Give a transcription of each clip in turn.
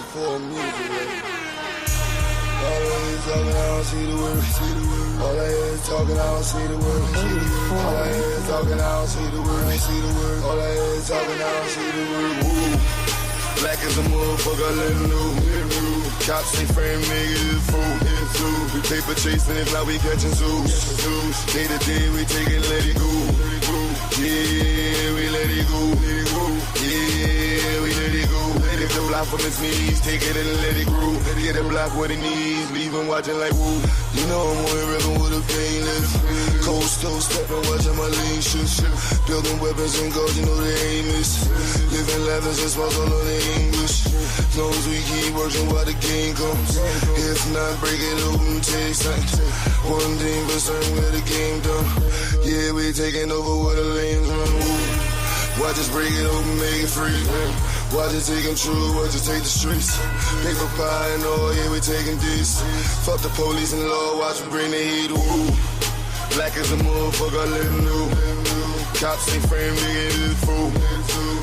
for music. All I hear is talking, I don't see the word. All I hear is talking, I don't see the word. All I hear is talking, I don't see the word. All I hear is talking, I don't see the word. Woo. Black as a motherfucker, let him know. Cops ain't frame niggas, fool. We paper chasing, if not we catching zoos. Day to day, we take it, let it go. Yeah, we let it go. Yeah, we let it go. Lift the block from his knees, take it and let it grow. Get the block what it needs, leave him watching like woo. You know I'm on rhythm with a painless. Cold stove stepping, watching my lean shit. Building weapons and goals, you know they aim is. Living levels and smiles all on the English. As long as we keep working while the game comes. If not, break it open, take sight. One thing for certain, where the game done. Yeah, we taking over where the lanes run. Watch us break it open, make it free. Watch it take them true, watch it take the streets. Paper pie and all, yeah, we taking this. Fuck the police and law, watch me bring the heat. Woo. Black as a motherfucker, let him know. Cops ain't frame, nigga, is fool.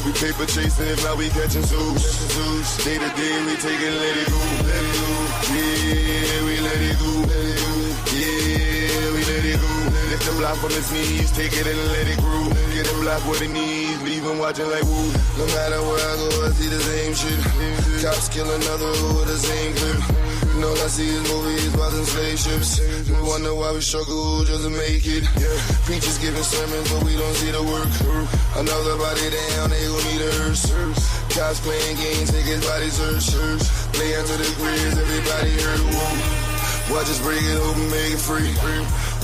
We paper chasing, if not we catching zoos. Day to day, we take it, let it go. Yeah, we let it go. Yeah, we let it go. Lift the block from his knees, take it and let it grow. Get the block what it needs, leave him watching like woo. No matter where I go, I see the same shit. Cops kill another with the same clip. You know, I see his movies, watching slave ships. We wonder why we struggle just to make it. Preachers giving sermons, but we don't see the work. Another body down, they gon' need a hearse. Cops playing games, take his body search. Play after the grizz, everybody hurt. Woo. Watch us break it open, make it free.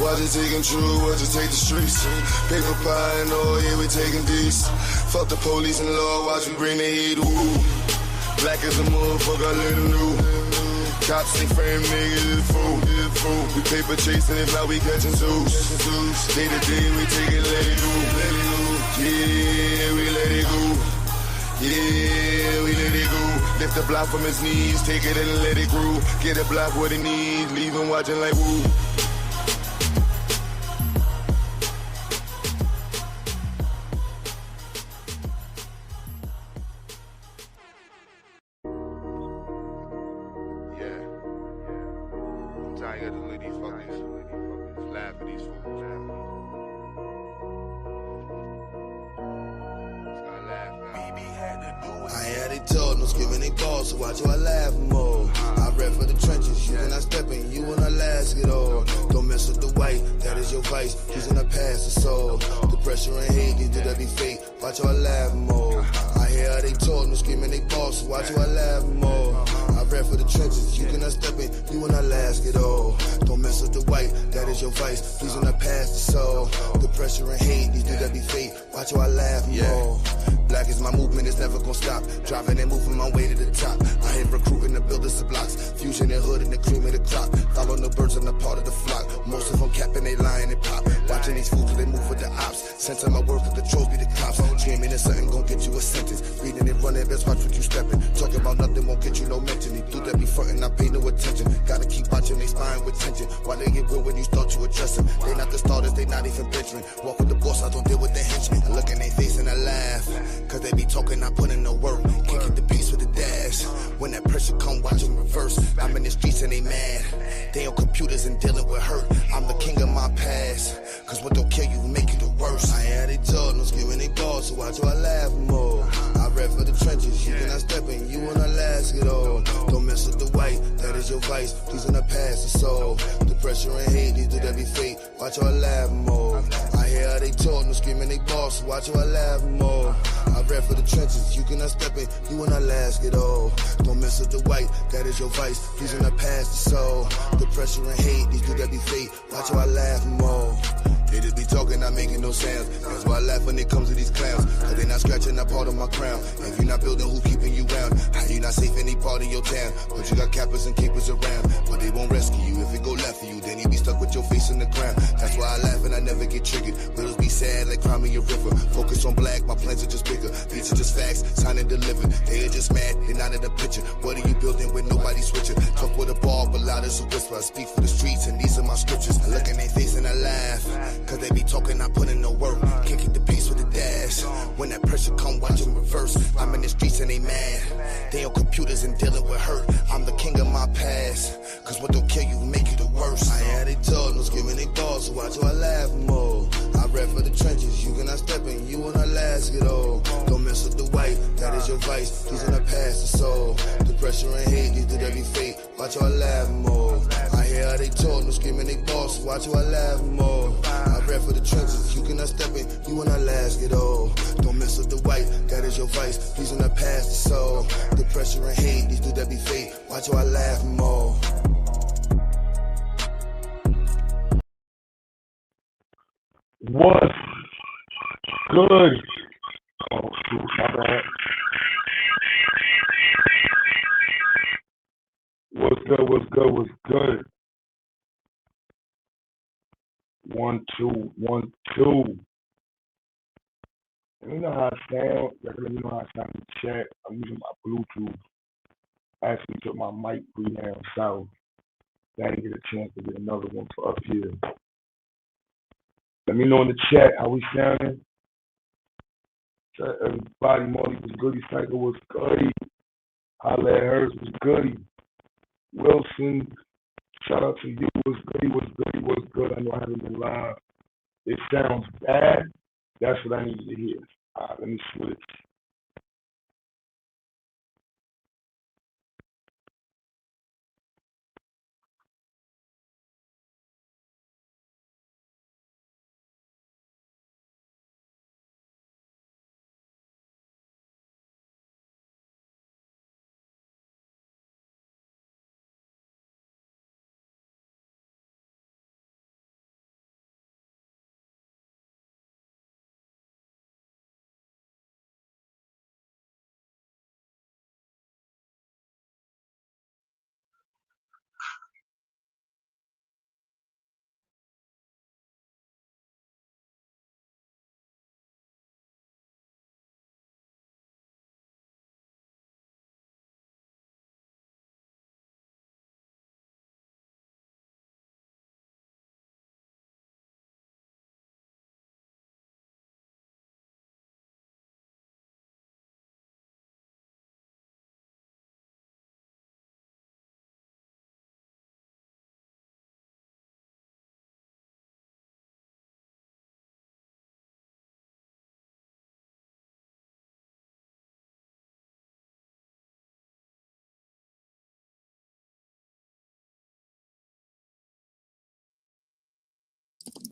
Watch it take them true, watch us take the streets. Paper pie and all, yeah, we taking these. Fuck the police and law, watch we bring the heat. Woo. Black as a motherfucker, let him know. Cops ain't frame, niggas, fool. We paper chasing, if not we catching zoos. Day to day, we take it, let it go. Yeah, we let it go. Yeah, we let it go. Lift the block from his knees, take it and let it grow. Get a block what it needs, leave him watching like woo. So watch how I laugh more. I rap for the trenches, you when I step in, you when I last it all. Don't mess with the white, that is your vice. Who's in the past the soul? The pressure and hate, you did that be fake. Watch how I laugh more. I hear how they talk, no screaming they boss. So watch how I laugh more. I rap for the trenches, you cannot step in, you when I last it all. Don't mess with the white, that is your vice. Who's in the past the soul? The pressure and hate, you did that be fake. Watch how I laugh more. Black is my movement, it's never gonna stop. Driving and moving my way to the top. I ain't recruiting the builders of blocks. Fusion and hood and the cream of the crop. Follow the birds and the part of the flock. Most of them capping, they lying and pop. Watching these fools till they move with the ops. Censor my work with the trolls be the cops. Screaming and something gon' get you a sentence. Reading and running, best watch what you stepping. Talking about nothing won't get you no mention. They do that be frontin', I pay no attention. Gotta keep watching they spine with tension. Why they get real when you start to address them? They not the starters, they not even benchman. Walk with the boss, I don't deal with the henchmen. I look in their face and I laugh. Cause they be talking, I put in the work. Can't get the peace with the dash. When that pressure come, watch them reverse. I'm in the streets and they mad. They on computers and dealing with hurt. I'm the king of my past. Cause what don't kill you, make you the worst. I had they told, no screaming they balls. So watch how I laugh more. I rap for the trenches, you cannot step in, you when I last it all. Don't mess with the white, that is your vice. Please in the past, the soul. The pressure and hate, these do that be fake. Watch how I laugh more. I hear how they talk, no screaming they balls. So watch how I laugh more. I rap for the trenches, you cannot step in, you when I last it all. Don't mess with the white, that is your vice. Please in the past, the soul. The pressure and hate, these do that be fake. Watch how I laugh more. They just be talking, not making no sounds. That's why I laugh when it comes to these clowns. Cause they not scratching that part of my crown. If you not building, who keeping you round? How you not safe any part of your town? But you got cappers and keepers around. But they won't rescue you. If it go left for you, then you be stuck with your face in the ground. That's why I laugh and I never get triggered. Riddles be sad like climbing a river. Focus on black, my plans are just bigger. These are just facts, signed and delivered. They are just mad, they not in the picture. What are you building with nobody switching? Talk with a ball, but loud as a whisper. I speak for the streets and these are my scriptures. I look in their face and I laugh. Cause they be talking, I put in the work. Can't keep the peace with the dash. When that pressure come, watch them reverse. I'm in the streets and they mad. They on computers and dealing with hurt. I'm the king of my past, cause what don't kill you make you the worst. I had they told, no skimming they balls, so watch I laugh more. I rap for the trenches, you cannot step in, you wanna last it all. Don't mess with the white, that is your vice, he's in the past, the soul. The pressure and hate, you did every fate, watch I laugh more. I hear how they talk, no skimming they balls, so watch I laugh more. I rap for the trenches, you cannot step in, you wanna last it all. Don't mess with the white, that is your vice, he's in the past, the soul. The pressure and hate, these do that be fake, watch I laugh more. What's good? Oh, shoot, my bad. What's good? What's good? What's good? 1, 2, 1, 2. Let me know how I sound. Let me know how I sound in the chat. I'm using my Bluetooth. I actually took my mic free down south. I didn't get a chance to get another one for up here. Let me know in the chat how we sounding. Everybody, Molly was goody. Cycle was goody. Holla at hers was goody. Wilson, shout out to you. Was goody, was goody, was good. I know I haven't been live. It sounds bad. That's what I needed to hear. All right, let me switch.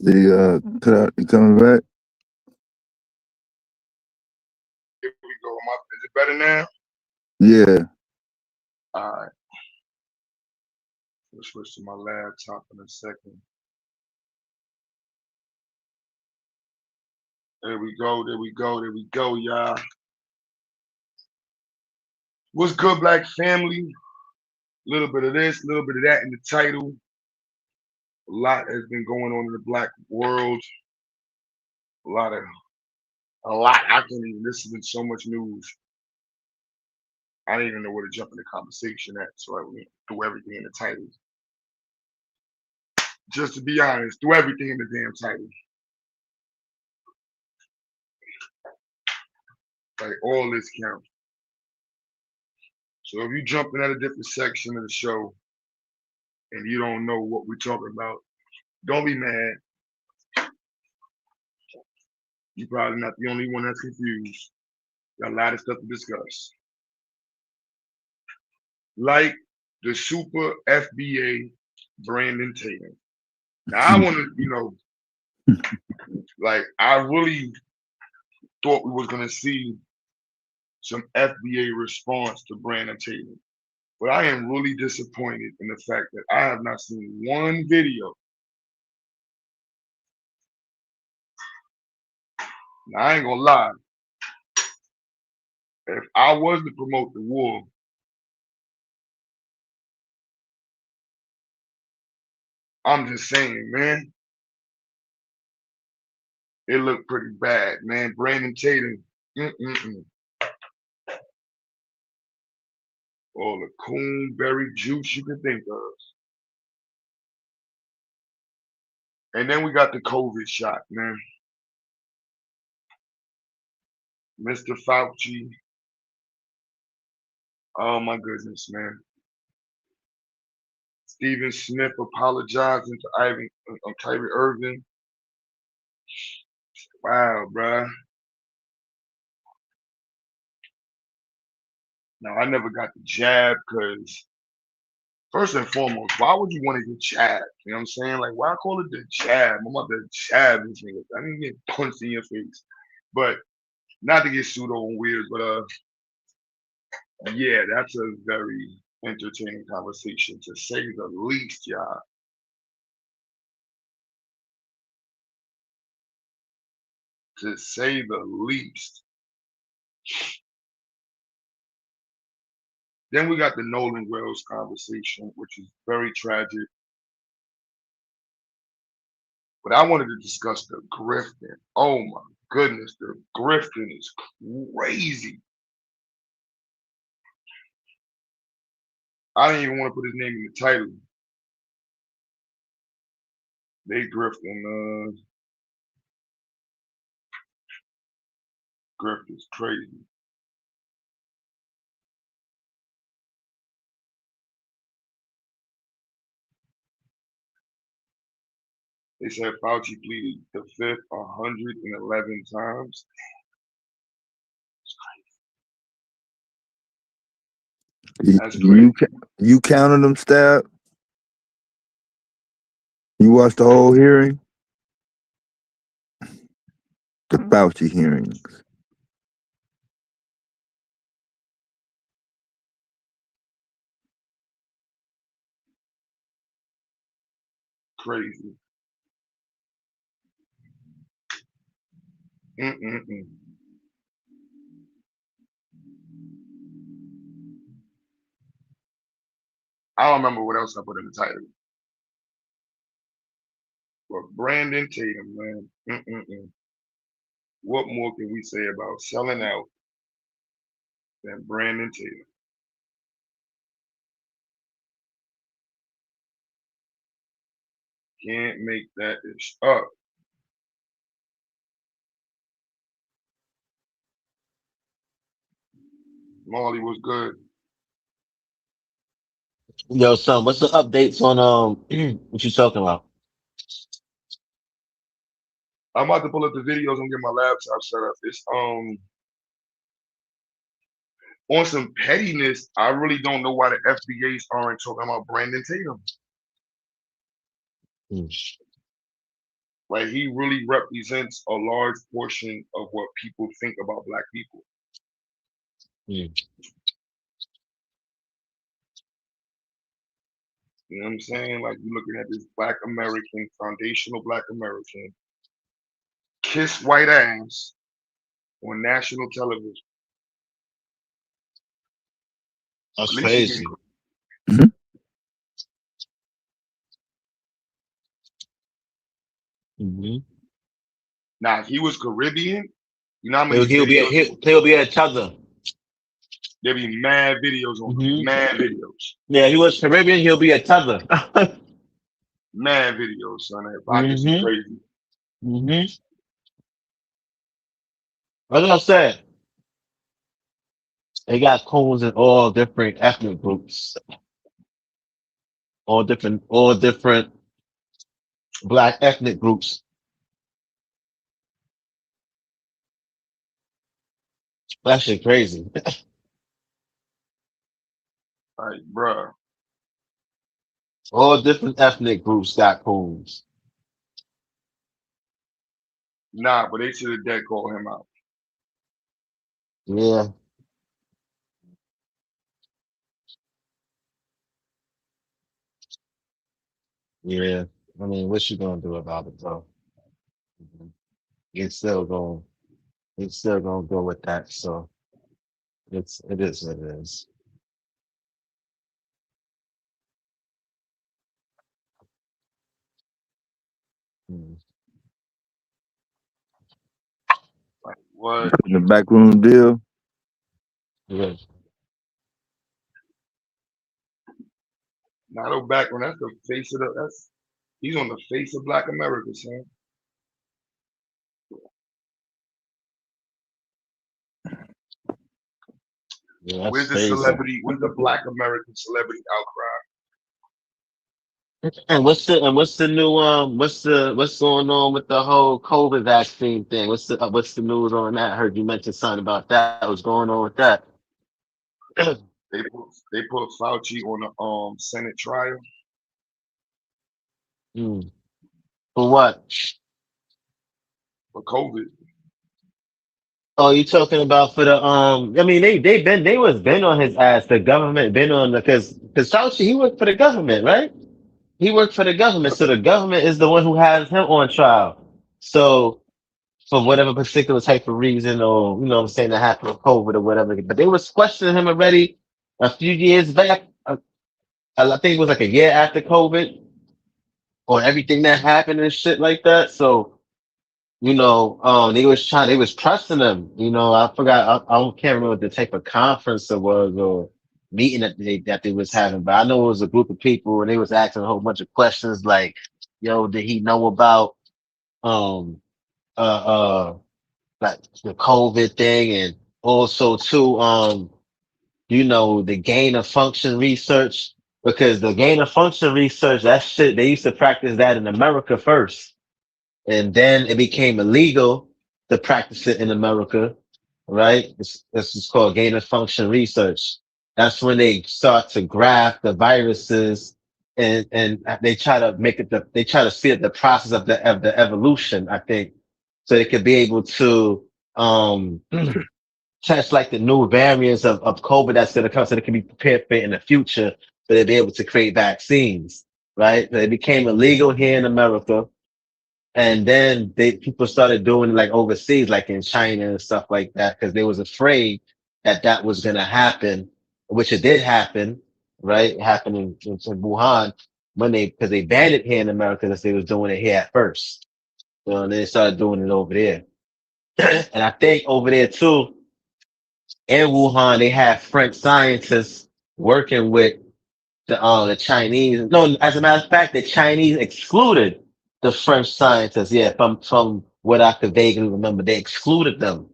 The cut out. You coming back? Here we go. Is it better now? Yeah. All right. Let's switch to my laptop in a second. There we go. There we go. There we go, y'all. What's good, Black family? A little bit of this, a little bit of that in the title. A lot has been going on in the Black world. A lot. I can't even. This has been so much news. I don't even know where to jump in the conversation at, so I went through everything in the title. Just to be honest, through everything in the damn title. Like, all this counts. So if you jump in at a different section of the show and you don't know what we're talking about, don't be mad. You're probably not the only one that's confused. Got a lot of stuff to discuss. Like the super FBA Brandan Tatum. Now, I want to, like, I really thought we was going to see some FBA response to Brandan Tatum. But I am really disappointed in the fact that I have not seen one video. Now, I ain't going to lie. If I was to promote the war, I'm just saying, man, it looked pretty bad, man. Brandan Tatum, all the coonberry juice you can think of. And then we got the COVID shot, man. Mr. Fauci, Oh my goodness, man. Stephen Smith apologizing to Kyrie Irving. Wow, bruh. Now I never got the jab because first and foremost, why would you want to get jabbed? You know what I'm saying? Like, why call it the jab? I'm about to jab this nigga. I didn't get punched in your face. But not to get pseudo and weird, but yeah, that's a very entertaining conversation to say the least, y'all. To say the least. Then we got the Nolan Wells conversation, which is very tragic. But I wanted to discuss the grifting. Oh my goodness, the grifting is crazy. I didn't even want to put his name in the title. They grifting. Grift is crazy. They said Fauci pleaded the fifth 111 times. That's crazy. You counted them, Stab? You watched the whole hearing? The Fauci hearings. Crazy. Mm-mm-mm. I don't remember what else I put in the title. But Brandan Tatum, man. Mm-mm-mm. What more can we say about selling out than Brandan Tatum? Can't make that ish up. Marley was good. Yo, son, what's the updates on what you talking about? I'm about to pull up the videos and get my laptop set up. It's on some pettiness. I really don't know why the FBAs aren't talking about Brandan Tatum. Like he really represents a large portion of what people think about black people. Mm. You know what I'm saying? Like you're looking at this black American, foundational black American, kiss white ass on national television. That's At least he can. crazy. Mm-hmm. Now, if he was Caribbean, you know how many He'll be videos? he'll be at tether. There'd be mad videos on him. Mad videos. Yeah, he was Caribbean. He'll be at tether. Mad videos, son. That pockets is crazy. As I said, they got coons in all different ethnic groups, all different black ethnic groups. That shit crazy. Like, bruh. All different ethnic groups got coons. Nah, but they should have dead called him out. Yeah. Yeah. I mean, what you gonna do about it though? It's still going. It's still gonna go with that. So it is what it is. Mm. Like, what? In the backroom deal. Yeah. Not no background. That's the face of he's on the face of black America, son. Yeah, that's Where's the crazy. celebrity? Where's the Black American celebrity outcry? And what's the new what's going on with the whole COVID vaccine thing? What's the news on that? I heard you mention something about that. What's going on with that? They put Fauci on a Senate trial. Mm. For what? For COVID. Oh, you talking about for the I mean they was been on his ass. The government been on the because Fauci he worked for the government, right? He worked for the government, so the government is the one who has him on trial. So for whatever particular type of reason, or you know what I'm saying, that happened with COVID or whatever. But they was questioning him already a few years back. I think it was like a year after COVID or everything that happened and shit like that. So you know, they was pressing him. You know, I forgot, I don't can't remember what the type of conference it was or meeting that they was having, but I know it was a group of people and they was asking a whole bunch of questions like, yo, did he know about um uh like the COVID thing and also too you know the gain of function research because the gain of function research that shit they used to practice that in America first and then it became illegal to practice it in America, right? This is called gain of function research. That's when they start to graft the viruses and they try to make it they try to speed up the process of the evolution, I think, so they could be able to um test like the new variants of COVID that's gonna come so they can be prepared for it in the future, so they'll be able to create vaccines, right? So it became illegal here in America and then people started doing it like overseas, like in China and stuff like that, because they was afraid that that was going to happen, which it did happen, right? It happened in Wuhan when because they banned it here in America because they was doing it here at first. So and they started doing it over there. And I think over there too, in Wuhan, they have French scientists working with the Chinese. No, as a matter of fact, the Chinese excluded the French scientists. Yeah, from what I could vaguely remember, they excluded them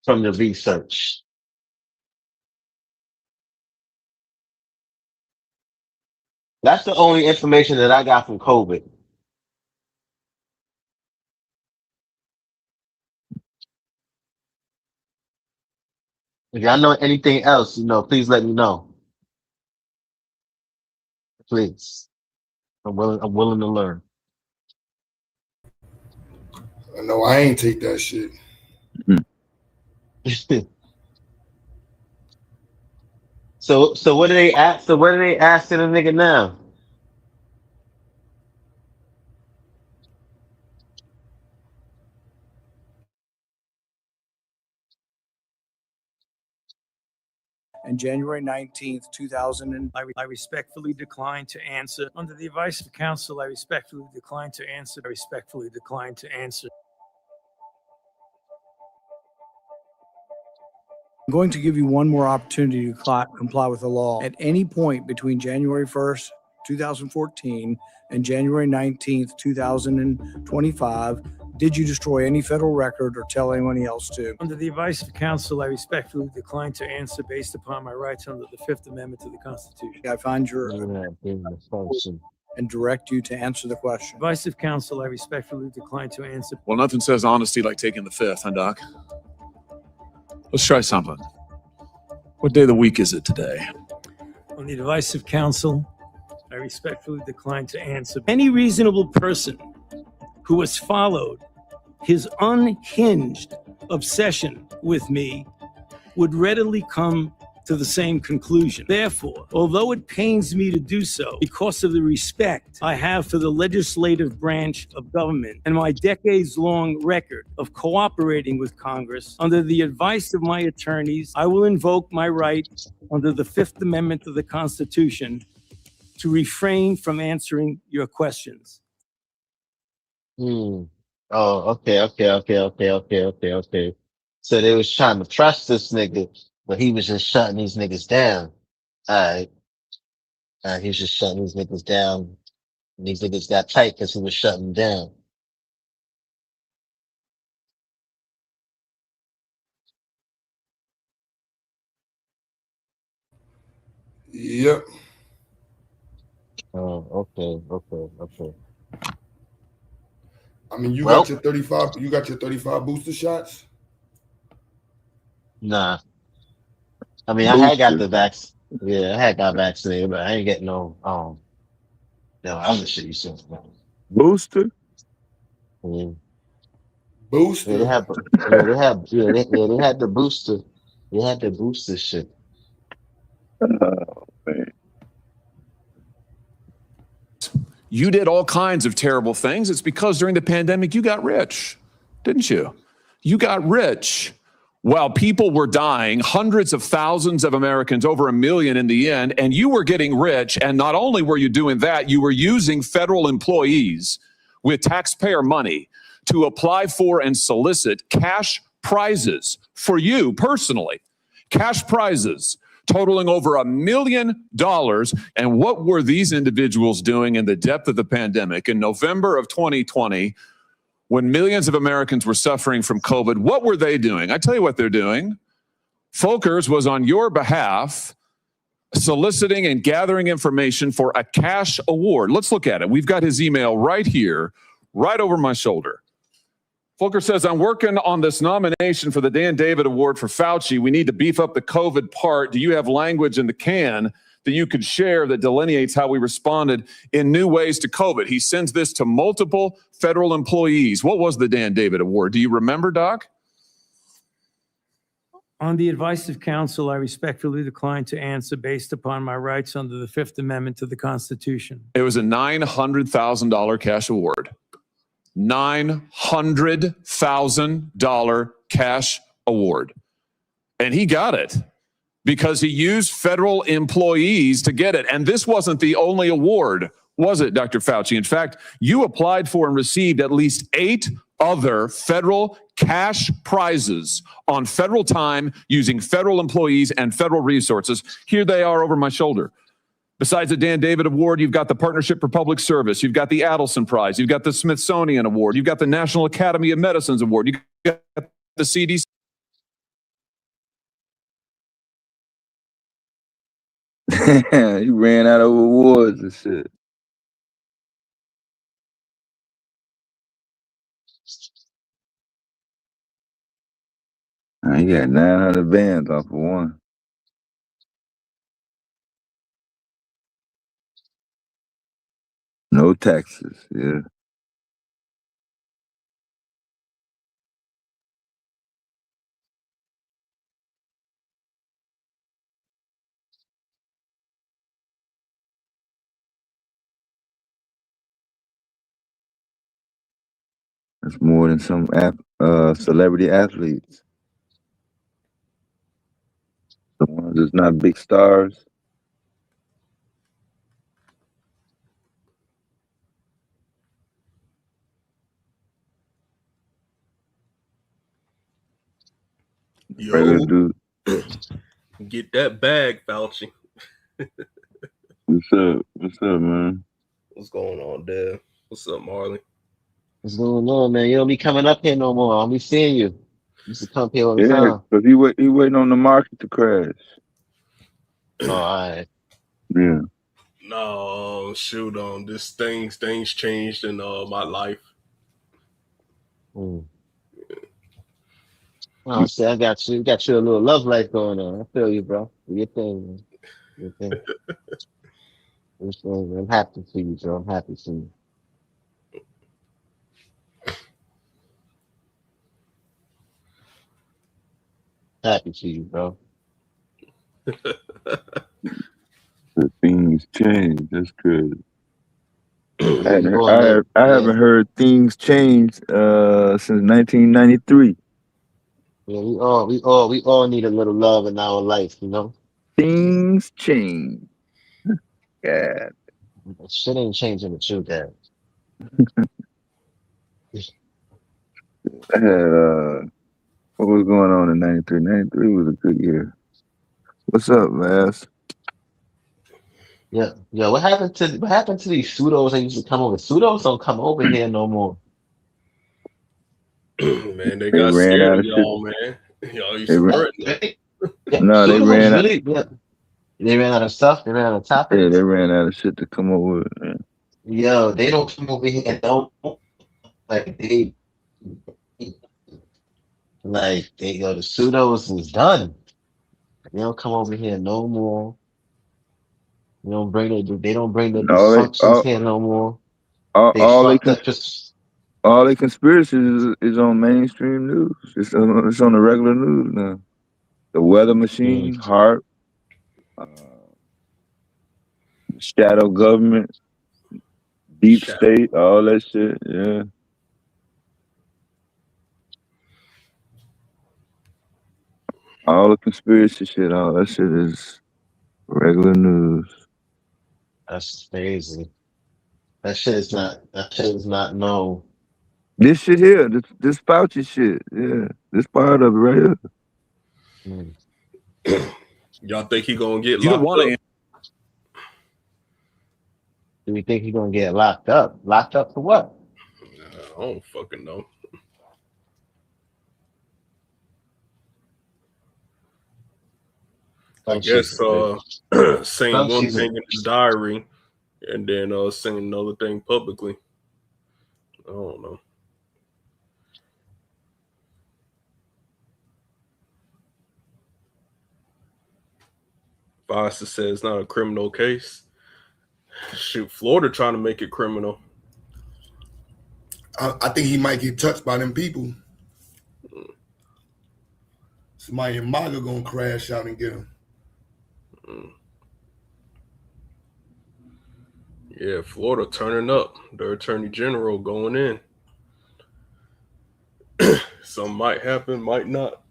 from the research. That's the only information that I got from COVID. If y'all know anything else, you know, please let me know. Please, I'm willing to learn. No, I ain't take that shit. So what do they ask? So what are they asking the nigga now? And January 19th, 2000. I respectfully decline to answer. Under the advice of counsel, I respectfully decline to answer. I respectfully decline to answer. I'm going to give you one more opportunity to comply with the law. At any point between January 1st, 2014 and January 19th, 2025, did you destroy any federal record or tell anyone else to? Under the advice of counsel, I respectfully decline to answer based upon my rights under the Fifth Amendment to the Constitution. I find your and direct you to answer the question. Advice of counsel, I respectfully decline to answer. Well, nothing says honesty like taking the fifth, huh, Doc? Let's try something. What day of the week is it today? On the advice of counsel, I respectfully decline to answer. Any reasonable person who has followed his unhinged obsession with me would readily come to the same conclusion. Therefore, although it pains me to do so because of the respect I have for the legislative branch of government and my decades-long record of cooperating with Congress, under the advice of my attorneys, I will invoke my right under the Fifth Amendment of the Constitution to refrain from answering your questions. Oh, okay. So they was trying to trust this nigga, but he was just shutting these niggas down. Alright. He was just shutting these niggas down. And these niggas got tight because he was shutting them down. Yep. Oh, okay. I mean, you Well, got your 35. You got your 35 booster shots. nah. I mean, I had got the vax. Yeah, I had got vaccinated, but I ain't getting no other shit you said. Booster? Yeah, Booster. they had the booster. They had the booster shit. Oh, man. You did all kinds of terrible things. It's because during the pandemic, you got rich, didn't you? You got rich while people were dying, hundreds of thousands of Americans, over 1 million in the end, and you were getting rich. And not only were you doing that, you were using federal employees with taxpayer money to apply for and solicit cash prizes for you personally, cash prizes totaling over $1 million. And what were these individuals doing in the depth of the pandemic in November of 2020, when millions of Americans were suffering from COVID? What were they doing? I tell you what they're doing. Folkers was on your behalf soliciting and gathering information for a cash award. Let's look at it. We've got his email right here, right over my shoulder. Volker says, I'm working on this nomination for the Dan David Award for Fauci. We need to beef up the COVID part. Do you have language in the can that you could share that delineates how we responded in new ways to COVID? He sends this to multiple federal employees. What was the Dan David Award? Do you remember, Doc? On the advice of counsel, I respectfully decline to answer based upon my rights under the Fifth Amendment to the Constitution. It was a $900,000 cash award. $900,000 cash award. And he got it because he used federal employees to get it. And this wasn't the only award, was it, Dr. Fauci? In fact, you applied for and received at least 8 other federal cash prizes on federal time using federal employees and federal resources. Here they are over my shoulder. Besides the Dan David Award, you've got the Partnership for Public Service. You've got the Adelson Prize. You've got the Smithsonian Award. You've got the National Academy of Medicine's Award. You've got the CDC. You ran out of awards and shit. You got 900 bands off of one. No taxes, yeah. That's more than some celebrity athletes. The ones that's not big stars. Regular Yo, dude. get that bag, Fauci. What's up? What's up, man? What's going on, Dad? What's up, Marley? What's going on, man? You don't be coming up here no more. I'll be seeing you. You used to come here all the Yeah, time. because he waiting on the market to crash. Oh, all right. Yeah. No, shoot on this things changed in my life. Oh, see, I got you. Got you a little love life going on. I feel you, bro. Do your thing, man. Do your thing. Do your thing, man. I'm happy for you, bro. I'm happy for you. Happy for you, bro. The things change. That's good. I Yeah. haven't heard things change since 1993. Yeah, we all need a little love in our life, you know? Things change. Yeah. Shit ain't changing with you, Dad. I had what was going on in 93? 93 was a good year. What's up, Vass? Yeah. What happened to these pseudos that used to come over? Pseudos don't come over here no more. Man, they got ran scared out of of y'all, man. Y'all used They to ran- threaten them. Yeah, No, they pseudos ran out. really, They ran out of stuff. They ran out of topics. Yeah, they ran out of shit to come up with. Man. Yo, they don't come over here and don't like they yo the pseudos is done. They don't come over here no more. They don't bring the All they dysfunctions here no more. all, They all they fucked can up just all they conspiracies is on mainstream news. It's on the regular news now. The weather machine, HARP, shadow government, deep state, all that shit. Yeah. All the conspiracy shit, all that shit is regular news. that's crazy. That shit is not no. This shit here, this Fauci shit, yeah, this part of it right here. Y'all think he gonna get You don't locked want up? to. Do we think he's gonna get locked up? Locked up for what? I don't fucking know. I guess saying one thing in his diary and then saying another thing publicly. I don't know. Fauci says it's not a criminal case. Shoot, Florida trying to make it criminal. I think he might get touched by them people. Somebody in MAGA gonna crash out and get him. Yeah, Florida turning up. Their attorney general going in. Some might happen, might not.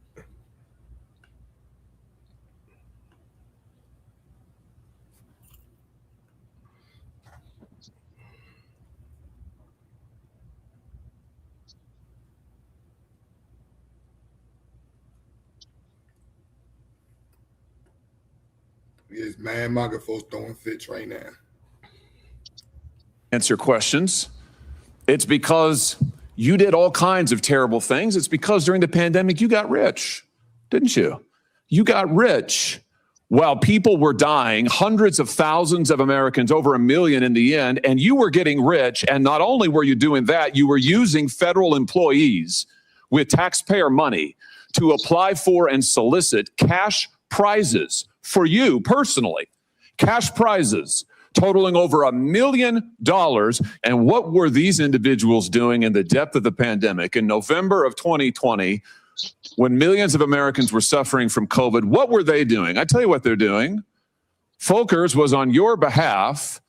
Yes, man, MAGA folks throwing fits right now. Answer questions. It's because you did all kinds of terrible things. It's because during the pandemic, you got rich, didn't you? You got rich while people were dying, hundreds of thousands of Americans, over 1 million in the end, and you were getting rich. And not only were you doing that, you were using federal employees with taxpayer money to apply for and solicit cash prizes for you personally, cash prizes totaling over $1 million. And what were these individuals doing in the depth of the pandemic in November of 2020, when millions of Americans were suffering from COVID? What were they doing? I tell you what they're doing. Folkers was on your behalf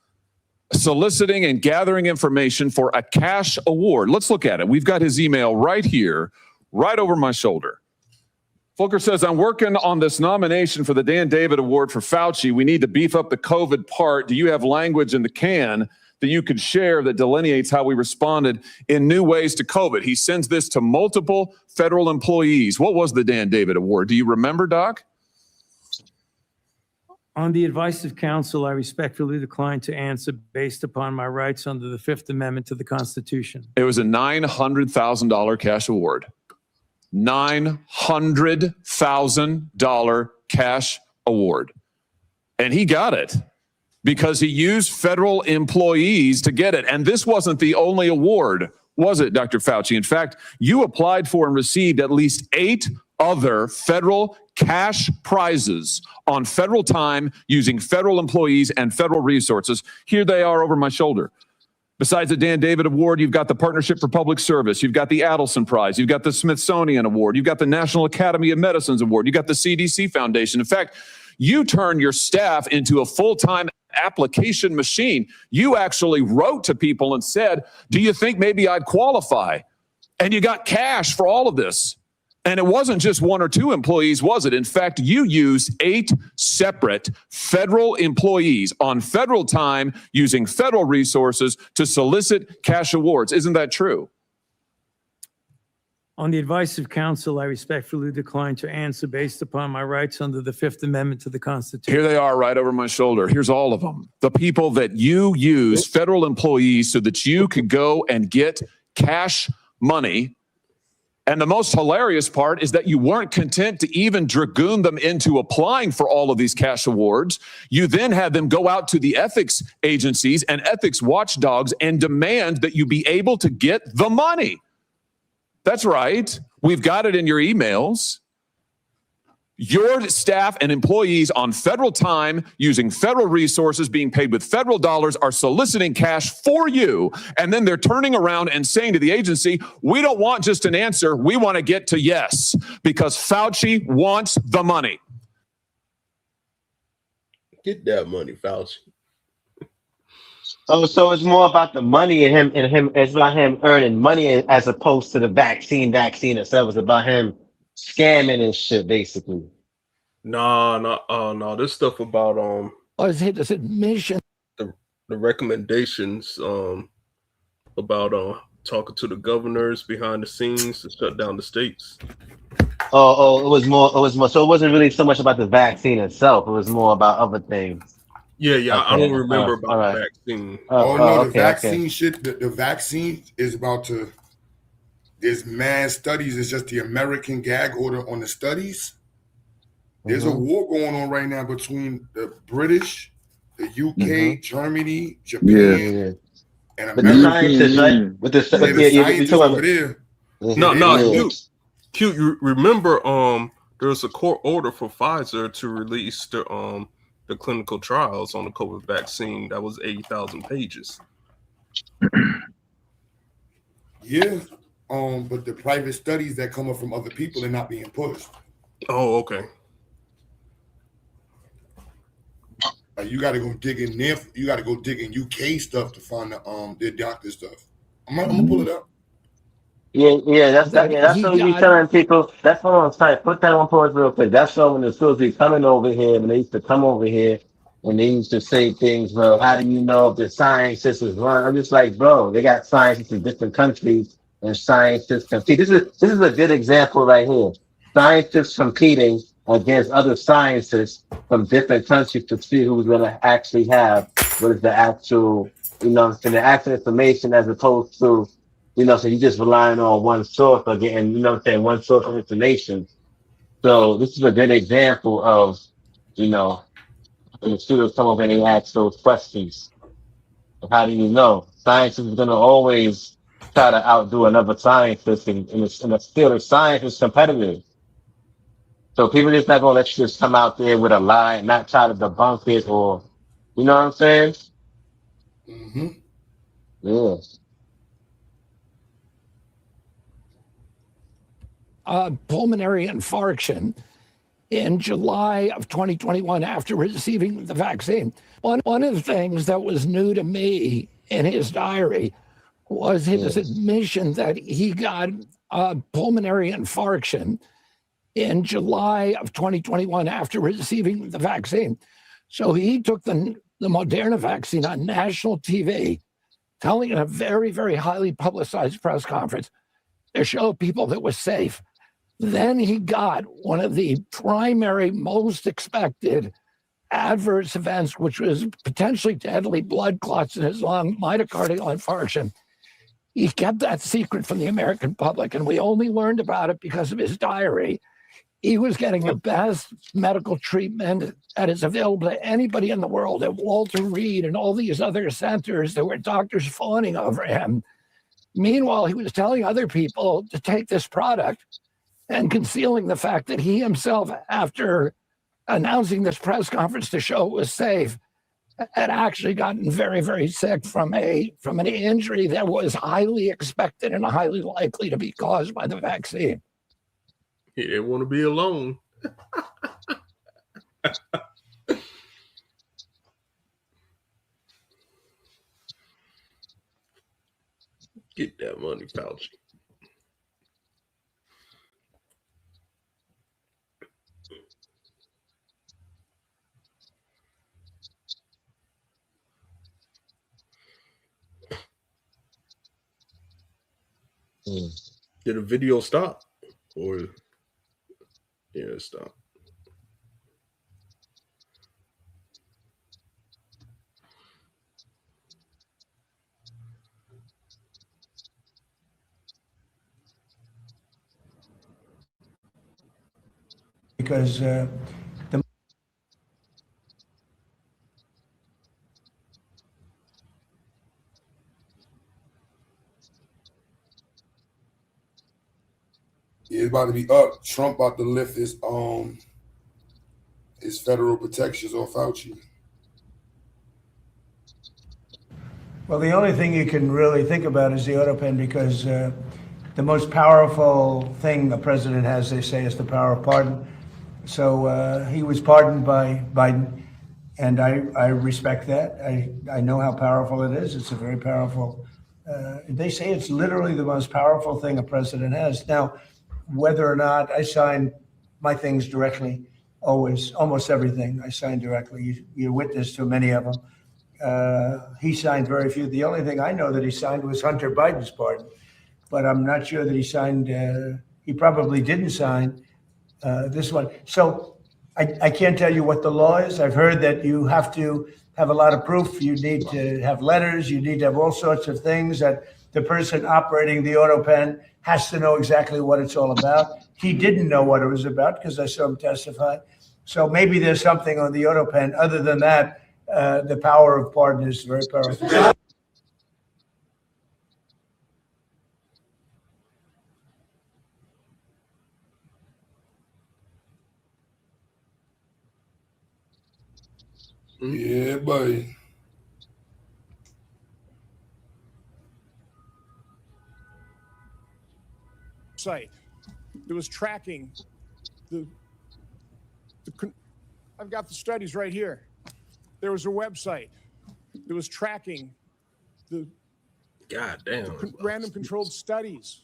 soliciting and gathering information for a cash award. Let's look at it. We've got his email right here, right over my shoulder. Volker says, I'm working on this nomination for the Dan David Award for Fauci. We need to beef up the COVID part. Do you have language in the can that you could share that delineates how we responded in new ways to COVID? He sends this to multiple federal employees. What was the Dan David Award? Do you remember, Doc? On the advice of counsel, I respectfully decline to answer based upon my rights under the Fifth Amendment to the Constitution. It was a $900,000 cash award. $900,000 cash award. And he got it because he used federal employees to get it. And this wasn't the only award, was it, Dr. Fauci? In fact, you applied for and received at least 8 other federal cash prizes on federal time using federal employees and federal resources. Here they are over my shoulder. Besides the Dan David Award, you've got the Partnership for Public Service. You've got the Adelson Prize. You've got the Smithsonian Award. You've got the National Academy of Medicine's Award. You've got the CDC Foundation. In fact, you turned your staff into a full-time application machine. You actually wrote to people and said, do you think maybe I'd qualify? And you got cash for all of this. And it wasn't just 1 or 2 employees, was it? In fact, you used 8 separate federal employees on federal time using federal resources to solicit cash awards. Isn't that true? On the advice of counsel, I respectfully decline to answer based upon my rights under the Fifth Amendment to the Constitution. Here they are right over my shoulder. Here's all of them. The people that you use, federal employees, so that you could go and get cash money And the most hilarious part is that you weren't content to even dragoon them into applying for all of these cash awards. You then had them go out to the ethics agencies and ethics watchdogs and demand that you be able to get the money. That's right. We've got it in your emails. Your staff and employees on federal time, using federal resources, being paid with federal dollars, are soliciting cash for you. And then they're turning around and saying to the agency, we don't want just an answer. We want to get to yes, because Fauci wants the money. Get that money, Fauci. Oh, so it's more about the money and him. It's about him earning money as opposed to the vaccine itself. It's about him scamming and shit, basically. No. This stuff about was his admission. The recommendations about talking to the governors behind the scenes to shut down the states. It was more. So it wasn't really so much about the vaccine itself. It was more about other things. Yeah. Okay. I don't remember about right. the vaccine. The vaccine shit. The vaccine is about to. There's mad studies. It's just the American gag order on the studies. There's a war going on right now between the British, the UK, Germany, Japan, and America. But the scientists, right? With the scientists over there. Q, you remember there was a court order for Pfizer to release the clinical trials on the COVID vaccine. That was 80,000 pages. Yeah. But the private studies that come up from other people are not being pushed. Oh, okay. You got to go dig in there. You got to go dig in UK stuff to find their doctor stuff. I'm gonna pull it up. That's what we telling people. That's what I'm saying. Put that on pause real quick. That's what when the schools be coming over here, when they used to come over here and they used to say things, bro, how do you know if the scientists is wrong? I'm just like, bro, they got scientists in different countries and scientists compete. This is a good example right here. Scientists competing against other scientists from different countries to see who's going to actually have what is the actual, the actual information as opposed to, so you're just relying on one source or getting, one source of information. So this is a good example of, when the students come over and they ask those questions. How do you know? Science is going to always try to outdo another scientist, and the field of science is competitive. So people just not going to let you just come out there with a lie and not try to debunk it or, you know what I'm saying? Mm-hmm. Yeah. Pulmonary infarction in July of 2021 after receiving the vaccine. One of the things that was new to me in his diary was his admission that he got pulmonary infarction in July of 2021 after receiving the vaccine. So he took the Moderna vaccine on national TV, telling in a very, very highly publicized press conference to show people that was safe. Then he got one of the primary, most expected adverse events, which was potentially deadly blood clots in his lung, myocardial infarction. He kept that secret from the American public, and we only learned about it because of his diary. He was getting the best medical treatment that is available to anybody in the world at Walter Reed and all these other centers. There were doctors fawning over him. Meanwhile, he was telling other people to take this product and concealing the fact that he himself, after announcing this press conference to show it was safe, had actually gotten very, very sick from an injury that was highly expected and highly likely to be caused by the vaccine. He didn't want to be alone. Get that money, Fauci. Did the video stop? Or yeah, it stopped. because the It's about to be up. Trump about to lift his federal protections on Fauci. Well, the only thing you can really think about is the auto pen, because the most powerful thing a president has, they say, is the power of pardon. So he was pardoned by Biden, and I respect that. I know how powerful it is. It's a very powerful, they say it's literally the most powerful thing a president has. Now, whether or not I sign my things directly, always, almost everything I sign directly. You're witness to many of them. He signed very few. The only thing I know that he signed was Hunter Biden's pardon, but I'm not sure that he signed, he probably didn't sign this one. So I can't tell you what the law is. I've heard that you have to have a lot of proof. You need to have letters. You need to have all sorts of things that the person operating the auto pen has to know exactly what it's all about. He didn't know what it was about because I saw him testify. So maybe there's something on the auto pen. Other than that, the power of pardon is very powerful. Yeah, buddy. Site that was tracking I've got the studies right here. There was a website that was tracking the random controlled studies.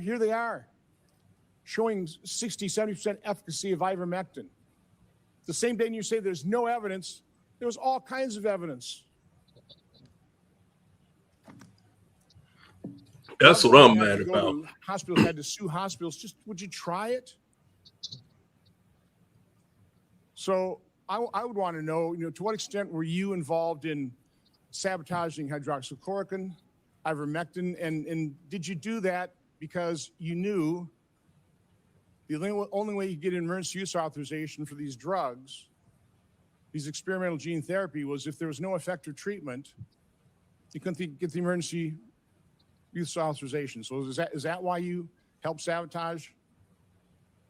Here they are, showing 60, 70% efficacy of ivermectin. The same day you say there's no evidence, there was all kinds of evidence. That's what I'm mad about. Hospitals had to sue hospitals. Just, would you try it? So I would want to know, to what extent were you involved in sabotaging hydroxychloroquine, ivermectin, and did you do that because you knew the only way you get emergency use authorization for these drugs, these experimental gene therapy, was if there was no effective treatment, you couldn't get the emergency use authorization. So is that why you helped sabotage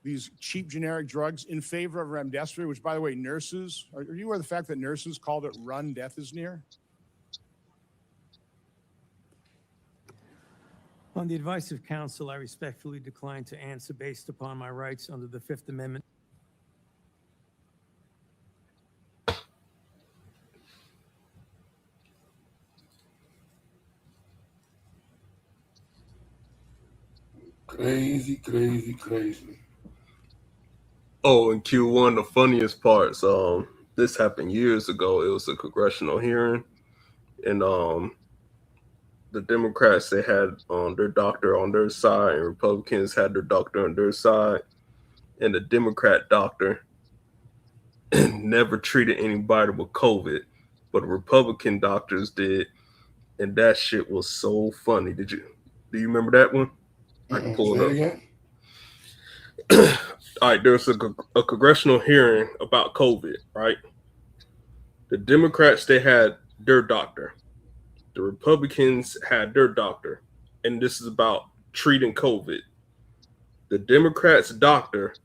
these cheap generic drugs in favor of remdesivir, which, by the way, nurses, are you aware of the fact that nurses called it run, death is near? On the advice of counsel, I respectfully decline to answer based upon my rights under the Fifth Amendment. Crazy, crazy, crazy. Oh, and Q1, the funniest parts, this happened years ago. It was a congressional hearing, and the Democrats, they had their doctor on their side, and Republicans had their doctor on their side. And the Democrat doctor never treated anybody with COVID, but the Republican doctors did, and that shit was so funny. Do you remember that one? I can pull it up. Again? All right, there's a congressional hearing about COVID, right? The Democrats, they had their doctor. The Republicans had their doctor. And this is about treating COVID. The Democrats' doctor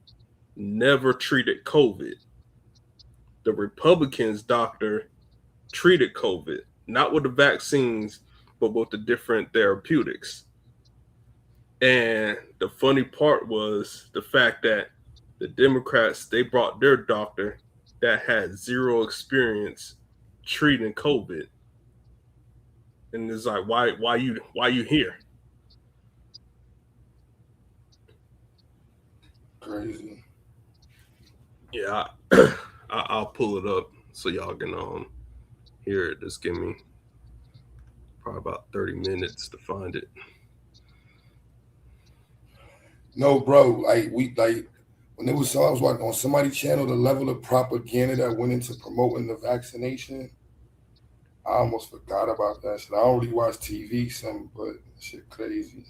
never treated COVID. The Republicans' doctor treated COVID, not with the vaccines, but with the different therapeutics. And the funny part was the fact that the Democrats, they brought their doctor that had zero experience treating COVID. And it's like, why you here? Crazy. Yeah, I'll pull it up so y'all can hear it. Just give me probably about 30 minutes to find it. No, bro. When it was, I was watching on somebody's channel, the level of propaganda that went into promoting the vaccination, I almost forgot about that shit. I don't really watch TV, but shit crazy.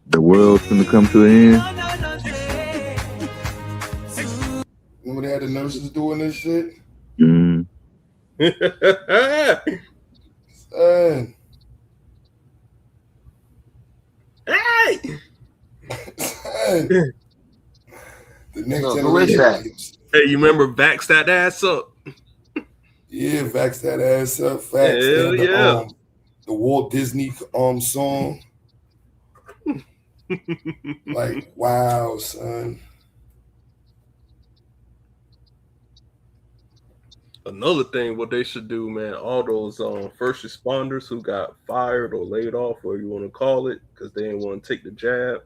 The world's gonna come to an end. Remember they had the nurses doing this shit? Mm. Son. Hey! Son. The next No, who is generation. Hey, you remember Vax That Ass Up? Yeah, vax that ass up. Facts. Hell They had yeah. the Walt Disney song. Like, wow, son. Another thing, what they should do, man, all those first responders who got fired or laid off, or you want to call it, because they didn't want to take the jab,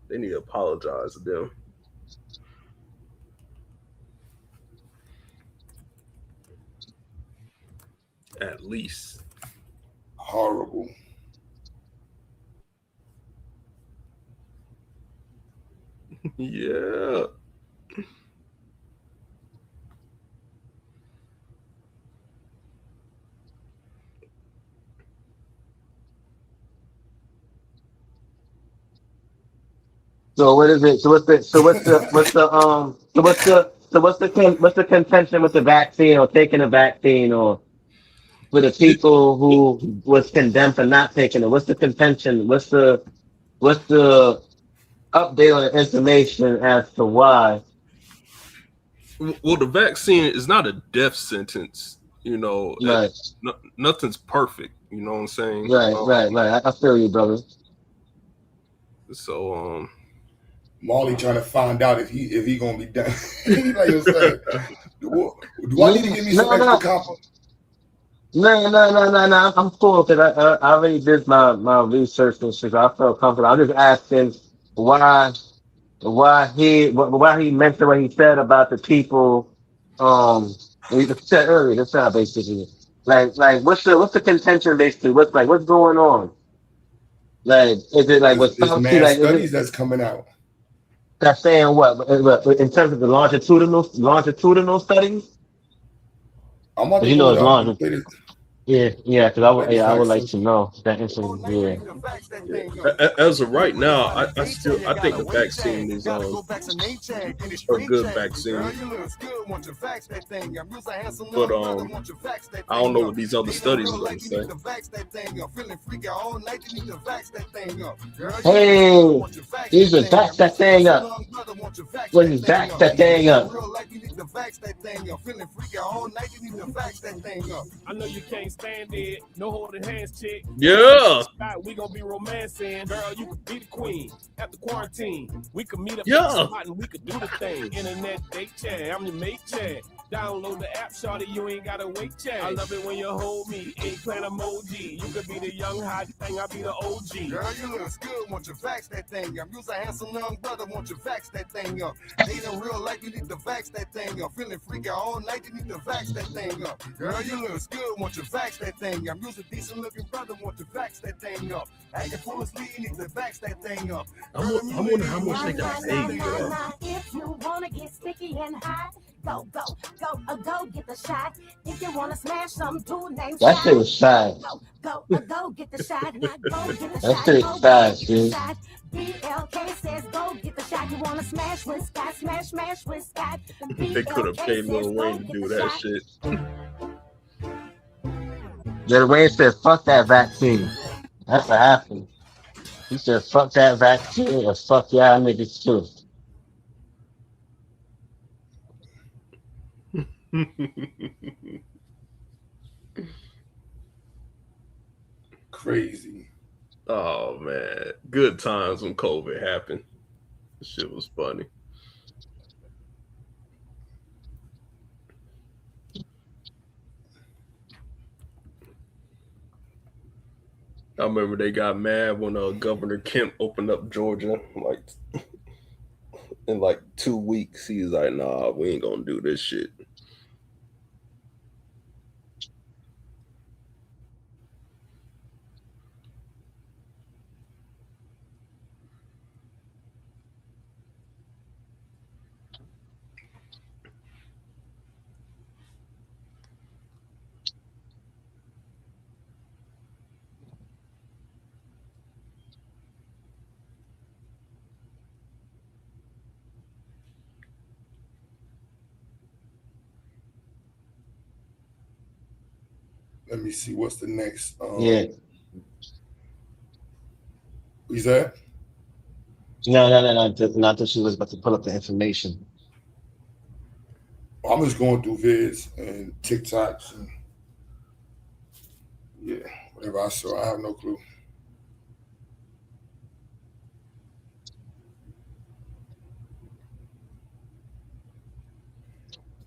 they need to apologize to them. At least. Horrible. Yeah. So what is it? What's the contention with the vaccine or taking the vaccine or for the people who was condemned for not taking it? What's the contention? What's the update on the information as to why? Well, the vaccine is not a death sentence. You know, Right. Nothing's perfect. You know what I'm saying? Right. I feel you, brother. So, Marley trying to find out if he gonna be done. Like you said, do I need to give me some extra copper? No. I'm cool because I already did my research and shit. So I felt comfortable. I'm just asking why he mentioned what he said about the people. He said earlier. That's not basically like what's the contention basically? What's going on? Like is it like what's There's Fauci mass like? studies that's coming out. That's saying what? In terms of the longitudinal studies, I'm about to you know hold it's up and long. play this. Yeah, because Play this I would fact like sheet. to know that information. Yeah. as of right now, I think the vaccine is a good vaccine. But I don't know what these other studies are going to say. Hey, you should back that thing up. When you back that thing up. I know you can't stand it. No holding hands, chick. Yeah. We gonna be romancing. Girl, you could be the queen. After quarantine, we could meet up Yeah. at the spot and we could do the thing. Internet date chat. I'm your mate chat. Download the app, shawty, you ain't gotta wait chat. I love it when you hold me, eggplant emoji. You could be the young hot thing, I'll be the OG. Girl, you look good, want you vax that thing up. You's a handsome young brother, want you vax that thing up. Ain't in real life, you need to vax that thing up. Feeling freaky all night, you need to vax that thing up. Girl, you look good, want you vax that thing up. You's a decent looking brother, want you vax that thing up. Acting full of speed, you need to vax that thing up. I wonder how much they got paid for that. If you wanna get sticky and hot, go get the shot. If you wanna smash some dude named That shit was fast. go get the shot. Not go get the That shot. shit is fast, dude. BLK says go get the shot. You wanna smash with Scott, smash with Scott. They could have paid Lil Wayne to do that shit. Lil Wayne said, "Fuck that vaccine." That's what happened. He said, "Fuck that vaccine and fuck y'all niggas too." Crazy. Oh man, good times when COVID happened. This shit was funny. I remember they got mad when Governor Kemp opened up Georgia. Like in like 2 weeks, he's like, "Nah, we ain't gonna do this shit." Let me see. What's the next? Yeah. Who's that? No. Not that she was about to pull up the information. I'm just going through vids and TikToks and yeah, whatever I saw. I have no clue.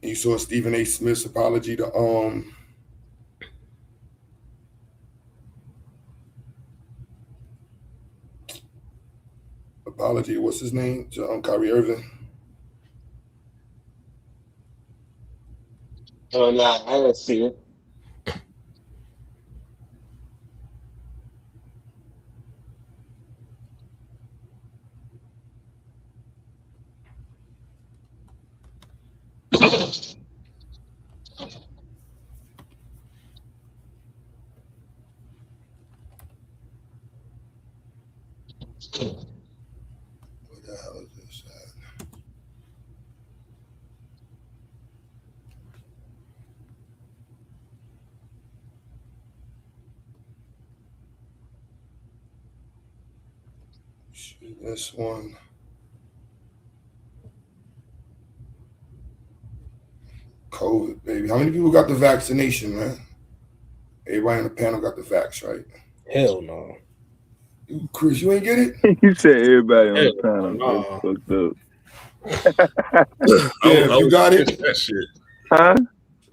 And you saw Stephen A. Smith's apology to what's his name? To Kyrie Irving. Oh no, I didn't see it. What the hell is this? This one. COVID, baby. How many people got the vaccination, man? Everybody on the panel got the vax, right? Hell no. Chris, you ain't get it? You said everybody on the Hell panel. no. That's fucked up. Yeah, you got it. That shit. Huh?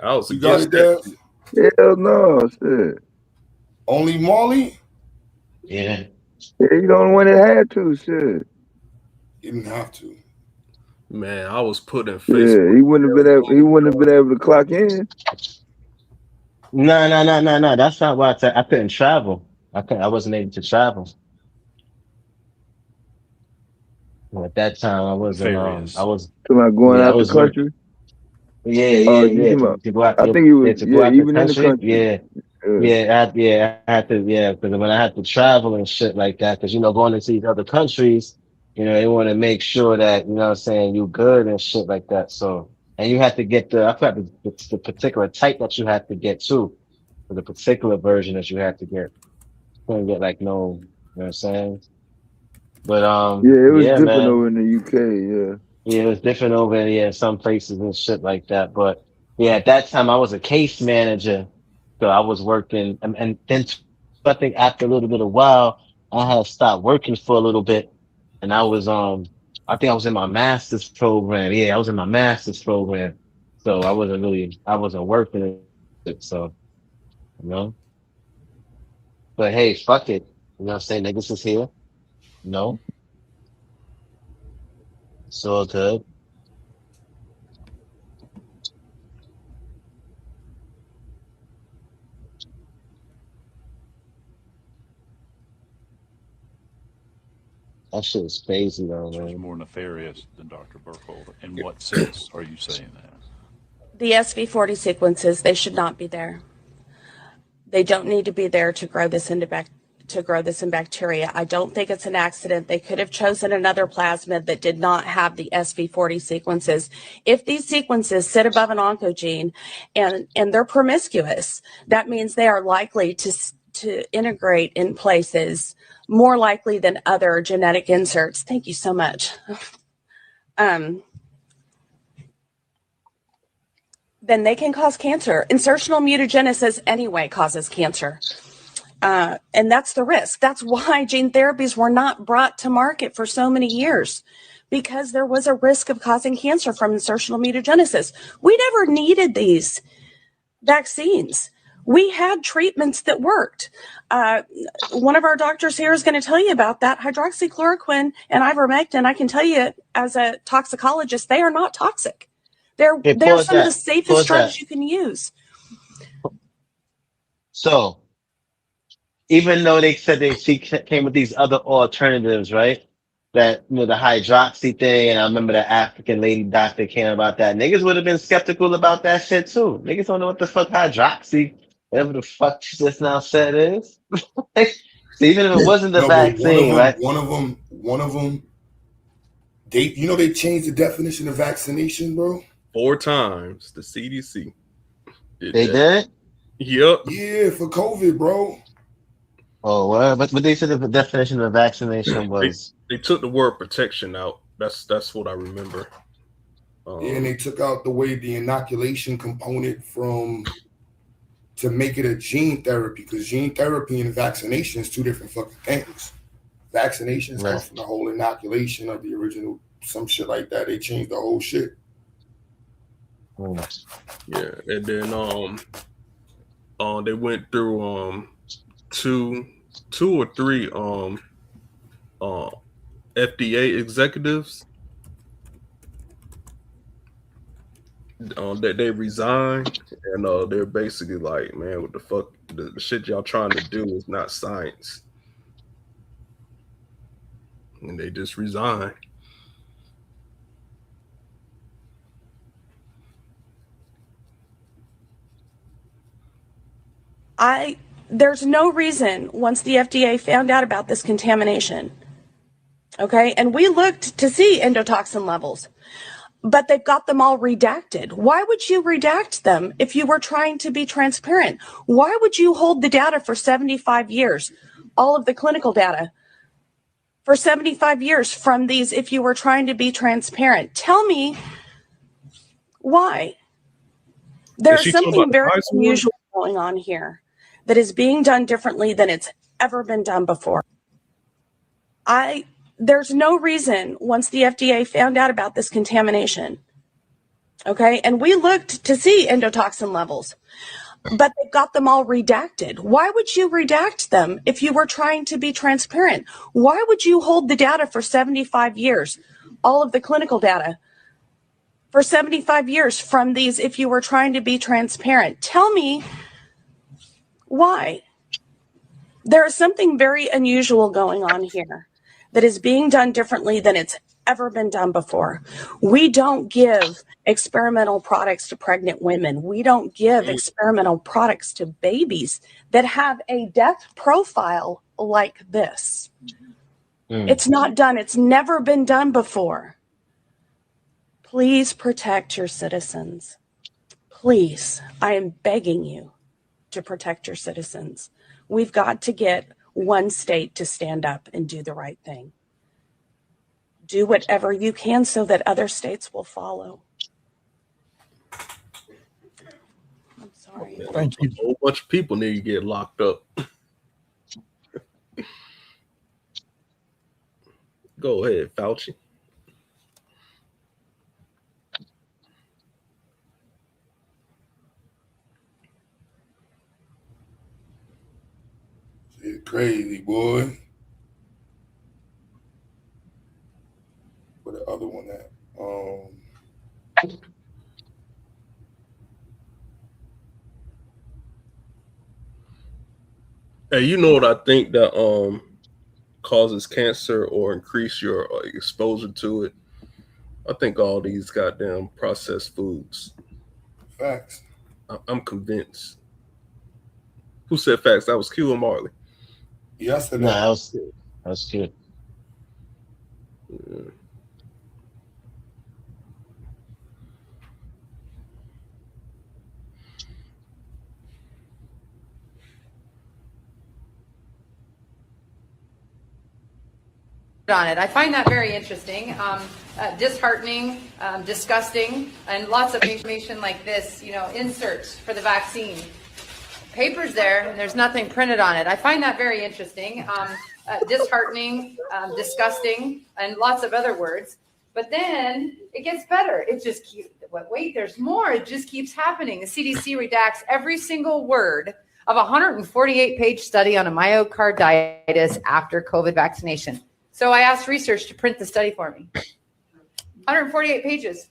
I was You got against it, that. Dad? Hell no, shit. Only Molly? Yeah. Yeah, you the only one that had to, shit. You didn't have to. Man, I was putting Yeah, Facebook. he wouldn't have been able to clock in. No. That's not why I couldn't travel. I wasn't able to travel. Well, at that time, I wasn't. I was. Talking about going Yeah, I out the was working. country. Yeah. You talking about? To go out. I think it was To go out the even in the country. country. I had to. Yeah, because when I had to travel and shit like that, because going into these other countries, they want to make sure that what I'm saying, you good and shit like that. So, and you have to get I forgot the particular type that you have to get too, for the particular version that you have to get. You couldn't get like no, you know what I'm saying. But Yeah, it was different man. over in the UK. Yeah. Yeah, it was different over in some places and shit like that. But yeah, at that time I was a case manager, so I was working, and then I think after a little bit of while, I had stopped working for a little bit, and I was I think I was in my master's program. Yeah, I was in my master's program, so I wasn't working. So you know, but hey, fuck it. You know what I'm saying? Niggas is here. No, it's all good. That shit is crazy though, man. More nefarious than Dr. Burkholder. In what sense are you saying that? The SV40 sequences, they should not be there. They don't need to be there to grow this in bacteria. I don't think it's an accident. They could have chosen another plasmid that did not have the SV40 sequences. If these sequences sit above an oncogene and they're promiscuous, that means they are likely to integrate in places more likely than other genetic inserts. Thank you so much. Then they can cause cancer. Insertional mutagenesis anyway causes cancer. And that's the risk. That's why gene therapies were not brought to market for so many years, because there was a risk of causing cancer from insertional mutagenesis. We never needed these vaccines. We had treatments that worked. One of our doctors here is going to tell you about that. Hydroxychloroquine and ivermectin, I can tell you as a toxicologist, they are not toxic. They're some of the safest drugs you can use. So, even though they said she came with these other alternatives, right? That, the hydroxy thing, and I remember the African lady doctor came about that. Niggas would have been skeptical about that shit too. Niggas don't know what the fuck hydroxy, whatever the fuck she just now said is. So even if it wasn't the vaccine, right? One of them, they changed the definition of vaccination, bro. 4 times the CDC. They did? Yep. Yeah, for COVID, bro. Oh, well, but they said the definition of vaccination was They took the word protection out. That's what I remember. Yeah, and they took out the way the inoculation component to make it a gene therapy, because gene therapy and vaccination is two different fucking things. Vaccinations come from the whole inoculation of the original, some shit like that. They changed the whole shit. Yeah, and then they went through two or three FDA executives that they resigned, and they're basically like, man, what the fuck, the shit y'all trying to do is not science, and they just resigned. There's no reason once the FDA found out about this contamination, okay, and we looked to see endotoxin levels, but they've got them all redacted. Why would you redact them if you were trying to be transparent? Why would you hold the data for 75 years, all of the clinical data for 75 years from these if you were trying to be transparent? Tell me why. There's something very unusual going on here that is being done differently than it's ever been done before. There's no reason once the FDA found out about this contamination, okay, and we looked to see endotoxin levels, but they've got them all redacted. Why would you redact them if you were trying to be transparent? Why would you hold the data for 75 years, all of the clinical data for 75 years from these if you were trying to be transparent? Tell me why. There is something very unusual going on here that is being done differently than it's ever been done before. We don't give experimental products to pregnant women. We don't give experimental products to babies that have a death profile like this. It's not done. It's never been done before. Please protect your citizens. Please, I am begging you to protect your citizens. We've got to get one state to stand up and do the right thing. Do whatever you can so that other states will follow. I'm sorry. Thank you. A whole bunch of people need to get locked up. Go ahead, Fauci. Shit crazy, boy. Where the other one at? Hey, you know what I think that causes cancer or increase your exposure to it? I think all these goddamn processed foods. Facts. I'm convinced. Who said facts? That was Q or Marley? Yes, no, that was good. Yeah. On it. I find that very interesting, disheartening, disgusting, and lots of information like this, you know, inserts for the vaccine. Papers there, and there's nothing printed on it. I find that very interesting, disheartening, disgusting, and lots of other words. But then it gets better. It just keeps, wait, there's more. It just keeps happening. The CDC redacts every single word of a 148-page study on a myocarditis after COVID vaccination. So I asked research to print the study for me. 148 pages.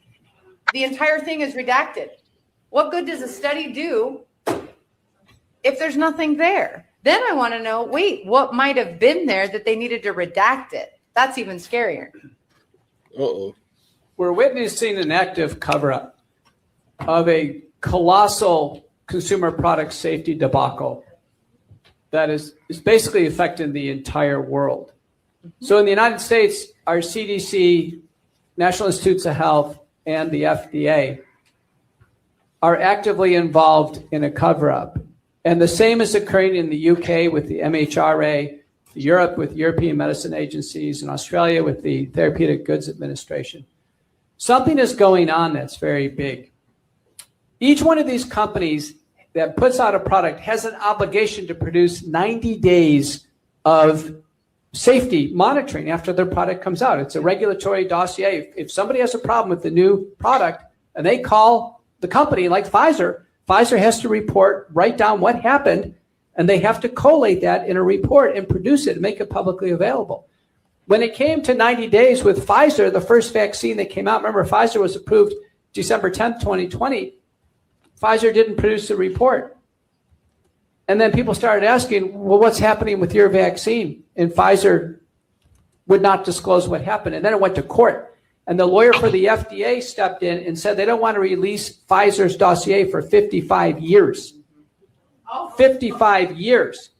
The entire thing is redacted. What good does a study do if there's nothing there? Then I want to know, wait, what might have been there that they needed to redact it? That's even scarier. Uh-oh. We're witnessing an active cover-up of a colossal consumer product safety debacle that is basically affecting the entire world. So in the United States, our CDC, National Institutes of Health, and the FDA are actively involved in a cover-up. And the same is occurring in the UK with the MHRA, Europe with European medicine agencies, and Australia with the Therapeutic Goods Administration. Something is going on that's very big. Each one of these companies that puts out a product has an obligation to produce 90 days of safety monitoring after their product comes out. It's a regulatory dossier. If somebody has a problem with the new product and they call the company like Pfizer, Pfizer has to report, write down what happened, and they have to collate that in a report and produce it and make it publicly available. When it came to 90 days with Pfizer, the first vaccine that came out, remember Pfizer was approved December 10th, 2020. Pfizer didn't produce a report. And then people started asking, well, what's happening with your vaccine? And Pfizer would not disclose what happened. And then it went to court. And the lawyer for the FDA stepped in and said they don't want to release Pfizer's dossier for 55 years. 55 years.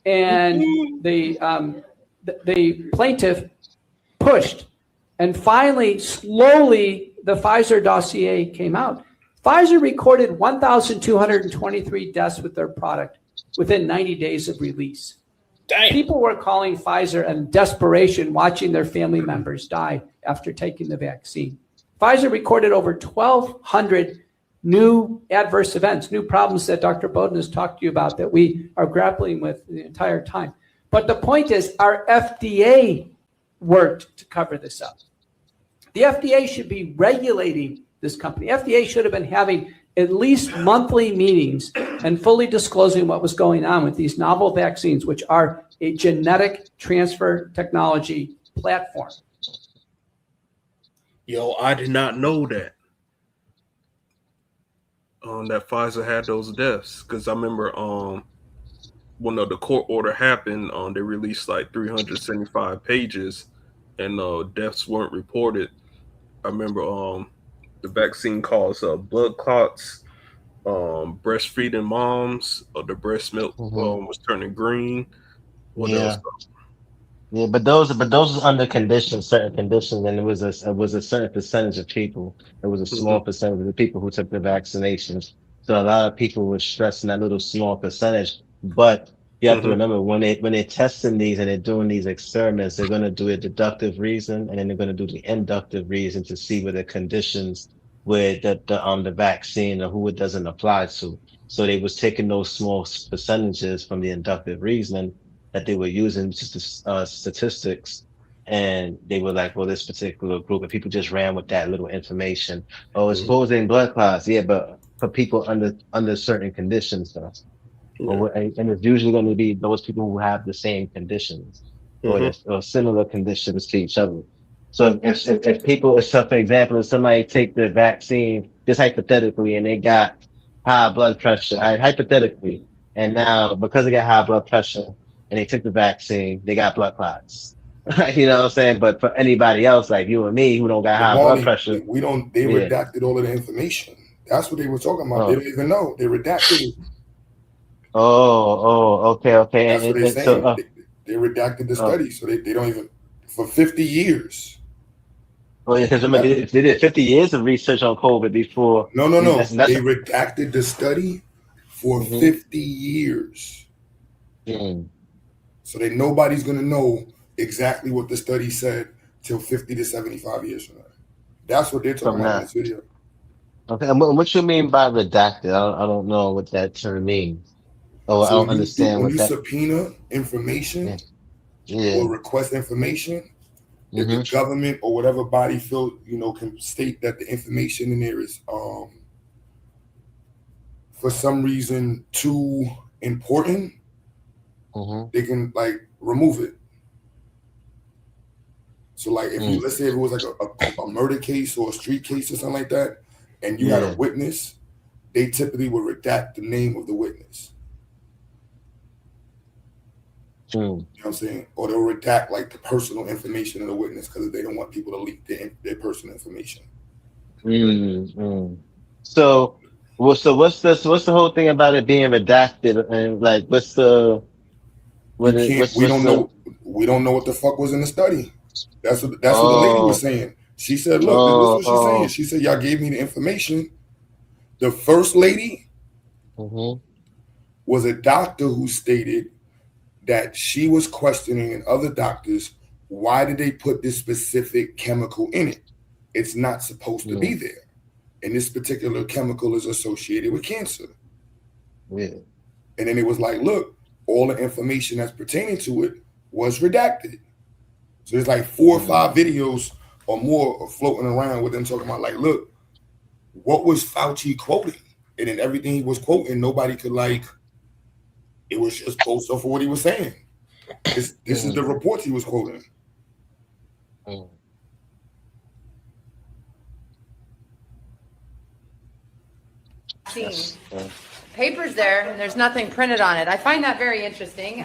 And the plaintiff pushed. And finally, slowly, the Pfizer dossier came out. Pfizer recorded 1,223 deaths with their product within 90 days of release. Dang. People were calling Pfizer in desperation, watching their family members die after taking the vaccine. Pfizer recorded over 1,200 new adverse events, new problems that Dr. Bowden has talked to you about that we are grappling with the entire time. But the point is, our FDA worked to cover this up. The FDA should be regulating this company. FDA should have been having at least monthly meetings and fully disclosing what was going on with these novel vaccines, which are a genetic transfer technology platform. Yo, I did not know that. That Pfizer had those deaths, because I remember when the court order happened, they released like 375 pages, and deaths weren't reported. I remember the vaccine caused blood clots, breastfeeding moms, the breast milk was turning green. What else? Yeah, but those was under conditions, certain conditions, and it was a certain percentage of people. It was a small percentage of the people who took the vaccinations. So a lot of people were stressing that little small percentage. But you have to remember, when they're testing these and they're doing these experiments, they're going to do a deductive reason, and then they're going to do the inductive reason to see where the conditions with the vaccine or who it doesn't apply to. So they was taking those small percentages from the inductive reasoning that they were using just statistics, and they were like, well, this particular group, and people just ran with that little information. Oh, it's causing blood clots. Yeah, but for people under certain conditions, though. And it's usually going to be those people who have the same conditions or similar conditions to each other. So if people, for example, if somebody take the vaccine, just hypothetically, and they got high blood pressure, hypothetically, and now because they got high blood pressure and they took the vaccine, they got blood clots. You know what I'm saying? But for anybody else, like you and me, who don't got high blood pressure, they redacted all of the information. That's what they were talking about. They didn't even know. They redacted it. Okay. That's what they're saying. They redacted the study, so they don't even, for 50 years. Oh, yeah, because remember, they did 50 years of research on COVID before. No. They redacted the study for 50 years. So that nobody's going to know exactly what the study said till 50 to 75 years from now. That's what they're talking about in this video. Okay, and what you mean by redacted? I don't know what that term means. Oh, so I don't understand when you subpoena information or request information, if the government or whatever body can state that the information in there is for some reason too important, they can remove it. So if you, let's say if it was a murder case or a street case or something like that, and you had a witness, they typically would redact the name of the witness. You know what I'm saying? Or they'll redact the personal information of the witness because they don't want people to leak their personal information. So what's the whole thing about it being redacted, and what's the we don't know what the fuck was in the study. That's what the lady was saying. She said, look, this is what she's saying. She said, y'all gave me the information. The first lady, was a doctor who stated that she was questioning and other doctors, why did they put this specific chemical in it? It's not supposed to be there. And this particular chemical is associated with cancer. Yeah. And then it was like, look, all the information that's pertaining to it was redacted. So there's like 4 or 5 videos or more floating around with them talking about, like, look, what was Fauci quoting? And then everything he was quoting, nobody could, like, it was just post off of what he was saying. This is the reports he was quoting. Papers there, and there's nothing printed on it. I find that very interesting,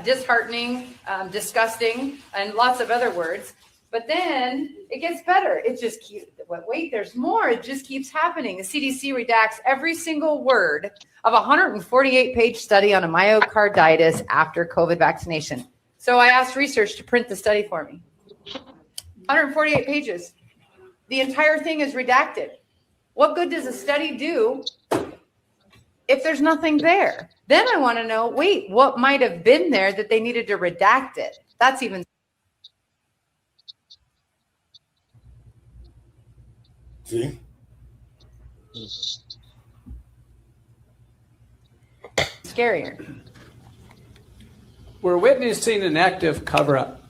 disheartening, disgusting, and lots of other words. But then it gets better. It just keeps, wait, there's more. It just keeps happening. The CDC redacts every single word of a 148-page study on a myocarditis after COVID vaccination. So I asked research to print the study for me. 148 pages. The entire thing is redacted. What good does a study do if there's nothing there? Then I want to know, wait, what might have been there that they needed to redact it? That's even see? Scarier. We're witnessing an active cover-up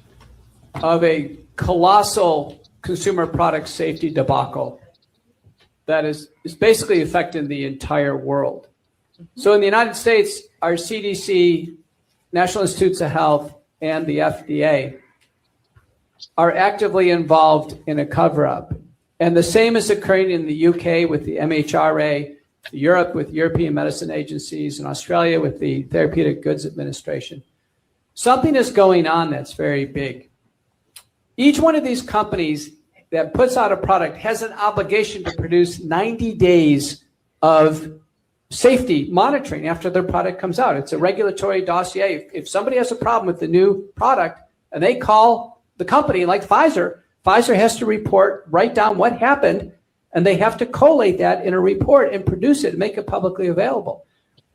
of a colossal consumer product safety debacle that is basically affecting the entire world. So in the United States, our CDC, National Institutes of Health, and the FDA are actively involved in a cover-up. And the same is occurring in the UK with the MHRA, Europe with European medicine agencies, and Australia with the Therapeutic Goods Administration. Something is going on that's very big. Each one of these companies that puts out a product has an obligation to produce 90 days of safety monitoring after their product comes out. It's a regulatory dossier. If somebody has a problem with the new product and they call the company like Pfizer, Pfizer has to report, write down what happened, and they have to collate that in a report and produce it and make it publicly available.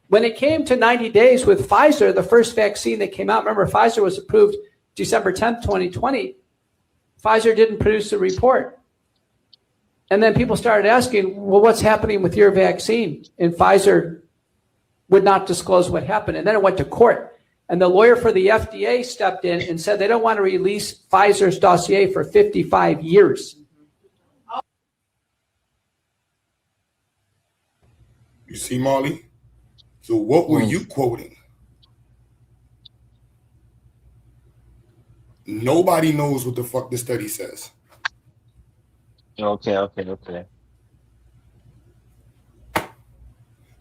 When it came to 90 days with Pfizer, the first vaccine that came out, remember Pfizer was approved December 10th, 2020. Pfizer didn't produce a report. And then people started asking, well, what's happening with your vaccine? And Pfizer would not disclose what happened. And then it went to court. And the lawyer for the FDA stepped in and said they don't want to release Pfizer's dossier for 55 years. You see, Marley? So what were you quoting? Nobody knows what the fuck the study says. Okay.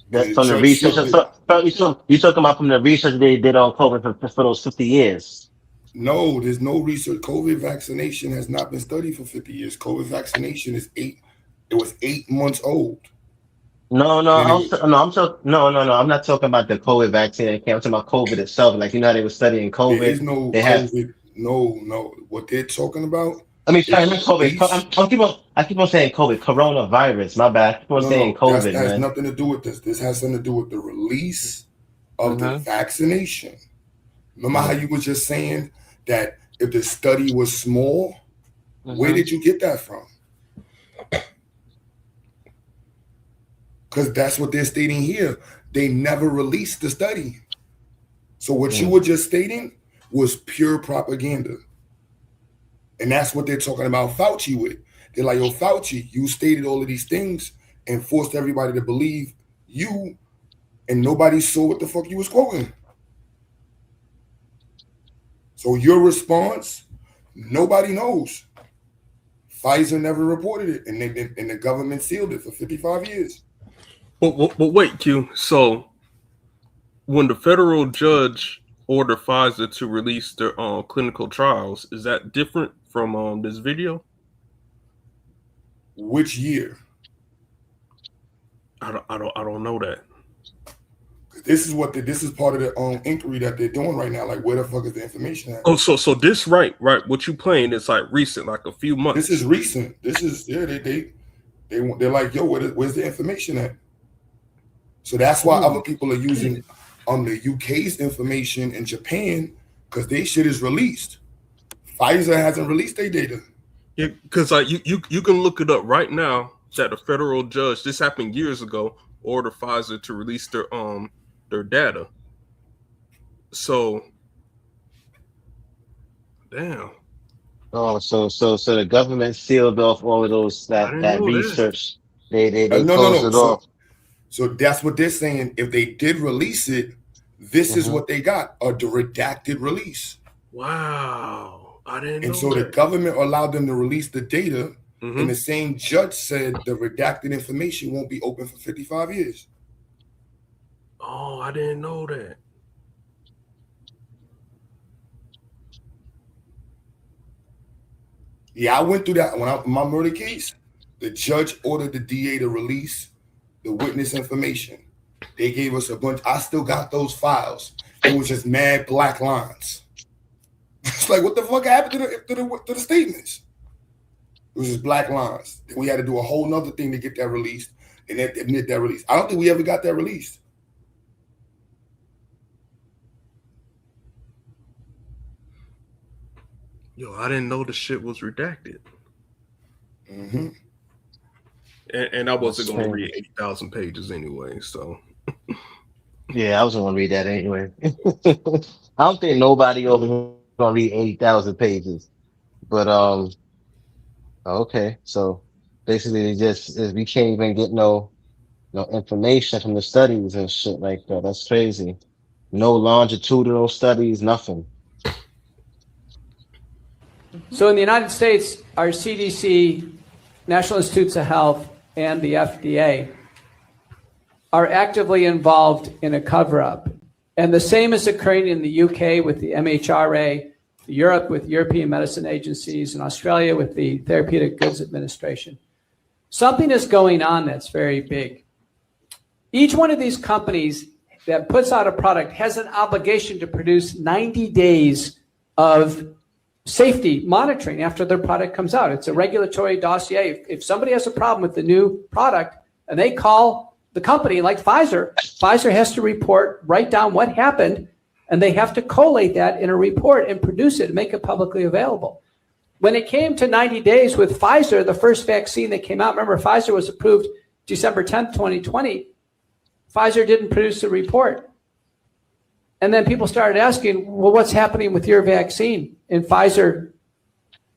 That's from the research. You talking about from the research they did on COVID for those 50 years? No, there's no research. COVID vaccination has not been studied for 50 years. COVID vaccination is 8 months old. No, I'm not talking about the COVID vaccine. I'm talking about COVID itself. Like, you know how they were studying COVID? There is no COVID. No. What they're talking about? I mean, sorry, not COVID. I keep on saying COVID, coronavirus. My bad. I keep on saying COVID, that has nothing to do with this. This has something to do with the release of the vaccination. Remember how you were just saying that if the study was small? Where did you get that from? Because that's what they're stating here. They never released the study. So what you were just stating was pure propaganda. And that's what they're talking about Fauci with. They're like, yo, Fauci, you stated all of these things and forced everybody to believe you, and nobody saw what the fuck you was quoting. So your response, nobody knows. Pfizer never reported it, and the government sealed it for 55 years. But wait, Q. So when the federal judge ordered Pfizer to release their clinical trials, is that different from this video? Which year? I don't know that. This is part of the inquiry that they're doing right now. Like, where the fuck is the information at? Oh, so this right? What you playing is like recent, like a few months. This is recent. This is they're like, yo, where's the information at? So that's why other people are using the UK's information in Japan, because their shit is released. Pfizer hasn't released their data. Yeah, because like you can look it up right now that the federal judge, this happened years ago, ordered Pfizer to release their data. So damn. Oh, so the government sealed off all of those I didn't that know that. research. They closed No. it off. So that's what they're saying. If they did release it, this is what they got, a redacted release. Wow. I didn't know And so that. the government allowed them to release the data, and the same judge said the redacted information won't be open for 55 years. Oh, I didn't know that. Yeah, I went through that my murder case. The judge ordered the DA to release the witness information. They gave us a bunch. I still got those files. It was just mad black lines. It's like, what the fuck happened to the statements? It was just black lines. Then we had to do a whole nother thing to get that released and then admit that release. I don't think we ever got that released. Yo, I didn't know the shit was redacted. And I wasn't going to read 8,000 pages anyway, so. Yeah, I wasn't gonna read that anyway. I don't think nobody over here gonna read 80,000 pages. But okay, so basically we can't even get no information from the studies and shit like that. That's crazy. No longitudinal studies, nothing. So in the United States, our CDC, National Institutes of Health, and the FDA are actively involved in a cover-up. And the same is occurring in the UK with the MHRA, Europe with European medicine agencies, and Australia with the Therapeutic Goods Administration. Something is going on that's very big. Each one of these companies that puts out a product has an obligation to produce 90 days of safety monitoring after their product comes out. It's a regulatory dossier. If somebody has a problem with the new product and they call the company like Pfizer, Pfizer has to write down what happened, and they have to collate that in a report and produce it and make it publicly available. When it came to 90 days with Pfizer, the first vaccine that came out, remember Pfizer was approved December 10th, 2020. Pfizer didn't produce a report. And then people started asking, well, what's happening with your vaccine? And Pfizer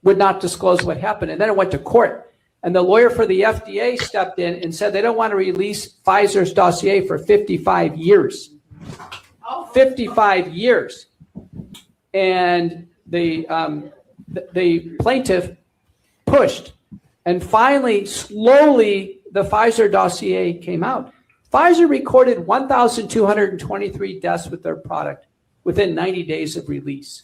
would not disclose what happened. And then it went to court. And the lawyer for the FDA stepped in and said they don't want to release Pfizer's dossier for 55 years. 55 years. And the plaintiff pushed. And finally, slowly, the Pfizer dossier came out. Pfizer recorded 1,223 deaths with their product within 90 days of release.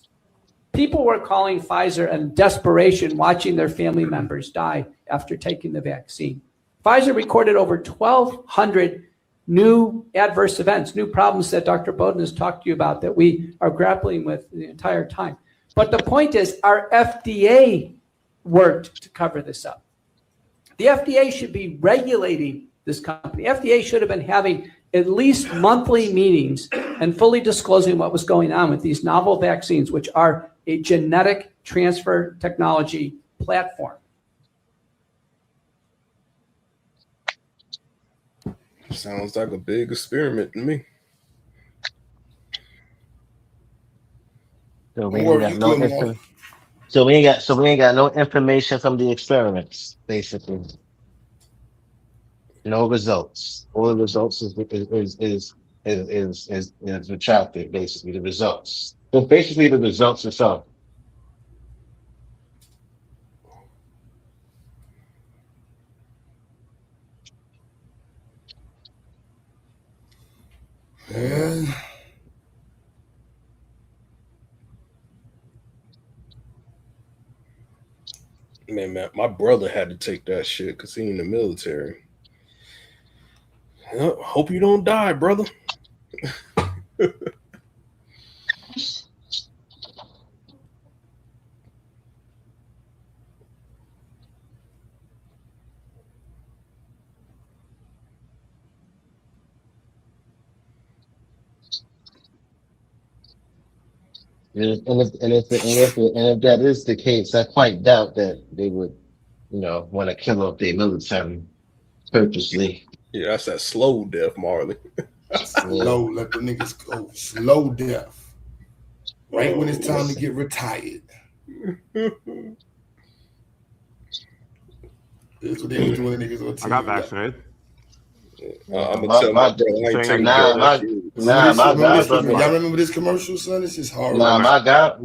People were calling Pfizer in desperation, watching their family members die after taking the vaccine. Pfizer recorded over 1,200 new adverse events, new problems that Dr. Bowden has talked to you about that we are grappling with the entire time. But the point is, our FDA worked to cover this up. The FDA should be regulating this company. FDA should have been having at least monthly meetings and fully disclosing what was going on with these novel vaccines, which are a genetic transfer technology platform. Sounds like a big experiment to me. So we ain't got no information from the experiments, basically. No results. All the results is retracted, basically, the results. So basically the results itself. Yeah. Man, my brother had to take that shit because he in the military. Well, hope you don't die, brother. If that is the case, I quite doubt that they would, want to kill off their military purposely. Yeah, that's that slow death, Marley. Slow, let the niggas go. Slow death. Right when it's time to get retired. That's what they was doing. Niggas on TV. I got vaccinated. I'm gonna tell my brother I ain't taking y'all remember this commercial, son? This is horrible. My god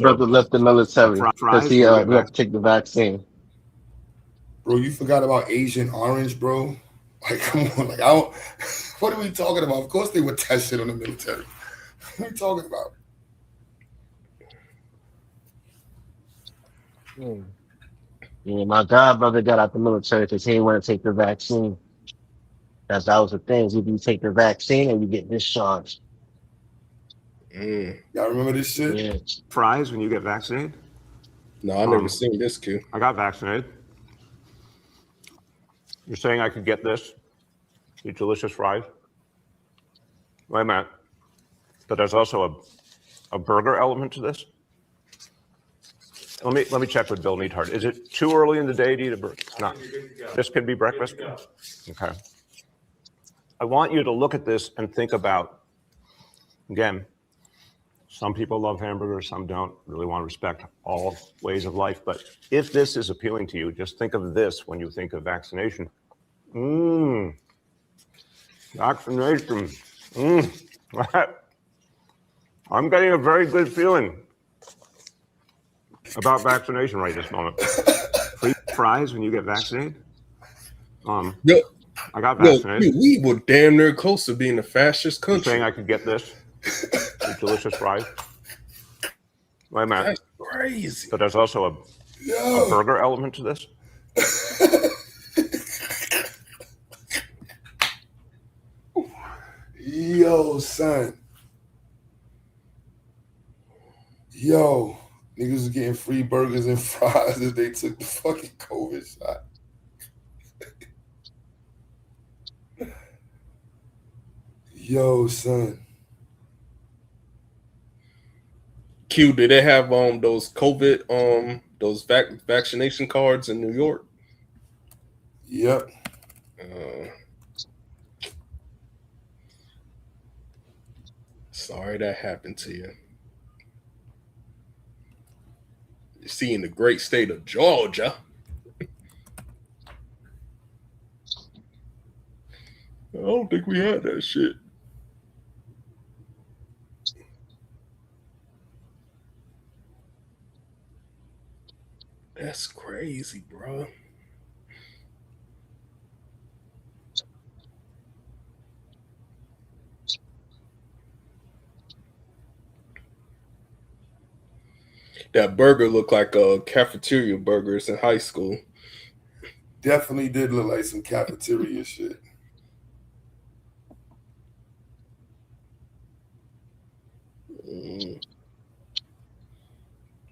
brother left the military because he had to take the vaccine. Bro, you forgot about Agent Orange, bro. Like, come on, like I don't. What are we talking about? Of course they would test shit on the military. What are we talking about? Yeah, my god brother got out the military because he didn't want to take the vaccine. That was the thing. If you take the vaccine and you get discharged. Y'all remember this shit? Yeah. Fries when you get vaccinated? No, I never seen this, Q. I got vaccinated. You're saying I could get this? These delicious fries? Wait a minute. But there's also a burger element to this? Let me check with Bill Neathart. Is it too early in the day to eat a burger? It's not. This could be breakfast? Okay. I want you to look at this and think about, again, some people love hamburgers, some don't. Really want to respect all ways of life. But if this is appealing to you, just think of this when you think of vaccination. Vaccination. I'm getting a very good feeling about vaccination right this moment. Free fries when you get vaccinated? I got vaccinated. We were damn near close to being the fastest country. You're saying I could get this? These delicious fries? Wait a minute. That's crazy. But there's also a burger element to this? Yo, son. Yo, niggas was getting free burgers and fries if they took the fucking COVID shot. Yo, son. Q, did they have those COVID those vaccination cards in New York? Yep. Sorry that happened to you. You see, in the great state of Georgia. I don't think we had that shit. That's crazy, bro. That burger looked like cafeteria burgers in high school. Definitely did look like some cafeteria shit.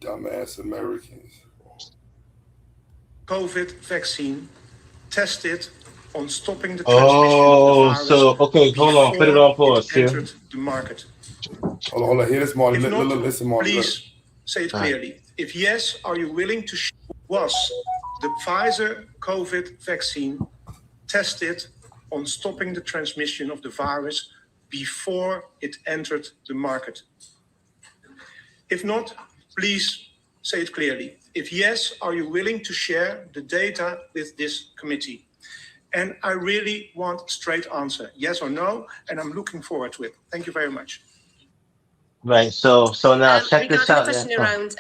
Dumbass Americans. COVID vaccine tested on stopping the transmission of the virus. Okay, hold on, put it on pause here. Entered the market. Hold on, hear this, Marley. If not, listen, Marley. Please say it clearly. If yes, are you willing to was the Pfizer COVID vaccine tested on stopping the transmission of the virus before it entered the market? If not, please say it clearly. If yes, are you willing to share the data with this committee? And I really want a straight answer, yes or no, and I'm looking forward to it. Thank you very much. Right. So now check this out. Regarding the question around,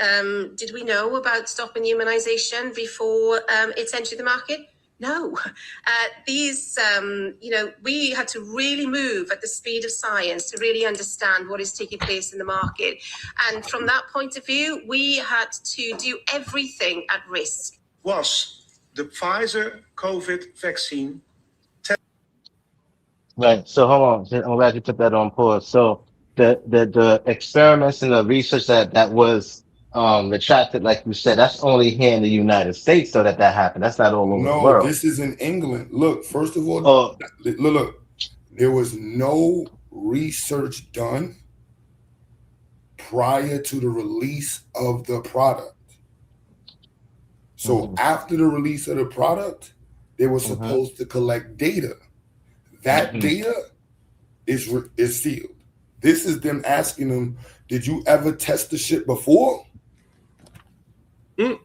did we know about stopping immunization before it entered the market? No. We had to really move at the speed of science to really understand what is taking place in the market. And from that point of view, we had to do everything at risk. Was the Pfizer COVID vaccine Right. So hold on. I'm glad you put that on pause. So the experiments and the research that was retracted, like you said, that's only here in the United States, so that happened. That's not all over the world. No, this is in England. Look, first of all, look. There was no research done prior to the release of the product. So after the release of the product, they were supposed to collect data. That data is sealed. This is them asking them, did you ever test the shit before? So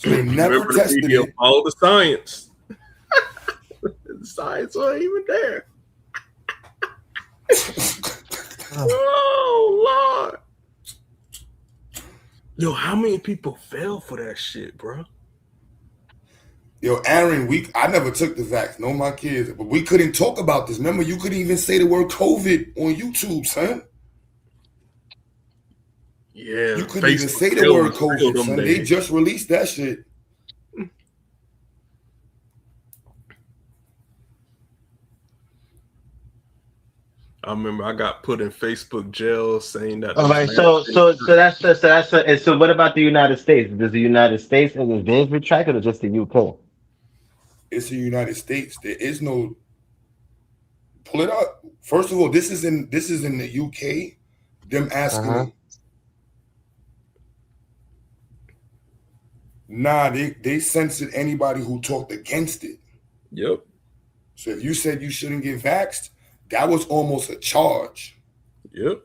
they never Remember tested the video, it. Follow the science. The science wasn't even there. Oh, Lord. Yo, how many people fell for that shit, bro? Yo, Aaron, I never took the vax, no my kids, but we couldn't talk about this. Remember, you couldn't even say the word COVID on YouTube, son. Yeah. You couldn't even say the word COVID, son. They days. just released that shit. I remember I got put in Facebook jail saying that. All right, so what about the United States? Does the United States and they've retracted or just the UK? It's the United States. There is no. Pull it up. First of all, this is in the UK. Them asking them. Nah, they censored anybody who talked against it. Yep. So if you said you shouldn't get vaxxed, that was almost a charge. Yep.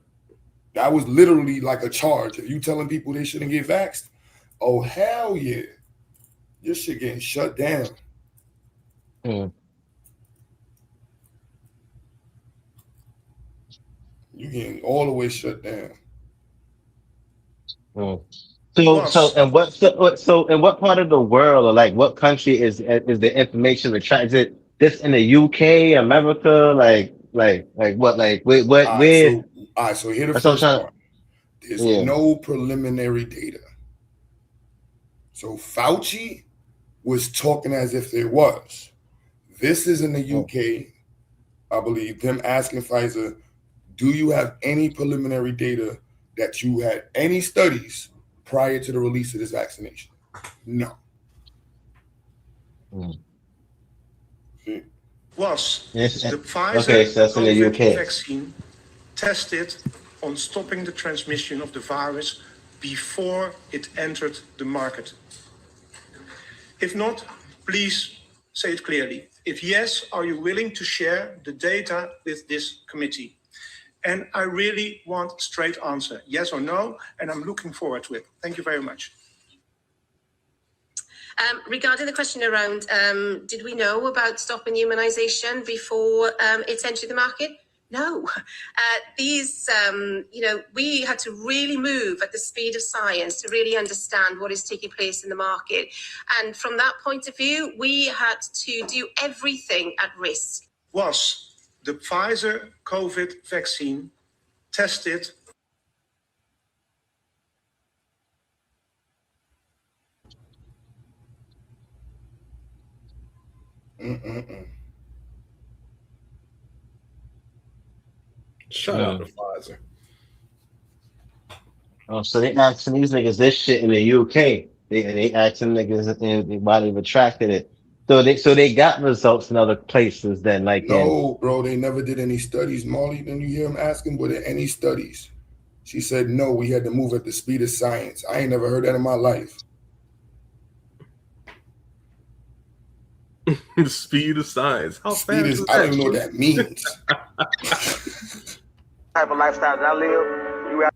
That was literally like a charge. If you telling people they shouldn't get vaxxed, oh hell yeah. Your shit getting shut down. You getting all the way shut down. So in what part of the world, or like what country is the information retracted? Is it this in the UK, America, like what, like where? All right, so here the That's first what I'm part. There's no preliminary data. So Fauci was talking as if there was. This is in the UK, I believe, them asking Pfizer, do you have any preliminary data that you had any studies prior to the release of this vaccination? No. Was Yes, the okay, Pfizer so that's in the COVID UK. vaccine tested on stopping the transmission of the virus before it entered the market? If not, please say it clearly. If yes, are you willing to share the data with this committee? And I really want a straight answer, yes or no, and I'm looking forward to it. Thank you very much. Regarding the question around, did we know about stopping immunization before it entered the market? No. We had to really move at the speed of science to really understand what is taking place in the market. And from that point of view, we had to do everything at risk. Was the Pfizer COVID vaccine tested Shout out to Pfizer. Oh, so they asking these niggas this shit in the UK. They asking niggas why they retracted it. So they got results in other places then, like No, bro, they never did any studies. Molly, then you hear him asking, were there any studies? She said, no, we had to move at the speed of science. I ain't never heard that in my life. The speed of science. How Speed fast is, is I that? don't even know what that means. Type of lifestyle that I live,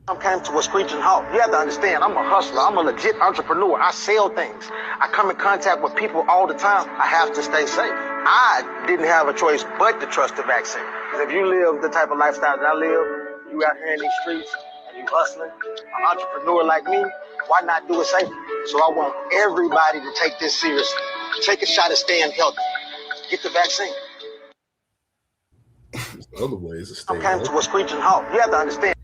I came to a screeching halt. You have to understand, I'm a hustler. I'm a legit entrepreneur. I sell things. I come in contact with people all the time. I have to stay safe. I didn't have a choice but to trust the vaccine. Because if you live the type of lifestyle that I live, you out here in these streets and you hustling, an entrepreneur like me, why not do it safely? So I want everybody to take this seriously. Take a shot at staying healthy. Get the vaccine. Other ways to stay I came to a screeching halt. You have to understand.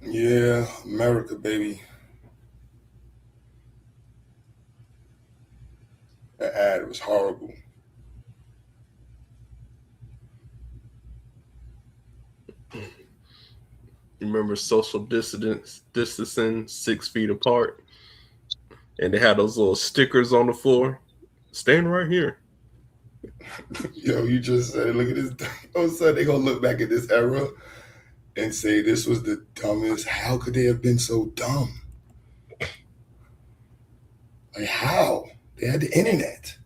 Yeah, America, baby. Remember social distancing 6 feet apart, and they had those little stickers on the floor. Stand right here. Yo, you just said, look at this. Oh, son, they gonna look back at this era and say this was the dumbest. How could they have been so dumb? Like how? They had the internet.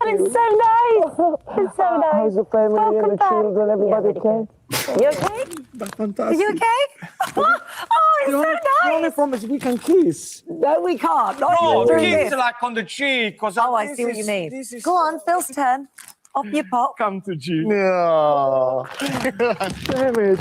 It's so nice. It's so nice. How's the family and the children? Everybody okay? You okay? That's Are fantastic. you okay? Oh, it's so The only nice. problem is we can kiss. No, we can't. Not No, through kiss this. like on the cheek. Oh, I see what you mean. Go on, Phil's turn. Off you pop. Come to G. No. Damn it.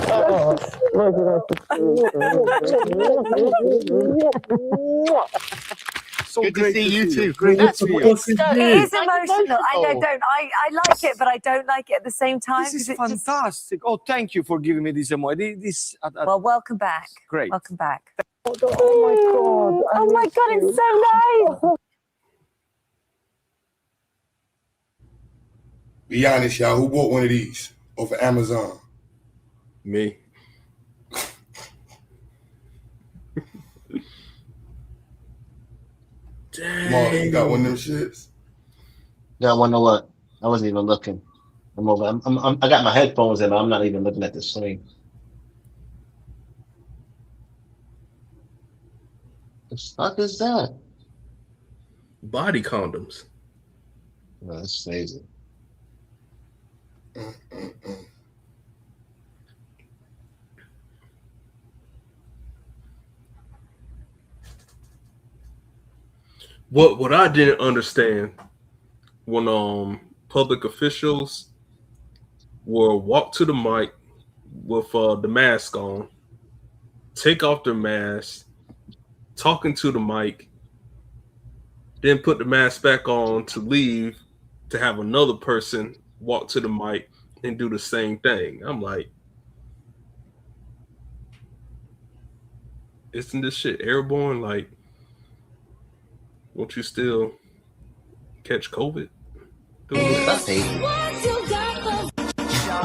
So good to see you too. Great That's to see you. It is emotional. I don't. I like it, but I don't like it at the same time. This is 'cause it just- fantastic. Oh, thank you for giving me this emoji. Well, welcome back. Great. Welcome back. Oh my God. Oh my God, it's so nice. Be honest, y'all. Who bought one of these off of Amazon? Me. Mark, you got one of them shits? Yeah, I wonder what. I wasn't even looking. I'm over. I got my headphones in, but I'm not even looking at the screen. The fuck is that? Body condoms. Oh, that's crazy. What I didn't understand when public officials will walk to the mic with the mask on, take off their mask, talking to the mic, then put the mask back on to leave, to have another person walk to the mic and do the same thing. I'm like, isn't this shit airborne? Like, won't you still catch COVID? Shout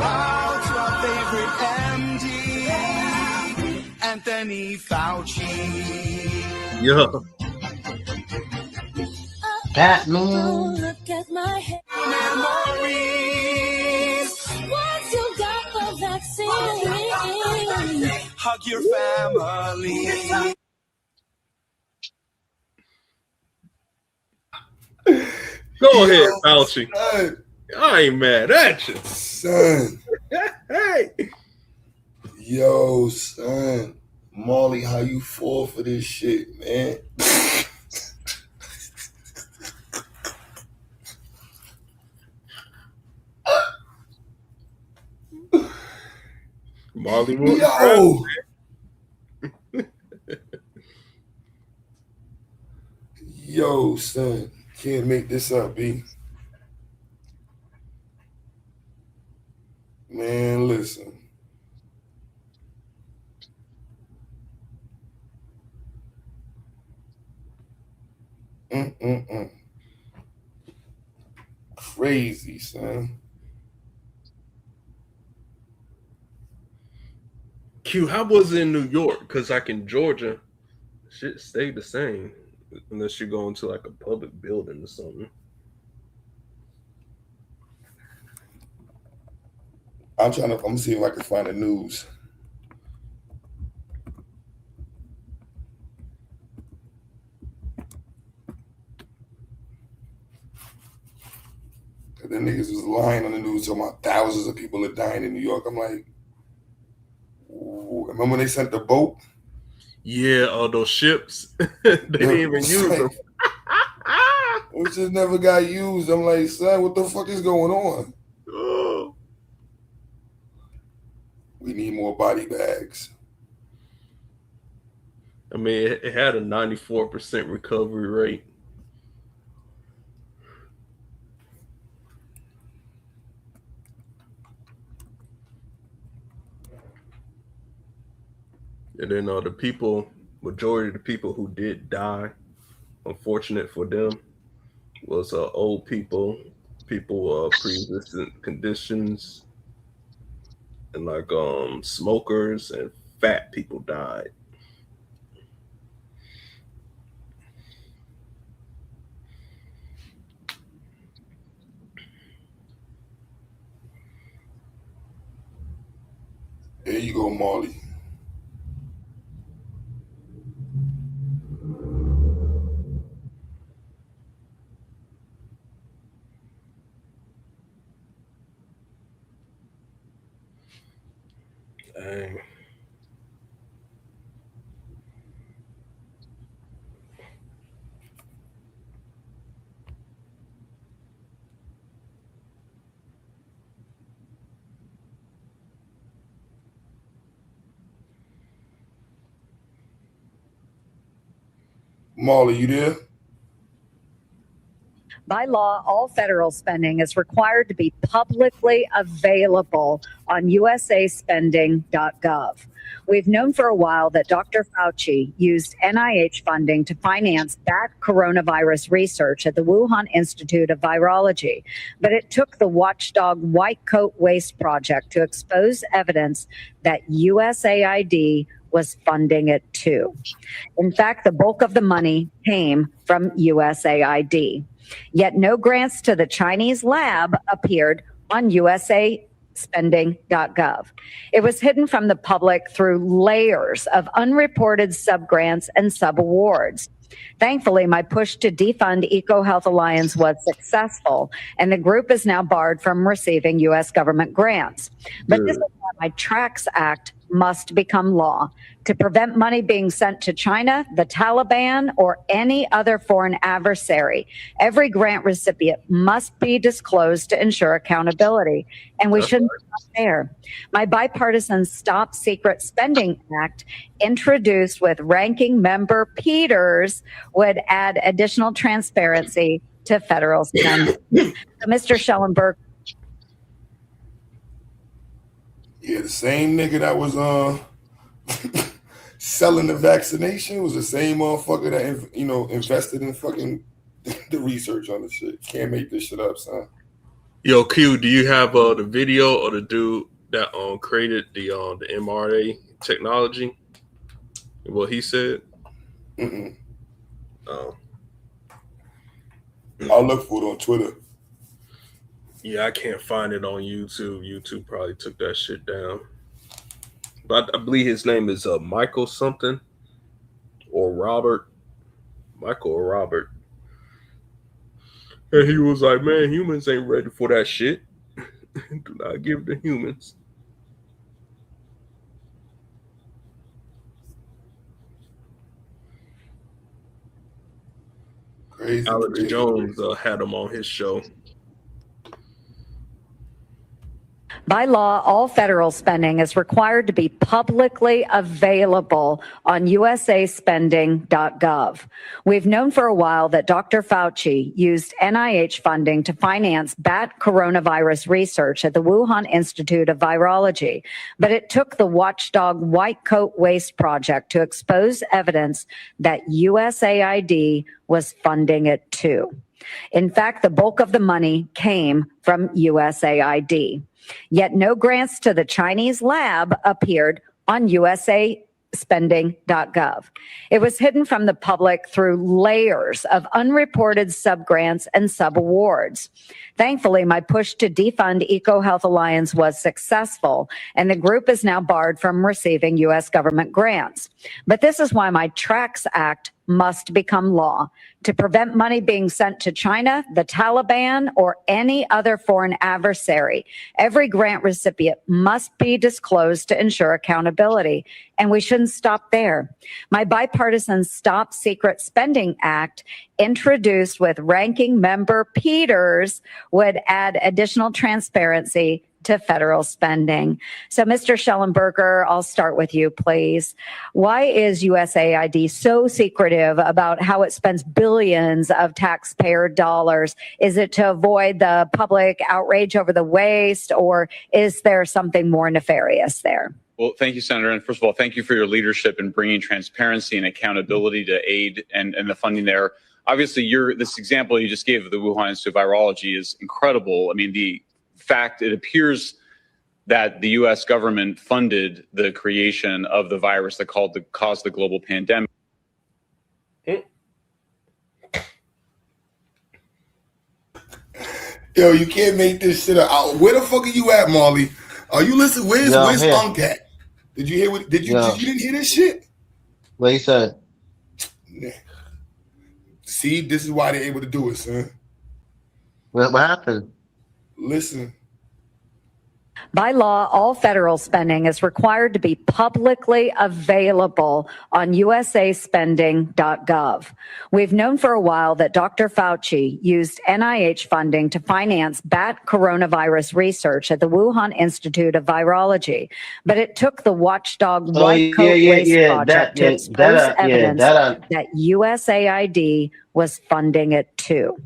out to our favorite MD, Anthony Fauci. Yeah. Batman. Look at my head. Memories. What you got for vaccine? Hug your family. Go ahead, Fauci. I ain't mad at you. Son. Hey. Yo, son. Molly, how you fall for this shit, man? Molly Yo. Yo, son. Can't make this up, B. Man, listen. Crazy, son. Q, how was it in New York? Because like in Georgia, shit stayed the same unless you go into like a public building or something. I'm gonna see if I can find the news. The niggas was lying on the news talking about thousands of people are dying in New York. I'm like, ooh. Remember when they sent the boat? Yeah, all those ships. They didn't even use them. It just never got used. I'm like, son, what the fuck is going on? Oh. We need more body bags. I mean, it had a 94% recovery rate. And then majority of the people who did die, unfortunate for them, was old people people pre-existing conditions, and like smokers and fat people died. There you go, Marley. Dang. Marley, you there? By law, all federal spending is required to be publicly available on usaspending.gov. We've known for a while that Dr. Fauci used NIH funding to finance bat coronavirus research at the Wuhan Institute of Virology, but it took the watchdog White Coat Waste Project to expose evidence that USAID was funding it too. In fact, the bulk of the money came from USAID. Yet no grants to the Chinese lab appeared on usaspending.gov. It was hidden from the public through layers of unreported subgrants and subawards. Thankfully, my push to defund EcoHealth Alliance was successful, and the group is now barred from receiving U.S. government grants. But this is why my TRACS Act must become law to prevent money being sent to China, the Taliban, or any other foreign adversary. Every grant recipient must be disclosed to ensure accountability, and we shouldn't stop there. My bipartisan Stop Secret Spending Act, introduced with Ranking Member Peters, would add additional transparency to federal spending. So, Mr. Schellenberg. Yeah, the same nigga that was selling the vaccination was the same motherfucker that invested in fucking the research on the shit. Can't make this shit up, son. Yo, Q, do you have the video or the dude that created the mRNA technology? What he said? Mm-mm. Oh. I'll look for it on Twitter. Yeah, I can't find it on YouTube. YouTube probably took that shit down. But I believe his name is Michael something or Robert. Michael or Robert. And he was like, man, humans ain't ready for that shit. Do not give it to humans. Crazy. Alex Jones had him on his show. By law, all federal spending is required to be publicly available on usaspending.gov. We've known for a while that Dr. Fauci used NIH funding to finance bat coronavirus research at the Wuhan Institute of Virology, but it took the watchdog White Coat Waste Project to expose evidence that USAID was funding it too. In fact, the bulk of the money came from USAID. Yet no grants to the Chinese lab appeared on usaspending.gov. It was hidden from the public through layers of unreported subgrants and subawards. Thankfully, my push to defund EcoHealth Alliance was successful, and the group is now barred from receiving U.S. government grants. But this is why my TRACS Act must become law to prevent money being sent to China, the Taliban, or any other foreign adversary. Every grant recipient must be disclosed to ensure accountability, and we shouldn't stop there. My bipartisan Stop Secret Spending Act, introduced with Ranking Member Peters, would add additional transparency to federal spending. So, Mr. Schellenberger, I'll start with you, please. Why is USAID so secretive about how it spends billions of taxpayer dollars? Is it to avoid the public outrage over the waste, or is there something more nefarious there? Well, thank you, Senator. And first of all, thank you for your leadership in bringing transparency and accountability to aid and the funding there. obviously this example you just gave of the Wuhan Institute of Virology is incredible. I mean, the fact it appears that the U.S. government funded the creation of the virus that caused the global pandemic. Yo, you can't make this shit up. Where the fuck are you at, Marley? Are you listening? Where's Unk at? Did you hear what? You didn't hear this shit? What he said? See, this is why they're able to do it, son. What happened? Listen. By law, all federal spending is required to be publicly available on usaspending.gov. We've known for a while that Dr. Fauci used NIH funding to finance bat coronavirus research at the Wuhan Institute of Virology, but it took the watchdog White Coat Waste Project to expose evidence that USAID was funding it too.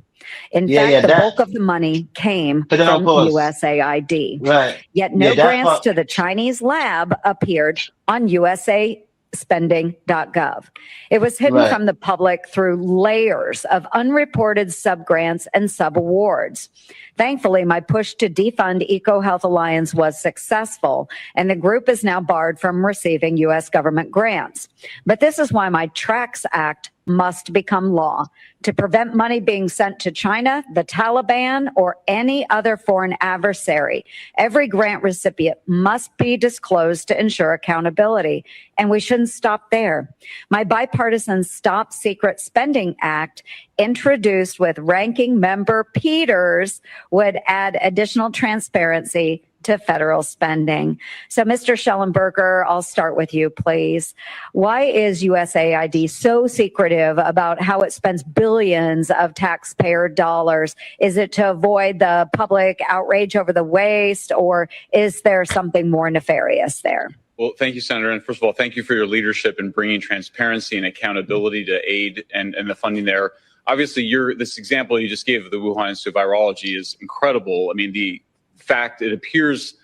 In fact, the bulk of the money came from USAID. Right. Yet no grants to the Chinese lab appeared on usaspending.gov. It was hidden from the public through layers of unreported subgrants and subawards. Thankfully, my push to defund EcoHealth Alliance was successful, and the group is now barred from receiving U.S. government grants. But this is why my TRACS Act must become law to prevent money being sent to China, the Taliban, or any other foreign adversary. Every grant recipient must be disclosed to ensure accountability, and we shouldn't stop there. My bipartisan Stop Secret Spending Act, introduced with Ranking Member Peters, would add additional transparency to federal spending. So, Mr. Schellenberger, I'll start with you, please. Why is USAID so secretive about how it spends billions of taxpayer dollars? Is it to avoid the public outrage over the waste, or is there something more nefarious there? Well, thank you, Senator. And first of all, thank you for your leadership in bringing transparency and accountability to aid and the funding there. Obviously, this example you just gave of the Wuhan Institute of Virology is incredible. I mean, the fact it appears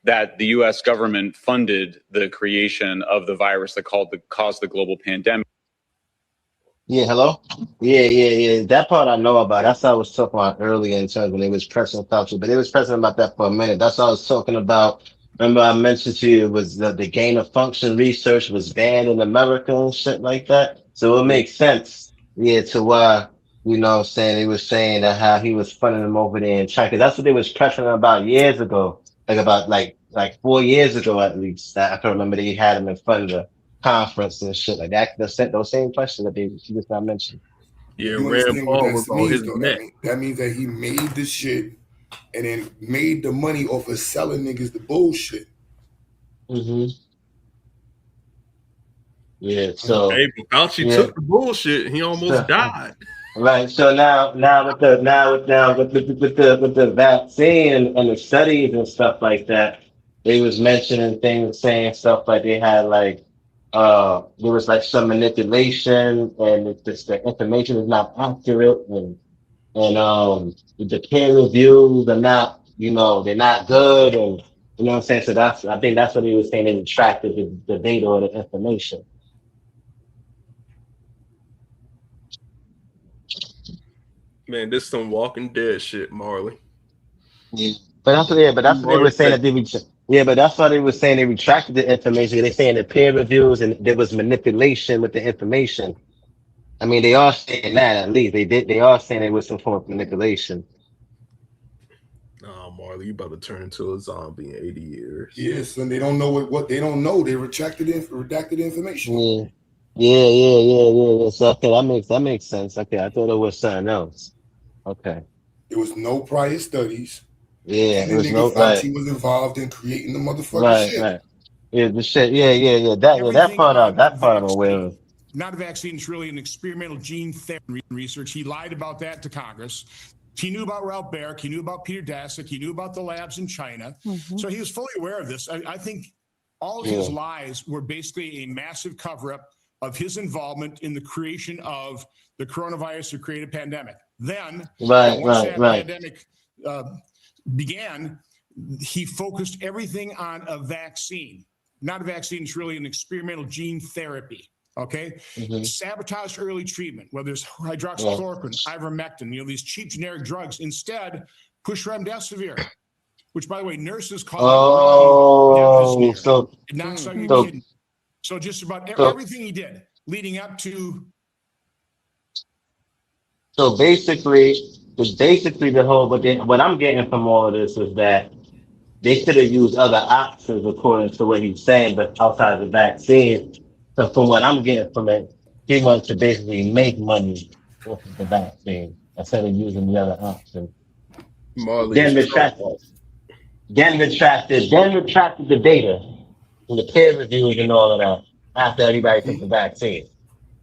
that the U.S. government funded the creation of the virus that caused the global pandemic. Yeah, hello? Yeah. That part I know about. That's what I was talking about earlier in terms when they was pressing Fauci, but they was pressing about that for a minute. That's what I was talking about. Remember I mentioned to you it was the gain of function research was banned in America and shit like that. So it makes sense, to why, you know what I'm saying, they was saying that how he was funding them over there in China. 'Cause that's what they was pressuring about years ago, like 4 years ago at least. I can remember they had him in front of the conference and shit like that. Those same questions that he just not mentioned. Yeah, Rand Paul was on his neck. That means that he made the shit and then made the money off of selling niggas the bullshit. Mm-hmm. Yeah, so hey, Fauci took the bullshit. He almost died. Right. So now with the vaccine and the studies and stuff like that, they was mentioning things, saying stuff like they had there was like some manipulation and the information is not accurate and the peer reviews are not, they're not good, and you know what I'm saying. So I think that's what he was saying. They retracted the data or the information. Man, this some Walking Dead shit, Marley. Yeah, but that's what they were saying that but that's why they were saying they retracted the information. They're saying the peer reviews and there was manipulation with the information. I mean, they are saying that at least they are saying there was some form of manipulation. Oh, Marley, you about to turn into a zombie in 80 years. Yes, and they don't know what they don't know. They redacted information. Yeah. So okay, that makes sense. Okay, I thought it was something else. Okay. There was no prior studies. Yeah, and there was no Fauci was involved in creating the motherfucking shit. Right. Yeah, the shit. Yeah. That part I'm aware of. Not a vaccine, it's really an experimental gene therapy research. He lied about that to Congress. He knew about Ralph Baric. He knew about Peter Daszak. He knew about the labs in China. Mm-hmm. So he was fully aware of this. I think all of his lies were basically a massive cover-up of his involvement in the creation of the coronavirus to create a pandemic. Then, once that pandemic began, he focused everything on a vaccine. Not a vaccine, it's really an experimental gene therapy. Okay, sabotage early treatment, whether it's hydroxychloroquine, ivermectin, these cheap generic drugs. Instead, push remdesivir, which, by the way, nurses call it so it knocks out your so kidney. So just about so everything he did leading up to. so basically the whole. But then what I'm getting from all of this is that they could have used other options according to what he's saying, but outside the vaccine. So from what I'm getting from it, he wants to basically make money off of the vaccine instead of using the other option. Then retracted the data and the peer reviews and all of that after everybody took the vaccine.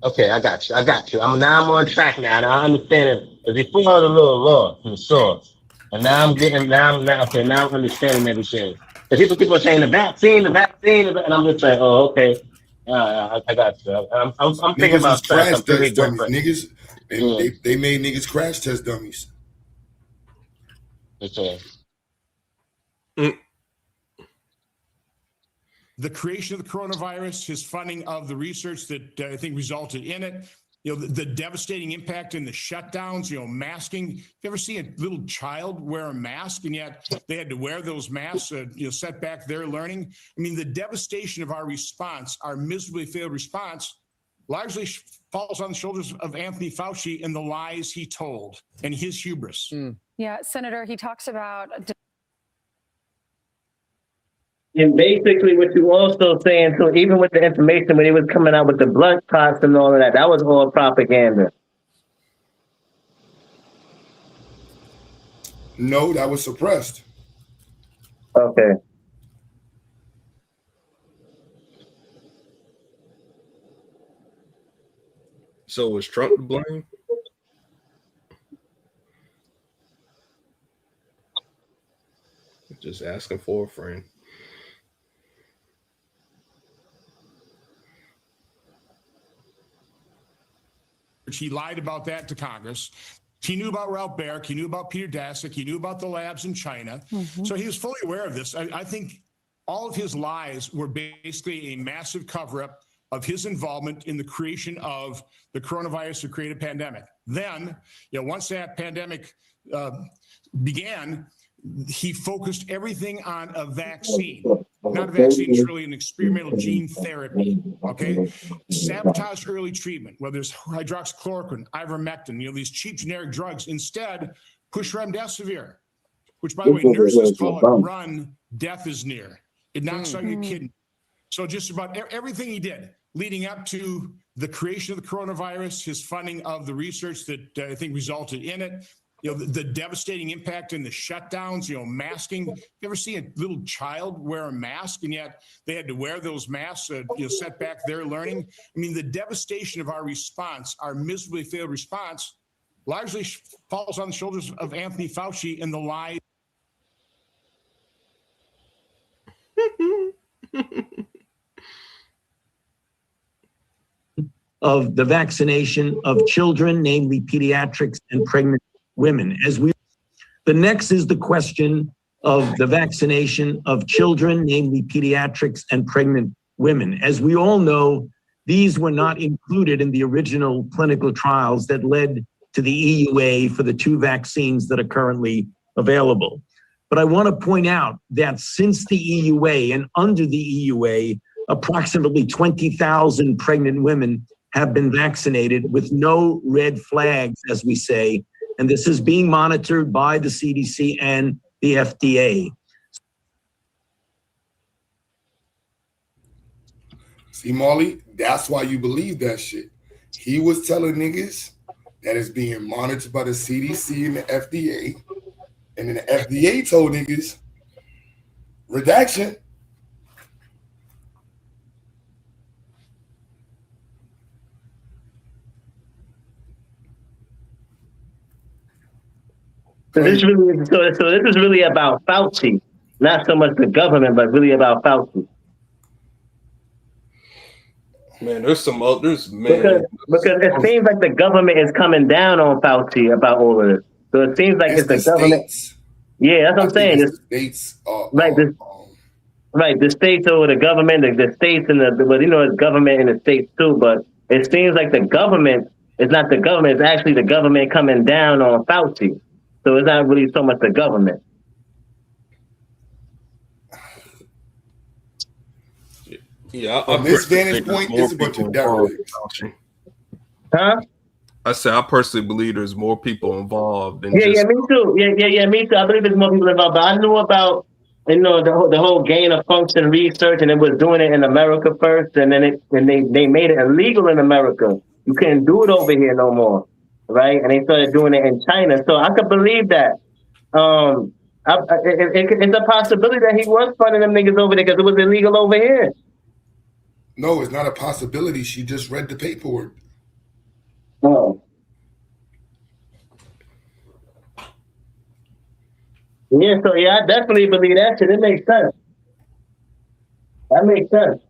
Okay, I got you. I'm on track now. Now I understand it. Because he followed a little law from the source. And now I'm understanding everything. Because people keep on saying the vaccine, and I'm just like, oh, okay. I got you. I'm thinking about crash something test dummies. different. Niggas, they made niggas crash test dummies. Okay. The creation of the coronavirus, his funding of the research that I think resulted in it, the devastating impact in the shutdowns, masking. You ever see a little child wear a mask and yet they had to wear those masks, set back their learning? I mean, the devastation of our response, our miserably failed response, largely falls on the shoulders of Anthony Fauci and the lies he told and his hubris. Yeah, Senator, he talks about. And basically what you also saying, so even with the information when he was coming out with the blood clots and all of that, that was all propaganda. No, that was suppressed. Okay. So was Trump to blame? Just asking for a friend. He lied about that to Congress. He knew about Ralph Baric. He knew about Peter Daszak. He knew about the labs in China. So he was fully aware of this. I think all of his lies were basically a massive cover-up of his involvement in the creation of the coronavirus to create a pandemic. Then, once that pandemic began, he focused everything on a vaccine. Not a vaccine, it's really an experimental gene therapy, okay? Sabotage early treatment, whether it's hydroxychloroquine, ivermectin, these cheap generic drugs. Instead, push remdesivir, which, by the way, nurses call it run, death is near. It knocks out your kidney. So just about everything he did leading up to the creation of the coronavirus, his funding of the research that I think resulted in it, the devastating impact in the shutdowns, masking. You ever see a little child wear a mask and yet they had to wear those masks, set back their learning? I mean, the devastation of our response, our miserably failed response, largely falls on the shoulders of Anthony Fauci and the lies. Of the vaccination of children, namely pediatrics and pregnant women. The next is the question of the vaccination of children, namely pediatrics and pregnant women. As we all know, these were not included in the original clinical trials that led to the EUA for the two vaccines that are currently available. But I want to point out that since the EUA and under the EUA, approximately 20,000 pregnant women have been vaccinated with no red flags, as we say, and this is being monitored by the CDC and the FDA. See, Marley, that's why you believe that shit. He was telling niggas that it's being monitored by the CDC and the FDA, and then the FDA told niggas, redaction. So this is really about Fauci, not so much the government, but really about Fauci. Man, there's because it seems like the government is coming down on Fauci about all of this. So it seems like it's the government. Yeah, that's what I'm saying. States like this. Right, the states or the government, the states and well, it's government in the states too, but it seems like the government is not the government, it's actually the government coming down on Fauci. So it's not really so much the government. Yeah, From this vantage point, it's a bunch of derelicts. Huh? I said I personally believe there's more people involved than Yeah, just me too. Yeah, me too. I believe there's more people involved, but I knew about the whole gain of function research, and it was doing it in America first, and then they made it illegal in America. You can't do it over here no more, right? And they started doing it in China. So I could believe that. It's a possibility that he was funding them niggas over there because it was illegal over here. No, it's not a possibility. She just read the paperwork. Oh. Yeah, so yeah, I definitely believe that shit. It makes sense. That makes sense.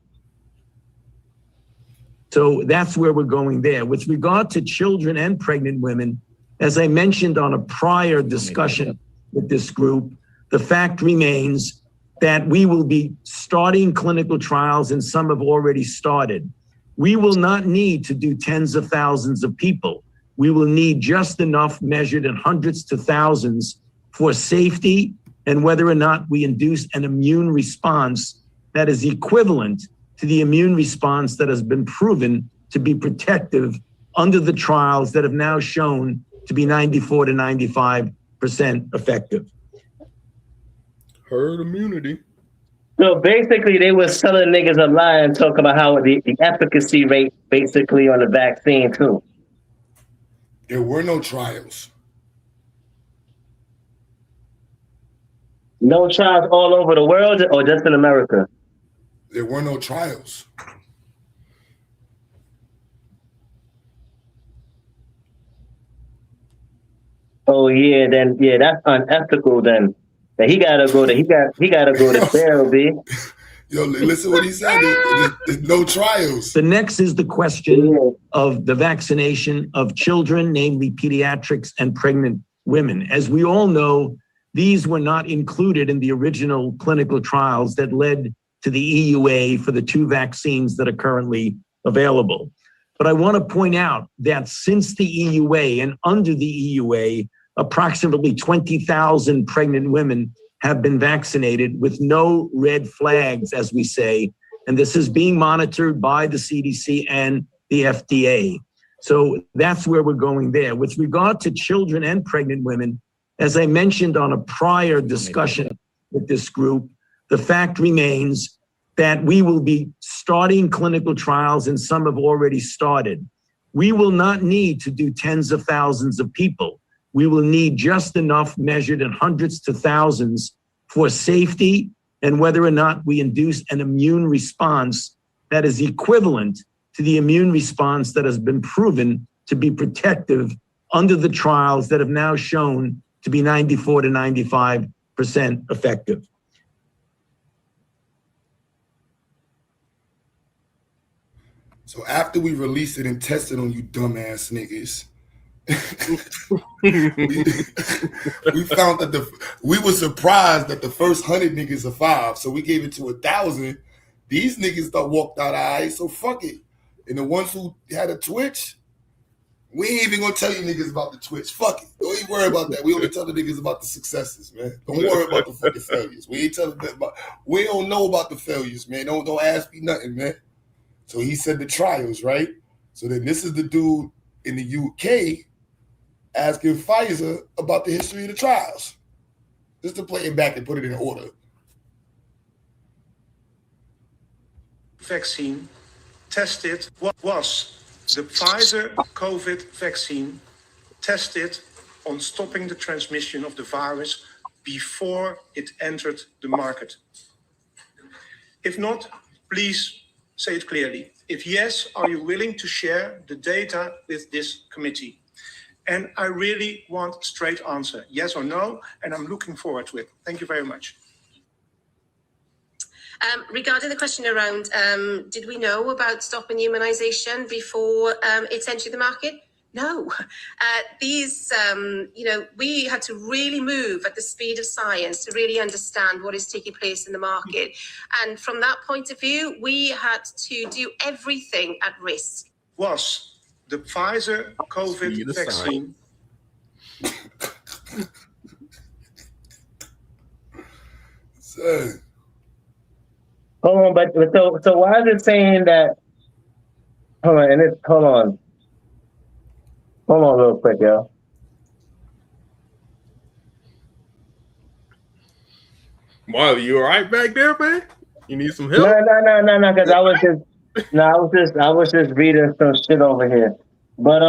So that's where we're going there. With regard to children and pregnant women, as I mentioned on a prior discussion with this group, the fact remains that we will be starting clinical trials, and some have already started. We will not need to do tens of thousands of people. We will need just enough, measured in hundreds to thousands, for safety and whether or not we induce an immune response that is equivalent to the immune response that has been proven to be protective under the trials that have now shown to be 94 to 95% effective. herd immunity. So basically, they were telling niggas a lie and talk about how the efficacy rate basically on the vaccine too. There were no trials. No trials all over the world or just in America? There were no trials. Oh yeah, then yeah, that's unethical. Then he gotta go to jail, B. Yo, listen what he said. There's no trials. The next is the question of the vaccination of children, namely pediatrics and pregnant women. As we all know, these were not included in the original clinical trials that led to the EUA for the two vaccines that are currently available. But I want to point out that since the EUA and under the EUA, approximately 20,000 pregnant women have been vaccinated with no red flags, as we say, and this is being monitored by the CDC and the FDA. So that's where we're going there. With regard to children and pregnant women, as I mentioned on a prior discussion with this group, the fact remains that we will be starting clinical trials, and some have already started. We will not need to do tens of thousands of people. We will need just enough, measured in hundreds to thousands, for safety and whether or not we induce an immune response that is equivalent to the immune response that has been proven to be protective under the trials that have now shown to be 94 to 95% effective. So after we released it and tested on you dumbass niggas, we found that we were surprised that the first 100 niggas are 5, so we gave it to 1,000. These niggas walked out our eyes, so fuck it. And the ones who had a Twitch, we ain't even gonna tell you niggas about the Twitch. Fuck it. Don't even worry about that. We only tell the niggas about the successes, man. Don't worry about the fucking failures. We ain't telling them about. We don't know about the failures, man. Don't ask me nothing, man. So he said the trials, right? So then this is the dude in the UK asking Pfizer about the history of the trials. Just to play it back and put it in order. Vaccine tested was the Pfizer COVID vaccine tested on stopping the transmission of the virus before it entered the market? If not, please say it clearly. If yes, are you willing to share the data with this committee? And I really want a straight answer, yes or no, and I'm looking forward to it. Thank you very much. Regarding the question around, did we know about stopping immunization before it's entered the market? No, we had to really move at the speed of science to really understand what is taking place in the market. And from that point of view, we had to do everything at risk. Was the Pfizer COVID vaccine Hold on, but so why is it saying that? Hold on, hold on real quick, yo. Marley, you all right back there, man? You need some help? No, because I was just reading some shit over here. But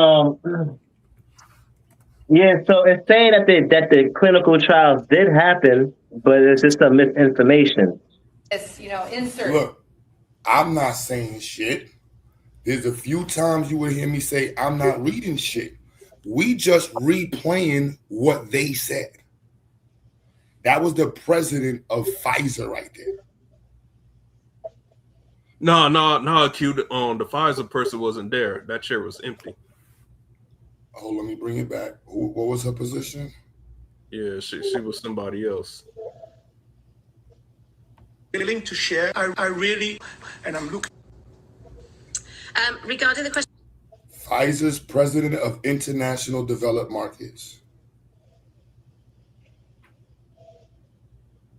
yeah, so it's saying that the clinical trials did happen, but it's just some misinformation. Yes, insert. Look, I'm not saying shit. There's a few times you will hear me say I'm not reading shit. We just replaying what they said. That was the president of Pfizer right there. No, Q. The Pfizer person wasn't there. That chair was empty. Oh, let me bring it back. What was her position? Yeah, she was somebody else. willing to share? I really, and I'm looking. Regarding the question. Pfizer's president of international developed markets.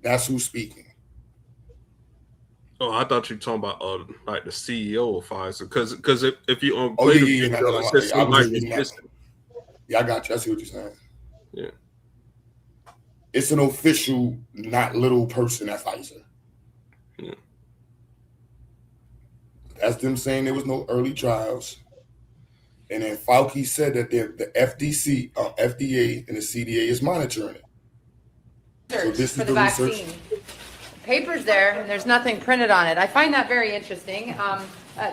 That's who's speaking. Oh, I thought you were talking about like the CEO of Pfizer, because if you I got you. I see what you're saying. Yeah, it's an official, not little person at Pfizer. Yeah. That's them saying there was no early trials, and then Fauci said that the FDA, and the CDA is monitoring it. So this is the vaccine. Papers there, and there's nothing printed on it. I find that very interesting,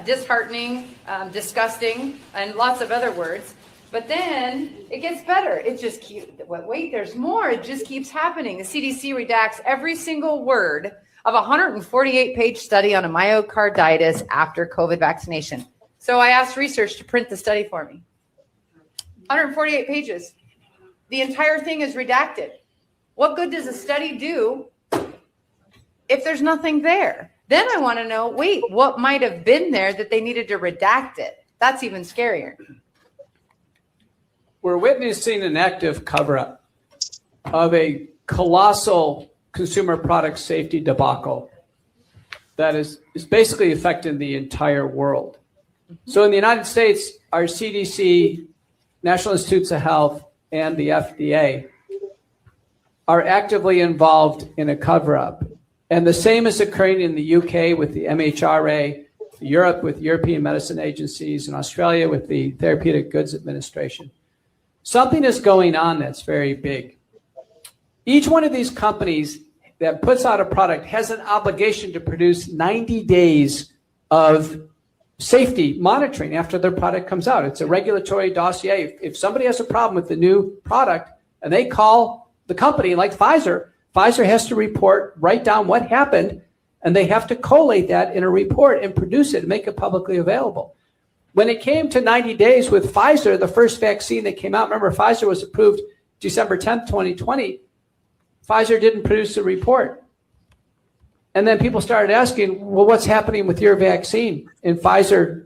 disheartening, disgusting, and lots of other words. But then it gets better. It just keeps, wait, there's more. It just keeps happening. The CDC redacts every single word of a 148-page study on a myocarditis after COVID vaccination. So I asked research to print the study for me. 148 pages. The entire thing is redacted. What good does a study do if there's nothing there? Then I want to know, wait, what might have been there that they needed to redact it? That's even scarier. We're witnessing an active cover-up of a colossal consumer product safety debacle that is basically affecting the entire world. So in the United States, our CDC, National Institutes of Health, and the FDA are actively involved in a cover-up. And the same is occurring in the UK with the MHRA, Europe with European medicine agencies, and Australia with the Therapeutic Goods Administration. Something is going on that's very big. Each one of these companies that puts out a product has an obligation to produce 90 days of safety monitoring after their product comes out. It's a regulatory dossier. If somebody has a problem with the new product and they call the company like Pfizer, Pfizer has to write down what happened, and they have to collate that in a report and produce it and make it publicly available. When it came to 90 days with Pfizer, the first vaccine that came out, remember Pfizer was approved December 10th, 2020. Pfizer didn't produce a report. And then people started asking, well, what's happening with your vaccine? And Pfizer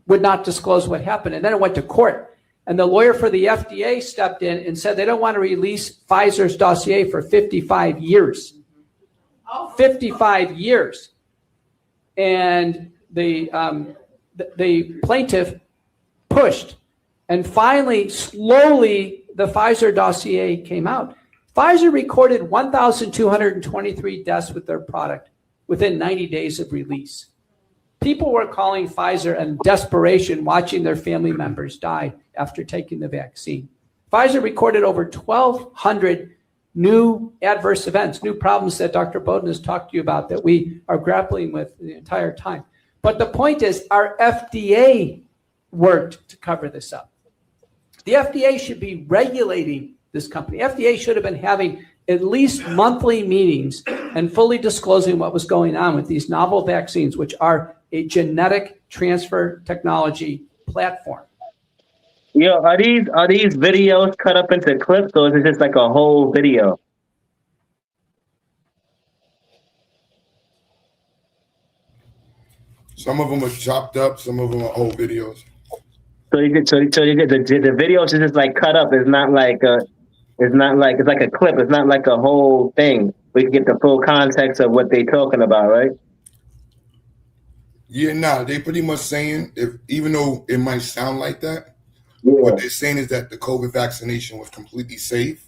would not disclose what happened. And then it went to court. And the lawyer for the FDA stepped in and said they don't want to release Pfizer's dossier for 55 years. 55 years. And the plaintiff pushed. And finally, slowly, the Pfizer dossier came out. Pfizer recorded 1,223 deaths with their product within 90 days of release. People were calling Pfizer in desperation, watching their family members die after taking the vaccine. Pfizer recorded over 1,200 new adverse events, new problems that Dr. Bowden has talked to you about that we are grappling with the entire time. But the point is, our FDA worked to cover this up. The FDA should be regulating this company. FDA should have been having at least monthly meetings and fully disclosing what was going on with these novel vaccines, which are a genetic transfer technology platform. Yo, are these videos cut up into clips, or is it just like a whole video? Some of them are chopped up. Some of them are whole videos. So you get the videos is just like cut up. It's not like it's like a clip. It's not like a whole thing. We can get the full context of what they're talking about, right? Yeah, they pretty much saying even though it might sound like that, Yeah. what they're saying is that the COVID vaccination was completely safe,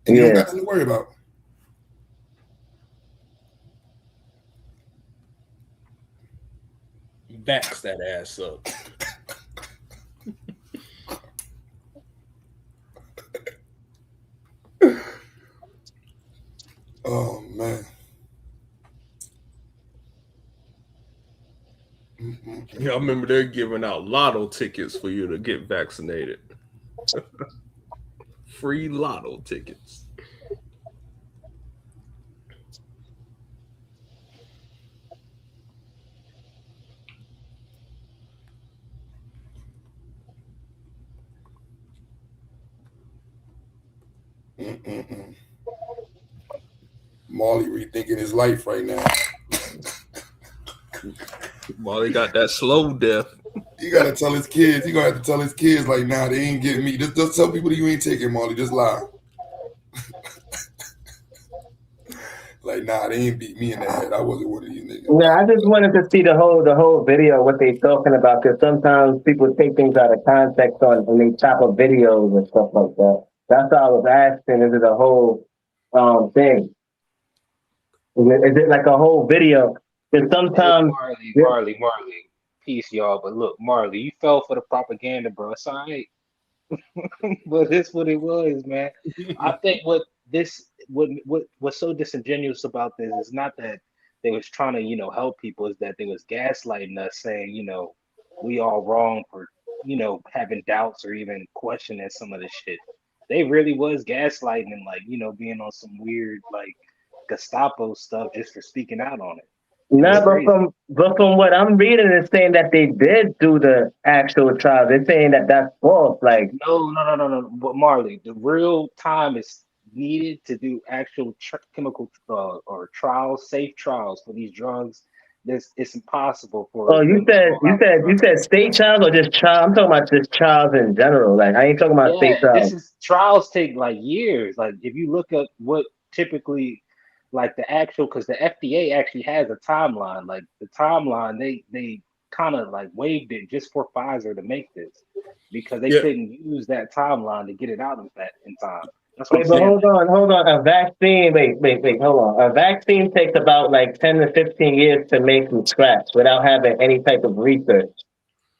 and you don't got nothing to worry about. Vax that ass up. Oh man. Yeah, I remember they're giving out lotto tickets for you to get vaccinated. Free lotto tickets. Marley rethinking his life right now. Marley got that slow death. You gotta tell his kids. You gonna have to tell his kids like, nah, they ain't getting me. Just tell people that you ain't taking Marley. Just lie. Like, nah, they ain't beat me in the head. I wasn't one of these niggas. Yeah, I just wanted to see the whole video, what they talking about, because sometimes people take things out of context and they chop up videos and stuff like that. That's all I was asking. Is it a whole thing? Is it like a whole video? Because sometimes Marley, peace, y'all. But look, Marley, you fell for the propaganda, bro. It's all right. But it's what it was, man. I think what's so disingenuous about this is not that they was trying to, help people, is that they was gaslighting us, saying, we all wrong for, having doubts or even questioning some of this shit. They really was gaslighting and being on some weird Gestapo stuff just for speaking out on it. No, but from what I'm reading, it's saying that they did do the actual trial. They're saying that that's false. Like no. But Marley, the real time is needed to do actual chemical or trials, safe trials for these drugs. It's impossible for. Oh, you said state trials or just trial? I'm talking about just trials in general. Like I ain't talking about state trials. Trials take years. Like if you look at what typically. The actual, because the FDA actually has a timeline. Like the timeline, they kind of waived it just for Pfizer to make this because they couldn't use that timeline to get it out in time. That's what I'm saying. Hold on. A vaccine, hold on. A vaccine takes about 10 to 15 years to make from scratch without having any type of research.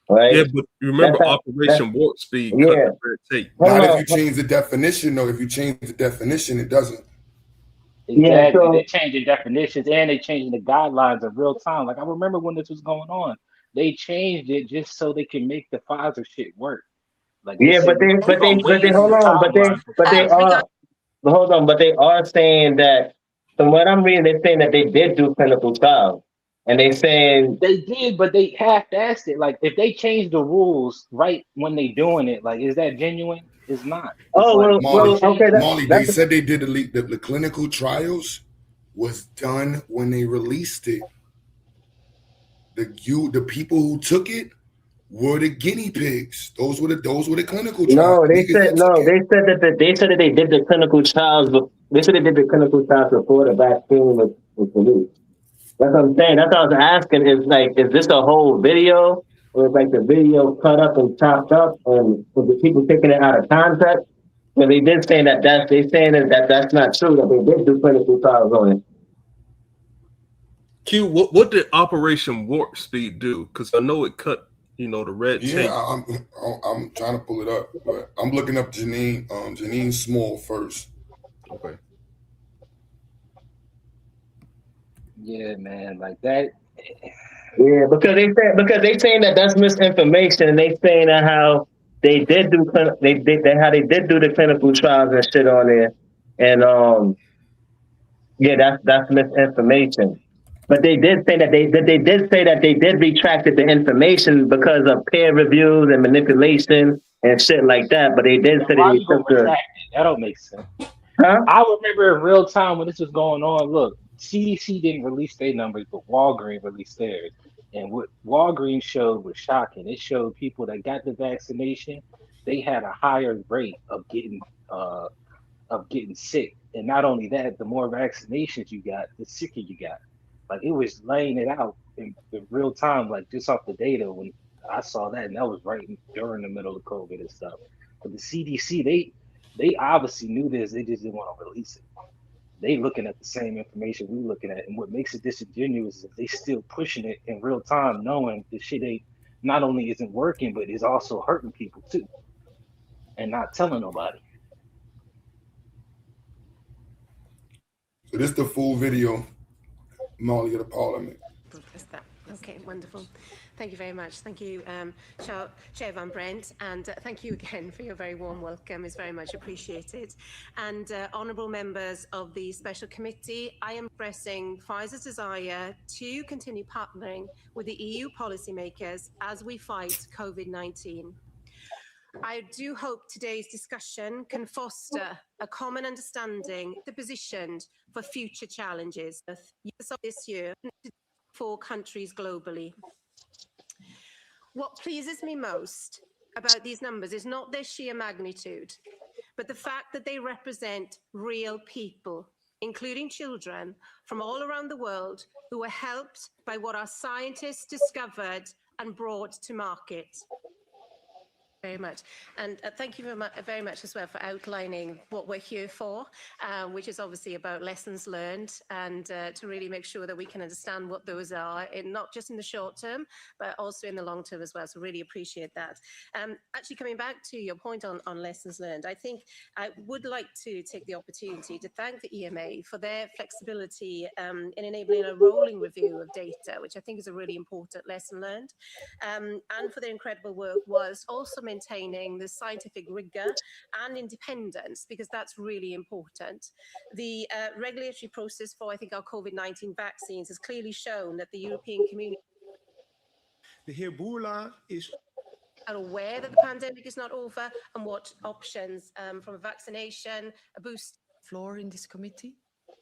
Right? Yeah, but remember Operation Warp Speed cut the red tape. Not if you change the definition, though. If you change the definition, it doesn't. Exactly. They're changing definitions and they're changing the guidelines in real time. I remember when this was going on, they changed it just so they can make the Pfizer shit work. But they are saying that from what I'm reading, they're saying that they did do clinical trials. And they're saying they did, but they half-assed it. If they change the rules right when they doing it, is that genuine? It's not. Molly, they said they did the clinical trials was done when they released it. The people who took it were the guinea pigs. Those were the clinical trials. No, they said that they did the clinical trials, but they said they did the clinical trials before the vaccine was released. That's what I'm saying. That's what I was asking. Is this a whole video? Or is the video cut up and chopped up and with the people taking it out of context? But they did say that's not true, that they did do clinical trials on it. Q, what did Operation Warp Speed do? Because I know it cut, the red tape. Yeah, I'm trying to pull it up, but I'm looking up Janine Small first. Okay. Yeah, man, that. Yeah, because they saying that that's misinformation, and they saying that how they did do the clinical trials and shit on there, and that's misinformation. But they did say that they did retracted the information because of peer reviews and manipulation and shit like that. But they did say Why that you they gonna took the retract it? That don't make sense. huh? I remember in real time when this was going on. Look, CDC didn't release their numbers, but Walgreens released theirs. And what Walgreens showed was shocking. It showed people that got the vaccination, they had a higher rate of getting sick. And not only that, the more vaccinations you got, the sicker you got. Like it was laying it out in real time, like just off the data when I saw that, and that was right during the middle of COVID and stuff. But the CDC, they obviously knew this, they just didn't want to release it. They looking at the same information we looking at, and what makes it disingenuous is that they still pushing it in real time, knowing the shit ain't not only isn't working, but is also hurting people too, and not telling nobody. So this is the full video, Molly, of the Parliament. Okay, wonderful. Thank you very much. Thank you, Chair Van Brent, and thank you again for your very warm welcome. It's very much appreciated. And honourable members of the Special Committee, I am expressing Pfizer's desire to continue partnering with the EU policymakers as we fight COVID-19. I do hope today's discussion can foster a common understanding, the positioned for future challenges this year for countries globally. What pleases me most about these numbers is not their sheer magnitude, but the fact that they represent real people, including children from all around the world who were helped by what our scientists discovered and brought to market. Very much. And thank you very much as well for outlining what we're here for, which is obviously about lessons learned and to really make sure that we can understand what those are, not just in the short term, but also in the long term as well. So really appreciate that. Actually, coming back to your point on lessons learned, I think I would like to take the opportunity to thank the EMA for their flexibility in enabling a rolling review of data, which I think is a really important lesson learned, and for their incredible work was also maintaining the scientific rigor and independence, because that's really important. The regulatory process for, I think, our COVID-19 vaccines has clearly shown that the European community De heer Boerla is are aware that the pandemic is not over and what options from a vaccination, a boost. Floor in this committee,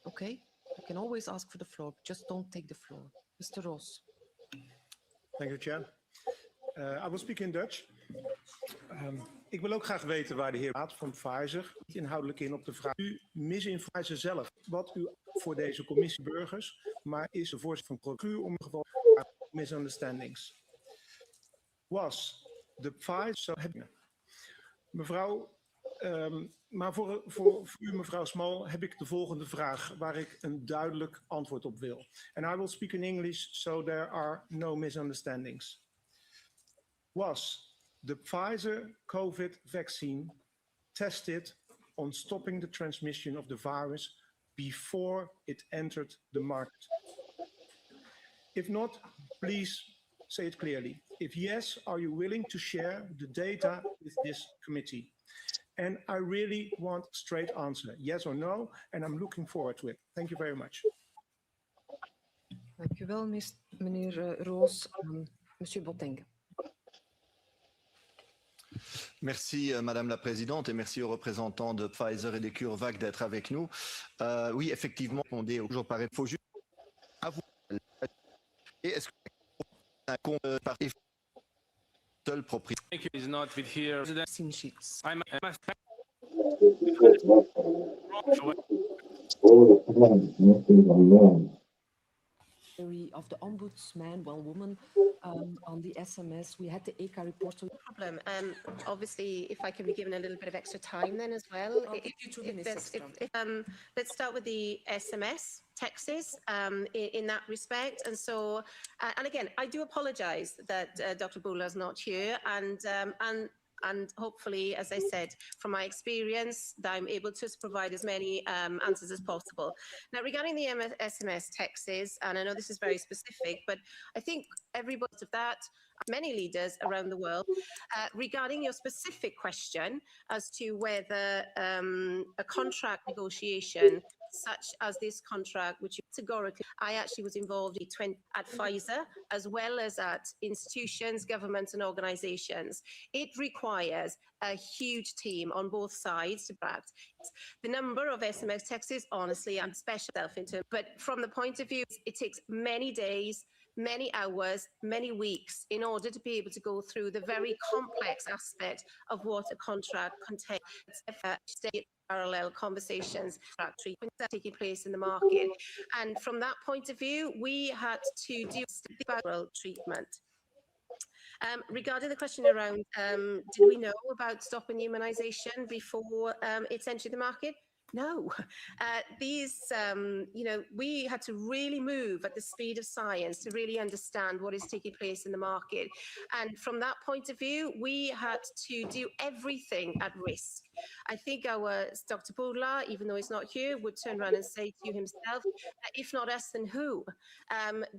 okay? You can always ask for the floor, just don't take the floor. Mr. Ross. Thank you, Chair. I will speak in Dutch. Ik wil ook graag weten waar de heer Raad van Pfizer niet inhoudelijk in op de vraag. U misinformeert zelf wat u voor deze commissie burgers, maar is de voorzitter van procureur om geval misunderstandings. Was de Pfizer mevrouw, maar voor u mevrouw Small heb ik de volgende vraag waar ik een duidelijk antwoord op wil. And I will speak in English so there are no misunderstandings. Was the Pfizer COVID vaccine tested on stopping the transmission of the virus before it entered the market? If not, please say it clearly. If yes, are you willing to share the data with this committee? And I really want a straight answer, yes or no, and I'm looking forward to it. Thank you very much. Dank u wel, meneer Roos. Monsieur Botteng. Merci Madame la Présidente et merci aux représentants de Pfizer et des CureVac d'être avec nous. Oui, effectivement, on dit toujours pareil, il faut juste avouer. Et est-ce que seul propriétaire? Thank you. Is not with here. I'm of the ombudsman, one woman, on the SMS. We had the ECA report. No problem. Obviously, if I can be given a little bit of extra time then as well. Let's start with the SMS texts in that respect. And so, and again, I do apologize that Dr. Bula is not here, and hopefully, as I said, from my experience, that I'm able to provide as many answers as possible. Now, regarding the SMS texts, and I know this is very specific, but I think everybody of that, many leaders around the world. Regarding your specific question as to whether a contract negotiation such as this contract, which categorically, I actually was involved at Pfizer, as well as at institutions, governments, and organizations. It requires a huge team on both sides to practice. The number of SMS texts, honestly, I'm special into, but from the point of view, it takes many days, many hours, many weeks in order to be able to go through the very complex aspect of what a contract contains. Parallel conversations taking place in the market. And from that point of view, we had to do treatment. Regarding the question around, did we know about stopping immunization before it's entered the market? No, we had to really move at the speed of science to really understand what is taking place in the market. And from that point of view, we had to do everything at risk. I think our Dr. Boudla, even though he's not here, would turn around and say to himself, if not us, then who?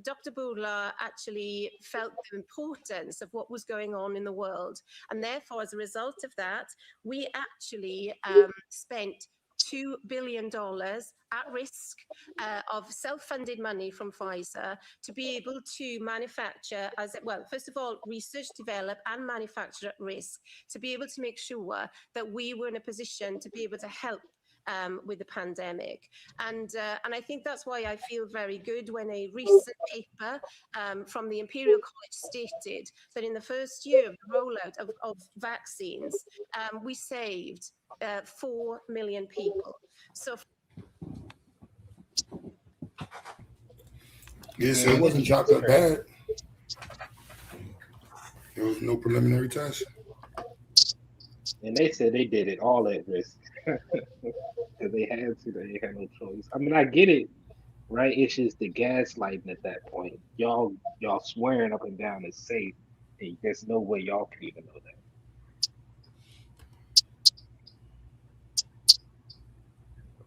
Dr. Boudla actually felt the importance of what was going on in the world. And therefore, as a result of that, we actually spent $2 billion at risk of self-funded money from Pfizer to be able to manufacture, first of all, research, develop, and manufacture at risk to be able to make sure that we were in a position to be able to help with the pandemic. And I think that's why I feel very good when a recent paper from the Imperial College stated that in the first year of the rollout of vaccines, we saved 4 million people. So Yes, it wasn't chopped up bad. There was no preliminary test. And they said they did it all at risk. Because they had to, they had no choice. I mean, I get it, right? It's just the gaslighting at that point. Y'all swearing up and down it's safe. And there's no way y'all can even know that.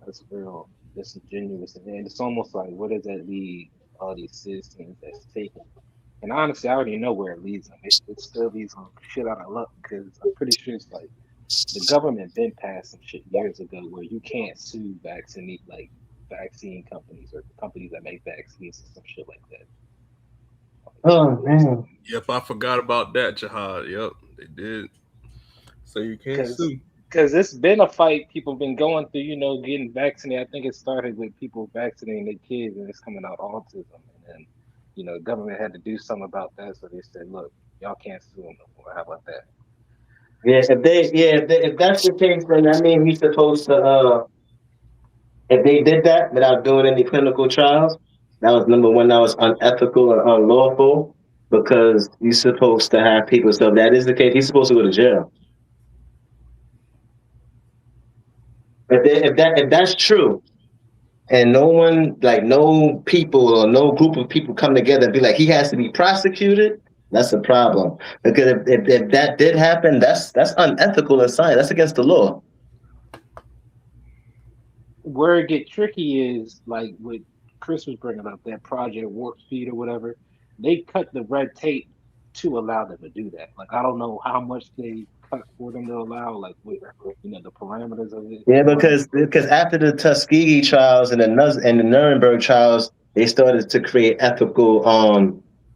That's real disingenuous. And then it's almost like, what does that lead all these citizens that's taken? And honestly, I already know where it leads them. It still leads them shit out of luck because I'm pretty sure it's like the government been passed some shit years ago where you can't sue vaccine companies or companies that make vaccines and some shit like that. Oh man. Yep, I forgot about that, Jihad. Yep, they did. So you can't sue. Because it's been a fight people been going through, getting vaccinated. I think it started with people vaccinating their kids and it's coming out autism. And then, the government had to do something about that. So they said, look, y'all can't sue them no more. How about that? Yeah, if that's the case, then I mean he's supposed to if they did that without doing any clinical trials, that was number one, that was unethical and unlawful because you're supposed to have people. So if that is the case, he's supposed to go to jail. If that's true, and no one, like no people or no group of people come together and be like, he has to be prosecuted, that's a problem. Because if that did happen, that's unethical in science. That's against the law. Where it get tricky is like what Chris was bringing up, that Project Warp Speed or whatever. They cut the red tape to allow them to do that. Like I don't know how much they cut for them to allow, like the parameters of it. Yeah, because after the Tuskegee trials and the Nuremberg trials, they started to create ethical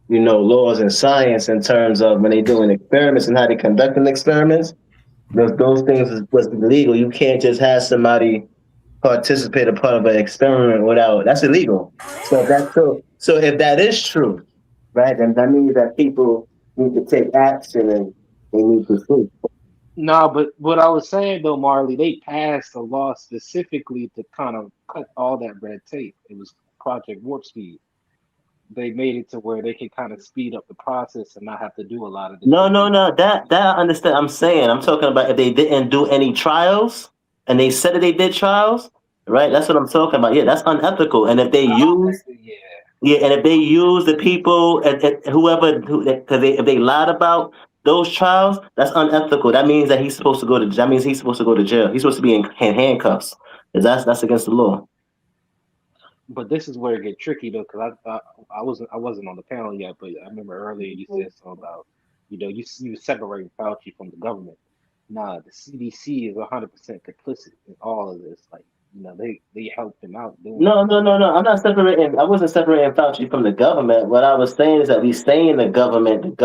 laws in science in terms of when they doing experiments and how they conducting experiments. Those things was illegal. You can't just have somebody participate a part of an experiment without, that's illegal. So if that is true, right, then that means that people need to take action and they need to sue. No, but what I was saying though, Marley, they passed a law specifically to kind of cut all that red tape. It was Project Warp Speed. They made it to where they can kind of speed up the process and not have to do a lot of. No. That I understand. I'm talking about if they didn't do any trials and they said that they did trials, right? That's what I'm talking about. Yeah, that's unethical. And if they use, and if they use the people, if they lied about those trials, that's unethical. That means that he's supposed to go to jail. He's supposed to be in handcuffs. That's against the law. But this is where it get tricky though, because I wasn't on the panel yet, but I remember earlier you said something about, you separating Fauci from the government. Nah, the CDC is 100% complicit in all of this. Like, they helped him out doing No, it. no, no, no. I'm not separating. I wasn't separating Fauci from the government. What I was saying is that we stay in the government,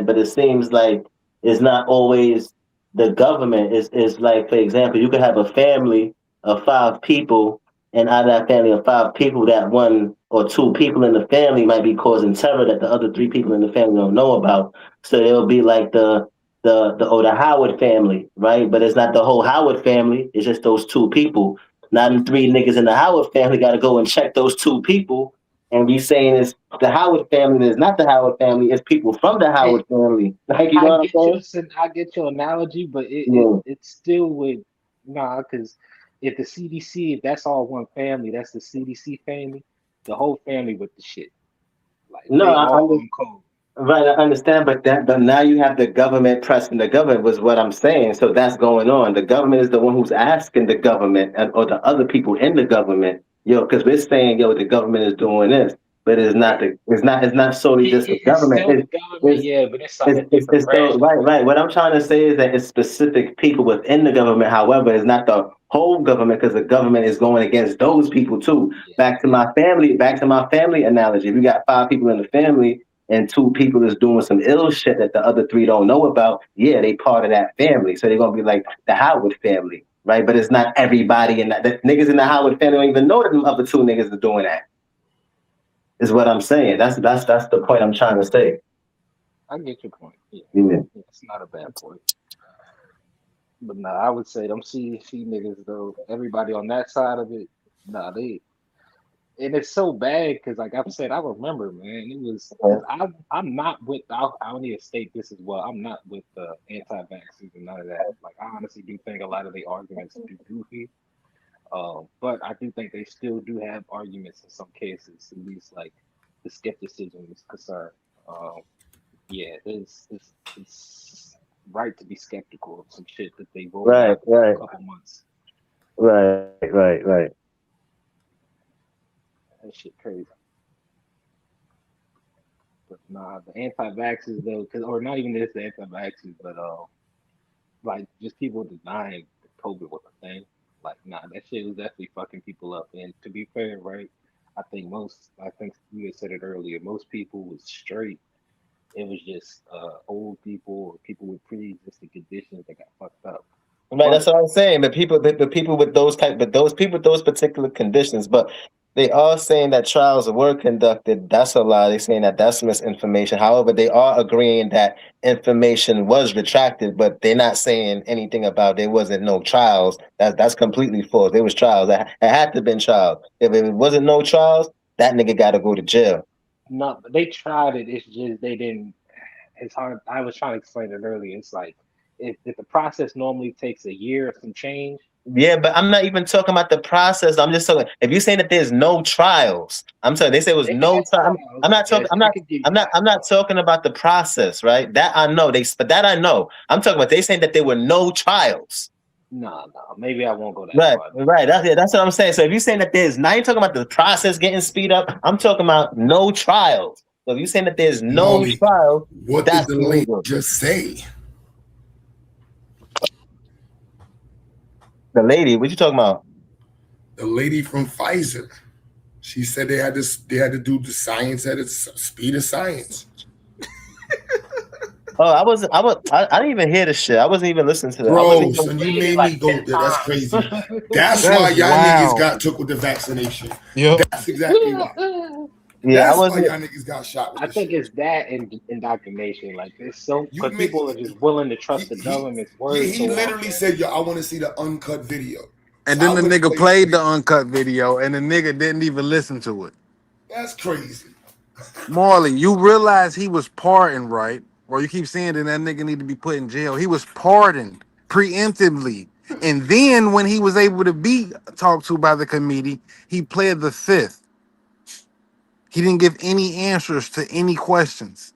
but it seems like it's not always the government. It's like, for example, you could have a family of 5 people, and out of that family of 5 people, that 1 or 2 people in the family might be causing terror that the other 3 people in the family don't know about. So it'll be like the Howard family, right? But it's not the whole Howard family. It's just those 2 people. Now the 3 niggas in the Howard family got to go and check those 2 people, and be saying it's the Howard family. And it's not the Howard family. It's people from the Howard family. Like, you know what I'm saying? I get your analogy, but Yeah. it's still with nah, because if the CDC, if that's all one family, that's the CDC family, the whole family with the shit. Like No, they all on code. right, I understand, but now you have the government pressing the government was what I'm saying. So that's going on. The government is the one who's asking the government or the other people in the government, because we're saying, the government is doing this, but it's not solely just the It's government. still the government, yeah, but it's like a different It's branch still of the right. government. What I'm trying to say is that it's specific people within the government. However, it's not the whole government, because the government is going against those people too. Back to my family analogy. If you got 5 people in the family and 2 people is doing some ill shit that the other 3 don't know about, yeah, they part of that family. So they're gonna be like the Howard family, right? But it's not everybody in that. The niggas in the Howard family don't even know that them other 2 niggas are doing that. Is what I'm saying. That's the point I'm trying to say. I get your point. Yeah, Yeah. it's not a bad point. But nah, I would say them CDC niggas though, everybody on that side of it, nah, and it's so bad because like I've said, I remember, man, it was because I'm not with I need to state this as well. I'm not with the anti-vaxxers and none of that. Like I honestly do think a lot of the arguments do goofy. But I do think they still do have arguments in some cases, at least like the skepticism is concerned. Yeah, it's right to be skeptical of some shit that they rolled Right, out for right, a couple months. right. That shit crazy. But nah, the anti-vaxxers though, or not even this the anti-vaxxers, but like just people denying that COVID was a thing. Like nah, that shit was definitely fucking people up. And to be fair, right, I think you had said it earlier. Most people was straight. It was just old people or people with pre-existing conditions that got fucked up. Right, that's But what I'm saying. The people with those those people with those particular conditions, but they are saying that trials were conducted. That's a lie. They're saying that that's misinformation. However, they are agreeing that information was retracted, but they're not saying anything about there wasn't no trials. That's completely false. There was trials. It had to have been trials. If it wasn't no trials, that nigga got to go to jail. no, they tried it. It's just they didn't. It's hard. I was trying to explain it earlier. It's like if the process normally takes a year or some change. Yeah, but I'm not even talking about the process. I'm just talking. If you're saying that there's no trials, I'm sorry. They say it was They no had trial. trials, I'm I not talking. guess. I could give you that. I'm not talking about the process, right? That I know. But that I know. I'm talking about they saying that there were no trials. No. Maybe I won't go that Right, far. right. That's what I'm saying. So if you're saying that there's, now you're talking about the process getting speed up. I'm talking about no trials. So if you're saying that there's no Molly, trials, what that's did the lady illegal. just say? The lady, what you talking about? The lady from Pfizer. She said they had to do the science at its speed of science. Oh, I didn't even hear the shit. I wasn't even listening to that. I wasn't Bro, even son, you made me go there. That's crazy. That's why That's y'all wild. niggas got took with the vaccination. Yep. That's exactly why. Yeah, That's I why wasn't. y'all niggas got shot with I this think shit. it's that and indoctrination. Like it's so You because make- people are just willing to trust the government's word He so literally often. said, "Yo, I want to see the uncut video." And So then I the went nigga and played the uncut video, and the nigga didn't even listen to it. That's crazy. Marley, you realize he was pardoned, right? Or you keep saying that nigga need to be put in jail. He was pardoned preemptively. And then when he was able to be talked to by the committee, he pled the fifth. He didn't give any answers to any questions.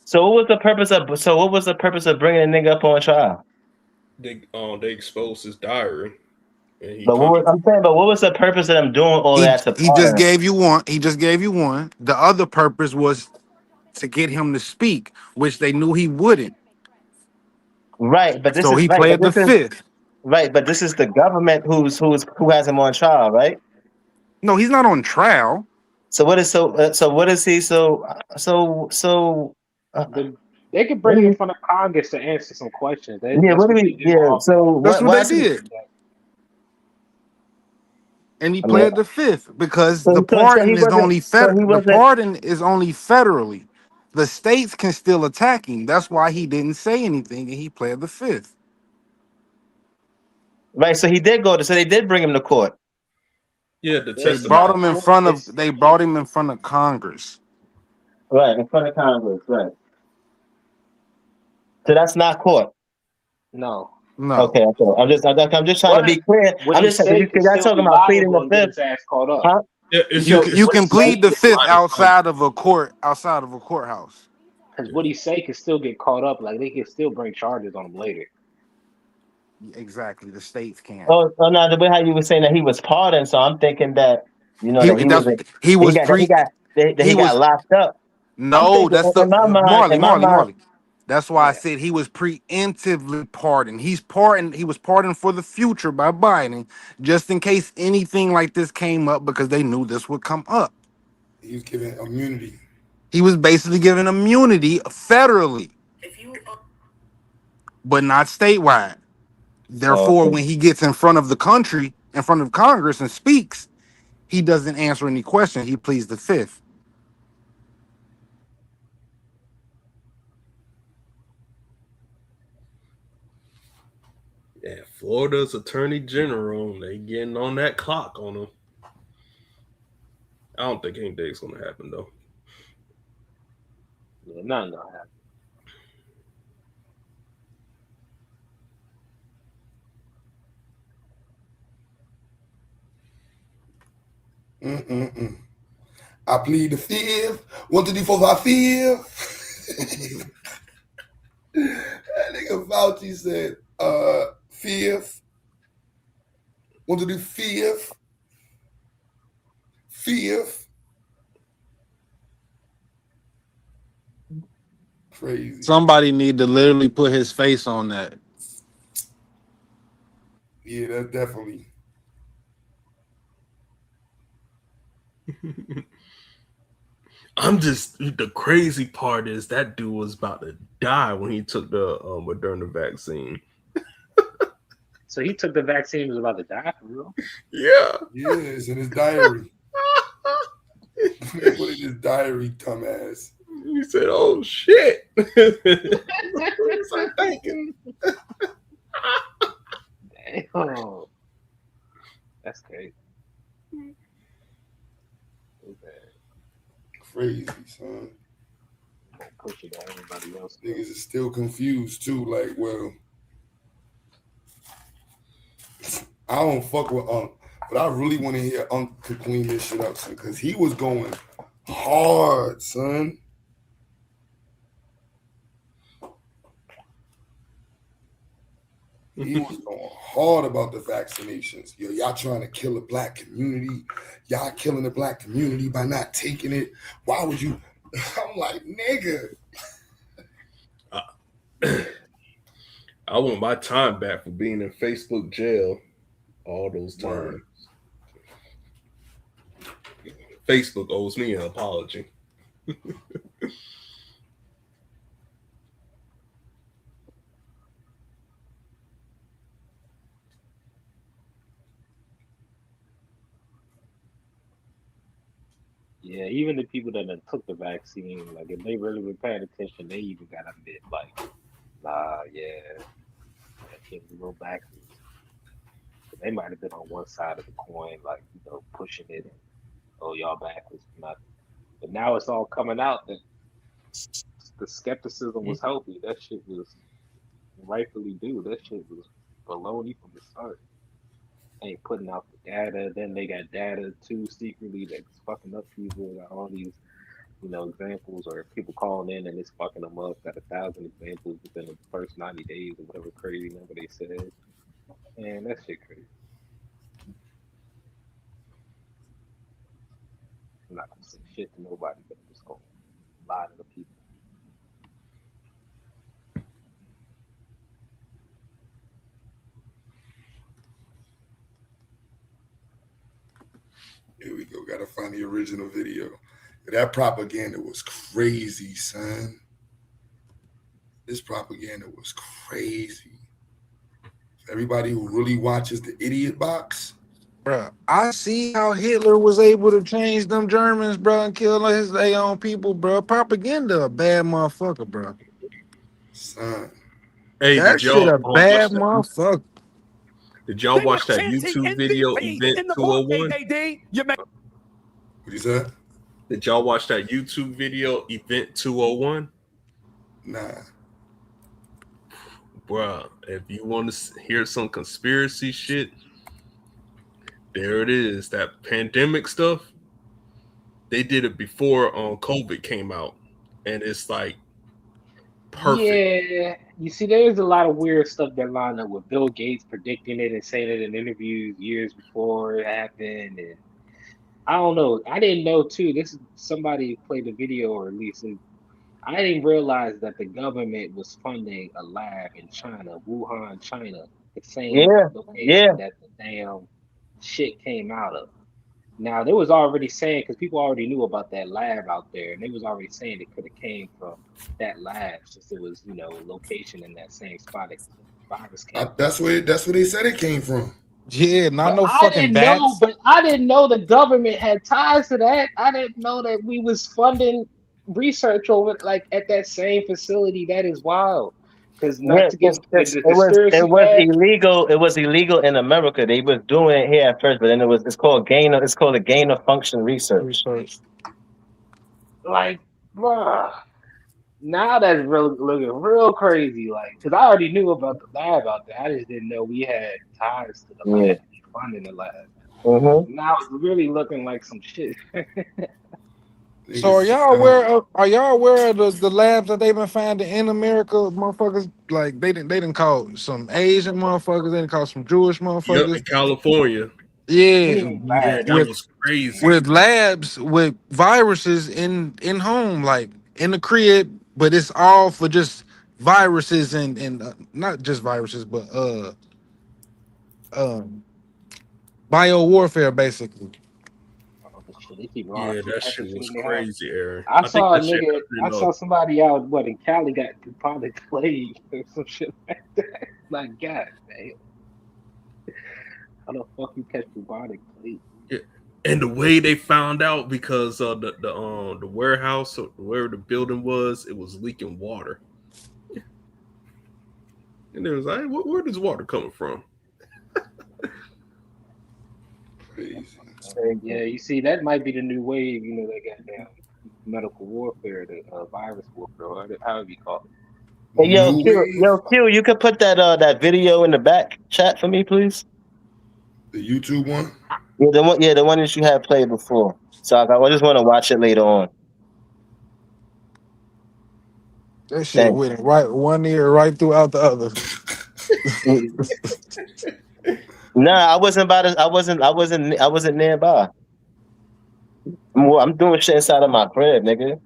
So what was the purpose of? So what was the purpose of bringing a nigga up on trial? They exposed his diary. But what was the purpose of them doing all that to He just pardon? gave you one. He just gave you one. The other purpose was to get him to speak, which they knew he wouldn't. Right, but this So is he right, but pled the this is fifth. right, but this is the government who has him on trial, right? No, he's not on trial. So what is what is he They could what bring do him in you front of Congress to answer some questions. yeah, That's what do what they we do yeah, often. so That's what why they is he did. And he I mean pled the fifth because so the he pardon is wasn't only so he the wasn't pardon is only federally. The states can still attack him. That's why he didn't say anything and he pled the fifth. right, so they did bring him to court. Yeah, the They It's brought not testimony. him in court. front of they brought him in front of Congress. Right, in front of Congress, right. So that's not court. No. No. Okay. I'm just trying to But be clear. what I'm he just saying say because could y'all still talking be about pleading the liable and get fifth, his ass caught up. huh? Yeah, it's You just can, you What he can say plead the could still fifth get caught up. outside of a courthouse. Because what he say could still get caught up. Like they could still bring charges on him later. Exactly. The states can. Oh, no, the way how you were saying that he was pardoned, so I'm thinking that He that he that's wasn't he was pre that he he got was locked up. I'm no, thinking that's the in my mind, Marley. That's why I Yeah. said he was preemptively pardoned. He was pardoned for the future by Biden, just in case anything like this came up because they knew this would come up. He was given immunity. He was basically given immunity federally, but not statewide. Oh, Therefore, okay. when he gets in front of the country, in front of Congress and speaks, he doesn't answer any questions. He pleads the fifth. yeah, Florida's attorney general. They getting on that clock on him. I don't think anything's gonna happen though. Yeah, nothing gonna happen. I plead the fifth. 1, 2, 3, 4, 5, fifth. That nigga Fauci said, fifth. 1, 2, 3, fifth. Fifth. Crazy. Somebody need to literally put his face on that. Yeah, that's definitely. I'm just the crazy part is that dude was about to die when he took the Moderna vaccine. So he took the vaccine and was about to die for real? Yeah. Yeah, it's in his diary. He put in his diary, dumbass. He said, "Oh shit." What's I thinking? Damn. That's crazy. Crazy, son. Push it to everybody else. Niggas is still confused too. Like, well, I don't fuck with Unc, but I really want to hear Unc to clean this shit up, son, because he was going hard, son. He was going hard about the vaccinations. Yo, y'all trying to kill the black community. Y'all killing the black community by not taking it. Why would you? I'm like, nigga. I want my time back for being in Facebook jail all those times. Facebook owes me an apology. Yeah, even the people that done took the vaccine, like if they really were paying attention, they even got a bit like, nah, yeah, I can't go back. They might have been on one side of the coin, like, pushing it and, oh, y'all backwards for nothing. But now it's all coming out that the skepticism was healthy. That shit was rightfully due. That shit was baloney from the start. Ain't putting out the data. Then they got data too secretly that's fucking up people. Got all these, examples or people calling in and it's fucking them up. Got 1,000 examples within the first 90 days or whatever crazy number they said. Man, that shit crazy. I'm not gonna say shit to nobody, but I'm just gonna lie to the people. Here we go. Gotta find the original video. That propaganda was crazy, son. This propaganda was crazy. Everybody who really watches the Idiot Box. Bro, I see how Hitler was able to change them Germans, bro, and kill their own people, bro. Propaganda, a bad motherfucker, bro. Son. Hey, That did shit y'all a watch bad that? motherfucker. Did y'all They were watch that chanting YouTube video MVP Event in the book, 201? AD. You may What you said? Did y'all watch that YouTube video Event 201? Nah. Bruh, if you want to hear some conspiracy shit, there it is. That pandemic stuff, they did it before COVID came out. And it's like perfect. Yeah, you see, there's a lot of weird stuff that lined up with Bill Gates predicting it and saying it in interviews years before it happened, and I don't know. I didn't know too. This is somebody played the video, or at least I didn't realize that the government was funding a lab in China, Wuhan, China, the same Yeah, yeah. location that the damn shit came out of. Now, they was already saying, because people already knew about that lab out there, and they was already saying it could have came from that lab, since it was, location in that same spot that the virus came from. That's where they said it came from. Yeah, not But no fucking bats. I didn't know the government had ties to that. I didn't know that we was funding research over like at that same facility. That is wild. Because not Yeah, to get because the it conspiracy was bag. illegal. It was illegal in America. They was doing it here at first, but then it's called a gain of function research. Like, bruh, now that's looking real crazy. Like, because I already knew about the lab out there. I just didn't know we had ties to the Yeah. lab, funding the lab. Mm-hmm. Now it's really looking like some shit. So are y'all aware of the labs that they've been finding in America, motherfuckers? Like they didn't call some Asian motherfuckers, they didn't call some Jewish Yep, motherfuckers. in California. Yeah, Yeah, that was crazy. with labs with viruses in home, like in the crib, but it's all for just viruses and not just viruses, but bio warfare basically. Oh, shit, they keep Yeah, keep that hacking shit shit was in their house. crazy, Aaron. I I think saw a that shit nigga. I happened saw somebody out in Cali got bubonic plague or some shit like that. Like, God damn, how the fuck you catch bubonic plague? yeah. And the way they found out, because the warehouse or where the building was, it was leaking water. And it was like, where does water coming from? Yeah, you see, that might be the new wave. They got down medical warfare, the virus warfare, or however you call it. Hey, Q, you could put that video in the back chat for me, please. The YouTube one? Yeah, the one that you had played before. So I just want to watch it later on. That shit went right one ear right throughout the other. Nah, I wasn't nearby. I'm doing shit inside of my crib, nigga.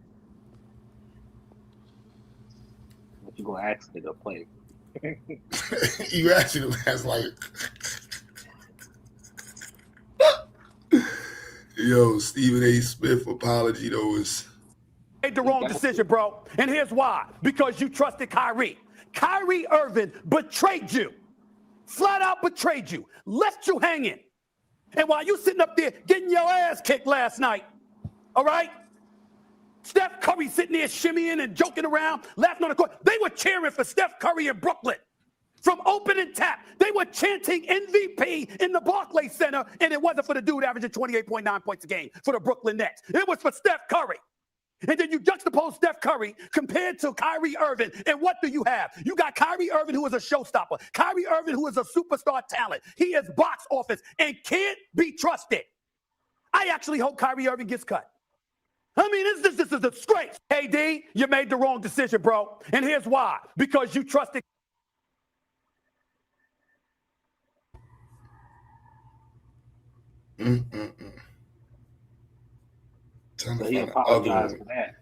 What you gonna ask me to play? You actually has like, yo, Stephen A. Smith apology though is. made the wrong decision, bro. And here's why. Because you trusted Kyrie. Kyrie Irving betrayed you. Flat out betrayed you. Left you hanging. And while you sitting up there getting your ass kicked last night, all right? Steph Curry sitting there shimmying and joking around, laughing on the court. They were cheering for Steph Curry in Brooklyn. From opening tap, they were chanting MVP in the Barclays Center, and it wasn't for the dude averaging 28.9 points a game for the Brooklyn Nets. It was for Steph Curry. And then you juxtapose Steph Curry compared to Kyrie Irving, and what do you have? You got Kyrie Irving, who is a showstopper. Kyrie Irving, who is a superstar talent. He is box office and can't be trusted. I actually hope Kyrie Irving gets cut. I mean, this is a disgrace. KD, you made the wrong decision, bro. And here's why. Because you trusted. Trying to So he find the other apologized one. for that.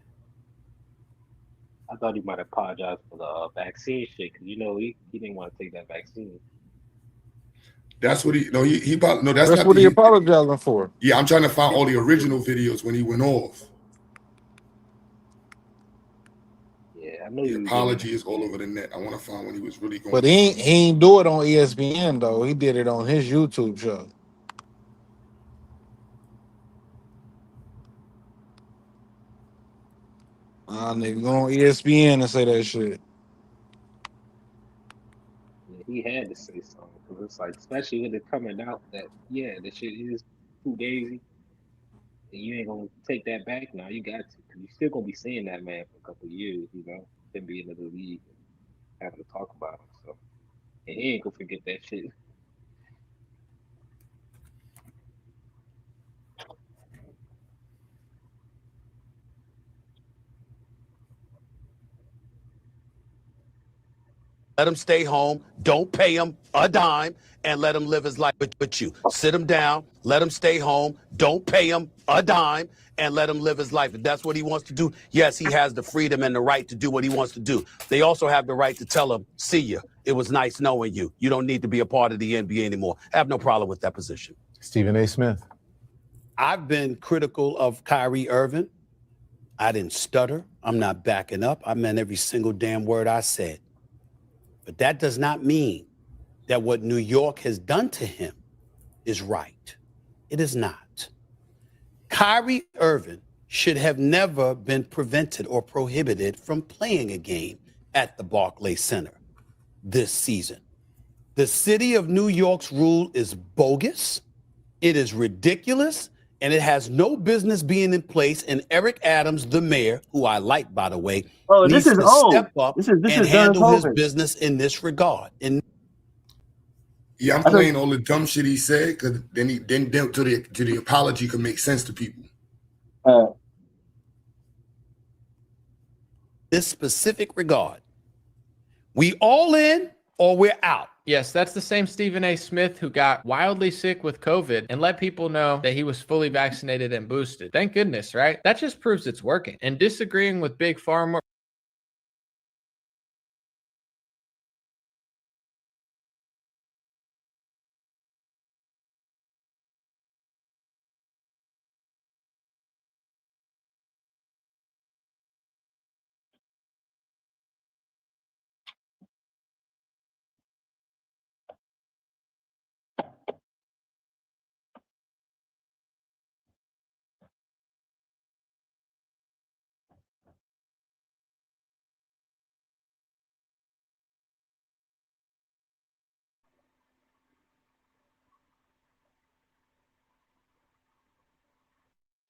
I thought he might apologize for the vaccine shit because he didn't want to take that vaccine. That's what he no, that's That's not what he the apologizing for. yeah. I'm trying to find all the original videos when he went off. Yeah, I know The you was apology is all over the net. I want to find when he was really going. But he ain't do it on ESPN though. He did it on his YouTube show. Nigga, go on ESPN and say that shit. Yeah, he had to say something because it's like, especially with it coming out that the shit is too gazy, and you ain't gonna take that back now. You got to, because you're still gonna be seeing that man for a couple of years, him being in the league and having to talk about him. So, and he ain't gonna forget that shit. Let him stay home. Don't pay him a dime and let him live his life with you. Sit him down. Let him stay home. Don't pay him a dime and let him live his life. If that's what he wants to do, yes, he has the freedom and the right to do what he wants to do. They also have the right to tell him, see ya. It was nice knowing you. You don't need to be a part of the NBA anymore. I have no problem with that position. Stephen A. Smith. I've been critical of Kyrie Irving. I didn't stutter. I'm not backing up. I meant every single damn word I said. But that does not mean that what New York has done to him is right. It is not. Kyrie Irving should have never been prevented or prohibited from playing a game at the Barclays Center this season. The city of New York's rule is bogus. It is ridiculous. And it has no business being in place. And Eric Adams, the mayor, who I like, by the way, needs to step up and handle his business in this regard. Yeah, I'm playing all the dumb shit he said because then to the apology could make sense to people. This specific regard, we all in or we're out. Yes, that's the same Stephen A. Smith who got wildly sick with COVID and let people know that he was fully vaccinated and boosted. Thank goodness, right? That just proves it's working. And disagreeing with Big Pharma.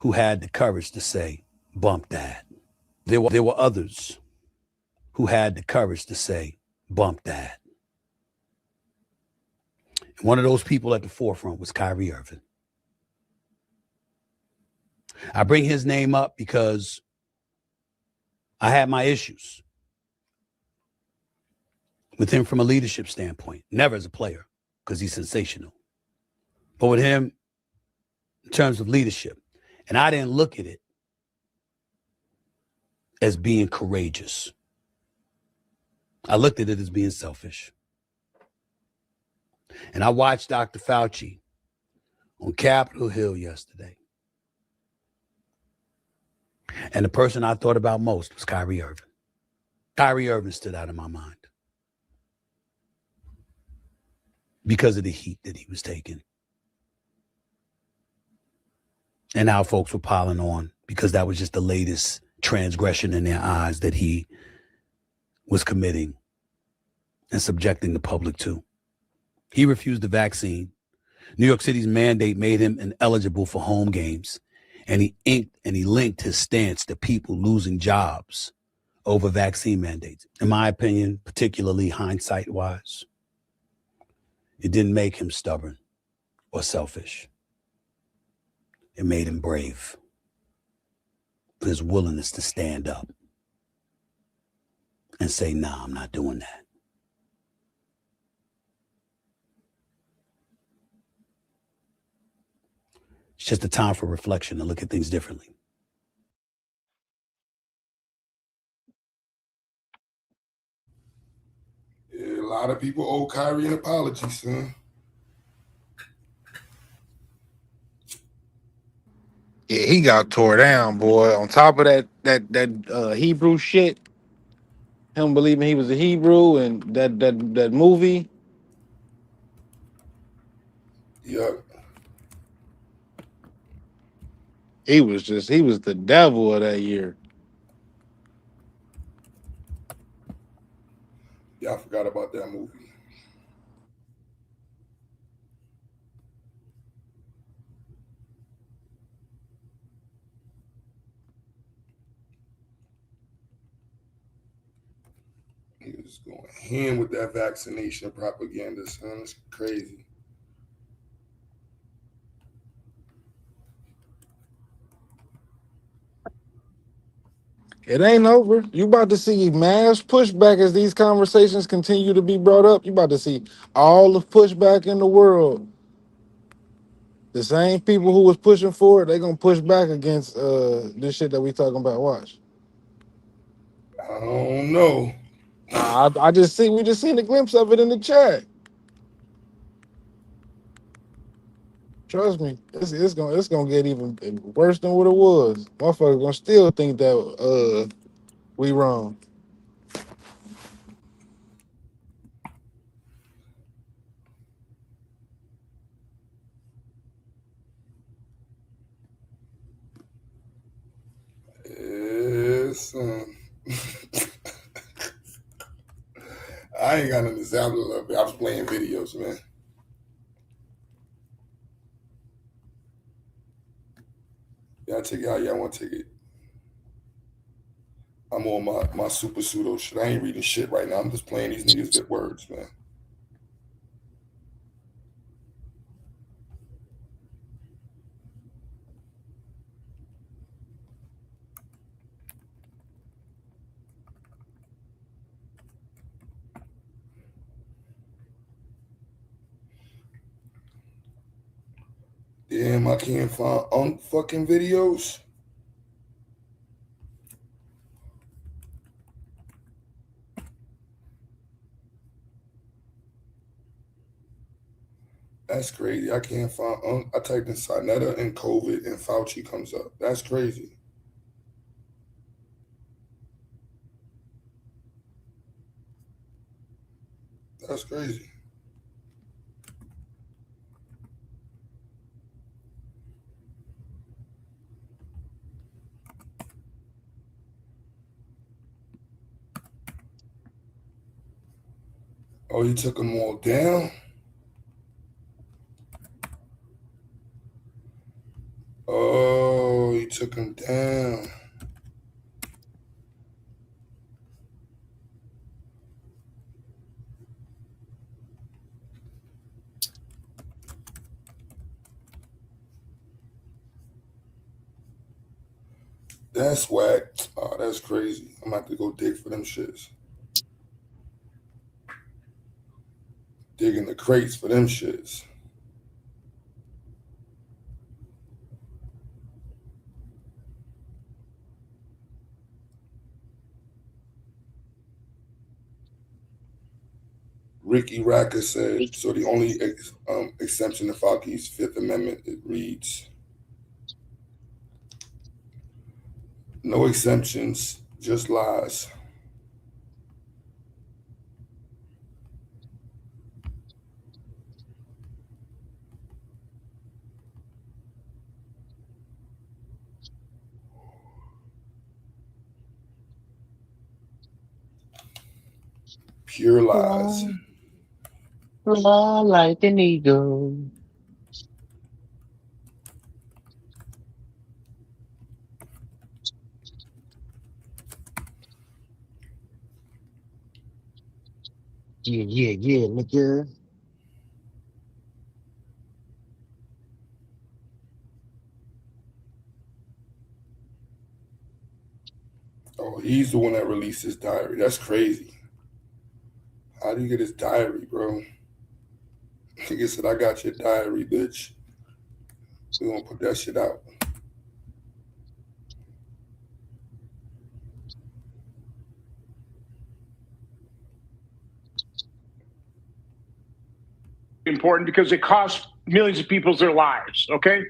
Who had the courage to say, bump that. There were others who had the courage to say, bump that. And one of those people at the forefront was Kyrie Irving. I bring his name up because I had my issues with him from a leadership standpoint, never as a player, because he's sensational. But with him, in terms of leadership, and I didn't look at it as being courageous. I looked at it as being selfish. And I watched Dr. Fauci on Capitol Hill yesterday. And the person I thought about most was Kyrie Irving. Kyrie Irving stood out in my mind because of the heat that he was taking. And how folks were piling on because that was just the latest transgression in their eyes that he was committing and subjecting the public to. He refused the vaccine. New York City's mandate made him ineligible for home games. And he linked his stance to people losing jobs over vaccine mandates. In my opinion, particularly hindsight-wise, it didn't make him stubborn or selfish. It made him brave for his willingness to stand up and say, nah, I'm not doing that. It's just a time for reflection to look at things differently. lot of people owe Kyrie an apology, son. Yeah, he got tore down, boy. On top of that Hebrew shit, him believing he was a Hebrew, and that movie. Yep. He was the devil of that year. Yeah, I forgot about that movie. He was going ham with that vaccination propaganda, son. It's crazy. It ain't over. You about to see mass pushback as these conversations continue to be brought up. You about to see all the pushback in the world. The same people who was pushing for it, they gonna push back against this shit that we talking about. Watch. I don't know. I just see we just seen a glimpse of it in the chat. Trust me, it's gonna get even worse than what it was. Motherfuckers gonna still think that we wrong. Yes, I ain't got nothing to say. I was playing videos, man. Yeah, I take it how y'all want to take it. I'm on my super pseudo shit. I ain't reading shit right now. I'm just playing these niggas good words, man. Damn, I can't find unfucking videos. That's crazy. I can't find. I typed in Sinetta and COVID and Fauci comes up. That's crazy. That's crazy. Oh, you took them all down? Oh, you took them down. That's whack. Oh, that's crazy. I'm about to go dig for them shits. Digging the crates for them shits. Ricky Racker said, so the only exception to Fauci's Fifth Amendment, it reads, no exemptions, just lies. Pure lies. Fly like an eagle. Yeah, nigga. Oh, he's the one that released his diary. That's crazy. How do you get his diary, bro? Nigga said, I got your diary, bitch. We gonna put that shit out. important because it costs millions of people their lives, okay?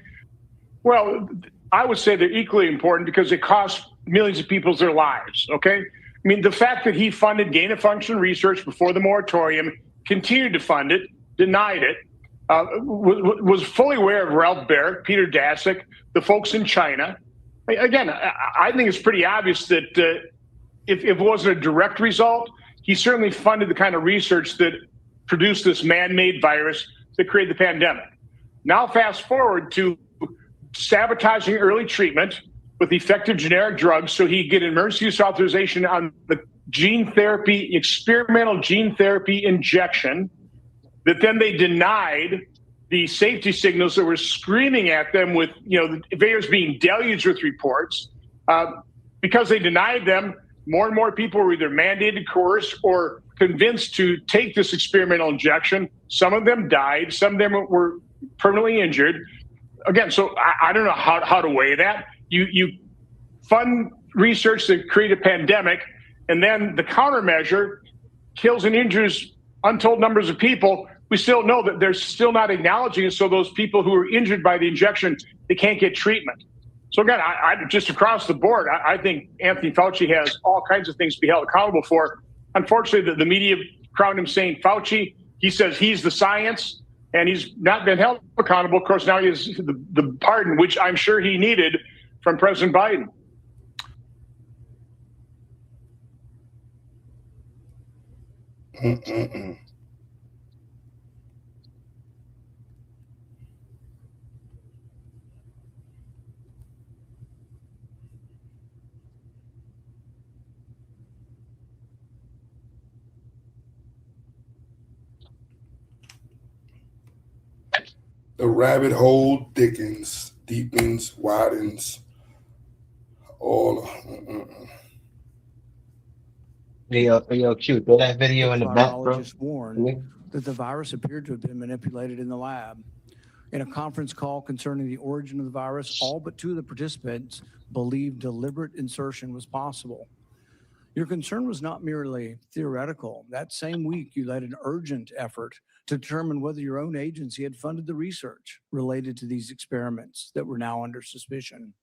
Well, I would say they're equally important because it costs millions of people their lives, okay? I mean, the fact that he funded gain-of-function research before the moratorium, continued to fund it, denied it, was fully aware of Ralph Barrett, Peter Daszak, the folks in China. Again, I think it's pretty obvious that if it wasn't a direct result, he certainly funded the kind of research that produced this man-made virus that created the pandemic. Now fast forward to sabotaging early treatment with effective generic drugs so he could get emergency use authorization on the gene therapy, experimental gene therapy injection that then they denied the safety signals that were screaming at them with, the invaders being deluged with reports. Because they denied them, more and more people were either mandated, coerced, or convinced to take this experimental injection. Some of them died. Some of them were permanently injured. Again, so I don't know how to weigh that. You fund research that create a pandemic, and then the countermeasure kills and injures untold numbers of people. We still know that they're still not acknowledging it. So those people who are injured by the injection, they can't get treatment. So again, I just across the board, I think Anthony Fauci has all kinds of things to be held accountable for. Unfortunately, the media crowned him saying Fauci. He says he's the science, and he's not been held accountable. Of course, now he has the pardon, which I'm sure he needed from President Biden. The rabbit hole thickens, deepens, widens. All. Yo, Q, throw that video in the back, bro. Virologists warned that the virus appeared to have been manipulated in the lab. In a conference call concerning the origin of the virus, all but two of the participants believed deliberate insertion was possible. Your concern was not merely theoretical. That same week, you led an urgent effort to determine whether your own agency had funded the research related to these experiments that were now under suspicion.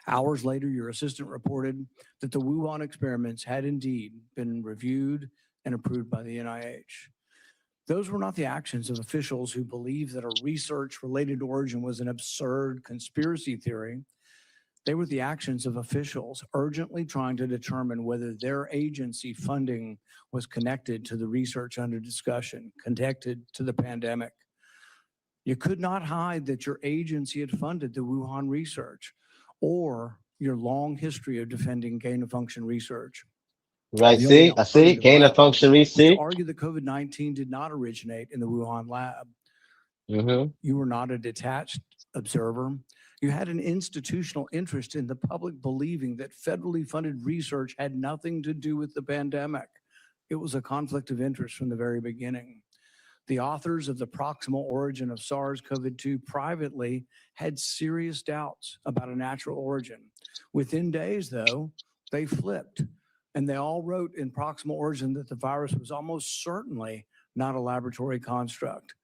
Hours later, your assistant reported that the Wuhan experiments had indeed been reviewed and approved by the NIH. Those were not the actions of officials who believed that a research-related origin was an absurd conspiracy theory. They were the actions of officials urgently trying to determine whether their agency funding was connected to the research under discussion, connected to the pandemic. You could not hide that your agency had funded the Wuhan research or your long history of defending gain-of-function research. Right, see? I see. Gain-of-function research. You argue that COVID-19 did not originate in the Wuhan lab. You were not a detached observer. You had an institutional interest in the public believing that federally funded research had nothing to do with the pandemic. It was a conflict of interest from the very beginning. The authors of the proximal origin of SARS-CoV-2 privately had serious doubts about a natural origin. Within days, though, they flipped, and they all wrote in proximal origin that the virus was almost certainly not a laboratory construct.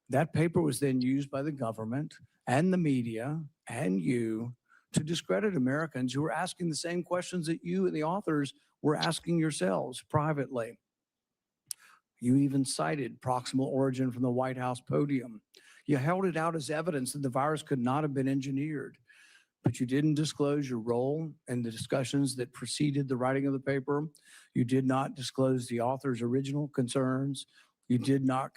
That paper was then used by the government and the media and you to discredit Americans who were asking the same questions that you and the authors were asking yourselves privately. You even cited proximal origin from the White House podium. You held it out as evidence that the virus could not have been engineered, but you didn't disclose your role in the discussions that preceded the writing of the paper. You did not disclose the author's original concerns. You did not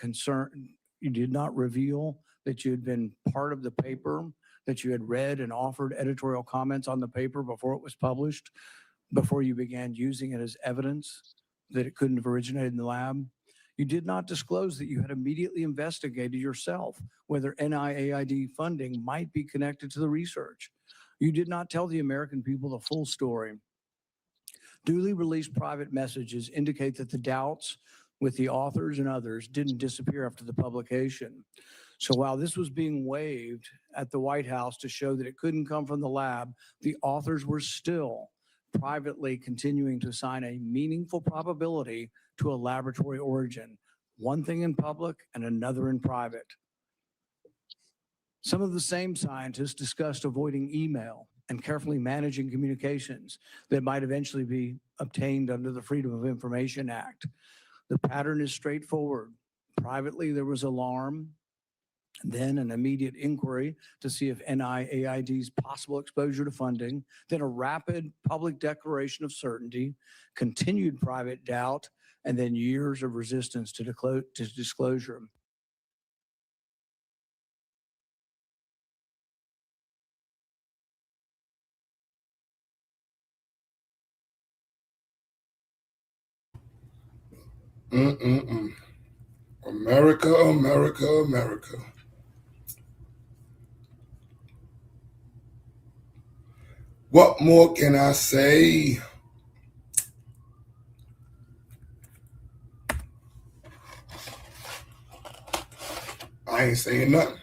reveal that you had been part of the paper, that you had read and offered editorial comments on the paper before it was published, before you began using it as evidence that it couldn't have originated in the lab. You did not disclose that you had immediately investigated yourself whether NIAID funding might be connected to the research. You did not tell the American people the full story. Duly released private messages indicate that the doubts with the authors and others didn't disappear after the publication. So while this was being waived at the White House to show that it couldn't come from the lab, the authors were still privately continuing to assign a meaningful probability to a laboratory origin. one thing in public and another in private. Some of the same scientists discussed avoiding email and carefully managing communications that might eventually be obtained under the Freedom of Information Act. The pattern is straightforward. Privately, there was alarm, then an immediate inquiry to see if NIAID's possible exposure to funding, then a rapid public declaration of certainty, continued private doubt, and then years of resistance to disclosure. America, America, America. What more can I say? I ain't saying nothing.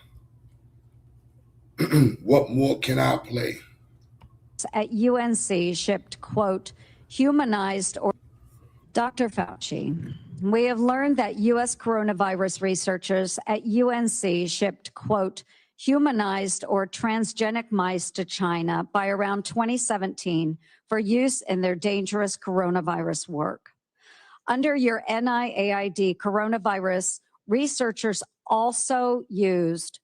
What more can I play? At UNC shipped, quote, humanized or Dr. Fauci, we have learned that U.S. coronavirus researchers at UNC shipped, quote, humanized or transgenic mice to China by around 2017 for use in their dangerous coronavirus work. Under your NIAID coronavirus, researchers also used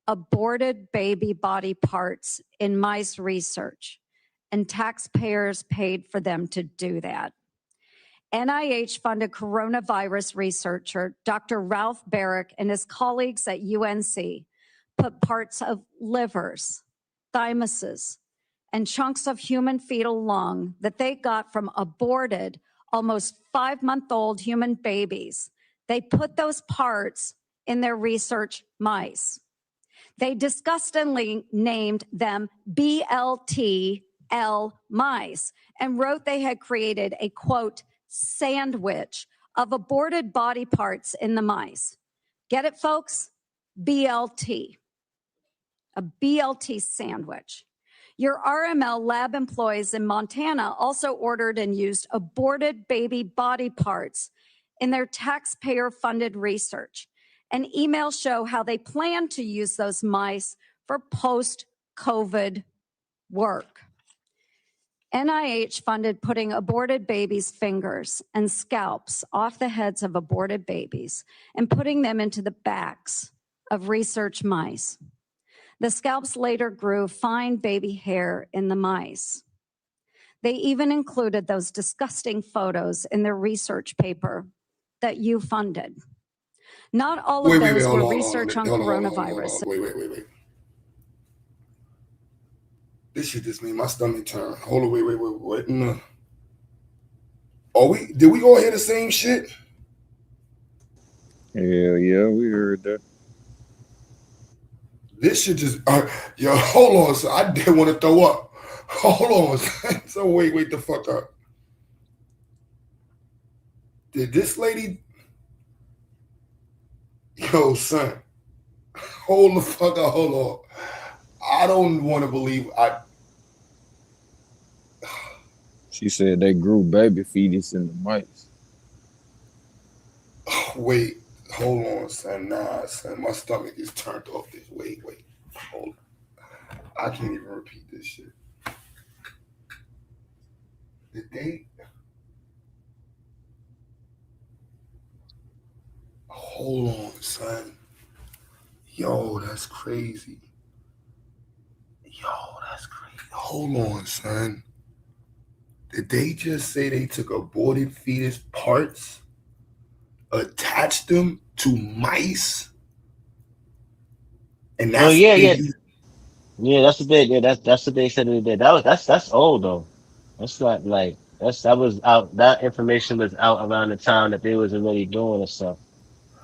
aborted baby body parts in mice research, and taxpayers paid for them to do that. NIH-funded coronavirus researcher Dr. Ralph Barrick and his colleagues at UNC put parts of livers, thymuses, and chunks of human fetal lung that they got from aborted, almost 5-month-old human babies. They put those parts in their research mice. They disgustingly named them BLTL mice and wrote they had created a, quote, sandwich of aborted body parts in the mice. Get it, folks? BLT. A BLT sandwich. Your RML lab employees in Montana also ordered and used aborted baby body parts in their taxpayer-funded research. And emails show how they plan to use those mice for post-COVID work. NIH funded putting aborted babies' fingers and scalps off the heads of aborted babies and putting them into the backs of research mice. The scalps later grew fine baby hair in the mice. They even included those disgusting photos in their research paper that you funded. Not all of those were research on coronavirus. Wait. This shit just made my stomach turn. Hold on, wait. No. Did we all hear the same shit? Yeah, we heard that. This shit just, yo, hold on. So I didn't want to throw up. Hold on. So wait the fuck up. Did this lady, yo, son, hold the fuck up, hold on. I don't want to believe She said they grew baby fetus in the mice. Wait, hold on, son. Nah, son, my stomach is turned off this. Wait. Hold on. I can't even repeat this shit. Did they? Hold on, son. Yo, that's crazy. Hold on, son. Did they just say they took aborted fetus parts, attached them to mice, and that's Yeah, that's what they did. That's what they said they did. That's old though. That's not like that was out. That information was out around the time that they was already doing and stuff.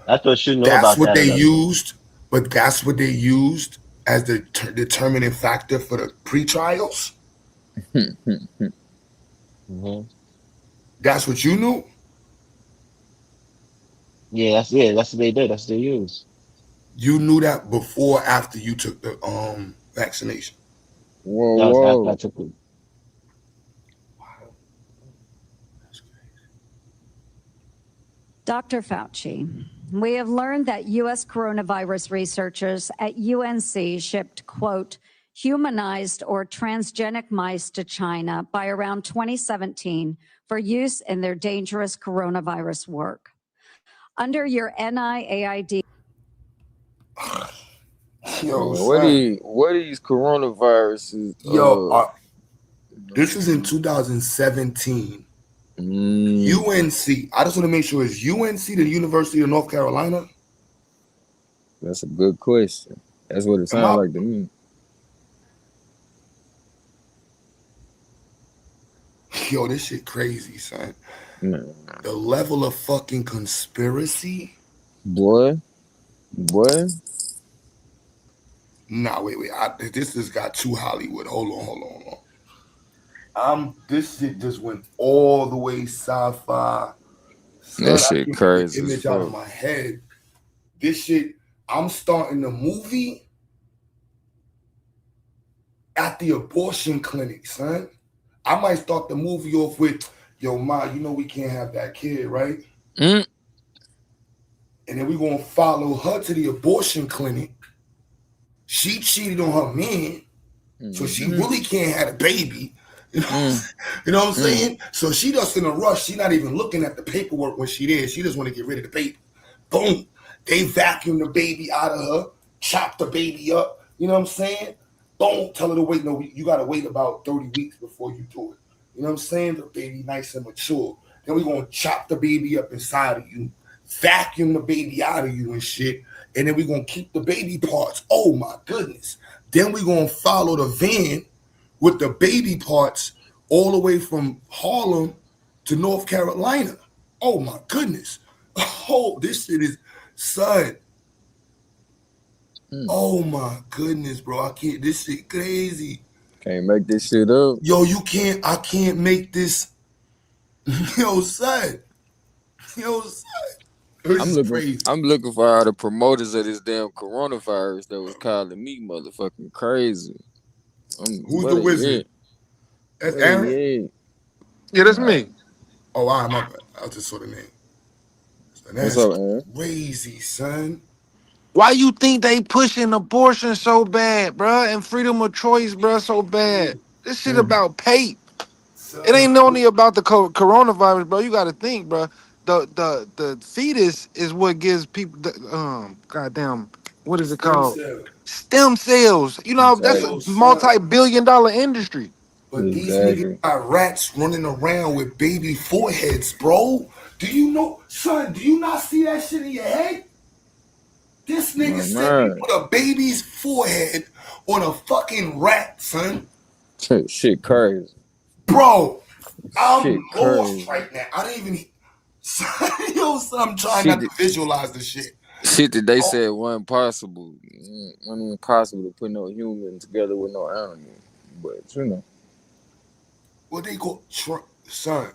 I thought you know That's about what that they already. used, but that's what they used as the determining factor for the pre-trials. Mm-hmm. That's what you knew. Yeah, that's what they did. That's what they used. You knew that before, or after you took the vaccination. Whoa. That was after I took it. Dr. Fauci, we have learned that U.S. coronavirus researchers at UNC shipped, quote, humanized or transgenic mice to China by around 2017 for use in their dangerous coronavirus work. Under your NIAID. Yo, what are these coronaviruses? This is in 2017. UNC. I just want to make sure it's UNC, the University of North Carolina. That's a good question. That's what it sounds like to me. Yo, this shit crazy, son. Man. The level of fucking conspiracy. Boy. Nah, wait. This has got too Hollywood. Hold on. This shit just went all the way sci-fi. Son, That shit crazy. The image out of my head. This shit. I'm starting the movie at the abortion clinic, son. I might start the movie off with, yo, Ma, you know we can't have that kid, right? And then we're going to follow her to the abortion clinic. She cheated on her man, so she really can't have a baby. You know, you know what I'm saying? So she just in a rush. She not even looking at the paperwork when she there. She just want to get rid of the baby. Boom. They vacuum the baby out of her, chop the baby up. You know what I'm saying? Don't tell her to wait. No, you got to wait about 30 weeks before you do it. You know what I'm saying? The baby nice and mature. Then we're going to chop the baby up inside of you, vacuum the baby out of you and shit. And then we're going to keep the baby parts. Oh, my goodness. Then we're going to follow the van with the baby parts all the way from Harlem to North Carolina. Oh, my goodness. Oh, this shit is, son. Oh, my goodness, bro. I can't. This shit crazy. Can't make this shit up. Yo, you can't. I can't make this. Yo, son. I'm looking for all the promoters of this damn coronavirus that was calling me motherfucking crazy. Who's the wizard? That's Aaron? Yeah, that's me. Oh, all right, my bad. I just saw the name. That's What's up, Aaron? Crazy, son. Why you think they pushing abortion so bad, bruh, and freedom of choice, bruh, so bad? This shit about pay. It ain't only about the coronavirus, bro. You got to think, bro. The fetus is what gives people the goddamn, what is it called? Stem cells. You know, that's a multi-billion-dollar industry. But these niggas got rats running around with baby foreheads, bro. Do you know, son? Do you not see that shit in your head? This nigga said he put a baby's forehead on a fucking rat, son. Shit crazy. Bro, I'm lost right now. I don't even. Yo, son, I'm trying not to visualize the shit. Shit that they said wasn't possible. Wasn't even possible to put no human together with no animal. But, you know. What they call, son.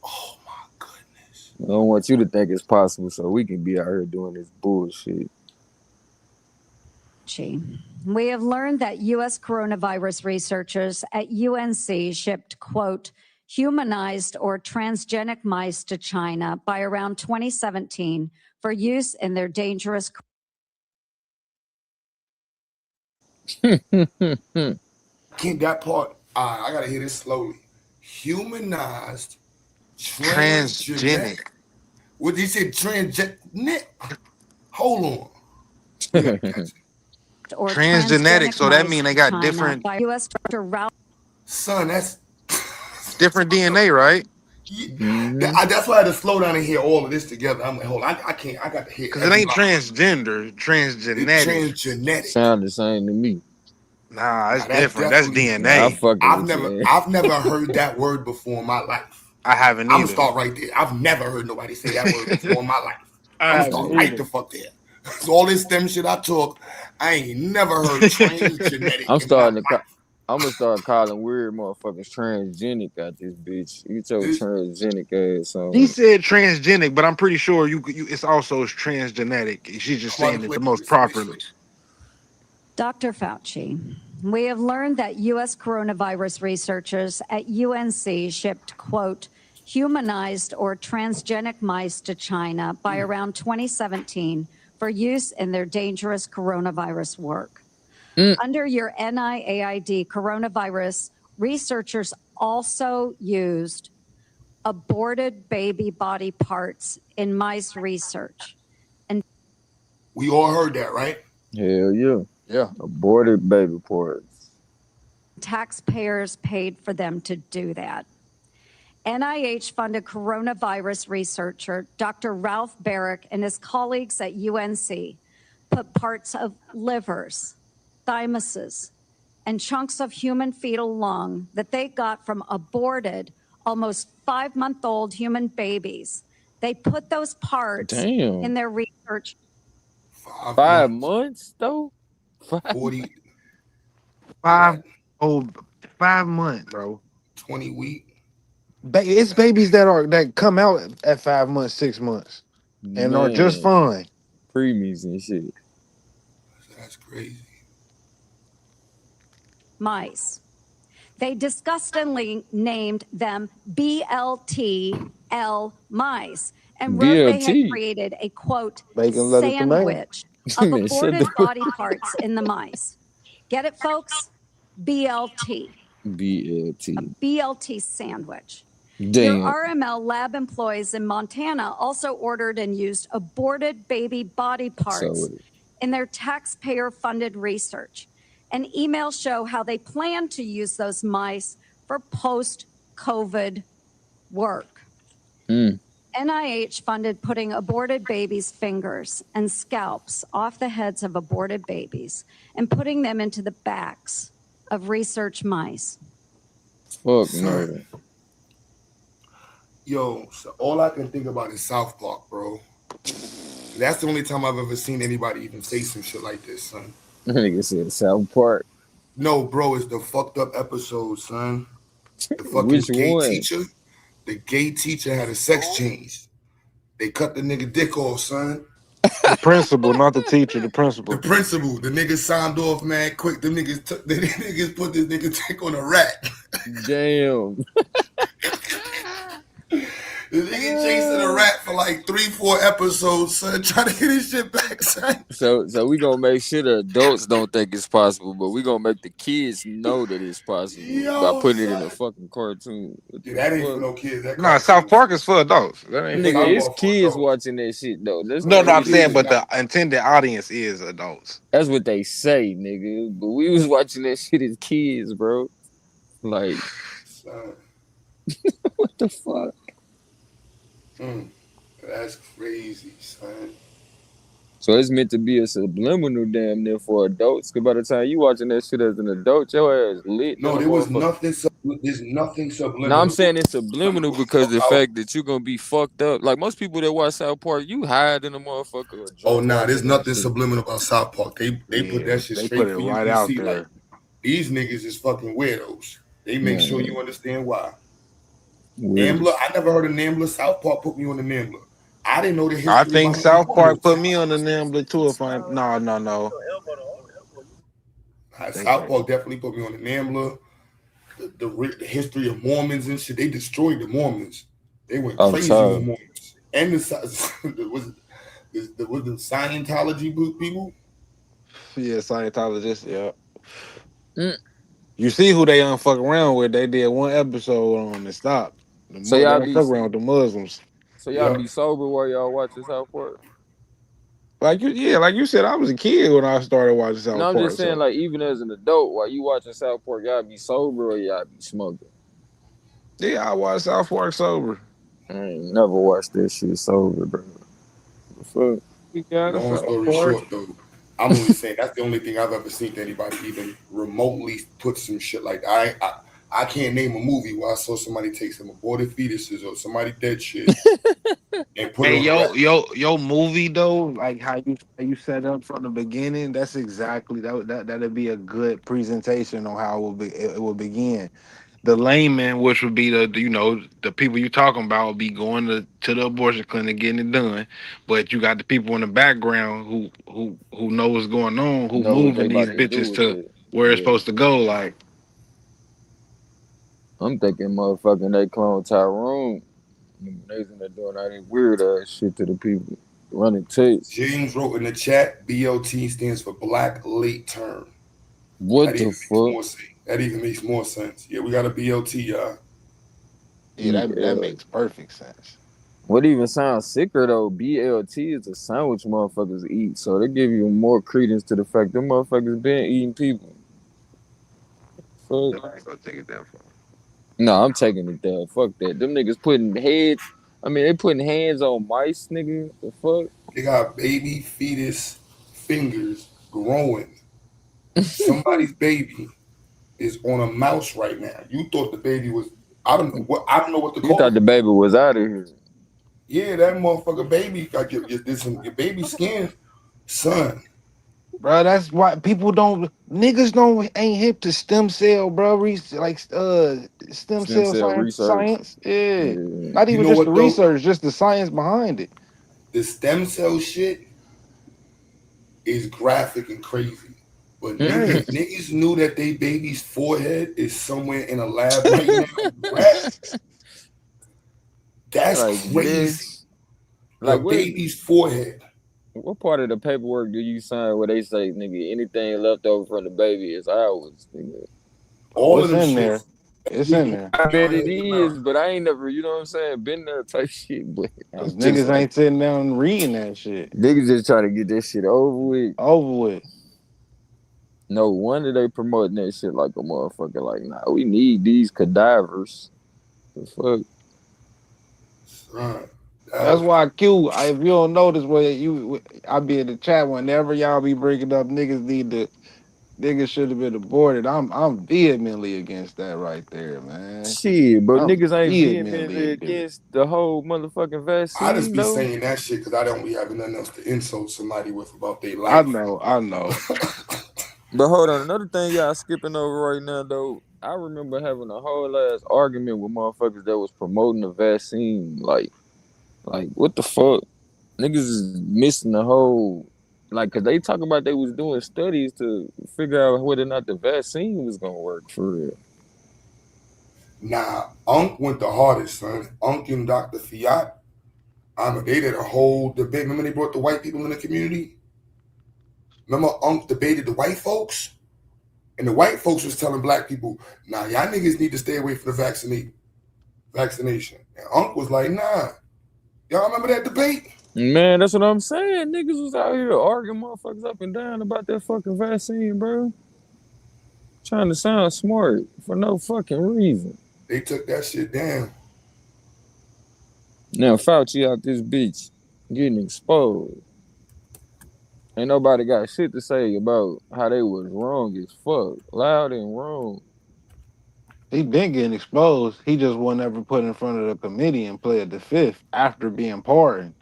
Oh, my goodness. I don't want you to think it's possible so we can be out here doing this bullshit. We have learned that U.S. coronavirus researchers at UNC shipped, quote, humanized or transgenic mice to China by around 2017 for use in their dangerous. Can't that part? I gotta hear this slowly. Humanized, transgenic. What did he say? Transgenic. Hold on. Or transgenic, so that means they got different. Son, that's different DNA, right? That's why I had to slow down and hear all of this together. I'm like, hold on, I can't. I got to hear because it ain't transgender, transgenetic. Transgenetic sound the same to me. Nah, it's different. That's DNA. I've never heard that word before in my life. I haven't either. I'm gonna start right there. I've never heard nobody say that word before in my life. I'm gonna start right the fuck there. So all this STEM shit I talk, I ain't never heard transgenetic. I'm gonna start calling weird motherfuckers transgenic out this bitch. You told transgenic ass on. He said transgenic, but I'm pretty sure you it's also transgenetic. She's just saying it the most properly. Dr. Fauci, we have learned that U.S. coronavirus researchers at UNC shipped, quote, humanized or transgenic mice to China by around 2017 for use in their dangerous coronavirus work. Under your NIAID coronavirus, researchers also used aborted baby body parts in mice research. And we all heard that, right? Hell yeah. Yeah. Aborted baby parts. taxpayers paid for them to do that. NIH-funded coronavirus researcher Dr. Ralph Barrick and his colleagues at UNC put parts of livers, thymuses, and chunks of human fetal lung that they got from aborted, almost 5-month-old human babies. They put those parts Damn. in their research. 5 months though? 40. 5 months, bro. 20 weeks. It's babies that come out at 5 months, 6 months, and are just fine. Preemies and shit. That's crazy. Mice. They disgustingly named them BLTL mice and wrote they had BLT. created a, quote, Bacon, lettuce, tomato. sandwich of Man, shut aborted the fuck body parts in the mice. Get it, folks? BLT. BLT. A BLT sandwich. Your Damn. RML lab employees in Montana also ordered and used aborted baby body parts So in their taxpayer-funded research. And emails show how they plan to use those mice for post-COVID work. NIH funded putting aborted babies' fingers and scalps off the heads of aborted babies and putting them into the backs of research mice. Fuck no. Yo, so all I can think about is South Park, bro. That's the only time I've ever seen anybody even say some shit like this, son. Nigga said South Park. No, bro, it's the fucked up episode, son. The fucking Which gay one? teacher. The gay teacher had a sex change. They cut the nigga dick off, son. The principal, not the teacher. The principal. The principal. The niggas signed off, man, quick. The niggas put this nigga dick on a rack. Damn. The nigga chasing a rat for like 3-4 episodes, son, trying to get his shit back, son. So we gonna make sure the adults don't think it's possible, but we gonna make the kids know that it's possible by putting it in a fucking cartoon. Yeah, that ain't for no kids. Nah, South Park is for adults. That ain't for Nigga, it's adults. kids watching that shit though. No, I'm saying, but the intended audience is adults. That's what they say, nigga. But we was watching that shit as kids, bro. Like, what the fuck? That's crazy, son. So it's meant to be a subliminal damn near for adults. Cause by the time you watching that shit as an adult, your ass lit. No, there was nothing. There's nothing subliminal. No, I'm saying it's subliminal because the fact that you're gonna be fucked up. Like most people that watch South Park, you hide in a motherfucker. Oh, nah, there's nothing subliminal about South Park. They put that shit they straight put it for you right to out see. there. Like, these niggas is fucking weirdos. They make sure you understand why. Nambler, I never heard of Nambler. South Park put me on the Nambler. I didn't know the history. I think South Park put me on the Nambler too. If I'm no. South Park definitely put me on the Nambler. The history of Mormons and shit. They destroyed the Mormons. They went crazy on the Mormons. And was the Scientology people? Yeah, Scientologists. Yeah. You see who they fuck around with? They did one episode on and stopped. So y'all be fuck around with the Muslims. So y'all be sober while y'all watching South Park? Like you said, I was a kid when I started watching South Park. No, I'm just saying, like, even as an adult, while you watching South Park, y'all be sober or y'all be smoking? Yeah, I watch South Park sober. I ain't never watched that shit sober, bro. The fuck? You got Long story short, though, I'm only saying that's the only thing I've ever seen anybody even remotely put some shit like that. I can't name a movie where I saw somebody take some aborted fetuses or somebody dead shit and put it on. Yo movie though, like how you set up from the beginning, that's exactly that'd be a good presentation on how it will begin. The layman, which would be the people you talking about, would be going to the abortion clinic getting it done, but you got the people in the background who know what's going on, who moving these bitches to where it's supposed to go. Like, I'm thinking, motherfucking, they clone Tyrone. When they was in there doing all that weird ass shit to the people, running tapes. James wrote in the chat, BLT stands for Black Late Term. What the fuck? That even makes more sense. Yeah, we got a BLT, y'all. Yeah, that makes perfect sense. What even sounds sicker though, BLT is a sandwich motherfuckers eat, so they give you more credence to the fact them motherfuckers been eating people. Fuck. I ain't gonna take it that far. No, I'm taking it there. Fuck that. Them niggas putting heads. I mean, they putting hands on mice, nigga. The fuck? They got baby fetus fingers growing. Somebody's baby is on a mouse right now. You thought the baby was. I don't know what to call You thought it. the baby was out of here. Yeah, that motherfucker baby got your baby skin, son. Bro, that's why people ain't hip to stem cell, bro. Like stem Stem cell cell research. science. Yeah. Yeah. Not You even know just the what though? research, just the science behind it. The stem cell shit is graphic and crazy. But niggas knew that they baby's forehead is somewhere in a lab right now. That's Like crazy. this. Like Like baby's forehead. what part of the paperwork do you sign where they say, nigga, anything left over from the baby is ours, nigga? All it's of them in shit. there. It's in there. I bet it is, but I ain't never, you know what I'm saying, been there type shit. But Cause niggas ain't sitting down and reading that shit. Niggas just trying to get this shit over with. No wonder they promoting that shit like a motherfucker. Like, nah, we need these cadavers. The fuck? That's why Q. If you don't notice, I be in the chat whenever y'all be bringing up niggas should have been aborted. I'm vehemently against that right there, man. Shit, but I'm niggas ain't vehemently vehemently against the whole motherfucking vaccine. I just be though. saying that shit because I don't be having nothing else to insult somebody with about their I life. know. But hold on, another thing y'all skipping over right now though. I remember having a whole ass argument with motherfuckers that was promoting the vaccine. Like what the fuck? Niggas is missing the whole. Like, cause they talk about they was doing studies to figure out whether or not the vaccine was gonna work for real. Nah, Unc went the hardest, son. Unc and Dr. Fiat. They did a whole debate. Remember they brought the white people in the community? Remember Unc debated the white folks? And the white folks was telling black people, nah, y'all niggas need to stay away from the vaccination. And Unc was like, nah. Y'all remember that debate? Man, that's what I'm saying. Niggas was out here arguing motherfuckers up and down about that fucking vaccine, bro. Trying to sound smart for no fucking reason. They took that shit down. Now Fauci out this bitch getting exposed. Ain't nobody got shit to say about how they was wrong as fuck. Loud and wrong. He been getting exposed. He just wasn't ever put in front of the committee and pled the fifth after being pardoned.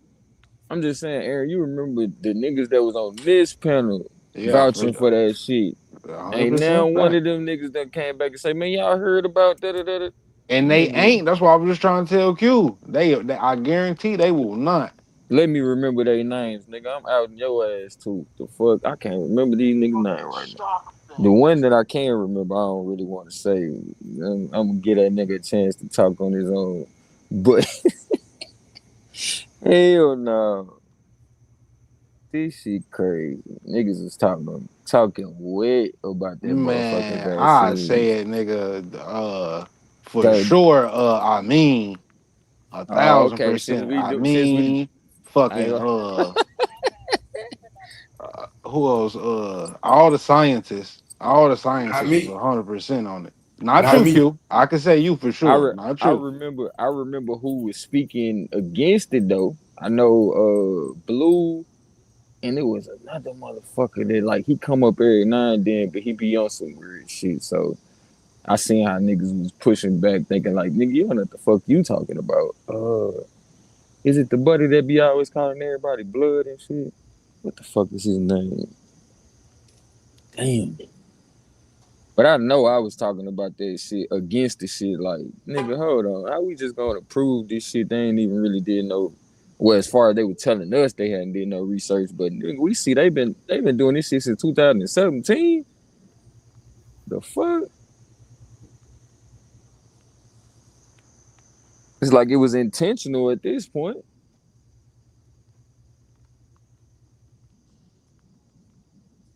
I'm just saying, Aaron, you remember the niggas that was on this panel vouching for that shit. Ain't now one of them niggas that came back and say, man, y'all heard about that. And they ain't. That's why I was just trying to tell Q. They I guarantee they will not. Let me remember their names, nigga. I'm out in your ass too. The fuck? I can't remember these niggas' names right now. The one that I can remember, I don't really want to say. I'm gonna get that nigga a chance to talk on his own. But hell no. This shit crazy. Niggas is talking wet about that motherfucking vaccine. I say it, nigga. For sure. I mean, 1,000%. Who else? All the scientists was 100% on it. Not you, Q. I can say you for sure. Not you. I remember who was speaking against it though. I know Blue, and it was another motherfucker that like he come up every now and then, but he be on some weird shit. So I seen how niggas was pushing back, thinking like, nigga, you don't know what the fuck you talking about. Is it the buddy that be always calling everybody blood and shit? What the fuck is his name? Damn. But I know I was talking about that shit against the shit. Like, nigga, hold on. How we just gonna prove this shit? They ain't even really did no. Well, as far as they were telling us, they hadn't did no research. But nigga, we see they've been doing this shit since 2017. The fuck? It's like it was intentional at this point.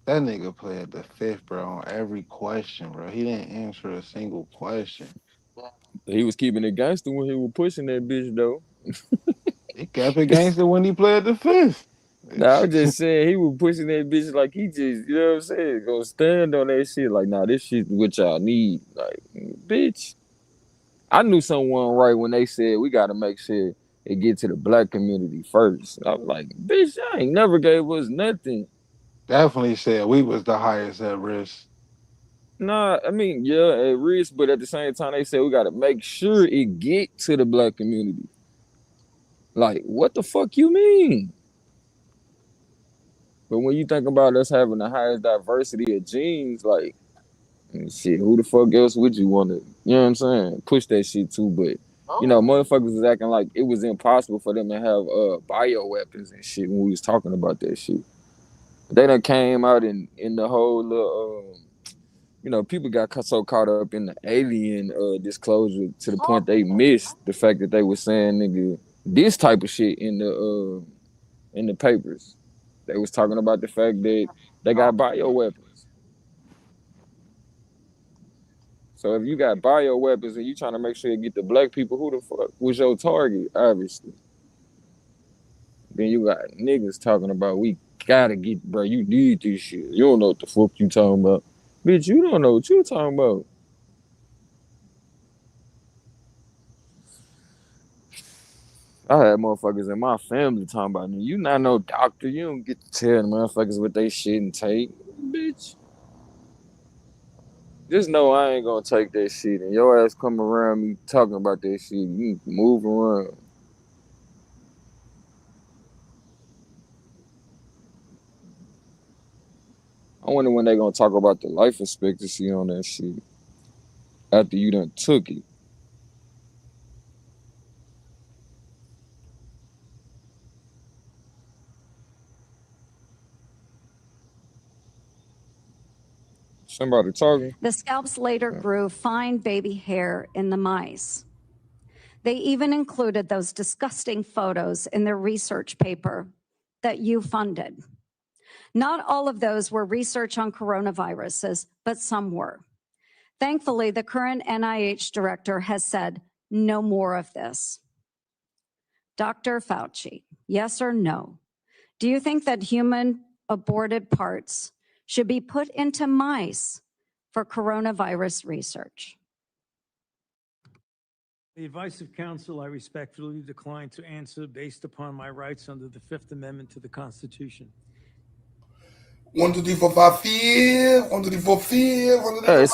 That nigga played the fifth, bro, on every question, bro. He didn't answer a single question. He was keeping it gangster when he was pushing that bitch, though. He kept it gangster when he played the fifth. Nah, I was just saying he was pushing that bitch like he just, you know what I'm saying, gonna stand on that shit. Like, nah, this shit what y'all need. Like, bitch. I knew someone right when they said we gotta make sure it get to the black community first. I was like, bitch, y'all ain't never gave us nothing. Definitely said we was the highest at risk. Nah, I mean, yeah, at risk, but at the same time, they said we gotta make sure it get to the black community. Like, what the fuck you mean? But when you think about us having the highest diversity of genes, like, shit, who the fuck else would you want to, you know what I'm saying, push that shit to? But, you know, motherfuckers was acting like it was impossible for them to have bioweapons and shit when we was talking about that shit. They done came out in the whole little, you know, people got so caught up in the alien disclosure to the point they missed the fact that they were saying, nigga, this type of shit in the papers. They was talking about the fact that they got bioweapons. So if you got bioweapons and you trying to make sure you get the black people, who the fuck was your target, obviously? Then you got niggas talking about we gotta get, bro, you need this shit. You don't know what the fuck you talking about. Bitch, you don't know what you talking about. I had motherfuckers in my family talking about me. You not no doctor. You don't get to tell the motherfuckers what they shouldn't take. Bitch. Just know I ain't gonna take that shit. And your ass come around me talking about that shit. You move around. I wonder when they gonna talk about the life expectancy on that shit. After you done took it. Somebody talking? The scalps later grew fine baby hair in the mice. They even included those disgusting photos in their research paper that you funded. Not all of those were research on coronaviruses, but some were. Thankfully, the current NIH director has said no more of this. Dr. Fauci, yes or no? Do you think that human aborted parts should be put into mice for coronavirus research? The advice of counsel, I respectfully decline to answer based upon my rights under the Fifth Amendment to the Constitution. 1, 2, 3, 4, 5, 5. 1, 2, 3, 4, 5. 1, 2, 3, 4, 5. Hey,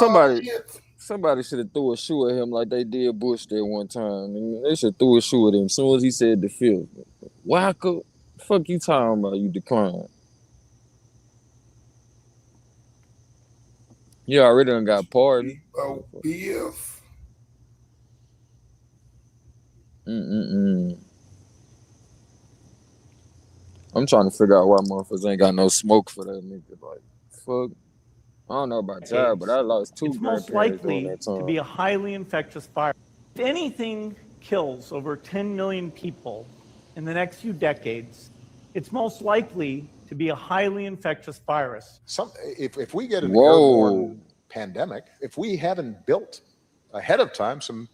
somebody should have threw a shoe at him like they did Bush that one time. They should have threw a shoe at him as soon as he said the fifth. Wacko, fuck you talking about? You decline. You already done got pardoned. Oh, BF. I'm trying to figure out why motherfuckers ain't got no smoke for that nigga. Like, fuck. I don't know about y'all, but I lost two most grandparents during likely that time. to be a highly infectious virus. If anything kills over 10 million people in the next few decades, it's most likely to be a highly infectious virus. If we get an Whoa. airborne pandemic, if we haven't built ahead of time some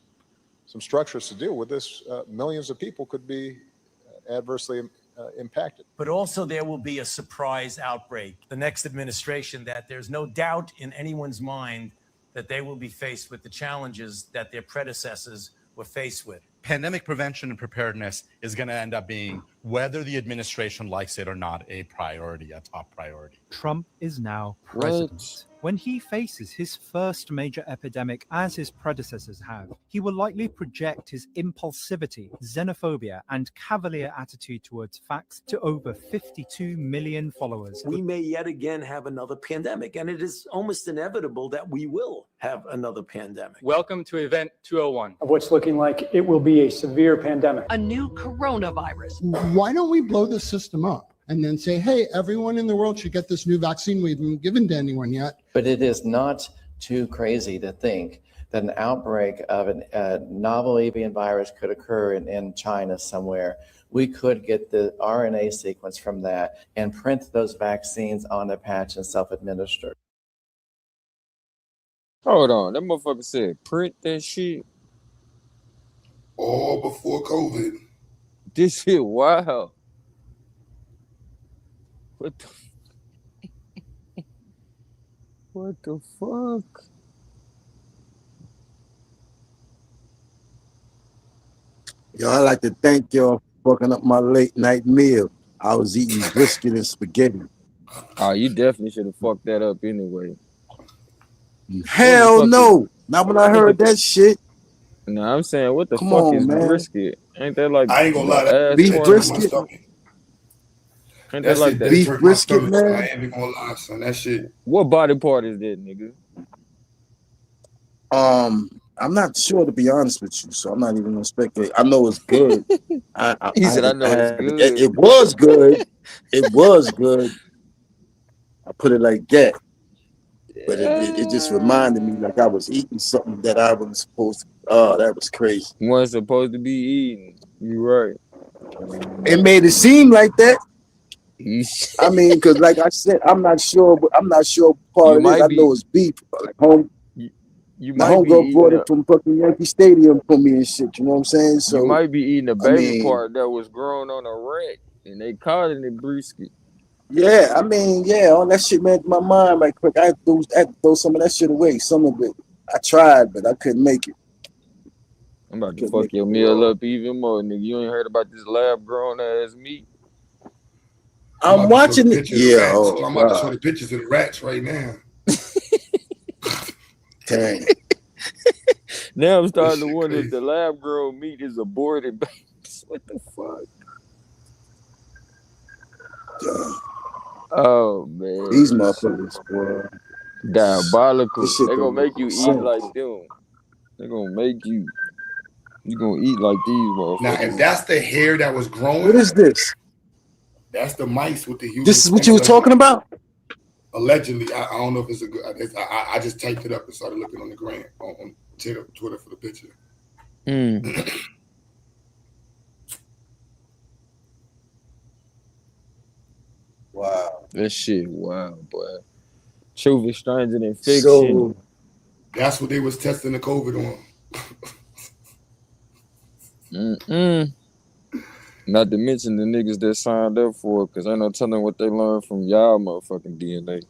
structures to deal with this, millions of people could be adversely impacted. But also there will be a surprise outbreak. The next administration, that there's no doubt in anyone's mind that they will be faced with the challenges that their predecessors were faced with. Pandemic prevention and preparedness is going to end up being, whether the administration likes it or not, a priority, a top priority. Trump is now president. When he faces his first major epidemic, as his predecessors have, he will likely project his impulsivity, xenophobia, and cavalier attitude towards facts to over 52 million followers. We may yet again have another pandemic, and it is almost inevitable that we will have another pandemic. Welcome to Event 201. Of what's looking like it will be a severe pandemic. A new coronavirus. Why don't we blow the system up and then say, hey, everyone in the world should get this new vaccine we haven't given to anyone yet? But it is not too crazy to think that an outbreak of a novel avian virus could occur in China somewhere, we could get the RNA sequence from that and print those vaccines on a patch and self-administer. Hold on, that motherfucker said print that shit. All before COVID. This shit wow. What the what the fuck? Yo, I'd like to thank y'all for fucking up my late night meal. I was eating brisket and spaghetti. Oh, you definitely should have fucked that up anyway. Hell no. Not when I heard that shit. No, I'm saying, what the Come fuck on, is man. brisket? Ain't that like I ain't gonna lie, the that ass beef part? brisket? Ain't That that like shit that? did Beef hurt my brisket, stomach, son. I man. ain't even gonna lie, son. That shit. What body part is that, nigga? I'm not sure, to be honest with you, so I'm not even gonna speculate. I know it's good. He said, I haven't know it's had it. good. It was good. It was good. I put it like that. But it just reminded me like I was eating something that I wasn't supposed to. Oh, that was crazy. Wasn't supposed to be eating. You right. It made it seem like that. I mean, because like I said, I'm not sure what part You it is. might I be. know it's beef. Like the might be homegirl brought eating it from fucking Yankee Stadium for me and shit. You know what I'm saying? So you might be eating the I baby mean, part that was grown on a rat, and they called it a brisket. yeah, I mean, yeah, all that shit made my mind right quick. I had to throw some of that shit away. Some of it I tried, but I couldn't make it. I'm about to fuck your meal up even more, nigga. You ain't heard about this lab grown ass meat? I'm watching it. Picture of the Yeah, rats. oh I'm about to show God. the pictures of the rats right now. Dang. Now I'm starting to shit wonder crazy. if the lab grown meat is aborted babies. What the fuck? Oh man, These motherfuckers, boy. diabolical. This shit They gonna don't make make you no eat sense. like them. They gonna make you. You gonna eat like these Now, if motherfuckers. that's the hair that was growing, What is this? that's the mice with the human. This is what you was talking about? Allegedly, I don't know if it's a good. I just typed it up and started looking on the gram on Twitter for the picture. Wow. That shit, wow, boy. Truth is stranger than fiction. So that's what they was testing the COVID on. Not to mention the niggas that signed up for it, because ain't no telling what they learned from y'all motherfucking DNA.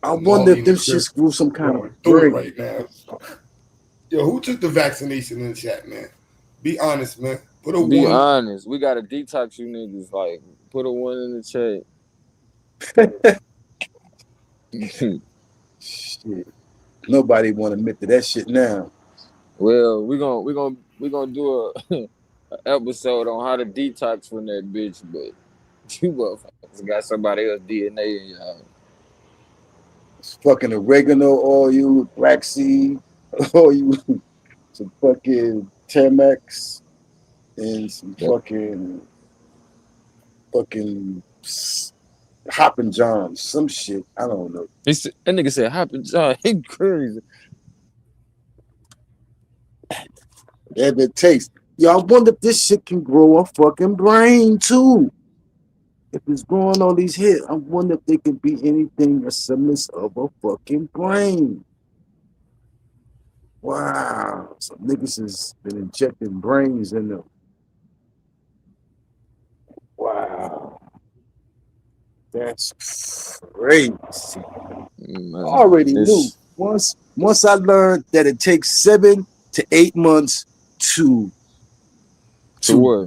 I wonder if them shits grew some kind of through it brain. right now. Yo, who took the vaccination in the chat, man? Be honest, man. Put a Be one. honest. We gotta detox you niggas. Like, put a one in the chat. Shit. Nobody want to admit to that shit now. Well, we gonna do a episode on how to detox from that bitch, but you motherfuckers got somebody else DNA in y'all. It's fucking oregano, all you black seed, all you some fucking Temex, and some fucking Hoppin' John, some shit. I don't know. That nigga said Hoppin' John. He crazy. Whatever it takes. Yo, I wonder if this shit can grow a fucking brain too. If it's growing all these hits, I wonder if they can be anything a semblance of a fucking brain. Wow. Some niggas has been injecting brains in them. Wow. That's crazy. I already knew. Once I learned that it takes 7 to 8 months to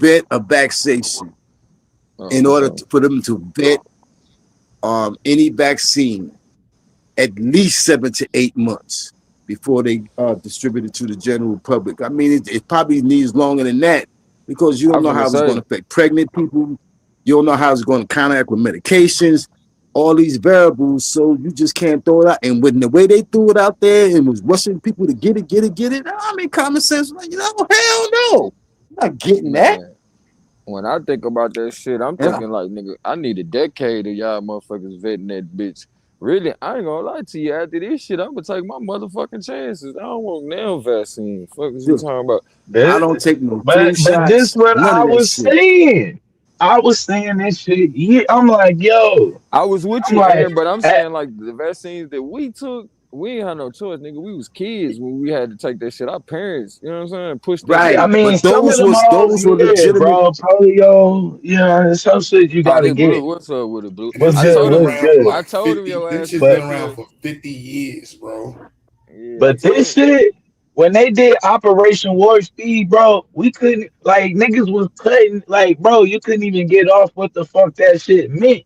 vet a vaccination in order for them to vet any vaccine, at least 7 to 8 months before they distribute it to the general public. I mean, it probably needs longer than that because you don't know how it's going to affect pregnant people. You don't know how it's going to counteract with medications, all these variables. So you just can't throw it out. And with the way they threw it out there and was rushing people to get it, I mean, common sense, like, hell no. I'm not getting that. When I think about that shit, I'm thinking like, nigga, I need a decade of y'all motherfuckers vetting that bitch Really, I ain't gonna lie to you. After this shit, I'm gonna take my motherfucking chances. I don't want no vaccine. Fuck is you talking about? I don't take no But flu this shots, what none I of that was shit. saying. I was saying this shit. Yeah, I'm like, yo. I was with I'm you, like, Aaron, but I'm saying like the vaccines that we took, we ain't had no choice, nigga. We was kids when we had to take that shit. Our parents, you know what I'm saying, pushed that yeah, shit I Right, mean, but upon us. some of them all, those were yeah, legitimate. bro, polio, some shit you Oh, gotta this Blue, get. what's up with it, Blue? And them What's I shit's good? told been him, What's around for good? I like told him 50. your Them ass shit's was been But around good. for 50 years, bro. Yeah, I but told this him. shit, when they did Operation Warp Speed, bro, we couldn't like niggas was cutting like, bro, you couldn't even get off what the fuck that shit meant.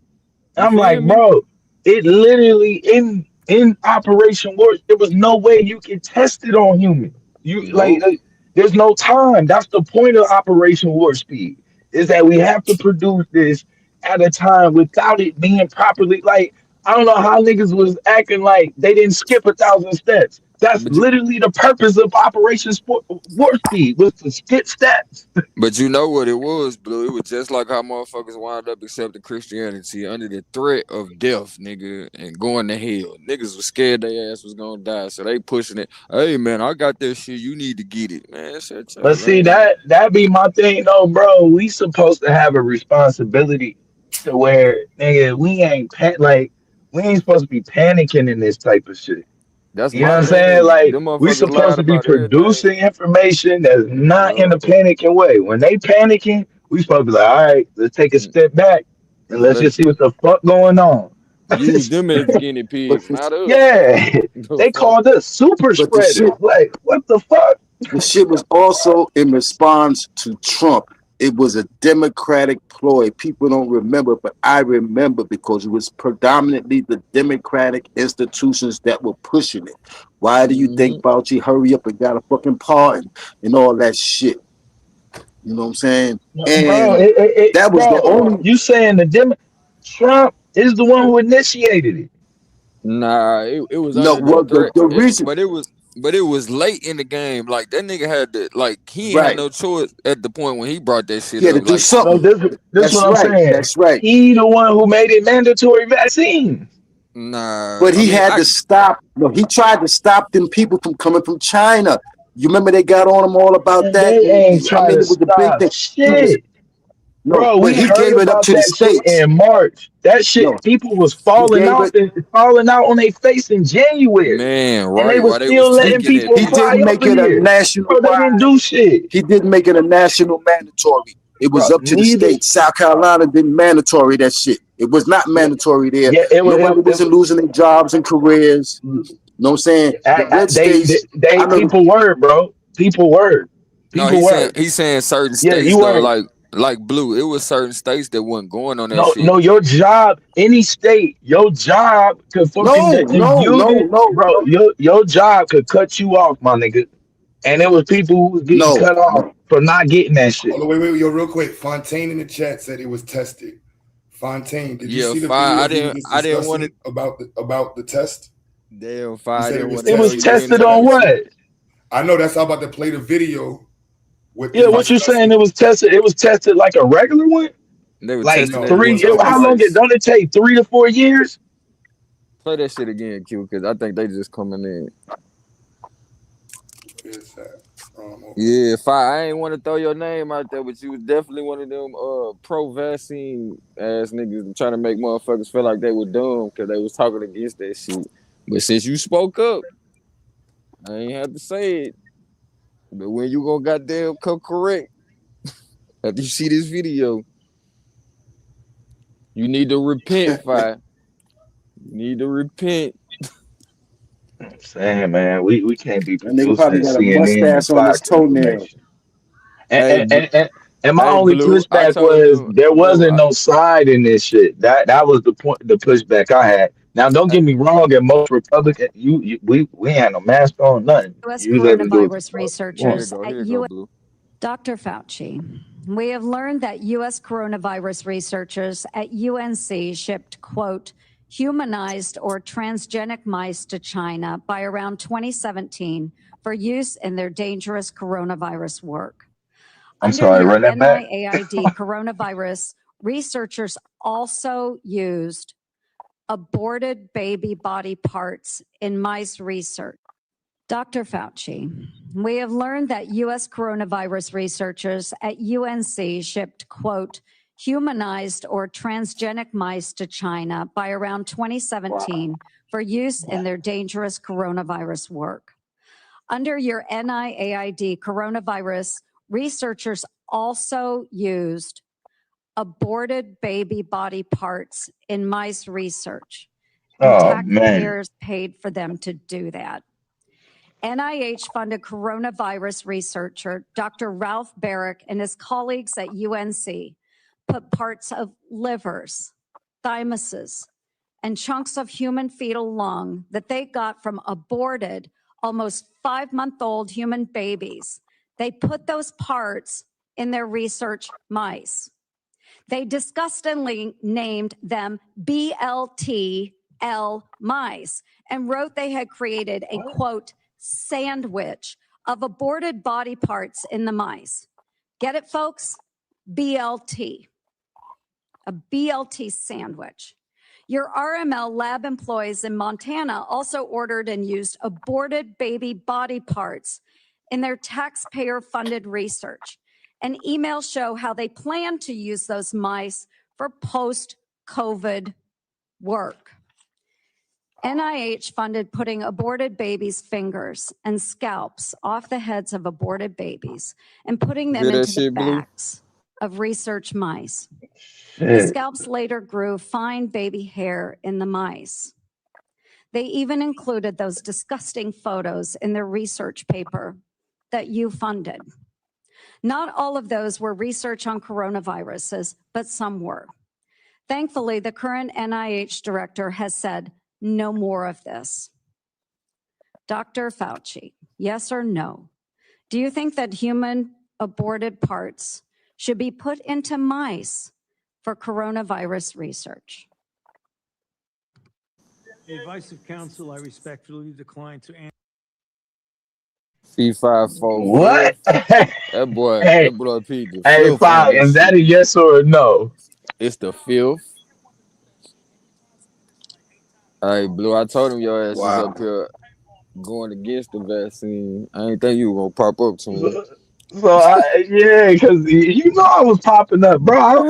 You I'm feel like, me? bro, it literally in Operation Warp, there was no way you could test it on human. You Nope. there's no time. That's the point of Operation Warp Speed, is that we have to produce this at a time without it being properly like. I don't know how niggas was acting like they didn't skip 1,000 steps. That's But you, literally the purpose of Warp Speed was to skip steps. but you know what it was, Blue. It was just like how motherfuckers wound up accepting Christianity under the threat of death, nigga, and going to hell. Niggas was scared their ass was gonna die, so they pushing it. Hey man, I got that shit. You need to get it, man. Shut your But see lame. that be my thing though, bro. We supposed to have a responsibility to where nigga we ain't like we ain't supposed to be panicking in this type of shit. That's You know my what I'm saying? thing. Like Them we motherfuckers supposed lied to be about everything. producing information that's not in a Yo, panicking way. When they panicking, we supposed to be like, all right, let's take a step back and let's let's just see what the fuck going on. use them as the guinea But pigs, the, not us. Yeah, The they fuck. called us super but the spreaders. shit Like what the fuck? the shit was also in response to Trump. It was a Democratic ploy. People don't remember, but I remember because it was predominantly the Democratic institutions that were pushing it. Why do you think Fauci hurry up and got a fucking pardon and all that shit? You know what I'm saying? Bro, And that was the bro, only you saying Trump is the one who initiated it. Nah, it was no. under the Well, threat, the reason, but it was late in the game. Like that nigga had to, like he ain't had right? no choice at the point when he brought that shit He had to up. do Like, So something. this That's what I'm right. saying. That's right. He the one who made it mandatory vaccine. nah, But I he mean, had to stop. No, he tried to stop them people from coming from China. You remember they got on him all about And that. they And ain't I trying mean, to it was the big stop thing. He was shit. no, Bro, but we he heard gave it up about to the that shit states. in March. That No, shit, people was he gave it. falling out on their face in January. man, And they right? was Why they was still letting tweaking that people He bitch? fly didn't make over it a here. national Bro, they wide. didn't do shit. He didn't make it a national mandatory. It was Bro, up to the neither. states. South Carolina didn't mandatory that shit. It was not Yeah, mandatory there. yeah, Nobody wasn't losing their jobs and careers. You know what I'm saying? The red states. I know. people were, bro. People were. No, People were. he's saying certain Yeah, states you though, were. like Blue. It was certain states that wasn't going on that No, shit. no, your job, any state, your job could fucking, No, if no, you no, did, no, bro, no, your job could cut you off, my nigga. And it was people who was getting no. cut off for not getting that shit. Oh, wait, yo, real quick. Fontaine in the chat said it was tested. Fontaine, did you Yeah, see the fire. video we were just I didn't want to. discussing about the test? Damn, He fire. I said it didn't was want to It tell was tested. you Yes, he any tested said it on was bullshit. what? I know that's how I'm about to play the video with Yeah, them what you saying? discussing. It was tested. It was tested like a regular one? They were Like testing No, that it three, was bitch like how it's. long don't it take? 3 to 4 years? Play that shit again, Q, because I think they just coming in. Where's that? Yeah, fire. I ain't want to throw your name out there, but you was definitely one of them pro-vaccine ass niggas trying to make motherfuckers feel like they were dumb because they was talking against that shit. But since you spoke up, I ain't have to say it. But when you gonna goddamn come correct after you see this video, you need to repent, fire. You need to repent. I'm saying, man, we can't be That nigga producing probably got a CNN and mustache on his Fox toenail. information. And Hey, and, and, and and my hey, only Blue. I pushback told was them, there Blue. wasn't no side in this shit. That was the point, the pushback I had. Now, don't get me wrong, and most Republican, we ain't had no mask on, nothing. U.S. You was able to do what the coronavirus fuck you want. researchers at Here you go, Blue. Dr. Fauci, we have learned that U.S. coronavirus researchers at UNC shipped, quote, humanized or transgenic mice to China by around 2017 for use in their dangerous coronavirus work. I'm Under sorry, their run that back. NIAID coronavirus, researchers also used aborted baby body parts in mice research. Dr. Fauci, we have learned that U.S. coronavirus researchers at UNC shipped, quote, humanized or transgenic mice to China by around 2017 for use in their dangerous coronavirus work. Under your NIAID coronavirus, researchers also used aborted baby body parts in mice research. And Oh, man. taxpayers paid for them to do that. NIH-funded coronavirus researcher Dr. Ralph Barrick and his colleagues at UNC put parts of livers, thymuses, and chunks of human fetal lung that they got from aborted, almost 5-month-old human babies. They put those parts in their research mice. They disgustingly named them BLTL mice and wrote they had created a, quote, sandwich of aborted body parts in the mice. Get it, folks? BLT. A BLT sandwich. Your RML lab employees in Montana also ordered and used aborted baby body parts in their taxpayer-funded research. And emails show how they plan to use those mice for post-COVID work. NIH funded putting aborted babies' fingers and scalps off the heads of aborted babies and putting them into the backs of research mice. The scalps later grew fine baby hair in the mice. They even included those disgusting photos in their research paper that you funded. Not all of those were research on coronaviruses, but some were. Thankfully, the current NIH director has said, no more of this. Dr. Fauci, yes or no? Do you think that human aborted parts should be put into mice for coronavirus research? The advice of counsel, I respectfully decline to answer. C545. What? That boy Pete the Hey, filth Pop, on this is that shit. a yes or a no? It's the filth. All right, Blue, I told him your ass is up here going against the vaccine. I ain't think you were gonna pop up to him. So yeah, because you know I was popping up, bro.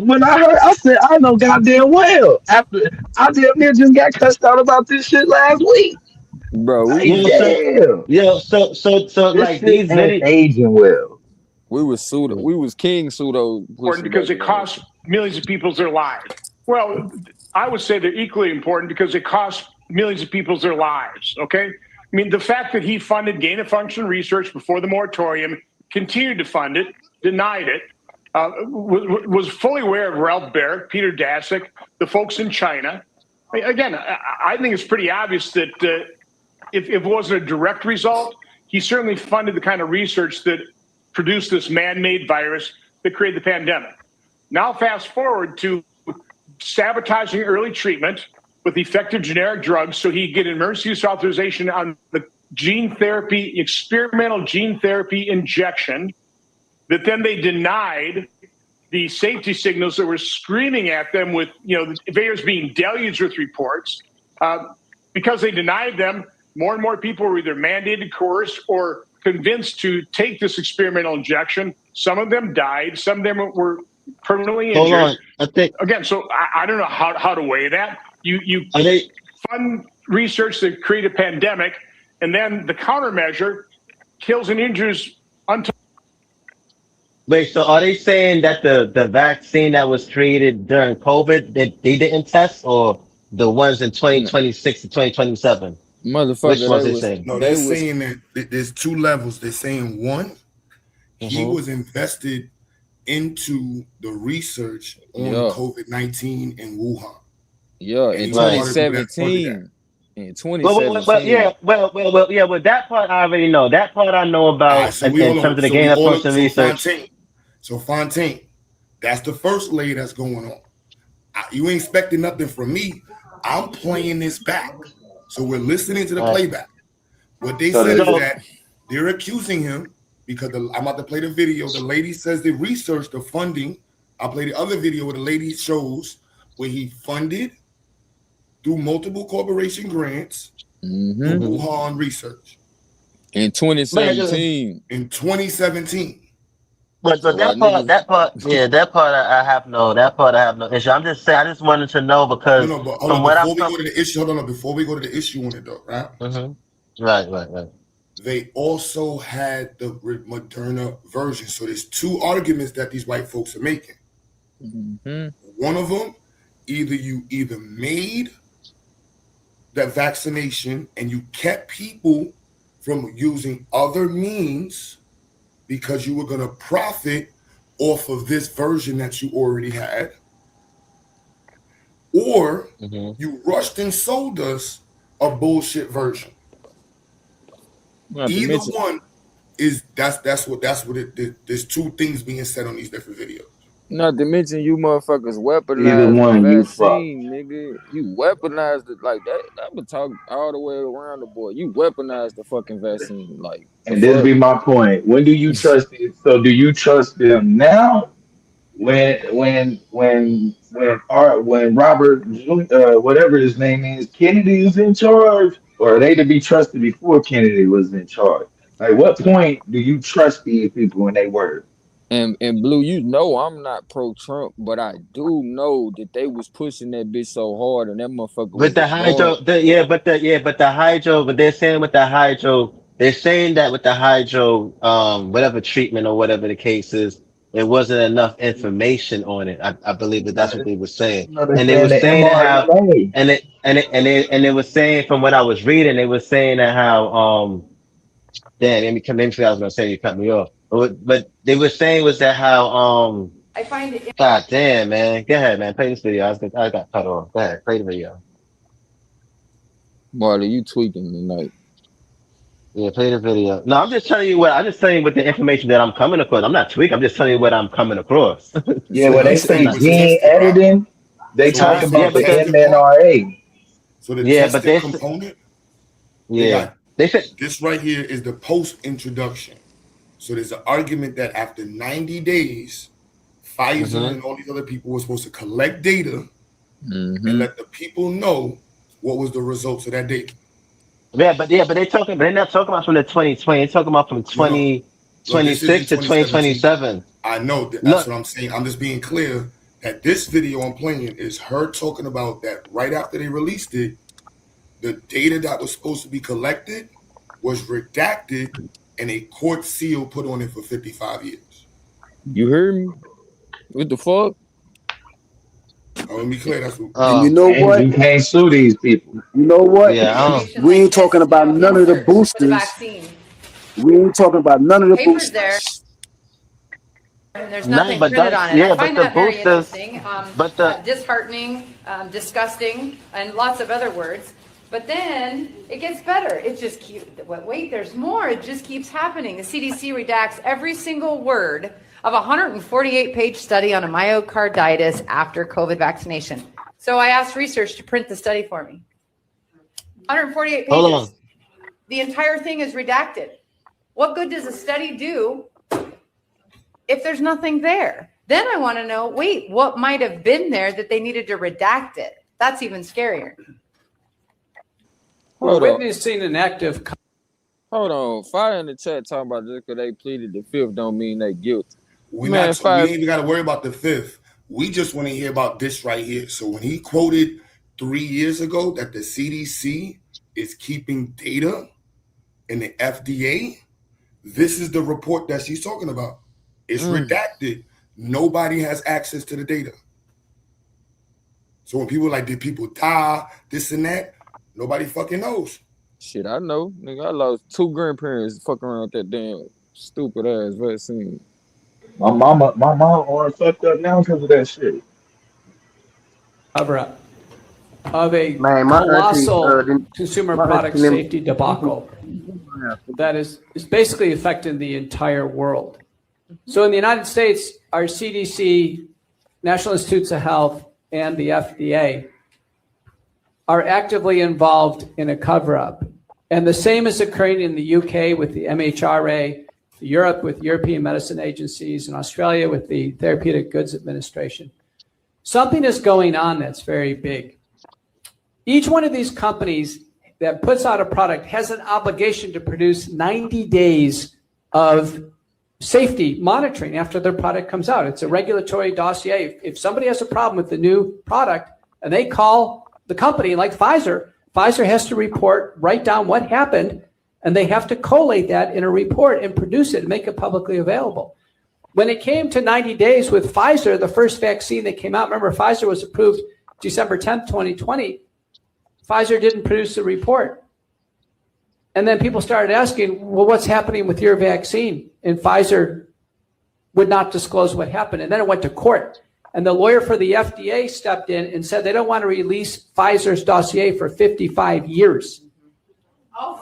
When I heard, I said I know goddamn well. After I damn near just got cussed out about this shit last week, bro. Like, So this like shit these ain't videos. aging well. We was king pseudo important because it costs millions of people their lives. Well, I would say they're equally important because it costs millions of people their lives. Okay, I mean the fact that he funded gain of function research before the moratorium, continued to fund it, denied it, was fully aware of Ralph Barrick, Peter Daszak, the folks in China. Again, I think it's pretty obvious that if it wasn't a direct result, he certainly funded the kind of research that produced this man-made virus that created the pandemic. Now fast forward to sabotaging early treatment with effective generic drugs so he could get emergency use authorization on the gene therapy, experimental gene therapy injection that then they denied the safety signals that were screaming at them with, the invaders being deluged with reports. Because they denied them, more and more people were either mandated, coerced, or convinced to take this experimental injection. Some of them died. Some of them were permanently injured. Hold on. I think again. So I don't know how to weigh that. You fund research that create a pandemic, and then the countermeasure kills and injures untold. Wait, so are they saying that the vaccine that was created during COVID that they didn't test, or the ones in 2026 to 2027? Motherfucker, Which ones they saying? No, they're saying that there's two levels. They're saying one, he was invested into the research on COVID-19 in Wuhan. Yeah, in 2017. In 2017. Well, that part I already know. That part I know about in terms of the gain of function research. Fontaine, that's the first layer that's going on. You ain't expecting nothing from me. I'm playing this back. So we're listening to the playback. What they said is that they're accusing him because I'm about to play the video. The lady says they researched the funding. I'll play the other video where the lady shows where he funded through multiple corporation grants for Mm-hmm. Wuhan research In 2017. in 2017. But So our that part, yeah, that part I have no issue. I'm just saying, I just wanted to know because No, but hold from on. what I'm Before we go to the issue, hold on. Before we go to the issue on it, though, right? Right. They also had the Moderna version. So there's two arguments that these white folks are making. Mm-hmm. One of them, you either made that vaccination and you kept people from using other means because you were going to profit off of this version that you already had, or you rushed and sold us a bullshit version. Either one is that's what it. There's two things being said on these different videos. Not to mention you motherfuckers Either weaponized one, the you fuck. vaccine, nigga. You weaponized it like that. I've been talking all the way around the board. You weaponized the fucking vaccine, like the And this fuck. be my point. When do you trust it? So do you trust them now? When Robert whatever his name is, Kennedy is in charge, or are they to be trusted before Kennedy was in charge? Like, what point do you trust these people when they word? And Blue, you know I'm not pro Trump, but I do know that they was pushing that bitch so hard, and that motherfucker was With the hydro, but the hydro, but they're saying with the hydro, they're saying that with the hydro, whatever treatment or whatever the case is, there wasn't enough information on it. I believe that's what they were saying, No, they're and they saying were the saying that how, mRNA. and they were saying from what I was reading, they were saying that how damn, let me forget what I was gonna say. You cut me off, but they were saying was that how I find it. God damn, man, go ahead, man, play this video. I got cut off. Go ahead, play the video. Marley, you tweaking tonight. Yeah, play the video. No, I'm just telling you what the information that I'm coming across. I'm not tweaking. I'm just telling you what I'm coming across. Yeah, So when they this say thing was gene tested, right? editing, they So talk this about the because mRNA. So the yeah, but testing component, they yeah, got they said this right here is the post introduction. So there's an argument that after 90 days, Pfizer and all these other people were supposed to collect data and let the people know what was the results of that data. but they're not talking about from the 2020. They're talking about from No. Look, this is in 2026 to 2017. 2027. I know that's what I'm saying. I'm just being clear that this video I'm playing is her talking about that right after they released it, the data that was supposed to be collected was redacted and a court seal put on it for 55 years. You heard me? What the fuck? Let me be clear. That's what, And you know And what? you can't sue these people. You know what? Information We like ain't talking this, about none of the insert for the boosters. vaccine. We ain't talking about none of the Papers there. boosters. And there's No, nothing but printed that- on it. yeah, I but find the that very boosters- interesting, but the- disheartening, disgusting, and lots of other words. But then it gets better. It just keeps, wait, there's more. It just keeps happening. The CDC redacts every single word of a 148-page study on a myocarditis after COVID vaccination. So I asked research to print the study for me. 148 pages. Hold on. The entire thing is redacted. What good does a study do if there's nothing there? Then I want to know, wait, what might have been there that they needed to redact it? That's even scarier. We're witnessing an active. Hold on. Fire in the chat talking about just because they pleaded the fifth don't mean they guilty. we Man, ain't Fire. even got to worry about the fifth. We just want to hear about this right here. So when he quoted 3 years ago that the CDC is keeping data in the FDA, this is the report that she's talking about. It's redacted. Nobody has access to the data. So when people are like, did people die, this and that, nobody fucking knows. Shit, I know. Nigga, I lost 2 grandparents fucking around with that damn stupid ass vaccine. My mom are fucked up now because of that shit. Cover up of a Man, my auntie, colossal consumer my product auntie- safety debacle that is basically affecting the entire world. So in the United States, our CDC, National Institutes of Health, and the FDA are actively involved in a cover-up. And the same is occurring in the UK with the MHRA, Europe with European medicine agencies, and Australia with the Therapeutic Goods Administration. Something is going on that's very big. Each one of these companies that puts out a product has an obligation to produce 90 days of safety monitoring after their product comes out. It's a regulatory dossier. If somebody has a problem with the new product and they call the company like Pfizer, Pfizer has to report, write down what happened, and they have to collate that in a report and produce it and make it publicly available. When it came to 90 days with Pfizer, the first vaccine that came out, remember Pfizer was approved December 10th, 2020. Pfizer didn't produce a report. And then people started asking, well, what's happening with your vaccine? And Pfizer would not disclose what happened. And then it went to court. And the lawyer for the FDA stepped in and said they don't want to release Pfizer's dossier for 55 years.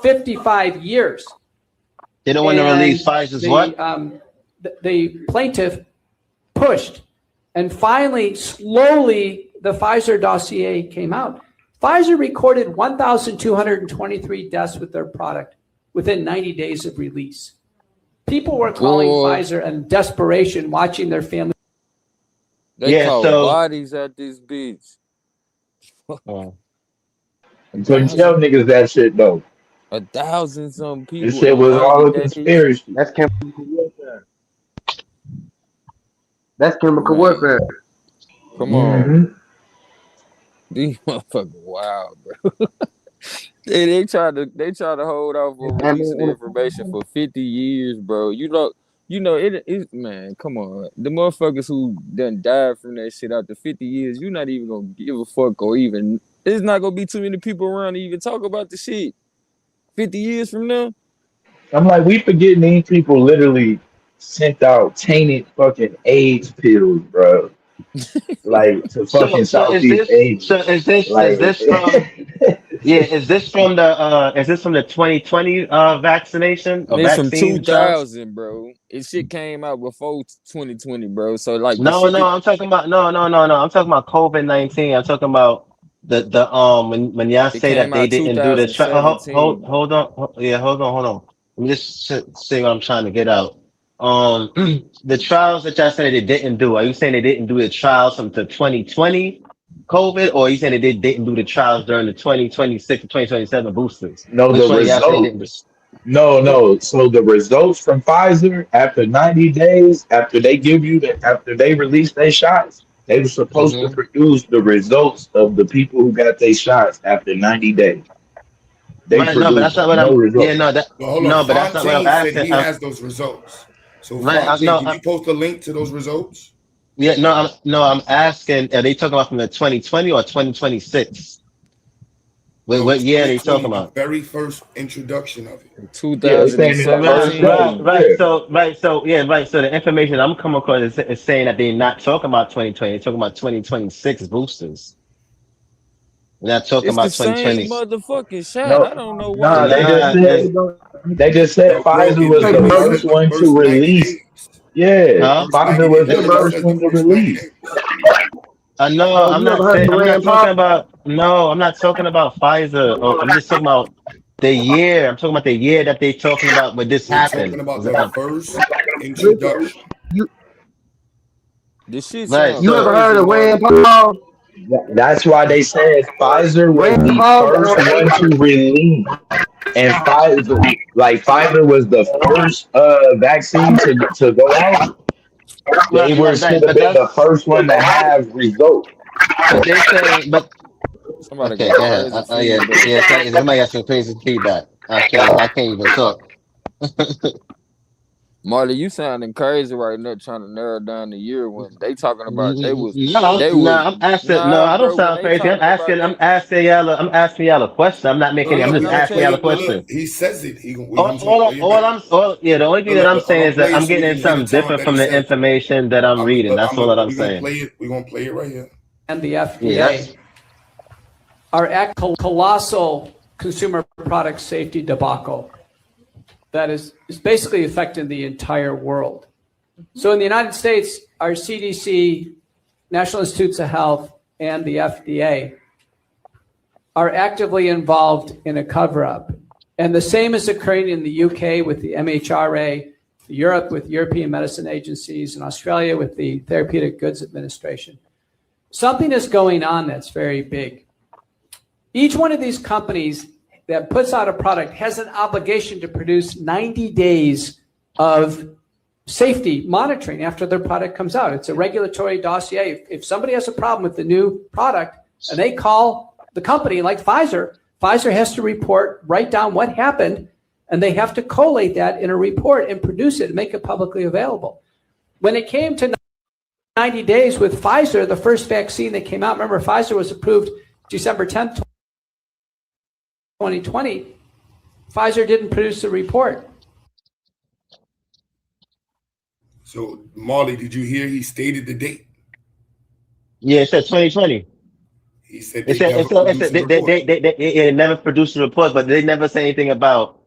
55 years. They don't want to release Pfizer's what? The plaintiff pushed. And finally, slowly, the Pfizer dossier came out. Pfizer recorded 1,223 deaths with their product within 90 days of release. People were calling Pfizer in desperation, watching their family. They call bodies at this bitch. So tell niggas that shit though. 1,000 some people. This shit was all a conspiracy. That's chemical warfare. That's chemical warfare. Come on. These motherfuckers wild, bro. they try to hold off on releasing the information for 50 years, bro. You know it man, come on. The motherfuckers who done died from that shit after 50 years, you're not even gonna give a fuck or even there's not gonna be too many people around to even talk about the shit. 50 years from now. I'm like, we forgetting these people literally sent out tainted fucking AIDS pills, bro. Like to fucking Southeast Asia. So is this from is this from the 2020 vaccination? It's from 2000, bro. It shit came out before 2020, bro. So like I'm talking about I'm talking about COVID-19. I'm talking about the when y'all say that they didn't do the hold on. Let me just say what I'm trying to get out. The trials that y'all said they didn't do, are you saying they didn't do the trials from the 2020 COVID, or are you saying they didn't do the trials during the 2026 and 2027 boosters? No, the results. No. So the results from Pfizer after 90 days, after they release their shots, they were supposed to produce the results of the people who got their shots after 90 days. But that's not what I'm asking. He has those results. So can you post a link to those results? Yeah, I'm asking, are they talking about from the 2020 or 2026? What year are they talking about? The very first introduction of it. 2017. Right. So the information I'm coming across is saying that they're not talking about 2020, they're talking about 2026 boosters. We're not talking about 2020. Motherfucking shot. No, I don't know why. They just said Pfizer was the first one to release. Yeah, Pfizer was the first one to release. I'm not talking about Pfizer. I'm just talking about the year. I'm talking about the year that they're talking about when this happened. Talking about the first introduction. This shit. You ever heard of Rand Paul? That's why they said Pfizer was the first one to release. And Pfizer was the first vaccine to go out. They were the first one to have results. But they say, somebody go ahead. Somebody got some crazy feedback. I can't even talk. Marley, you sounding crazy right now, trying to narrow down the year when they talking about they was. I don't sound crazy. I'm asking y'all a question. I'm not making. I'm just asking y'all a question. He says it. The only thing that I'm saying is that I'm getting something different from the information that I'm reading. That's all that I'm saying. We're gonna play it right here. And the FDA are at colossal consumer product safety debacle that is basically affecting the entire world. So in the United States, our CDC, National Institutes of Health, and the FDA are actively involved in a cover-up. And the same is occurring in the UK with the MHRA, Europe with European medicine agencies, and Australia with the Therapeutic Goods Administration. Something is going on that's very big. Each one of these companies that puts out a product has an obligation to produce 90 days of safety monitoring after their product comes out. It's a regulatory dossier. If somebody has a problem with the new product and they call the company like Pfizer, Pfizer has to write down what happened, and they have to collate that in a report and produce it and make it publicly available. When it came to 90 days with Pfizer, the first vaccine that came out, remember Pfizer was approved December 10th, 2020. Pfizer didn't produce the report. So, Marley, did you hear he stated the date? Yeah, it said 2020. He said they never produced the reports, but they never say anything about.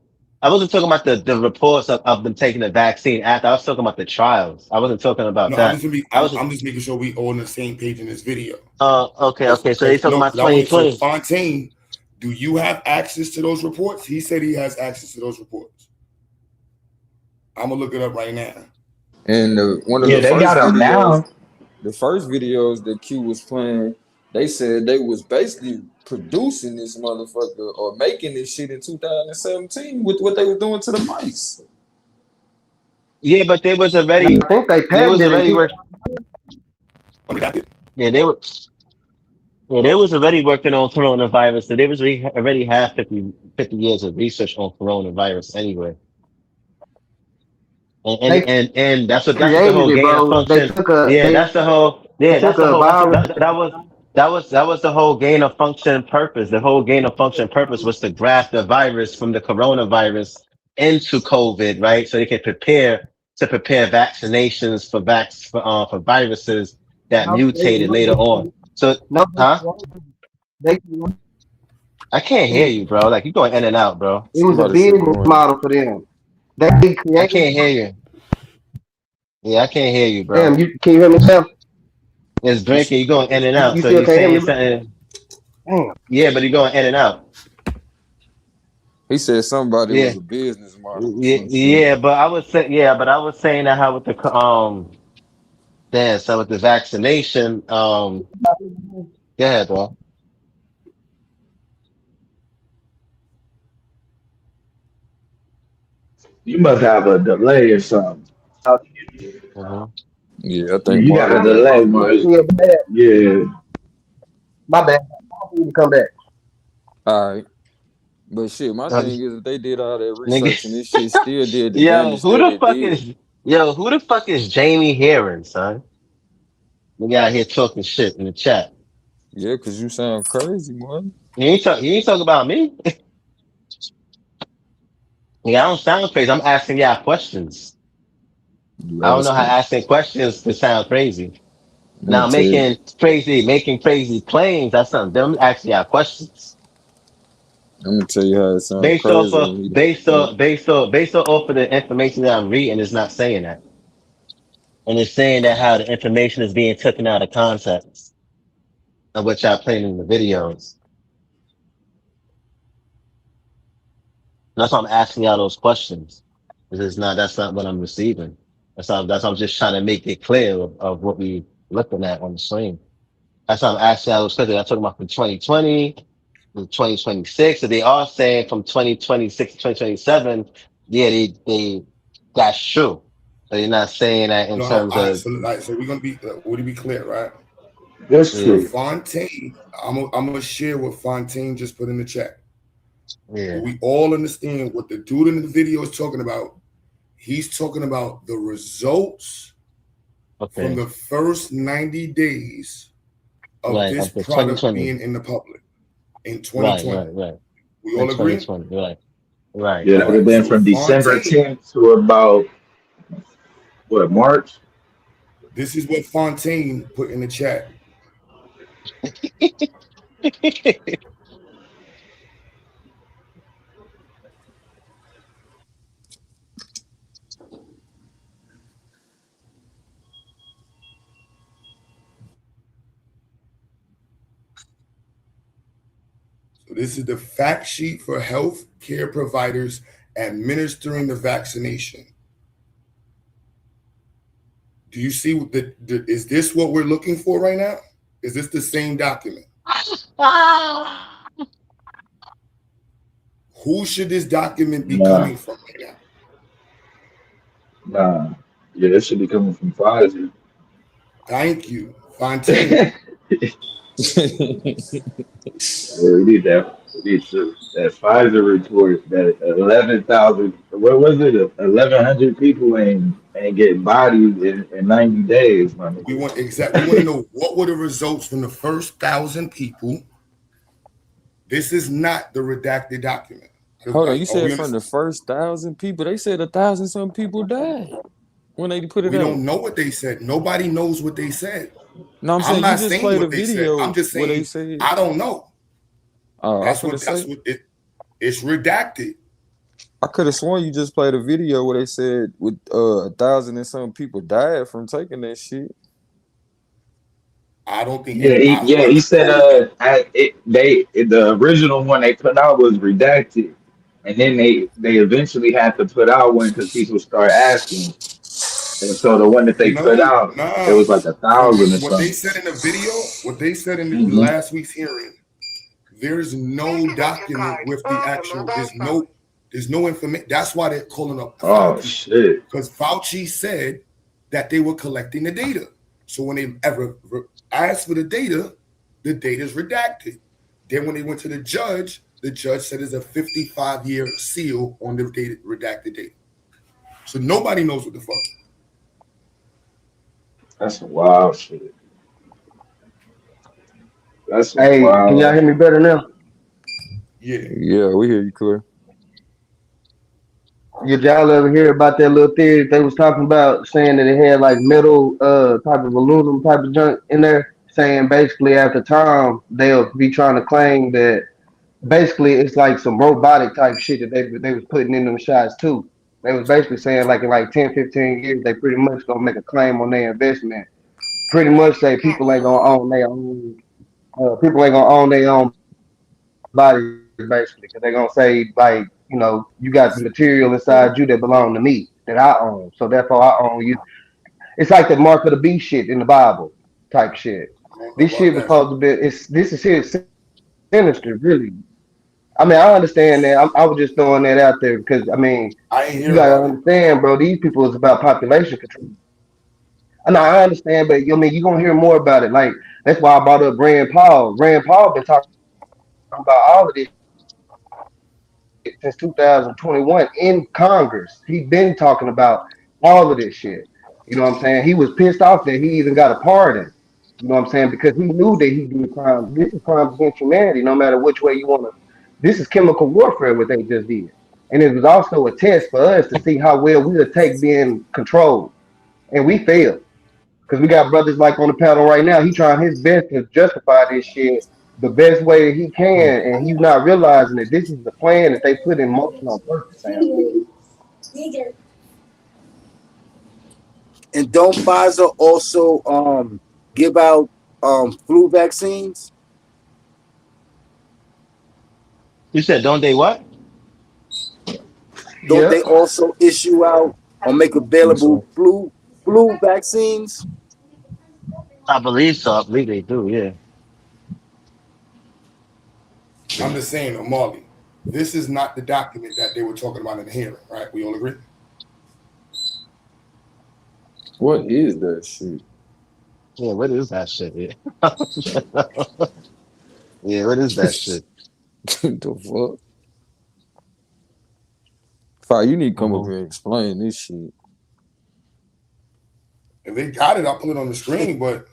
I wasn't talking about the reports of them taking the vaccine after. I was talking about the trials. I wasn't talking about that. I'm just making sure we all on the same page in this video. Okay. So they talking about 2020. So Fontaine, do you have access to those reports? He said he has access to those reports. I'm gonna look it up right now. And one of the first videos that Q was playing, they said they was basically producing this motherfucker or making this shit in 2017 with what they were doing to the mice. Yeah, but they was already. I think they patented it. Yeah, they were. Yeah, they was already working on coronavirus. So they was already have 50 years of research on coronavirus anyway. And that's the whole gain of function. That was the whole gain of function purpose. The whole gain of function purpose was to graft the virus from the coronavirus into COVID, right? So they can prepare vaccinations for viruses that mutated later on. So, I can't hear you, bro. Like, you're going in and out, bro. It was a business model for them. I can't hear you. Yeah, I can't hear you, bro. Damn, can you hear me now? It's breaking. You're going in and out. You So still you're can't hear saying me? something. Yeah, but you're going in and out. He said somebody was a business model. But I was saying that how with the so with the vaccination, go ahead, bro. You must have a delay or something. Yeah, I think you got a delay, man. Yeah. My bad. I need to come back. All right. But shit, my thing is if they did all that research and this shit still did the damage who the fuck is Jamie Heron, son? We got here talking shit in the chat. Yeah, because you sound crazy, man. You ain't talking about me. Yeah, I don't sound crazy. I'm asking y'all questions. I don't know how asking questions to sound crazy. Now making crazy claims, that's something. Them asking y'all questions. I'm gonna tell you how it sounds. Based off of the information that I'm reading, it's not saying that. And it's saying that how the information is being taken out of context of what y'all playing in the videos. And that's why I'm asking y'all those questions. Because that's not what I'm receiving. That's why I'm just trying to make it clear of what we looking at on the screen. That's why I'm asking y'all those questions. I'm talking about from 2020 to 2026. So they are saying from 2026 to 2027, yeah, that's true. So you're not saying that in terms of. So we're gonna be. Would it be clear, right? That's true. Fontaine, I'm gonna share what Fontaine just put in the chat. Yeah. We all understand what the dude in the video is talking about. He's talking about the results from the first 90 days of this product being in the public in 2020. Right. We all agree? Right. Yeah, that would have been from December 10th to about March? This is what Fontaine put in the chat. So this is the fact sheet for health care providers administering the vaccination. Do you see is this what we're looking for right now? Is this the same document? Who should this document be Nah, coming from right now? nah. Yeah, that should be coming from Pfizer. Thank you, Fontaine. Yeah, we need that. We need that Pfizer report that 11,000. What was it? 1,100 people ain't getting bodied in 90 days, my We nigga. want exact. We want to know what were the results from the first 1,000 people. This is not the redacted document. Hold on, you Are said we from the understand? first 1,000 people, they said 1,000 some people died when they put it We out. don't know what they said. Nobody knows what they said. No, I'm I'm saying you not just saying played a what they said. I'm video just where they saying said. I don't know. I'm That's finna what say. it's redacted. I could have sworn you just played a video where they said with 1,000 and some people died from taking that shit. I don't think Yeah, he said the original one they put out was redacted, and then they eventually had to put out one because people start asking, and so the one that they put No, out it nah. was like From 1,000 or what they something. said in the video, what they said in Hmm. last week's hearing, there's no document with the actual. There's no information. That's why they're calling up Oh Fauci, shit! because Fauci said that they were collecting the data. So when they ever asked for the data is redacted. Then when they went to the judge said there's a 55-year seal on the data, redacted data. So nobody knows what the fuck. That's some wild shit. That's some Hey, can y'all wild. hear me better now? Yeah, we hear you clear. Did y'all ever hear about that little theory they was talking about, saying that it had like metal type of aluminum type of junk in there, saying basically at the time they'll be trying to claim that basically it's like some robotic type shit that they was putting in them shots too. They was basically saying like in like 10, 15 years they pretty much gonna make a claim on their investment. Pretty much say people ain't gonna own their own people ain't gonna own their own bodies basically, because they're gonna say like, you know, you got the material inside you that belong to me that I own, so therefore I own you. It's like the mark of the beast shit in the Bible type shit. I don't know This about shit was that. supposed to be. This is here sinister, really. I mean, I understand that. I was just throwing that out there because I mean, I ain't you hear gotta about it. understand, bro. These people is about population control. I know I understand, but I mean, you're gonna hear more about it. Like that's why I brought up Rand Paul. Rand Paul been talking about all of this since 2021 in Congress. He been talking about all of this shit. You know what I'm saying? He was pissed off that he even got a pardon. You know what I'm saying? Because he knew that he did crimes. This is crimes against humanity, no matter which way you want to. This is chemical warfare, what they just did. And it was also a test for us to see how well we'll take being controlled. And we failed. Because we got brothers like on the panel right now. He trying his best to justify this shit the best way that he can, and he's not realizing that this is the plan that they put in motion on purpose, Sam. And don't Pfizer also give out flu vaccines? You said don't they what? Don't Yep. they also issue out or make available flu vaccines? I believe so. I believe they do. Yeah. I'm just saying, Marley, this is not the document that they were talking about in the hearing, right? We all agree? What is that shit? Yeah. What is that shit? Yeah. Yeah. What is that shit? The fuck? Fire, you need to come up Mhm. here and explain this shit. If they got it, I'll put it on the screen, but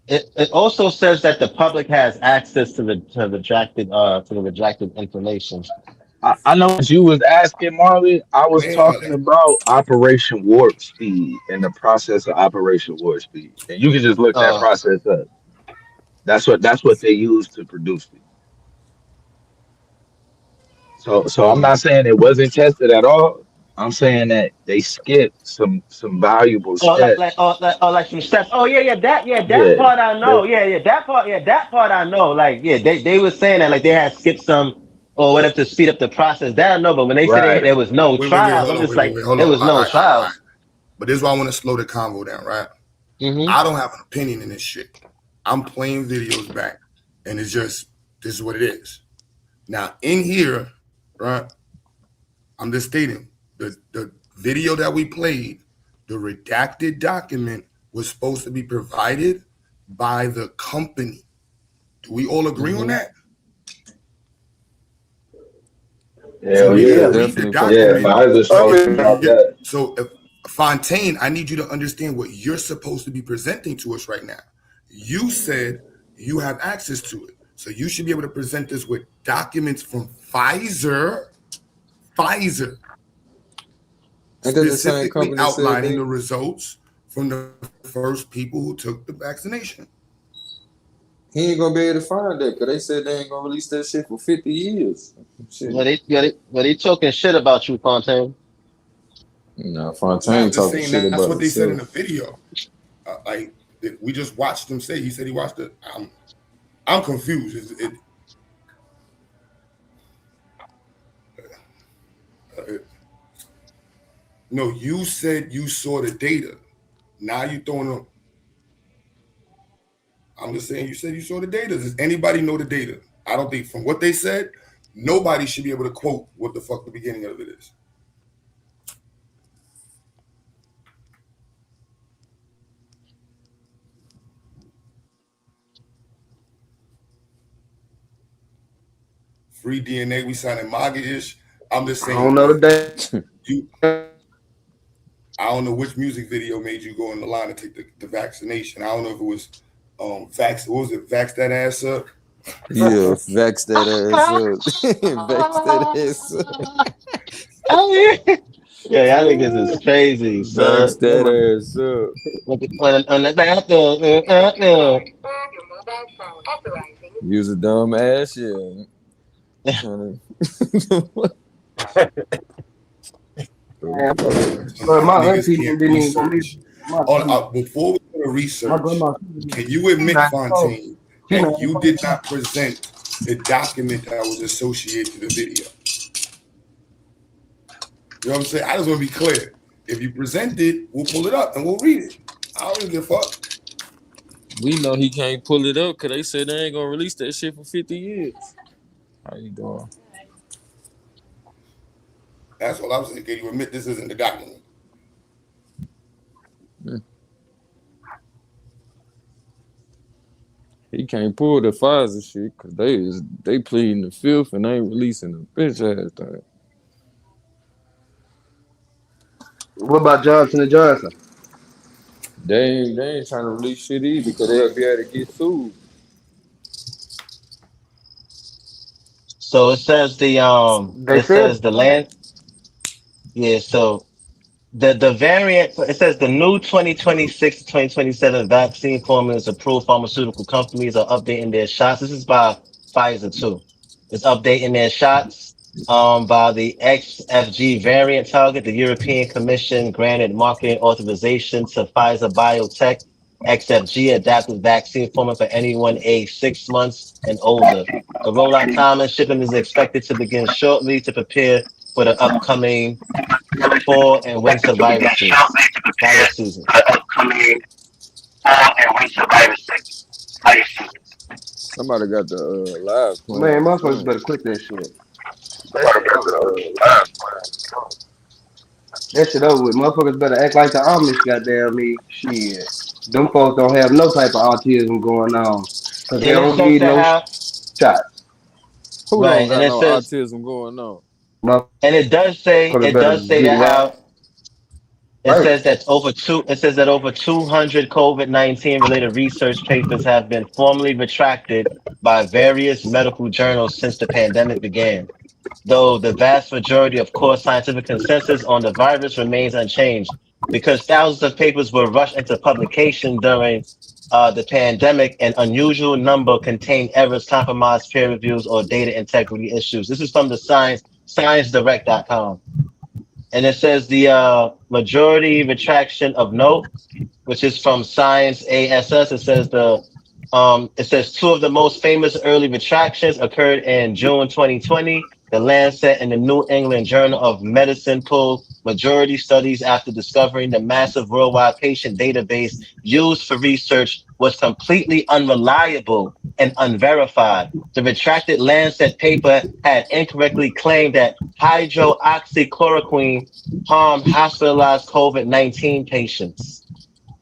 It also says that the public has access to the redacted information. I know what you was asking, Marley. I was talking man, about Operation Warp Speed and the process of Operation Warp Speed, and you can just look that Uh, process up. That's what they use to produce it. So I'm not saying it wasn't tested at all. I'm saying that they skipped some valuable steps. like some steps. Oh that Yeah, part I know. they, That part I know. Like they were saying that like they had skipped some or whatever to speed up the process. That I know, but when they said right. there was no wait, trials, hold I'm on, just like hold there on. was no All right. trials. But this is why I want to slow the convo down, right? Hmm. I don't have an opinion in this shit. I'm playing videos back, and it's just this is what it is. Now in here, right? I'm just stating the video that we played, the redacted document was supposed to be provided by the company. Do we all agree on that? So we can read the document. So if Fontaine, I need you to understand what you're supposed to be presenting to us right now. You said you have access to it. So you should be able to present this with documents from Pfizer, specifically outlining the results from the first people who took the vaccination. He ain't gonna be able to find that because they said they ain't gonna release that shit for 50 years. Well, they talking shit about you, Fontaine. No, Fontaine talking shit about that's what they said in himself. the video. Like we just watched him say. He said he watched it. I'm confused. No, you said you saw the data. Now you throwing them. I'm just saying you said you saw the data. Does anybody know the data? I don't think from what they said, nobody should be able to quote what the fuck the beginning of it is. Free DNA, we sounding MAGA-ish. I'm just saying. I don't know the I don't know which music video made you go in the line and take the vaccination. I don't know if it was vax. What was it? Vax that ass up. Yeah, vax that ass up. Vax that ass up. Oh yeah. Yeah, y'all niggas is crazy, son. Vax that ass up. Use a dumb ass, yeah. My auntie didn't even believe. Before we go to research, can you admit, Fontaine, that you did not present the document that was associated to the video? You know what I'm saying? I just want to be clear. If you present it, we'll pull it up and we'll read it. I don't even give a fuck. We know he can't pull it up because they said they ain't gonna release that shit for 50 years. How you doing? That's all I'm saying. Can you admit this isn't the document? He can't pull the Pfizer shit because they pleading the fifth and they ain't releasing the bitch ass thing. What about Johnson & Johnson? They ain't trying to release shit either because they'll be able to get sued. So it says the land. Yeah, so the variant, it says the new 2026 to 2027 vaccine formulas approved pharmaceutical companies are updating their shots. This is by Pfizer too. It's updating their shots by the XFG variant target. The European Commission granted marketing authorization to Pfizer Biotech XFG adapted vaccine formula for anyone aged 6 months and older. The rollout time and shipping is expected to begin shortly to prepare for the upcoming fall and winter virus season. Somebody got the live plan. Man, motherfuckers better quit that shit. That shit over with. Motherfuckers better act like the Amish, goddamn me. Shit. Them folks don't have no type of autism going on. Because they don't need no shots. Who don't got no autism going on? And it does say that it says that over 200 COVID-19 related research papers have been formally retracted by various medical journals since the pandemic began. Though the vast majority of core scientific consensus on the virus remains unchanged, because thousands of papers were rushed into publication during the pandemic, an unusual number contained errors, compromised peer reviews, or data integrity issues. This is from the ScienceDirect.com. And it says the majority retraction of note, which is from Science ASS. It says two of the most famous early retractions occurred in June 2020 The Lancet and the New England Journal of Medicine pulled majority studies after discovering the massive worldwide patient database used for research was completely unreliable and unverified. The retracted Lancet paper had incorrectly claimed that hydroxychloroquine harmed hospitalized COVID-19 patients.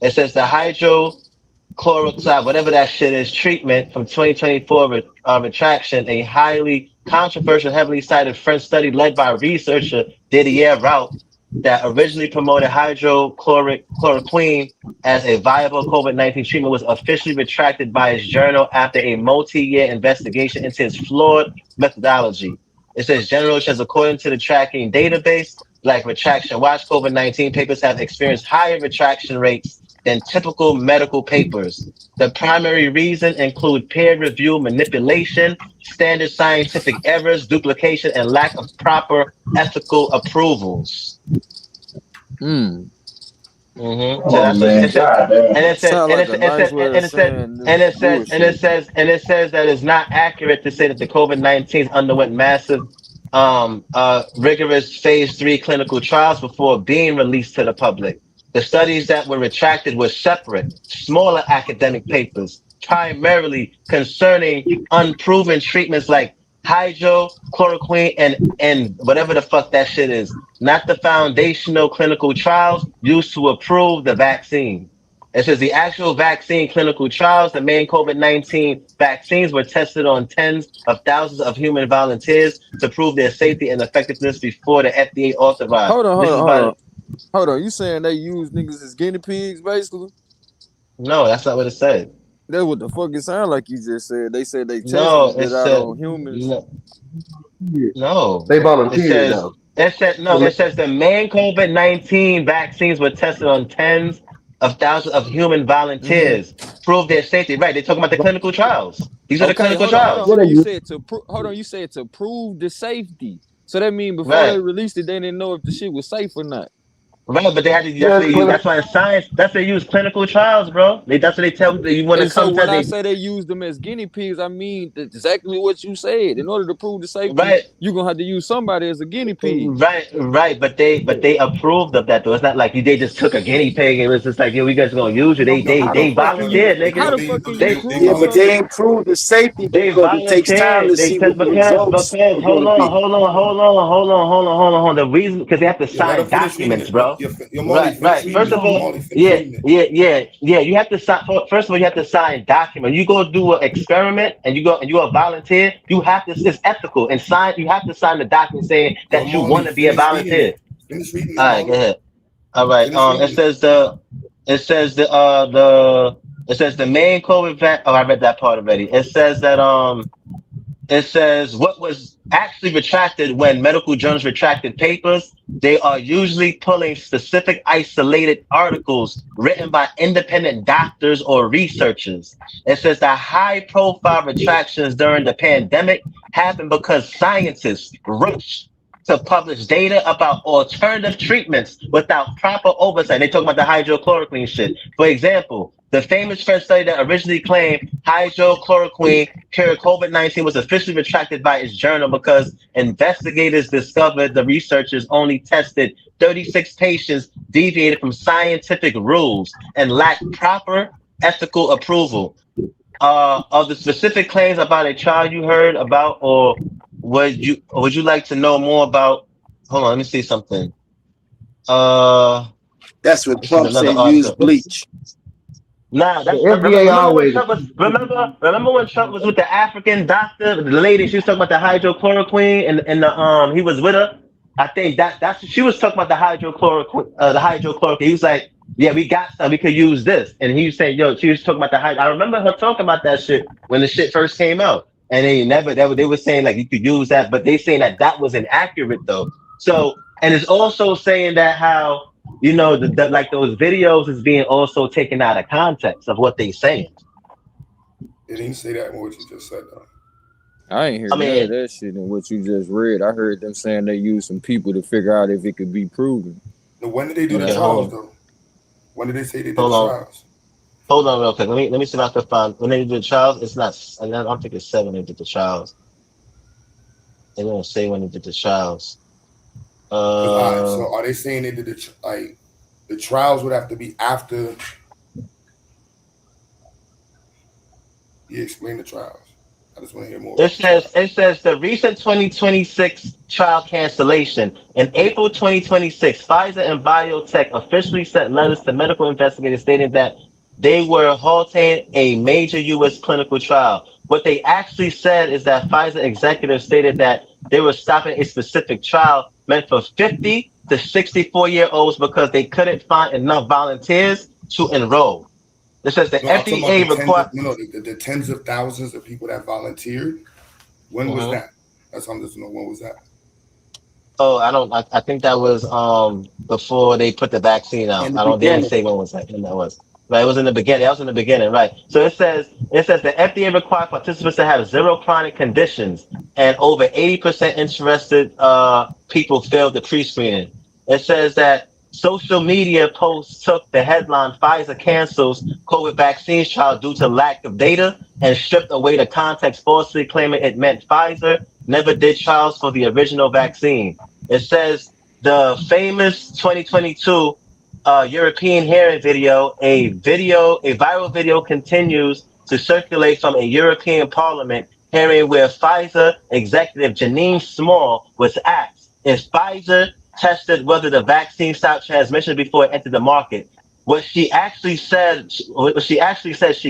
It says the hydrochloroxide, whatever that shit is, treatment from 2024 retraction, a highly controversial, heavily cited French study led by researcher Didier Raoult that originally promoted hydrochloroquine as a viable COVID-19 treatment was officially retracted by its journal after a multi-year investigation into its flawed methodology. It says General says, according to the tracking database, like Retraction Watch, COVID-19 papers have experienced higher retraction rates than typical medical papers. The primary reason include peer review manipulation, standard scientific errors, duplication, and lack of proper ethical approvals. So that's what it says. And it says that it's not accurate to say that the COVID-19 underwent massive rigorous phase 3 clinical trials before being released to the public. The studies that were retracted were separate, smaller academic papers, primarily concerning unproven treatments like hydrochloroquine and whatever the fuck that shit is, not the foundational clinical trials used to approve the vaccine. It says the actual vaccine clinical trials, the main COVID-19 vaccines were tested on tens of thousands of human volunteers to prove their safety and effectiveness before the FDA authorized. Hold on. You saying they use niggas as guinea pigs, basically? No, that's not what it said. That's what the fuck it sound like you just said. They said they tested it out said, on humans. No. They volunteered though. It says the main COVID-19 vaccines were tested on tens of thousands of human volunteers. Prove their safety. Right. They're talking about the clinical trials. These are the clinical trials. You said you said to prove the safety. So that means before they released it, they didn't know if the shit was safe or not. Right, but they had to. That's why in science. That's they use clinical trials, bro. That's what they tell you. You want to come. So when I say they use them as guinea pigs, I mean exactly what you said. In order to prove the safety, you're gonna have to use somebody as a guinea pig. Right. But they approved of that though. It's not like they just took a guinea pig and it was just like, we guys gonna use you. They volunteered, nigga. How the fuck can you prove? Yeah, but they ain't proved the safety because it takes time to see what the results. Hold on. The reason because they have to sign documents, bro. Right. First of all, you have to sign. First of all, you have to sign documents. You go do an experiment and you're a volunteer. You have to. It's ethical and sign. You have to sign the document saying that you want to be a volunteer. All right, go ahead. All right. It says the main COVID vaccine. Oh, I read that part already. It says that it says what was actually retracted when medical journals retracted papers. They are usually pulling specific isolated articles written by independent doctors or researchers. It says that high-profile retractions during the pandemic happened because scientists rushed to publish data about alternative treatments without proper oversight. They talk about the hydrochloroquine shit. For example, the famous French study that originally claimed hydrochloroquine cured COVID-19 was officially retracted by its journal because investigators discovered the researchers only tested 36 patients, deviated from scientific rules, and lacked proper ethical approval. Of the specific claims about a child you heard about, or would you like to know more about? Hold on, let me see something. That's what Trump said. Use bleach. Nah, that's FBA always. Remember when Trump was with the African doctor, the lady? She was talking about the hydrochloroquine, and the he was with her. I think that's she was talking about the hydrochloroquine. The hydrochloroquine. He was like, "Yeah, we got some. We could use this." And he was saying, "Yo," she was talking about the hydro. I remember her talking about that shit when the shit first came out, and they were saying like you could use that, but they saying that was inaccurate though. So, and it's also saying that how. Like those videos is being also taken out of context of what they saying. They didn't say that in what you just said, though. I ain't hear none of that shit in what you just read. I heard them saying they used some people to figure out if it could be proven. No, when did they do the trials, though? When did they say they did the trials? Hold on real quick. Let me see if I can find when they did the trials. It's not. I don't think it's 7 they did the trials. They didn't say when they did the trials. All right, so are they saying they did the trials would have to be after? Yeah, explain the trials. I just want to hear more. It says the recent 2026 trial cancellation. In April 2026, Pfizer and BioNTech officially sent letters to medical investigators stating that they were halting a major U.S. clinical trial. What they actually said is that Pfizer executives stated that they were stopping a specific trial meant for 50 to 64-year-olds because they couldn't find enough volunteers to enroll. It says the FDA required the tens of thousands of people that volunteered. When was that? That's what I'm just know. When was that? Oh, I think that was before they put the vaccine out. They didn't say when was that. When that was. Right, it was in the beginning. That was in the beginning, right? So it says the FDA required participants to have 0 chronic conditions, and over 80% interested people failed the pre-screening. It says that social media posts took the headline "Pfizer cancels COVID vaccines trial due to lack of data" and stripped away the context, falsely claiming it meant Pfizer never did trials for the original vaccine. It says the famous 2022 European hearing video, a viral video continues to circulate from a European Parliament hearing where Pfizer executive Janine Small was asked if Pfizer tested whether the vaccine stopped transmission before it entered the market. What she actually said, she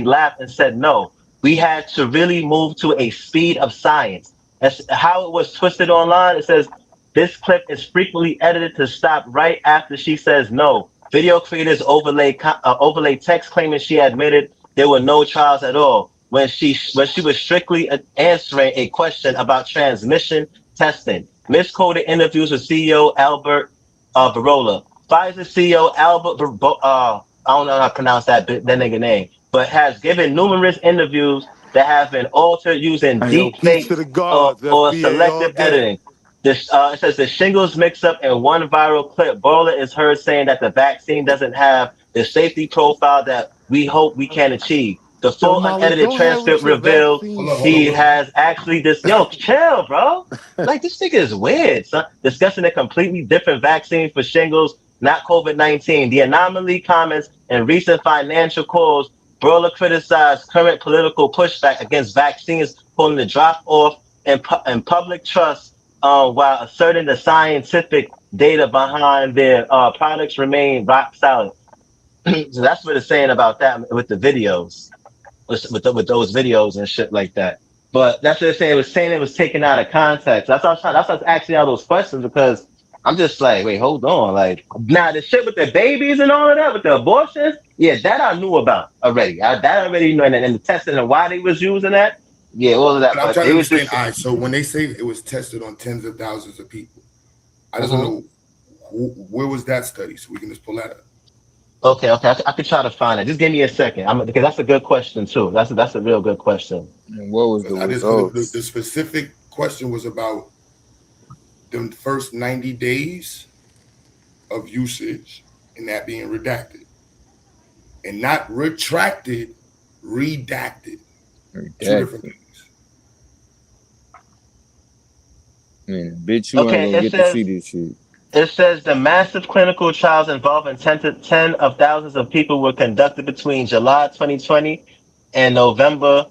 laughed and said, "No, we had to really move to a speed of science." That's how it was twisted online. It says this clip is frequently edited to stop right after she says no. Video creators overlay text claiming she admitted there were no trials at all when she was strictly answering a question about transmission testing. Misquoted interviews with CEO Albert Barola. Pfizer CEO Albert I don't know how to pronounce that nigga name, but has given numerous interviews that have been altered using deep fake or selective editing. This it says the shingles mix up in one viral clip. Bowler is heard saying that the vaccine doesn't have the safety profile that we hope we can achieve. The full unedited transcript revealed he has actually chill, bro. Like this nigga is weird, son. Discussing a completely different vaccine for shingles, not COVID-19. The anomaly comments and recent financial calls. Brawler criticized current political pushback against vaccines, pulling the drop off in public trust while asserting the scientific data behind their products remain rock solid. So that's what it's saying about that with the videos, with those videos and shit like that. But that's what it's saying. It was saying it was taken out of context. That's why I was asking all those questions, because I'm just like, wait, hold on. Like, now the shit with the babies and all of that, with the abortions, yeah, that I knew about already. That I already knew, and the testing and why they was using that, yeah, all of that. But I'm trying to understand. All right, so when they say it was tested on tens of thousands of people, I just want to know where was that study, so we can just pull that up. Okay, I could try to find it. Just give me a second, because that's a good question too. That's a real good question. And what was the results? The specific question was about the first 90 days of usage and that being redacted, and not retracted, redacted. Two different things. Man, bitch, you ain't gonna get to see this shit. It says the massive clinical trials involving 10 of thousands of people were conducted between July 2020 and November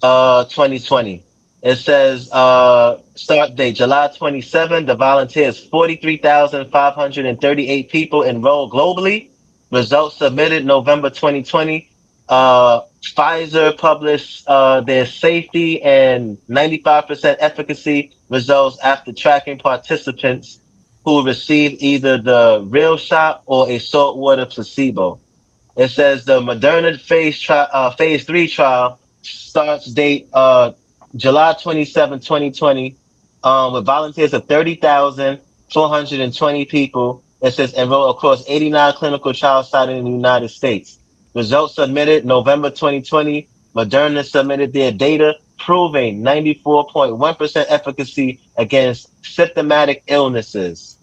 2020. It says start date July 27. The volunteers 43,538 people enrolled globally. Results submitted November 2020. Pfizer published their safety and 95% efficacy results after tracking participants who received either the real shot or a saltwater placebo. It says the Moderna phase 3 trial starts date July 27, 2020, with volunteers of 30,420 people. It says enrolled across 89 clinical trial sites in the United States. Results submitted November 2020. Moderna submitted their data proving 94.1% efficacy against symptomatic illnesses.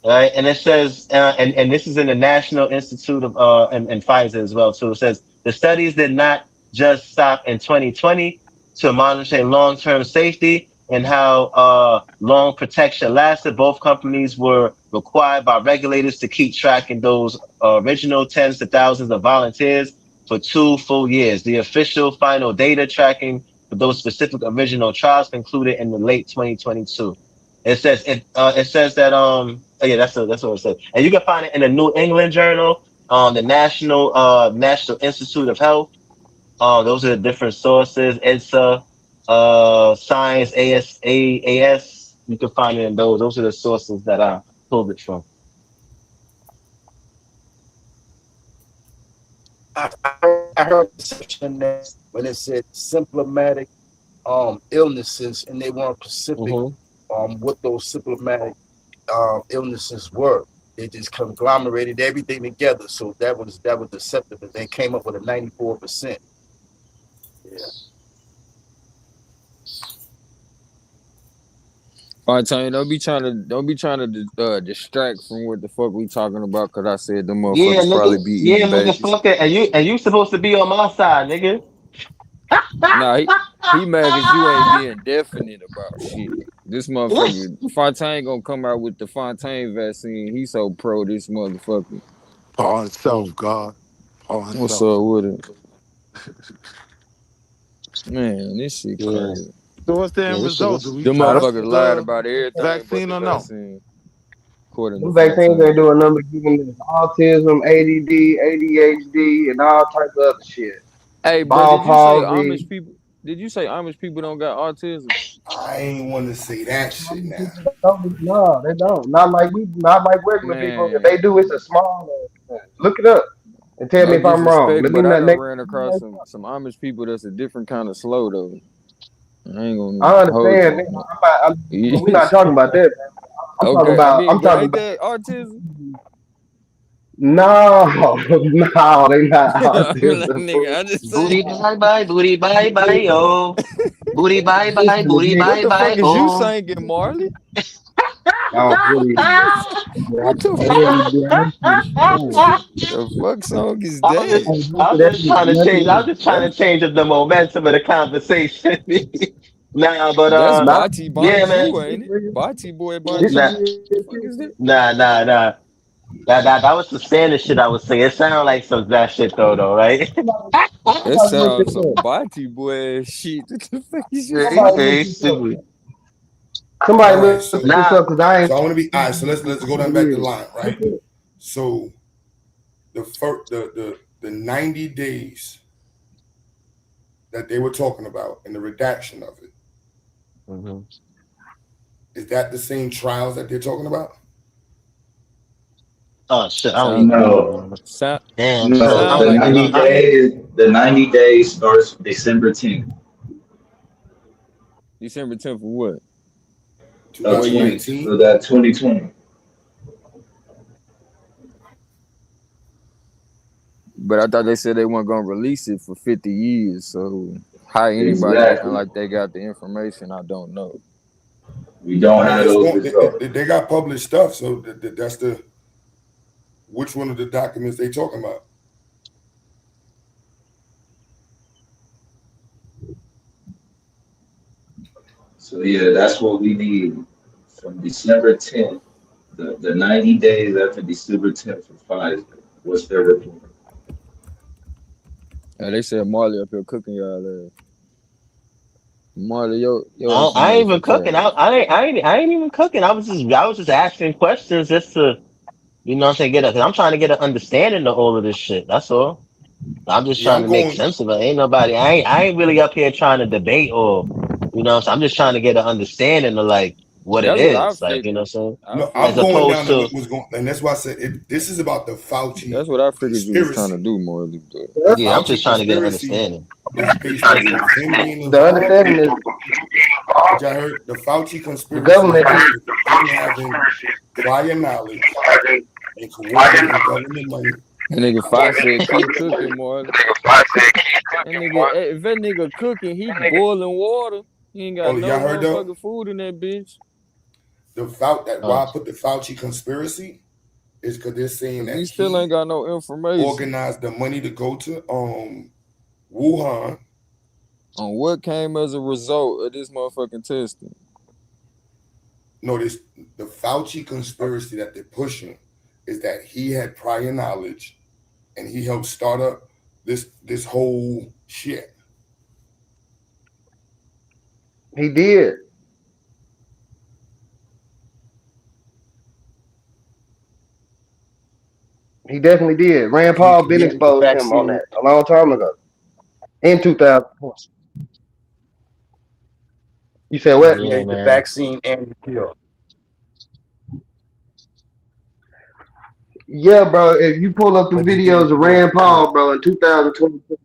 Right, and it says, and this is in the National Institute of and Pfizer as well. So it says the studies did not just stop in 2020 to monitor long-term safety. and how long protection lasted. Both companies were required by regulators to keep tracking those original tens to thousands of volunteers for 2 full years. The official final data tracking for those specific original trials concluded in the late 2022. It says that oh yeah, that's what it says. And you can find it in the New England Journal, the National Institute of Health. Those are the different sources. INSA, Science, AS. You can find it in those. Those are the sources that I pulled it from. I heard a section there when it said symptomatic illnesses, and they weren't specific what those symptomatic illnesses were. They just conglomerated everything together. So that was deceptive, and they came up with a 94%. Yeah. All right, Tony, don't be trying to distract from what the fuck we talking about, cause I said the Yeah, motherfuckers probably nigga. be Yeah, eating nigga. babies. Fuck it. And you supposed to be on my side, nigga. Nah, he mad cause you ain't being definite about shit. This motherfucker Fontaine gonna come out with the Fontaine vaccine. He so pro this motherfucker. Paul himself, God. Paul himself. What's up with it? Man, this shit crazy. So what's the end result? The motherfuckers lied about everything vaccine but the or no? vaccine. According Them to vaccines Fontaine. ain't doing nothing but giving us autism, ADD, ADHD, and all types of other shit. Hey, bro, Ball did you say palsy. Amish people? Did you say Amish people don't got autism? I ain't want to say that shit now. No, they don't. Not like regular people. If Man, they do, it's a small. Look it up and tell me no if I'm wrong. disrespect, Let me but I not. done ran across some Amish people that's a different kind of slow though. I ain't gonna I hold understand. you. We're not talking about that. I'm talking Okay, I about. mean, I'm but talking ain't about. that autism? No, no, they not autism. Nigga, I just Booty said. bye, booty bye, yo. Booty bye, booty What the fuck bye, is you oh. singing, Marley? Oh, really? What the I fuck? really do. The fuck song is I'm that? just trying to change. I'm just trying to change up the momentum of the conversation. Nah, but That's Bati yeah, man. Banju, ain't it? Bati boy Banju. Nah, The fuck is that? nah. That was the Spanish shit I was saying. It sounded like some that shit though, right? That sounds some Bati boy shit. What the fuck is you Hey, saying? stupid. Somebody All right, look so this up because I ain't. I want to be all right. So let's go down back the line, right? So the 90 days that they were talking about and the redaction of it, is that the same trials that they're talking about? Oh shit! I don't even No, know. Damn, no. son. Sound like The 90 days starts December 10th. December 10th for what? Of 2020. But I thought they said they weren't gonna release it for 50 years. So how anybody acting Exactly. like they got the information, I don't know. We don't have those results. They got published stuff, so that's the which one of the documents they talking about? So yeah, that's what we need from December 10th. The 90 days after December 10th for Pfizer. What's their report? They said Marley up here cooking y'all. Marley, yo, I ain't even cooking. I ain't even cooking. I was just asking questions just to, you know what I'm saying, cause I'm trying to get an understanding of all of this shit. That's all. I'm just trying to make sense of it. Ain't nobody. I ain't really up here trying to debate or, you know what I'm saying. I'm just trying to get an understanding of like what it That's what I is. Like, you know what I'm saying. No, I'm As going opposed down to to. what was going, and that's why I said this is about the Fauci. That's what I figured you was trying conspiracy. to do, Marley. The Yeah, I'm Fauci just trying to get an conspiracy understanding. is based off of him being The involved. understanding is Which I heard the Fauci the conspiracy is government. based off him having prior knowledge and coordinating government money. That nigga Fox said keep cooking, Marley. That nigga, if that nigga cooking, he boiling water. He ain't got no Y'all heard though? motherfucking food in that bitch. Why I put the Fauci conspiracy is because they're saying that He still ain't got no information. organized the money to go to Wuhan On what came as a result of this motherfucking testing? No, the Fauci conspiracy that they're pushing is that he had prior knowledge and he helped start up this whole shit. He did. He definitely did. Rand Paul been exposed him on that a long time ago. In 2004. You said what? Yeah, The man. vaccine and the cure. Yeah, bro. If you pull up the videos of Rand Paul, bro, in 2022,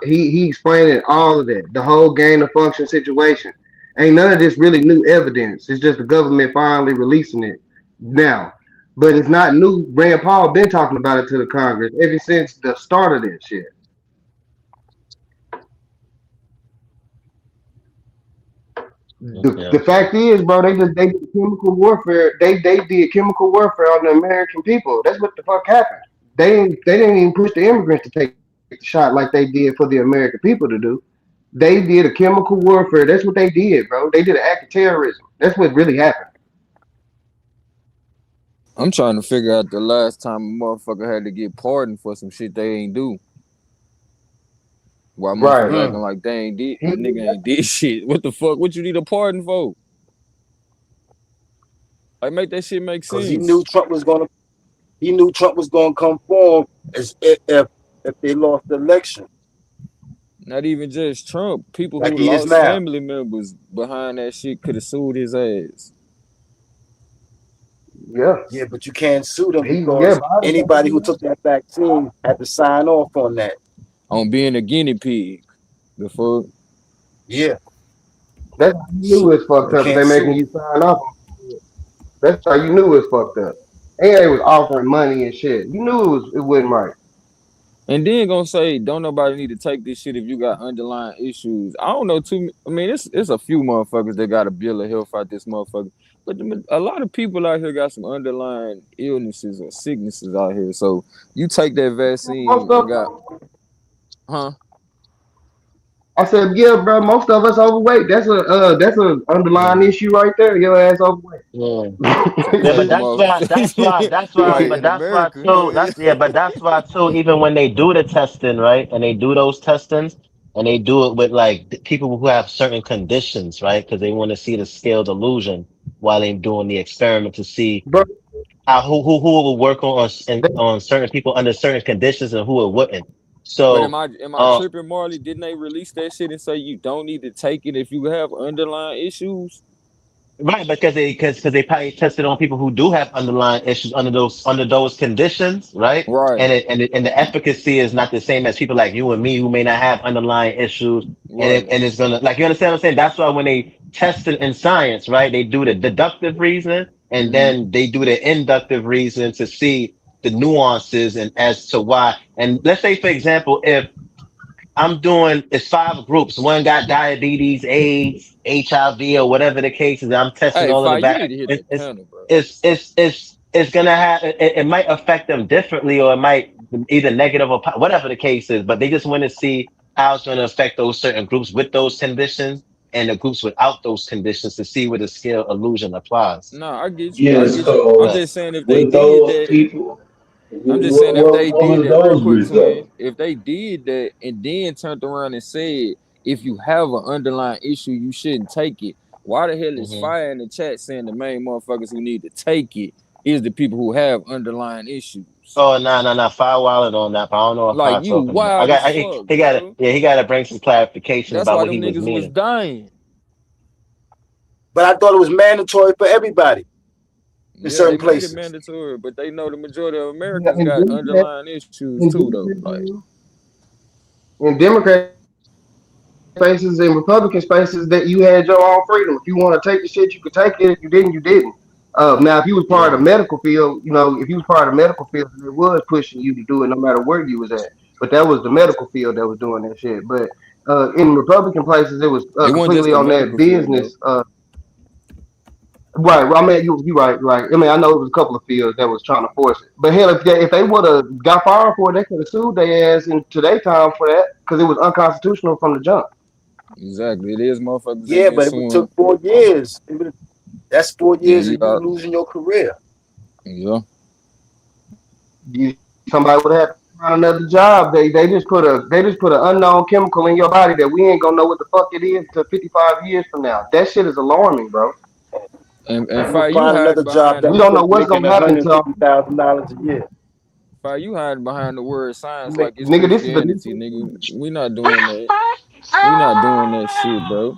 he explained all of that, the whole gain of function situation. Ain't none of this really new evidence. It's just the government finally releasing it now. But it's not new. Rand Paul been talking about it to the Congress ever since the start of this shit. The fact is, bro, they did chemical warfare. They did chemical warfare on the American people. That's what the fuck happened. They didn't even push the immigrants to take the shot like they did for the American people to do. They did a chemical warfare. That's what they did, bro. They did an act of terrorism. That's what really happened. I'm trying to figure out the last time a motherfucker had to get pardoned for some shit they ain't do. Why motherfuckers acting like they ain't did, the nigga ain't did shit. What the fuck? What you need a pardon for? Like, make that shit make sense. Because he knew Trump was gonna come for him if they lost the election. Not even just Trump. People Like who he is lost now. family members behind that shit could have sued his ass. Yeah, but you can't sue them because anybody who took that vaccine had to sign off on that. On being a guinea pig. The fuck? Yeah. That's how you knew it's fucked up. They making you sign off. That's how you knew it's fucked up. And they was offering money and shit. You knew it wasn't right. And then gonna say, don't nobody need to take this shit if you got underlying issues. I don't know I mean, it's a few motherfuckers that got a bill of health out this motherfucker. But a lot of people out here got some underlying illnesses or sicknesses out here. So you take that vaccine and got, huh? I said, yeah, bro. Most of us overweight. That's a underlying issue right there. Your ass overweight. Yeah, but that's why too. Even when they do the testing, right, and they do those testings, and they do it with like people who have certain conditions, right, because they want to see the scale delusion while they're doing the experiment to see who will work on certain people under certain conditions and who it wouldn't. So, but am I tripping, Marley? Didn't they release that shit and say you don't need to take it if you have underlying issues? Right, because they probably tested on people who do have underlying issues under those conditions, right? Right. And the efficacy is not the same as people like you and me who may not have underlying issues, right. and it's gonna, like, you understand what I'm saying? That's why when they test it in science, right, they do the deductive reason and then they do the inductive reason to see the nuances and as to why. And let's say, for example, if it's 5 groups. One got diabetes, AIDS, HIV, or whatever the case is. I'm testing all of the vaccines. It's gonna have. It might affect them differently, or it might either negative or whatever the case is. But they just want to see how it's going to affect those certain groups with those conditions and the groups without those conditions to see where the scale illusion applies. No, I get you. Yeah, so I'm just saying if they did those that. People, I'm just saying if they did that real quick, results? if they did that and then turned around and said, if you have an underlying issue, you shouldn't take it. Why the hell is fire in the chat saying the main motherfuckers who need to take it is the people who have underlying issues? Oh, no, Fire Wallet on that, but I don't know if like you wild as fuck, he got to bring some clarification about what he was meaning. Was dying. But I thought it was mandatory for everybody. In certain places, made it mandatory, but they know the majority of Americans got underlying issues too, though. Like in Democrat spaces and Republican spaces, that you had your own freedom. If you want to take the shit, you could take it. If you didn't, you didn't. Now, if you was part of the medical field, if you was part of the medical field, it was pushing you to do it no matter where you was at. But that was the medical field that was doing that shit. But in Republican places, it was completely on that business. Right. Well, I mean, you right, right. I mean, I know it was a couple of fields that was trying to force it, but hell, if they would have got fired for it, they could have sued their ass in today's time for that because it was unconstitutional from the jump. Exactly. It is motherfuckers ain't Yeah, been but it suing. took 4 years. That's 4 years And of you losing your career. yeah. Somebody would have to find another job. They just put an unknown chemical in your body that we ain't gonna know what the fuck it is until 55 years from now. That shit is alarming, bro. And You will Fire, you find another hiding job behind that We the will don't know put what's making gonna happen to $150,000 a year. Fire, you hiding behind the word science like it's nigga. This is the Christianity, nigga. We not doing that. We not doing that shit, bro.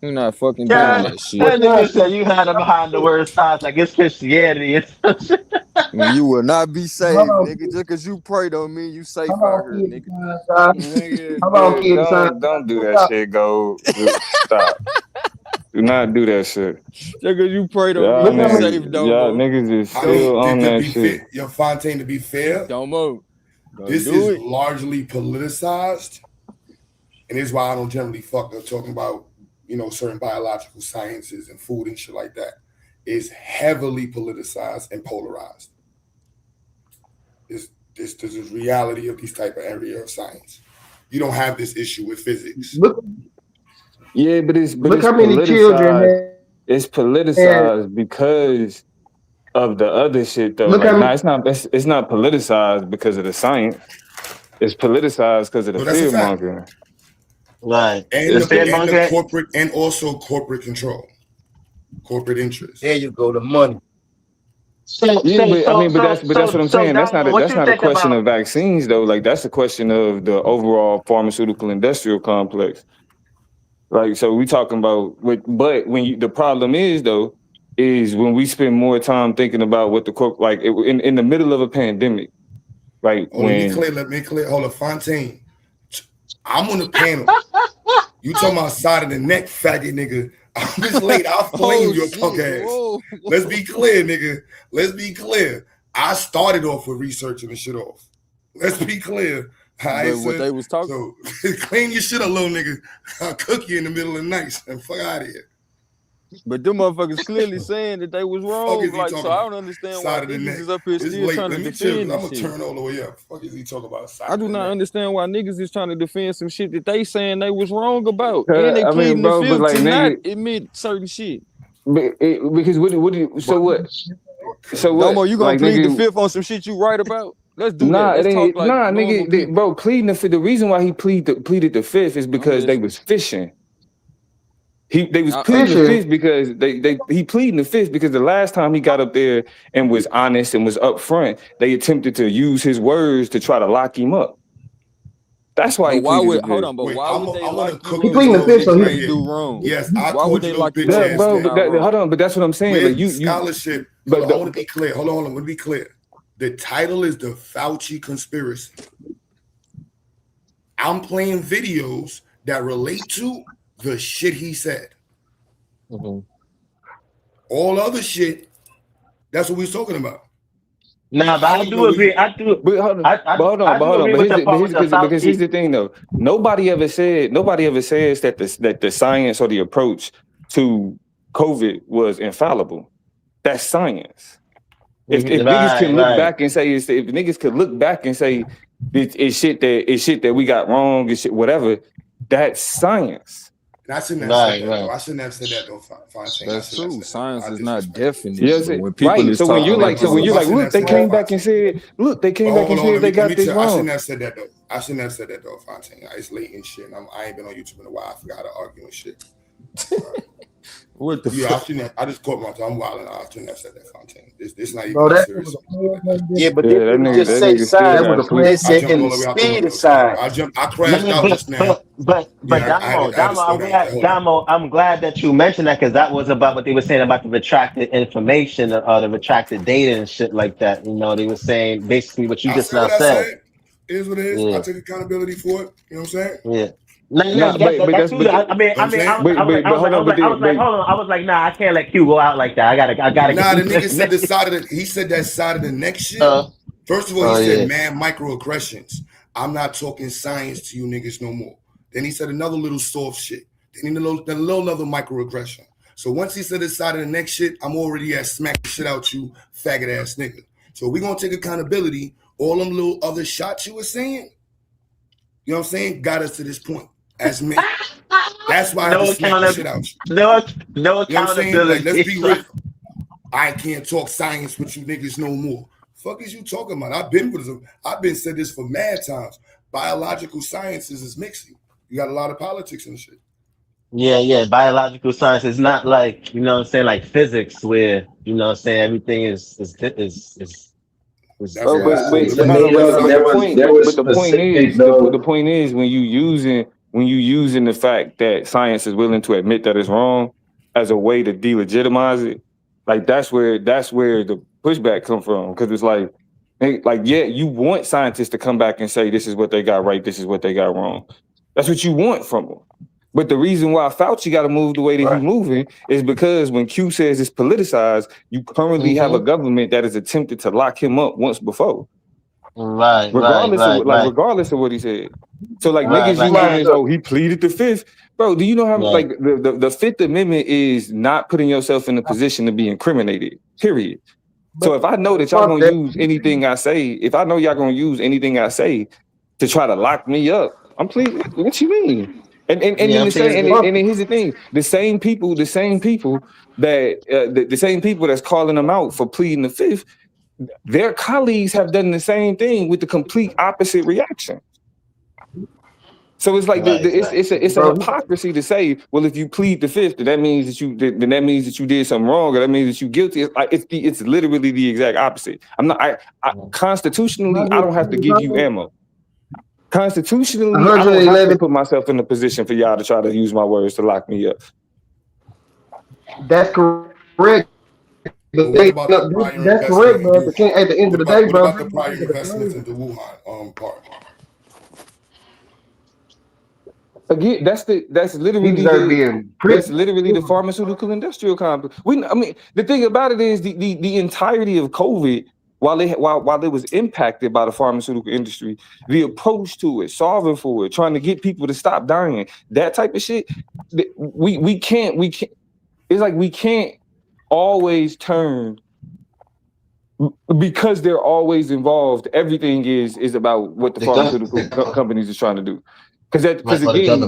We not fucking doing God, that shit. what that Sean nigga said. said you had him behind the word signs like it's Christianity. You will not be Hold saved, on, nigga. Just cause you pray don't mean you safe hold out on, here, kid. nigga. Nigga, Hold on, dude, kid. don't do that shit, go. Stop. Do not do that shit. Just cause you pray don't Y'all mean you niggas, safe, y'all Domo. niggas is I mean, still on to that be fair, shit. your Fontaine, to be fair, Domo. Go this do is it. largely politicized, and it's why I don't generally fuck up talking about, certain biological sciences and food and shit like that. It's heavily politicized and polarized. This is reality of these type of area of science. You don't have this issue with physics. Yeah, but it's How many children politicized. It's had. politicized because of the other shit though. Look Like, how nah, many. it's not politicized because of the science. It's politicized because of the No, that's a fear fact. mongering. Right. And the corporate and also corporate control, corporate interests. There you go, the money. So That's what I'm saying. That's Damo, what you not a think question about? of vaccines though. Like, that's a question of the overall pharmaceutical industrial complex. Like, so we talking about but when the problem is though, is when we spend more time thinking about what in the middle of a pandemic, like Oh, let me when clear. Hold on, Fontaine. I'm on the panel. You talking about side of the neck, faggot nigga. I'm just late. I'll flame your punk ass. Whoa. Let's be clear, nigga. Let's be clear. I started off with researching the shit off. Let's be clear. All right, But what they was talking. So clean your shit up, little nigga. I'll cook you in the middle of the night and fuck out of here. But them motherfuckers clearly saying that they was wrong. Like, so I don't understand why niggas is up here still trying to defend I'm this gonna shit. turn all the way up. Fuck is he talking about? I do not understand why niggas is trying to defend some shit that they saying they was wrong about. And they pleading the fifth like, to not nigga, admit certain shit. because so what? So what? Domo, you gonna Like, plead nigga, the fifth on some shit you right about? Let's do that. nah, Let's it talk ain't. like Nah, normal nigga, people. bro, pleading the fifth. The reason why he pleaded the fifth is because they was fishing. They was pleading the fifth because he pleading the fifth because the last time he got up there and was honest and was upfront, they attempted to use his words to try to lock him up. That's why he pleaded the fifth. Hold on, but why would they lock you He up pleading the for fifth, shit so you he. ain't do wrong? Yes, Why would they lock you up? Bro, hold on, but that's what I'm saying. With Like, you scholarship. but I want to be clear. Hold on. I want to be clear. The title is the Fauci conspiracy. I'm playing videos that relate to the shit he said. Mm-hmm. All other shit, that's what we're talking about. Nah, but I do agree. I do. But hold on, I do agree with the part with the because here's Fauci. the thing though. Nobody ever says that the science or the approach to COVID was infallible. That's science. If niggas can look back and say if niggas could look back and say it's shit that we got wrong, it's shit, whatever, that's science. And I shouldn't have said that though. I shouldn't have said that though, Fontaine. That's true. Science is not definite. Yes, But when people is so when you're like, look, they came back and said they got this wrong. I shouldn't have said that though. I shouldn't have said that though, Fontaine. It's late and shit. And I ain't been on YouTube in a while. I forgot how to argue and shit. What the fuck? I just caught myself. I'm wilding. I shouldn't have said that, Fontaine. This not even Bro, that serious. Yeah, but they didn't just say science. They said in the speed of science. I crashed out just now. But Damo, I'm glad that you mentioned that because that was about what they were saying about the retracted information or the retracted data and shit like that. You know, they were saying basically what you just now said. It is what it is. Yeah. I take accountability for it. You know what I'm saying? Yeah. I was like, nah, I can't let Q go out like that. I gotta. Nah, the nigga said he said that side of the neck shit. First of all, he said man microaggressions. I'm not talking science to you niggas no more. Then he said another little soft shit. Then the little another microaggression. So once he said his side of the next shit, I'm already at smack the shit out you, faggot ass nigga. So we gonna take accountability. All them little other shots you were saying, you know what I'm saying, got us to this point as men. That's why I had to smack the shit out you. No You know what I'm saying? accountability. Like, let's be real. I can't talk science with you niggas no more. Fuck is you talking about? I've been said this for mad times. Biological sciences is mixy. You got a lot of politics and shit. Yeah. Biological science is not like, you know what I'm saying, like physics where, you know what I'm saying, everything is Oh, but the point is when you using the fact that science is willing to admit that it's wrong as a way to delegitimize it, like that's where the pushback come from, because it's like yeah, you want scientists to come back and say this is what they got right, this is what they got wrong. That's what you want from them. But the reason why Fauci got to move the way that he's moving is because when Q says it's politicized, you currently have a government that has attempted to lock him up once before. Regardless of what he said. So like niggas using this, oh, he pleaded the fifth. Bro, do you know how like the Fifth Amendment is not putting yourself in a position to be incriminated, period. So if I know that y'all gonna use anything I say, if I know y'all gonna use anything I say to try to lock me up, I'm pleading. What you mean? And then here's the thing: the same people that's calling them out for pleading the fifth, their colleagues have done the same thing with the complete opposite reaction. So it's like it's a hypocrisy to say, well, if you plead the fifth, then that means that you did something wrong, or that means that you're guilty. It's literally the exact opposite. Constitutionally, I don't have to give you ammo. Constitutionally, I don't have to put myself in a position for y'all to try to use my words to lock me up. That's correct. That's correct, bro. But at the end of the day, bro. What about the prior investments into Wuhan part? Again, that's literally the pharmaceutical industrial complex. The thing about it is the entirety of COVID, while it was impacted by the pharmaceutical industry, the approach to it, solving for it, trying to get people to stop dying, that type of shit, we can't. It's like we can't always turn, because they're always involved. Everything is about what the pharmaceutical companies is trying to do. Because again,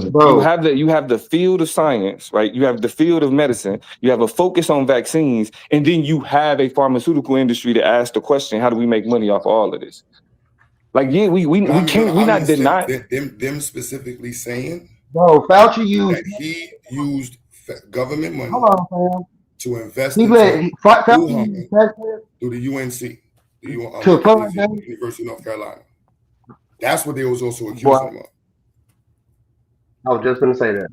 you have the field of science, right? You have the field of medicine. You have a focus on vaccines, and then you have a pharmaceutical industry to ask the question: how do we make money off of all of this? Like, yeah, we can't. We're not denying them specifically saying, bro. Fauci used that he used government money to invest in Wuhan through the UNC, University of North Carolina. That's what they was also accusing him of. I was just going to say that.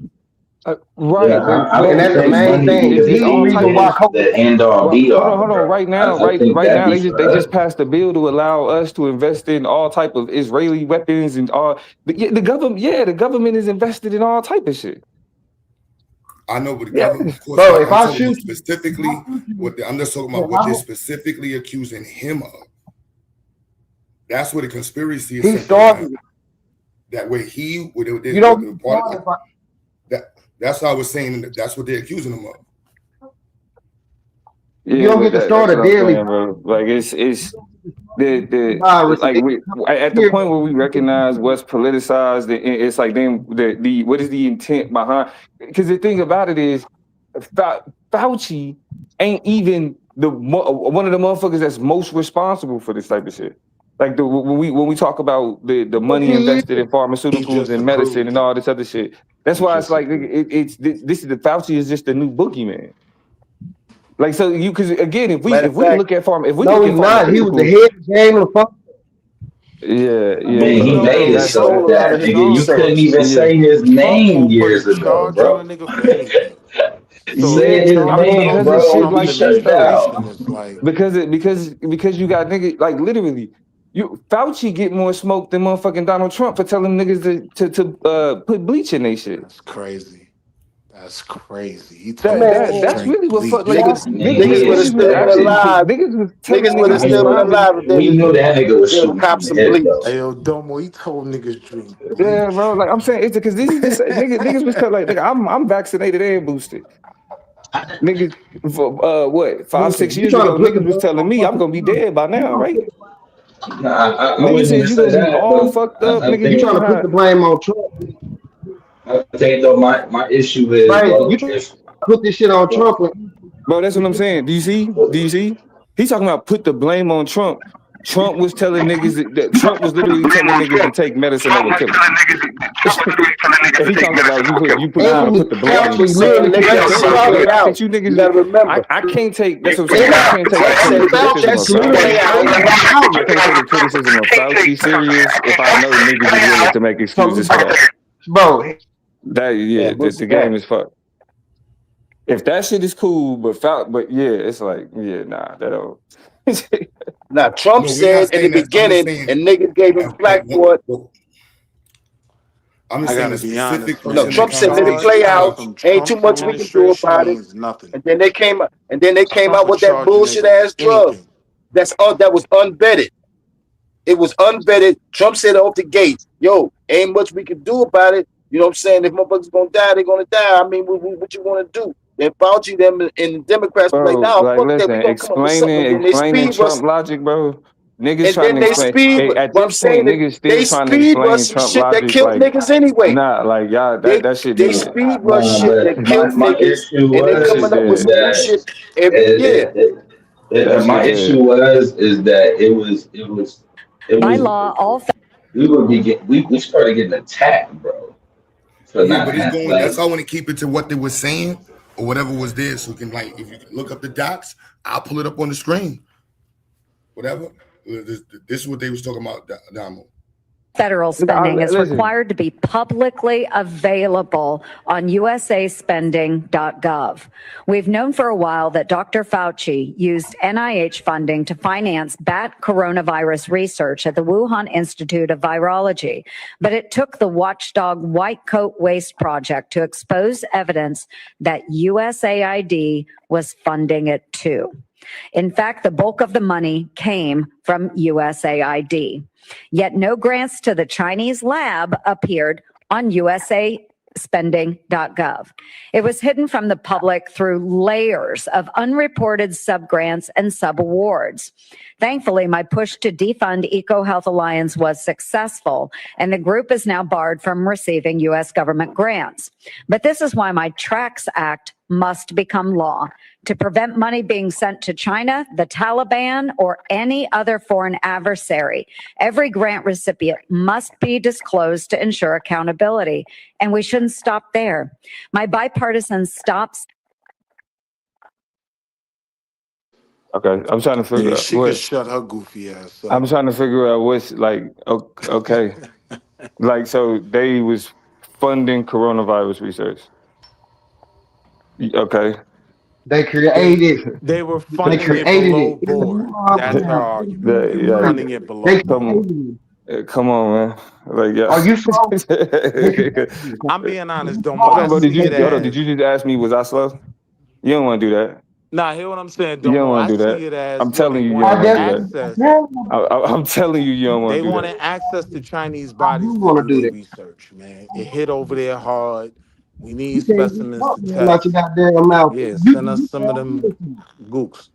Right. Yeah, and that's the main thing. The end all be all. Hold on. Right now, they just passed a bill to allow us to invest in all type of Israeli weapons and all. The government is invested in all type of shit. I know, but the government, of course, bro, if I shoot specifically, I'm just talking about what they're specifically accusing him of. That's what the conspiracy is. He started. That way he would. You don't. That's how I was saying. That's what they're accusing him of. Yeah, you don't get to start a daily. Like it's at the point where we recognize what's politicized, it's like then the what is the intent behind? Because the thing about it is, Fauci ain't even one of the motherfuckers that's most responsible for this type of shit. Like when we talk about the money invested in pharmaceuticals and medicine and all this other shit, that's why it's like Fauci is just the new boogeyman. Like, so because again, if we look at he was the head game of the fuck. Yeah. Man, he made it so that nigga, you couldn't even say his name years ago, bro. Say his name, bro. Be shut down. Because you got niggas like literally. Fauci get more smoke than motherfucking Donald Trump for telling niggas to put bleach in they shit. That's crazy. That's crazy. That's really what fuck like niggas would have still been alive. Niggas would have still been alive. We knew that nigga was shooting cops some bleach. Hey, yo, Domo, he told niggas drink. Yeah, bro. Like I'm saying, it's because these niggas was like I'm vaccinated and boosted. Niggas, what, 5-6 You years trying to ago, put the niggas was blame telling on me I'm gonna be dead by now, right? I Niggas wouldn't said even you say gonna be that, all but fucked up, I nigga. you You think trying know to put the how? blame on Trump. I think though my issue is, Crazy. You bro, trying to if put this shit on Trump. Bro, that's what I'm saying. Do you see? Do you see? He's talking about put the blame on Trump. Trump was telling niggas that Trump was literally telling niggas to take medicine that would kill them. And he talking about you And put the blame. Fauci Man, literally look at cut that shit, bro. The Fauci fact out. that you You niggas, gotta remember. I can't take. That's what I'm saying. And I can't take the Fauci criticism of literally Fauci. out. I can't take the criticism of Fauci serious if I know niggas is willing to make excuses for that. Bro. That Yeah, the game is fucked. If that shit is cool, but yeah, it's like, yeah, nah, that don't. Now, Trump No, we're not said in the saying that. I'm just beginning, saying, and niggas gave him flack for it. I'm just I saying gotta a be honest, specific No, person man. that Trump said, comes let it against play Charge out. from Ain't too Trump's much we can do administration about it. means nothing. And then they came Trump out will with that charge a bullshit nigga with ass drug. anything. That was unvetted. It was unvetted. Trump said off the gate, yo, ain't much we can do about it. You know what I'm saying? If motherfuckers gonna die, they're gonna die. I mean, what you want to do? Then Fauci, them, and the Democrats be like, Bro, nah, like, fuck that. We listen, gonna come up with something. And then they explaining speed rush. Trump logic, bro. Niggas And trying then to they explain. speed. At What I'm this point, saying is, niggas still they trying to speed rush explain some Trump shit that logic. killed Like, niggas anyway. nah, like y'all, that shit They dead. speed rush shit but that killed my niggas, issue and they That shit was coming up with is dead. some new that shit every year. That my shit issue dead. is that it By was law, all we started getting attacked, bro, for Yeah, not but it's having going. That's like why I want to keep it to what they were saying or whatever was there, so we can like, if you can look up the docs, I'll pull it up on the screen. Whatever. This is what they was talking about, Damo. federal spending is Listen, required to be publicly available on usaspending.gov. We've known for a while that Dr. Fauci used NIH funding to finance bat coronavirus research at the Wuhan Institute of Virology, but it took the watchdog White Coat Waste Project to expose evidence that USAID was funding it too. In fact, the bulk of the money came from USAID. Yet no grants to the Chinese lab appeared on usaspending.gov. It was hidden from the public through layers of unreported subgrants and subawards. Thankfully, my push to defund EcoHealth Alliance was successful, and the group is now barred from receiving U.S. government grants. But this is why my TRACS Act must become law to prevent money being sent to China, the Taliban, or any other foreign adversary. Every grant recipient must be disclosed to ensure accountability, and we shouldn't stop there. My bipartisan stops. okay, I'm trying to figure Yeah, out she could what. shut her goofy ass up. I'm trying to figure out what's like. Okay, like, so they was funding coronavirus research. Okay. They created. They were They funding it created below it. It was board. That's her wrong. argument. They were funding it below They board. created it. Come on, man. Like, yeah. Are you slow? They created it. I'm being honest, Domo. Hold I on, bro. see it Did as you just ask me was I slow? You don't want to do that. nah. Hear what I'm saying, You don't Domo. want I to do that. see it as I'm yo. telling They you, you don't wanted want to do that. access. I'm telling you, you don't want They to do wanted that. access to Chinese I do bodies to want to do do their that. research, man. It hit over there hard. We You need can't get specimens fucked, to man, out your test. goddamn mouth. Yeah, You, send us you some of can't them do it. gooks.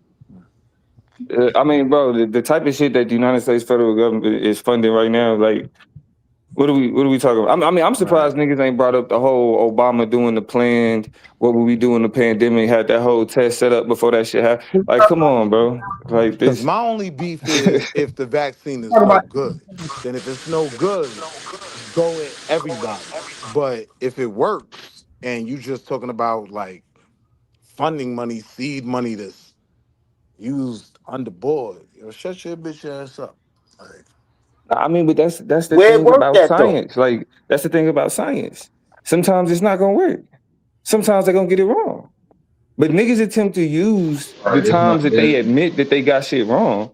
I mean, bro, the type of shit that the United States federal government is funding right now, like, what are we talking about? I'm surprised Right. niggas ain't brought up the whole Obama doing the planned, what would we do in the pandemic, had that whole test set up before that shit happened. Like, come on, bro. Like Because this. my only beef is if the vaccine is Talk no about good. Then if it's no good, go at everybody. But if it works and you just talking about like funding money, seed money that's used under board, shut your bitch ass up. Like, I mean, but that's the Where it thing worked about at though? science. Like, that's the thing about science. Sometimes it's not gonna work. Sometimes they're gonna get it wrong. But niggas attempt to use the times that they admit that they got shit wrong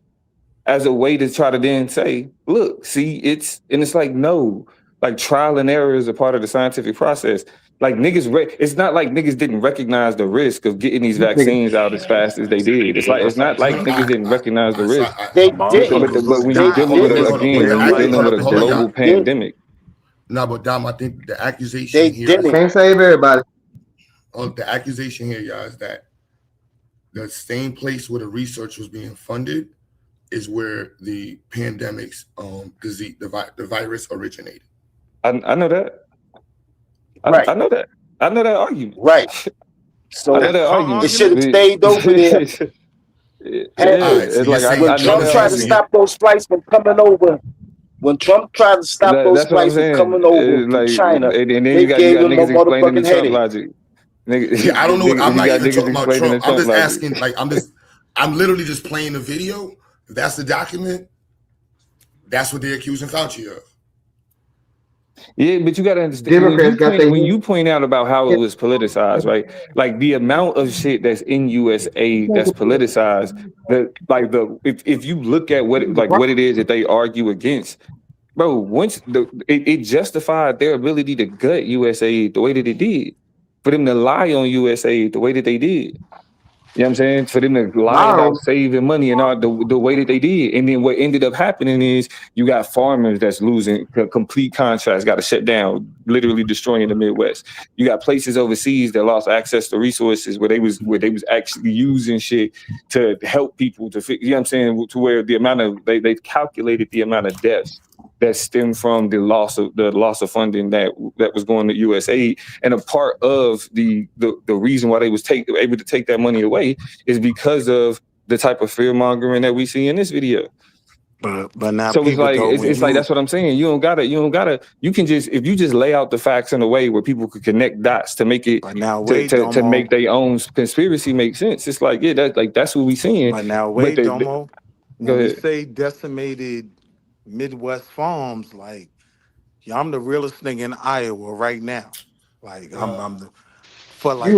as a way to try to then say, look, see, it's like, no, like trial and error is a part of the scientific process. Like it's not like niggas didn't recognize the risk of getting these this nigga. vaccines out as fast as they did. It's not like niggas didn't recognize the risk. They didn't. But when They you're dying dealing with because didn't. of the again, way when the you're life dealing with a cycle They global is. didn't. pandemic. No, but Dom, I think the accusation They here is didn't. Can't save everybody. the accusation here, y'all, is that the same place where the research was being funded is where the pandemic's disease, the virus originated. I know that. Right. I know that. I know that argument. Right. So I know that argument. it should have stayed over there. It's like when Trump tried to stop those flights from coming over, when Trump tried to stop those that's what I'm flights from saying. coming over from China, and then they you got gave them no niggas explaining the motherfucking Trump headache. logic. Yeah, I don't know. I'm not even talking about Trump. I'm just logic. asking. Like, I'm literally just playing the video. If that's the document, that's what they're accusing Fauci of. Yeah, but you got to understand when you point out about how it was politicized, right? Like the amount of shit that's in USA that's politicized. If you look at what it is that they argue against, bro, once it justified their ability to gut USA the way that it did, for them to lie on USA the way that they did. You know what I'm saying? For them to lie about saving money and all the way that they did. And then what ended up happening is you got farmers that's losing complete contracts, got to shut down, literally destroying the Midwest. You got places overseas that lost access to resources where they was actually using shit to help people to you know what I'm saying? To where the amount of they calculated the amount of deaths that stemmed from the loss of funding that was going to USAID. And a part of the reason why they was able to take that money away is because of the type of fear mongering that we see in this video. But now, so it's like that's what I'm saying. You can just, if you just lay out the facts in a way where people could connect dots to make it to make their own conspiracy make sense. It's like, yeah, that's what we seeing. But now wait, Domo. When we say decimated Midwest farms, like, yeah, I'm the realest nigga in Iowa right now. Like, I'm for like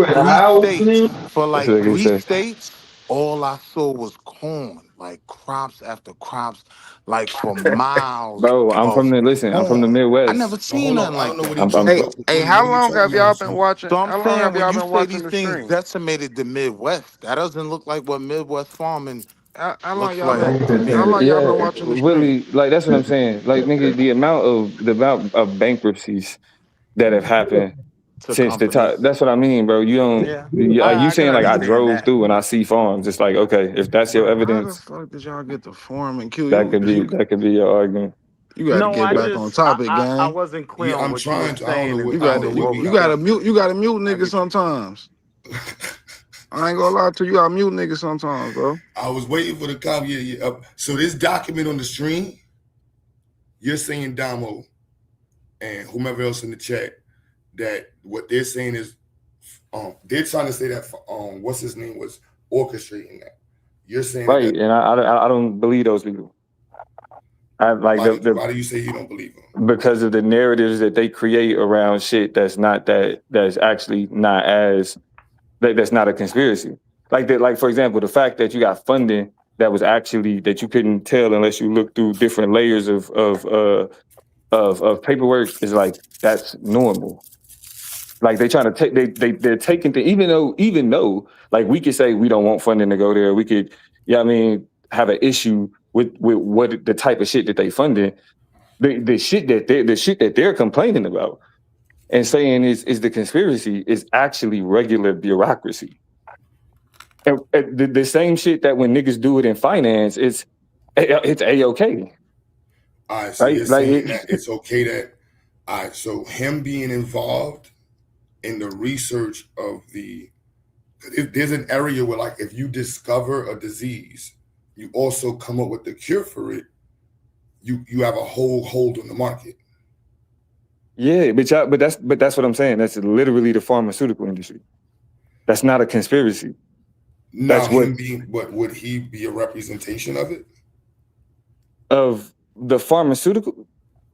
three states, all I saw was corn, like crops after crops, like for miles. Bro, I'm from the Midwest. I never seen nothing like that. Hey, how long have y'all been watching? So I'm how long saying have y'all when you been say watching these the things stream? decimated the Midwest, that doesn't look like what Midwest farming How long looks y'all like been? to me. How long y'all been watching the stream? Really, like that's what I'm saying. Like, nigga, the amount of bankruptcies that have happened since the time. That's what I mean, bro. You don't. You saying like I drove through and I see farms. It's like, okay, if that's your evidence, how the fuck did y'all get the farm and kill that could be your argument. You got to get back on topic, gang. I wasn't clear on what you were saying. You got to mute. You got to mute niggas sometimes. I ain't gonna lie to you. I mute niggas sometimes, bro. I was waiting for the comment. Yeah. So this document on the stream, you're saying, Damo, and whomever else in the chat, that what they're saying is, they're trying to say that what's his name was orchestrating that. You're saying right, and I don't believe those people. Why do you say you don't believe them? Because of the narratives that they create around shit that's actually not that's not a conspiracy. Like for example, the fact that you got funding that was actually that you couldn't tell unless you look through different layers of paperwork is like, that's normal. Like they're trying to they're taking even though like we could say we don't want funding to go there, we could, have an issue with what the type of shit that they funding, the shit that they're complaining about and saying is the conspiracy is actually regular bureaucracy. And the same shit that when niggas do it in finance, it's A-okay. All right, so you're saying that it's okay that, all right, so him being involved in the research of there's an area where, like, if you discover a disease, you also come up with the cure for it, you have a whole hold on the market. Yeah, but that's what I'm saying. That's literally the pharmaceutical industry. That's not a conspiracy. Now, but would he be a representation of it? Of the pharmaceutical?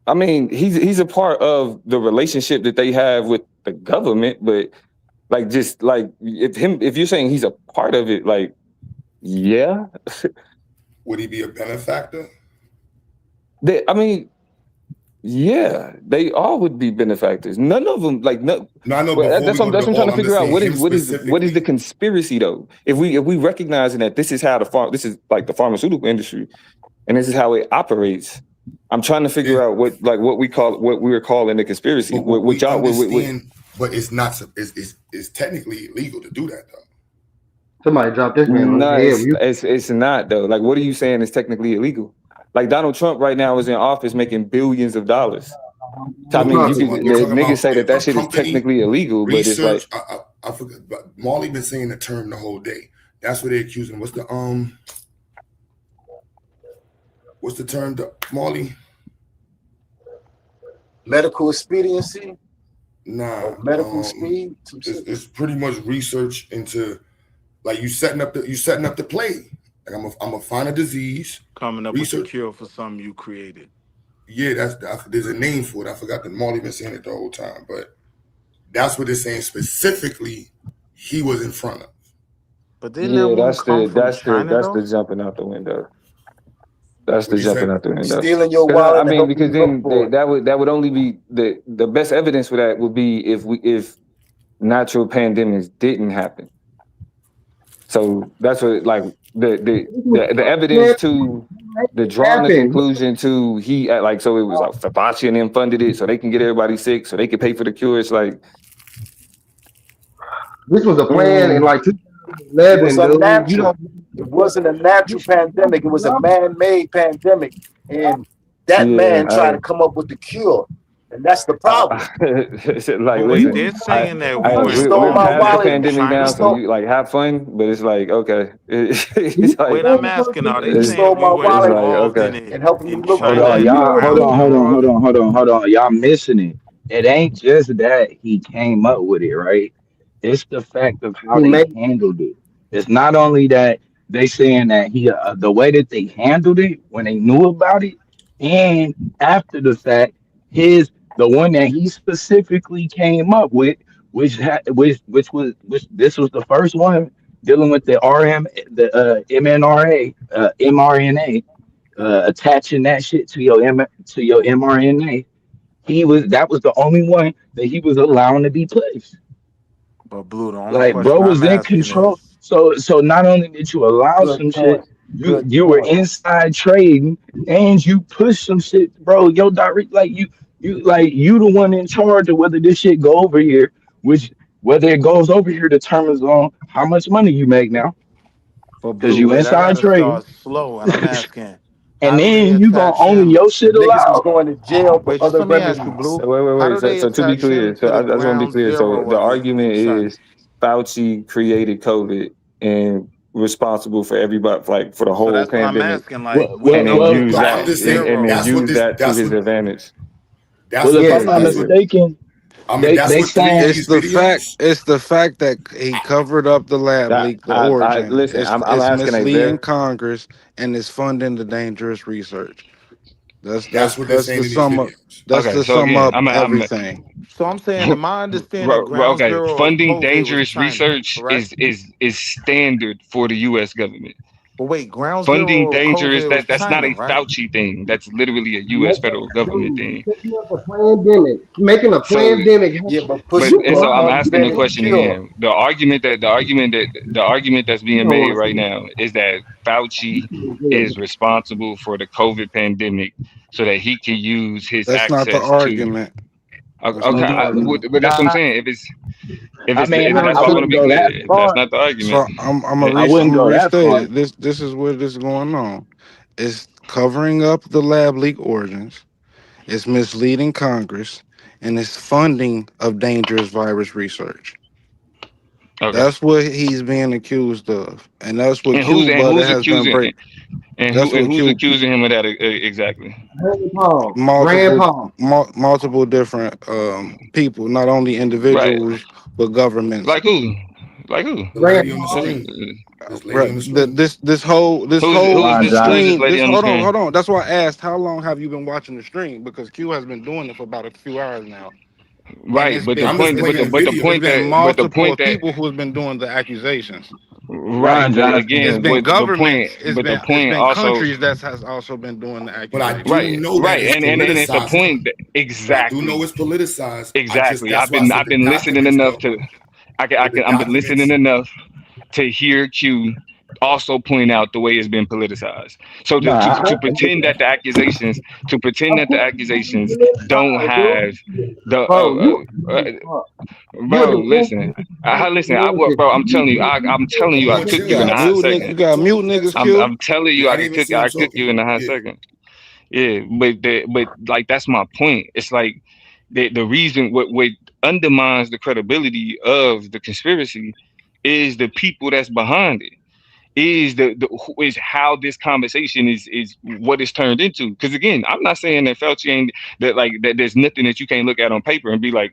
I mean, he's a part of the relationship that they have with the government, but if you're saying he's a part of it, like, yeah. Would he be a benefactor? Yeah, they all would be benefactors. None of them, like, no. No, I know. That's what I'm trying to figure out. What is the conspiracy though? If we recognizing that this is how this is like the pharmaceutical industry, and this is how it operates. I'm trying to figure out what we were calling the conspiracy. but it's not. It's technically illegal to do that though. Somebody dropped this man on No, his head. it's not though. Like, what are you saying is technically illegal? Like Donald Trump right now is in office making billions of dollars. So, I mean, you can, the niggas say that shit is technically illegal, but it's like I forgot. But Marley been saying the term the whole day. That's what they accuse him. What's the term, Marley? Medical expediency? Nah, medical speed? It's pretty much research into, like, you setting up the play. Like, I'm gonna find a disease. Coming up with a cure for something you created. Yeah, there's a name for it. I forgot that Marley been saying it the whole time, but that's what they're saying specifically. He was in front of. But then that's the jumping out the window. That's the jumping out the window. Stealing your wallet. I mean, because then that would only be the best evidence for that would be if natural pandemics didn't happen. So that's what, like, the evidence to the drawing the conclusion to so it was like Fauci and them funded it so they can get everybody sick so they can pay for the cure. It's like this was a plan in like 2011. It wasn't a natural pandemic. It was a man-made pandemic, and that man tried to come up with the cure. And that's the problem. They're saying that we stole my wallet. Pandemic now, so you like have fun, but it's like okay. It's like, wait, I'm asking, are they saying stole my wallet and helping you look Hold on, y'all. Hold on. Y'all missing it. It ain't just that he came up with it, right? It's the fact of how they handled it. It's not only that they saying that he the way that they handled it when they knew about it, and after the fact, the one that he specifically came up with, which was the first one dealing with the mRNA, attaching that shit to your mRNA. That was the only one that he was allowing to be placed. But Blue, the only like bro was in control. So not only did you allow some shit, you were inside trading and you pushed some shit, bro. Yo, direct, you the one in charge of whether this shit go over here, which whether it goes over here determines on how much money you make now. Because you inside trading. Slow, and I'm asking. And then you gonna own your shit allowed. Going to jail for other let me ask you, Blue. Wait. So to be clear, so I just want to be clear. So the argument is Fauci created COVID and responsible for everybody, like for the whole pandemic, and then use that to his advantage. If I'm not mistaken, it's the fact that he covered up the lab leak, the origin. I'm asking misleading a Congress and it's funding the dangerous research. That's what they're saying. That's to sum up everything. So I'm saying, in my understanding, funding dangerous research is standard for the U.S. government. But wait, funding dangerous, that's not a Fauci thing. That's literally a U.S. federal government thing. Making a pandemic. So I'm asking the question again. The argument that's being made right now is that Fauci is responsible for the COVID pandemic so that he can use his access to. That's not the argument. But that's what I'm saying. If that's not the argument. So I'm gonna restate it. This is what is going on. It's covering up the lab leak origins. It's misleading Congress, and it's funding of dangerous virus research. Okay. That's what he's being accused of, and that's what who's accusing him of that exactly? Multiple different people, not only individuals but governments. Like who? This whole stream. Hold on. That's why I asked, how long have you been watching the stream? Because Q has been doing it for about a few hours now. Right, but the point that people who have been doing the accusations. Right, again, it's been government. It's been countries that has also been doing the accusations. But I do know that and it's the point that, exactly. I do know it's politicized. Exactly. I've been listening enough to. I've been listening enough to hear Q also point out the way it's been politicized. So Nah, to pretend that the accusations don't have the bro, bro, listen. Bro, I'm telling you, I'm telling you, I You cook you you in got a got hot mute niggas. second. You got mute niggas. Q. I'm telling you, I didn't even see him I cook you talking. in a hot Yeah. second. Yeah, but like that's my point. It's like the reason what undermines the credibility of the conspiracy is the people that's behind it. Is is how this conversation is what it's turned into. Because again, I'm not saying that Fauci ain't that there's nothing that you can't look at on paper and be like,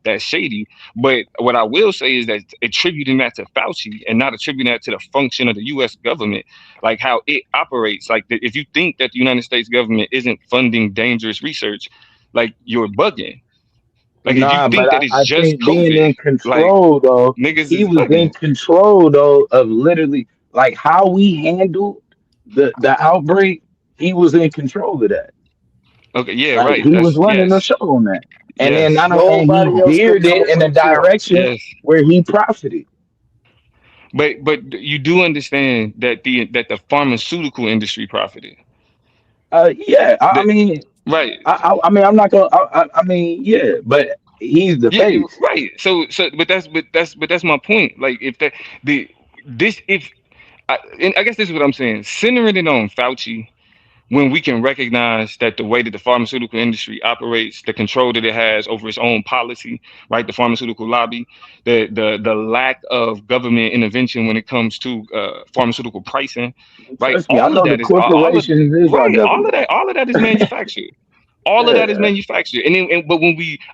that's shady. But what I will say is that attributing that to Fauci and not attributing that to the function of the U.S. government, like how it operates. Like if you think that the United States government isn't funding dangerous research, like you're bugging. Like if you nah, but think that it's I just think being COVID, in like control though, niggas he is was in bugging. control though of literally like how we handled the outbreak. He was in control of that. Okay, yeah, Like right. he was That's running the yes. show on that. And then Yes. and he Nobody else veered it control in a it more. direction Yes. where he profited. But you do understand that the pharmaceutical industry profited. Yeah, I That mean, right. I mean, I'm not gonna. I mean, yeah, but he's the Yeah, face. right. So but that's my point. Like if that the this if and I guess this is what I'm saying. Centering it on Fauci when we can recognize that the way that the pharmaceutical industry operates, the control that it has over its own policy, right? The pharmaceutical lobby, the lack of government intervention when it comes to pharmaceutical pricing, right? Trust me, I All of know the that is all of corporations is our right. government. All of that is manufactured. All of that is Yeah, manufactured, but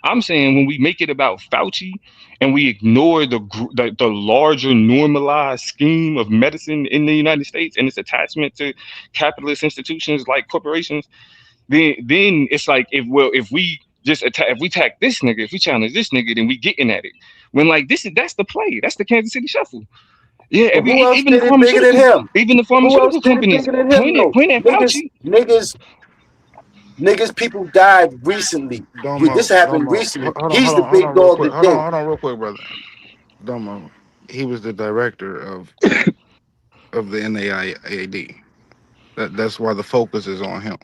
I'm saying when we make it about Fauci and we ignore the larger normalized scheme of medicine in the United States and its attachment to capitalist institutions like corporations, then it's like if we just attack this nigga, if we challenge this nigga, then we getting at it. When like that's the play, that's the Kansas City Shuffle. Yeah, But who else even the did it bigger than him? even the Who else pharmaceutical did it companies bigger than him though? point at Fauci. Niggas, people died recently. This happened Domo. recently. Hold He's the on, hold big on, real dog quick. today. Hold on, real quick, brother. Domo. He was the director of the NAIAD. That's why the focus is on him.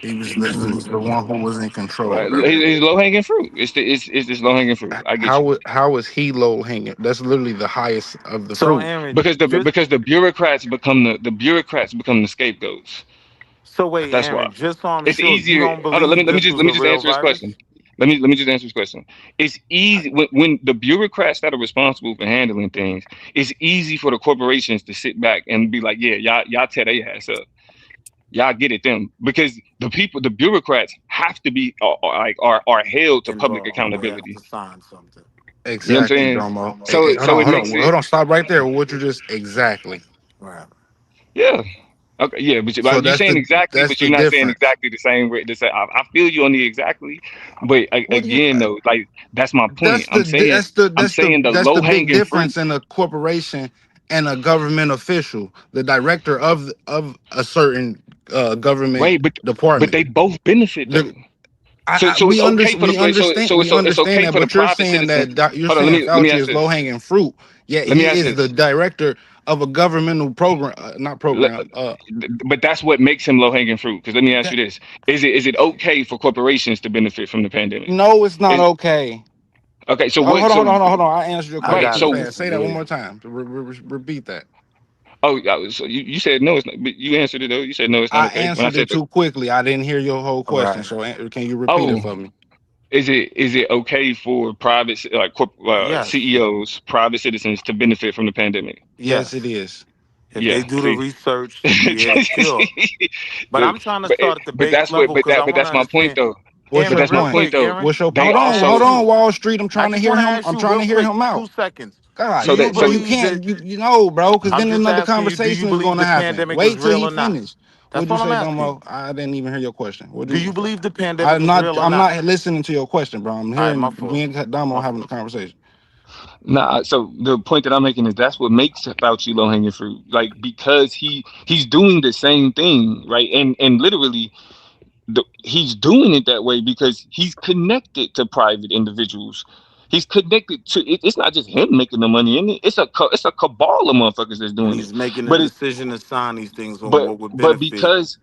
He's the one who was in control Right, of everything. it's low hanging fruit. It's just low hanging fruit. I get you. How is he low hanging? That's literally the highest of the So, fruit. Aaron, Because just the bureaucrats become the scapegoats. so wait, That's why. Aaron, just so I'm It's sure, you easier. don't Hold on, believe this let was me a just real answer his virus? question. Let me just answer his question. It's easy when the bureaucrats that are responsible for handling things. It's easy for the corporations to sit back and be like, yeah, y'all tear their ass up. Y'all get it them because the bureaucrats have to be are held to public Involved. They have accountability. to sign something. You know what I'm Exactly, saying? Domo. So it makes it Hold on. Stop right there. What you just exactly. Right. yeah. Okay, yeah, but So you're saying exactly, that's but the you're not saying difference. exactly the same way. I feel you on the exactly, but What do you? again, though, like that's my point. That's the I'm saying the that's low the big hanging fruit. difference in a corporation and a government official, the director of a certain government Right, but department. they both benefit though. So it's okay for We understand it's understand okay that, for the but you're private saying citizen. that you're Hold on, saying let me Fauci ask is low this. hanging fruit, yet Let me he ask is the this. director of a governmental program, not Le- program. But that's what makes him low hanging fruit. Because let me ask you That, this: is it okay for corporations to benefit from the pandemic? no, it's not Is, okay. okay, so Hold what? on, So hold on. I answered your I right, question got too it. so fast. Say that one Yeah. more time. Repeat that. oh, so you said no, it's not. But you answered it though. You said no, it's not I okay. When I answered said, it too quickly. I didn't hear your whole question. Right. So can you repeat it oh, for me? is it okay for private Yes. CEOs, private citizens to benefit from the pandemic? Yes, it Yes. is. If they Yeah. do the See, research, yeah, sure. But The- I'm trying to start at the but base level because I but want to that's my point understand. though. What's But your Aaron, that's my real point? point quick, though. Aaron. What's your They hold also on, Wall Street. I'm I trying to just hear want to him. ask I'm you trying real to hear quick, him out. 2 seconds. God, Do so you that bro, so you believe can't that? you know, bro, because I'm then just another asking you, do you conversation is believe gonna the happen. pandemic is Wait till real he or not? finish. That's What'd you all I'm say, asking. Domo? I didn't even hear your question. What'd Do you you believe the pandemic is real or I'm not? not listening to your question, bro. I'm All right, my hearing fault. me and Domo My having a fault. conversation. nah. So the point that I'm making is that's what makes Fauci low hanging fruit. Like because he's doing the same thing, right? And literally he's doing it that way because he's connected to private individuals. He's connected to it. It's not just him making the money in it. It's a cabal of motherfuckers that's And doing it. he's making the But it's decision to sign these things on but what would but benefit because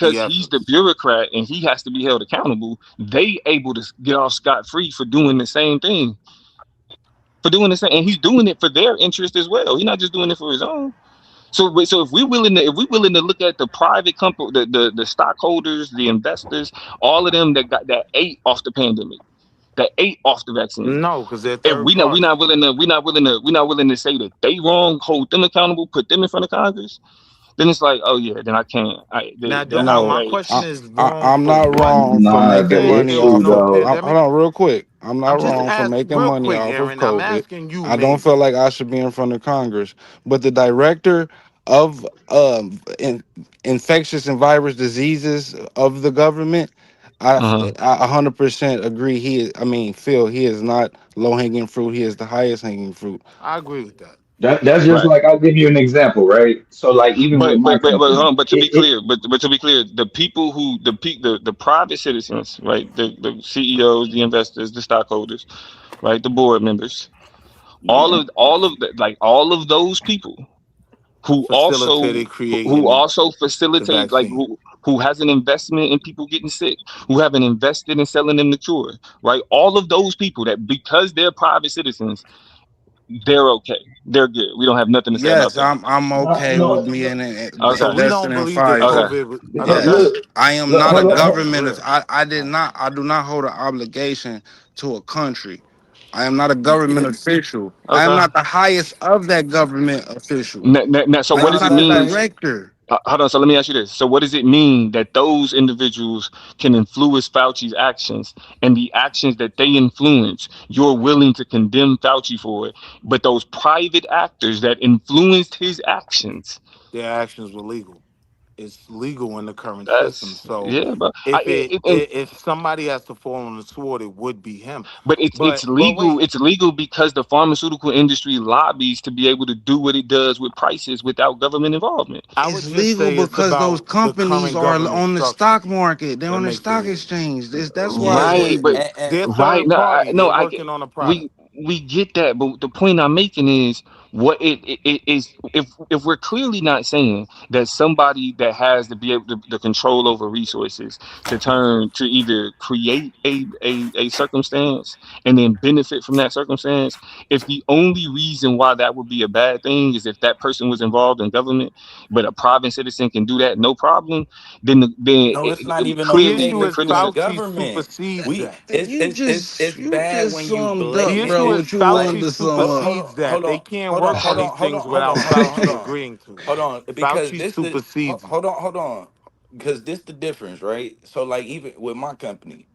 the he's the efforts. bureaucrat and he has to be held accountable, they able to get off scot free for doing the same thing. For doing the same, and he's doing it for their interest as well. He's not just doing it for his own. So if we're willing to look at the private company, the stockholders, the investors, all of them that ate off the pandemic, that ate off the vaccine. No, because they're If third party. we're not willing to say that they wrong, hold them accountable, put them in front of Congress, then it's like, oh yeah, then I can't. Now, Then Domo, I'm my right. question is wrong I'm for not what? wrong for Nah, making the If money there was issue off no of. though. Hold pandemic, on, real quick. I'm not I'm just wrong for making real money quick, off of Aaron. I'm COVID. asking you I don't mainly. feel like I should be in front of Congress, but the director of infectious and virus diseases of the government, I Uh-huh. 100% agree. Phil, he is not low hanging fruit. He is the highest hanging fruit. I agree with that. That's just Right. like I'll give you an example, right? So like even with my But hold company, on, but to be clear, but to be clear, the people who the private citizens, right? The CEOs, the investors, the stockholders, right? The board members, yeah. all of those people Facilitated who creating also the facilitate, like vaccine. who has an investment in people getting sick, who haven't invested in selling them the cure, right? All of those people that, because they're private citizens, they're okay, they're good. We don't have nothing to say about Yes, them. I'm No, okay with no, me in So Okay, we investing don't in believe that Pfizer. okay, COVID was okay. Yes, look, I am look, not a hold on. that's government. real. I do not hold an obligation to a country. I am not a government official. I am Okay. not the highest of that government official. Now, so I what am does it not the mean? director. Hold on. So let me ask you this. So what does it mean that those individuals can influence Fauci's actions, and the actions that they influence, you're willing to condemn Fauci for it, but those private actors that influenced his actions, Their actions were legal. It's legal in the current system. that's, So yeah, but if somebody has to fall on the sword, it would be him. but it's But legal. wait, It's legal because the pharmaceutical industry lobbies to be able to do what it does with prices without government involvement. I would It's just legal say it's because those about the companies current are government on the structure stock market. They're that on the makes it stock legal. exchange. That's why it's Right, but legal. They're right third now, party. no, They're I get working on a product. we get that, but the point I'm making is what it is. If we're clearly not saying that somebody that has to be able to the control over resources to turn to either create a circumstance and then benefit from that circumstance, if the only reason why that would be a bad thing is if that person was involved in government, but a private citizen can do that no problem, then No, it's not even The only clearly issue the making is people the criticism. Fauci government. supersedes We that. You it's bad just when you summed The up, blatant. issue bro. is What you wanted Fauci to sum up. supersedes that. Hold They on, can't hold on, work on hold these on, hold things on, hold without on, hold on, hold Fauci on, agreeing to it. hold on, because Fauci this the supersedes it. hold on, because this the difference, right? So like even with my company,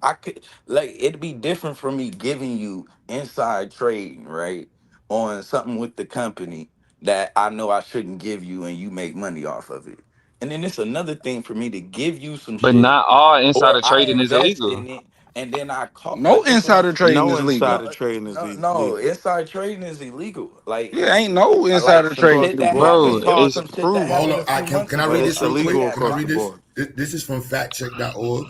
I could like it'd be different from me giving you inside trading, right, on something with the company that I know I shouldn't give you, and you make money off of it. And then it's another thing for me to give you some But shit, not all or insider I trading is invest illegal. in it, and then I call No like that's what I'm. insider trading No is legal. insider No, trading is no. legal. Inside trading is illegal. Yeah, ain't no Like insider some trading Across shit the that legal. board. Bro, It's happened. It was hard to it's some shit that prove. Well, hold happened on. a few months Can I But read ago. this it's real quick? illegal Can I across read the this? board. This is from factcheck.org.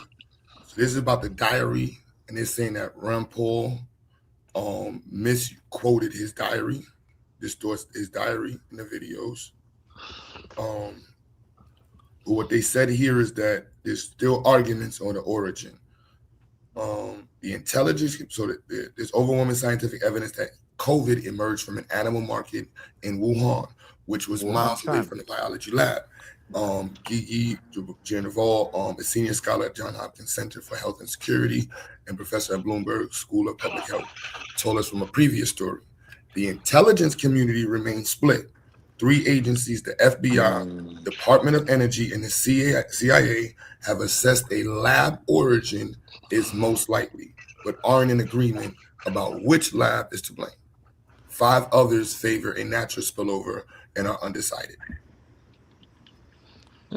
So this is about the diary, and it's saying that Ron Paul misquoted his diary, distorts his diary in the videos. But what they said here is that there's still arguments on the origin. The intelligence, so that there's overwhelming scientific evidence that COVID emerged from an animal market in Wuhan, which was Wuhan, miles away China. from the biology lab. Gigi Jernaval, a senior scholar at Johns Hopkins Center for Health and Security and professor at Bloomberg School of Public Health, told us from a previous story. The intelligence community remains split. Three agencies, the FBI, Department of Energy, and the CIA have assessed a lab origin is most likely, but aren't in agreement about which lab is to blame. 5 others favor a natural spillover and are undecided.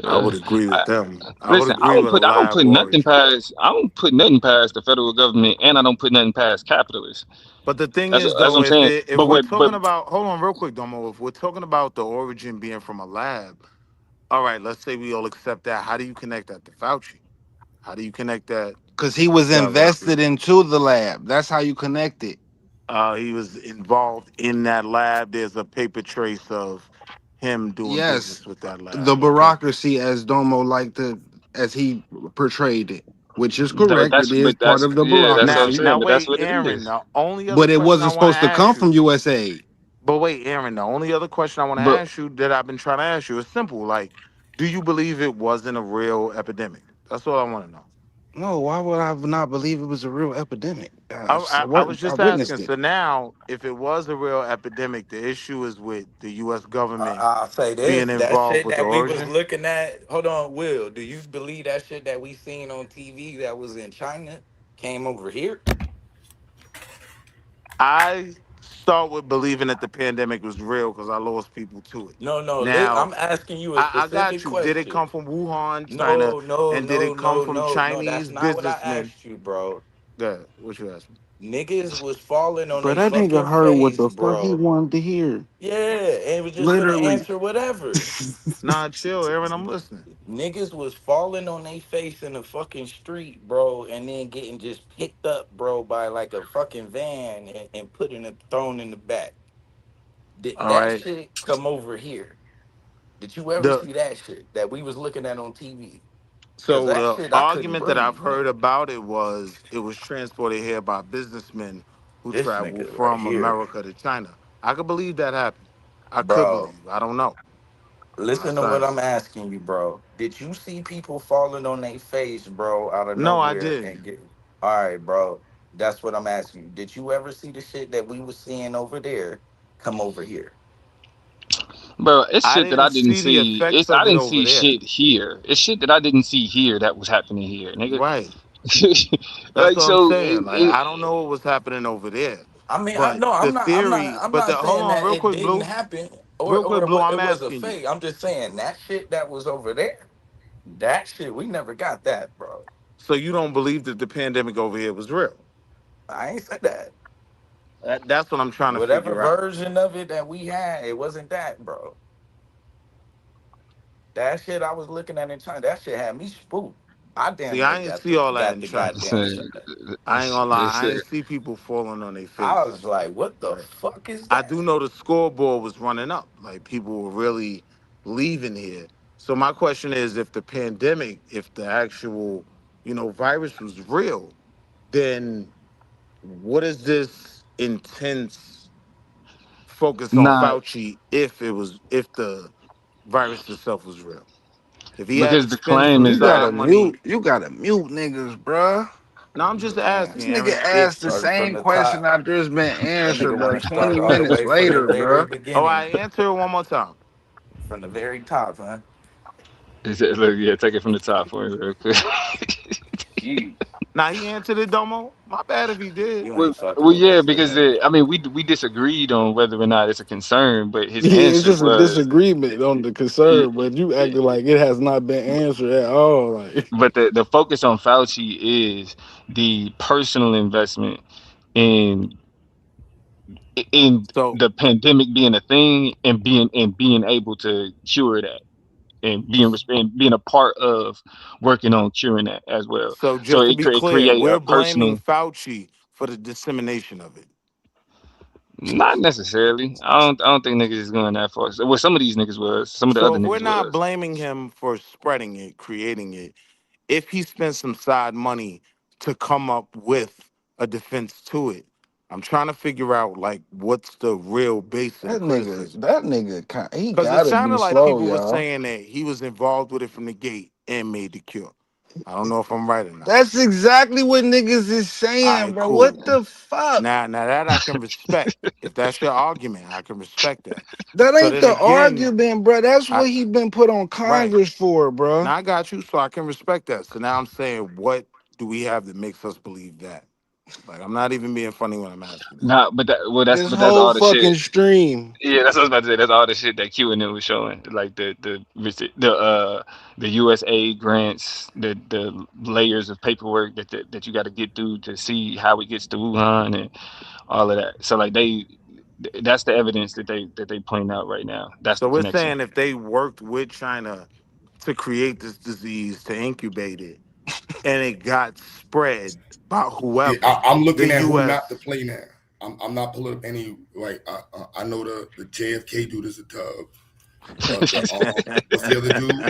I would agree with them. I would listen. agree with a I don't lab put nothing origin. past. I don't put nothing past the federal government, and I don't put nothing past capitalists. But the thing That's is, what though, I'm saying. if But we're what? But talking about, hold on, real quick, Domo. If we're talking about the origin being from a lab, all right, let's say we all accept that. How do you connect that to Fauci? How do you connect that Because he was Sounds like invested into the lab. That's how you connect it. He was involved in that lab. There's a paper trace of him doing Yes, business with that the lab. Okay. bureaucracy, as Domo liked to, as he portrayed it, which is But correct. It is part of the that's what I'm bureaucracy. saying. Now But that's wait, what it Aaron. is. The only other But it question I wasn't want to supposed to come ask from you. USA. But wait, Aaron. The only other question I want to But ask you that I've been trying to ask you is simple. Like, do you believe it wasn't a real epidemic? That's all I want to know. No, why would I not believe it was a real epidemic? I was I just asking. witnessed it. So now, if it was a real epidemic, the issue is with the U.S. government I'll say being this: that involved shit with the that we was origin. looking at. Hold on, Will. Do you believe that shit that we seen on TV that was in China came over here? I start with believing that the pandemic was real because I lost people to it. No, no. Now, I'm asking you a I got specific you. Did it question. come from Wuhan, China, No, no, and did no, it come no, from no, no. That's Chinese not what I businessmen? asked you, bro. Good. What you asked me? Niggas was falling on Bro, their that nigga fucking heard what face, the fuck he bro. wanted to hear. Yeah, and was just gonna Literally. answer whatever. Nah, chill, Aaron. I'm listening. Niggas was falling on their face in the fucking street, bro, and then getting just picked up, bro, by like a fucking van and put in a thrown in the back. Did All that right. shit come over here? Did you ever The see that shit that we was looking at on TV? Cause So that the shit I couldn't argument that I've breathe, heard nigga. about it was transported here by businessmen who This travel nigga right from here, America to China. I could believe that happened. I could bro. believe. I don't know. I'm not Listen to what saying. I'm asking you, bro. Did you see people falling on their face, bro, out of No, I nowhere didn't. and get? All right, bro. That's what I'm asking you. Did you ever see the shit that we was seeing over there come over here? bro, it's I shit that didn't I didn't see the see. effects I of it didn't over see there. shit here. It's shit that I didn't see here that was happening here, nigga. Right. That's Like what I'm so, saying. Like I don't know what was happening over there. I mean, I But know the I'm not theory, I'm but the not hold saying on that real it quick, didn't Blue. happen Real quick, Blue, I'm it was a asking you. fake. I'm just saying that shit that was over there, that shit we never got that, bro. So you don't believe that the pandemic over here was real? I ain't said that. That's what I'm trying to Whatever figure out. version of it that we had, it wasn't that, bro. That shit I was looking at in China, that shit had me spooked. I See, damn near I ain't got see all that got in the China. goddamn listen, shot. I ain't gonna lie. I listen. ain't see people falling on their I was faces. like, what the Right. fuck is I that? do know the scoreboard was running up. Like people were really leaving here. So my question is, if the pandemic, if the actual, virus was real, then what is this intense focus on Nah, Fauci if the virus itself was real? If he had because to the spend claim some is You that side gotta money. mute. You gotta mute niggas, bruh. No, I'm just Man, asking, This nigga Aaron, asked the if started from same the question top. I just been That nigga answered want to like start 20 all the minutes way from the later, very bruh. I beginning, answer it one more time. from the very top, huh? look, yeah, take it from the top for me real quick. Jeez, Now he answered it, Domo. My bad if he did. you well, ain't fucking well, with yeah, us because today. I mean, we disagreed on whether or not it's a concern, but his Yeah, it's answer just a was, disagreement on the concern, but you acting like it has not been answered at all. Like, but the focus on Fauci is the personal investment in So the pandemic being a thing and being able to cure that and being a part of working on curing that as well. so So just to be it clear, create a we're blaming personal. Fauci for the dissemination of it. Not necessarily. I don't think niggas is going that far. Well, some of these niggas was. Some of the So other if we're niggas not was. blaming him for spreading it, creating it, if he spent some side money to come up with a defense to it, I'm trying to figure out like what's the real base of the criticism. that nigga, he Because it gotta be sounded like slow, people were y'all. saying that he was involved with it from the gate and made the cure. I don't know if I'm right or not. That's exactly what niggas is All saying, right, bro. What cool. the fuck? Now that I can respect. If that's your argument, I can respect that. That So ain't then the again, argument, bro. That's I what he been put on right. Congress for, bro. Now I got you, so I can respect that. So now I'm saying, what do we have that makes us believe that? Like I'm not even being funny when I'm asking that. Nah, This but that's whole all the shit. fucking stream. Yeah, that's what I was about to say. That's all the shit that Q and it was showing, like the USA grants, the layers of paperwork that you got to get through to see how it gets to Wuhan and all of that. So like that's the evidence that they point out right now. That's So the we're connection. saying if they worked with China to create this disease, to incubate it, and it got spread by whoever. I'm looking the at who US. not to play now. I'm not pulling up any like I know the JFK dude is a dub. What's the other dude?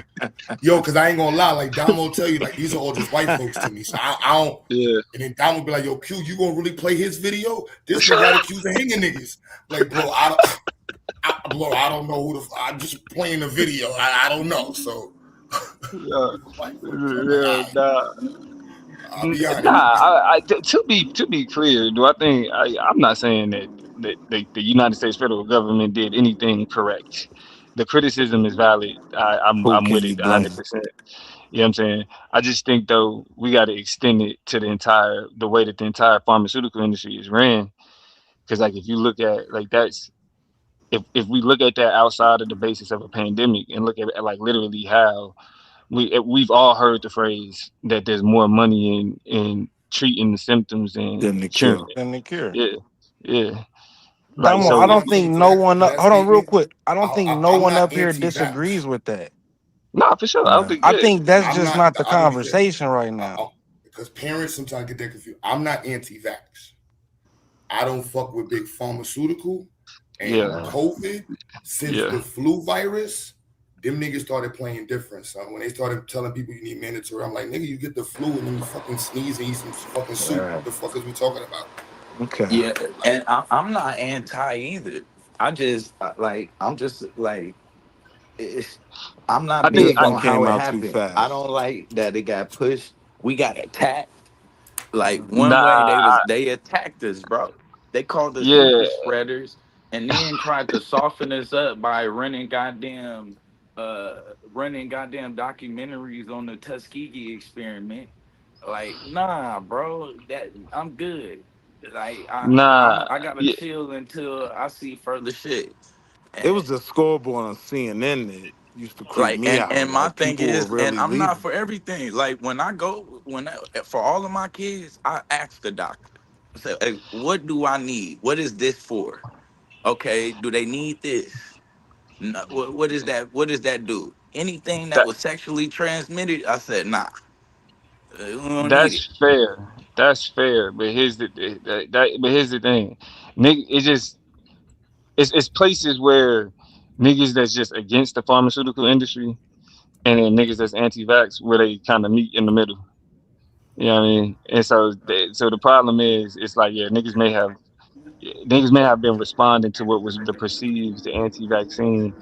Yo, because I ain't gonna lie, like Dom will tell you, like these are all just white folks to me. So I don't. Yeah. And then Dom will be like, "Yo, Q, you gonna really play his video? This nigga got accused of hanging niggas." Like, bro, I don't know who the. I'm just playing the video. I don't know. So, I'll be honest. To be clear, do I think I'm not saying that the United States federal government did anything correct. The criticism is valid. Who I'm can with you it blame? 100%. You know what I'm saying? I just think though we got to extend it to the way that the entire pharmaceutical industry is ran. Because like if you look at like that's if we look at that outside of the basis of a pandemic and look at like literally how we've all heard the phrase that there's more money in treating the symptoms Then than the curing cure. it. Then the cure. Yeah, yeah. Like Damo, I I'm so, not don't think getting to no that one to that hold on real statement. quick. I don't think no I'm one not up here anti-vax. disagrees with that. nah, for sure. I don't think I yeah. think that's I'm just not. not the I don't get that conversation right now. because parents sometimes get that confused. I'm not anti-vax. I don't fuck with big pharmaceutical and Yeah, COVID since yeah. the flu virus. Them niggas started playing different, son. When they started telling people you need mandatory, I'm like, nigga, you get the flu and then you fucking sneeze and eat some fucking soup. What the fuck is we talking about? Okay. Yeah, and I'm not anti either. I'm just like it's, I'm I not think big This I, one on how came it out too happened. I fast. don't like that it got pushed. We got attacked. Like one way nah. they attacked us, bro. They called us Yeah, super spreaders, and then tried to soften us up by running goddamn documentaries on the Tuskegee experiment. Like, nah, bro, that I'm good. Like nah. I gotta Yeah, chill until I see further shit. It And was the scoreboard on CNN that used to creep like me and out. my Like thing people were is, and really I'm not leaving. for everything. Like for all of my kids, I ask the doctor. I say, hey, what do I need? What is this for? Okay, do they need this? No, what is that? What does that do? Anything that that was sexually transmitted, I said, nah, we don't need it. that's fair. That's fair. But here's the thing, nigga. It's places where niggas that's just against the pharmaceutical industry and then niggas that's anti-vax where they kind of meet in the middle. You know what I mean? And so, so the problem is, it's like, yeah, niggas may have been responding to what was the perceived anti-vaccine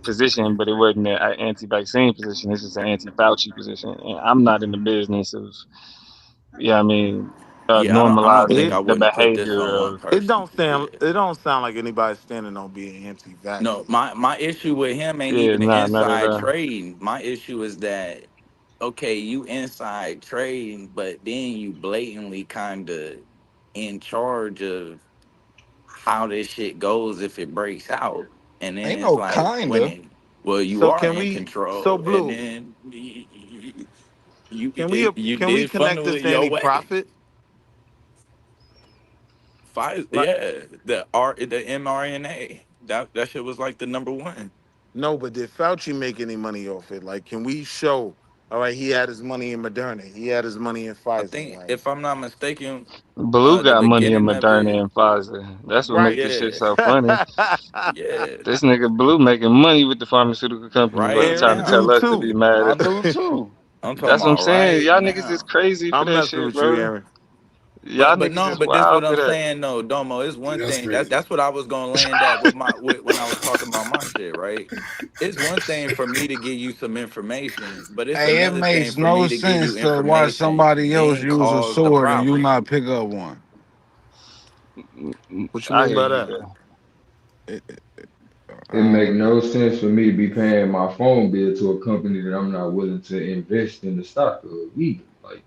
position, but it wasn't an anti-vaccine position. It's just an anti-Fauci position. And I'm not in the business of, yeah, I mean, Yeah, I don't think It I normalizing the wouldn't put this behavior on one of, it person. don't sound Yeah. it don't sound like anybody standing on being No, anti-vaxxer. my issue with him ain't yeah, even the nah, not at inside all. trading. My issue is that okay, you inside trading, but then you blatantly kind of in charge of how this shit goes if it breaks out, and then Ain't it's no like when kinda. it, well, you So are can in we? So control, and Blue, then you can we did connect funnel this it to your any way. profit? Like Yeah, the mRNA that shit was like the number one. no, but did Fauci make any money off it? Like, can we show? All right, he had his money in Moderna. He had his money in I Pfizer. think Like, if I'm not mistaken, Blue the got money in beginning of Moderna it, and Pfizer. That's what make right? this shit yeah, so funny. yeah, This nigga Blue making money with the pharmaceutical company, but he right trying to Aaron now. do tell us to be too. mad I at. do too. I'm talking That's what I'm about saying. right Y'all niggas is now. crazy for I'm that messing shit, with you, bro. Aaron. Y'all But niggas no, is but this what wild for I'm that. saying though, Domo. It's Yeah, one that's thing crazy. that's what I was gonna land at when I was talking about my shit, right? It's one thing for me to give you some information, but it's Hey, it another thing makes for no me to give you sense to watch information, somebody else then use a cause the sword and you problem. not pick up one. What you I mean hear by you, that? bro. It make no sense for me to be paying my phone bill to a company that I'm not willing to invest in the stock of either. Like,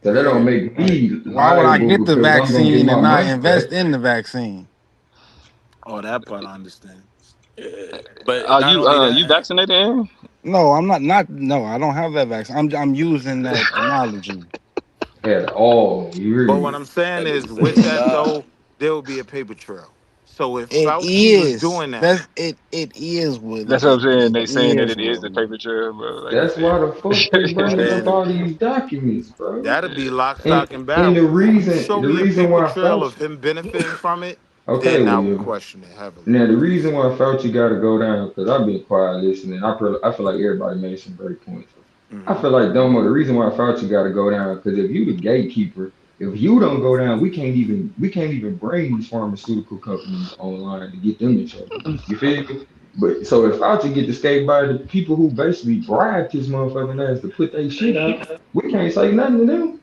so that don't Yeah. make Like, me why would I liable get the because I'm gonna get vaccine and my not money back. invest in the vaccine? Oh, that part I understand. Yeah. But Are not you only you that, vaccinated, Aaron? No, I'm not. No, I don't have that vaccine. I'm using that analogy. At all. You hear But what me? I'm saying that is, nigga with said, that nah. though, there will be a paper trail. So if It Fauci was is. doing that, That's it. It is That's Willie. what I'm saying. It They saying that is it is the Willie. paper trail, bro. Like That's why the fuck they bringing up then all these documents, bro. that'd be lock, stock, and And barrel. the If you reason show the me a reason paper why trail of Fauci, him benefiting from it, okay, then I would William. question it heavily. Now the reason why Fauci got to go down because I've been quiet listening. I feel like everybody made some great points. I Hmm feel like Domo. The reason why Fauci got to go down because if you the gatekeeper, if you don't go down, we can't even bring these pharmaceutical companies online to get them in trouble. You feel me? But so if Fauci get to skate by the people who basically bribed his motherfucking ass to put their shit out, we can't say nothing to them.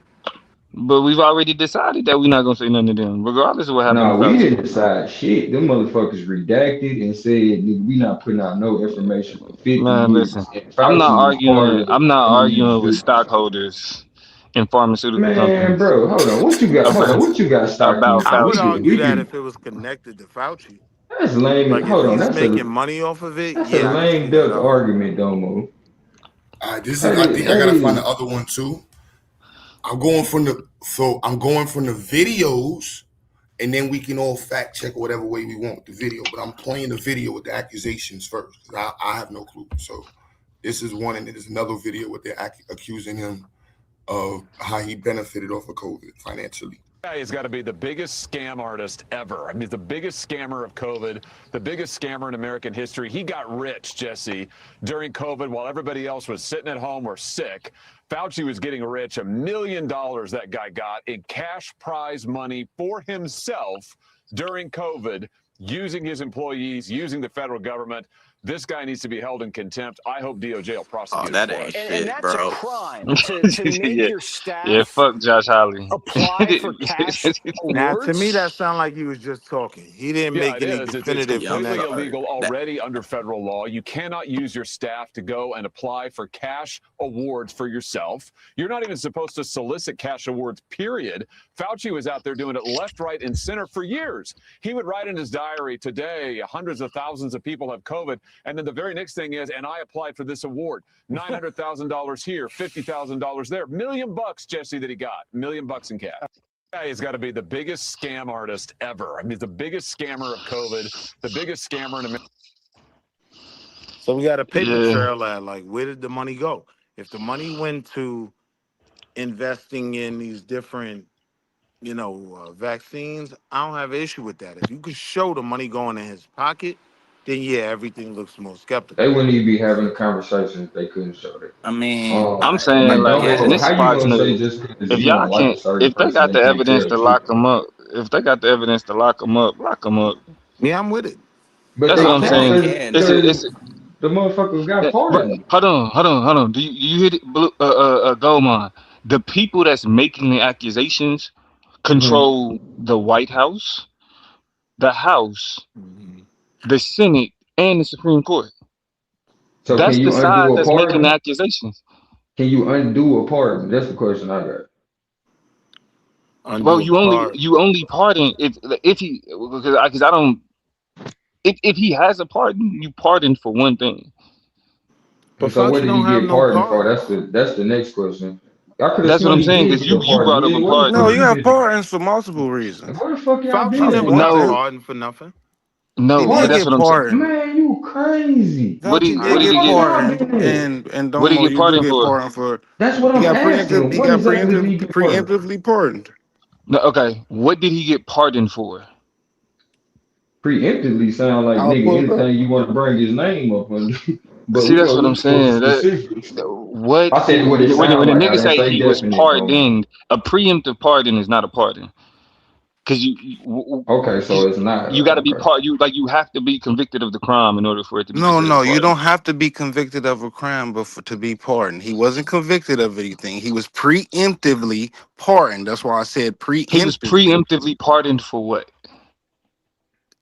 But we've already decided that we're not gonna say nothing to them, regardless of what happened to No, we Fauci. didn't decide shit. Them motherfuckers redacted and said nigga, we not putting out no information for 50 Man, listen, years. And I'm not Fauci was part arguing. of I'm not some of these arguing with groups. stockholders in pharmaceutical Man, companies bro, hold on. What you got? Hold on. about What you got stock about in I for? would Fauci. argue We that can. if it was connected to Fauci, That's lame. like if Hold on. he's making money off of it, That's a yeah, I could see lame that duck argument. argument, Domo. This is. That I is, think I that gotta find is. the other one too. I'm going from the. So I'm going from the videos, and then we can all fact check whatever way we want with the video. But I'm playing the video with the accusations first. I have no clue. So this is one, and there's another video where they're accusing him of how he benefited off of COVID financially. He's got to be the biggest scam artist ever. I mean, the biggest scammer of COVID, the biggest scammer in American history. He got rich, Jesse, during COVID while everybody else was sitting at home or sick. Fauci was getting rich. $1 million that guy got in cash prize money for himself during COVID, using his employees, using the federal government. This guy needs to be held in contempt. I hope DOJ will prosecute Oh, that him for ain't it. shit, That's a bro. crime to make Yeah, your yeah. staff Fuck Josh Hawley. apply for cash Now, to me, awards. that sounded like he was just talking. He didn't Yeah, make it any is. It's definitive Yep. completely connections. illegal That already under federal law. You cannot use your staff to go and apply for cash awards for yourself. You're not even supposed to solicit cash awards, period. Fauci was out there doing it left, right, and center for years. He would write in his diary, today, hundreds of thousands of people have COVID. And then the very next thing is, and I applied for this award. $900,000 here, $50,000 there. $1 million, Jesse, that he got. $1 million in cash. Guy has got to be the biggest scam artist ever. I mean, the biggest scammer of COVID, the biggest scammer in America. So we got a paper Yeah. trail at like, where did the money go? If the money went to investing in these different, vaccines, I don't have an issue with that. If you could show the money going in his pocket, then yeah, everything looks more They skeptical. wouldn't even be having a conversation if they couldn't show that. I mean, I'm saying, Like, like, and Domo, this is how you why it's gonna say nigga. just because If you y'all don't like a can't, certain if they person, got they the can't evidence tell to the truth? lock them up, if they got the evidence to lock them up, lock them up. Yeah, I'm with it. But That's they what I I'm think can't they saying. can It's though. a, it's because the motherfuckers got But pardoned. hold on. Do you hear it, Goldmine? The people that's making the accusations Mhm. control the White House, the House, Mhm. the Senate, and the Supreme Court. So can That's the you undo side a that's making the pardon? accusations. Can you undo a pardon? That's the question I got. Well, Undo a you pardon. only pardon if he because I don't if he has a pardon, you pardon for one thing. And But so what Fauci did don't he have get no pardoned for? pardons. That's the next question. I could have That's what sworn I'm he saying did because get a you pardon. brought up Willie, a what the No, fuck pardon. you you have been? pardons for multiple reasons. Where the fuck y'all Fauci been never at? got No, pardoned for nothing. He no, but did that's get what I'm saying. pardoned. Man, you crazy. Fauci What Where did the did he get fuck get? y'all pardoned, been at? and What did he Domo, get you do pardoned get for? pardoned for. That's what He I'm got asking. he What got exactly did he get pardoned for? preemptively pardoned. No, okay. What did he get pardoned for? Preemptively sound like I'll nigga pull it up. anything you want to bring his name up on. But See, we that's are what I'm looking for the saying. specifics. What I said what it when sound a like. I nigga didn't say say he was definite though. pardoned, a preemptive pardon is not a pardon because Okay, so it's not. you got to be Okay. you have to be convicted of the crime in order for it to be No, considered a no, you pardon. don't have to be convicted of a crime to be pardoned. He wasn't convicted of anything. He was preemptively pardoned. That's why I said He was preemptively, preemptively pardoned for what?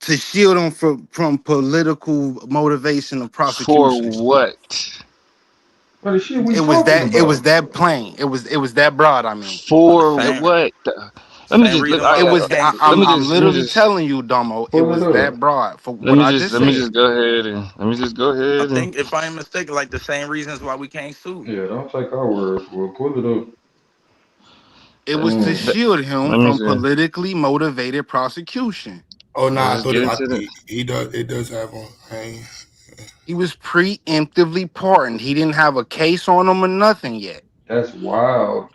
to shield him from political motivation of For prosecution. what? What the shit we It was talking that about? plain. It was that broad. I mean, For Same what? Let me same just reason it why we was. can't I'm sue. let me literally just telling you, Domo. It Pull it was up. that broad for what I just let me said. just go ahead and let me just go I ahead and think if I ain't mistaken, like the same reasons why we can't sue. Yeah, don't take our word for it. Pull it up. It let, was to Mm. shield him let me from see. politically motivated prosecution. Oh no, I Let's thought get into that. he does. It does have one. He was preemptively pardoned. He didn't have a case on him or nothing yet. That's wild.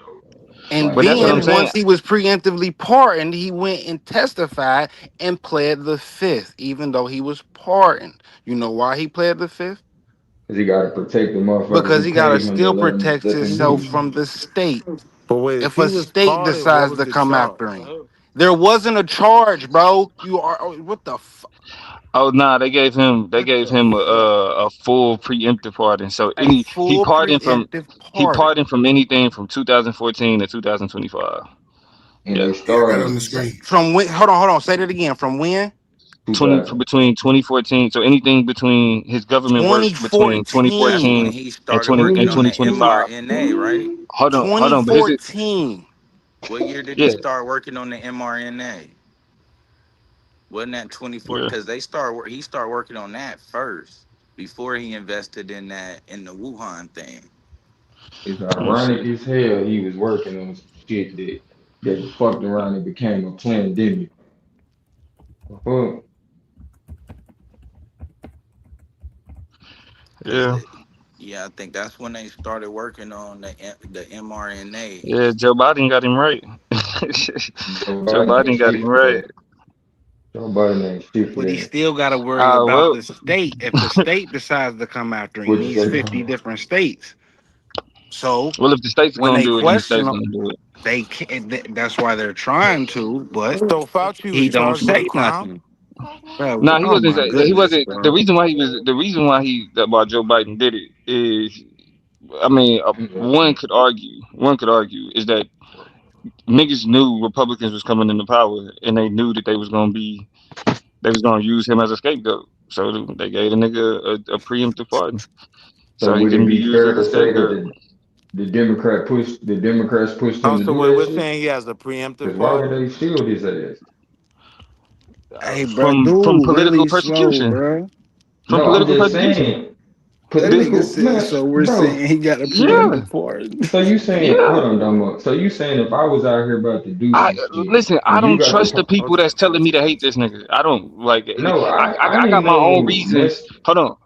And Like But that's what I'm then that. saying. once he was preemptively pardoned, he went and testified and pled the fifth, even though he was pardoned. You know why he pled the fifth? Cause he gotta protect the motherfuckers Because who he gotta paid him to still protect let them himself do. from the state. But wait, if If he a was state pardoned, what decides was to the come charge? after him, there wasn't a charge, bro. You are what the fuck? Oh nah, they gave him What the fuck? a full preemptive pardon. So A full preemptive he pardon. pardoned from anything from 2014 to 2025. And Yeah, they Yeah, I got it on the started screen. From when? Hold on. Say that again. From when? 2000. between 2014. So anything between his government work between That's when 2014. 2014 he and started working on the 2025. mRNA, right? Hold on, but this is 2014. What year did he yeah, start working on the mRNA? Wasn't that 24? yeah. Because he started working on that first before he invested in the Wuhan thing. It's Let me ironic see. as hell he was working on some shit that fucked around and became a pandemic. Fuck. Cause Yeah, yeah, I think that's when they started working on the mRNA. yeah. Joe Biden got him right. Joe Joe Biden ain't Biden got shit him for right. that. Joe Biden ain't shit for But he that. still got to worry about Well, the state. If the state decides to come after him, he What you needs say? 50 different states. So if the states are when gonna they do it, then the question states him, gonna do it. they can't. That's why they're trying to. But So Fauci was he don't charged with a say crime? nothing. Bro, No, he oh wasn't. my He goodness, wasn't. bro. The reason why Joe Biden did it is, I mean, one could argue is that niggas knew Republicans was coming into power, and they knew that they was gonna use him as a scapegoat. So they gave the nigga a preemptive pardon, So so he would it can be be used fair as a to say that scapegoat. the Democrats pushed him Oh, to so do wait, that we're shit? saying he has a preemptive Because why would pardon? they shield his ass? Hey, bro, From dude, political really slow, persecution. bro. From No, I'm political just persecution. saying. That The- nigga Political said. man, So we're bro. saying he got a yeah, preemptive pardon. So you saying, yeah. hold on, Domo. So you saying if I was out here about to do I some shit listen. I and you don't got the trust the people that's telling me to hate this nigga. I don't like. no, I I got ain't my own no reasons. mess. Hold on.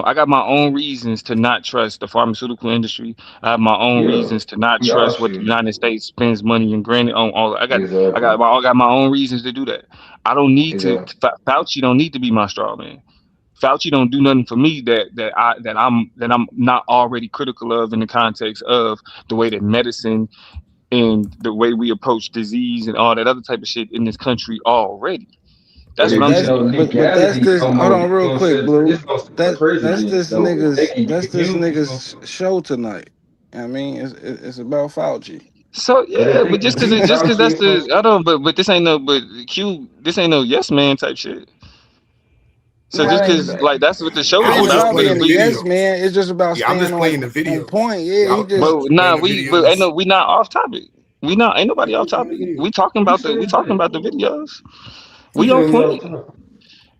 I got my own reasons to not trust the pharmaceutical industry. I have my own Yeah, reasons to not we all trust what the should. United States spends money and granted on all. Exactly. I got my own reasons to do that. I don't need to. Exactly. Fauci don't need to be my straw man. Fauci don't do nothing for me that I'm not already critical of in the context of the way that medicine and the way we approach disease and all that other type of shit in this country already. But That's what if I'm you know saying. But that's legality, this. Hold Domo, on, real quick, this Blue. gonna set a precedent though. If they can That's get this him, it's gonna nigga's show tonight. I mean, it's about Fauci. So but if yeah, they but can get just cause Fauci, that's it's gonna the I don't but this ain't no but Q this ain't no yes man type shit. So No, just it ain't cause about. like that's what the show It I is ain't was just about. about But playing being the a yes videos. man. It's just about Yeah, I'm staying just playing the on videos. point. Yeah, Yeah, he I'm just. just playing the videos. we not off topic. We not ain't nobody off topic. who We said talking that? about the videos. Who We on said we off point. topic?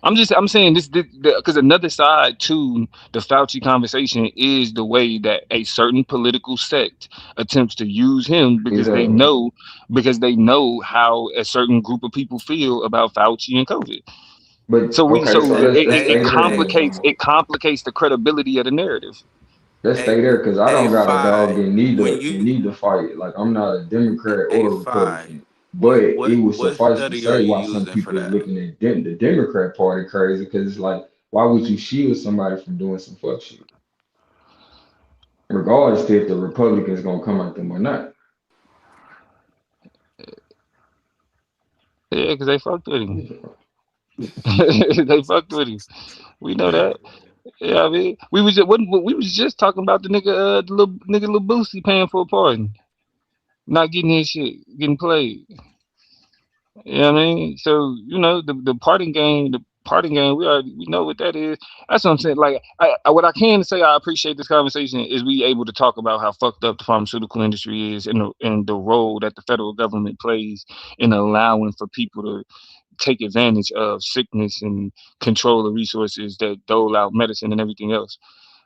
I'm saying this because another side to the Fauci conversation is the way that a certain political sect attempts to use him Exactly. because they know how a certain group of people feel about Fauci and COVID. But okay, so let's stay there then, Domo. It complicates the credibility of the narrative. Let's Hey, stay there because I hey, don't got a dog Fi, in when you, neither fight. Like I'm not a Democrat hey, or a Fi, Republican. But it would what suffice to study are say you why some using for people is that? looking at the Democrat Party crazy because it's like, why would you shield somebody from doing some fuck shit? Regardless if the Republicans gonna come at them or not. Yeah, because they fucked with him. They fucked with him. We know that. Yeah, I mean, we was just talking about the nigga, the little Boosie paying for a pardon, not getting his shit, getting played. You know what I mean? So you know the parting game. We know what that is. That's what I'm saying. Like, what I can say, I appreciate this conversation is we able to talk about how fucked up the pharmaceutical industry is and the role that the federal government plays in allowing for people to take advantage of sickness and control the resources that dole out medicine and everything else.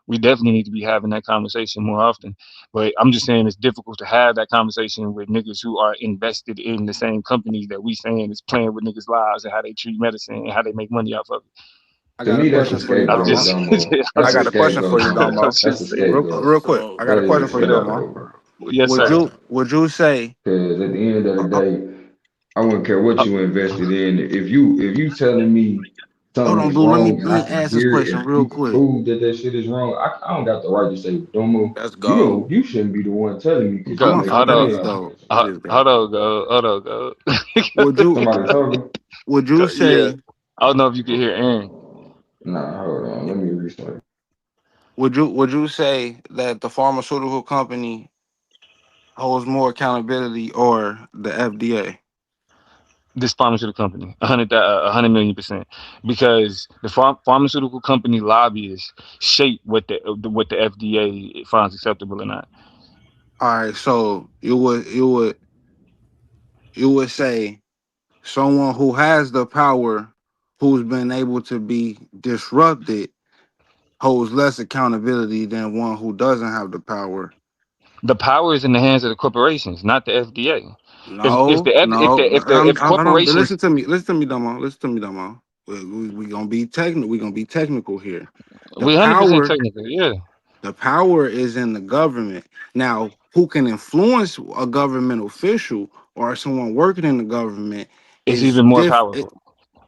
we definitely need to be having that conversation more often. But I'm just saying it's difficult to have that conversation with niggas who are invested in the same companies that we saying is playing with niggas' lives and how they treat medicine and how they make money off of it. I To got a me, that's a question for you, I'm scapegoat, just, Domo. Domo. I'm I That's a got a just, question for scapegoat, you, Domo. Domo. I'm That's a just saying. scapegoat. Real quick. I got a That is question a for you, What up? Domo. scapegoat, bro. Yes, sir. Would you say Because at the end of the day, I wouldn't care what Uh, you invested in. If you telling me hold something on, is Blue, let me wrong and let I me can ask this hear it question and real you can quick. prove that shit is wrong, I don't got the right to say, Domo, Let's go. you shouldn't be the one telling me because I'm you Go, a making hold that on, money is off of dope. this. That is dope. hold on, go, hold on, go. Would you Somebody talking? would you Yeah, say I don't know if you can hear Aaron. Nah, hold on. Let me restart. would you say that the pharmaceutical company holds more accountability or the FDA? This pharmaceutical company, 100 million%, because the pharmaceutical company lobbyists shape what the FDA finds acceptable or not. All right, so you would say someone who has the power, who's been able to be disrupted, holds less accountability than one who doesn't have the power. The power is in the hands of the corporations, not the FDA. If No, the F- no. if the Hold on. corporations, Listen to me, Domo. Listen to me, Domo. We gonna be technical. We gonna be technical here. The we 100% power, technical, yeah. the power is in the government. Now, who can influence a government official or someone working in the government It's is even more different. powerful.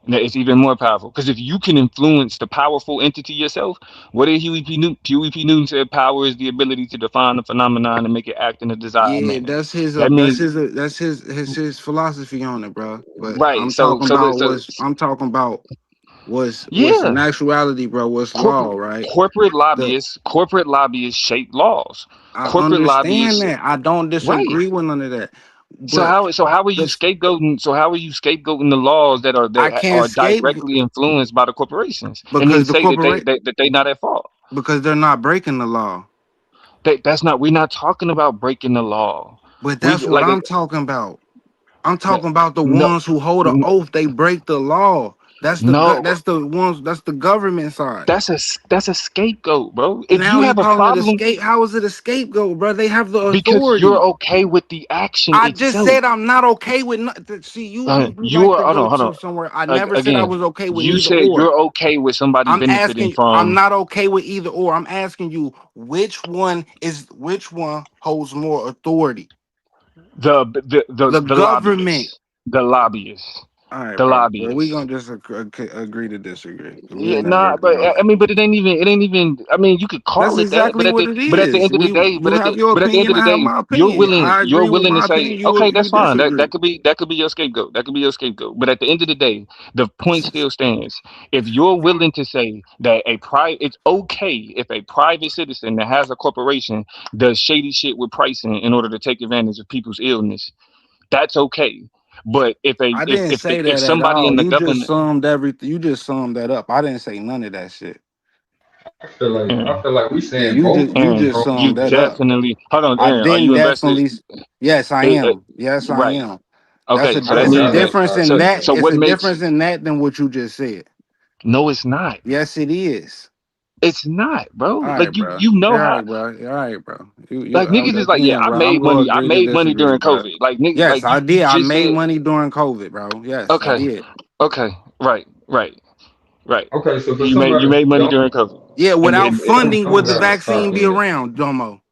No, it's even more powerful because if you can influence the powerful entity yourself, what did Huey P. Newton said? Power is the ability to define a phenomenon and make it act in a desired Yeah, manner. That means that's his philosophy on it, bro. But right. I'm talking about what's in Yeah, actuality, bro. What's law, corporate right? The corporate lobbyists shape laws. I Corporate understand lobbyists, that. I don't right. disagree with none of that. So But how are you the scapegoating? So how are you scapegoating the laws I that can't are escape directly influenced by the corporations, and then because the say that corporate they not at fault? because they're not breaking the law. That's not. We're not talking about breaking the law. But We that's what like I'm talking about. I'm no, talking about the no, ones who hold an oath. They break the law. no. That's the ones. That's the government side. That's a scapegoat, bro. If Now you you have a calling it a problem scape? How is it a scapegoat, bro? They have the because you're authority. okay with the action I just itself, said I'm not okay with. See, you you like to are. go Hold on. to somewhere. I never said I Again, was okay with you neither said or. you're okay with somebody I'm benefiting asking. I'm from not okay with either or. I'm asking you which one holds more authority? The the government. lobbyists, the lobbyists, All right, the bro. Well, we lobbyists. gonna just agree to disagree. We Yeah, ain't never nah, agree but on I that. mean, but it ain't even. I mean, you could That's call it that, exactly what it but at the is. end of the We day, you have your but at the end opinion. of the I have day, my opinion. I you're agree with willing to my say, opinion. okay, that's You fine. disagree. That could be your scapegoat. That could be your scapegoat. But at the end of the day, the point still stands. If you're willing to say that it's okay if a private citizen that has a corporation does shady shit with pricing in order to take advantage of people's illness, that's okay. But I didn't say if that at somebody all. in the You just government, summed everything. You just summed that up. I didn't say none of that shit. I feel like we Yeah, saying both you things, Aaron, just bro. you summed that up. definitely hold on, I Aaron. Are didn't you invested? definitely. Yes, I Uh, uh, am. Yes, I right. am. Okay. So that It's a means that. difference in that. So It's what a makes? difference in that than what you just said. No, it's not. Yes, it is. It's not, bro. All right, Like bro. you All know how. right, bro. All right, bro. Like niggas is like, yeah, Again, I bro. I'm made gonna money. I agree to made money disagree, during bro. COVID. Like nigga, Yes, like I you did. I just made said. money during COVID, bro. Yes, I Okay. did. Okay. Right. Right. Right. Okay, so for You somebody, made money don't during COVID. Yeah, And without then funding, don't would the gotta vaccine stop be that. around, Domo?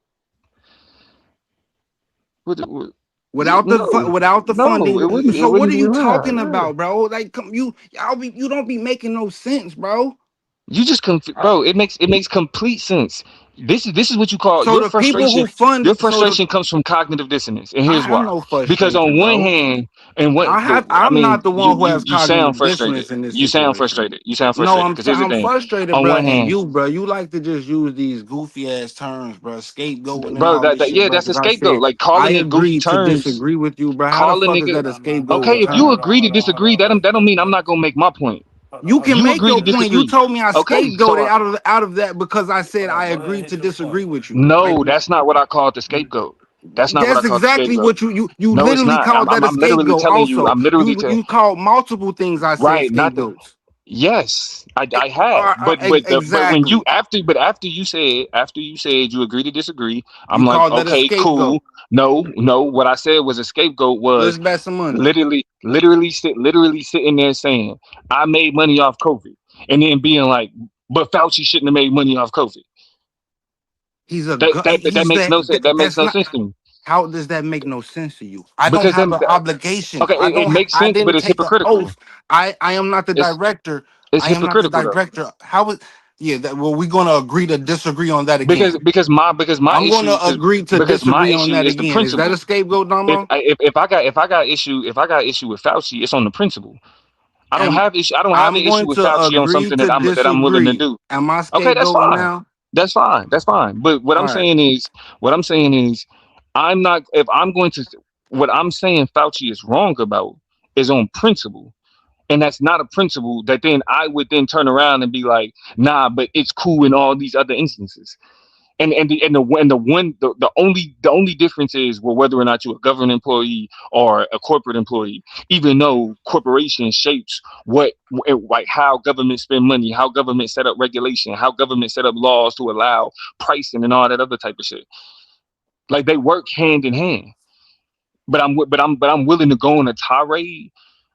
no, Without the no, funding, it wouldn't. It so what are wouldn't be you around. talking No. about, bro? Like, you don't be making no sense, bro. You just bro. It makes complete sense. This is what you call So your the people frustration. who fund, Your frustration comes from cognitive dissonance, and I here's have why. no Because on frustration, one bro. hand, and what I I'm not mean, the one who has you sound cognitive frustrated. dissonance in this You sound situation. frustrated. You sound No, frustrated. Because here's the I'm thing. frustrated, On bro. one And hand, you like to just use these goofy ass terms, bro, scapegoating and bro, all this shit, yeah, bro. that's a Because I scapegoat. said Like I calling it goofy agreed to terms. disagree with you, bro. How the Call a fuck is nigga. that a Okay, scapegoat if you term? agree to disagree, that don't mean I'm not gonna make my point. You can You make agree to your point. You disagree. told me I Okay, so scapegoated out of that because I said I agreed to disagree with you. Like no, that's not what I called the scapegoat. That's not what I that's called the exactly scapegoat. what you No, it's literally not. called that a I'm literally scapegoat. telling you. Also, I'm literally telling. you called multiple things I said Right, not the. scapegoats. Yes, I have, but when Exactly. you after you said you agree to disagree, I'm You like, called that a okay, cool. scapegoat. No, what I said was a scapegoat Let's was bet some money. literally sitting there saying I made money off COVID, and then being like, but Fauci shouldn't have made money off COVID. He's a That he's makes no sense. That makes that's no not. sense to me How does that make no sense to you? I don't because have then, an obligation. okay, it makes I sense, but didn't it's take an hypocritical. oath. I am not the It's director. it's I am not the hypocritical though. director. How is yeah, well, we're gonna agree to disagree on that again. Because my I'm gonna issue agree to because my disagree on issue that is the again. Is that a principle. scapegoat, Domo? If I got issue with Fauci, it's on the principle. I don't And have issue. I don't have I'm an issue going with to Fauci on agree something to that I'm willing to disagree. do. Am I Okay, that's scapegoating fine. now? That's fine. That's fine. But All right. I'm not. If I'm going to, what I'm saying Fauci is wrong about is on principle. And that's not a principle that then I would then turn around and be like, nah, but it's cool in all these other instances. The only difference is, well, whether or not you're a government employee or a corporate employee, even though corporation shapes like how government spend money, how government set up regulation, how government set up laws to allow pricing and all that other type of shit. Like they work hand in hand. But I'm willing to go on a tirade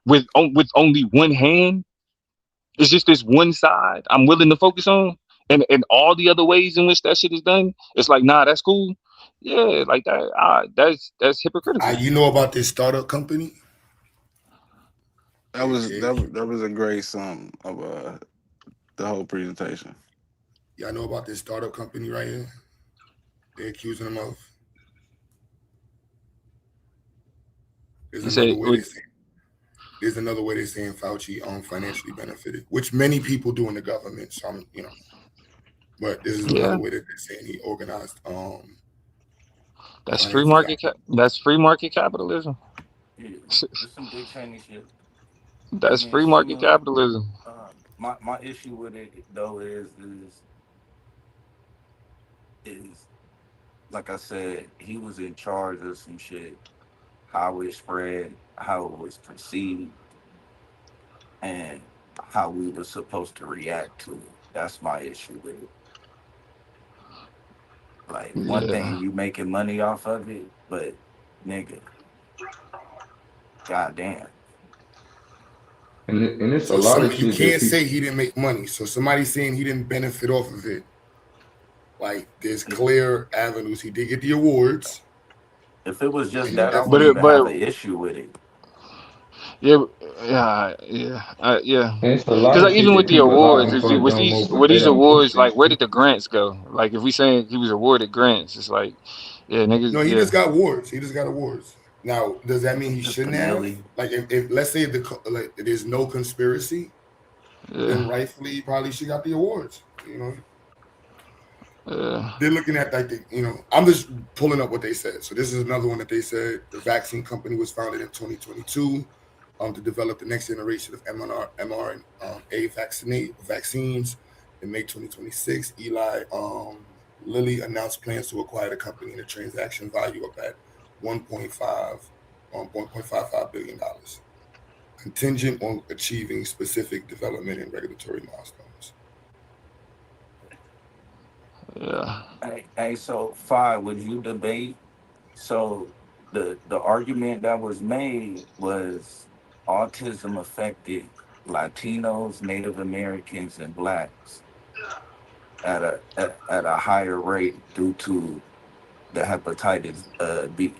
with only one hand. It's just this one side I'm willing to focus on, and all the other ways in which that shit is done, it's like, nah, that's cool. Yeah, like that. That's hypocritical. You know about this startup company? That was a great sum of the whole presentation. Y'all know about this startup company right here? They're accusing him of. There's another way they're saying Fauci financially benefited, which many people do in the government. So but this is another way that they're saying he organized. That's free market. That's free market capitalism. Yeah, that's some Dick Cheney shit. That's free market capitalism. My issue with it though is like I said, he was in charge of some shit. How it spread, how it was perceived, and how we were supposed to react to it. That's my issue with it. Like one thing, you making money off of it, but nigga, goddamn. And it's a lot of shit. You can't say he didn't make money. So somebody saying he didn't benefit off of it. Like there's clear avenues. He did get the awards. If it was just that, I wouldn't even have an issue with it. Yeah. Because like even with the awards, with these awards, like where did the grants go? Like if we saying he was awarded grants, it's like, yeah, niggas. No, he just got awards. He just got awards. Now, does that mean he shouldn't have? Like if let's say there's no conspiracy, then rightfully he probably should got the awards. They're looking at I'm just pulling up what they said. So this is another one that they said the vaccine company was founded in 2022 to develop the next generation of mRNA vaccines. In May 2026, Eli Lilly announced plans to acquire the company in a transaction value of at $1.55 billion, contingent on achieving specific development and regulatory milestones. Yeah. Hey, so Fi, would you debate? So the argument that was made was autism affected Latinos, Native Americans, and blacks at a higher rate due to the hepatitis B,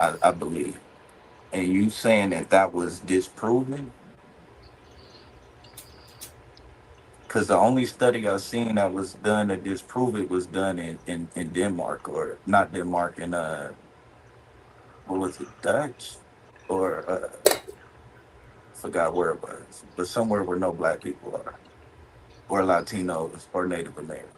I believe. And you saying that was disproven? Because the only study I've seen that was done to disprove it was done in Denmark, or not Denmark, in what was it, Dutch? Or forgot where it was, but somewhere where no black people are, or Latinos, or Native Americans.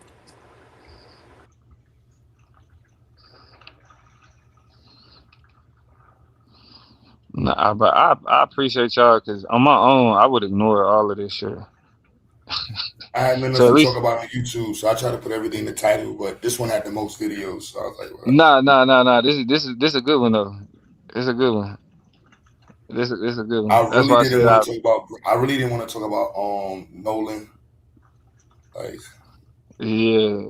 Nah, but I appreciate y'all because on my own I would ignore all of this shit. I had nothing to talk about on YouTube, so I try to put everything in the title. But this one had the most videos, so I was like, Nah. This is a good one though. It's a good one. This is a good I one. That's really why I didn't said want to talk about. I really didn't want to talk about Nolan. Like, yeah.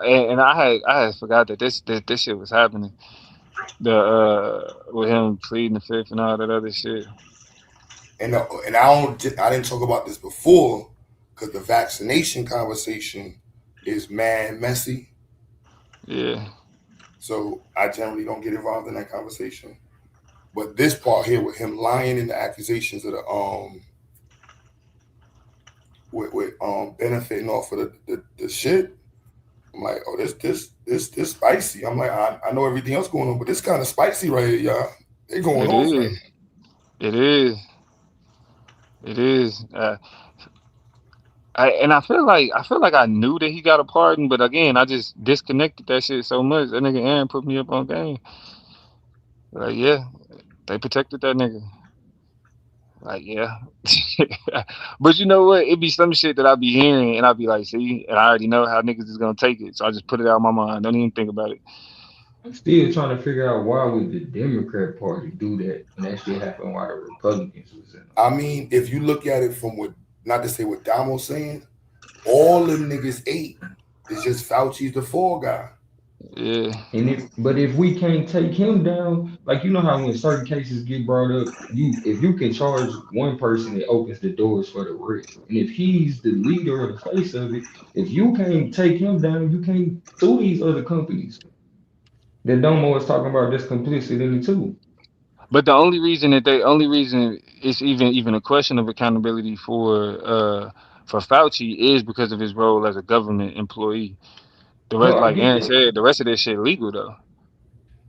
And I had forgot that this shit was happening. The with him pleading the fifth and all that other shit. and I didn't talk about this before because the vaccination conversation is mad messy. Yeah. So I generally don't get involved in that conversation. But this part here with him lying in the accusations of the with benefiting off of the shit, I'm like, oh, this spicy. I'm like, I know everything else going on, but this kind of spicy right here, y'all. They going It off right is. here. It is. It is. I feel like I knew that he got a pardon, but again, I just disconnected that shit so much. That nigga Aaron put me up on game. Like, yeah, they protected that nigga. Like, yeah. But you know what? It be some shit that I be hearing and I be like, see, and I already know how niggas is gonna take it. So I just put it out of my mind. Don't even think about it. I'm still trying to figure out why would the Democrat Party do that when that shit happened while the Republicans was in. I mean, if you look at it from what, not to say what Damo's saying, all them niggas ate. It's just Fauci's the fall guy. Yeah. But if we can't take him down, like you know how when certain cases get brought up, if you can charge one person, it opens the doors for the rest. And if he's the leader or the face of it, if you can't take him down, you can't sue these other companies. That Domo is talking about this complicit in it too. But the only reason it's even a question of accountability for Fauci is because of his role as a government employee. The rest, No, I like get Aaron that. said, the rest of this shit legal though.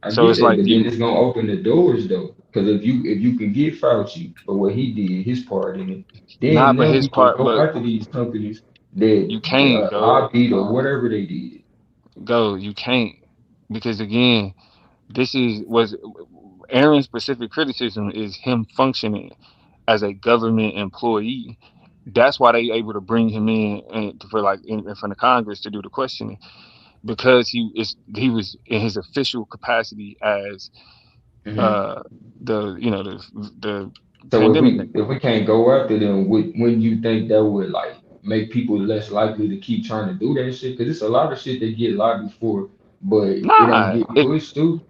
I So get it's that, like but then you it's gonna open the doors though. Because if you can get Fauci for what he did, his part in it, nah, then but now his we can part, go but after these companies that you can't lobbied or whatever they did. you can't because again, this was Aaron's specific criticism is him functioning as a government employee. That's why they able to bring him in and for like in front of Congress to do the questioning because he was in his official capacity as Mhm. uh the So pandemic nigga. if we can't go after them, when you think that would like make people less likely to keep trying to do that shit? Because it's a lot of shit they get lobbied for, but it don't Nah, get pushed through.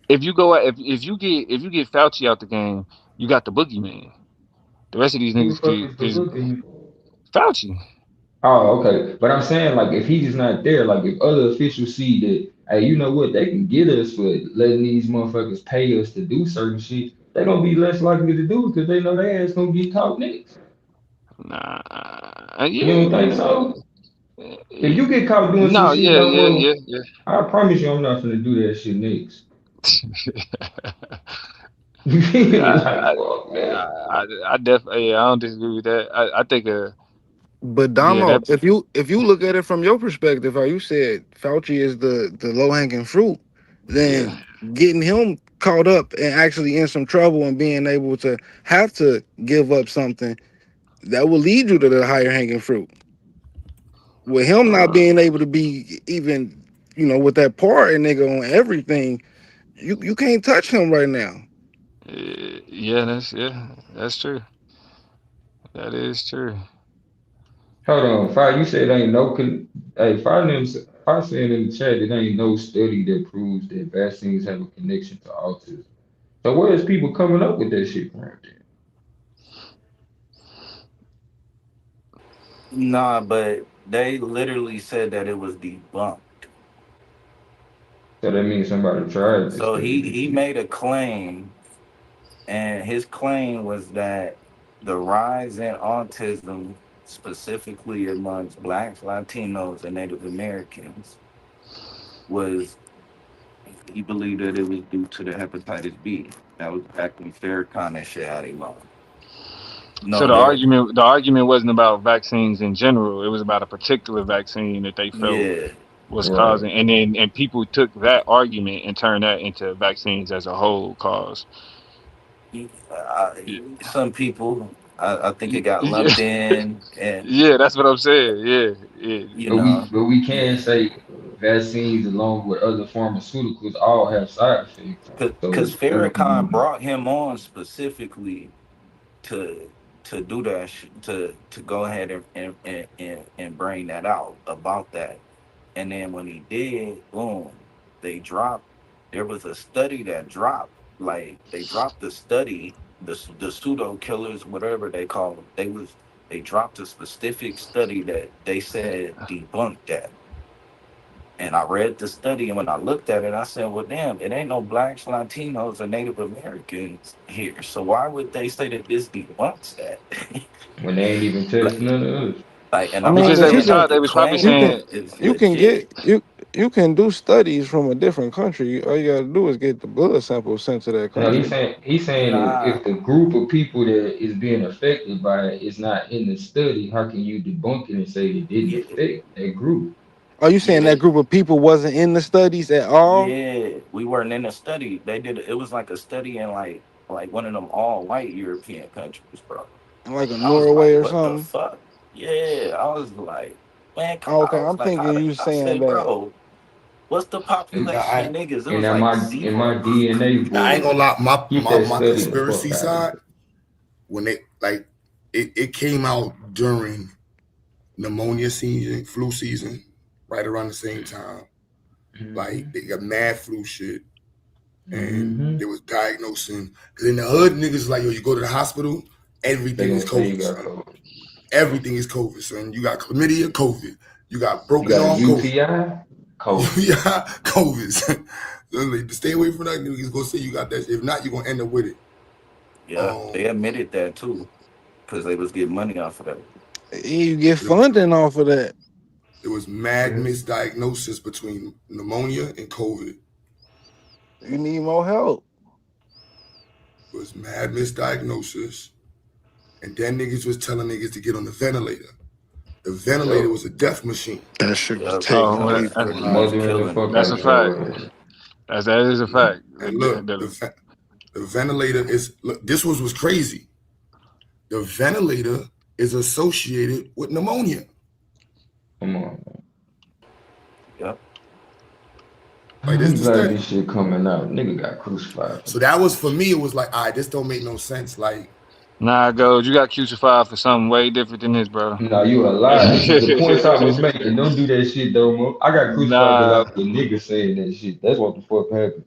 if you go if you get Fauci out the game, you got the boogeyman. The rest of these Who the niggas fuck could is the just booking? Fauci. Oh, okay. But I'm saying like if he's not there, like if other officials see that, hey, you know what, they can get us for letting these motherfuckers pay us to do certain shit, they gonna be less likely to do it because they know their ass gonna get caught next. Nah, You don't think yeah, so? If you get caught doing some no, shit, yeah, no yeah, more, yeah, yeah. I promise you I'm not gonna do that shit next. You feel Yeah, me? Like fuck that. I definitely I don't disagree with that. I think But yeah Damo, that if you look at it from your perspective, how you said Fauci is the low hanging fruit, yeah then getting him caught up and actually in some trouble and being able to have to give up something that will lead you to the higher hanging fruit. With him not uh, being able to be even, with that part nigga on everything, you can't touch him right now. yeah that's true. That is true. Hold on, Fire, you said ain't no hey, Fire said in the chat that ain't no study that proves that vaccines have a connection to autism. So where is people coming up with that shit from then? Nah, but they literally said that it was debunked. So that means somebody tried to So study this he shit. made a claim, and his claim was that the rise in autism, specifically amongst blacks, Latinos, and Native Americans, was he believed that it was due to the hepatitis B. That was back when Farrakhan and shit had him on. So No, there. the argument wasn't about vaccines in general. It was about a particular vaccine that they felt Yeah. was Right. causing, and people took that argument and turned that into vaccines as a whole cause. Yeah, Some people, I think it got yeah, lumped in, and yeah, that's what I'm saying. Yeah, yeah, you But we know, but we can yeah. say vaccines along with other pharmaceuticals all have side effects. Because So Farrakhan brought him on specifically to do that to go ahead and bring that out about that. And then when he did, boom, they dropped. There was a study that dropped. Like they dropped the study, the pseudo killers, whatever they call them. They dropped a specific study that they said debunked that. And I read the study, and when I looked at it, I said, "Well, damn, it ain't no blacks, Latinos, or Native Americans here. So why would they say that this debunks that?" when they ain't even touched like, none of us. and I I'm mean, not Because at if the you saying can, that time the they was probably you claim can, saying, is you can legit. get you can do studies from a different country. All you gotta do is get the blood sample sent to that No, country. he's saying Nah, if the group of people that is being affected by it is not in the study, how can you debunk it and say it didn't yeah, affect that group? Are you saying yeah, that group of people wasn't in the studies at all? yeah. We weren't in a study. They did. It was like a study in like one of them all white European countries, bro. Like a I was Norway like, or what the something? fuck? Yeah, I was like, man, Oh, I okay, was I'm like, thinking you I saying said, that. bro, what's the And, Now population of I niggas? It and was now like in my zero. DNA now I ain't gonna board, lie, my get my, that my study the fuck conspiracy out of side, here. when they like it came out during pneumonia season, flu season, right around the same time. Like they got mad flu shit, and Mm-hmm. they was diagnosing. Cause in the hood, niggas like, yo, you go to the hospital, They everything is gonna say you COVID, got son. COVID. Everything is COVID, son. You got chlamydia, COVID. You got You broken got a arm, COVID. UTI, COVID. You got COVID, son. So, like, stay away from that. Niggas gonna say you got that. If not, you're gonna end up with it. Yeah, they Um, admitted that too, because they was getting money off of that. You get there was funding off of that. mad Yeah. misdiagnosis between pneumonia and COVID. You need more help. It was mad misdiagnosis, and then niggas was telling niggas to get on the ventilator. The ventilator So was a death machine. That shit was Yep, taking oh, that was well, people it was out. smothering the killing fuck them. that's a out fact. your ass. That is a fact. And look, the ventilator is look. This was crazy. The ventilator is associated with pneumonia. Come on. Yep. Like this I'm the glad study. this shit coming out. Nigga got crucified for So this that was shit. for me. It was like, all right, this don't make no sense. Like, Nah, goes. You got crucified for something way different than this, bro. No, you a lie. This is the points I was making. Don't do that shit, though, mo. I got crucified because I Nah, was a nigga saying that shit. That's what the fuck happened.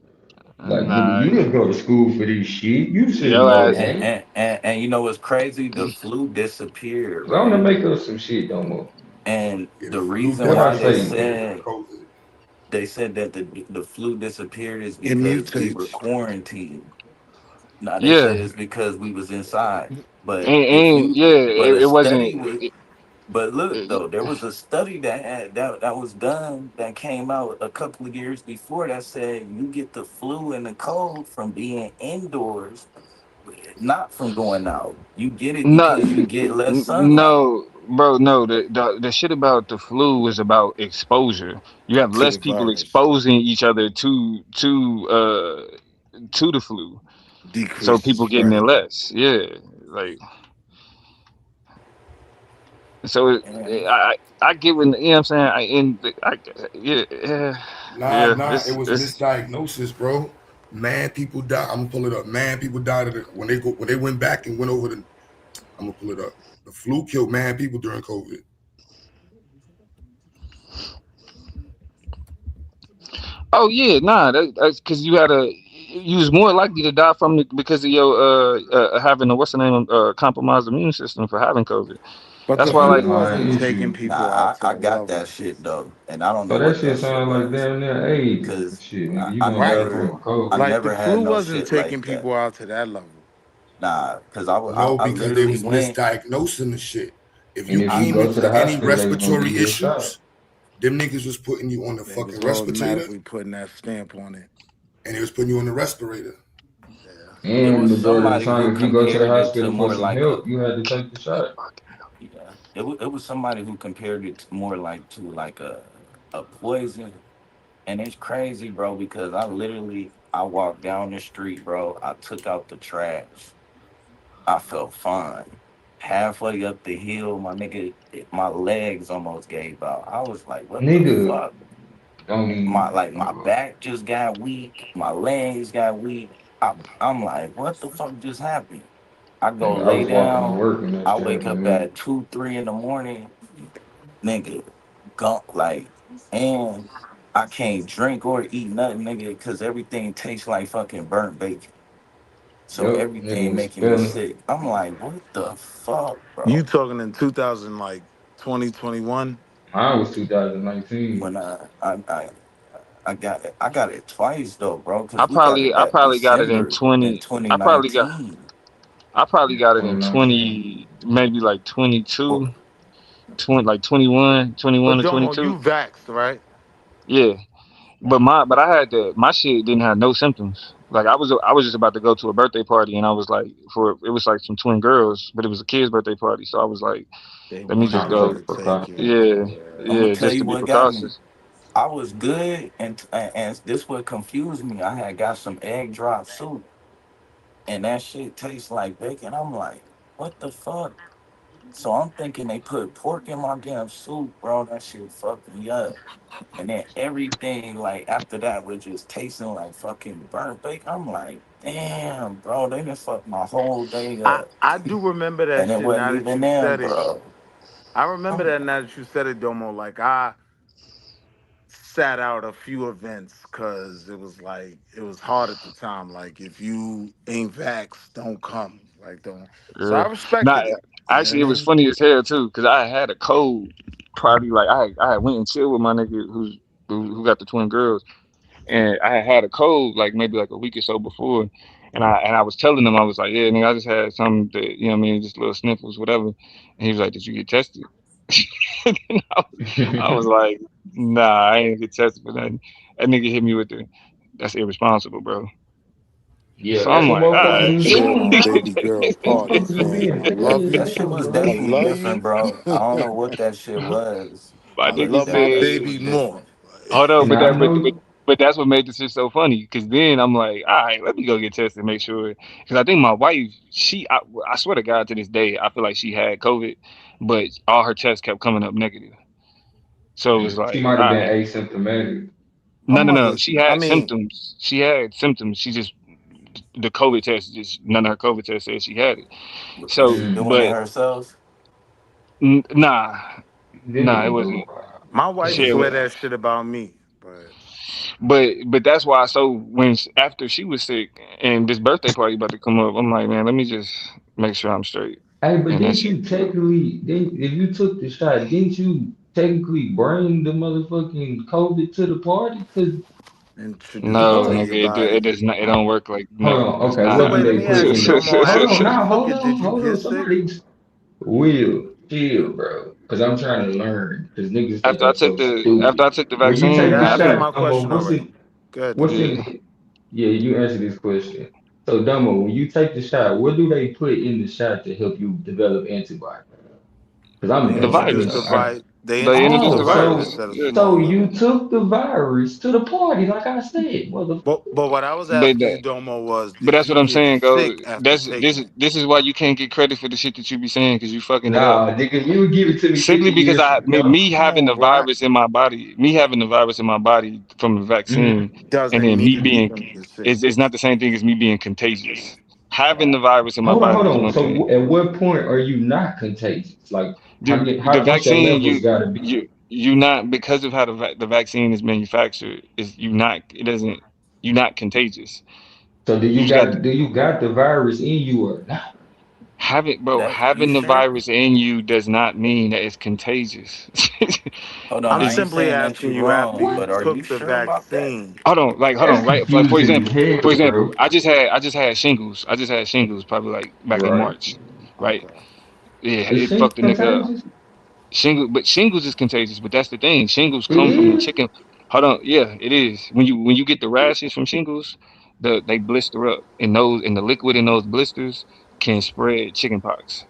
Like, nigga, nah. you didn't go to school for this shit. You should Yo know ass. that. And you know what's crazy? The flu disappeared, So I'm gonna right? make up some shit, though, mo. And yeah, the the flu reason What I why definitely say? disappeared with COVID. they said that the flu disappeared is It because we were mutates. quarantined. Now they Yeah. said it's because we was inside. But if And you yeah, but a it wasn't. study was but look though, there was a study that was done that came out a couple of years before that said you get the flu and the cold from being indoors, not from going out. You get it No, because you get less sunlight. no, bro, no. The shit about the flu is about exposure. You have To less the people virus. exposing each other to the flu, so Decrease the people getting it spread. less. Yeah, like so. And I get when you know what I'm saying. Yeah, Nah, yeah. nah, it was It's misdiagnosis, bro. Man, people died. I'm gonna pull it up. Man, people died of it when they went back and went over the. I'm gonna pull it up. The flu killed man people during COVID. oh yeah, nah. That's because you was more likely to die from it because of your having a what's the name compromised immune system for having COVID. But That's the why flu like Nah, wasn't it's taking you. people out nah, to I the got that level. shit though, and I don't So know that what shit that shit sound like was damn near AIDS and because shit, nigga. You I gonna die Right. from a I cold. Like the never had flu no wasn't shit taking like that. people out to that level. Nah, because No, I because they literally was went. misdiagnosing the shit. If And you if you came go in to the with any hospital, they was gonna give respiratory you a shot. issues, them niggas was putting you on the They was fucking respirator, automatically putting that stamp on it. and they was putting you on the respirator. Yeah. It And was the majority of the somebody time, who if you go to the compared it to hospital for more some like a help, you had to take the shot. yeah. It was somebody who compared it to more like a poison. And it's crazy, bro, because I walked down the street, bro. I took out the trash. I felt fine. Halfway up the hill, my nigga, my legs almost gave out. I was like, what the Nigga, fuck? Don't my even. back just got weak, my legs got weak. I'm like, what the fuck just happened? I go Nigga, I lay was walking to down. work and that I shit wake happened to up me. at 2, 3 in the morning, nigga, gunk like, and I can't drink or eat nothing, nigga, because everything tastes like fucking burnt bacon. So Yup, nigga everything was making me spelling. sick. I'm like, what the fuck, You bro? talking in 2000 like 2021? Mine was 2019. When I got it twice though, bro, I because we got probably it I that probably got it in December in 20. I probably got 2019. I probably got it in 2019. 20, maybe like Well, 22, 20, like 21, 21 But or Domo, 22. you vaxxed, right? Yeah. But I had my shit didn't have no symptoms. Like I was just about to go to a birthday party and I was like it was like some twin girls, but it was a kid's birthday party. So I was like, They let me wanted just Trying to you take go. to the take precaution. it. Yeah. I'm gonna Yeah, tell just you to be what got me. precautious. I was good, and this what confused me. I had got some egg drop soup, and that shit tastes like bacon. I'm like, what the fuck? So I'm thinking they put pork in my damn soup, bro. That shit fucked me up. And then everything like after that was just tasting like fucking burnt bacon. I'm like, damn, bro, they done fucked my whole day up, I do remember that and it shit wasn't now that even you them, said it. bro. I remember that now that you said it, Domo. Like I sat out a few events because it was hard at the time. Like if you ain't vax, don't come. Like don't. So I Yeah. Not respected it. You know what I actually it was mean? funny as hell too, because I had a cold probably like I had went and chilled with my nigga who got the twin girls. And I had a cold like maybe like a week or so before, and I was telling him I was like, yeah, nigga, I just had some that you know what I mean, just little sniffles, whatever. And he was like, did you get tested? And I was like, nah, I ain't get tested for nothing. That nigga hit me with that's irresponsible, bro. Yeah, So that's I'm what like, all motherfuckers right. was Shit doing, on bro. baby girl party, Motherfuckers was son. being I love fed That and you. shit shit, was bro. I definitely love different, you. bro. I don't know what that shit was, My I nigga love but my that said, shit baby was more. different. hold on, And I but know. that's what made this shit so funny. Cause then I'm like, all right, let me go get tested, make sure. Cause I think my wife, I swear to God, to this day, I feel like she had COVID, but all her tests kept coming up negative. So it was She like, might all have been right, asymptomatic. I'm no. like, She I had mean, symptoms. She had symptoms. She just the COVID test, just none of her COVID tests said she had it. Was So, she Mm. doing it but herself? nah, Nigga it was wasn't. my wife Shit, swear that shit about me, but but that's why. So after she was sick and this birthday party about to come up, I'm like, man, let me just make sure I'm straight. Hey, but And then didn't she, you technically, if you took the shot, didn't you technically bring the motherfucking COVID to the party? Cause introduce it no, to hold nigga, your it body. does not. It don't work like hold no, on. it's Okay, not So what how. do wait, let they me put ask you, in the? Domo, Hold after on, you now, took hold it, on, did you hold on. get sick? Somebody will chill, bro. Cause I'm trying to learn. Cause niggas think after I I'm took so the after stupid. I took the When you They take vaccine, the nah, I've answered been my shot, question already. Good, what's Domo. yeah. in? Yeah, you answer this question. So, Dumbo, when you take the shot, what do they put in the shot to help you develop antibodies? Because I'm They The dumb, you introduced know. the virus. they They introduced introduced the the Oh, virus virus. so at a Yeah. so small you level. took the virus to the party, like I said, But what I was But asking you, Domo, was but did that's you what I'm get saying. Go. sick after That's taking it? this is why you can't get credit for the shit that you be saying because you fucking it up. Nah, nigga, you would give it to me Simply 50 because years from now. me Come having the on, bro. virus in my body, me having the virus in my body from the vaccine, and Doesn't then me mean you're being gonna get sick. is not the same thing as me being contagious. Having the virus in my Hold body is on. one So thing. at what point are you not contagious? Like, The what's your vaccine, levels gotta be? you not because of how the vaccine is manufactured is you not it doesn't you're not contagious. So You just got to do you got the virus in you or not? That you having the sure? virus in you does not mean that it's contagious. Hold on, I'm I It's ain't simply saying that asking you're you after wrong, you but What? are you took the sure about that? hold on, hold That's on, right? Like confusing as for hell, example, bro. I just had shingles. I just had shingles probably like back in Right. March, right? okay. Yeah, Is it shit fucked the nigga up. contagious? Shingles is contagious, but that's the thing. Shingles It come from the is. chicken. Hold on, yeah, it is. When you get the rashes from shingles, they blister up, and the liquid in those blisters can spread chickenpox.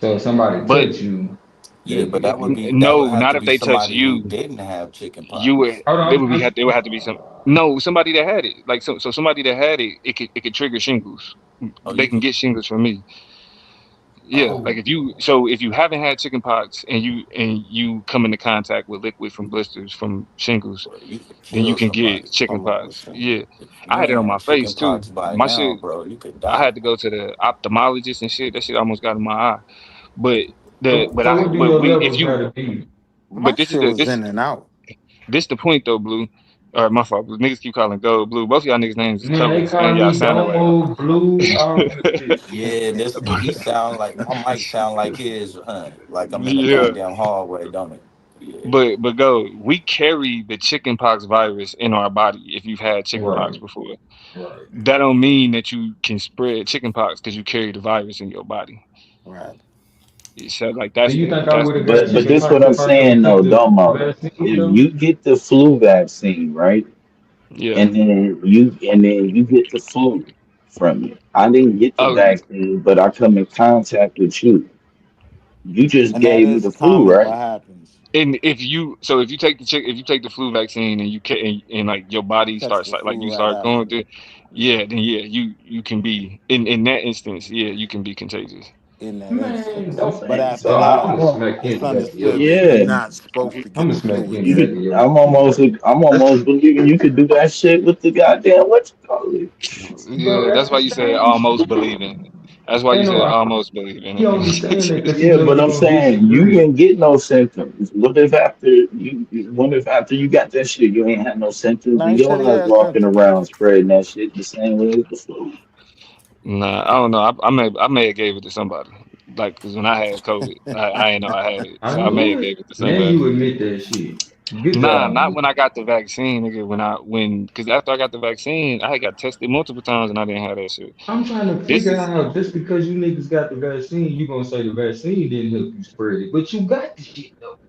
So if somebody But touch you, Yeah, they'll but get it. that would no, have not to if be they touch somebody who you. didn't have chicken You would pox. Hold on. there would have to be some no somebody that had it like somebody that had it could trigger shingles. Oh, They you can could. get shingles from me. Yeah, like if you haven't had chicken pox and you come into contact with liquid from blisters from shingles, Bro, you could then you kill can get somebody chicken from pox. Yeah, if I you had it ain't on my had chicken face too. pox by My now, shit, bro. You could I die. had to go to the ophthalmologist and shit. That shit almost got in my eye. But the So, but so I what do but your we if levels you gotta be? My but this is shit the was in and out. this the point though, Blue. All right, my fault. Blue. Niggas keep calling Gold Blue. Both of y'all niggas names is Man, they colors, and call y'all me sound alike. Domo, Blue, all kind of shit. Yeah, this he sound like my mic sound like his, huh? Like I'm in a Yeah, goddamn hallway, don't it? Yeah. but go. We carry the chickenpox virus in our body. If you've had chickenpox Right, before, right. that don't mean that you can spread chickenpox because you carry the virus in your body. Right. So like Do you think I that's would the have got But chicken this pox what I'm if I never saying took though, the Domo. vaccine If though? you get the flu vaccine, right, yeah. and then you get the flu from it. I didn't get the Oh, vaccine, but I come in contact with you. You just Mm. And that gave me is the flu, common what right? happens. and if you take if you take the flu vaccine and and like your body Catch starts the like you flu right start going after. through, Yeah. yeah, then yeah, you can be in that instance, yeah, you can be contagious. In that Man, instance. I'm don't. But saying. after So Dog, I I'm that, gonna don't. smack it's any back of your understood shit. that you're Yeah, not supposed to I'm get gonna the smack flu any you back again. of could. your I'm almost believing you could do that shit with the goddamn what you call it. bro. Yeah, that's That's why the you said same almost shit. believing. That's why you Ain't said no. almost believing You only saying that it. because you Yeah, know but you I'm gonna saying you disagree. didn't get no symptoms. What if after what if after you got that shit, you ain't had no symptoms Now and he said he your ass had walking symptoms. around spreading that shit the same way as the flu? Nah, I don't know. I may have gave it to somebody. Like, cause when I had COVID, I ain't know I had it, I so I may knew have it. gave it to Now somebody. you admit that shit. Good Nah, job, not nigga. when I got the vaccine, nigga. Cause after I got the vaccine, I had got tested multiple times and I didn't have that shit. I'm trying to This figure out is how just because you niggas got the vaccine, you gonna say the vaccine didn't help you spread it, but you got the shit though.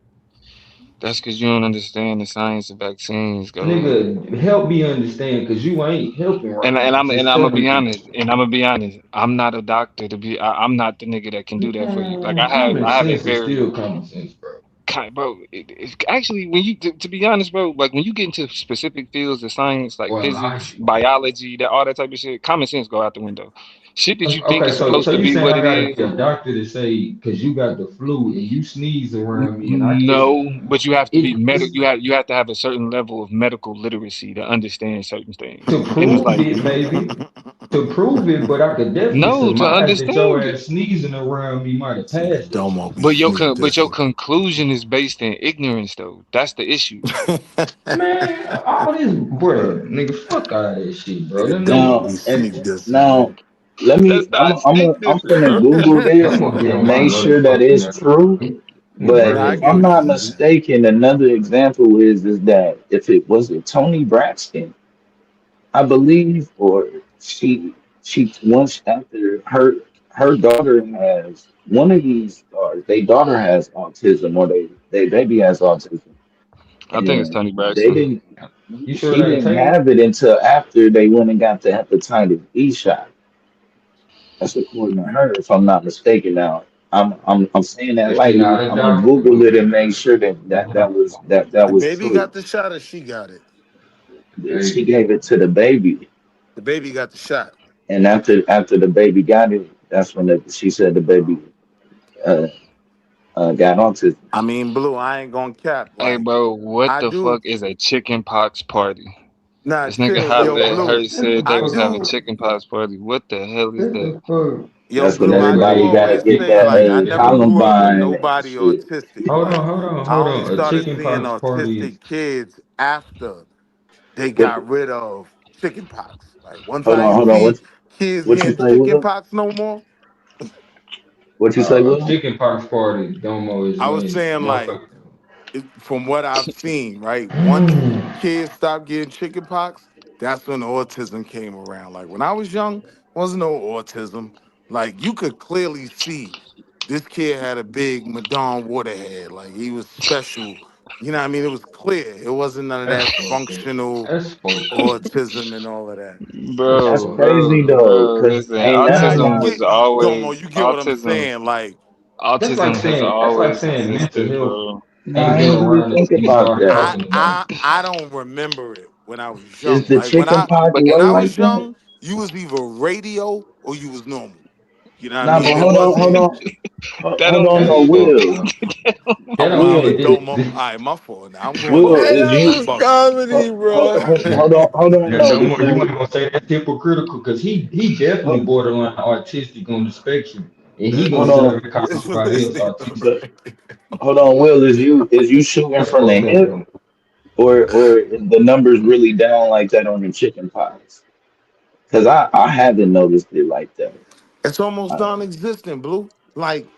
that's cause you don't understand the science of vaccines, go. Nigga, help me understand, cause you ain't helping right And now. and Just I'm gonna telling be me. honest, and I'm gonna be honest. I'm not a doctor to be. I'm not the nigga that can do that for you. Like Man, common I have a sense is very still common sense, bro. kind, bro. It's actually when you to be honest, bro. Like when you get into specific fields of science, like Well, I physics, biology, that all that type of shit, common sense go out the window. Shit that you think okay, is so supposed to you be saying what I it gotta is. be a doctor to say because you got the flu and you sneeze around me and I get it. No, but you have to be It's You have to have a certain level of medical literacy to understand certain things. to And it's prove like it, maybe. To prove it, but I could definitely no to surmise that your understand it. ass sneezing around me might have See, passed that Domo shit. be slick But your different. conclusion is based in ignorance, though. That's the issue. Man, all this, bro, nigga, fuck all that shit, bro. Nigga Them Domo Now be niggas, and sneak this, now man. let me. That's not sneak I'm this. finna Google I'm this gonna get and on my make sure that motherfucking it's nerve. true. I'm gonna But Nah, I burn if get I'm your what not you're shit. saying. mistaken, another example is that if it was it Tony Braxton, I believe, or she once after her daughter has one of these, or their daughter has autism, or they baby has autism, I think it's and Tony they Braxton. didn't. You sure She it ain't didn't Tatum? have it until after they went and got the hepatitis B shot. That's according to her, if I'm not mistaken. Now, I'm saying that Is she lightly. not a I'm gonna doctor? Google it and make sure that The was baby true. got the shot or she got it? She Baby. gave it to the baby, The baby got the shot. and after the baby got it, that's when she said the baby uh, got autism. I mean, Blue, I ain't gonna cap. Hey, Like, bro, what I the do. fuck is a chicken pox party? Nah, This nigga chill. Yo, Holla Blue, Hurt said they I was Fuck. having do. chicken pox party. What the hell is What that? the fuck? Yo, That's when Blue, I do everybody got to always get say, that like, I never grew up with Columbine and nobody shit. autistic, Hold on, right? hold on, I hold only on. A started chicken seeing pox party is autistic kids after they What? got rid of chicken pox. Like, once Hold I on, ain't hold on. see kids What you getting say, chicken Will? pox no more, What you say, a Will? chicken pox party. Domo is I was when saying, like, motherfucker. from what I've seen, right? Once kids stopped getting chicken pox, that's when autism came around. Like when I was young, wasn't no autism. Like you could clearly see this kid had a big Madon waterhead. Like he was special. You know what I mean? It was clear. It wasn't none of That's that fucked up. functional That's fucked up. autism and all of that. That's Bro, crazy though, cause listen, ain't Now nothing you autism wrong. was get Domo, always you get what I'm autism. saying? Like Autism has That's like always saying mental existed, health bro. Nah, ain't I been ain't really around until thinking you about start that. talking about it. I don't remember it when I was Is young. the Like chicken pox But when way I like was that? young, you was either radio or you was normal. You know what I Nah, mean? but It hold on, hold wasn't. on, That hold don't on, mean though, That's fucked Will. up. I'm That don't wilding, mean Will, Domo. All right, my fault. Now I'm going Will, off. is Now you I'm That was bugging. comedy, bro. hold on, Now, though, Domo, you because ain't gonna say that's hypocritical because he definitely hold, borderline autistic on the spectrum, and he That gonna hold sit nigga, up on, and call everybody else this autistic. but hold on, Will, is you shooting That's from the fucked up, hip, though. or is the numbers really down like that on the chicken pox? Because I haven't noticed it like that. it's almost I, non-existent, Blue. Like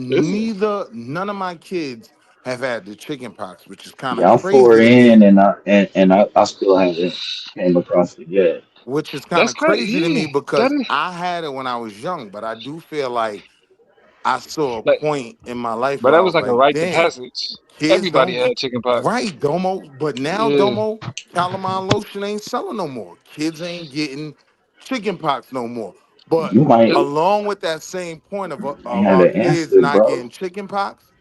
Is it? none of my kids have had the chicken pox, which is kind of yeah, I'm four crazy to in, me. and I still haven't came across it yet. Which is kind That's of crazy. crazy to Yeah, me that because is I had it when I was young, but I do feel like I saw a like, point in my life but where that I was was like a like, rite of damn, passage. kids Everybody don't had chicken pox. right, Domo. But now, Yeah, Domo, calamine lotion ain't selling no more. Kids ain't getting chicken pox no more. But You might along with that same point of have our an kids answer, not bro. getting chicken pox,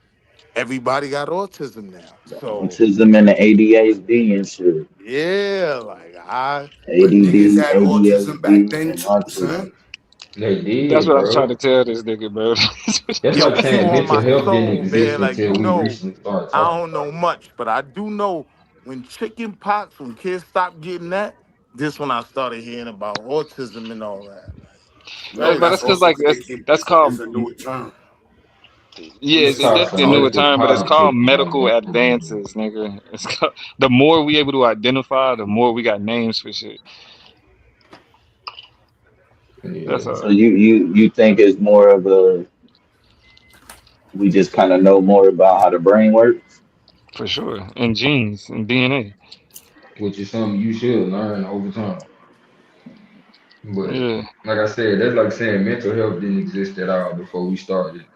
everybody got autism now. So Autism and the ADHD and shit. yeah, like But niggas ADD, had autism back ADHD, then and too, son. autism. They that's did, what I was trying to bro. tell this nigga, bro. That's yo, like Q saying on mental my health didn't soul, exist man. Like until you we know, recently started I talking don't know about much, but I do know when chicken pox, when kids stopped getting that, this when I started hearing about autism and all that. No, But Like, that's that's because also like because that's called it's a newer term. yeah, It's it. a it's Start definitely a scientific newer promoting term, but it's called politics like medical that. advances, nigga. It's called, the more we able to identify, the more we got names for shit. That's Yeah. So all you think it's more of a we just kind of know more about how the brain works? for sure. And genes and DNA. Which is something you should learn over time. But Yeah. like I said, that's like saying mental health didn't exist at all before we started,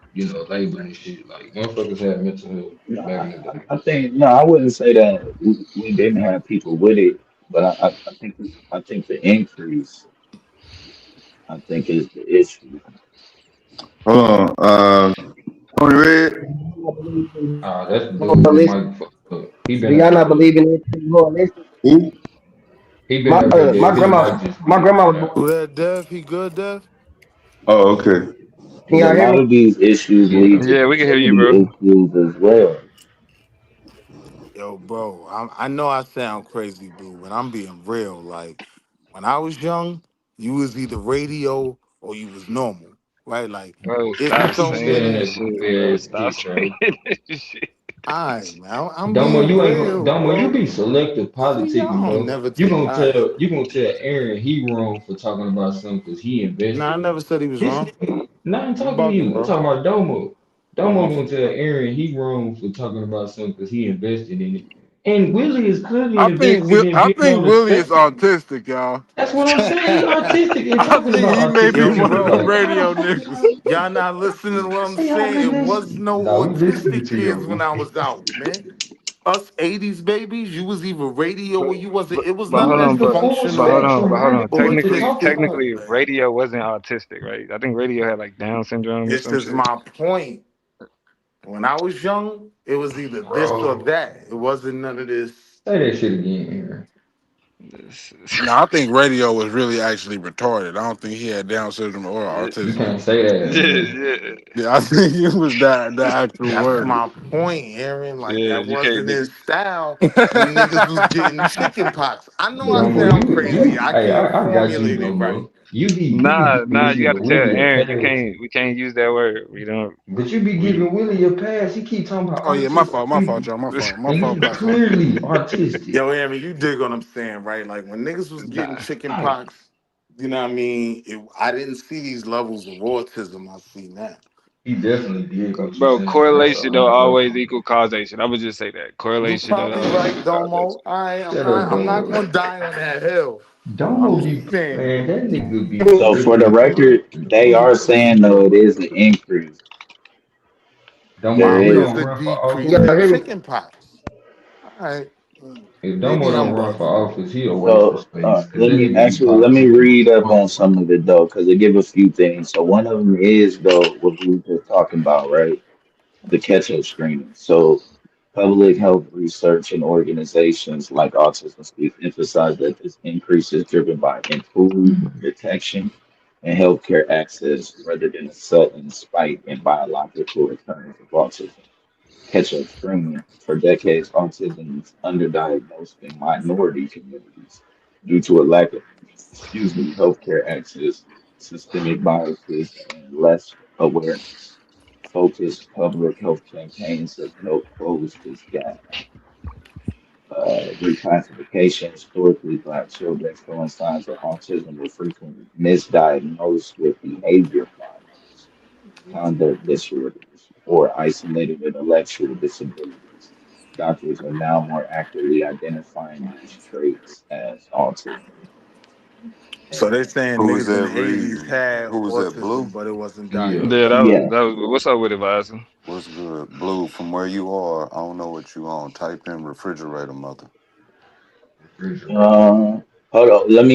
labeling shit. Like motherfuckers had mental health No, back in the day. I think no, I wouldn't say that we didn't have people with it, but I think the increase I think is the issue. Hold on. Tony Red. That's the dude who might fuck up. He Do been y'all out not there. believe in this coalition? Who? He been out there, Dev. His mic just My went in grandma and was out. who born. that deaf? He good deaf? Oh, okay. Can Because a y'all hear lot me? of these issues Yeah. lead to Yeah, we can hear you, fertility bro. issues as well. Yo, bro, I know I sound crazy, Blue, but I'm being real. Like when I was young, you was either radio or you was normal, right? Like Bro, it's stop Keep so saying saying many. that shit, goofy bro. ass Stop shit, bro. saying this shit. All right, man, I'm Domo, being you ain't gonna real, Domo, you bro. be selective See, politicking, y'all don't bro. never You take. gonna All right, tell you gonna tell Aaron he wrong for talking about something because he nah, I invested in never it. said he was This wrong. nigga, not I'm You talking to bugging, you. I'm bro. talking about Domo. Oh, Domo my gonna fault. tell Aaron he wrong for talking about something because he invested in it. And Willie is clearly I think invested in I being think on the Willie is spectrum. autistic, y'all. That's what I'm saying. He autistic and I talking think about he may be Yo, one autistically. of them bro, Like, how the radio fuck niggas. y'all? y'all not listening to what I'm How y'all saying. not It was listening? no No, we listening autistic to you, kids when bro. I was out, man. Us 80s babies, you was either radio But, or you wasn't. but, It was but none We of hold this was on, the but full functional spectrum, but hold right? on. Before what you're autistic talking kids, about. Technically, man. radio wasn't autistic, right? I think radio had like Down syndrome or This some is shit. my point. When I was young, it was either this or Bro, that. It wasn't none of this. say that shit again, Aaron. No, I think radio was really actually retarded. I don't think he had Down syndrome or You autism. can't say that, Yeah, man. yeah, Yeah, I think it was the actual That's word. my point, Aaron. Like yeah. that You can't. wasn't his style when niggas was getting chicken pox. I know I Domo, sound crazy. I hey, can't I got you, formulate it right. Domo. You be giving Nah. You got to tell Willie a Aaron you pass, can't. We can't use that word. We don't. but you be We. giving Willie a pass. He keep talking about Oh yeah, autistic, my fault, y'all, my and fault, he Black man. clearly autistic. Yo, Aaron, you dig what I'm saying, right? Like when niggas was getting Nah. chicken I, pox, you know what I mean? I didn't see these levels of autism I see now. he definitely did what you Bro, saying. That's correlation don't 100%. always equal causation. I would just say that You correlation don't probably always right, equal causation. Domo. I'm Shut not up, I'm not Domo. gonna die on that hill. I'm Domo just be saying. man, that nigga be So for the politically record, correct. they are saying though it is an increase. Domo, There if How he is. is don't the run for Can decrease office, y'all in hear me? chicken pox? All right. if Domo Maybe don't I'm run for bugging. office, he a waste of So space because let that me nigga be actually let me politicking like read a up on motherfucker. some of it though, because they give a few things. So one of them is though what we were just talking about, right? The catch-up screening. So public health research and organizations like Autism Speak emphasize that this increase is driven by improved detection and healthcare access rather than a sudden spike in biological occurrence of autism. Catch-up screening. For decades, autism is underdiagnosed in minority communities due to a lack of, healthcare access, systemic biases, and less awareness. Focused public health campaigns have helped close this gap. Reclassification. Historically, Black children showing signs of autism were frequently misdiagnosed with behavior problems, conduct disorders, or isolated intellectual disabilities. Doctors are now more accurately identifying these traits as autism. So they're saying Who was niggas in that the 80s reading? had Who was that, Blue? autism, but it wasn't Yeah. Yeah, diagnosed. Yeah. that was what's up with advisor. What's good? Blue, from where you are, I don't know what you on. Type in refrigerator mother. Hold on. Let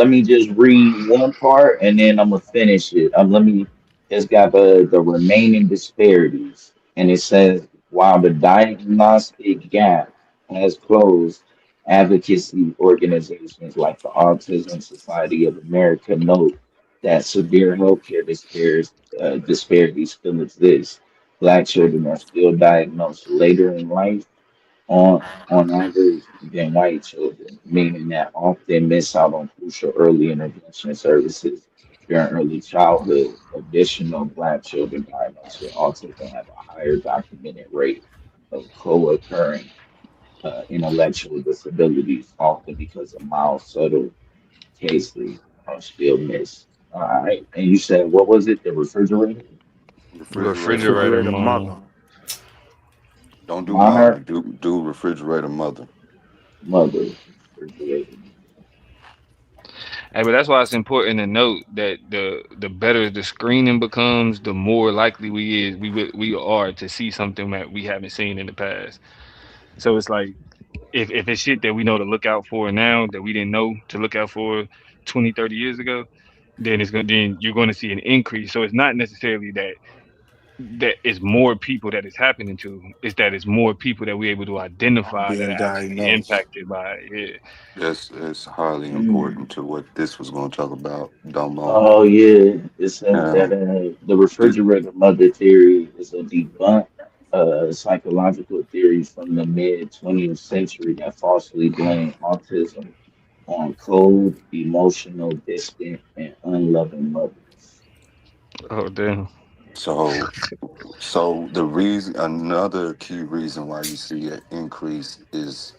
me just read one part and then I'm gonna finish it. Let me. It's got the remaining disparities, and it says while the diagnostic gap has closed, advocacy organizations like the Autism Society of America note that severe healthcare disparities still exist. Black children are still diagnosed later in life on average than white children, meaning that often miss out on crucial early intervention services during early childhood. Additional Black children diagnosed with autism have a higher documented rate of co-occurring intellectual disabilities, often because of mild, subtle cases are still missed. All right, and you said what was it? The refrigerator, Refrigerator Refrigerator mother. Refrigerator mom. mother. Don't do mother, mom. Do refrigerator mother. mother, refrigerator. Hey, but that's why it's important to note that the better the screening becomes, the more likely we are to see something that we haven't seen in the past. So it's like if it's shit that we know to look out for now that we didn't know to look out for 20, 30 years ago, then you're going to see an increase. So it's not necessarily that it's more people that it's happening to. It's that it's more people that we're able to identify that Being are actually diagnosed. impacted by it. That's highly Mm. important to what this was going to talk about, Domo. Oh yeah, it says that Um, the did, refrigerator mother theory is a debunked psychological theory from the mid 20th century that falsely blame autism on cold, emotional, distant, and unloving mothers. Oh damn. so so the reason, another key reason why you see an increase is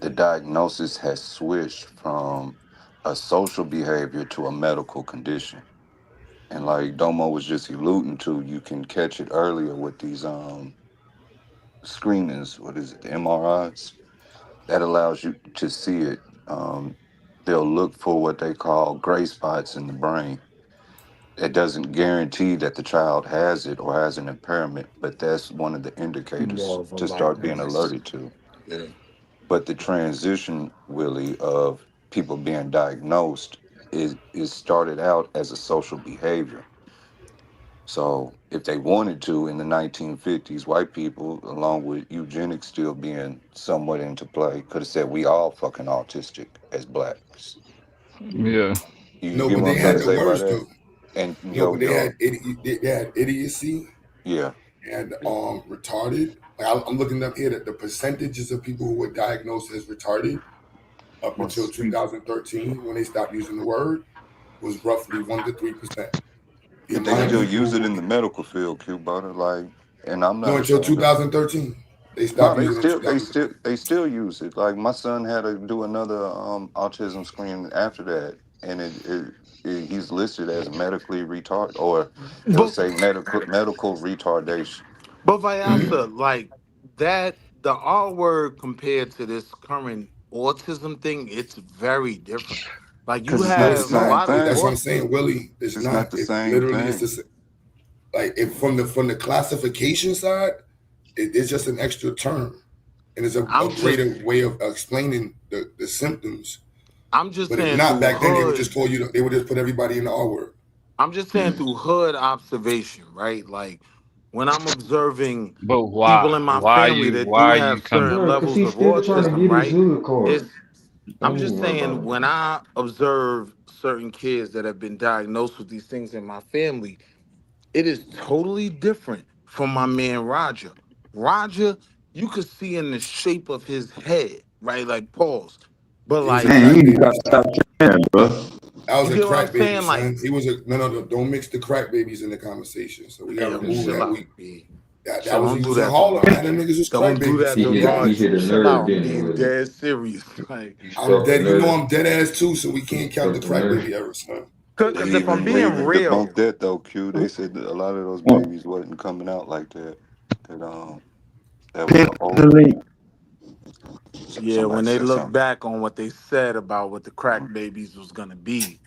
the diagnosis has switched from a social behavior to a medical condition. And like Domo was just alluding to, you can catch it earlier with these screenings. What is it? The MRIs that allows you to see it. They'll look for what they call gray spots in the brain. It doesn't guarantee that the child has it or has an impairment, but that's one of the More indicators of a to like start being alerted to. yeah. But the transition, Willie, of people being diagnosed is started out as a social behavior. So if they wanted to in the 1950s, white people, along with eugenics still being somewhat into play, could have said we all fucking autistic as blacks. Yeah. You No, get but what they I'm trying had to the say by worst that? though. And No, but yo, they had idiocy yeah, and retarded. Like I'm looking up here that the percentages of people who were diagnosed as retarded up until 2013, when they stopped using the word, was roughly 1 to 3%. The but they amount of still people use it who in the medical field, Q butter. Like, and I'm no not until ashamed of. 2013, they No, stopped using it in 2013. they still use it. Like my son had to do another autism screen after that, and he's listed as medically retarded, or it'll But say medical retardation. but Vyasa, like that the R word compared to this current autism thing, it's very different. Like you Because it's not No, the it's have a not. same lot of That's what thing. I'm saying, Willie. It's It's not not. the It same literally is thing. just like if from the classification side, it's just an extra term, and it's a I'm just greater way of explaining the symptoms. I'm just But if saying not, through back then they would hood just call you. They would just put everybody in the R word. I'm just saying through hood observation, right? Like when I'm observing But people why? in my family that do Why are have you certain coming? Bro, cause levels he's of still trying to autism, get his right? hood It's card. I'm just saying, when I observe certain kids that have been diagnosed with these things in my family, it is totally different from my man Roger. Roger, you could see in the shape of his head, right? Like pause. But He was a like, crack baby, son. bro. That was you a get what I'm crack baby, saying? Like, son. He was a no. Don't mix the crack babies in the conversation. So we gotta yo, remove chill that. out, B. That was Don't he do was in that to Harlem. Man, Roger. them niggas was crack Don't do babies, that son. to We gotta Roger. Chill out. I'm being dead serious. Like, I'm dead. You know I'm dead ass too, so we can't count the crack baby era, son. cause if I'm They being even real, debunked that though, Q. They said that a lot of those babies wasn't coming out like that. That was the old. yeah, when Somebody they said look something. back on what they said about what the crack babies was gonna be,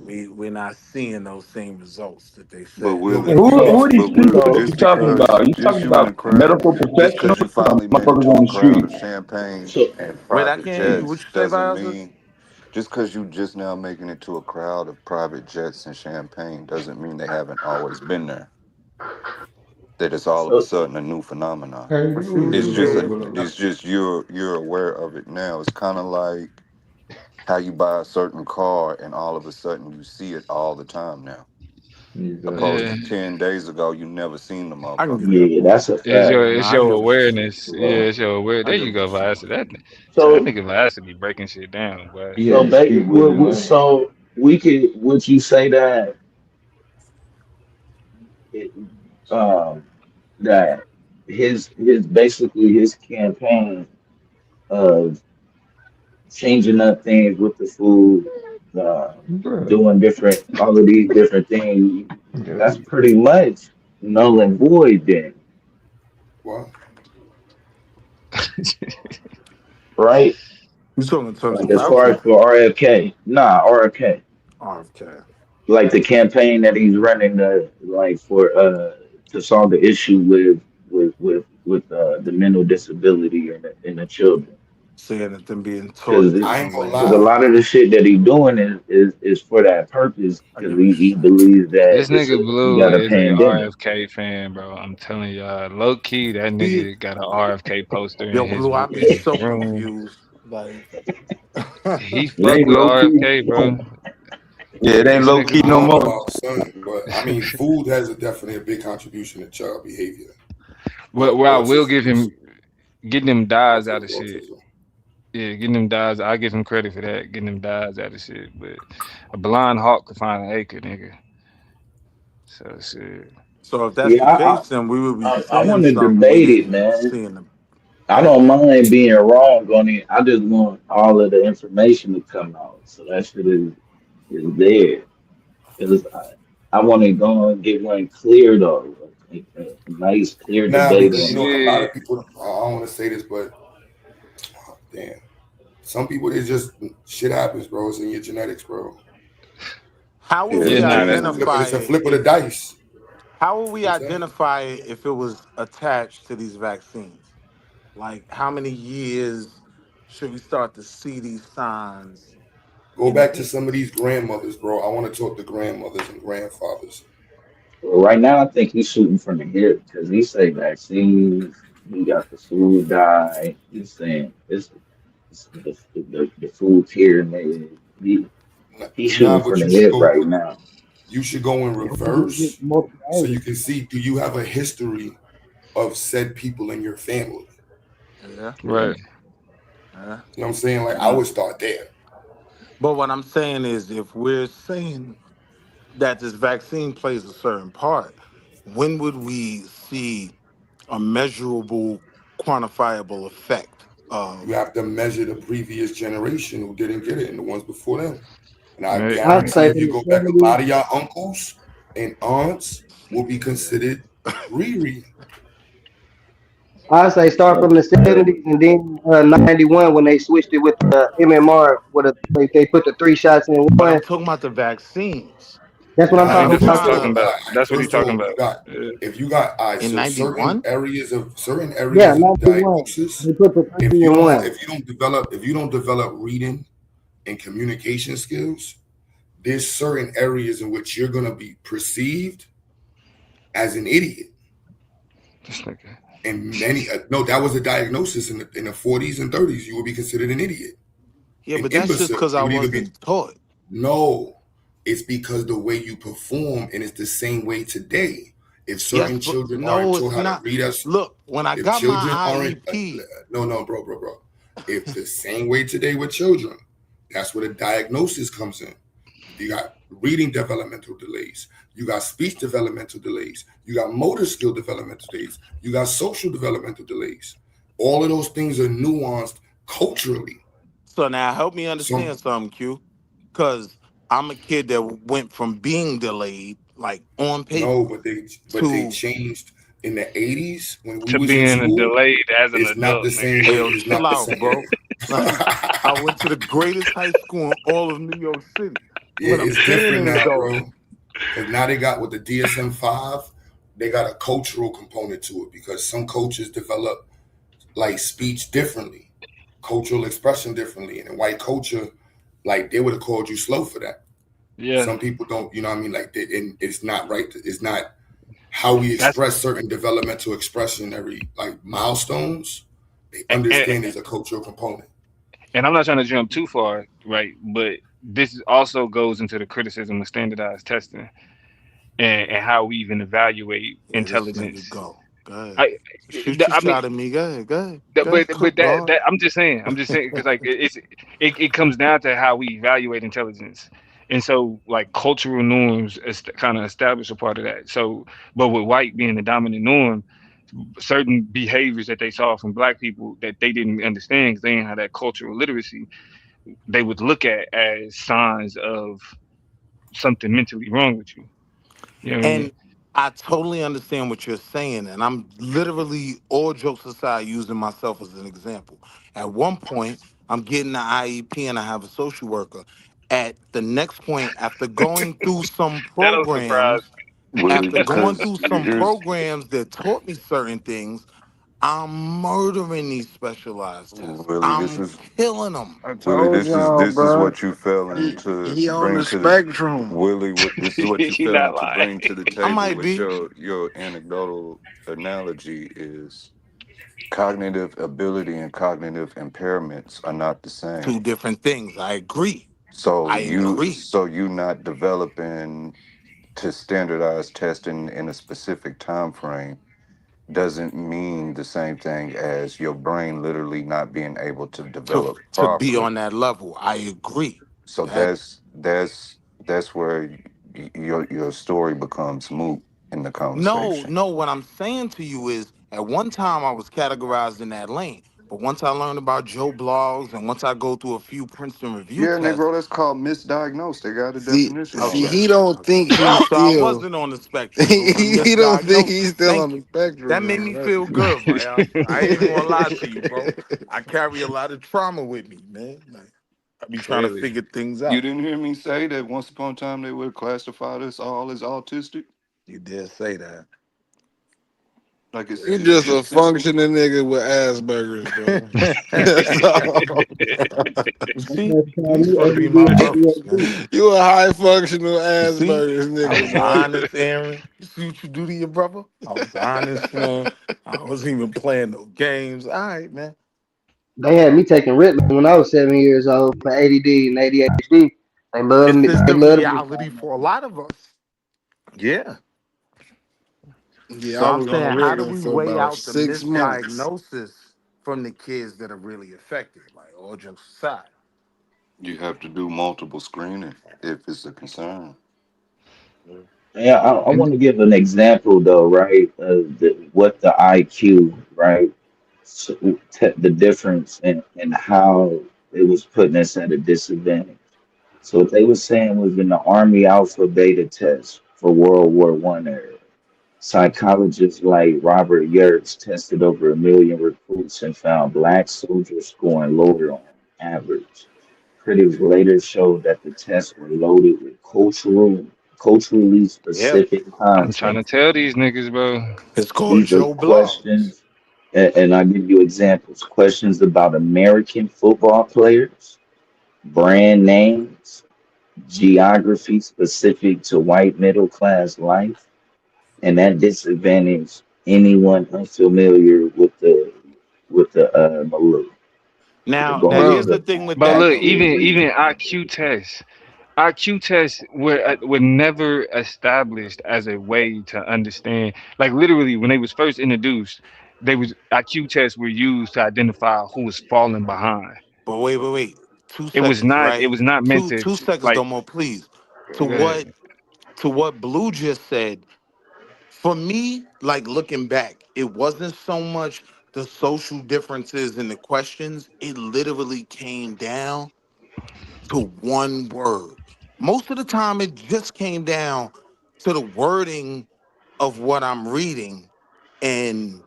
we're not seeing those same results that they But said. Yo, Willie, but Who Q, are these but people Willie, that just you talking because about? You just talking you and about the crack, medical just professionals because you or finally made it motherfuckers to on a the crowd street? of champagne So and Wait, I private can't hear you. What jets you say, doesn't Viaza? mean just because you just now making it to a crowd of private jets and champagne doesn't mean they haven't always been there. That it's all of a so sudden a new phenomenon. I see what It's you just saying. it's just you're aware of it now. It's kind of like how you buy a certain car and all of a sudden you see it all the time now. Opposed Yeah, to 10 days ago, you never seen the I can motherfucker. get that. yeah, that's a fact. Nah, it's I your get what you're saying. awareness. Yeah, it's your awareness. I There get you what go, you're saying. Vice. That So nigga Vice be breaking shit down, boy. so so we could would you say that it, um that his basically his campaign of changing up things with the food, uh, doing different all of these different things, that's pretty much null and void then, what? right? You talking in terms Like of as far as Fauci? for RFK, nah, RFK. RFK. Like the campaign that he's running like for to solve the issue with the mental disability in the children, Saying that them being taught because I ain't gonna a differently. lie. lot of the shit that he's doing is for that purpose, I because get what you're he saying. believes that This nigga we Blue got a is a pandemic. RFK fan, bro. I'm telling y'all, low key, that See, nigga got a RFK poster yo, in his Blue, I be his so room. confused. Like, He It fuck ain't with low key. RFK, bro. Yeah, it ain't This low nigga key I no don't know more. Blue. about son, but I mean, food has a definitely a big contribution to child behavior. Well, But where I will autism give him is getting them dyes out of motherfuckers shit. autism. Yeah, getting them dyes. I give him credit for that. Getting them dyes out of shit. But a blind hawk could find an acre, nigga. So shit. so if that's Yeah, the case, then we would be I seeing want to something we debate it, didn't man. see in the I don't past. mind being wrong on it. I just want all of the information to come out, so that shit is there. I want to go and get one clear though, a nice clear Nah, debate because you on it. know a lot Shit. of people. I don't want to say this, but damn, some people they just shit happens, bro. It's in your genetics, bro. How would Yeah, Yeah, we nah, It's that, a flip. identify It's a it flip of the if? dice. How would we You know what I'm saying? identify it if it was attached to these vaccines? Like, how many years should we start to see these signs Go in the back to people? some of these grandmothers, bro. I want to talk to grandmothers and grandfathers. Well, right now, I think he's shooting from the hip because he say vaccines. He got the food dye. He's saying it's the food pyramid. He's Nah, shooting from but the you should hip go. right now. You should go in reverse so you can see. Do you have a history of said people in your family? Yeah, right. yeah. You know what I'm saying? Like I Uh, would start there. But what I'm saying is, if we're saying that this vaccine plays a certain part, when would we see a measurable, quantifiable effect You of? have to measure the previous generation who didn't get it and the ones before them. And I Right. I'd guarantee say if from you the go back, a lot of 70s. y'all uncles and aunts will be Nigga, considered Riri. I'd say start from the 70s and then 91 when they switched it with the MMR, they put the 3 shots in but I'm one. talking about the vaccines. That's what I'm All I think right, talking that's what he's about first of too. talking all, about. That's what he's first of talking all, about. you got Yeah. if you got all right, In so '91, certain Yeah, areas of 91. diagnosis, They put the 3 in one. if you don't develop reading and communication skills, there's certain areas in which you're gonna be perceived as an idiot. This nigga. And many no, that was a diagnosis in the 40s and 30s. You would be considered an idiot, Yeah, an but that's just imbecile. because I You would either be wasn't taught. no. It's because the way you perform, and it's the same way today. If Yes, certain but children aren't no, taught it's how to not. read us, Look, when I if got children my aren't IEP, no, bro. If the same way today with children, that's where the diagnosis comes in. You got reading developmental delays. You got speech developmental delays. You got motor skill developmental delays. You got social developmental delays. All of those things are nuanced culturally. so now help me So understand something, Q. Because I'm a kid that went from being delayed, like on no, paper, but they to changed in the 80s when we To was in being school. delayed as an It's not adult, the same nigga. way. hey, yo, It's not chill the out, same. bro. I went to the greatest high school in all of New York City. Yeah, What I'm it's saying different is now, though, bro. Because now they got with the DSM-5, they got a cultural component to it because some coaches develop like speech differently, cultural expression differently. And in white culture, like they would have called you slow for that. Yeah, Some people don't, you know what I mean? Like, and it's not right. It's not how we that's express certain developmental expressionary like milestones. They and, understand there's a cultural component. and I'm not trying to jump too far, right? But this also goes into the criticism of standardized testing and how we even evaluate yeah, this nigga intelligence. go. Go ahead. I, Shoot your I mean, shot at me. Go ahead. Go ahead. Go ahead. but Cook, God. that I'm just saying because like it comes down to how we evaluate intelligence, and so like cultural norms kind of establish a part of that. So, but with white being the dominant norm, certain behaviors that they saw from black people that they didn't understand because they didn't have that cultural literacy, they would look at as signs of something mentally wrong with you. You know what I mean? And I totally understand what you're saying. And I'm literally, all jokes aside, using myself as an example. At one point, I'm getting the IEP and I have a social worker. At the next point, after going through some That don't surprise programs, Willie, after going because through some here's programs that taught me certain things, I'm murdering these specialized tests. Willie, this I'm is killing them. I Willie, told y'all, this is bro. what you fell into He to on bring the to the spectrum. Willie. This is what you he fell not into lying. bring to the I table might with be. your anecdotal analogy is cognitive ability and cognitive impairments are not the same. Two different things. I agree. So I agree. you not developing to standardized testing in a specific time frame doesn't mean the same thing as your brain literally not being able to develop To be properly. on that level. I agree. So That that's where your story becomes moot in the no, conversation. no, what I'm saying to you is at one time I was categorized in that lane. But once I learned about Joe blogs and once I go through a few Princeton review Yeah, tests, Negro, that's called misdiagnosed. They got a See, definition see, for okay, it. he don't okay. think he's So I still. wasn't on the spectrum. It was a He don't think he's misdiagnosis. still on Thank the you. That spectrum, made me though. feel good, man. I ain't even gonna lie to you, bro. That's I carry a lot of trauma with me, man. Like, I be trying to Clearly. figure things You out. didn't hear me say that once upon a time they would classify us all as autistic? You did say that. Like you it's just a just simple. functioning nigga with Asperger's, bro. That's all. See, these supposed to be my brothers, man. You a high functional You see, Asperger's I nigga, was bro. honest, Aaron. You see what you do to your brother? I was honest, man. I wasn't even playing no games. All right, man. They had me taking Ritalin when I was 7 years old for ADD and ADHD. They love This me. is They the love me. reality for a lot of us. Yeah. Yeah, So I I'm was on saying, how do Ritalin we for weigh about out the 6 months. misdiagnosis from the kids that are really affected? Like, all jokes aside. You have to do multiple screening if it's a concern. Yeah, I And want to give an example though, right? Of what the IQ, right? So, the difference in how it was putting us at a disadvantage. So what they were saying was in the Army Alpha Beta test for World War I era, psychologists like Robert Yerkes tested over 1 million recruits and found black soldiers scoring lower on average. Critics later showed that the tests were loaded with culturally Yeah. specific I'm trying to content. tell these niggas, bro. It's called These are Joe Blogs. questions, and I'll give you examples. Questions about American football players, brand names, geography specific to white middle class life, and that disadvantage Anyone unfamiliar with the Malou? Now Going Bro, here's the to thing with but back that look, though. to the even reason. IQ tests were never established as a way to understand. Like literally, when they was first introduced, they was IQ tests were used to identify who was falling behind. But wait. Two It was seconds, not. It right? was not meant to Two seconds, like. Domo, please. To Go ahead. what Blue just said, for me, like looking back, it wasn't so much the social differences in the questions. It literally came down to one word. Most of the time, it just came down to the wording of what I'm reading and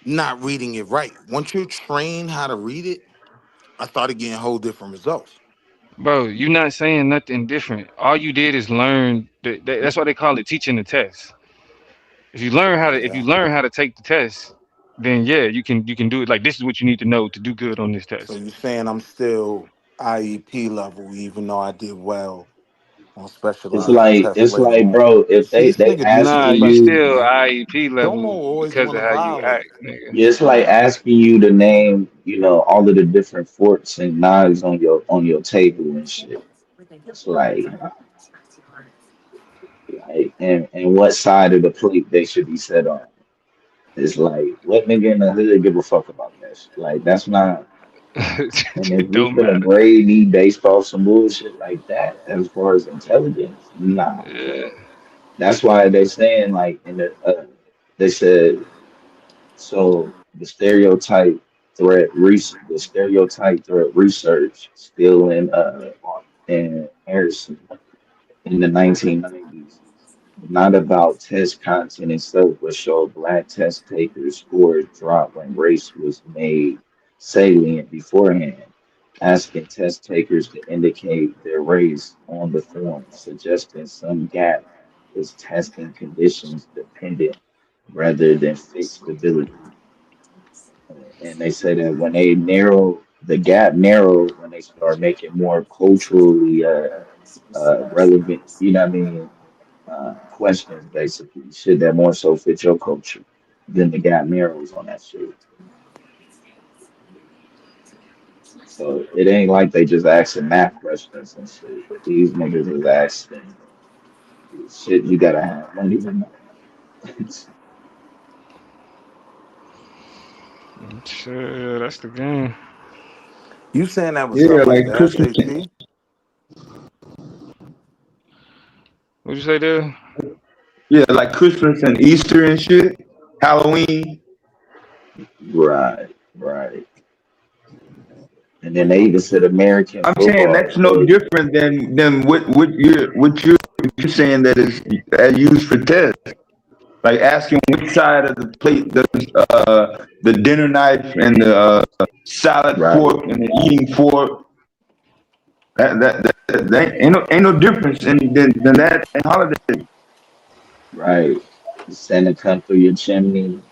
not reading it right. Once you're trained how to read it, I started getting whole different results. Bro, you're not saying nothing different. All you did is learn. That's why they call it teaching the test. If you Yeah. learn how to take the test, then yeah, you can do it. Like this is what you need to know to do good on this So test. you're saying I'm still IEP level, even though I did well on specialized tests It's later like, on. bro, if See, this they nigga Nah, asking you you, disrespectful, still man. IEP Domo level always because want of to how you violate. act, nigga. it's like asking you to name, all of the different forks and knives on your table and shit. It's and what side of the plate they should be set on. It's like, what nigga in the hood give a fuck about that shit? Like, that's not. And if It you don't finna matter. grade me based off some bullshit like that, as far as intelligence, nah, Yeah. bro. That's why they saying like they said so the stereotype threat research still in Harrison in the 1990s, not about test content itself, but showed black test takers scores drop when race was made salient beforehand, asking test takers to indicate their race on the form, suggesting some gap is testing conditions dependent rather than fixed ability. And they say that when they the gap narrowed when they start making more culturally relevant, questions basically, shit that more so fit your culture, then the gap narrows on that shit. So it ain't like they just asking math questions and shit. These niggas is asking shit you gotta have money to know. Sure, that's the game. You saying that was Yeah, stuff like like the Christmas. SAT? What'd you say there? Yeah, like Christmas and Easter and shit. Halloween. Right. And then they even said American I'm saying football that's no ability. different than what you're saying that is used for test. Like asking which side of the plate does the dinner knife and the salad Right, fork and the eating fork. That ain't no difference than that in holiday. right. Santa come through your chimney.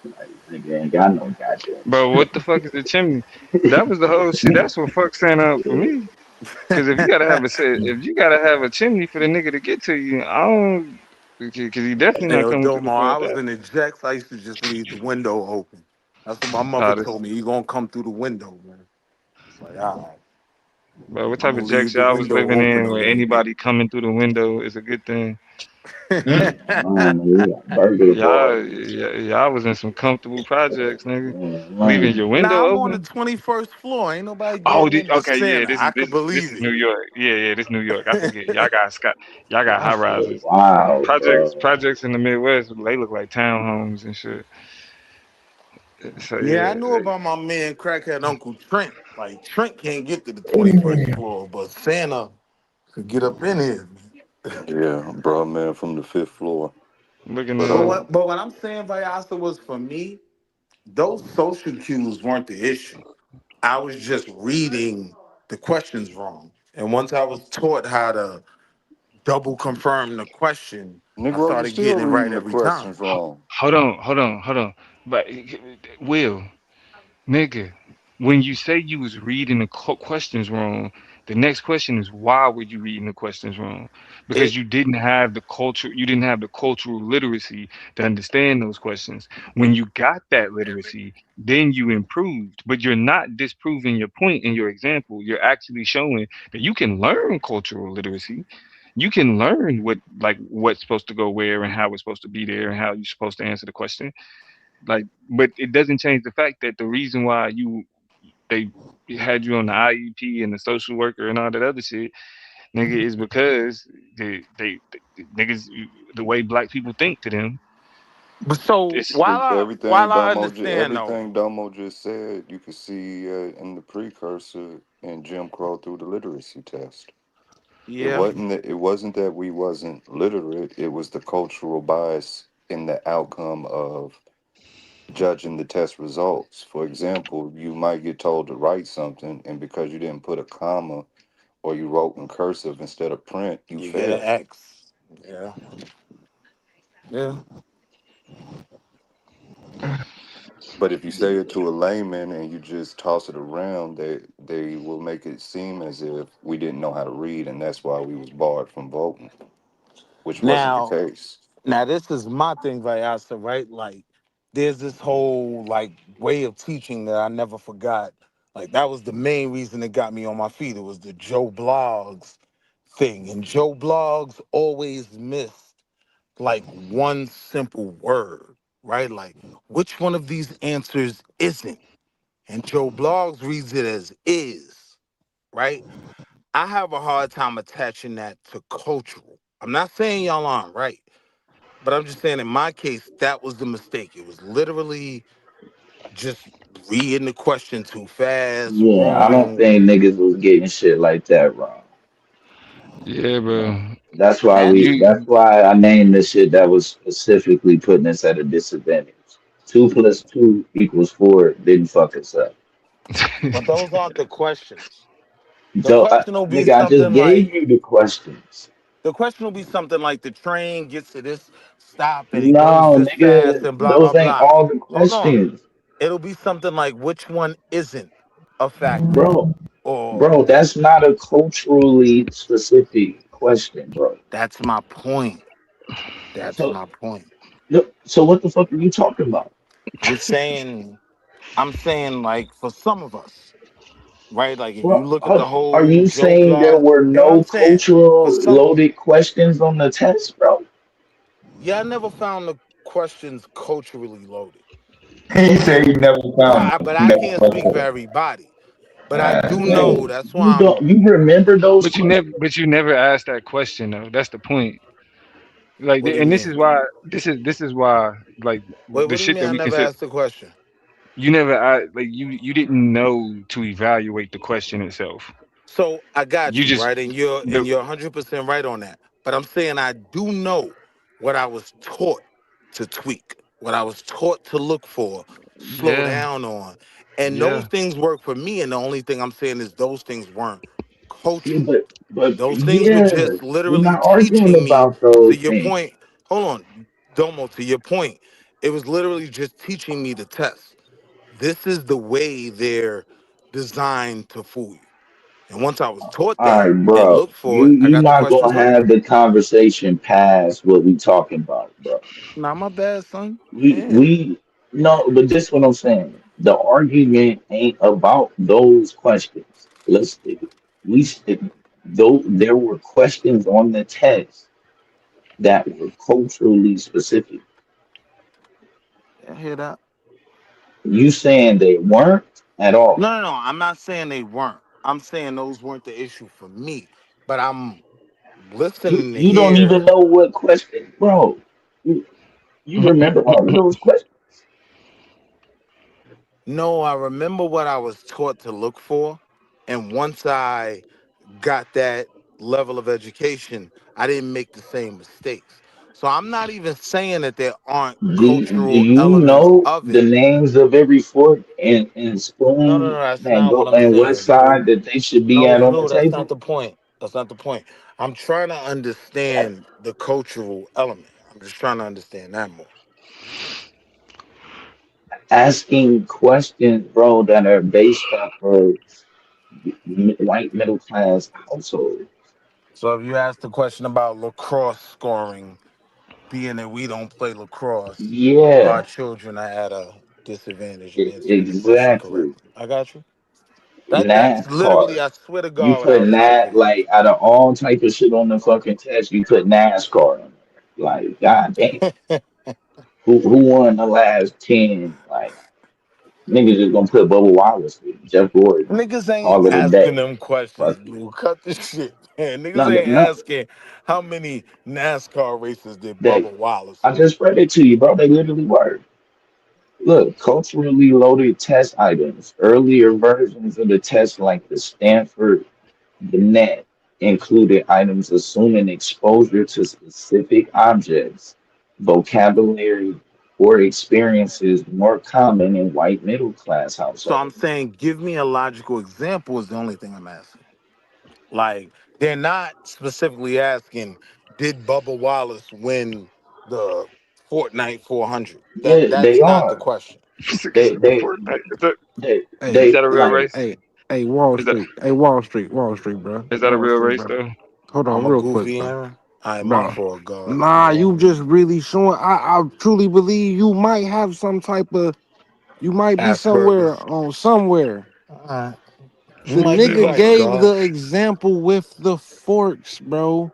Like, nigga ain't got no goddamn Bro, chimney. what the fuck is the chimney? That was the whole shit. That's what fuck Santa up for me. Cause if you gotta have a chimney for the nigga to get to you, I don't. Cause he definitely Hey, not yo, coming through the Domo, I front was door. in the jacks. I used to just leave the window open. That's what my mother Oh, this, told me. You gonna come through the window, man. It's like, all right, bro, what I'm type gonna of jacks leave the y'all was window living open in a where little bit. anybody coming through the window is a good thing? Man, we got burglar bars. Y'all was in some comfortable projects, nigga. Leaving Man, your window Now I'm on the open. 21st floor. Ain't nobody Oh, getting in but okay, yeah. Santa. This I is this could is this believe is New York. Yeah, this New York. I forget. it. Y'all got high that shit rises. wild, bro. Projects in the Midwest, they look like townhomes and shit. So Yeah, I yeah, knew about my man crackhead Uncle Trent. Like Trent can't get to the 21st floor, but Santa could get up in here. Yeah, bro, man, from the fifth floor. looking But But at what I'm saying, Vyasa, was for me, those social cues weren't the issue. I was just reading the questions wrong. And once I was taught how to double confirm the question, I Negro, you started still getting it right reading the every time. questions wrong. hold on. But Will, nigga, when you say you was reading the questions wrong, The next question is why were you reading the questions wrong? It Because you didn't have the culture, you didn't have the cultural literacy to understand those questions. When you got that literacy, then you improved. But you're not disproving your point in your example. You're actually showing that you can learn cultural literacy. You can learn what's supposed to go where and how it's supposed to be there and how you're supposed to answer the question. Like, but it doesn't change the fact that the reason why they had you on the IEP and the social worker and all that other shit, nigga, is because niggas, the way black people think to them, but so it's Everything Domo just said, you could see in the precursor in Jim Crow through the literacy test. yeah. It wasn't that we wasn't literate. It was the cultural bias in the outcome of judging the test results. For example, you might get told to write something, and because you didn't put a comma or you wrote in cursive instead of print, you You get an failed. X. Yeah. Yeah. But if you say it to a layman and you just toss it around, they will make it seem as if we didn't know how to read, and that's why we was barred from voting, which wasn't the Now, case. this is my thing, Vyasa, right? Like, there's this whole like way of teaching that I never forgot. Like, that was the main reason it got me on my feet. It was the Joe Blogs thing, and Joe Blogs always missed like one simple word, right? Like, which one of these answers isn't? And Joe Blogs reads it as is, right? I have a hard time attaching that to cultural. I'm not saying y'all aren't right, but I'm just saying in my case, that was the mistake. It was literally just reading the question too fast, Yeah, I don't wrong. think niggas was getting shit like that wrong. yeah, bro. That's why You that's why I named this shit that was specifically putting us at a disadvantage. 2 + 2 = 4 didn't fuck us up. But those aren't the questions. The So, question will be nigga, I just something gave like, you the questions. the train gets to this stop and it goes No, this fast nigga, and blah, blah, those ain't blah. all the Hold on. questions, It'll be something like, which one isn't a factor? bro. Or Bro, that's not a culturally specific question, bro. that's my point. That's So, my point. so what the fuck are you talking about? I'm saying, like, for some of us, right? Like, if you Bro, look at the are whole you Joe saying there blog, were you know what no I'm saying? For cultural some, loaded questions on the test, bro? yeah, I never found the questions culturally loaded. He said he never found But I no can't speak for culture. everybody. But I do know Bro, that's you why don't I'm. you remember those questions? but you never asked that question though. That's the point. Like, What do you and mean? this is why, like, Wait, the what do you shit mean? that I we never consider, asked the question. you never like you didn't know to evaluate the question itself. So I got You you just right, and the you're 100% right on that. But I'm saying I do know what I was taught to tweak, what I was taught to look for, slow yeah, down on, and those yeah. things work for me. And the only thing I'm saying is those things weren't Yeah, cultural. but Those things were yeah, just we're literally not arguing teaching me. about To those your things. point, hold on, Domo. To your point, it was literally just teaching me the test. This is the way they're designed to fool you. And once I was taught All that right, and bro. looked for it, I You got the not questions gonna right. have the conversation past what we talking about, bro. Not my bad, son. We Damn. we no, but this what I'm saying. The argument ain't about those questions. We though there were questions on the test that were culturally specific. I hear that. You saying they weren't at all. No, no, no. I'm not saying they weren't. I'm saying those weren't the issue for me. But I'm listening to You don't even hear. know what question, bro. You, you remember all of those questions. No, I remember what I was taught to look for. And once I got that level of education, I didn't make the same mistakes. So I'm not even saying that there aren't Do cultural you elements know of the it. names of every fork and No, no, no, spoon that's and not go what I'm and what saying, side Blue. that they should be No, at on the Blue, that's table? not the point. That's not the point. I'm trying to understand the cultural element. I'm just trying to understand that more. Asking questions, bro, that are based off of white middle class household. So if you ask the question about lacrosse scoring, being that we don't play lacrosse, our Yeah, children are at a disadvantage in answering your question exactly. correctly. I got you. That's literally, NASCAR. I swear to You God, what I put was trying to Nat figure out. like out of all type of shit on the fucking test, you put NASCAR on there. Like, god damn. Who won the last 10? Like, niggas just gonna put Bubba Wallace with Jeff Gordon. Niggas ain't Call it a asking day. them questions, Fuck it. Blue. Cut this shit, man. Niggas No, ain't no, asking how many NASCAR races did they Bubba Wallace I win. just read it to you, bro. They literally were. Look, culturally loaded test items. Earlier versions of the test, like the Stanford Binet, included items assuming exposure to specific objects, vocabulary, or experiences more common in white middle class So I'm households. saying, give me a logical example is the only thing I'm asking. Like, they're not specifically asking, did Bubba Wallace win the Fortnite 400? Yeah, That's they not the are. question. They they Fortnite. Hey, Is they that a real like race? hey, Wall Is that Street. Hey, Wall Street. Wall Street, bro. is that a Wall real Street, race bro. though? Hold on, I'm a real quick, goofy bro. Aaron. I am my Bro. fault, God. Nah, You on? you just really showing. I truly believe you might have some type of. You might be somewhere Asperger's. on somewhere. All right. You The He might be said nigga right, gave somewhere. God. the example with the forks, bro.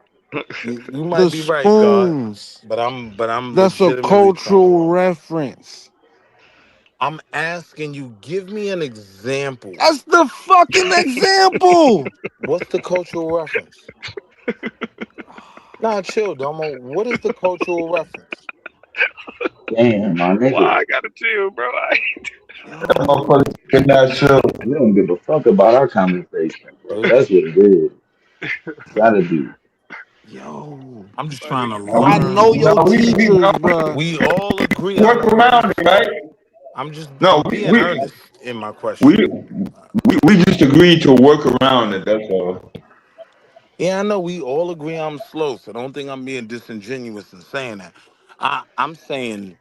You might The be right, God. spoons. But I'm That's a legitimately trying to cultural learn. reference. I'm asking you, give me an example. That's the fucking example. What's the cultural reference? Nah, chill, Domo. What is the cultural reference? damn my Why nigga. I gotta chill, bro? Yo, Not sure. We don't give a fuck about our conversation, bro. That's what it is. Gotta be. yo. I'm just Like, trying to I know learn. No, your we teachers, bro. We all agree I'm work the around it, worst. right? No, I'm being earnest in my question. we we just agreed to work around it. That's all. Yeah, I know we all agree I'm slow, so don't think I'm being disingenuous in saying that. I'm saying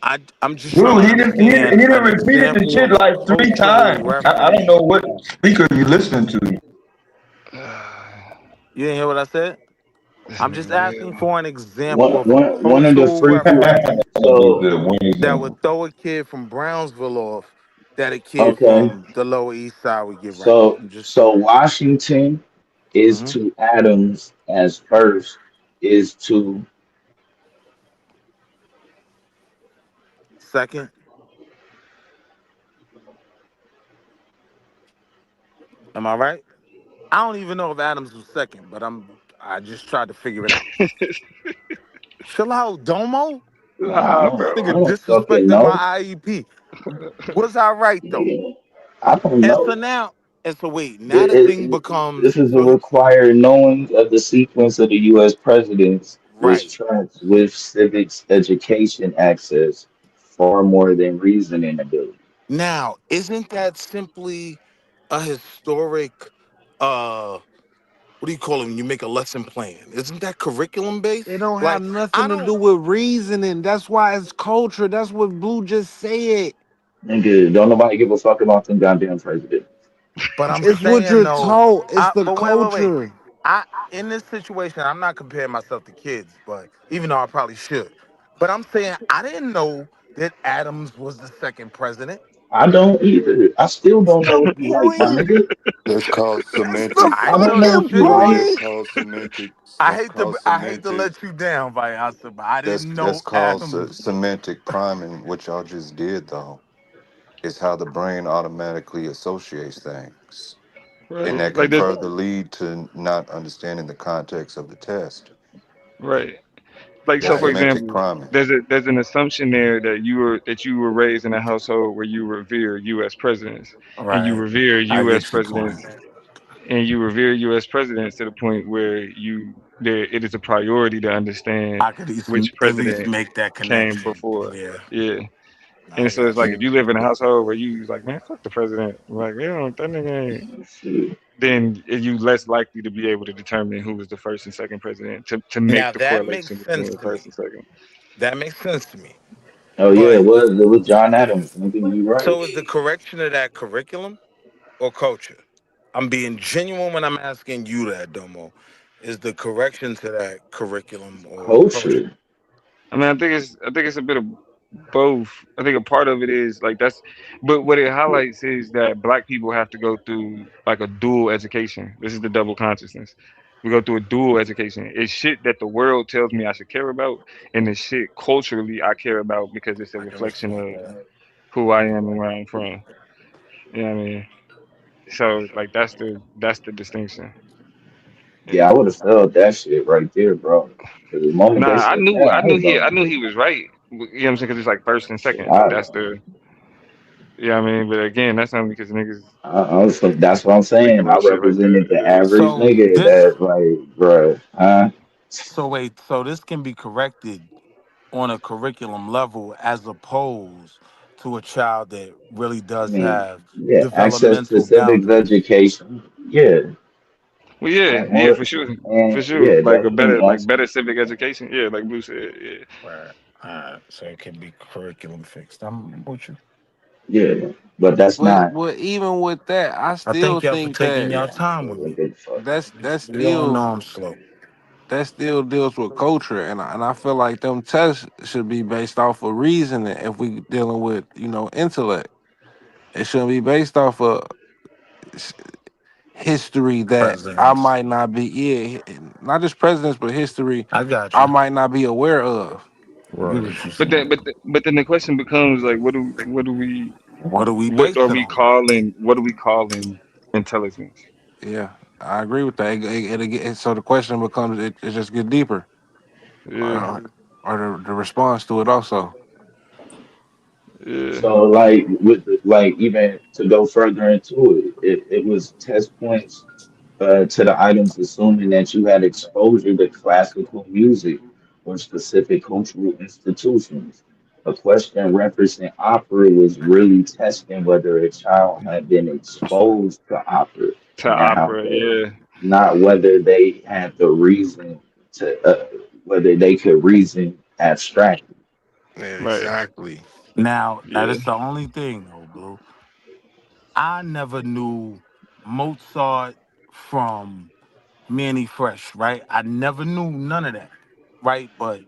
I'm just trying to Dude, he understand didn't an repeated the example shit of a like three cultural times. I don't reference. know what speaker you listening to. You didn't hear what I said? this I'm just nigga asking real. for an example of a One of the cultural frequent reference so that would throw a kid from Brownsville off that a kid okay. from the Lower East Side would get right. So I'm just so Washington is mhm. to Adams as first is to Second. Am I right? I don't even know if Adams was second, but I just tried to figure it out. Chill out, Domo. Nah, I bro. Nigga don't fucking disrespecting know. my IEP. Was I right though? Yeah, I don't And know. so now, and so wait, now the thing becomes This is a so required knowing of the sequence of the U.S. presidents, which right. tracks with civics education access far more than reasoning ability. Now, isn't that simply a historic what do you call it when you make a lesson plan? Isn't that curriculum It based? don't have Like I nothing to don't do with reasoning. That's why it's culture. That's what Blue just said. Nigga, don't nobody give a fuck about them goddamn presidents. but I'm It's what saying you're though, taught. It's the but wait. culture. I in this situation, I'm not comparing myself to kids, but even though I probably should. But I'm saying I didn't know that Adams was the second president. I don't either. I still That's don't know the if you right, my point. nigga. That's called That's the semantics. I I didn't don't know know that fucking if you shit. right. That's point. called semantics. That's called I hate to semantic. let you down, Vayasa, but I didn't That's know called Adams. semantic priming. What y'all just did though is how the brain automatically associates things, and Right. that Like can this. further lead to not understanding the context of the test. Right. Like That's so, for Right. semantic example, priming. there's an assumption there that you were raised in a household where you revere U.S. presidents, and you Right. revere I U.S. get your point. presidents, and you revere U.S. presidents to the point where it is a priority to understand I could which at least president make that came connection. before. Yeah, Yeah. And I so it's got like you. if you live in a household where you like, man, fuck the president, like, they don't, that nigga ain't, Shit. then you less likely to be able to determine who was the first and second president to make Now the that makes correlation sense between the to me. first and second. That makes sense to me. Oh yeah, But it was John Adams. Nigga, you right. so is the correction of that curriculum or culture? I'm being genuine when I'm asking you that, Domo. Is the correction to that curriculum or culture? Culture. I mean, I think it's a bit of both. I think a part of it is like that's, but what it highlights is that black people have to go through like a dual education. This is the double consciousness. We go through a dual education. It's shit that the world tells me I should care about, and it's shit culturally I care about because it's a I can reflection respect of that. who I am and where I'm from. You know what I mean? So like that's the distinction. Yeah, I Yeah. would have felt that shit right there, bro. Because the moment Nah, they I said knew that, I I knew was he I like, knew he was right. You know what I'm saying? Because it's like first and shit, second. Like that's the yeah. I mean, but again, that's only because niggas I was like, that's what I'm think saying. I about shit like represented the that. average So nigga this, that, like, bro, huh? so wait, so this can be corrected on a curriculum level as opposed to a child that really I does mean, have yeah, access to developmental civics boundaries. education. Yeah, Well, yeah, and yeah, more, for sure, for and sure. yeah, Like a that can better, like also, better civic education. Yeah, like Blue said. Yeah, Right. So it can be curriculum fixed. I'm with you. yeah, but that's But not but even with that, I I still thank y'all for think taking that your yeah, time with so me. get the fuck out. that's We all know still I'm slow. that still deals with culture, and I feel like them tests should be based off of reasoning. If we dealing with intellect, it shouldn't be based off of s- history that I Presidents. might not be. Yeah, not just presidents, but history I got I you. might not be aware of. I get Right. what you're but then, saying. but then the question becomes like, what do we, What do we what base are it we on? calling, what are we calling intelligence? Yeah, I agree with that. So the question becomes, it just get deeper, Yeah, or, or the response to it also. yeah. So like with like even to go further into it, it was test points to the items assuming that you had exposure to classical music or specific cultural institutions. A question referencing opera was really testing whether a child had been exposed to opera To now, opera. Yeah, not whether they had the reason to, whether they could reason abstractly. Yeah, right. exactly. Now Yeah. that's the only thing, though, Blue. I never knew Mozart from Manny Fresh, right? I never knew none of that, right? But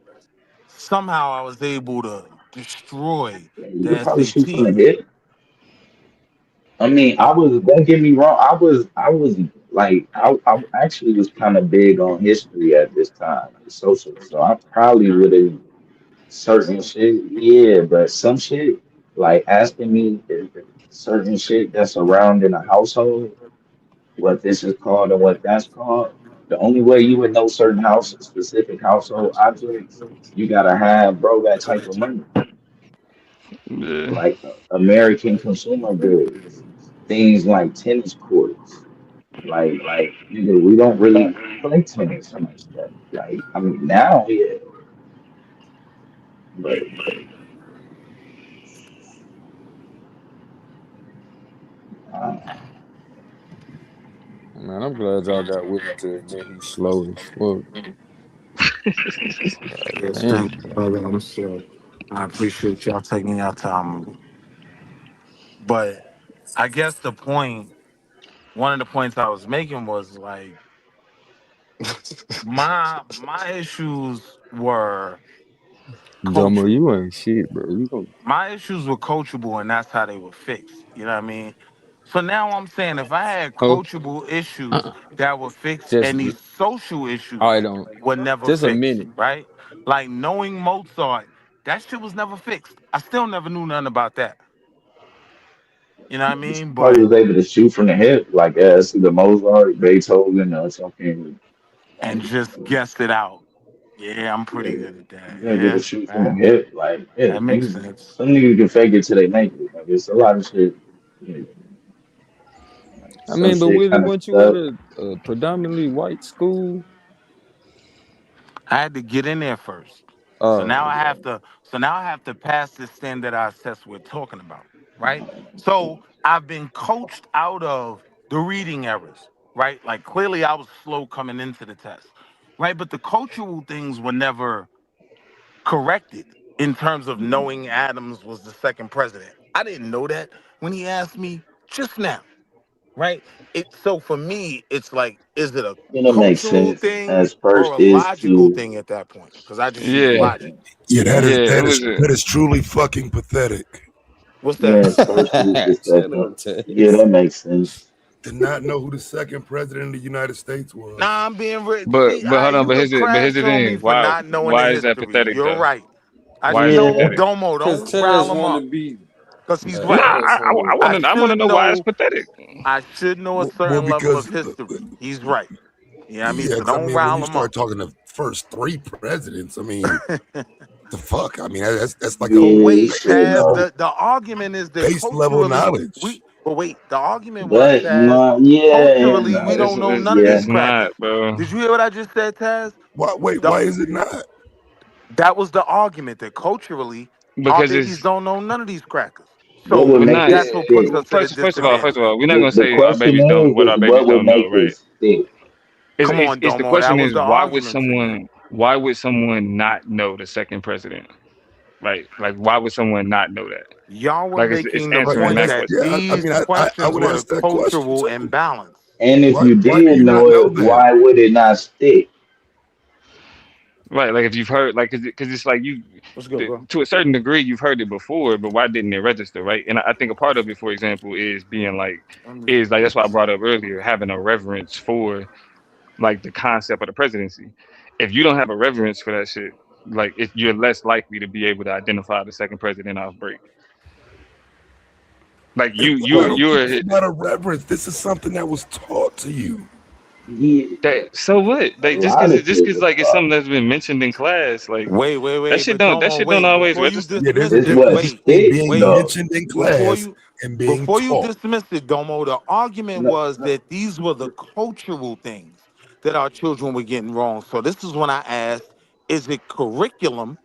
somehow I was able to destroy You the could probably shoot from the SATs. hip. I mean, I was, don't get me wrong, I was like, I actually was kind of big on history at this time, like social. So I probably would have certain shit, yeah, but some shit, like asking me if certain shit that's around in a household, what this is called and what that's called. The only way you would know certain house, specific household objects, you gotta have, bro, that type of money, Yeah. like American consumer goods, things like tennis courts. Like, nigga, we don't really play tennis like that. Like, I mean, now, yeah, but uh, Man, I'm glad y'all got Willie to admit he's slow as fuck. Yes, Damn. thank you, brother. I'm sure. I appreciate y'all taking your time with me. But I guess one of the points I was making was like my issues were Domo, coachable. you ain't shit, bro. You gonna My issues were coachable, and that's how they were fixed. You know what I mean? So now I'm saying if I had oh coachable issues uh that were fixed, just and these social issues I don't were never just a fixed, minute. right? Like knowing Mozart, that shit was never fixed. I still never knew nothing about that. You know what I mean? probably But was able to shoot from the hip, like as the Mozart, Beethoven, or something. and just guess it out. Yeah, I'm Yeah, pretty good at that. you're able to Yeah, shoot from the that, hip, like yeah, that makes niggas. sense. Some niggas can fake it till they make it. Like it's a lot of shit. Yeah, I some mean, but shit Willie, kind of weren't you at stuck. a predominantly white school? I had to get in there first. So Oh, now I okay. have to pass this standardized test we're talking about, right? So I've been coached out of the reading errors, right? Like clearly I was slow coming into the test, right? But the cultural things were never corrected in terms of knowing Adams was the second president. I didn't know that when he asked me just now. right? So for me, it's like, is it a Gonna make cultural sense thing as or first a is logical to thing at that point? Because I just use Yeah, logic. okay. Yeah, yeah, it that was is that is truly fucking pathetic. What's that? Yeah, first is the Shut second. up, Yeah, Tess. that makes sense. Did not know who the second president of the United States was. Nah, I'm being rich. but See, hold on, you could but here's crash the on me thing. for not knowing the Why is that history. pathetic You're though? right. I Why is should it Yeah, know. pathetic? Domo, Cause don't rile Tez him want to up be because he's Nah, right. asshole. I I want to should know why it's know. pathetic. I should know a Well, certain level of because history. He's right. You know what I mean? yeah, So 'cause I don't mean, when rile you him up. start talking the first three presidents, I mean, the fuck? I mean, that's like a But yeah, wait, shit, Taz, no. the argument is that base level culturally, knowledge. but wait, the argument was, But Taz, no, yeah, and culturally, we no, don't know none of yeah. these It's not, crackers. bro. Did you hear what I just said, Taz? Why? Wait, The, why is it not? that was the argument that culturally, our Because babies it's don't know none of these crackers. What would So but make not. it that's what puts stick? us at a First disadvantage. of all, we're not gonna The say our question babies don't what is our what babies would don't know, make it right? stick? Come on, It's the Domo. That question was is the argument to me. why would someone not know the second president? Like why would someone not know that? Y'all were Like it's making the Right, answering and point that that's that question. yeah. I these mean, I questions would were the ask that question cultural too. imbalance. And if you Why do did you not know know it, that? why would it not stick? Right, like if you've heard, like, cause it's like What's good, bro? to a certain degree, you've heard it before, but why didn't it register, right? And I think a part of it, for example, is being like, that's why I brought up earlier, having a reverence for like the concept of the presidency. If you don't have a reverence for that shit, like you're less likely to be able to identify the second president off break. Like I don't think it's you're about a reverence. This is something that was taught to you. Yeah, that. So what? a Like lot of just shit cause was like it's taught. something that's been mentioned in class, like But that Domo, shit don't wait, always before you register. Yeah, there's dismiss a This it, what difference wait, between sticks being wait, though. mentioned in before class you and being before you taught. dismiss it, Domo, the argument No, was that these were the cultural things that our children were getting wrong. So this is when I asked, is it curriculum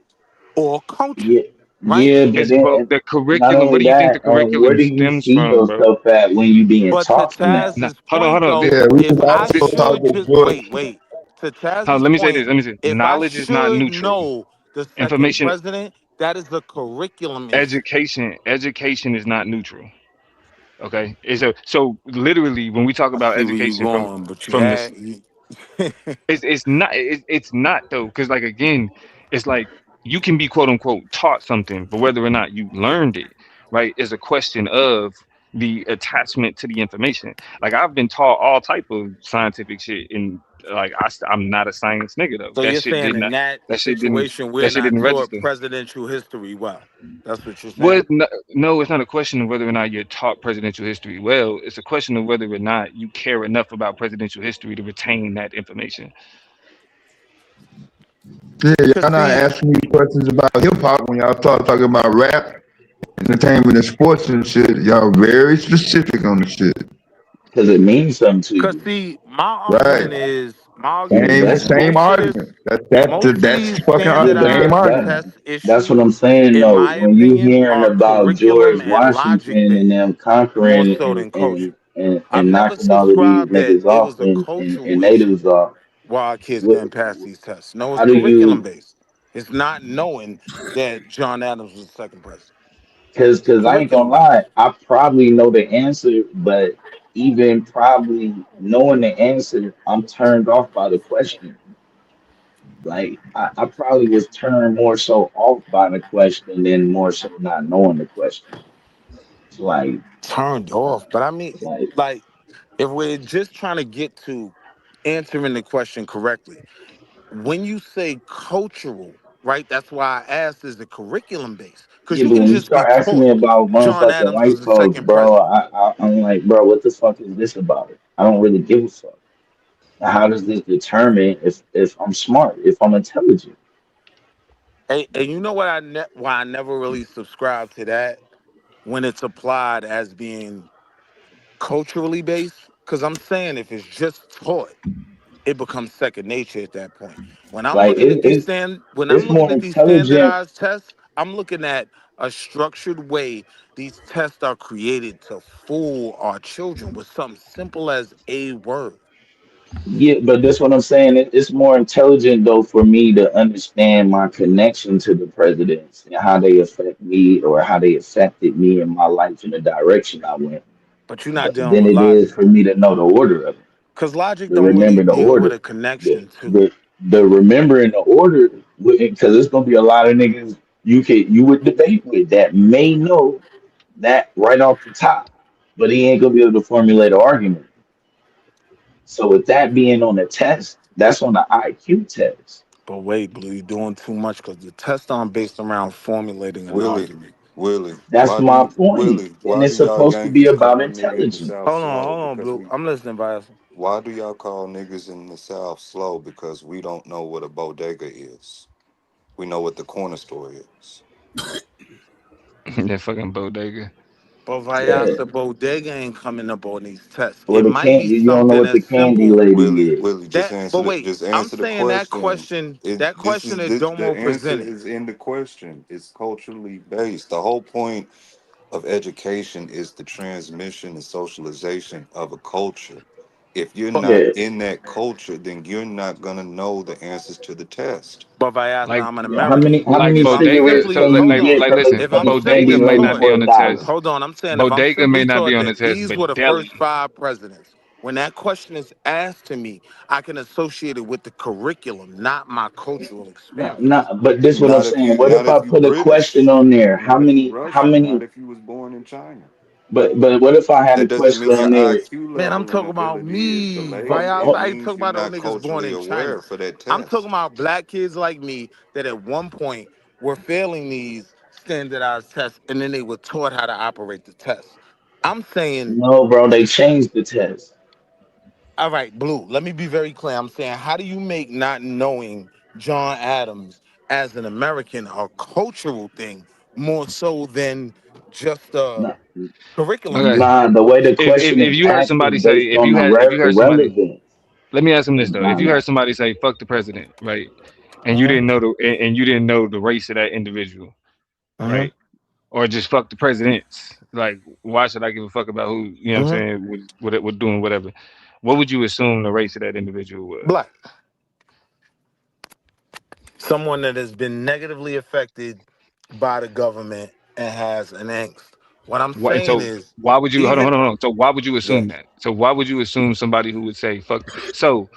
or culture? yeah, Right? yeah, but It's both then the not curriculum. Where only do you think the that, where curriculum do you stems see from, bro? yourself at when you being But to taught from that? Nah, Taz's hold point on. though, Yeah, we if was I also should talking just Jordan. wait. To Hold on, Taz's let me say this. point, Let me say if I knowledge is not should neutral. know the second Information, president, that is a curriculum issue. education is not neutral. Okay, so literally when we talk I about see where you're education going, but you from this, had you, it's not though, because like again, it's like you can be quote unquote taught something, but whether or not you learned it, right, is a question of the attachment to the information. Like I've been taught all type of scientific shit, and like I'm not a science nigga though. so you're saying in that That shit didn't situation we're that shit not didn't taught register. presidential history well. That's what you're Well, saying. no, it's not a question of whether or not you're taught presidential history well. It's a question of whether or not you care enough about presidential history to retain that information. Yeah, Cause y'all not see, asking me questions about hip hop when y'all start talking about rap, entertainment, and sports and shit. Y'all very specific on the shit. Because it means something to cause you. see, my Right. argument And is that's Same most of this, argument. most of That's these fucking but same standardized argument. that test that's what issues, I'm saying in though. my When you opinion, hearing are about curriculum George and logic Washington and based, them more conquering so than culture. I've and never knocking all of these subscribed that niggas it off was a cultural and issue natives off, why our kids what, couldn't pass these tests. No, it's how do curriculum you? based. It's not knowing that John Adams was the second president. It's Because I ain't gonna curriculum lie, based. I probably know the answer, but even probably knowing the answer, I'm turned off by the question. Like I probably was turned more so off by the question than more so not knowing the question. It's Turned off. But I mean, like like, if we're just trying to get to answering the question correctly, when you say cultural, right? That's why I asked, is it curriculum based? Because yeah, you but can when you just be start asking me taught about John motherfucking Adams was white the folks, second bro, president. I'm like, bro, what the fuck is this about it? I don't really give a fuck. How does this determine if I'm smart, if I'm intelligent? And you know what why I never really subscribe to that when it's applied as being culturally based? Because I'm saying if it's just taught, it becomes second nature at that point. Like When I'm it's looking more at these intelligent. standardized tests, I'm looking at a structured way these tests are created to fool our children with something simple as a word. Yeah, but that's what I'm saying. It's more intelligent though for me to understand my connection to the presidents and how they affect me or how they affected me in my life in the direction I went. but you're not dealing than with it is logic. for me to know the order of it. Because logic To don't really remember the deal with order. a The connection to. the, the remembering the order, because it's gonna be a lot of niggas you would debate with that may know that right off the top, but he ain't gonna be able to formulate an argument. So with that being on the test, that's on the IQ test. But wait, Blue, you're doing too much because the tests aren't based around formulating an Willie, argument. Willie, That's my point. And why do it's y'all supposed to be Yankees about call nigga in the intelligence. South Hold slow? on, Because Blue. we. I'm listening, Bias. Why do y'all call niggas in the South slow? Because we don't know what a bodega is. We know what the corner store is. That fucking bodega. But Yeah. Vyasa, the bodega ain't coming up on these tests. Or It the might be candy, you don't know something what the as candy simple lady is. Willie, that. But wait, just I'm answer the saying that question. question. It That this question is that the Domo answer presented. is in the question. It's culturally based. The whole point of education is the transmission and socialization of a culture. If you're But not Yeah. in that culture, then you're not gonna know the answers to the test. Vyasa, Like I'm an Yeah, How many American. how many If I'm bodega. cigarettes So simply can like, you hold like, on, get like from listen, if from a I'm the bodega candy simply may hold lady not on, be for on a the dollar? test. hold on. I'm saying if I'm Bodega may simply not be taught on the that test, these were but the first deli. 5 presidents, when that question is asked to me, I can associate it with the curriculum, not my cultural experience. Not, but this what I'm saying. What Not if if I you put a question British, on there? How not if you many how Russian, not many if you was born in China. but what if I had a That doesn't question mean your on there? IQ Man, I'm level and talking about ability is me, delayed. Vyasa. It I ain't means talking you're about no not niggas born culturally in aware China. for that I'm talking test. about black kids like me that at one point were failing these standardized tests and then they were taught how to operate the test. I'm saying, No, bro, they changed the test. all right, Blue, let me be very clear. I'm saying, how do you make not knowing John Adams as an American a cultural thing more so than just a Nah, curriculum Okay. thing? nah, the way the If question is you heard asked is somebody say, based on the if you heard somebody, relevance. let me ask them this though. If Nah, you nah. heard somebody say "fuck the president," right, and you Uh-huh. didn't know and you didn't know the race of that individual, Uh-huh. right, or just fuck the presidents, like why should I give a fuck about who you know what I'm Uh-huh. saying with doing whatever? What would you assume the race of that individual was? Black. Someone that has been negatively affected by the government and has an angst. What I'm Why, saying so is, why would you even hold on? So why would you yeah, assume that? So why would you assume somebody who would say fuck? So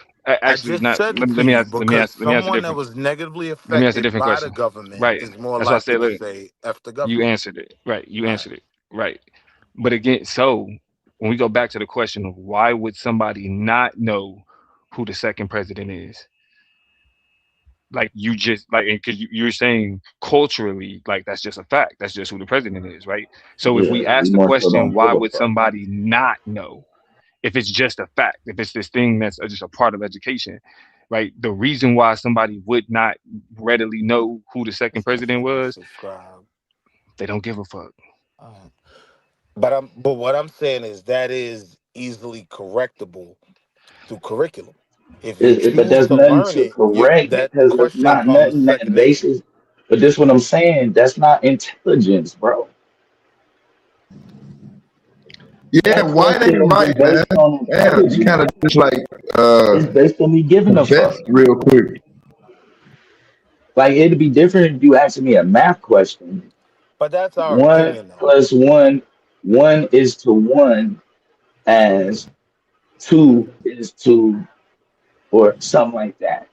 I actually, just not. said it to Let me you ask. because Let me ask a someone that different. was negatively Let me ask a affected different by the question. government Right. is more That's why I likely said. to Look, say F the you government. answered it. Right. You All right. answered it. Right. But again, so when we go back to the question of why would somebody not know who the second president is? Like you just like because you're saying culturally, like that's just a fact. That's just who the president is, right? So if Yeah, we we ask the more so question, don't give why a would fuck. somebody not know? If it's just a fact, if it's this thing that's just a part of education, right? The reason why somebody would not readily know who the second Mr. president 50 was, subscribe. they don't give a fuck. All right. But what I'm saying is that is easily correctable through curriculum. If you But choose there's to nothing learn to it, correct that because it's question not comes nothing that second nature. basis. But this what I'm saying. That's not intelligence, bro. Yeah, That why they question right, isn't man? based on Damn, you kind intelligence. of just like It's based on me giving a vest fuck. real quick. Like it'd be different if you asking me a math question. But that's our One opinion, though. plus one is to one as two is to or something like that.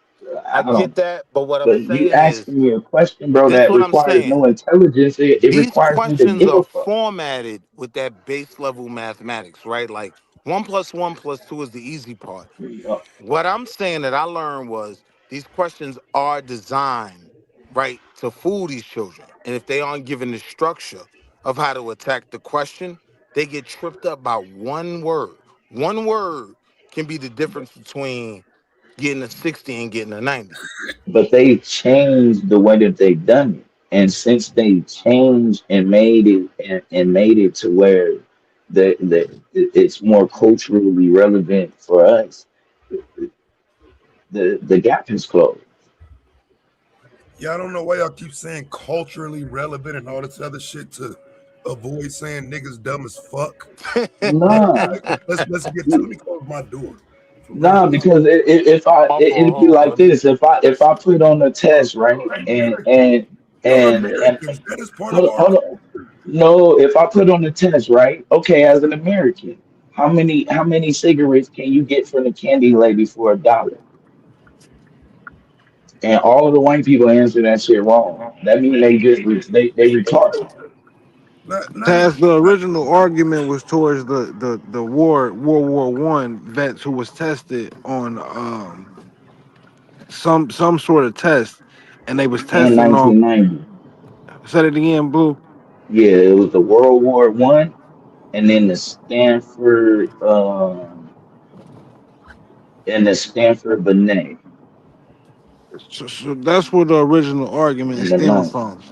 I I get don't. that, but what I'm But you saying is, asking me a question, bro, this is that what I'm requires saying. no intelligence. It These requires me to questions give are a fuck. formatted with that base level mathematics, right? Like 1 + 1 + 2 is the easy part. You know, What I'm saying that I learned was these questions are designed, right, to fool these children. And if they aren't given the structure of how to attack the question, they get tripped up by one word. One word can be the difference between getting a 60 and getting a 90. but they've changed the way that they've done it. And since they changed and made it to where it's more culturally relevant for us, the gap is closed. Yeah, I don't know why y'all keep saying culturally relevant and all this other shit to avoid saying niggas dumb as fuck. Nah, Like, let me close my door. For real. nah, because My fault. it'd be Hold on, like let me. this. If I put on a test, right, We're Americans. We're and Americans. That is part of hold our on, culture. No, if I put on the test, right? Okay, as an American, how many cigarettes can you get from the candy lady for $1? And all of the white people answer that shit wrong. That means they just they retarded. Taz, the original argument was towards the World War One vets who was tested on some sort of test, and they was In testing on. 1990. Said it again, Blue. Yeah, it was the World War I, and then the Stanford Binet So that's where the original argument in the stemmed 90s. from,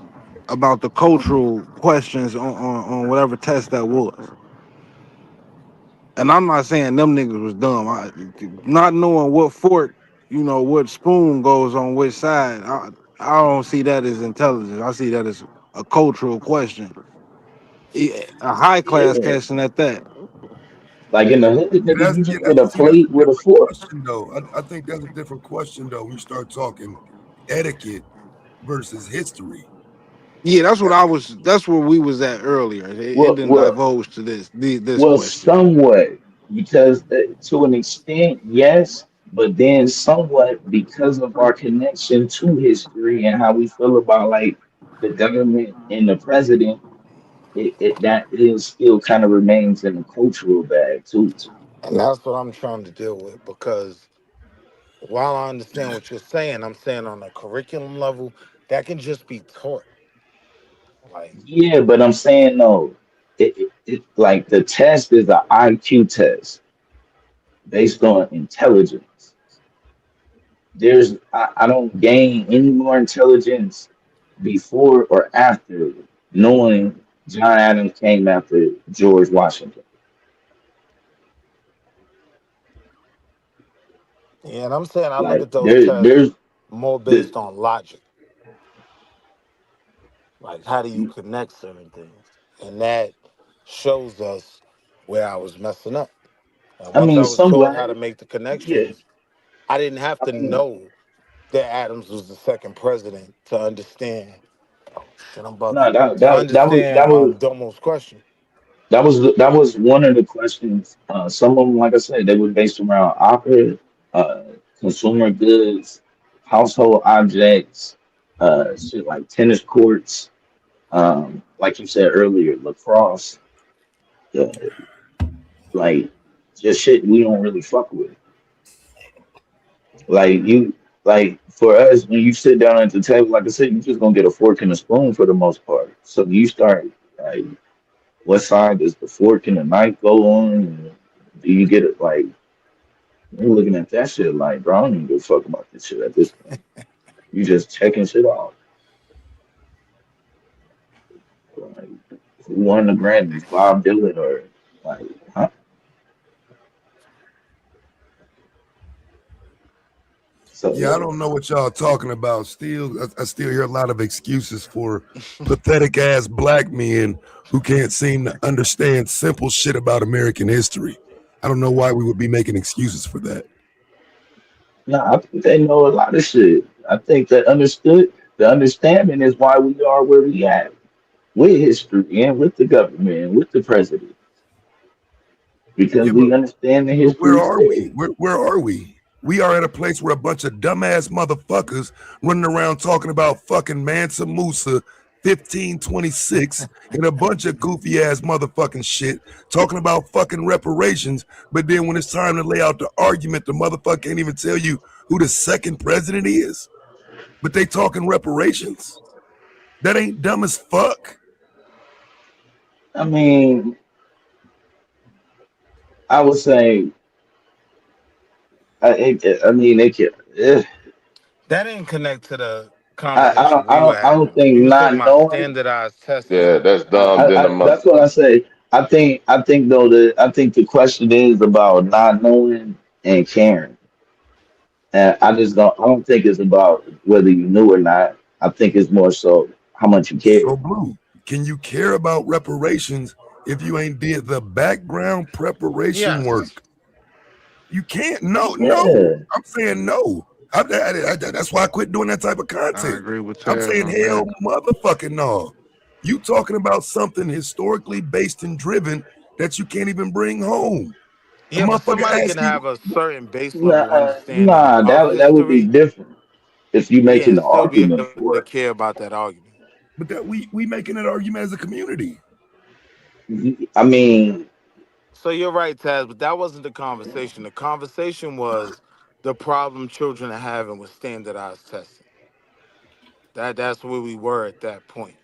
about the cultural questions on whatever test that was. And I'm not saying them niggas was dumb. Not knowing what fork, what spoon goes on which side, I don't see that as intelligence. I see that as a cultural question, a high class Yeah. question at that. Like in the hood, Yeah, nigga, you yeah, just get a that's plate a with a different fork. question though. I think that's a different question though. When you start talking etiquette versus history. Yeah, that's where we was at earlier. It Well, didn't well, divulge to this well, question. somewhat, because to an extent, yes, but then somewhat because of our connection to history and how we feel about like the government and the president, it that is still kind of remains in the cultural bag too. And that's what I'm trying to deal with because while I understand what you're saying, I'm saying on a curriculum level, that can just be taught. Like, Yeah, but I'm saying no, like the test is an IQ test based on intelligence. I don't gain any more intelligence before or after knowing John Adams came after George Washington. yeah, and I'm saying I look Like at those tests there's more the based on logic. Like, how do you connect certain things? And that shows us where I was messing up. And I once mean I was taught how somewhat to make the yeah. connections, I didn't have I to mean know that Adams was the second president to understand. Oh shit, I'm no bugging. that To that that was understand that was Domo's question. that was one of the questions. Some of them, like I said, they were based around opera, uh, consumer goods, household objects, shit like tennis courts, like you said earlier, lacrosse, uh, like just shit we don't really fuck with. Like you, like for us, when you sit down at the table, like I said, you just gonna get a fork and a spoon for the most part. So you start like, what side does the fork and the knife go on? And do you get it like? You're looking at that shit like, bro, I don't even give a fuck about this shit at this point. You just checking shit off. Like, who won the Grammys? Bob Dylan or like, huh? So Yeah, I yeah, don't know what y'all talking about. Still, I still hear a lot of excuses for pathetic ass black men who can't seem to understand simple shit about American history. I don't know why we would be making excuses for that. no, I think they know a lot of shit. I think the understanding is why we are where we at with history and with the government and with the president because Yeah, we understand the but where history are we? story. Where are we? We are at a place where a bunch of dumbass motherfuckers running around talking about fucking Mansa Musa 1526 and a bunch of goofy ass motherfucking shit talking about fucking reparations. But then when it's time to lay out the argument, the motherfucker can't even tell you who the second president is. But they talking reparations. That ain't dumb as fuck. I mean, I would say, I mean, they can. That didn't connect to the I conversation don't, I we were don't, I don't having. think We was talking not about knowing. standardized testing. Yeah, that's dumb than a That's what I motherfucker. say. I think though I think the question is about not knowing and caring. And I don't think it's about whether you knew or not. I think it's more so how much you care. So Blue, can you care about reparations if you ain't did the background preparation Yes. work? You can't. No, no. Yeah. I'm saying no. That's why I quit doing that type of I content. agree with I'm Taz saying on that. hell, motherfucking no. You talking about something historically based and driven that you can't even bring home. A Yeah, but motherfucker somebody can ask you, have a certain base level understanding Nah, of that would be history, different if you yeah, making and the still be argument able for to it. care about that argument. but that we making that argument as a community. I mean, So you're right, Taz, but that wasn't the conversation. The conversation was the problem children are having with standardized testing. That's where we were at that point.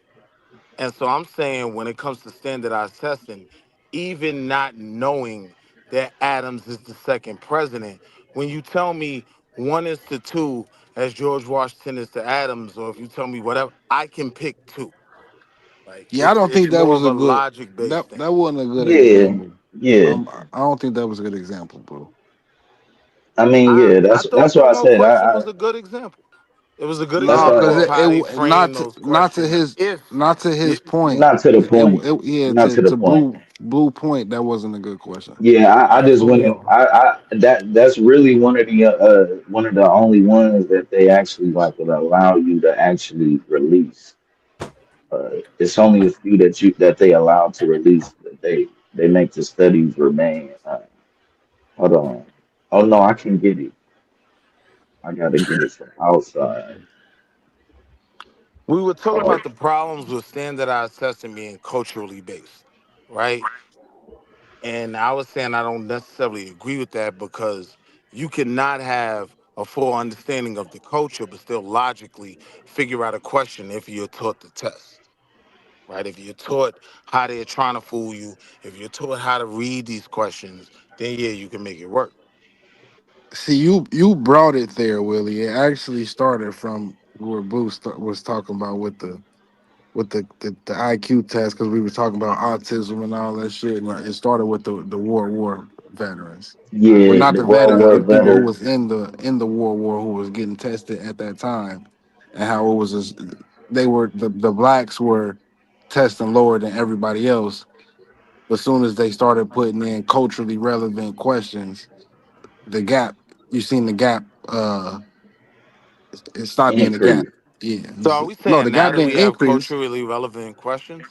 And so I'm saying when it comes to standardized testing, even not knowing that Adams is the second president, when you tell me 1:2 as George Washington is to Adams, or if you tell me whatever, I can pick two. Like Yeah, I it's don't it's think that more was of a a good logic based thing. that wasn't a good yeah, example. yeah. I don't think that was a good example, bro. I mean, yeah. I thought That's the why I no said question was a good example. It was a good that's No, example because why of how they frame those not to questions. his If not to his point. not to the point. Yeah, Not to the to point. blue point, that wasn't a good question. Yeah, I Like, just went in. That's really one of the only ones that they actually like would allow you to actually release. It's only a few that they allow to release. That they make the studies remain. Hold on. Oh no, I can get it. I gotta get it from outside. we were talking Oh, about the problems with standardized testing being culturally based, right? And I was saying I don't necessarily agree with that because you cannot have a full understanding of the culture, but still logically figure out a question if you're taught the test, right? If you're taught how they're trying to fool you, if you're taught how to read these questions, then yeah, you can make it work. see, you brought it there, Willie. It actually started from where Blue was talking about with the IQ test because we were talking about autism and all that shit. And it started with the World War veterans. Well, yeah, not the the World veterans, War the people who veteran. was in the War who was getting tested at that time, and how it was they were the blacks were testing lower than everybody else. But as soon as they started putting in culturally relevant questions, the gap you seen the gap it stopped being a gap. Increase. Yeah, So are we no, saying the now gap that we didn't have increase. culturally relevant questions?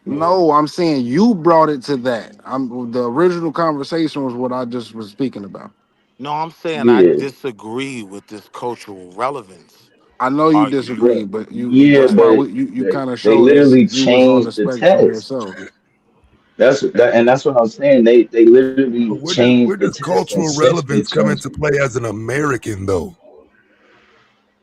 No, I'm saying you brought it to that. I'm the original conversation was what I just was speaking about. No, I'm saying I Yeah, disagree with this cultural relevance I know you argument. disagree, but but yeah, that's Right. why but you kind of they showed us literally you was on the changed the spectrum test. yourself. And that's what I was saying. They literally But where changed the does test and cultural essentially relevance come changed into it. play as an American though?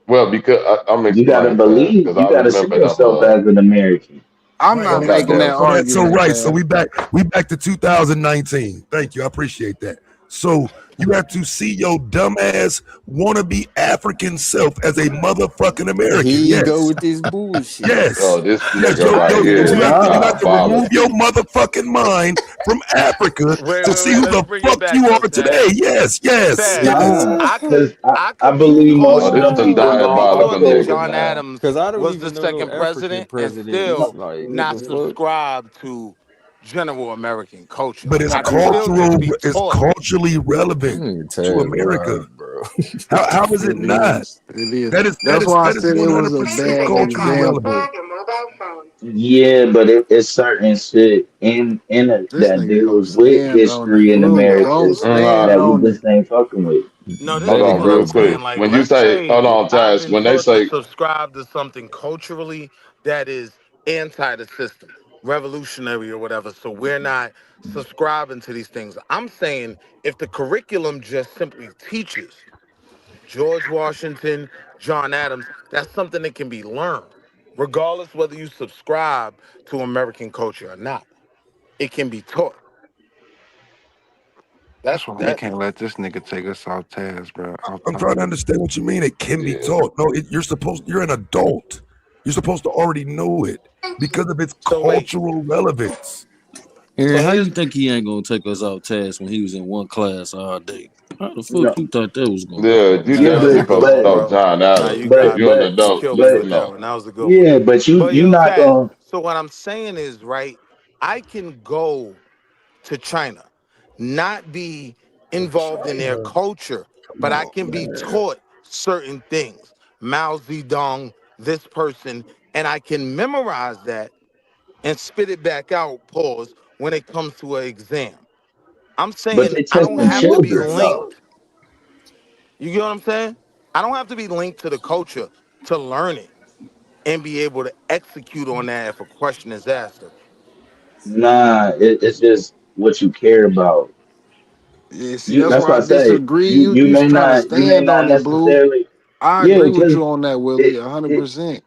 Well, because I'm You gotta explaining Taz, believe. because You I gotta see remember them. yourself as an American. I'm Right. Them not Okay. making goddamn that argument, So Tad. we back to 2019. Thank you. I appreciate that. So you have to see your dumbass wannabe African self as a motherfucking Here American. you go Yes. with this bullshit. Yes. Oh, this Yes. nigga right You here have to Nah, remove diabolical. your motherfucking mind from Africa to see who Let's the bring it fuck back you though, are today. Taz. Yes. Yes. Taz, Yes. nah. I could Cause I I could be believe most Oh, of cautious this them some people enough to be know diabolical thought that also. niggas, John man. Adams Cause I don't was the even know no second African president and presidents. still No, Like, what not the fuck? subscribe to general American culture. But Like it's I could still just be it's taught. culturally relevant Man, to Taz America. wild, bro. How is it It not? is. It is. That is that That's is why I that is said it was a 100% bad culturally relevant. example. yeah, but it's certain shit This that nigga gonna deals with stand on it. history in Blue, go America stand that we on it. just ain't fucking with. No, this Hold is on, what real I'm Crazy. quick. saying. Like, When you let's say, say hold on, I've Taz, been when they taught to say, subscribe to something culturally that is anti the system, revolutionary or whatever. So we're not subscribing to these things. I'm saying if the curriculum just simply teaches George Washington, John Adams, that's something that can be learned, regardless whether you subscribe to American culture or not. It can be taught. That's That's why we that. can't let this nigga take us off task, bro. Off I'm trying to topic. understand what you mean. It can be yeah, taught. No, you're an adult. You're supposed to already know it because of its So wait. cultural relevance. And So how you here's think he ain't gonna take us off task when he was in one class all day? How the fuck No, you thought that was gonna yeah, go? you Nah, yeah, that was definitely a good supposed to one, know but bro. John Nah, Adams. you but got You an me. but You adult, killed me but with come that on. one. That was a good one. yeah, but But you yo, not Taz, gonna. so what I'm saying is, right, I can go to China, not be involved in their culture, Come but I on, can be man. taught certain things. Mao Zedong, this person, and I can memorize that and spit it back out, pause, when it comes to an exam. I'm But saying they I don't testing have to be children though. linked. You get what I'm saying? I don't have to be linked to the culture to learn it and be able to execute on that if a question is asked of me. Nah, it's just what you care about. Yeah, see, You that's that's why why I I say disagree. you You trying to you may stand not on it, Blue. necessarily. I Yeah, agree with because you on that, Willie, it 100%.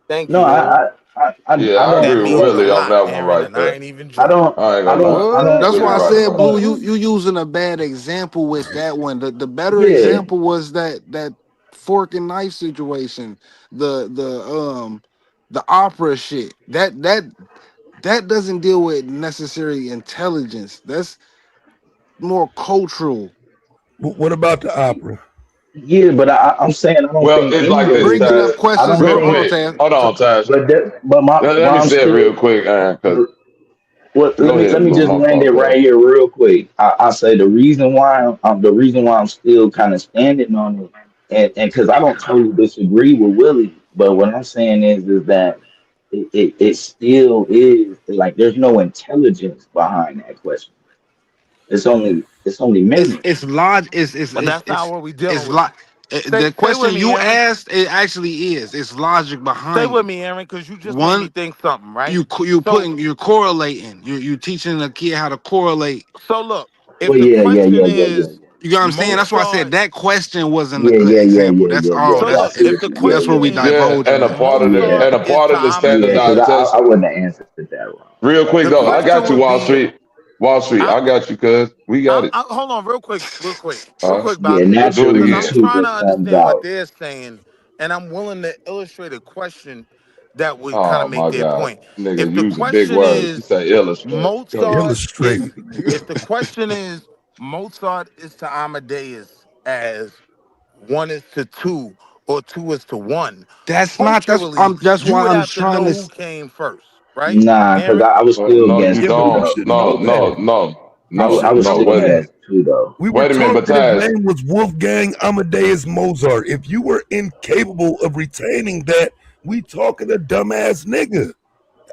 Thank no, you, Willie. Yeah, I I don't That agree with means a Willie on lot, that one Aaron, right and I there. ain't even I joking. don't I ain't I gonna lie. don't I What? don't That's Willie why I I right don't said, on that Blue, one. oppose. you using a bad example with that one. The better Yeah, example was that fork and knife situation. The opera shit. That doesn't deal with necessary intelligence. That's more cultural. What about the opera? yeah, but I'm saying I don't Well, think it's any like of this, it Bringing up Taz. is. I questions. don't Real Hold think. on, quick. Tab. Hold on, Taz. But Let why me I'm say it still. real quick, Aaron, because Well, go let ahead, me Blue. just My land it fault. Go ahead. right here real quick. I say the reason why I'm still kind of standing on it, and because I don't totally disagree with Willie, but what I'm saying is that it still is like there's no intelligence behind that question. It's only memory. It's log. But that's not what we dealing It's with. lot. Stay The stay with question me, you Aaron. asked, it actually is. It's logic Stay behind with it. me, Aaron, because you just made me One, think something, right? you So you're correlating. You teaching a kid how to correlate. so look, if Well, the yeah, yeah, question yeah, yeah, yeah, is You know what I'm saying? That's why I said Mozart, that question wasn't a yeah, good yeah, yeah, example. yeah, That's yeah, all. yeah, so yeah. I look, see if what the you. Yeah, That's question where yeah, we yeah, Yeah, divulging and a at. part of the yeah, and Mozart a is part to of the yeah. Because standardized I test. wouldn't have answered that wrong. Real quick the though, I got question you, would Wall be Street. Wall Street, I, I got you, cuz we got it. hold on real All right, quick, Yeah, Baka, let's do it naturally because the I'm again. trying to truth comes understand what out. they're saying, and I'm willing to illustrate a question that would kind of Oh make my their God, point. nigga, If the using big question words. You is say illustrate. Go ahead. Mozart is, Illustrate. if the question is Mozart is to Amadeus as one is to two or two is to one, That's not. culturally, That's you why would I'm have to trying know to. who came first, right, Nah, because Aaron? I was Well, still no, you against Yeah, but two you don't. though. should No, know that. no, no, I, no, I was no. still Wait a minute. against two though. We were Wait a minute, taught but that his Taz. name was Wolfgang Amadeus Mozart. If you were incapable of retaining that, we talking a dumbass nigga.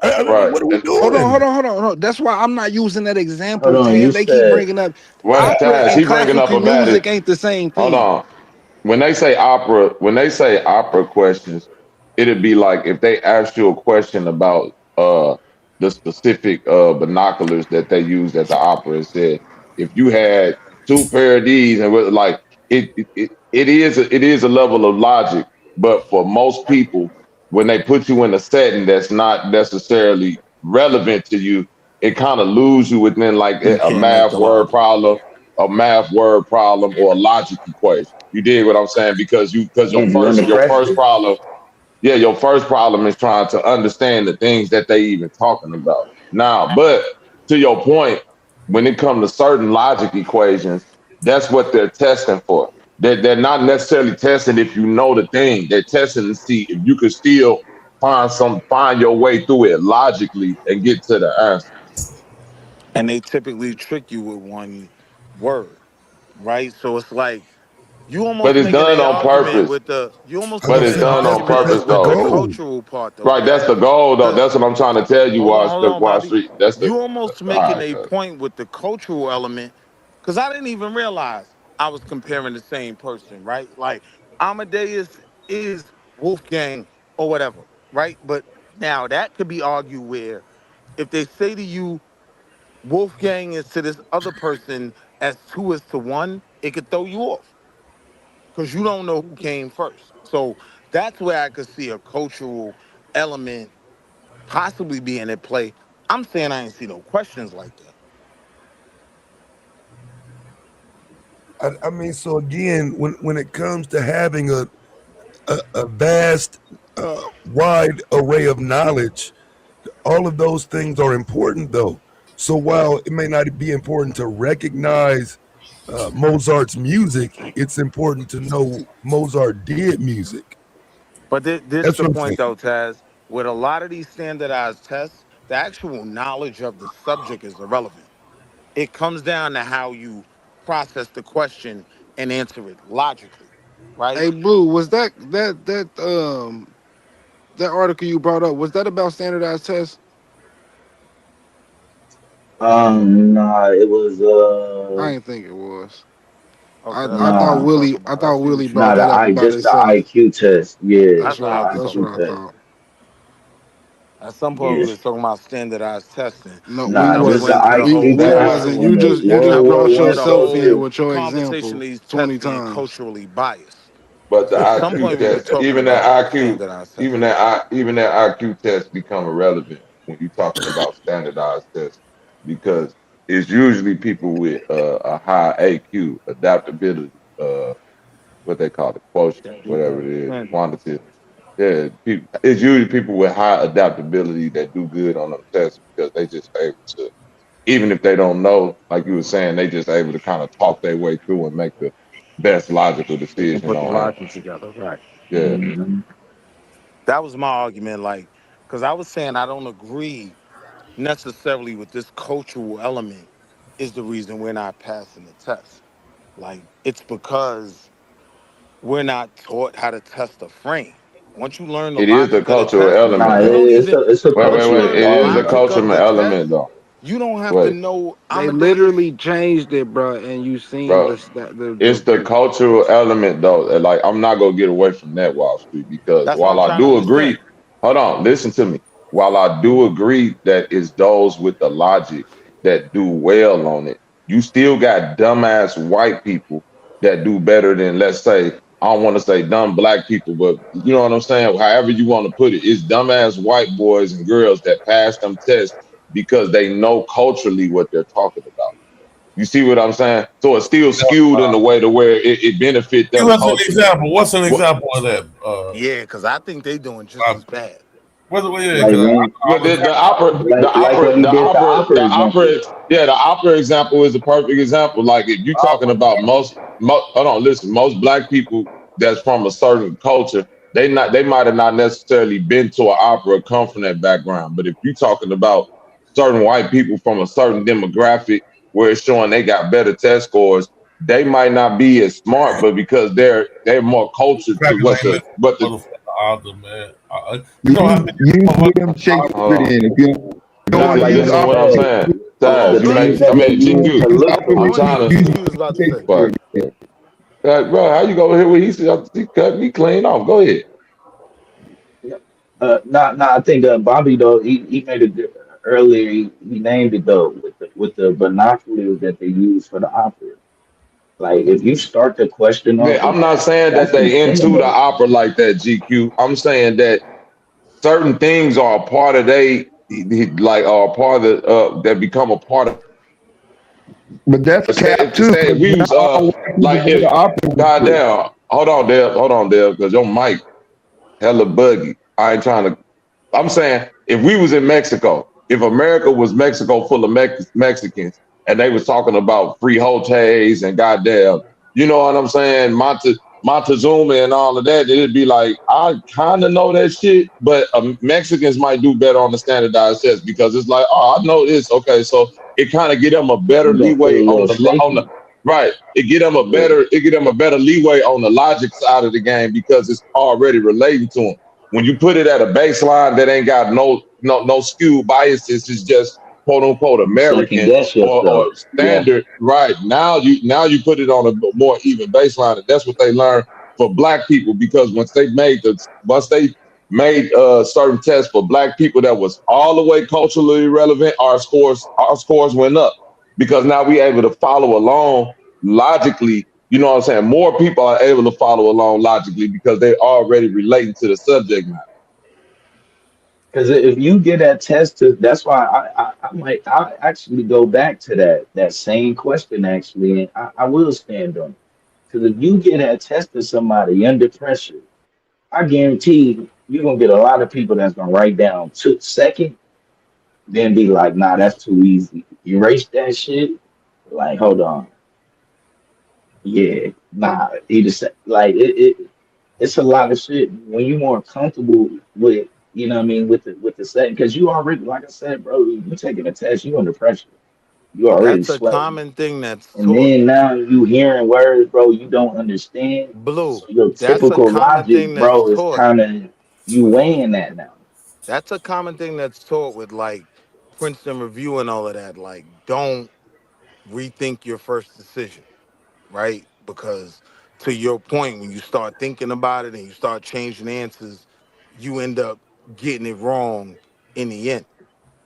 I mean, Right. what are we And doing? Hold on. No, that's why I'm not using that Hold example, on, you Tab. They keep said bringing up what opera Taz, and he bringing up classical a bad. music ain't the same Hold thing. on. When they say opera questions, it'd be like if they asked you a question about the specific binoculars that they used at the opera and said if you had two pair of these and like it is a level of logic, but for most people, when they put you in a setting that's not necessarily relevant to you, it kind of lose you within like You a can't make math the word logic. problem, or a logic equation. You dig what I'm saying? Because your yeah, you under pressure. first problem is trying to understand the things that they even talking about. Now, but to your point, when it comes to certain logic equations, that's what they're testing for. They're not necessarily testing if you know the thing. They're testing to see if you can still find your way through it logically and get to the answer. And they typically trick you with one word, right? So it's like you But almost it's making done a on argument purpose. with the you almost I But thought making it's an done on argument purpose that's the with the though. goal. cultural part though, Right, that's Taz. the goal though. Because That's what I'm trying to tell you, hold on, Wall Bobby. Street. That's the You almost all making right, a cuz. point with the cultural element. Because I didn't even realize I was comparing the same person, right? Like Amadeus is Wolfgang or whatever, right? But now that could be argued where if they say to you Wolfgang is to this other person as two is to one, it could throw you off because you don't know who came first. So that's where I could see a cultural element possibly being at play. I'm saying I ain't see no questions like that. I mean, so again, when it comes to having a vast, wide array of knowledge, all of those things are important, though. So while it may not be important to recognize Mozart's music, it's important to know Mozart did music. But this That's the what I'm point saying. though, Taz. With a lot of these standardized tests, the actual knowledge of the subject is irrelevant. It comes down to how you process the question and answer it logically, right? Hey, Blue, was that that article you brought up, was that about standardized tests? Nah, it was I didn't think it was. Okay, that's I what I thought nah, was talking Willie I about. thought That's Willie future. nah, brought that up about just the himself. IQ test. Yeah, That's the what I was That's talking what IQ I about. test. thought. At some point, we Yes. was talking about standardized testing, No, but we Nah, then we just the went wasn't. into the IQ whole We test wasn't. when You the just conversation. you World just We War brought went into One the yourself soldier. in whole with your conversation example of these 20 tests being times. culturally biased. But the At some IQ point, we were test, talking even that about IQ, standardized even testing. even that IQ test become irrelevant when you're talking about standardized tests because it's usually people with a high AQ, adaptability, what they call it, quotient, There you whatever go. it is, Standard. quantitative. Yeah, it's usually people with high adaptability that do good on them tests because they just able to, even if they don't know, like you were saying, they just able to kind of talk their way through and make the best logical They can decision put the on it. logic together, right? Yeah. Mhm. That was my argument, like, because I was saying I don't agree necessarily with this cultural element is the reason we're not passing the test. Like, it's because we're not taught how to test a frame. Once you learn the It is a logic of the cultural test, Nah, element, you though. don't even, it's a Wait, wait, once you wait. cultural learn It the is a thing. logic of cultural the element, test, though. you don't have to Wait, know. I'm They gonna do this. literally changed it, bro, and you seen bro. this that It's the cultural element, though. And, like, I'm not gonna get away from that, Wall Street, because That's what while I'm I trying to do agree, understand. hold on, listen to me. While I do agree that it's those with the logic that do well on it, you still got dumbass white people that do better than, let's say, I don't want to say dumb black people, but you know what I'm saying? However you want to put it, it's dumbass white boys and girls that pass them tests because they know culturally what they're talking about. You see what I'm saying? So it's still skewed in the way to where it benefit Give them us an culturally. example. What's an What? example of that? Yeah, because I think they doing just as bad. Yeah, Like because when, Well, like when he did the opera example. yeah, the opera example is a perfect example. Like if you're talking about hold on, listen, most black people that's from a certain culture, they might have not necessarily been to an opera, come from that background. But if you're talking about certain white people from a certain demographic where it's showing they got better test scores, they might not be as smart, but because they're more cultured to cracking lame what the motherfucker author, man. You know how Use many William hold Shakespeare on. then. If you don't want Nah, to like use Listen to when what I'm opera, saying. the Taz, you things make, I that they mean, use GQ, to use look opera I I'm for. want to hear trying what to, GQ is about to say. but, bro, how you go here with he cut me clean off? Go ahead. I think Bobby though he made it earlier. He named it though with the binoculars that they use for the opera. Like if you start to question Yeah, off of I'm not that, saying that that's they into the intimidating. opera like that, GQ. I'm saying that certain things are a part of like are a part of that become a part of. but that's cap too. Say if we Not was all white people like go to if opera. goddamn, hold on, Dale, because your mic hella buggy. I ain't trying to. I'm saying if we was in Mexico, if America was Mexico full of Mexicans, and they was talking about free hotels and goddamn, you know what I'm saying, Montezuma and all of that, it'd be like I kind of know that shit, but Mexicans might do better on the standardized test because it's like, oh, I know this. Okay, so it kind of get them a better You're gonna leeway feel a on little the shaky. right. Yeah. It get them a better leeway on the logic side of the game because it's already relating to them. When you put it at a baseline that ain't got no skewed biases, it's just quote unquote You second American guess yourself. or Yeah. standard, right? Now you put it on a more even baseline, and that's what they learn for black people because once they made certain tests for black people that was all the way culturally relevant, our scores went up because now we able to follow along logically. You know what I'm saying? More people are able to follow along logically because they're already relating to the subject matter. Because if you get that test to, that's why I actually go back to that same question actually, and I will stand on it. Because if you get that test to somebody under pressure, I guarantee you're gonna get a lot of people that's gonna write down took second, then be like, nah, that's too easy. Erase that shit. Like, hold on. Yeah, nah. He just like it's a lot of shit when you more comfortable with, you know what I mean, with the setting. Because you already, like I said, bro, you taking a test, you under pressure. You already That's a sweating. common thing that's And taught. then now you hearing words, bro, you don't understand. So Blue. your That's a typical common logic, thing that's bro, is taught. kind of You weighing that now. That's a common thing that's taught with like Princeton Review and all of that. Like, don't rethink your first decision, right? Because to your point, when you start thinking about it and you start changing answers, you end up getting it wrong in the end.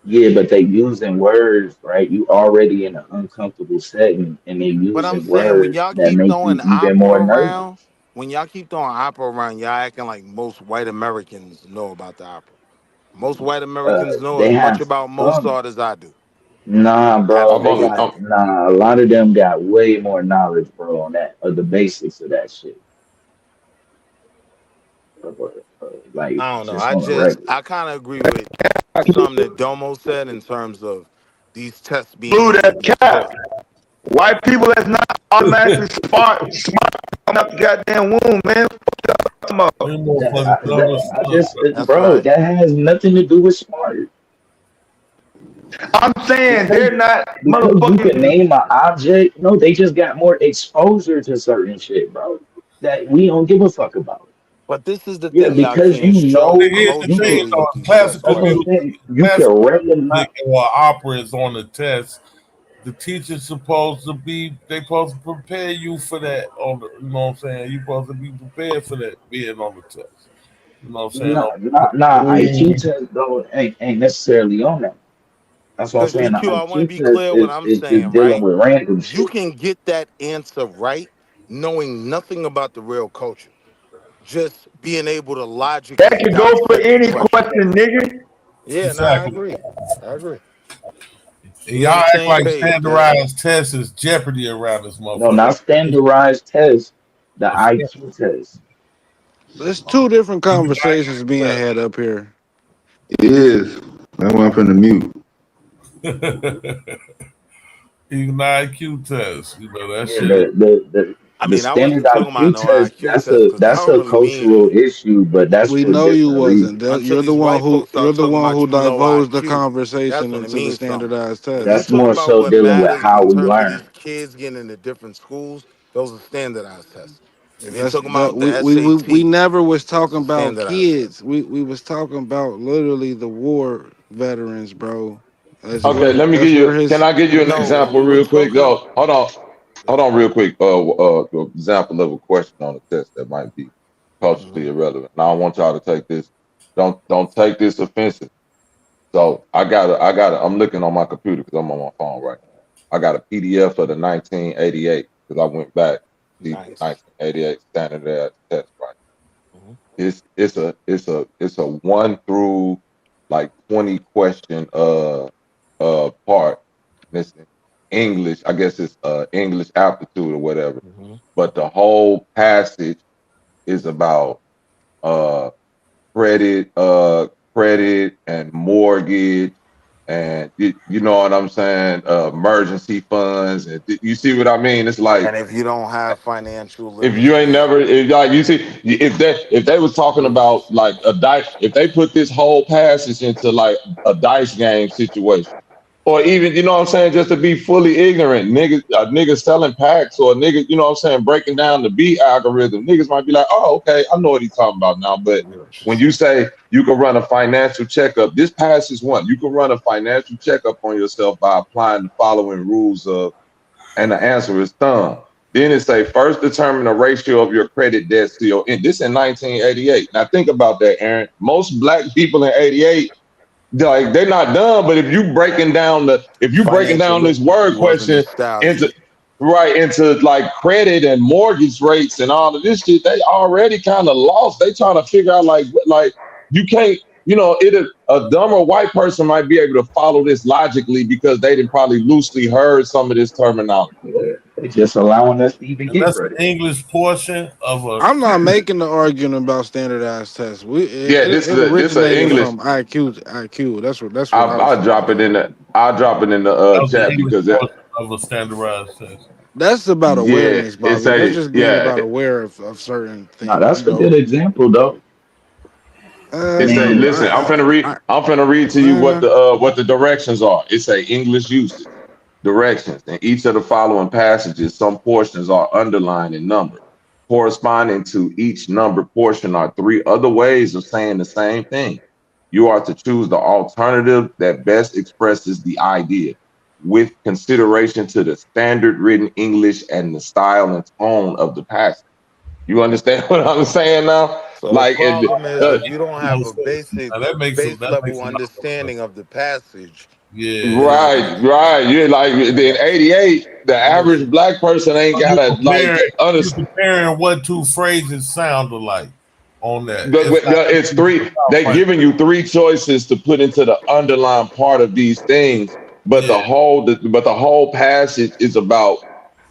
Yeah, but they using words, right? You already in an uncomfortable setting, and they But I'm using saying when words y'all that keep make you throwing even opera more nervous. around, when y'all keep throwing opera around, y'all acting like most white Americans know about the opera. Most white Americans know They as much have about some. Mozart as I do. Nah, bro, they Absolutely got not. nah. A lot of them got way more knowledge, bro, on that of the basics of that shit. Like I don't know. just on a regular. I kind of agree with something that Domo said in terms of these tests being Blue, able to that be cap. taught. White people that's not automatically smart out the goddamn womb, man. Come on. That's Bro, right. that has nothing to do with smart. I'm saying Because they're not you can motherfucking. name an object. No, they just got more exposure to certain shit, bro. That we don't give a fuck about. But this is the Yeah, thing y'all because can't you show know Here's the you thing, can. culturally though. with these tests, That's Classical what right? I'm music, saying. You can classical recognize. music or opera is on the test. The teacher's supposed to prepare you for that on the, you know what I'm saying? You're supposed to be prepared for that being on the test. You know what I'm saying? Nah. IQ test though ain't necessarily on that. That's what I'm Because saying. The GQ, I want to IQ be test clear what is I'm is just saying, dealing right? with random You shit. can get that answer right knowing nothing about the real culture. Just being able to That logically could go for dissect the any question. question, nigga. Yeah, no, I Exactly. agree. I agree. And We on y'all the act same like page, Dad. standardized tests is Jeopardy around this No, motherfucker. not standardized test. The IQ test. There's two different Even conversations IQ being test. had up here. It is. That's why I'm finna mute. Even the IQ test. You know, that Yeah, shit is I the mean, I standard wasn't talking about IQ no test. IQ test because I That's don't a really mean cultural that issue, but that's We for know you different wasn't. reasons. That, until you're the these one white who folks start talking about you low divulged the IQ. That's conversation when it into the means something. standardized When you That's test. talk more about so what dealing with matters how in we terms of these learn. kids getting into different schools, those are standardized tests. If you're That's talking that about the we SAT, never was it's talking a about standardized test. kids. We was talking about literally the war veterans, bro. That's Okay, where let me give that's where you. Can his I give you an No, when example we were real quick? talking, Yo, hold on, real quick. Example of a question on the test that might be culturally irrelevant. Now, I want y'all to take this. Don't take this offensive. So I'm looking on my computer because I'm on my phone right now. I got a PDF of the 1988 because I went back to see the nice. 1988 standardized test right. Mhm. It's a 1 through like 20 question part. And it's in English. I guess it's English aptitude or whatever. But the whole passage is about uh credit, credit and mortgage, and you know what I'm saying, emergency funds, and you see what I mean? It's like And if you don't have financial if you ain't literacy, never, if, like you see, if they was talking about like a dice, if they put this whole passage into like a dice game situation, or even you know what I'm saying, just to be fully ignorant, a nigga selling packs or a nigga, you know what I'm saying, breaking down the beat algorithm, niggas might be like, oh, okay, I know what he's talking about now. But when you say you can run a financial checkup, this passage one, you can run a financial checkup on yourself by applying the following rules of, and the answer is thumb. Then it say first determine the ratio of your credit debts to your this in 1988. Now think about that, Aaron. Most black people in 88, like they're not dumb, but if you breaking financial down this literacy word wasn't question established. into into like credit and mortgage rates and all of this shit, they already kind of lost. They trying to figure out like you can't, a dumber white person might be able to follow this logically because they didn't probably loosely heard some of this terminology. Yeah, they just allowing us to even and get that's the credit. English portion of a I'm not making the argument about standardized tests. Yeah, It this a originated English. from IQ. That's what I was I'll talking drop it about. in the that was the chat English because portion of a standardized test. That's about yeah, awareness, it's Bobby. That's a just being yeah. about aware of certain Now things, that's a good example, though. I It say, mean, listen, I'm finna read to you what the directions are. It say English usage directions. In each of the following passages, some portions are underlined and numbered. corresponding to each numbered portion are three other ways of saying the same thing. You are to choose the alternative that best expresses the idea with consideration to the standard written English and the style and tone of the passage. You understand what I'm saying now? So the Like, problem is if you don't have a Now that makes base that makes level a lot more sense. understanding of the passage, Yeah. right. You're like in '88, the average black person ain't You gotta like comparing understand. what two phrases sound alike on that. It's three. They Right. giving you three choices to put into the underlying part of these things, but Yeah. the whole passage is about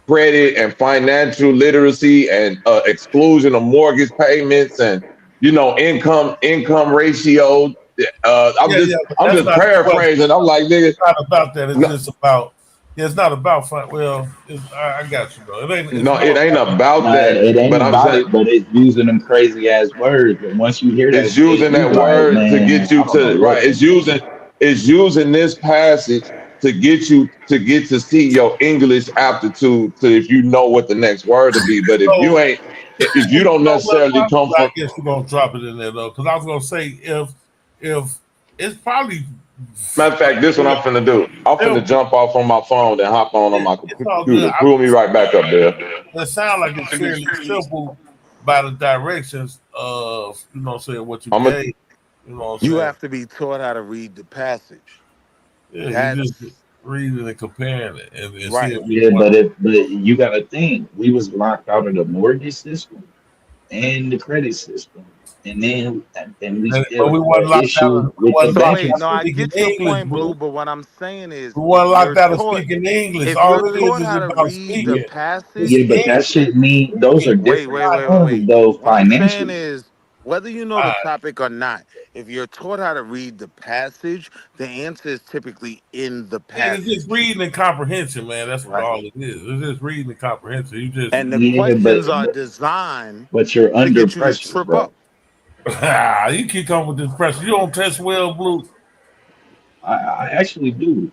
credit and financial literacy and exclusion of mortgage payments and income ratio. I'm Yeah, just yeah, but I'm that's just not the question. paraphrasing. I'm like, nigga, It's not about that. It's no, just about. Yeah, it's not about fun. Well, I got you, bro. It ain't. It's no, more it ain't about. about Nah, that. it ain't But I'm about saying it, but it's using them crazy ass words. And once you hear that it's shit, using you that like, word to man, get you I don't know to what right. the fuck. It's using this passage to get you to see your English aptitude to if you know what the next word to be. But So, if you don't necessarily come I from. guess you're gonna drop it in there though, because I was gonna say if it's probably Matter of fact, this is what I'm finna do. I'm finna jump off on my phone and hop on my it's all good. computer. Pull me right back up there. It sounds like it's fairly simple by the directions of saying what you I'm gonna. gave. You know what I'm you saying? have to be taught how to read the passage. Yeah, you just That's reading and comparing it and right. seeing which Yeah, one. but you gotta think, we was locked out of the mortgage system and the credit system. And we But still we had wasn't an locked out. issue We with the wasn't So locked banking wait, out no, of I system. speaking get your English, point, Blue, boo. but what I'm saying is We if wasn't you're locked out of taught speaking English. if you're All it taught is how to about read the speaking. passage, It's Yeah, but that English. shit mean those are different terms though what I'm saying financially. is whether you know All the right. topic or not, if you're taught how to read the passage, the answer is typically in the Yeah, it's just passage. reading and comprehension, man. That's what Right. all it is. It's just reading and comprehension. You just And the Yeah, questions are designed but you're to under get you to pressure, trip bro. up. you keep coming with this pressure. You don't test well, Blue. I actually do.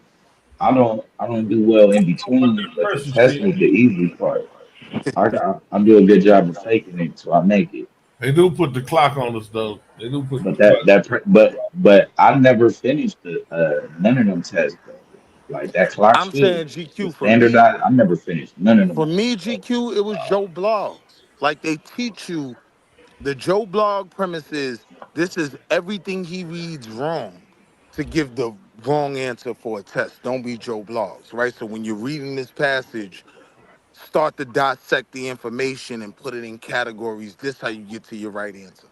I don't do well in With this between, but the pressure test shit. is the easy part. I do a good job of faking it, so I make it. They do put the clock on us though. They do put the But clock. but I never finished none of them tests though. Like that clock I'm shit, saying the GQ standardized. I never finished none of them. for me, GQ, it was Joe Blogs. Like they teach you the Joe Blog premise is this is everything he reads wrong to give the wrong answer for a test. Don't be Joe Blogs, right? So when you're reading this passage, start to dissect the information and put it in categories. This how you get to your right answer.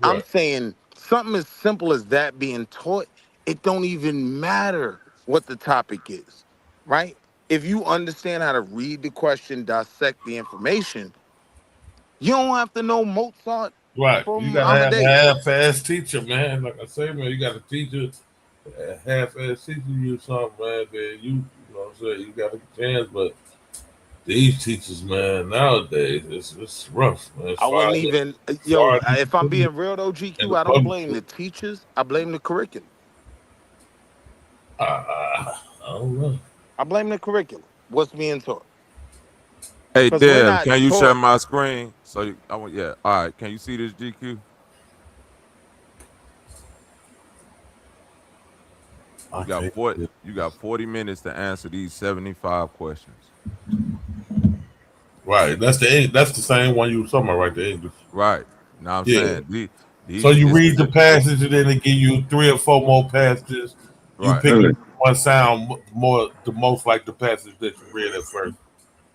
I'm Right. saying something as simple as that being taught, it don't even matter what the topic is, right? If you understand how to read the question, dissect the information, you don't have to know Mozart Right. You from gotta have a Amadeus. half-ass teacher, man. Like I say, man, you got a teacher, a half-ass teacher you something, man. Then you know what I'm saying, you got a chance, but these teachers, man, nowadays it's rough, man. I wouldn't even, As far as if I'm the being real though, and GQ, the I don't public blame school. the teachers. I blame the curriculum. I don't know. I blame the curriculum. What's being taught? Hey Because we're Dev, not can you share taught. my screen? So yeah. All right. Can you see this GQ? I can't. You got 40 minutes to answer these 75 questions. Right. That's the same one you were talking about, right? The English. Right. Now I'm Yeah. saying So you this read is the passage and then they give you 3 or 4 more passages. You right. pick one sound more the most like the passage that you read at first.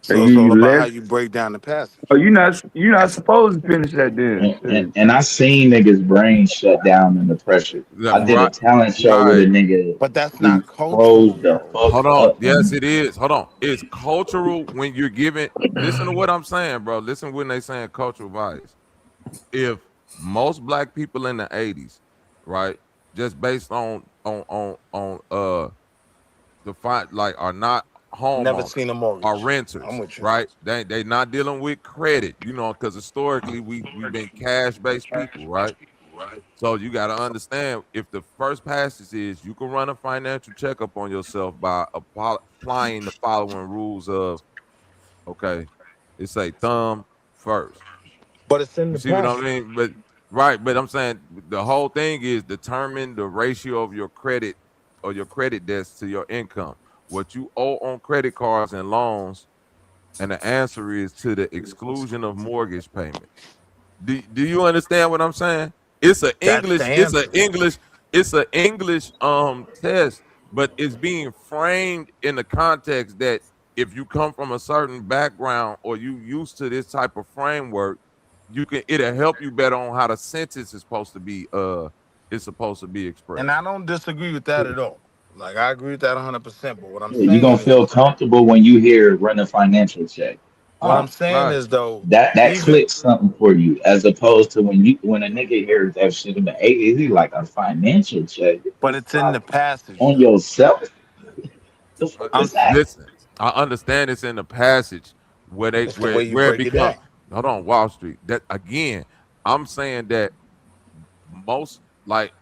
They So it's give all you about how less. you break down the Oh, passage. you're not supposed to finish that then. And I seen niggas' brains shut down under pressure. I did a Right. talent show with a Right. nigga But that's who not froze cultural, the though. fuck Hold on. up Yes, on it is. Hold on. It's cultural when you're giving. Listen to what I'm saying, bro. Listen when they saying cultural bias. If most black people in the 80s, right, just based on the fight like are not Never homeowners, seen a are mortgage. I'm renters, with you. right? They not dealing with credit, because historically we've been cash based people, right? So you got to understand if the first passage is you can run a financial checkup on yourself by applying the following rules of okay, it say thumb first. But it's in You the see what I passage. mean? But right, but I'm saying the whole thing is determine the ratio of your credit or your credit debts to your income. What you owe on credit cards and loans, and the answer is to the exclusion of mortgage payments. Do you understand what I'm saying? It's a That's the English, it's a answer. English, it's a English test, but it's being framed in the context that if you come from a certain background or you used to this type of framework, it'll help you better on how the sentence is supposed to be And expressed. I don't disagree with that at all. Like I agree with that 100%. But what I'm You're gonna saying feel is, comfortable when you hear run a financial check. what I'm saying Right. is though, That even clicks something for you, as opposed to when a nigga hears that shit in the 80s, he like a financial check. Get the but it's in fuck the passage on though. yourself. The fuck I'm is that? Listen, I understand it's in the passage where they It's the way you where it break it becomes. down. Hold on, Wall Street. That again, I'm saying that most like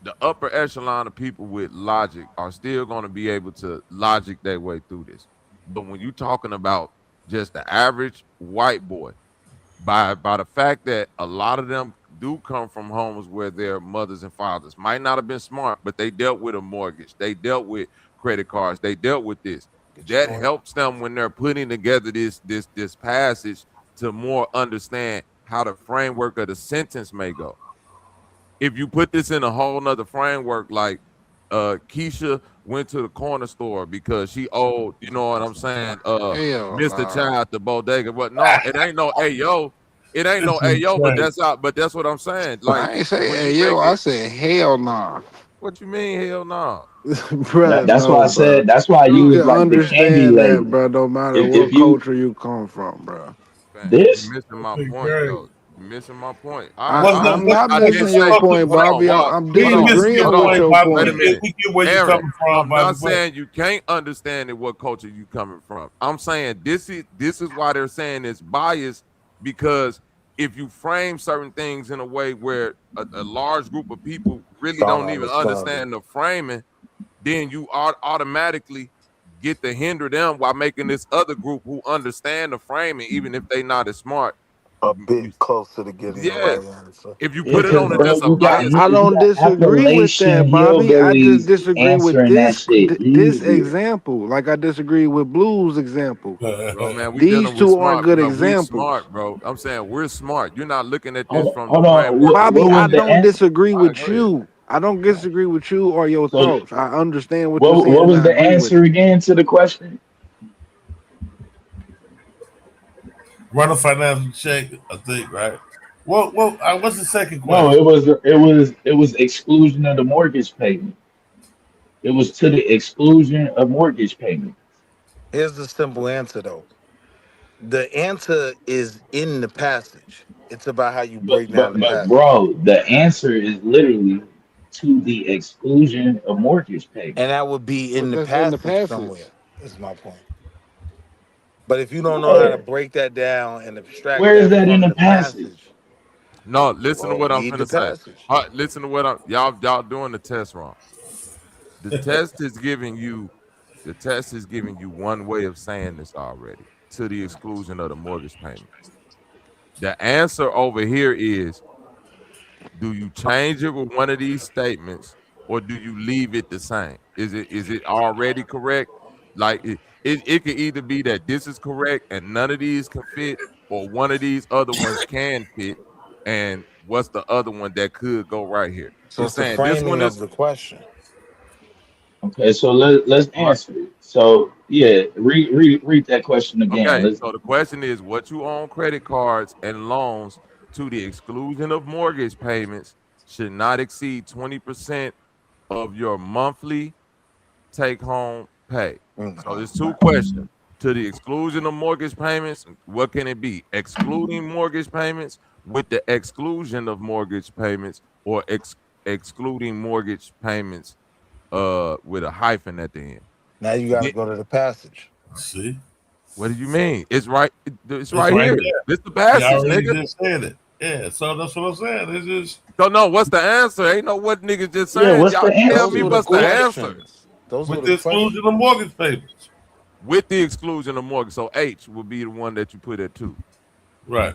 the upper echelon of people with logic are still going to be able to logic their way through this. But when you're talking about just the average white boy, by the fact that a lot of them do come from homes where their mothers and fathers might not have been smart, but they dealt with a mortgage, they dealt with credit cards, they dealt with this. Get your That point. helps them when they're putting together this passage to more understand how the framework of the sentence may go. If you put this in a whole nother framework, like Keisha went to the corner store because she owed, you know what I'm saying, Hell Mr. nah. Child the bodega. But no, it ain't no Ayo. It ain't no Ayo, but that's what I'm saying. Like I ain't say when hey you yo, make I it, said hell nah. what you mean, hell no? Bruh, That's why no, I bro. said. That's why I You use can like the candy understand that, lady. bro, no matter If what you culture you come from, bro. Man, you this missing my Okay, point great. though. You missing my point. I, I'm not I didn't missing What's your say. point, Hold on, Bobby. Walt. I'm we ain't missing your Hold disagreeing with on. point, your Bobby. Wait a point. minute. We get where you're Aaron, coming from, I'm Bobby. not But saying you can't understand it, what culture you coming from. I'm saying this is why they're saying it's biased, because if you frame certain things in a way where a large group of people really Don't don't even understand it. understand the framing, then you automatically get to hinder them while making this other group who understand the framing, even if they not as smart. A bit closer to getting the Yeah, right answer. if you yeah, put it cause on bro, just a you got bias. I you don't got disagree with Appalachian that, Bobby. I just hillbillies disagree with answering that shit this easier. example. Like I disagree with Blue's example. Bro, man, we These dealing with two aren't smart, good bro. We examples. smart, bro. I'm saying we're smart. You're not looking at this Hold, from the hold on. framework of Bobby, What I was the reality. don't answer? disagree All right, with go ahead. you. I don't disagree with you or your So thoughts. I understand what you're what saying and was I the agree with answer you. again to the question? run a financial check, I think, right? What's the second No, question? it was exclusion of the mortgage payment. It was to the exclusion of mortgage payment. Here's the simple answer though. The answer is in the passage. It's about how you break down the But passage. bro, the answer is literally to the exclusion of mortgage payment. And that would be in But the that's in the passage passage. somewhere, is my point. But if you don't know how to Where? break that down and abstract Where is that that in from the the passage? passage, No, listen to well, what I'm read the finna say. passage. Listen to what I'm y'all doing the test wrong. The test is giving you one way of saying this already, to the exclusion of the mortgage payments. The answer over here is, do you change it with one of these statements, or do you leave it the same? Is it already correct? Like it could either be that this is correct and none of these can fit, or one of these other ones can fit. And what's the other one that could go right here? So It's it's the saying this one framing of is the question. Okay, so let's right. answer it. So yeah, read that question again. Okay, Let's so the question is, what you own credit cards and loans to the exclusion of mortgage payments should not exceed 20% of your monthly take home pay. So there's two questions. To the exclusion of mortgage payments, what can it be? Excluding mortgage payments, with the exclusion of mortgage payments, or excluding mortgage payments with a hyphen at the end. Now you got to Then- go to the passage. See, what do you mean? It's right. It's it's right right here. there. This the He passage, already nigga. just said it. Yeah, so that's what I'm saying. It's just So no, what's the answer? Ain't no what niggas just yeah, saying. what's Y'all the tell Those me answer? were the what's the answer. questions. Those were with the the exclusion questions. of mortgage payments. With the exclusion of mortgage. So H will be the one that you put at 2. Right.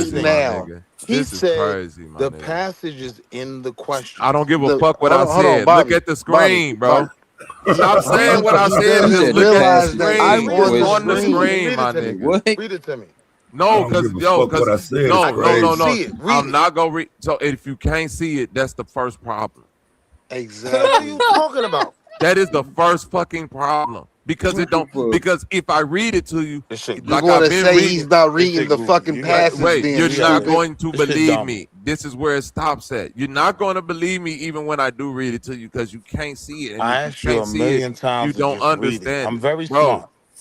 right crazy, my now. nigga. He This is said crazy, my the nigga. passage is in the question. I don't give a The fuck what I hold on, said. Look Bobby. at the screen, bro. Stop Hold saying on. what I You said better and just just said the look at the realize that I it's screen. read it on It's the to me. on the Read it to me. screen. screen, Read it my to me. nigga. What? Read it to me. I No, don't cause give a yo, fuck cause what I said. It's I crazy. can't see it. Read I'm it. not gonna read. So if you can't see it, that's the first problem. So what are you Exactly. talking about? That is the first fucking problem because What it the don't. fuck? Because if I read it to you, This shit You're like goofy. going I've to been say reading. he's not This reading shit the goofy. fucking You got it. passage, Wait, then you're not stupid. going to This shit believe dumb. me. This is where it stops at. You're not going to believe me even when I do read it to you because you can't see it. And I if you asked you can't a see it, million you times to don't just read it. understand I'm it. very Bro, smart.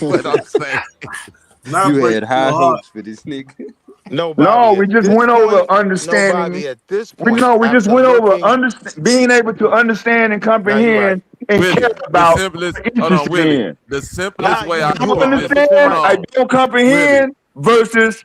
But I'm saying, Not You break had your high heart. hopes for this nigga. No, No, Bobby, we at just this went over point, no, understanding. Bobby, at this We point, know we just after went over looking, being able to understand and now you're right. comprehend and care Willie, the about simplest, what we're hold on, interested Willie, in. the simplest Nah, way I I you can don't are convince, 100% understand, hold right. I on, don't Willie, comprehend versus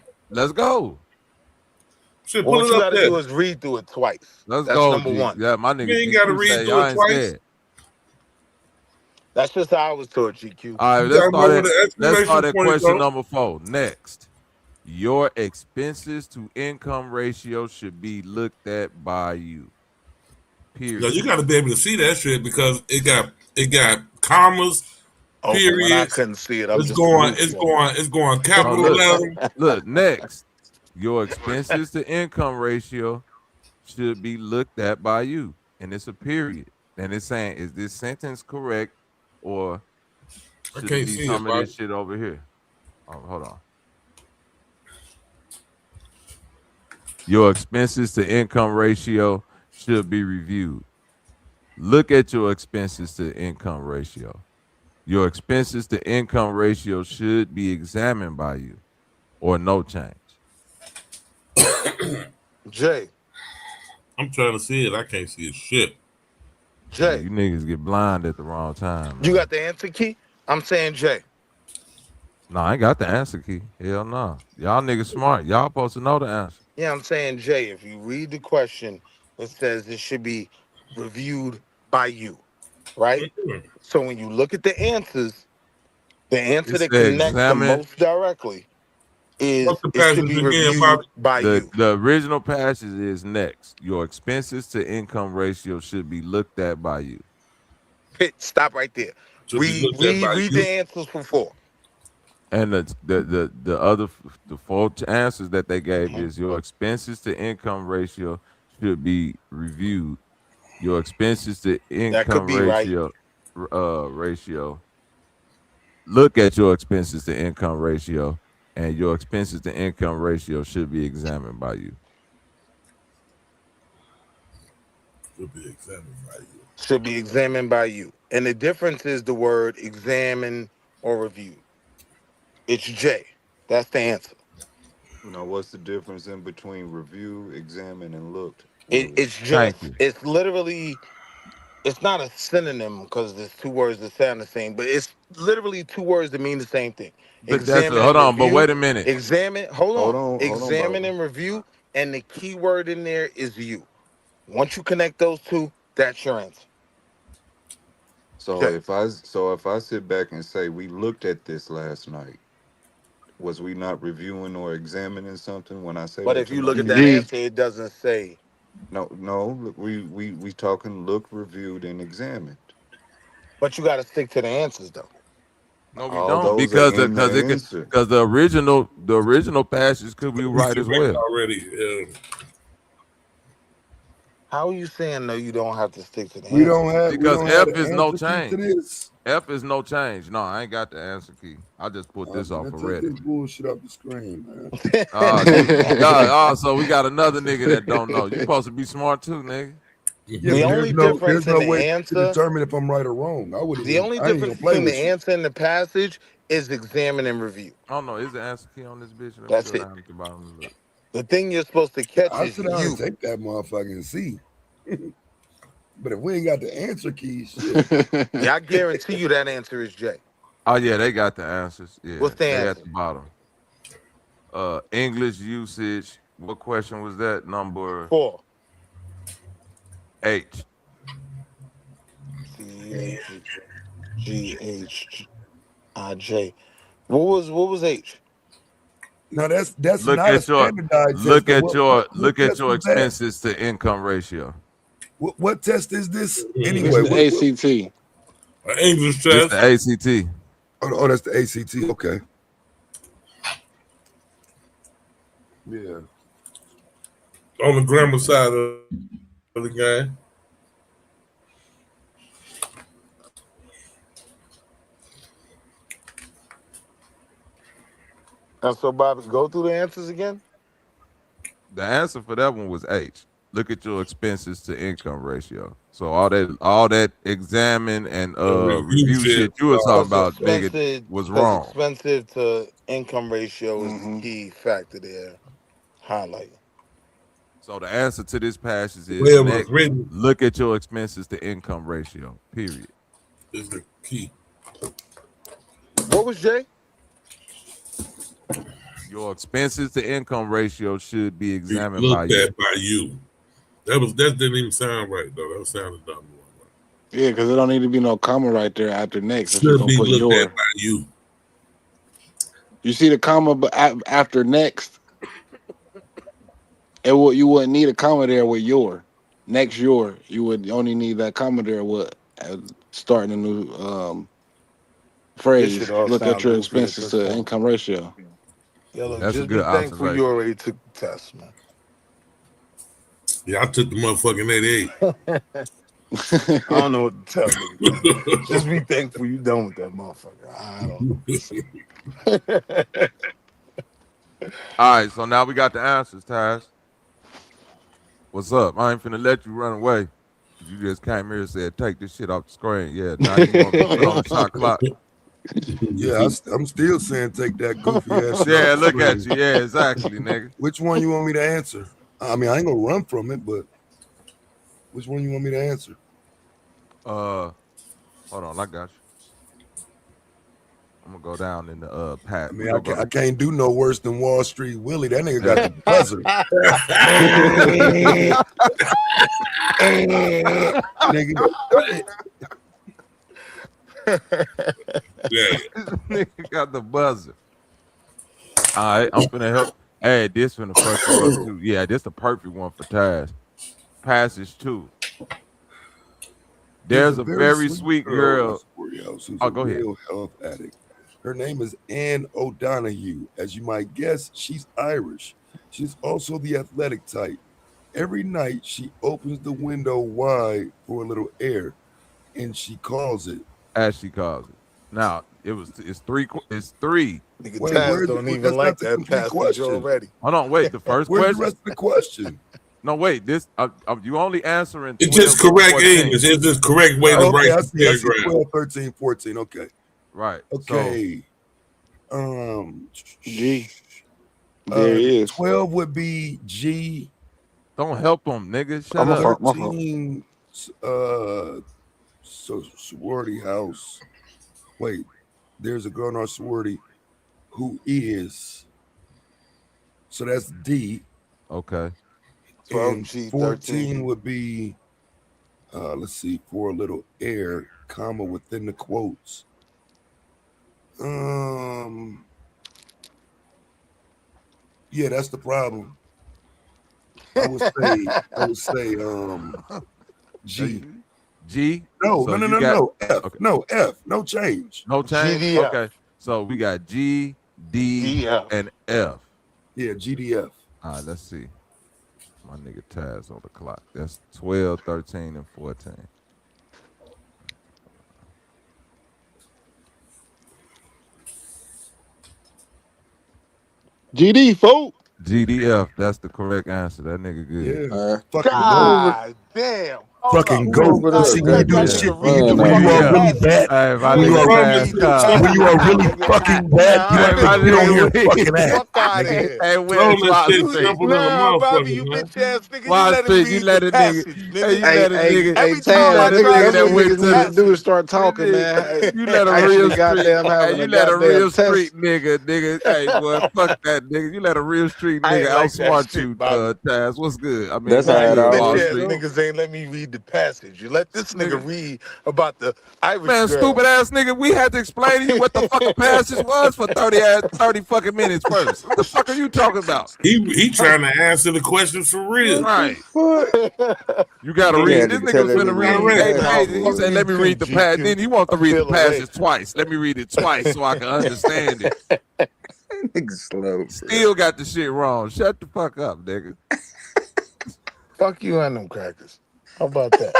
let's go. Shit, Well, pull what it you up got to there. do is read through it twice. Let's That's go, number G. one. Yeah, my You nigga ain't got to GQ read say through y'all it ain't twice. scared. That's just how I was taught, GQ. All right, You gotta go with the let's exclamation start at point, question though. number 4. Next. Your expenses to income ratio should be looked at by you. No, you Period. got to be able to see that shit because it got commas, Okay, when I periods. couldn't see it, I'm just a newsboy. It's going Oh, capital look, letter. look. Next, your expenses to income ratio should be looked at by you, and it's a period. And it's saying, is this sentence correct, or I should it can't be see it, some of bro. this shit over here? Oh, hold on. Your expenses to income ratio should be reviewed. Look at your expenses to income ratio. Your expenses to income ratio should be examined by you, or no change. Jay, I'm trying to see it. I can't see it. Shit. Yeah, Jay, you niggas get blind at the wrong time, you man. got the answer key? I'm saying Jay. No, I ain't got the answer key. Hell no. Y'all niggas smart. Y'all supposed to know the answer. Yeah, I'm saying Jay. If you read the question, it says it should be reviewed by you, right? So when you look at the answers, the answer It that said connects the examine. most directly What's is the it should passage be again, reviewed Bobby? by The you. the original passage is next. Your expenses to income ratio should be looked at by you. Stop right there. Should be looked at by Read you. the answers before. And the four answers that they gave Mhm. is your expenses to income ratio should be reviewed. Your expenses to That could income be right. ratio. Look at your expenses to income ratio, and your expenses to income ratio should be examined by you. Should be examined by you. Should be examined by you. And the difference is the word examine or review. It's J. That's the answer. Now, what's the difference in between review, examine, and looked, It, Willie? it's Thank just, you. it's literally, it's not a synonym because there's two words that sound the same, but it's literally two words that mean the same thing. But Examine hold and on, but review. wait a minute. Hold on. Hold on, Examine Bobby. and review. And the key word in there is you. Once you connect those two, that's your answer. So J. if I sit back and say we looked at this last night, was we not reviewing or examining something when I say But that if to you look at Bobby? that G. answer, it doesn't say. No, no. Look, we talking looked, reviewed, and examined. But you got to stick to the answers, though. No, we All don't, those are because in the answer. the original passage could be He's right as correct well. already. How are you saying no? You don't have to stick to the We answers. don't have we Because don't have F the is no answer key to change. this. F is no change. No, I ain't got the answer key. I just put this off Man, take already. this bullshit off the screen, man. So we got another nigga that don't know. You supposed to be smart too, nigga. Yeah, The but only difference there's in no the way to answer, determine if I'm right or wrong. the only I ain't difference gonna play between the with you. answer and the passage is examine and review. I don't know. Is the answer key on this bitch? Let me That's go it. down at the bottom and look. The thing you're supposed to catch I'll is sit down and you. take that motherfucker and see. But if we ain't got the answer key, shit. Yeah, I guarantee you that answer is J. Oh yeah, they got the answers. Yeah, What's the they at answer? the bottom. English usage. What question was that? Number 4. H. CHGHIJ. What was H? Now that's Look not a at your standardized test. Though. What look at test your was that? expenses to income ratio. What test is this This anyway? is ACT. An English This the test. ACT. Oh, that's the ACT. Okay. Yeah. On the grammar side of the game. And so, Bobby, go through the answers again. The answer for that one was H. Look at your expenses to income ratio. So all that examine and Review review shit. shit you was talking Because about, nigga, expensive, was because wrong. expensive to income ratio is the Mm-hmm. key factor there. Highlight. So the answer to this passage The way is it was next. written Look at your expenses to income ratio. Period. is the key. What was J? Your expenses to income ratio should be Be examined by looked you. at by you. That didn't even sound right though. That sounded dumb. Yeah, because there don't need to be no comma right there after next if you're Should gonna be put looked at your. by you. You see the comma, but after next, you wouldn't need a comma there with your. next year you would only need that comma there with starting a new This phrase. shit all Look at sound your goofy at expenses this to point. income ratio. Yellow, That's a just be good thankful you observation. already took the test, man. Yeah, I took the motherfucking 88. I don't know what to tell niggas, man. Just be thankful you done with that motherfucker. I don't know. All right, so now we got the answers, Taz. What's up? I ain't finna let you run away. You just came here and said, take this shit off the screen. Yeah, now you want to be put on the shot clock. Yeah, I'm still saying take that goofy ass shit off Yeah, the look at screen. you. Yeah, exactly, nigga. Which one you want me to answer? I mean, I ain't gonna run from it, but which one you want me to answer? Hold on, I got you. I'm gonna go down in the Pat. I We mean, gonna go. I can't do no worse than Wall Street Willie. That nigga got the buzzer. Nigga. Yeah. Nigga got the buzzer. All right, I'm finna help. Hey, this finna fuck you up too. Yeah, this the perfect one for Taz. Passage 2. There's a very sweet girl. Who's Oh, a go ahead. real health addict. Her name is Ann O'Donoghue. As you might guess, she's Irish. She's also the athletic type. Every night she opens the window wide for a little air, and she calls it. As she calls it. Now it's three. It's three. Nigga Taz don't even like that passage already. Hold on, wait. The first Where's question. the rest of the question? No, wait. This you only answering. It's just correct English. It's just correct way to write the I see paragraph. 12, 13, 14. Okay. Right. Okay. G. There he is. 12 would be G. Don't help him, nigga. Shut up. 13, so sorority house. Wait, there's a girl in our sorority who is. So that's D. Okay. 12 And G, 14 13. would be, let's see, for a little air, comma within the quotes. Yeah, that's the problem. I would say G. G. No, So no. F. Okay. No, F. No change. No change. GDF. Okay. So we got G, D, and F. Yeah, GDF. All right, let's see. My nigga Taz on the clock. That's 12, 13, and 14. GD, folk. GDF. That's the correct answer. That nigga good. Yeah. Fucking God damn. Fucking go. See, when you do the shit, when you are really bad, Hey, my when you nigga are Taz Cobb. when you are really fucking bad, you Hey, my don't get on here and nigga fucking act. Fuck out of here. Hey, Tell where's him that shit Wall Street? simple than a Nah, Bobby, you motherfucker, man. bitch ass nigga. You Wall let him Street, you read let the a nigga. passage, Hey, you nigga. let a nigga. Every Taz, time let a nigga, nigga that's that what went niggas to need to the. do is start talking, man. You let a Actually, real street. goddamn Hey, having you a let a real goddamn test. street nigga. Hey, boy, fuck that nigga. You let a real street I nigga ain't like that outsmart shit, you, Bobby. Taz. What's good? I mean, That's what's how it You good, bitch Wall always ass Street? go. niggas ain't let me read the passage. You let this nigga Nigga. read about the Irish Man, girl. stupid ass nigga, we had to explain to you what the fucking passage was for 30 fucking minutes first. What the fuck are you talking about? He trying to answer the question for real. Right. Fuck. You gotta Nigga read. had This to nigga tell was that finna nigga read read the 8 passage pages. He for said, real. let me read the passage. Then he want to I read the feel away. passage twice. Let me read it twice so I can understand it. Nigga slow, bro. Still got the shit wrong. Shut the fuck up, nigga. Fuck you and them crackers. How about that?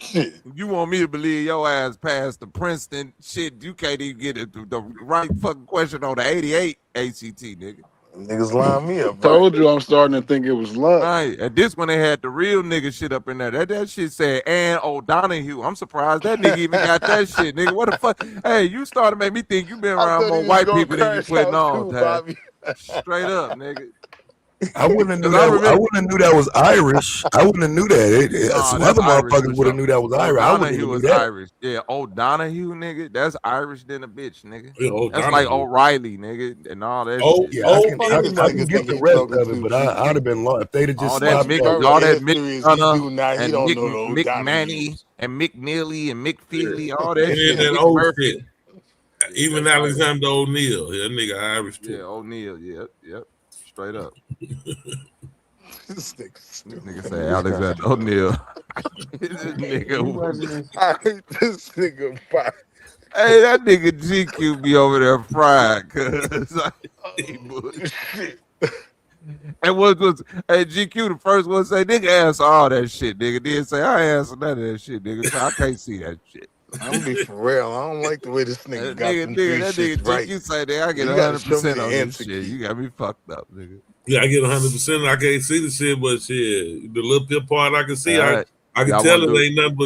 Shit. You want me to believe your ass passed the Princeton shit? You can't even get the right fucking question on the 88 ACT, nigga. Niggas line me up, right? Told you I'm starting to think it was luck. Right. And this one they had the real nigga shit up in there. That shit said Ann O'Donoghue. I'm surprised that nigga even got that shit, nigga. What the fuck? Hey, you started to make me think you been I around thought more he was white gonna people than you crash putting out on, too, Taz. Bobby. Straight up, nigga. I wouldn't have knew 'Cause I that. I remember- wouldn't have knew that was Irish. I wouldn't have knew that. Nah, Some that's other Irish for motherfuckers would have sure. knew that was Irish. I wouldn't O'Donoghue even knew was that. Irish. Yeah, O'Donoghue, nigga. That's Irish than a bitch, nigga. Yeah, That's like O'Donoghue. O'Reilly, nigga, and all that Oh, shit. Yeah, I can, Fuck I, this I nigga can get think the he rest talking of it, to, but G. I'd have been lost if they'd have just All that stopped Mick, at Barbara all that history Mick is he Gunner do not. He and don't Mick know no Mick O'Donoghue. Manny and Mick Neely and Mick Feely, all and that shit. then And that Mick old Murphy. shit. Even That's Alexander O'Neal, that nigga Irish Yeah, too. O'Neal. Yep. Straight up. This Nigga say Alexander O'Neal. This nigga. I hate this nigga. Hey, that nigga GQ be over there fried, cuz. Shit. And what was hey GQ the first one to say, nigga answer all that shit, nigga. Then say I answer none of that shit, nigga. I can't see that shit. I'm gonna be for real. I don't like the way this nigga got them three that shits nigga right. GQ say that I get You gotta show me 100% the on this answer shit. key. You got me fucked up, nigga. Yeah, I get 100%. I can't see the shit, but shit, the little bit part I can see, Right. I can tell it ain't nothing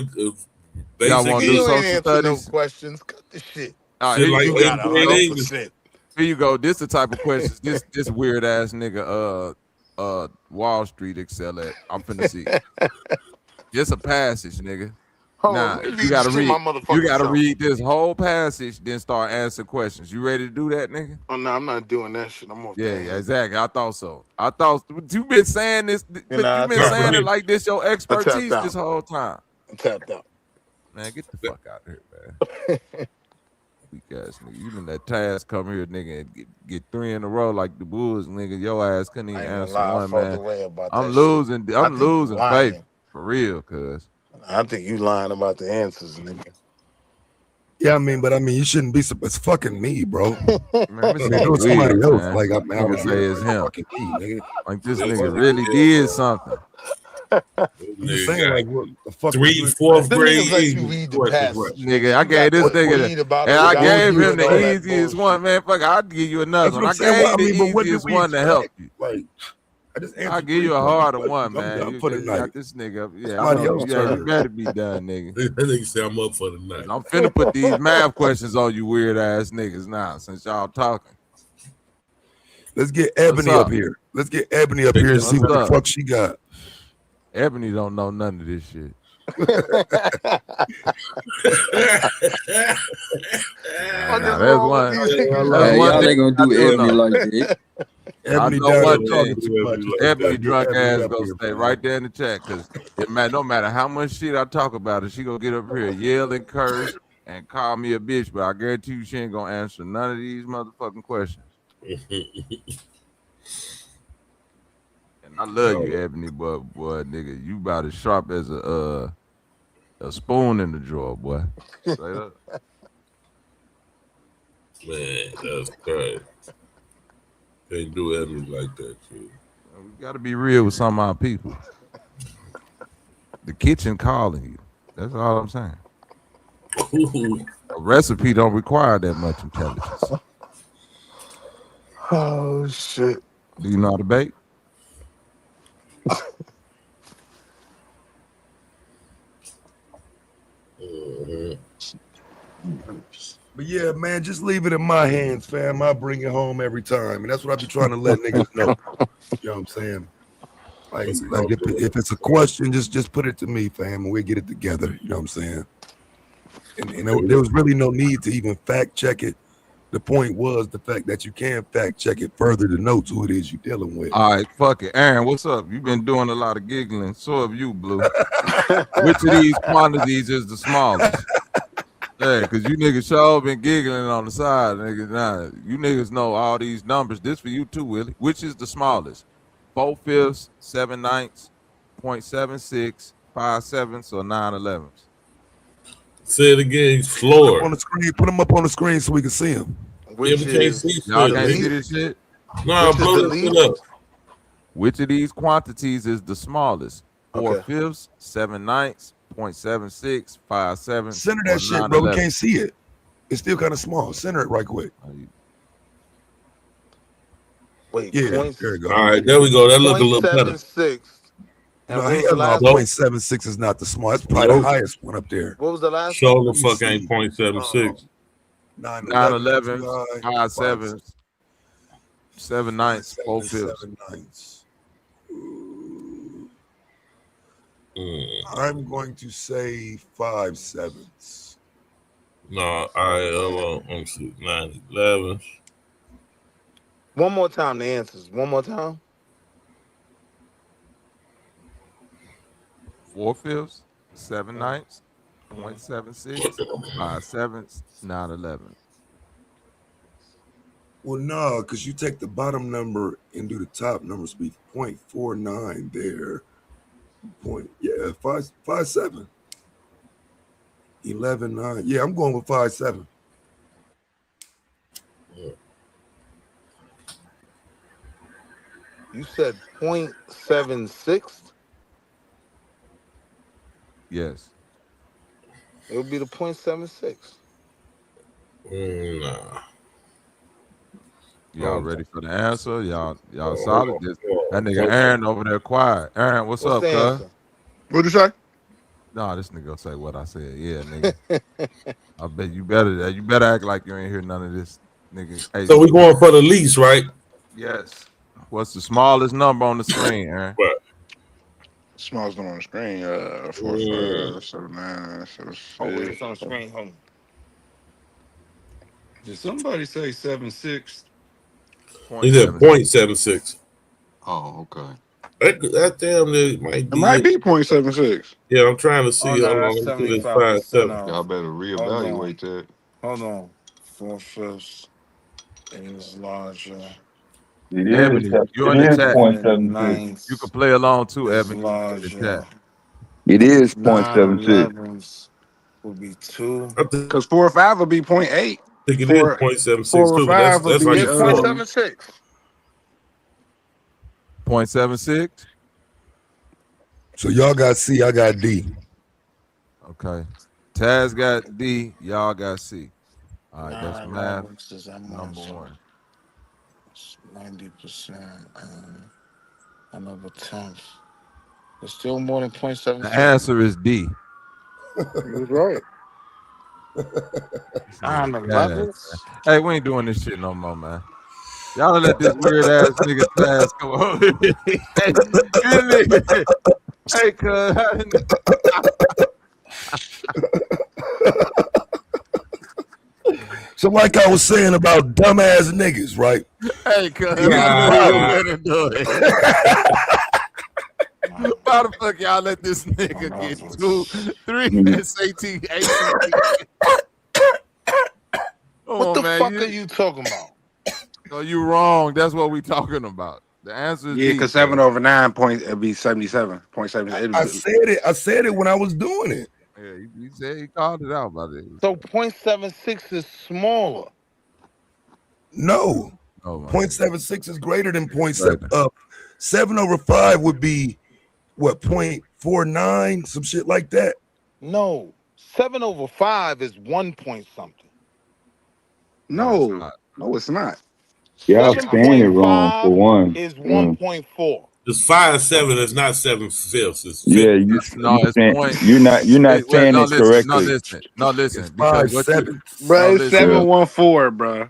but y'all want to do You ain't social answer studies? no questions. Cut the shit. All right, here like you go. got 100%. Here you go. This the type of questions this weird ass nigga Wall Street excel at. I'm finna see. Just a passage, nigga. Hold on, Nah, let me you read gotta this shit my read. motherfucking You gotta self. read this whole passage, then start answering questions. You ready to do that, nigga? Oh no, I'm not doing that shit. I'm off Yeah, that. yeah, exactly. I thought so. I thought you've been saying this, but you've been saying it like this your expertise this whole time. I'm tapped out. Man, get the fuck out of here, man. Weak ass nigga. You been that task come here, nigga, and get 3 in a row like the Bulls, nigga. Your ass couldn't even answer one, man. I'm losing faith for real, cuz. I think you lying about the answers, nigga. Yeah, I mean, you shouldn't be. It's fucking me, bro. Man, if it was somebody weird, else, man. like I Nigga was say it's him. fucking me, nigga. Like this nigga really did something. I'm just saying, like, what the fuck? 3, 4th grade Nigga, I gave this nigga, and I gave him the easiest one, man. Fuck, I'll give you another one. I gave you the easiest one to help you. Like, I'll give you a harder one, man. You got this nigga. Yeah, I know. Yeah, you better be done, nigga. That nigga say I'm up for the night. I'm finna put these math questions on you weird ass niggas now, since y'all talking. Let's get Ebony up here. Let's get Ebony up here and see what the fuck she got. Ebony don't know none of this shit. There's one. Y'all ain't gonna do Ebony like that. Ebony, Ebony drunk ass gonna stay right there in the chat, because no matter how much shit I talk about her, she gonna get up here, yell and curse and call me a bitch, but I guarantee you she ain't gonna answer none of these motherfucking questions. And I love you, Ebony, but boy, nigga, you about as sharp as a spoon in the drawer, boy. Straight up. Man, that's crazy. Can't do Ebony like that, shit. We gotta be real with some of our people. The kitchen calling you. That's all I'm saying. A recipe don't require that much intelligence. Oh shit. Do you know how to bake? But yeah, man, just leave it in my hands, fam. I'll bring it home every time. And that's what I be trying to let niggas know. You know what I'm saying? Like if it's a question, just put it to me, fam, and we'll get it together. You know what I'm saying? And there was really no need to even fact check it. The point was the fact that you can fact check it further to know who it is you're dealing with. All right, fuck it. Aaron, what's up? You've been doing a lot of giggling. So have you, Blue. Which of these quantities is the smallest? Yeah, because you niggas sure been giggling on the side, niggas. Nah, you niggas know all these numbers. This for you too, Willie. Which is the smallest? 4/5, 7/9, 0.76, 5/7, or 9/11. Say it again. Floor. On the screen. Put them up on the screen so we can see them. Which is, y'all can't see this shit? No, blow this up. Which of these quantities is the smallest? 4/5, 7/9, 0.76, 5/7. Center that shit, bro. We can't see it. It's still kind of small. Center it right quick. Wait, yeah, there we go. All right, there we go. That look a little better. 0.76. No, hell no, 0.76 is not the small. That's probably the highest one up there. What was the last Show one? the fuck ain't 0.76. 9/11, 5/7, 7/9, 4/5. I'm going to say 5/7. No, all right, hold on. Let me see. 9/11. One more time, the answers. One more time. 4/5, 7/9, 0.76, 5/7, 9/11. Well, no, because you take the bottom number and do the top number, so be 0.49 there. Point, yeah, 5.7. 11.9. Yeah, I'm going with 5.7. You said 0.76? Yes. It would be the 0.76. Nah. Y'all ready for the answer? Y'all Hold solid? on. That nigga Hold Aaron over there quiet. Aaron, what's What's up, the cuz? answer? What'd you say? Nah, this nigga gonna say what I said. Yeah, nigga. I bet you better act like you ain't hear none of this, nigga. Hey, So we're going for the least, right? yes. What's the smallest number on the screen, Aaron? But Smallest number on the screen. 4, 5, 7, 9, 7, Oh, wait, it's 6. on the screen. Hold on. Did somebody say 7.6? he Point said 7. 0.76. Oh, okay. That damn near might It might be it. be 0.76. Yeah, I'm trying to Oh, see. no, Hold on, that's let me see this 75% 5.7. Y'all off. better Hold on. reevaluate that. Hold on. 4/5 is larger. It is. Ebony, you It in the is chat. 0.76. You can 1/9 play along too, is Ebony, in the chat. larger. It is 0.76. 9/11 would be 2. I think Because 4 or 5 would be 0.8. it is 4, 0.76 4 or too, but 5 would that's like be Yeah, a fourth. 0.76. 0.76? So y'all got C, I got D. Okay. Taz got D, y'all got C. All right, that's math 9/11 is that number much. 1. 90% and another 10th. It's still more than The 0.76. answer is D. He was right. This nigga Taz, man. 9/11. Hey, we ain't doing this shit no more, man. Y'all let this weird ass nigga Taz come over here. Hey, this nigga. Hey, cuz. So, like I was saying about dumbass niggas, right? Hey, cuz. Here's I the know you was problem. gonna do it. Why the fuck y'all let this nigga get 2, 3 ACT? Come What on, the man. fuck are you talking about? No, you wrong. That's what we talking about. The answer is Yeah, D, because 7 cuz. over 9 point, it'd be 77. 0.7. I said it. I said it when I was doing it. Yeah, you said he called it out by this. So 0.76 is smaller. No, Oh my nigga. 0.76 is greater than Right. 0.7. 7/5 would be what 0.49, some shit like that. No. 7/5 is 1 point something. No, it's No, not. no, it's not. Y'all saying it wrong for 7.5 one. is 1.4. It's 5.7. It's not 7/5. It's Yeah, fifth. No, you it's saying point. you're not Well, saying no, it listen, no, correctly. listen, no, It's listen, because five what you seven. no, Bro, it's listen, Yeah. 714, bro.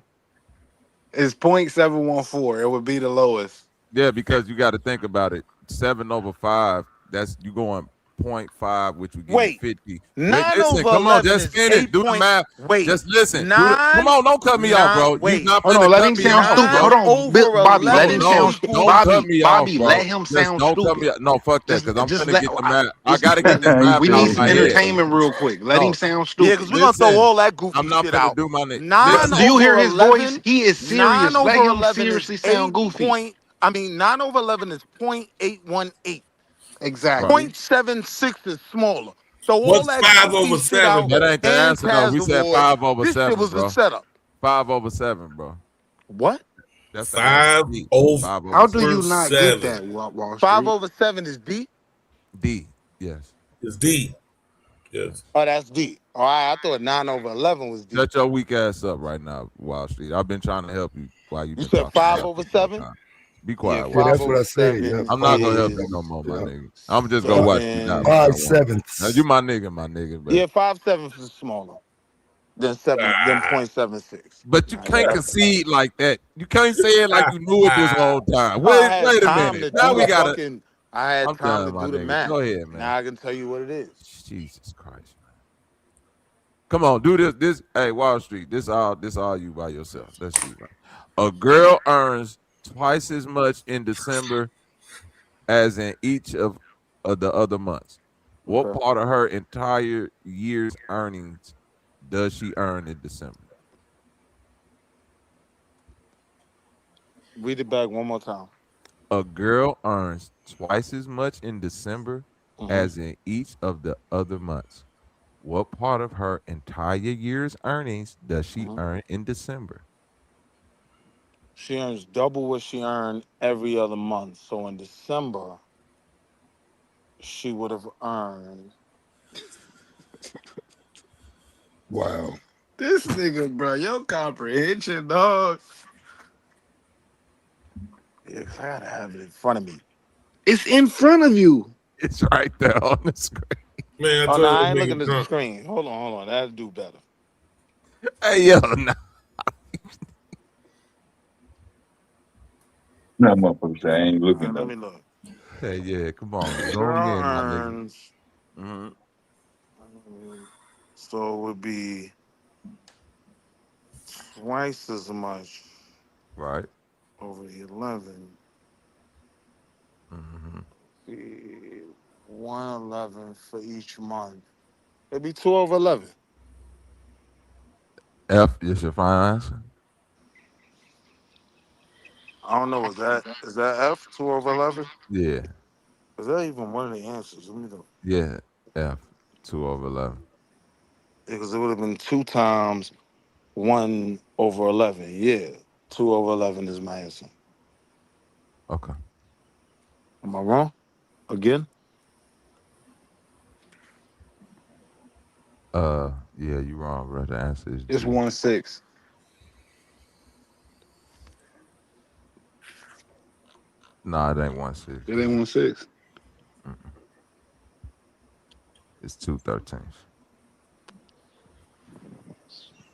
It's 0.714. It would be the lowest. yeah, because you got to think about it. 7/5. That's you going 0.5, which would give you Wait. 50. Wait, 9 listen, over come on, 11 just is finish. 8 Do the point. math. Wait. Just listen. Come 9, on, don't cut me off, 9, bro. You wait. not Hold on, finna let cut him me sound off, 9 stupid. bro. Hold on, over Bobby, let No, him 11 no, sound stupid. don't equals. cut me off, Bobby, bro. let him Just sound don't cut stupid. me. No, fuck that, because I'm Just finna let. get the math. I It's, gotta get this math we out need of some my head. entertainment real quick. Let him No, sound Yeah, because stupid. we're going to throw listen. all that goofy I'm not shit finna out. do my name. 9 Do you Listen. hear over his voice? 11. He is 9 serious. Let over him 11 is seriously sound 8 goofy. point. I mean, 9 over 11 is 0.818. Right. Exactly. 0.76 is smaller. Throw all What's that five goofy over shit seven out. That though? ain't the And answer though. Taz We said Awards. 5/7, This shit was a bro. setup. 5/7, bro. What? That's the answer. Five D. over Five over How do seven. you not get seven that, Wall 5 Street? over 7 is D? D. Yes. is D. Yes. Oh, that's D. All right, I thought 9 over 11 was D. Shut your weak ass up right now, Wall Street. I've been trying to help you while you've You been said talking 5 about over this whole 7? time. Be Yeah, quiet, Yeah, Wall 5 that's Street. what over I said. 7 Yeah, I'm not gonna help you 5/7. no more, my is Yeah, nigga. I'm just gonna watch you die from 7. now on. Now, you 5/7. my nigga, but Yeah, 5/7 is smaller than Ah, 0.76. but you Nah, can't yeah. concede like that. You can't say it like you knew it this ah. whole time. I Wait, had wait a time minute. to Now do we the gotta. fucking. I had I'm time to done, my do the nigga. math. Go ahead, man. Now I can tell you what it is. Jesus Christ, man. Come on, do this. Hey, Wall Street. This all you by yourself. Let's see, man. A girl earns twice as much in December as in each of the other months. What Okay. part of her entire year's earnings does she earn in December? Read it back one more time. A girl earns twice as much in December Mm-hmm. as in each of the other months. What part of her entire year's earnings does she Mm-hmm. earn in December? She earns double what she earned every other month. So in December, she would have earned. Wow. This nigga, bro, your comprehension, dog. Yeah, 'cause I gotta have it in front of me. It's in front of you. It's right there on the screen. Man, I Oh no, told you I that ain't looking nigga at the drunk. screen. Hold on. That'll do better. Hey, yo, no. No motherfucker say I ain't All looking right, let though. me look. Hey, yeah, come on. Zoom Girl in, my nigga. earns. Mm-hmm. So it would be twice as much Right. over 11. Mm-hmm. Be 111 for each month. It'd be 2 over 11. F is your final answer? I don't know. Is that F 2 over 11? Yeah. Is that even one of the answers? Let me look. Yeah. F. 2/11. Because it would have been 2 times 1 over 11. Yeah, 2 over 11 is my answer. Okay. Am I wrong? Again? Yeah, you wrong, bro. The answer is It's G. 1/6. Nah, it ain't 1/6, It bro. ain't 1/6. Mm-mm. It's 2/13.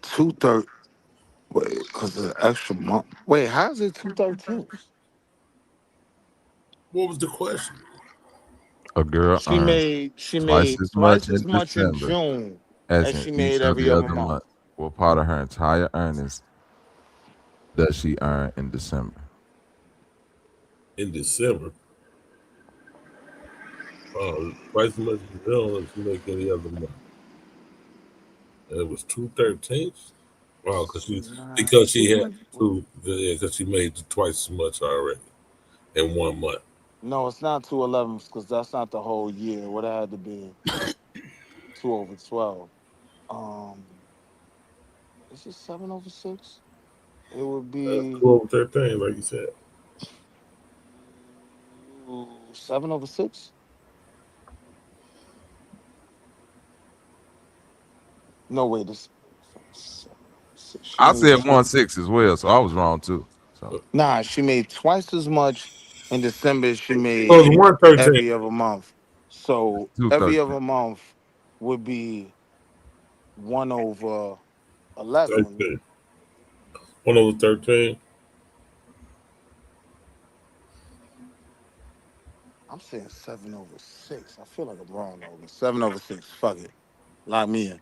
2/3. Wait, because of the extra month. Wait, how's it 2/13? What was the question? A girl earns She twice made as much twice as in much in December June as as in she each made of every the other other month. months. What part of her entire earnings does she earn in December? In December. Twice as much as June as you make any other month. And it was 2/13. Wow, Nah, because she two had hundred. two, yeah, because she made twice as much already in 1 month. No, it's not 2/11 because that's not the whole year. It would have had to be 2 over 12. Um, is it 7 over 6? It would That's be 12/13, like you said. 7 over 6. No, wait, this 7 over 6. She I made said 1/6 as well, so I was wrong too. So Nah, she made twice as much in December as she Oh, made it's 1/13. every other month. So every 2/13. other month would be 1 over 11. 13. 1/13. I'm saying 7 over 6. I feel like I'm wrong though. But 7 over 6. Fuck it. Lock me in.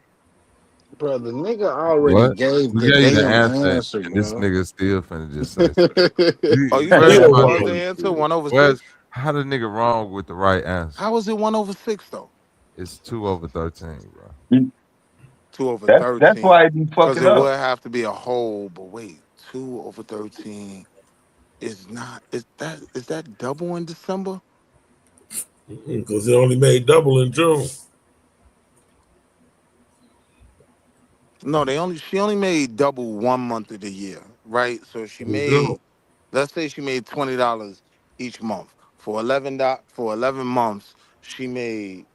Bro, the nigga already what? gave We the gave you the damn answer, answer, and this bro. nigga still finna just say, Oh, you said "Where's that my was the nigga? answer? 1 over Where's 6? how the nigga wrong with the right answer? How was it 1 over 6 though? It's 2/13, bro. 2 over That's 13. why he be Because fucking it up. would have to be a whole, but wait, 2 over 13 is not is that double in December? Because it only made double in June. No, she only made double 1 month of the year, right? So she In June. made, let's say she made $20 each month. For 11 months, she made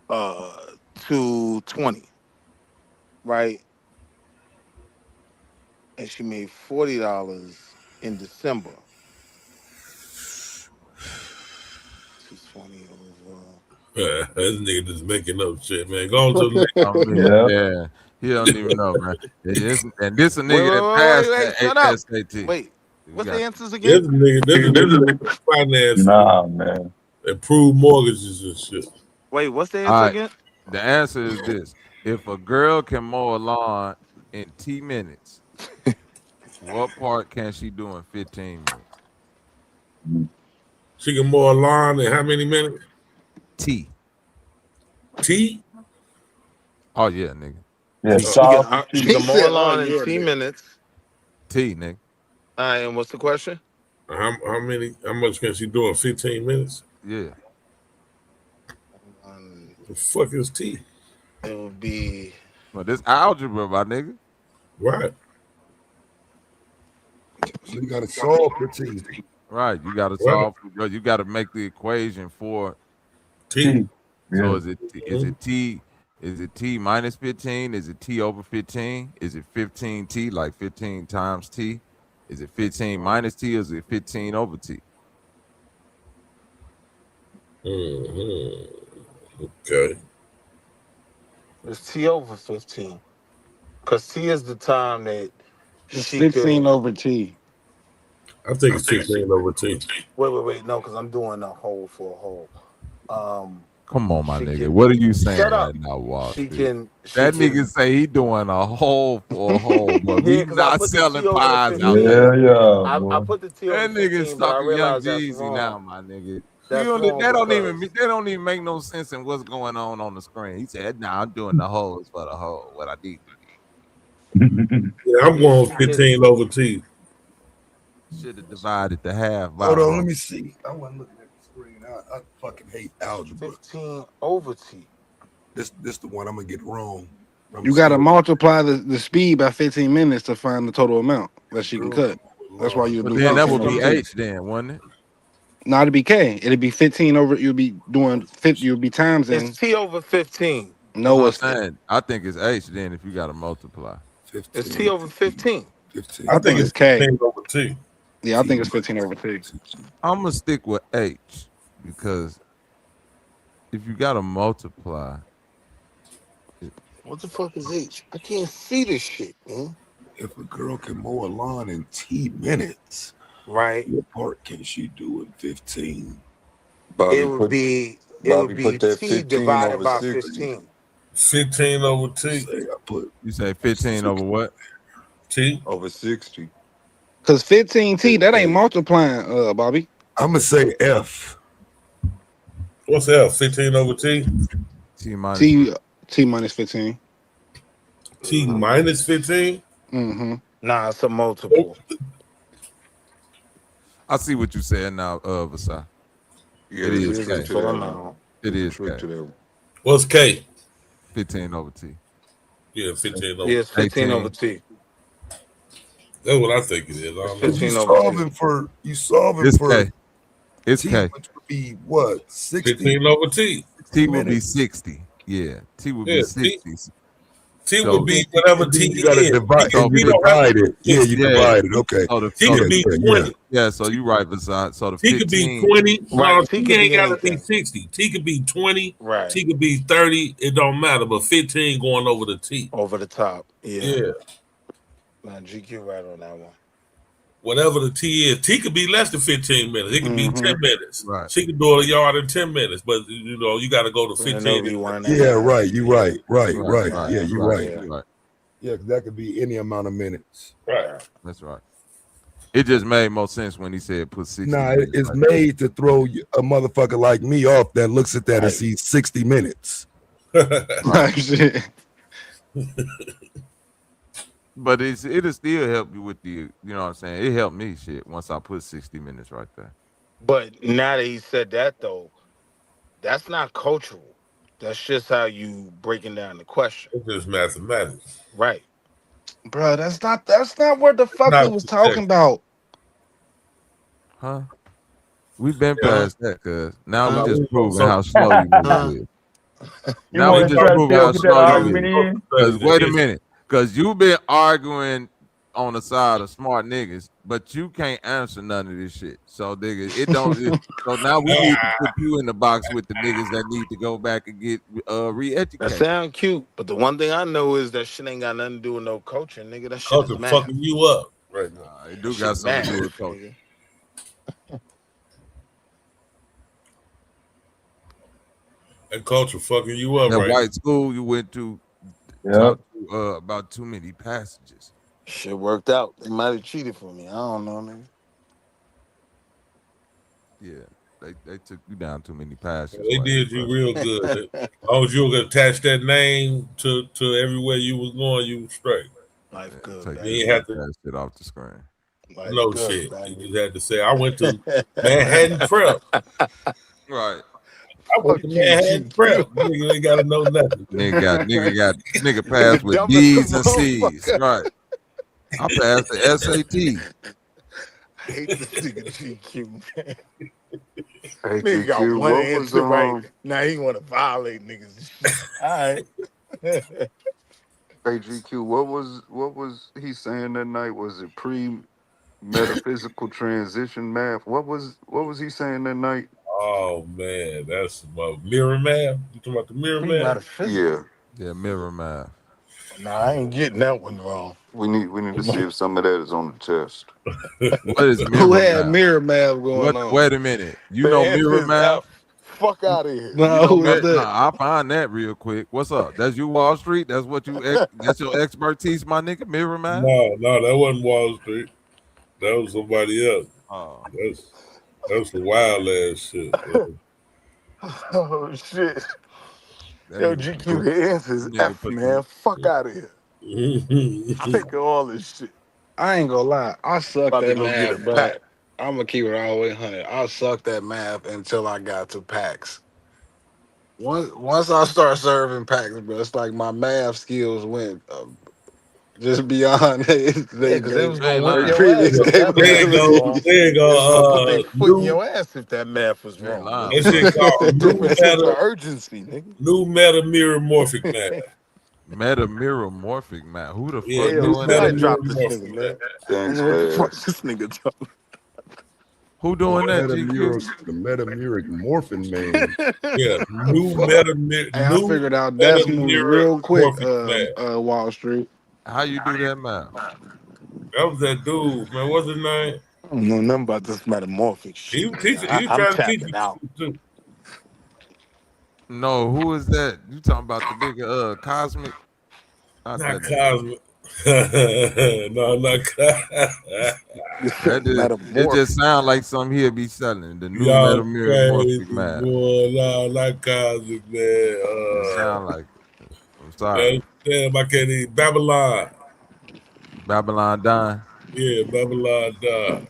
220, right? And she made $40 in December. 220 over. This nigga just making up shit, man. Go on to the next. I mean, Yeah. yeah, he don't even know, man. And this a Wait, nigga wait, that wait, wait, passed wait, that shut up. SAT. Wait, We what's the got answers This again? nigga, this nigga finance Nah, man. approved mortgages and shit. Wait, what's the all answer right. again? The answer is this: if a girl can mow a lawn in T minutes, what part can she do in 15 minutes? She can mow a lawn in how many minutes? T. T? Oh yeah, nigga. Yeah, T. Oh, She can sausage. she He can mow a said, "Oh lawn in yeah, T nigga." minutes. T, nigga. All right, and what's the question? How much can she do in 15 minutes? Yeah. The fuck is T? It would be. Well, this algebra, my nigga. Right. So you got to solve for T. Right. You got to Right. solve. You got to make the equation for T. So Yeah. is it T? Is it T minus 15? Is it T over 15? Is it 15 T, like 15 times T? Is it 15 minus T, or is it 15 over T? Okay. It's T over 15. Because T is the time that It's she 15 could. over T. I think it's 15 over T. Wait. No, because I'm doing a whole for a whole. Come on, my She nigga. can. What are you saying Shut up. right now, Wall She Street? can. That nigga say he doing a hole for a hole, but Yeah, we because I not put the T selling over the pies out 15. there. Yeah, I boy. put the T over That nigga 15, but I sucking Young realized that's Jeezy now, wrong. my nigga. That's They wrong because don't even make no sense in what's going on the screen. He said, "Nah, I'm doing the holes for the hole. What I need to do." Yeah, I'm going it's 15 over T. Should have divided the half by Hold the on, let whole. me see. I wasn't looking at the screen. I fucking hate algebra. 15 over T. This the one I'm gonna get wrong. I'm You got to still multiply the speed by 15 minutes to find the total amount that she can girl. cut. That's why you would But do then that 15 would over be T. H then, wouldn't it? Not it'd be K. It'd be 15 over. You'd be doing 50. You'd be times It's in. T over 15. That's No, what it's I'm saying. I think it's H then if you got to multiply. It's T 15. over 15. 15. I I think think it's it's K. 15 over T. Yeah, I think it's 15 over T. I'm gonna stick with H because if you got to multiply, What the fuck is H? I can't see this shit, man. If a girl can mow a lawn in T minutes, Right? what part can she do in 15? It Bobby would put be Bobby put that T 15 divided over by 60. 15. 15 over T. Say I put you say 15 over 60. what? T. Over 60. Cause 15 T Hey, that ain't hey, multiplying, Bobby. I'm gonna say F. What's F? 15 over T? T minus T minus 15. T minus 15? Mm-hmm. Nah, it's a multiple. I see what you saying now, Vasai. yeah, It there's a is It is a trick K. to full that one. amount. It There's a is trick K. to that one. What's K? 15 over T. Yeah, 15 over. Yeah, it's 15 over 18. T. That's what I think it is. I It's don't know. Cause 15 over T. you solving It's for K. It's T, K. which would be what 60, 15 over T. 60 T would be minutes. 60. Yeah. T would be Yeah, T. 60. T would So be whatever And then T you gotta is. divide so and you T don't have to divide be it. Yeah, 60. you yeah. divide it. Okay. T Yeah, could be yeah. 20. Yeah, so you right, Vasai. So the T could be 15, 20. Right. No, T T could ain't be got to be anything. 60. T could be 20. Right. T could be 30. It don't matter. But 15 going over the T. Over the top. Yeah. Yeah. Nah, GQ right on that one. Whatever the T is. T could be less than 15 minutes. It could be Mm-hmm. 10 minutes. right. She could do a yard in 10 minutes. But, you got to go to And it'll 15. be 1.5. Yeah, right. You Yeah. right. Right, Right. Yeah, you right, right. Yeah. right. Yeah, 'cause that could be any amount of minutes. Right. That's right. It just made more sense when he said put 60 Nah, minutes. it's right there. made to throw a motherfucker like me off that looks at that and Right. sees 60 minutes. Right. Shit. But it'll still help you with the, you know what I'm saying? It helped me shit once I put 60 minutes right there. But now that he said that, though, that's not cultural. That's just how you breaking down the question. It's just mathematics. Right. Bro, that's not what the fuck we Not was subjective. talking about. Huh? We've been Yeah. past that, cuz. Now we Nah, just we proving so how slow you Huh? niggas is. You Now we want to just try to proving still how put that slow you argument is. in? Because wait a minute. Because you've been arguing on the side of smart niggas, but you can't answer none of this shit. So nigga, so now we need to put you in the box with the niggas that need to go back and get That re-educated. sound cute, but the one thing I know is that shit ain't got nothing to do with no coaching, nigga. That shit Culture is math. fucking you up right now. It That do shit got something to do math, with culture. nigga. That culture fucking you up That right white school you went to Yep. talked to about too many passages. Shit worked out. They might have cheated for me. I don't know, nigga. Yeah, they took you down too many passages. They did you real good. As long as you could attach that name to everywhere you was going, you was straight. Life good, Take You baby. ain't have to. that shit off the screen. Like, No good, shit. baby. You just had to say, I went to Manhattan Prep. Right. I went to Manhattan Prep. Nigga ain't gotta know nothing. Nigga passed with Dumb as a D's and C's. motherfucker. Right. I passed the SAT. I hate this nigga GQ, man. Hey, Nigga got GQ, one what was answer right. Now he want to violate niggas and shit. All right. Hey, GQ, what was he saying that night? Was it metaphysical transition math? What was he saying that night? Oh man, that's about mirror math. You talking about the mirror math? Yeah. Yeah, mirror math. Nah, I ain't getting that one wrong. We need to see if some of that is on the test. What is Who mirror had math? mirror math going on? Wait a minute. You The know answer mirror is math? F. Fuck out of here. You No, know who is mirror? that? Nah, I'll find that real quick. What's up? That's you, Wall Street? That's what that's your expertise, my nigga, mirror math? No, that wasn't Wall Street. That was somebody else. Oh. That's some wild ass shit. Man. Oh shit. That Yo, nigga GQ, the answer is F, put man. Fuck out of here. Sick of all this shit. I ain't gonna lie. I sucked About to that go get math, a bro. pack. I'm gonna keep it all the way 100. I sucked that math until I got to PAX. Once I start serving PAX, bro, it's like my math skills went just beyond Yeah, because they was You ain't gonna whip lying. your ass previous if that math was wrong. capabilities. There you They was gonna put go. their foot in your ass if that math was You ain't wrong, lying, That nigga. shit bro. called Different sense of urgency, nigga. new meta mirror morphic math. Meta mirror morphic math. Who the Yeah, fuck Hey, yo, new doing meta somebody that? mirror drop this nigga, morphic man. math. I don't Thanks, know what the fuck Faz. this nigga talking. Who doing that, GQ? The metamuric morphin man. Yeah, new Fuck. Hey, I figured out meta decimals mirror real quick, morphic math. Wall Street. How you do that math? That was that dude, man. What's his name? I don't know nothing about this metamorphic He shit, was nigga. teaching. He was I'm trying to teach tapping you out. too. No, who is that? You talking about the bigger cosmic? Not Not that nigga. Cosmic. No, not Cosmic. It just sounds like something he'll be selling. The new Y'all meta mirror crazy, morphic math. boy. No, not Cosmic, man. It sound like it. I'm sorry. Damn, I can't even. Babylon. Babylon Don. Yeah, Babylon Don.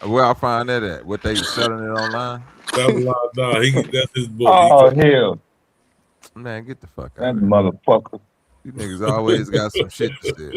Where I find that at? What they selling it online? Babylon Don. That's his book. Oh hell, Man, get the fuck out that of here. motherfucker. You niggas always got some shit to sell.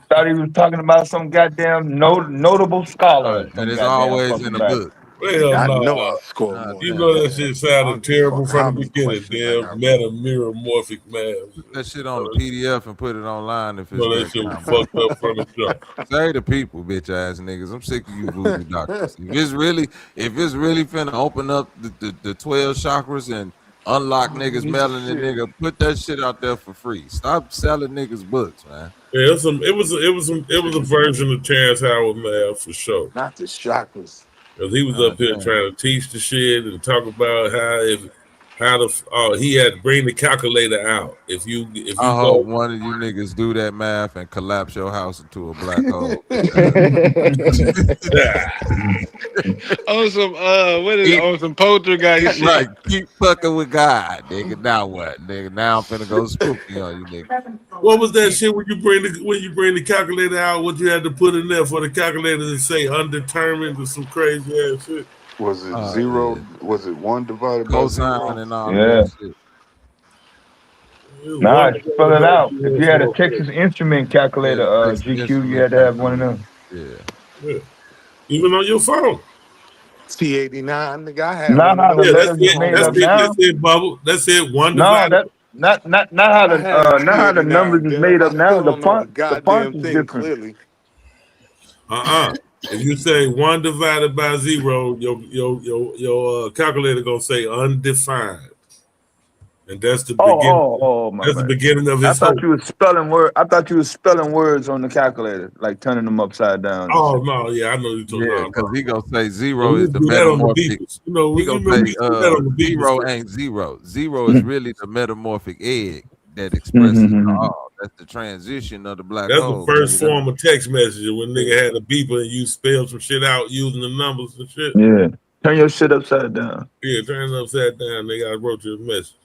Thought he was talking about some goddamn notable scholar or And some it's goddamn always in fucking a body. book. Hell I no. know I scored God more You than damn. know that that. shit I sounded don't give a terrible fuck how from the many beginning. questions I Damn, got meta wrong. mirror morphic math. Put that shit on the PDF and put it online if it's No, that that shit was complicated. fucked up from the jump. Say the people, bitch ass niggas. I'm sick of you voodoo doctors. If it's really finna open up the 12 chakras and unlock niggas melanin, nigga, put that shit out there for free. Stop selling niggas books, man. Yeah, it was a version of Terrence Howard math for sure. Not the chakras. Because he was God up here damn. trying to teach the shit and talk about he had to bring the calculator out. If you I hope go one of you niggas do that math and collapse your house into a black hole. On some on some poltergeist shit. Right, keep fucking with God, nigga. Now what, nigga? Now I'm finna go spooky on you, nigga. what was that shit when you bring the calculator out? What you had to put in there for the calculator to say undetermined or some crazy ass shit? Was it Oh, zero? yeah. Was it 1 divided by Cosine 0? and all Yeah. that shit. Nah, spell it out. If you had a Yeah. Texas Instrument calculator, Texas GQ, you Instrument had to have one of calculator. them. Yeah. Even on your phone. T89, nigga, I had Not one of how the those Yeah, on that's letters the is it. made phone, That's up it. nigga. now. That's it, Bubble. That's it. One No, divided. that not how I had a not how the numbers T89, is damn. made I up now. still The don't know a font goddamn is thing different. clearly. If you say 1 divided by 0, your calculator gonna say undefined, and that's the beginning. My That's the bad. beginning of I his thought hope. you was spelling word. I thought you was spelling words on the calculator, like turning them upside down and Oh shit. no, yeah, I know you told Yeah, no. because he gonna say Yeah, zero we is used the to do that on the metamorphic. beepers. You know, He you gonna remember say we used to do that on the beepers. zero ain't zero. Zero is really the metamorphic egg that expresses the all. That's the transition of the black That's the hole. first Brother. form of text messaging when Yeah. nigga had a beeper and you spelled some shit out using the numbers and shit. Yeah, turn your shit upside down. Yeah, turn it upside down, nigga. I wrote you a message.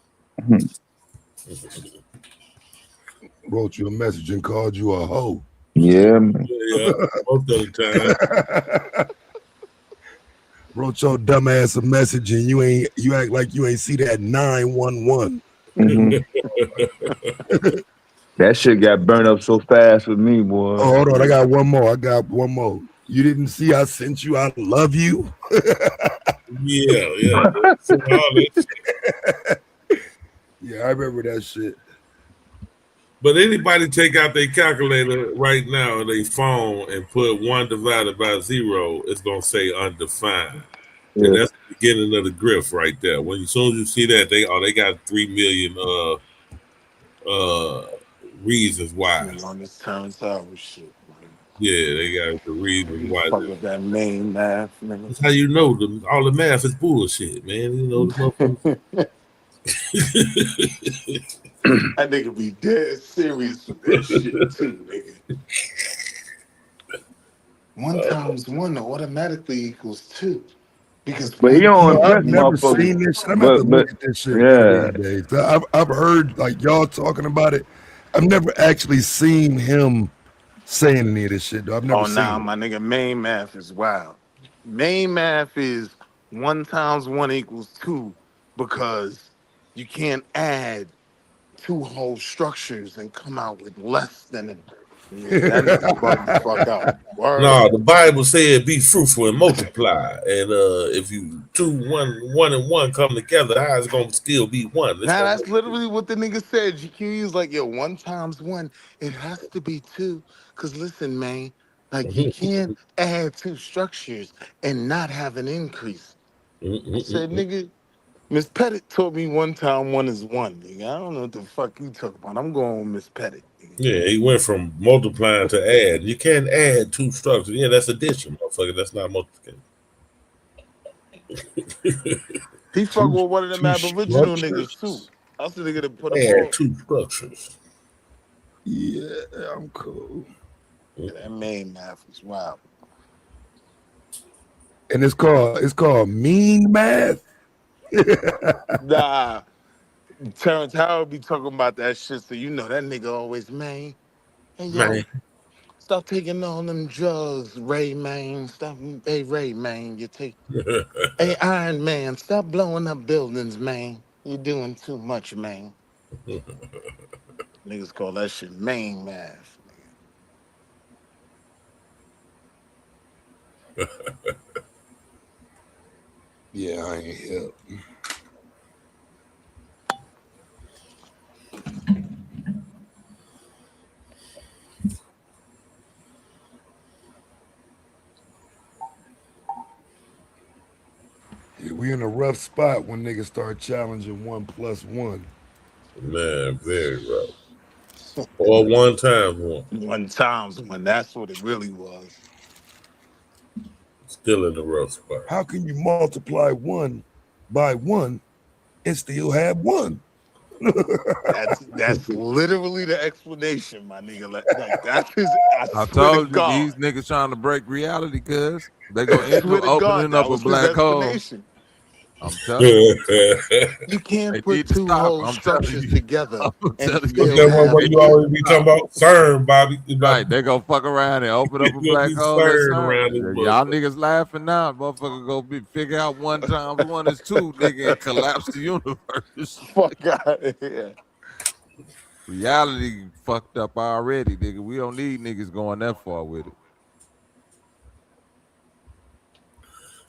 Wrote you a message and called you a hoe. Yeah, man. Yeah, most of the time. Wrote your dumb ass a message and you act like you ain't see that 911. That shit got burned up so fast with me, boy. Oh, hold on, I got one more. You didn't see I sent you I love you? Yeah. Yeah, I remember that shit. But anybody take out their calculator right now or their phone and put 1 divided by 0, it's gonna say undefined. Yeah. And that's the beginning of the grift right there. As soon as you see that, they got 3 million reasons why. On this Terrence Howard shit, man. Yeah, they got the reasons why. Fuck with that main math, man. That's how you know all the math is bullshit, man. You know the motherfuckers. That nigga be dead serious with that shit too, nigga. 1 times 1 automatically equals 2. Because But he 1 don't can't impress I've be never motherfuckers. seen this shit. I'm about to look at this shit one of yeah. these days. I've heard like y'all talking about it. I've never actually seen him saying any of this shit though. I've never seen it. my nigga, main math is wild. Main math is 1 times 1 equals 2 because you can't add 2 whole structures and come out with less than it. Yeah, that nigga bugged the fuck out. Word. No, the Bible said be fruitful and multiply. And if you 1 and 1 come together, how is it gonna still be 1? Nah, that's literally what the nigga said. GQ was like, yo, 1 times 1, it has to be 2. Cause listen, man, like you can't add 2 structures and not have an increase. I said, nigga, Miss Pettit told me 1 time 1 is 1, nigga. I don't know what the fuck you talking about. I'm going with Miss Pettit. Yeah, he went from multiplying to add. You can't add 2 structures. Yeah, that's addition, motherfucker. That's not multiplication. He fuck with one of them Aboriginal niggas too. I was the nigga that put add 2 structures. Yeah, I'm cool. Yeah, that main math is wild. And it's called mean math. Nah, Terrence Howard be talking about that shit, so you know that nigga always, man. Hey, yo, Man. stop taking all them drugs, Ray, man. Stop, hey, Ray, man. You take, hey, Iron Man, stop blowing up buildings, man. You're doing too much, man. Niggas call that shit main math. Yeah, I ain't here. Yeah, we in a rough spot when niggas start challenging 1 + 1. Man, very rough. Or 1 times 1. 1 times 1. That's what it really was. Still in the rough spot. How can you multiply 1 by 1 and still have 1? That's literally the explanation, my nigga. Like that's his. I told you these niggas trying to break reality, cuz they gonna end up opening up a black hole. I'm telling you. You can't put 2 whole structures together and That's still that have one you always be talking about CERN, Bobby. Right, they gonna fuck around and open up a black hole. Around Y'all niggas laughing now. Motherfucker go figure out 1 times 1 is 2, nigga, and collapse the universe. Fuck out of here. Reality fucked up already, nigga. We don't need niggas going that far with it.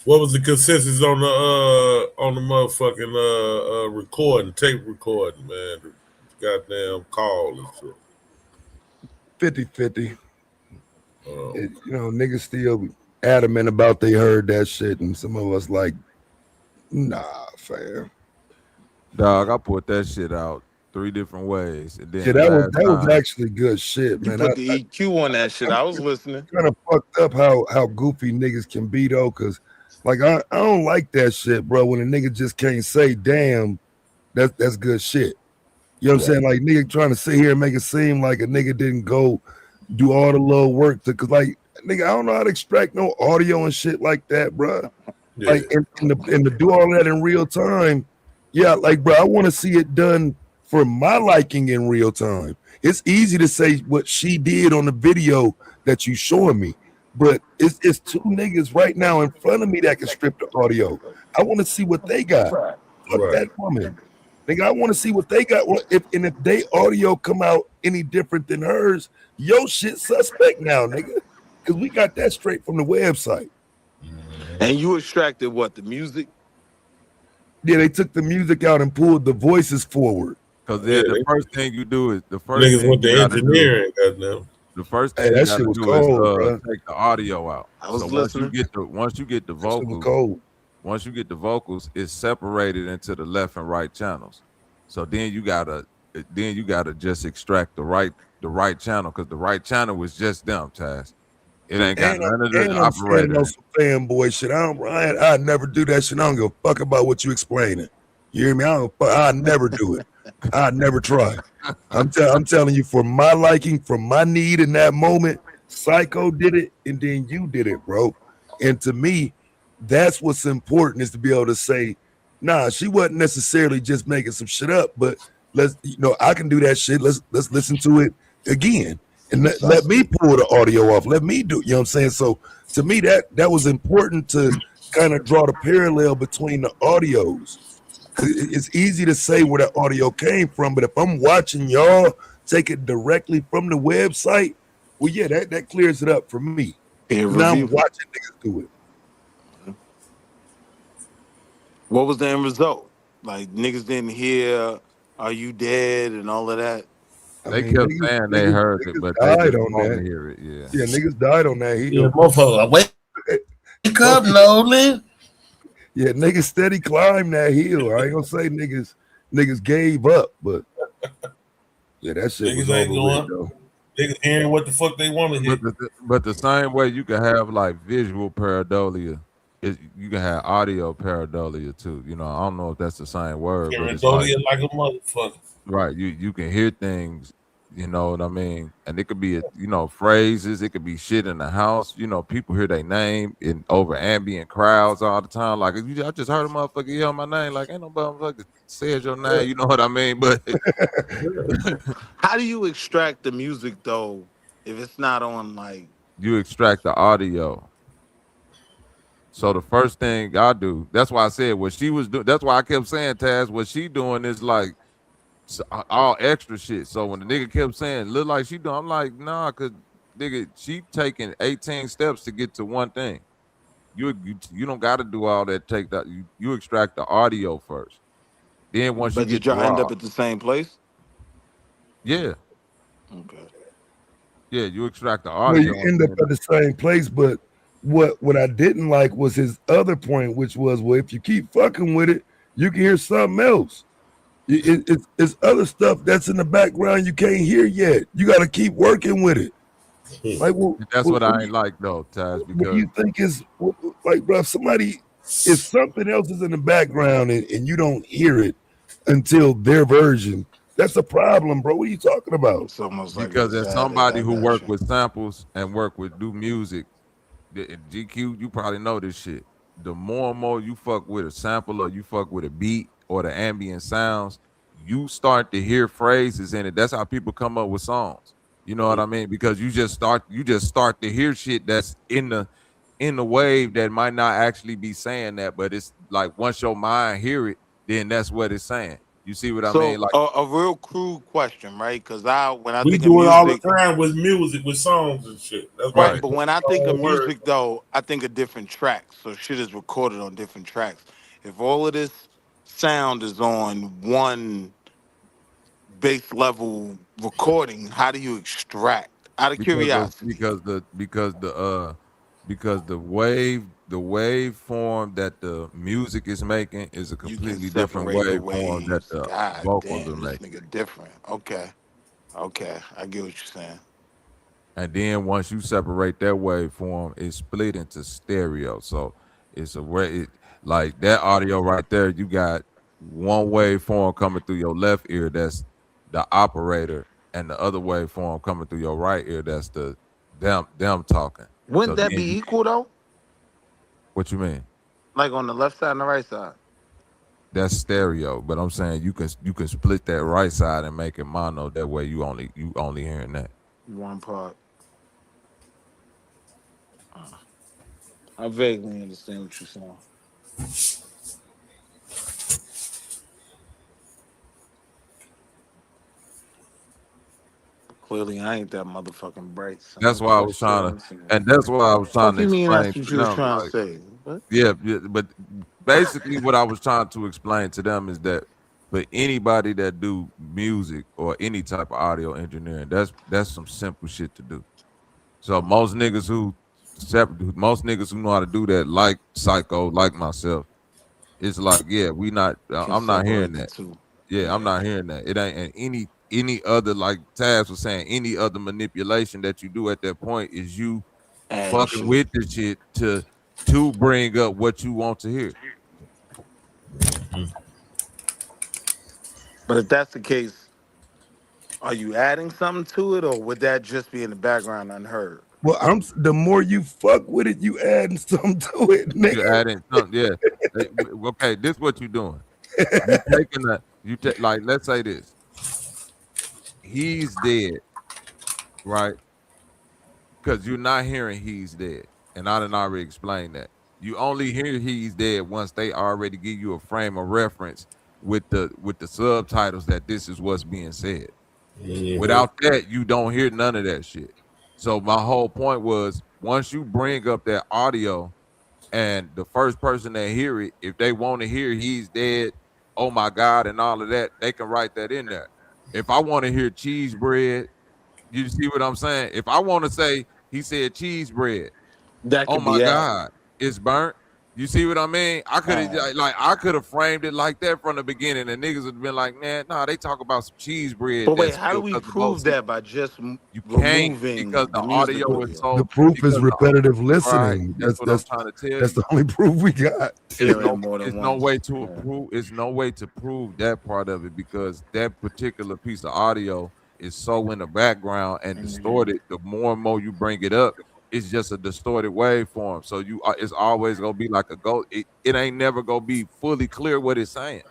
What was the consensus on the motherfucking recording, tape recording, man? The goddamn call and shit. 50-50. Niggas still adamant about they heard that shit, and some of us like, nah, fam. Dog, I put that shit out 3 different ways. And then Yeah, that was actually good shit, man. You put the EQ on that shit. I was listening. Kind of fucked up how goofy niggas can be though, cause like I don't like that shit, bro. When a nigga just can't say damn, that's good shit. You know what I'm saying? Like nigga trying to sit here and make it seem like a nigga didn't go do all the little work cause like nigga, I don't know how to extract no audio and shit like that, bro. Yeah. Like and to do all that in real time, yeah, like bro, I want to see it done for my liking in real time. It's easy to say what she did on the video that you showing me, but it's two niggas right now in front of me that can strip the audio. I want to see what they got. Fuck Right. that woman. Nigga, I want to see what they got. If they audio come out any different than hers, yo shit suspect now, nigga. Cause we got that straight from the website. And you extracted what, the music? Yeah, they took the music out and pulled the voices forward. Cause then the first thing you do is niggas went to engineering, goddamn. The first Hey, thing you that got shit to was do is cold, bro. take the audio out. I was So listening. once you get the That shit was vocals, cold. once you get the vocals, it's separated into the left and right channels. So then you gotta just extract the right channel, because the right channel was just them, Taz. It ain't got none of the I'm standing operator. on some fanboy shit. I never do that shit. I don't give a fuck about what you explaining. You hear me? I never do it. I never try. I'm telling you, for my liking, for my need in that moment, Psycho did it, and then you did it, bro. And to me, that's what's important, is to be able to say, nah, she wasn't necessarily just making some shit up, but I can do that shit. Let's listen to it again. And let me pull the audio off. Let me do, you know what I'm saying? So to me, that was important to kind of draw the parallel between the audios. It's easy to say where the audio came from, but if I'm watching y'all take it directly from the website, well, yeah, that clears it up for me. Peer Now I'm review. watching niggas do it. What was the end result? Like, niggas didn't hear "Are You Dead" and all of that. They kept saying they heard it, but they died didn't on want that. to hear it. Yeah. Yeah, niggas died on that Yeah, hill. motherfucker, wake up, Nolan. Yeah, niggas steady climb that hill. I ain't gonna say niggas gave up, but yeah, that shit was Niggas ain't over with, going. though. Niggas hearing what the fuck they want to hear. But the same way you can have like visual pareidolia, you can have audio pareidolia too. You know, I don't know if that's the same word, but it's like a motherfucker. right. You can hear things. You know what I mean? And it could be phrases. It could be shit in the house. You know, people hear their name in over ambient crowds all the time. Like, I just heard a motherfucker yell my name. Like, ain't no motherfucker says your name. You know what I mean? But How do you extract the music though if it's not on like? you extract the audio. So the first thing I do, that's why I said what she was doing. That's why I kept saying, Taz, what she doing is like all extra shit. So when the nigga kept saying, look like she doing, I'm like, nah, cause nigga, she taking 18 steps to get to one thing. You don't got to do all that. Take that. You extract the audio first. Then once you But get did the y'all end raw, up at the same place? yeah, Okay. yeah, you extract the Well, you audio. end up at the same place, but what I didn't like was his other point, which was, well, if you keep fucking with it, you can hear something else. It's other stuff that's in the background you can't hear yet. You got to keep working with it. Like, that's what I ain't like though, Taz, what because you think is like, bro, if something else is in the background and you don't hear it until their version, that's a problem, bro. What are you talking about? It's almost like because it's as added. somebody I who got work you. with samples and work with do music, GQ, you probably know this shit. The more and more you fuck with a sample or you fuck with a beat or the ambient sounds, you start to hear phrases in it. That's how people come up with songs. You know what I mean? Because you just start to hear shit that's in the wave that might not actually be saying that, but it's like once your mind hear it, then that's what it's saying. You see what I mean? So Like a real crude question, right? Because when I We think of do it all the music, time with music, with songs and shit. That's why right? right. But when I think of word. music, though, I think of different tracks. So shit is recorded on different tracks. If all of this sound is on one base level recording, how do you extract? Out of because the curiosity, because the because the because the wave form that the music is making is a you can completely different separate the wave form that waves. the God vocals are damn, this making. nigga different. Okay, okay, I get what you're saying. And then once you separate that waveform, it's split into stereo. So it's a way like that audio right there. You got one waveform coming through your left ear, that's the operator, and the other waveform coming through your right ear, that's the them talking. So Wouldn't that then be equal though? what you mean? Like on the left side and the right side? that's stereo. But I'm saying you can split that right side and make it mono. That way you only hearing that. One part. I vaguely understand what you're saying. Clearly, I ain't that motherfucking bright. So That's what why I the was shit trying I'm to, saying. and that's why I was trying Fuck to you mean explain that's to what you was them. trying to Like, say? What? yeah, but basically what I was trying to explain to them is that for anybody that do music or any type of audio engineering, that's some simple shit to do. So most niggas who know how to do that, like Psycho, like myself, it's like, yeah, Can I'm not hearing separate the that. two. Yeah, I'm Yeah. not hearing that. It ain't, and any other, like Taz was saying, any other manipulation that you do at that point is you Adding fucking shit. with the shit to bring up what you want to hear. But if that's the case, are you adding something to it, or would that just be in the background unheard? Well, the more you fuck with it, you adding something to it, nigga. You add in something, yeah. Okay, this what you doing. You taking like, let's say this. He's dead, right? Because you're not hearing he's dead. And I done already explained that. You only hear he's dead once they already give you a frame of reference with the subtitles that this is what's being said. Without that, you don't hear none of that shit. So my whole point was, once you bring up that audio and the first person that hear it, if they want to hear he's dead, oh my God, and all of that, they can write that in there. If I want to hear cheese bread, you see what I'm saying? If I want to say he said cheese bread, That oh could my be added. God, it's burnt. You see what I mean? I could have Uh, I could have framed it like that from the beginning, and niggas would have been like, man, nah, they talk about some cheese bread but wait, that's how do spilled we because of both prove seasons. that by just You can't, because removing the the music audio is video? The so, proof is because repetitive right, listening. that's what I'm trying to tell That's you. the only proof we got. It's Hearing no more than it's no once. way to Yeah. approve it's no way to prove that part of it, because that particular piece of audio is so in the background and Mhm. distorted. The more and more you bring it up, it's just a distorted waveform. So it's always gonna be like a go. It ain't never gonna be fully clear what it's saying.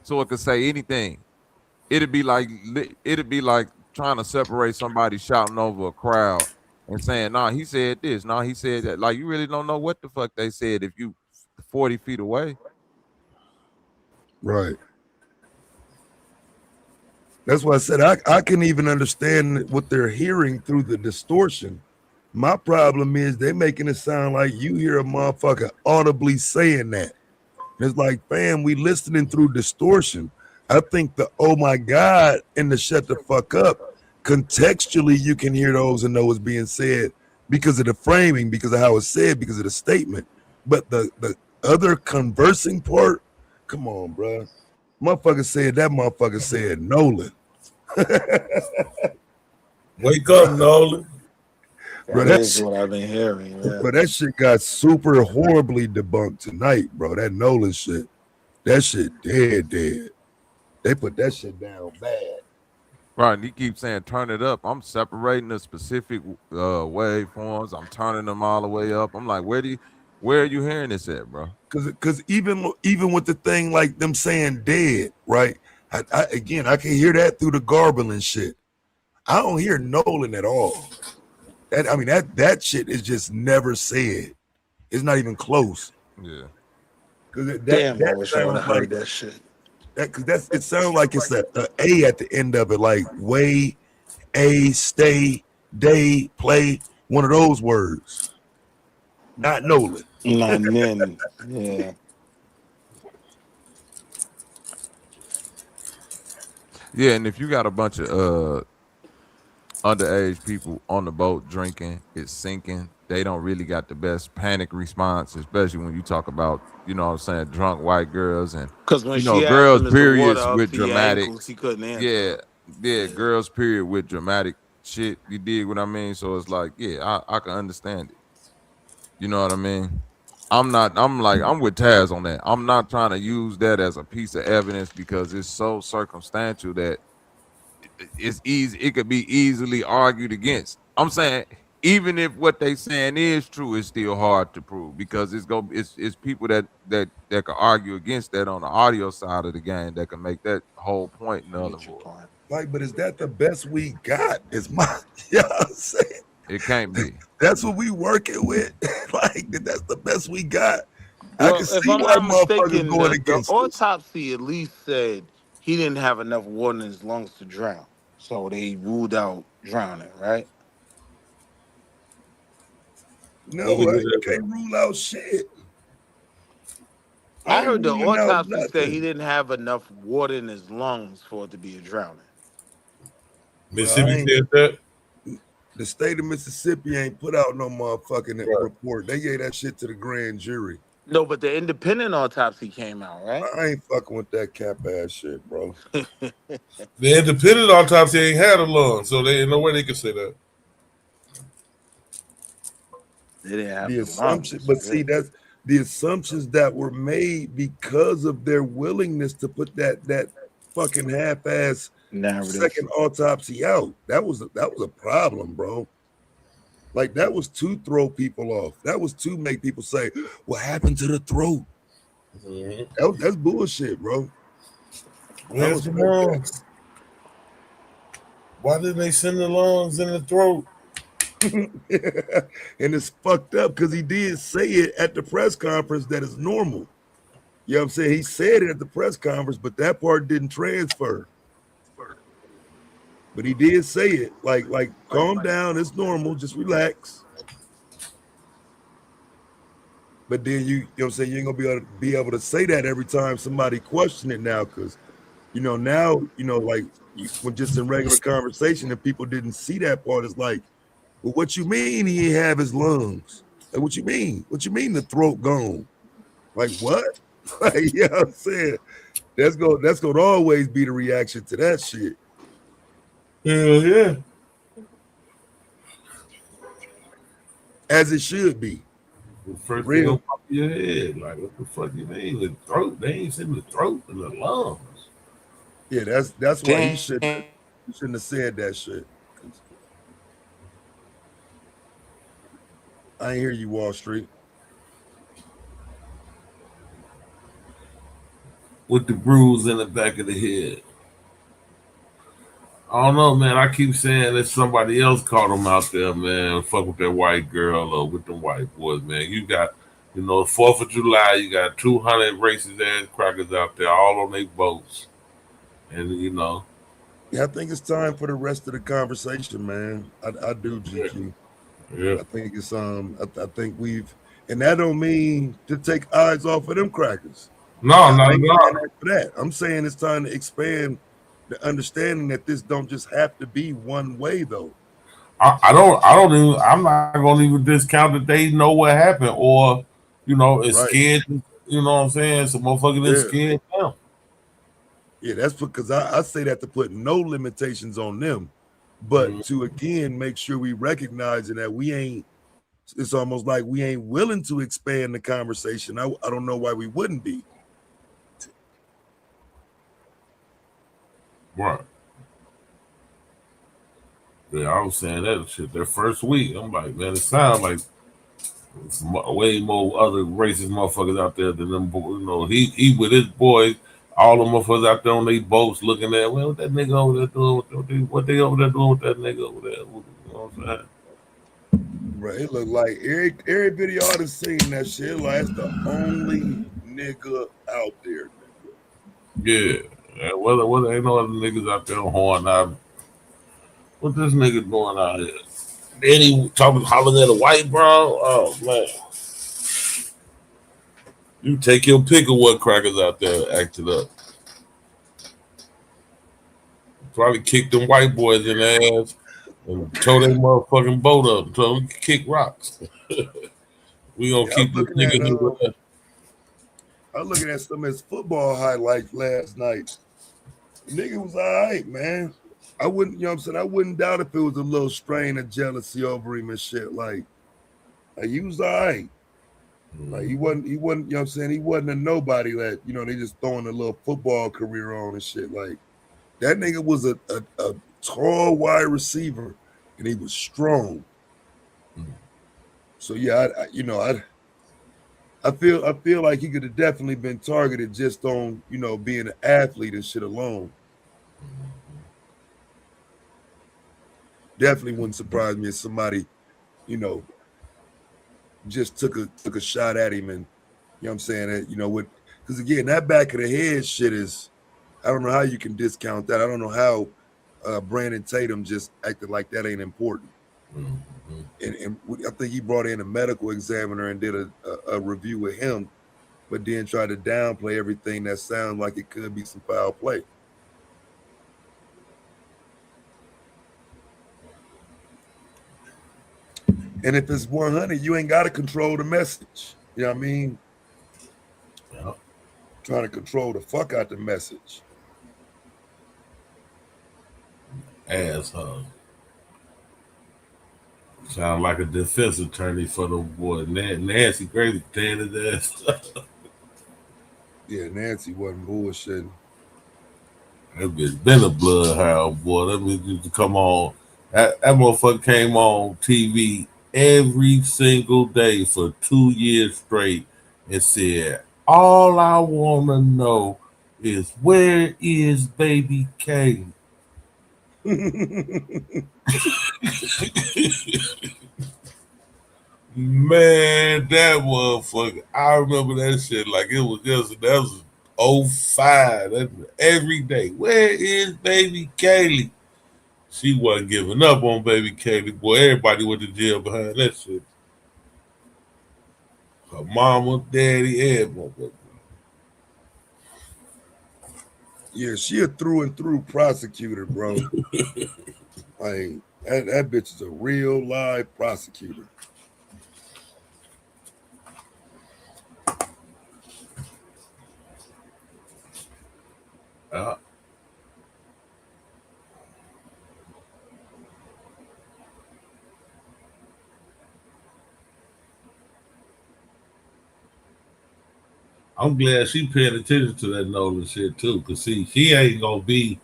So it could say anything. It'd be like trying to separate somebody shouting over a crowd and saying, "Nah, he said this. Nah, he said that." Like, you really don't know what the fuck they said if you 40 feet away. Right. That's why I said I can even understand what they're hearing through the distortion. My problem is they making it sound like you hear a motherfucker audibly saying that. And it's like, fam, we listening through distortion. I think the oh my God and the shut the fuck up, contextually you can hear those and know what's being said because of the framing, because of how it's said, because of the statement. But the other conversing part, come on, bro. Motherfucker said that motherfucker said Nolan. Wake up, Nolan. Bro, That is what I've been hearing. Yeah. that shit got super horribly debunked tonight, bro. That Nolan shit. That shit dead. They put that shit down bad. Right, and he keeps saying turn it up. I'm separating the specific waveforms. I'm turning them all the way up. I'm like, where are you hearing this at, bro? Cause even with the thing like them saying dead, right? Again, I can hear that through the garbling shit. I don't hear Nolan at all. That shit is just never said. It's not even close. Yeah. Cause Damn, I that wish I would sounds have like heard that shit. it sounds like it's a A at the end of it, like way, a, stay, day, play, one of those words. Not Nolan. Nah, then, yeah. Yeah, and if you got a bunch of underage people on the boat drinking, it's sinking. They don't really got the best panic response, especially when you talk about, you know what I'm saying, drunk white girls and, Because when you know, she asked girls him, is the water periods up with to your ankles, dramatics. he couldn't Yeah, answer. yeah, Yeah. girls period with dramatic shit. You dig what I mean? So it's like, yeah, I can understand it. You know what I mean? I'm with Taz on that. I'm not trying to use that as a piece of evidence because it's so circumstantial that it's easy. It could be easily argued against. I'm saying even if what they saying is true, it's still hard to prove because it's people that can argue against that on the audio side of the game that can make that whole point null and void. Like, but is that the best we got? Is my you know what I'm saying? It can't be. That's what we working with. Like, that's the best we got. I Well, can if see I'm why not motherfuckers mistaken, going the against us. autopsy at least said he didn't have enough water in his lungs to drown, so they ruled out drowning. Right? What we No, did you that can't rule out shit. I I ain't heard the ruling out autopsy said he nothing. didn't have enough water in his lungs for it to be a drowning. Bro, I Mississippi ain't, said that. the state of Mississippi ain't put out no motherfucking Right. report. They gave that shit to the grand jury. No, but the independent autopsy came out, right? I ain't fucking with that cap ass shit, bro. The independent autopsy ain't had a lung, so there ain't no way they can say that. They didn't have The the assumption, lungs. but see, Yeah. that's the assumptions that were made because of their willingness to put that fucking half-ass Narrative. second autopsy out. That was a problem, bro. Like that was to throw people off. That was to make people say, "What happened to the throat?" That's bullshit, bro. I Where's the respect that. lungs? Why didn't they send the lungs in the throat? And it's fucked up because he did say it at the press conference that it's normal. You know what I'm saying? He said it at the press conference, but that part didn't transfer. But he did say it like calm down, it's normal, just relax. But then you know what I'm saying, you ain't gonna be able to say that every time somebody question it now, because now like when just in regular conversation and people didn't see that part, it's like, well, what you mean he ain't have his lungs? Like, what you mean? What you mean the throat gone? Like what? Like, you know what I'm saying? That's gonna always be the reaction to that shit. Hell yeah. As it should be. The For first thing real. on top of your head, like what the fuck you mean? The throat? They ain't sending the throat and the lungs. Yeah, that's why he shouldn't Damn. have said that shit. I ain't hear you, Wall Street. With the bruise in the back of the head. I don't know, man. I keep saying that somebody else caught him out there, man. Fuck with that white girl or with them white boys, man. You got, 4th of July, you got 200 racist ass crackers out there, all on their boats. And, Yeah, I think it's time for the rest of the conversation, man. I do, yeah. GQ. Yeah. I think it's I think and that don't mean to take eyes off of them crackers. No, I not at ain't saying all. that for that. I'm saying it's time to expand the understanding that this don't just have to be one way, though. I'm not gonna even discount that they know what happened or, is Right. scared, you know what I'm saying? Some motherfucker is Yeah. scared now. Yeah, that's because I say that to put no limitations on them, but to again make sure we recognizing that we ain't. It's almost like we ain't willing to expand the conversation. I don't know why we wouldn't be. Right. Yeah, I was saying that shit that first week. I'm like, man, it sounds like way more other racist motherfuckers out there than them. He with his boys, all the motherfuckers out there on their boats looking at, well, what that nigga over there doing? What they over there doing with that nigga over there? You know what I'm saying? Right. It look like every video I've seen that shit. Like it's the only nigga out there, nigga. Yeah. Whether ain't no other niggas out there on Horn Island. What this nigga doing out here? Then he hollering at a white bro. Oh man. You take your pick of what crackers out there acted up. Probably kicked them white boys in the ass and tore their motherfucking boat up so we can kick rocks. We gonna Yeah, keep this nigga here. I was looking at some of his football highlights last night. The nigga was all right, man. I wouldn't, you know what I'm saying? I wouldn't doubt if it was a little strain of jealousy over him and shit. Like he was all right. Like he wasn't, you know what I'm saying? He wasn't a nobody that, they just throwing a little football career on and shit. Like that nigga was a tall wide receiver and he was strong. So yeah, I feel like he could have definitely been targeted just on being an athlete and shit alone. Definitely wouldn't surprise me if somebody you know just took a shot at him, and you know what I'm saying, with because again that back of the head shit is, I don't know how you can discount that. I don't know how Brandon Tatum just acted like that ain't important. And I think he brought in a medical examiner and did a review with him, but then tried to downplay everything that sounds like it could be some foul play. And if it's 100, you ain't got to control the message. You know what I mean? Yeah. Trying to control the fuck out the message. Asshole. Sound like a defense attorney for the boy. Nancy Grace tearing his ass. Yeah, Nancy wasn't bullshitting. That bitch been a bloodhound, boy. That bitch used to come on. That motherfucker came on TV every single day for 2 years straight and said, "All I want to know is where is baby K?" Man, that motherfucker. I remember that shit like it was just, that was '05. That, every day. Where is baby Kaylee? She wasn't giving up on baby Kaylee. Boy, everybody went to jail behind that shit. Her mama, daddy, everybody. Yeah, she a through and through prosecutor, bro. Like that bitch is a real live prosecutor. I'm glad she paying attention to that Nolan shit too, cause see, she ain't gonna be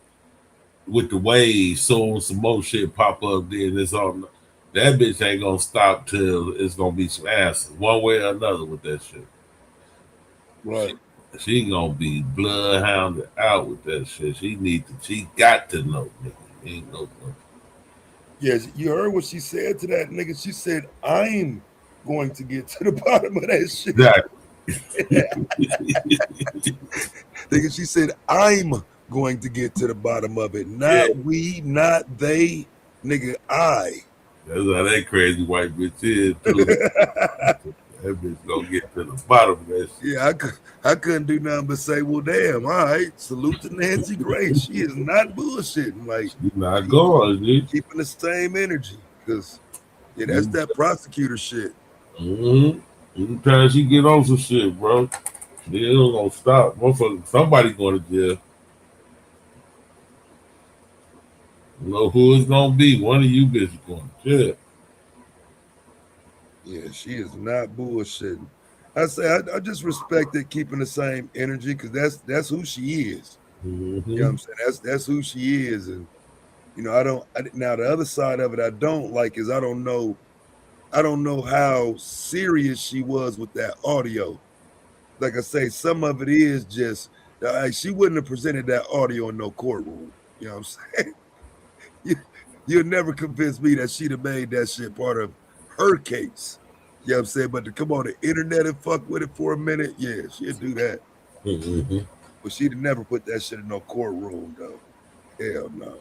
with the waves. Soon some more shit pop up there. This all that bitch ain't gonna stop till it's gonna be some answers one way or another with that shit. Right. She gonna be bloodhounded out with that shit. She got to know, nigga. Ain't no. Yeah, you heard what she said to that nigga. She said, "I'm going to get to the bottom of that shit." Exactly. Nigga, she said, "I'm going to get to the bottom of it. Yeah. Not we, not they. Nigga, I." That's how that crazy white bitch is too. That bitch gonna get to the bottom of that shit. Yeah, I couldn't do nothing but say, "Well, damn, all right. Salute to Nancy Grace. She is not bullshitting. Like, She's not going, dude. keeping the same energy. Because yeah, that's that prosecutor shit. Anytime she get on some shit, bro, they don't gonna stop. Motherfucker, somebody going to jail. You know who it's gonna be. One of you bitches going to jail. Yeah, she is not bullshitting. I say I just respect it keeping the same energy because that's who she is. You know what I'm saying? That's who she is, and now the other side of it I don't like is I don't know how serious she was with that audio. Like I say, some of it is just she wouldn't have presented that audio in no courtroom. You know what I'm saying? You'll never convince me that she'd have made that shit part of her case. You know what I'm saying? But to come on the internet and fuck with it for a minute, yeah, she'd do that. But she'd have never put that shit in no courtroom, though. Hell no.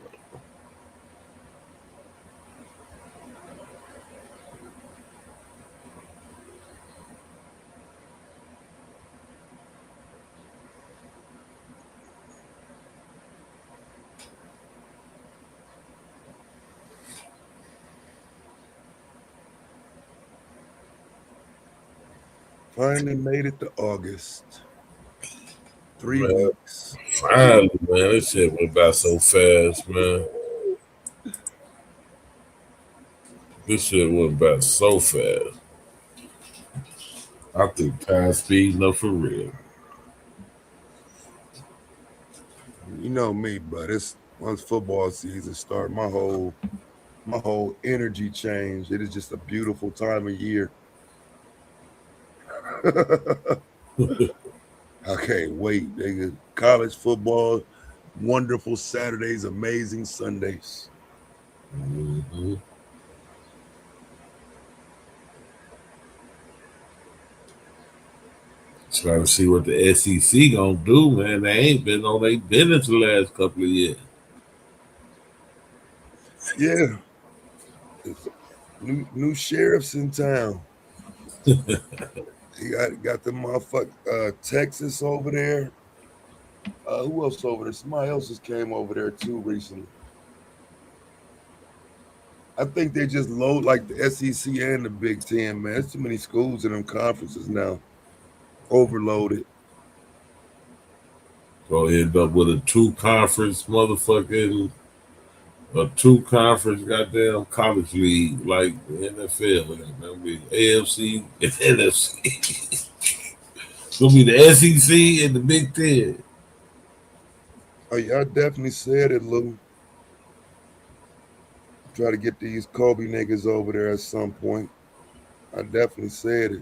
Finally made it to August. 3 weeks. Finally, man, this shit went by so fast, man. This shit went by so fast. I think time speeding up for real. You know me, but it's once football season start, my whole my whole energy changed. It is just a beautiful time of year. I can't wait, nigga. College football, wonderful Saturdays, amazing Sundays. Mm-hmm. Trying to see what the SEC gonna do, man. They ain't been on their business the last couple of years. Yeah, it's new sheriffs in town. You got the motherfucker Texas over there. Who else over there? Somebody else just came over there too recently. I think they just load like the SEC and the Big Ten, man. There's too many schools in them conferences now. Overloaded. Gonna end up with a two conference goddamn college league like the NFL. That'll be AFC and NFC. It's gonna be the SEC and the Big Ten. Oh, y'all definitely said it, Lou. Try to get these Kobe niggas over there at some point. I definitely said it.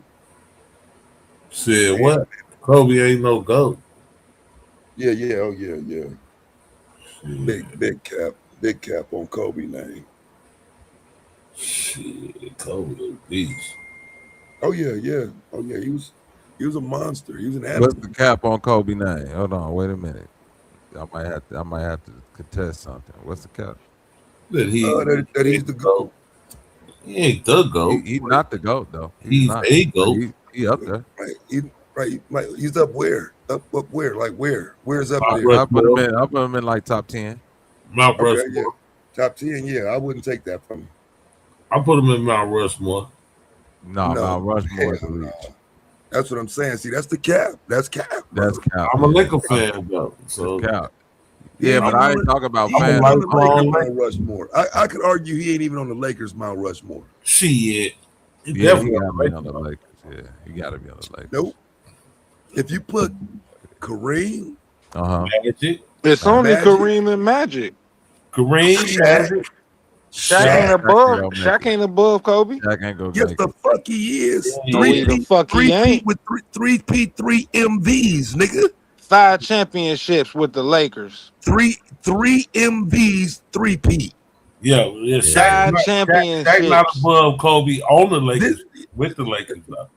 Said Man, what? Kobe ain't no GOAT. yeah, oh yeah. Shit. Big cap on Kobe name. Shit, Kobe a beast. Oh yeah. He was a monster. He was an What's animal. the cap on Kobe name? Hold on, wait a minute. I might have to contest something. What's the cap? That he That he's ain't the GOAT. He ain't the GOAT. He not the GOAT though. He's He's not. a But GOAT. he up there. right. He's up where? Up where? Like where? Where's up Mount there? Rushmore. I'll put him in like top 10. Mount Okay, yeah. Rushmore. Top 10, yeah. I wouldn't take that from him. I put him in Mount Rushmore. No, No, Mount Rushmore is a hell no. reach. That's what I'm saying. See, that's the cap. That's cap, bro. That's cap. I'm a Laker fan though, so That's cap. He Yeah, ain't but even I on ain't talking about he ain't I'm a even fans. on the Lakers lifelong Mount Rushmore. I could argue he ain't even on the Lakers Mount Rushmore. shit. He Yeah, he definitely got to be on the Laker. Lakers. Yeah, he got to be on the Lakers. Nope. If you put Kareem, Magic, It's only Magic, Kareem and Magic. Kareem, Shaq, Magic. Shaq ain't Shaq, above. Don't make Shaq it. ain't above Kobe. Shaq ain't gonna yes, make the it. fuck he is. Yeah, No, he he the is. fuck he ain't. With three MVs, nigga. 5 championships with the Lakers. Three MVs, three-peat. Yeah. Yeah. Shaq not Championships. above Kobe on the This, Lakers with the Lakers though.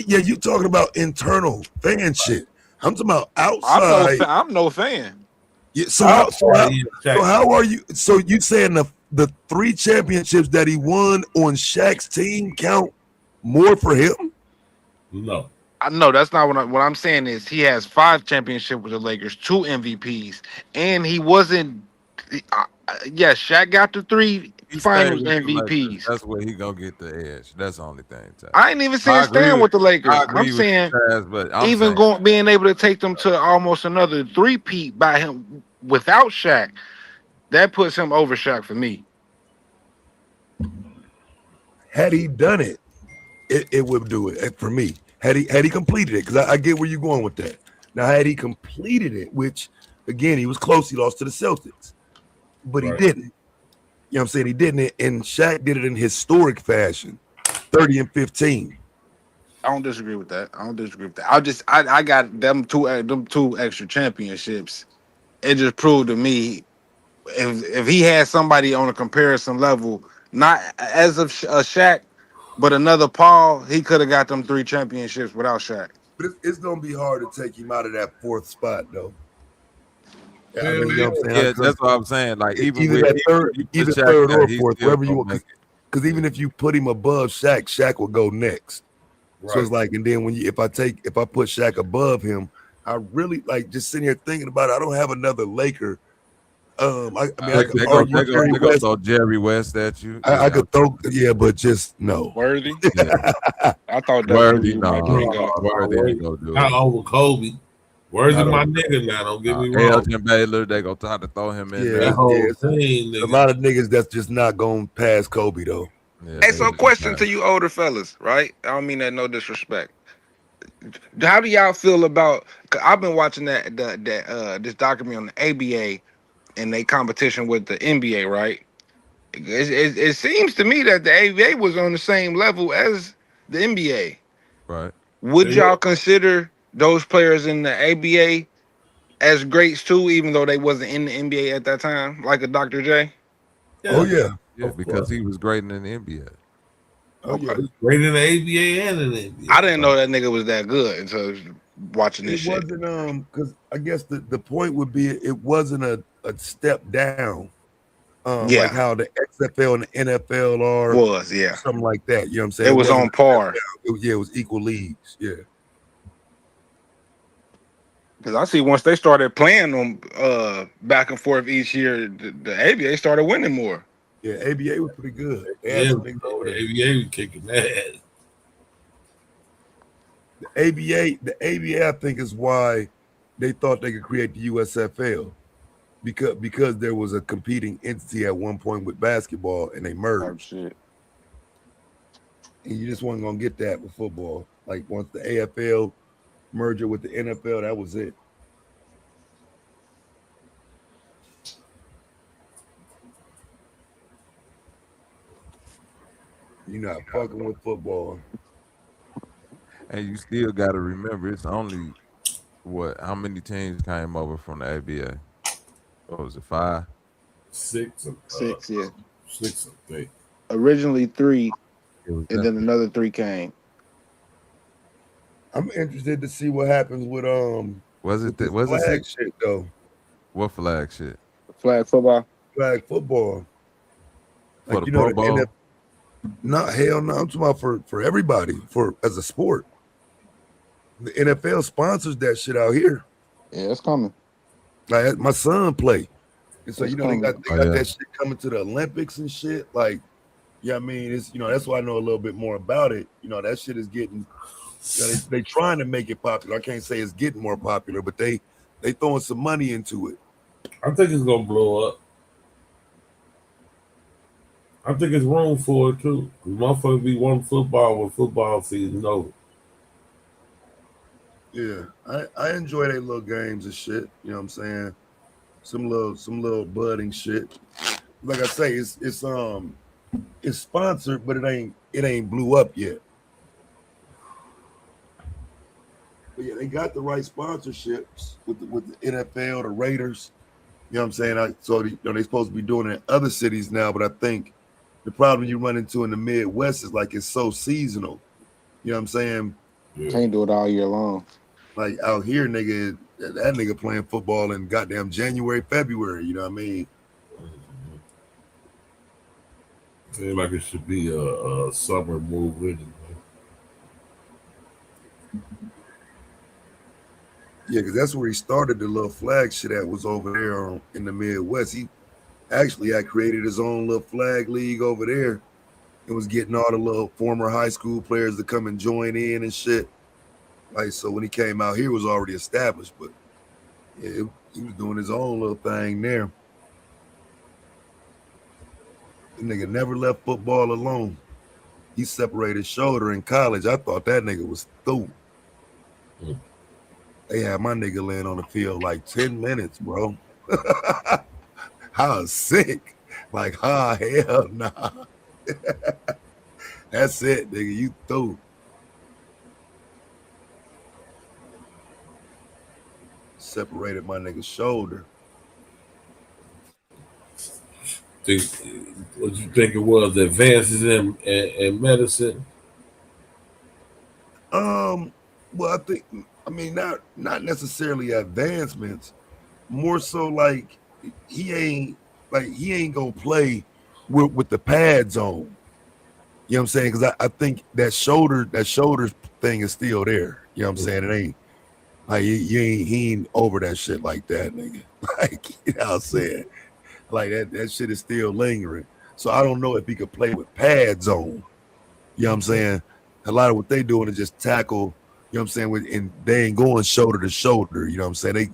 yeah, you talking about internal fan shit. I'm talking about I'm outside. no fan. Yeah, Outside, yeah, so Shaq. how are you? So you saying the 3 championships that he won on Shaq's team count more for him? No. I know that's not what I'm saying is he has 5 championships with the Lakers, 2 MVPs, and he wasn't. Yeah, Shaq got the 3 He stayed Finals with the Lakers. MVPs. That's where he gonna get the edge. That's the only thing. Taz. I ain't even I saying agree staying with with the Lakers. I I'm agree with you, saying Taz, but I'm even saying being able to take them to almost another 3-peat by him without Shaq, that puts him over Shaq for me. Had he done it, it would do it for me. Had he completed it, because I get where you're going with that. Now, had he completed it, which again he was close, he lost to the Celtics, but he Right. didn't. You know what I'm saying? He didn't, and Shaq did it in historic fashion, 30 and 15. I don't disagree with that. I got them two extra championships. It just proved to me if he had somebody on a comparison level, not as of Shaq, but another Paul, he could have got them 3 championships without Shaq. But it's gonna be hard to take him out of that 4th spot, though. I Yeah, mean, you know man. what I'm saying? yeah, that's what I'm saying. Like even Either with that third, you put either Shaq third there, or he 4th, still wherever you gonna want. make it. Because even if you put him above Shaq will go next. So Right. it's like, and then if I put Shaq above him, I really like just sitting here thinking about it. I don't have another Laker. I mean, I could argue Jerry They go West. throw Jerry West at you. I could throw, yeah, but just no. Worthy. Yeah. I thought that Worthy, was my bring up. Worthy ain't gonna do Not it. over Kobe. Worthy Not my over nigga now. Don't get me wrong. Elgin Baylor, they gonna try to throw him in Yeah, there. That whole it's thing, a nigga. lot of niggas that's just not going past Kobe though. Yeah, Hey, they so gonna question try. to you older fellas, right? I don't mean that no disrespect. How do y'all feel about? 'Cause I've been watching this documentary on the ABA and they competition with the NBA, right? it seems to me that the ABA was on the same level as the NBA. Right. Would They were. y'all consider those players in the ABA as greats too, even though they wasn't in the NBA at that time, like a Dr. J? Oh Yeah, yeah. Yeah, of because course. he was great in the NBA. Oh Okay. yeah. Great in the ABA and in the I NBA. didn't know that nigga was that good until watching this It shit. wasn't because I guess the point would be it wasn't a step down, like Yeah, how the XFL and the NFL are, was yeah. something like that. You know what I'm saying? It It was wasn't on a step par. down. It was equal leagues. Yeah. Cause I see once they started playing them back and forth each year, the ABA started winning more. Yeah, ABA was pretty good. They had Yeah, some niggas over there. ABA was kicking that. The ABA, I think, is why they thought they could create the USFL because there was a competing entity at one point with basketball and they Type merged. shit. And you just weren't gonna get that with football. Like once the AFL merger with the NFL, that was it. You're not fucking with football. And you still got to remember, it's only how many teams came over from the ABA? What was it, 5? Six of 6, yeah. 6 of 3. Originally 3, It was and them. then another 3 came. I'm interested to see what happens Was with it this was it flag 6? shit though. What flag shit? Flag football. Flag football. For Like the you know Pro the NFL. Bowl? Not hell no. I'm talking about for everybody for as a sport. The NFL sponsors that shit out here. Yeah, it's coming. Like my son play, and so It's you know they got coming. they Oh got yeah. that shit coming to the Olympics and shit. Like, yeah, I mean it's that's why I know a little bit more about it. That shit is getting. They trying to make it popular. I can't say it's getting more popular, but they throwing some money into it. I think it's gonna blow up. I think it's room for it too. 'Cause motherfuckers be wanting football when football season over. Yeah, I enjoy their little games and shit. You know what I'm saying? Some little budding shit. Like I say, it's sponsored, but it ain't blew up yet. But yeah, they got the right sponsorships with the NFL, the Raiders. You know what I'm saying? They're supposed to be doing it in other cities now, but I think the problem you run into in the Midwest is like it's so seasonal. You know what I'm saying? Yeah. Can't do it all year long. Like out here, nigga, that nigga playing football in goddamn January, February. You know what I mean? Seems like it should be a summer move anyway. Yeah, because that's where he started the little flag shit that was over there in the Midwest. He actually had created his own little flag league over there and was getting all the little former high school players to come and join in and shit. Like, so when he came out here, it was already established, but yeah, he was doing his own little thing there. The nigga never left football alone. He separated his shoulder in college. I thought that nigga was through. They had my nigga laying on the field like 10 minutes, bro. I was sick. Like, hell nah. That's it, nigga. You through. Separated my nigga's shoulder. Think what you think it was? Advances in medicine. Well, I mean, not necessarily advancements, more so like he ain't gonna play with the pads on. You know what I'm saying? Because I think that shoulder thing is still there. You know what I'm saying? It ain't like he ain't over that shit like that, nigga. Like, you know what I'm saying? Like that shit is still lingering. So I don't know if he could play with pads on. You know what I'm saying? A lot of what they doing is just tackle, you know what I'm saying? And they ain't going shoulder to shoulder, you know what I'm saying? They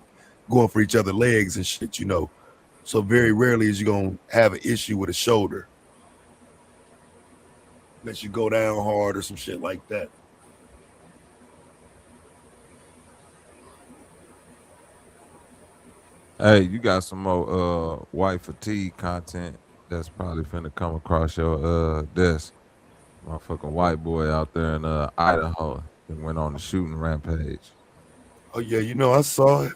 going for each other legs and shit. So very rarely is you gonna have an issue with a shoulder. Unless you go down hard or some shit like that. Hey, you got some more white fatigue content that's probably finna come across your desk. Motherfucking white boy out there in Idaho that went on the shooting rampage. Oh yeah, you know I saw it.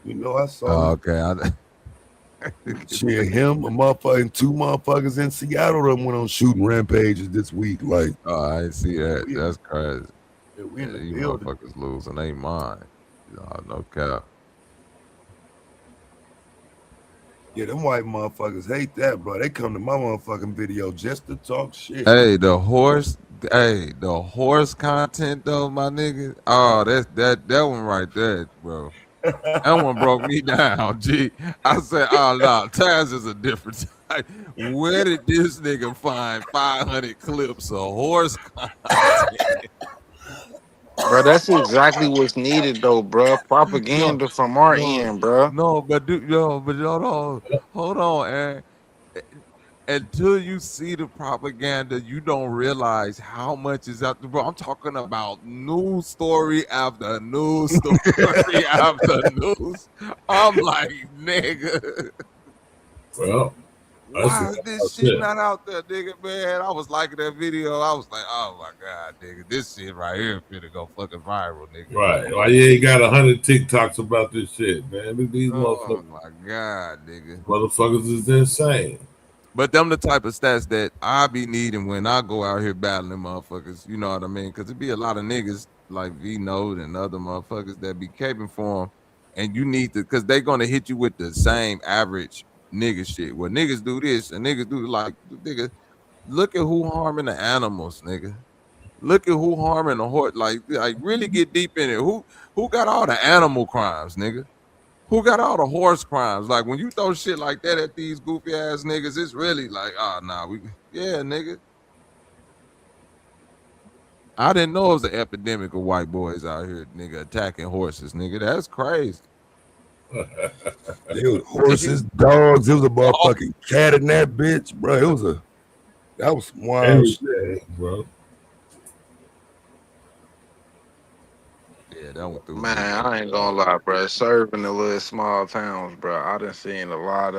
You know I saw Oh, it. okay. Shit, him, a motherfucker, and two motherfuckers in Seattle that went on shooting rampages this week. Like, Oh, I ain't see yeah, that. That's crazy. we Yeah, in the you building. motherfuckers losing they mind. No cap. Yeah, them white motherfuckers hate that, bro. They come to my motherfucking video just to talk shit. Hey, the horse content though, my nigga. Oh, that one right there, bro. That one broke me down, G. I said, oh no, Taz is a different type. Where did this nigga find 500 clips of horse content? Bro, that's exactly what's needed though, bro. No, Propaganda from our no, end, bro. no, but no, hold on, Aaron. Until you see the propaganda, you don't realize how much is out there. Bro, I'm talking about news story after news story after news. I'm like, nigga, Well, that's why the is this shit shit. not out there, nigga? Man, I was liking that video. I was like, oh my god, nigga, this shit right here finna go fucking viral, nigga. Right. Why you ain't got 100 TikToks about this shit, man? These Oh my god, nigga. motherfuckers is insane. But them the type of stats that I be needing when I go out here battling motherfuckers. You know what I mean? Because it be a lot of niggas like V Note and other motherfuckers that be caping for them, and you need to, because they gonna hit you with the same average nigga shit. Well, niggas do this and niggas do like, nigga. Look at who harming the animals, nigga. Look at who harming the horse. Like really get deep in it. Who got all the animal crimes, nigga? Who got all the horse crimes? Like when you throw shit like that at these goofy ass niggas, it's really like, oh nah, yeah, nigga. I didn't know it was an epidemic of white boys out here, nigga, attacking horses, nigga. That's crazy. There was horses, dogs. It was a Oh, motherfucking cat in that bitch, bro. That was some wild shit. Everything, bro. yeah, that one threw Man, me. I ain't gonna lie, bro. Serving the little small towns, bro. I done seen a lot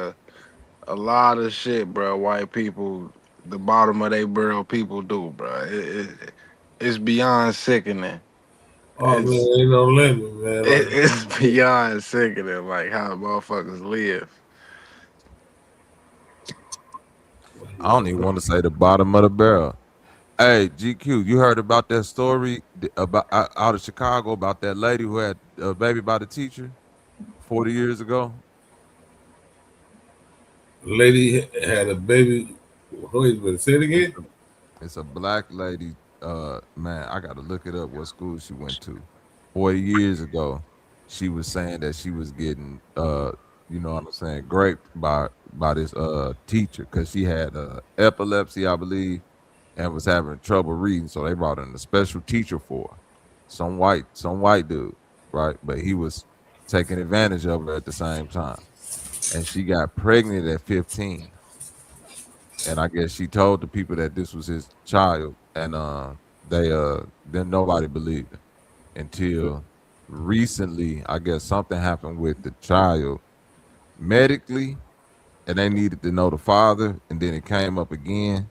of shit, bro. White people, the bottom of their barrel people do, bro. It's beyond sickening. Oh It's man, ain't no limit, man. Like it's beyond sickening, like how motherfuckers live. I don't even want to say the bottom of the barrel. Hey, GQ, you heard about that story about out of Chicago about that lady who had a baby by the teacher 40 years ago? lady had a baby. Wait a minute, say it It's again. a, it's a black lady. Man, I gotta look it up what school she went to. 40 years ago, she was saying that she was getting you know what I'm saying, raped by this teacher because she had epilepsy, I believe, and was having trouble reading. So they brought in a special teacher for her. Some white dude, right? But he was taking advantage of her at the same time. And she got pregnant at 15. And I guess she told the people that this was his child, and they then nobody believed it until recently. I guess something happened with the child medically, and they needed to know the father, and then it came up again.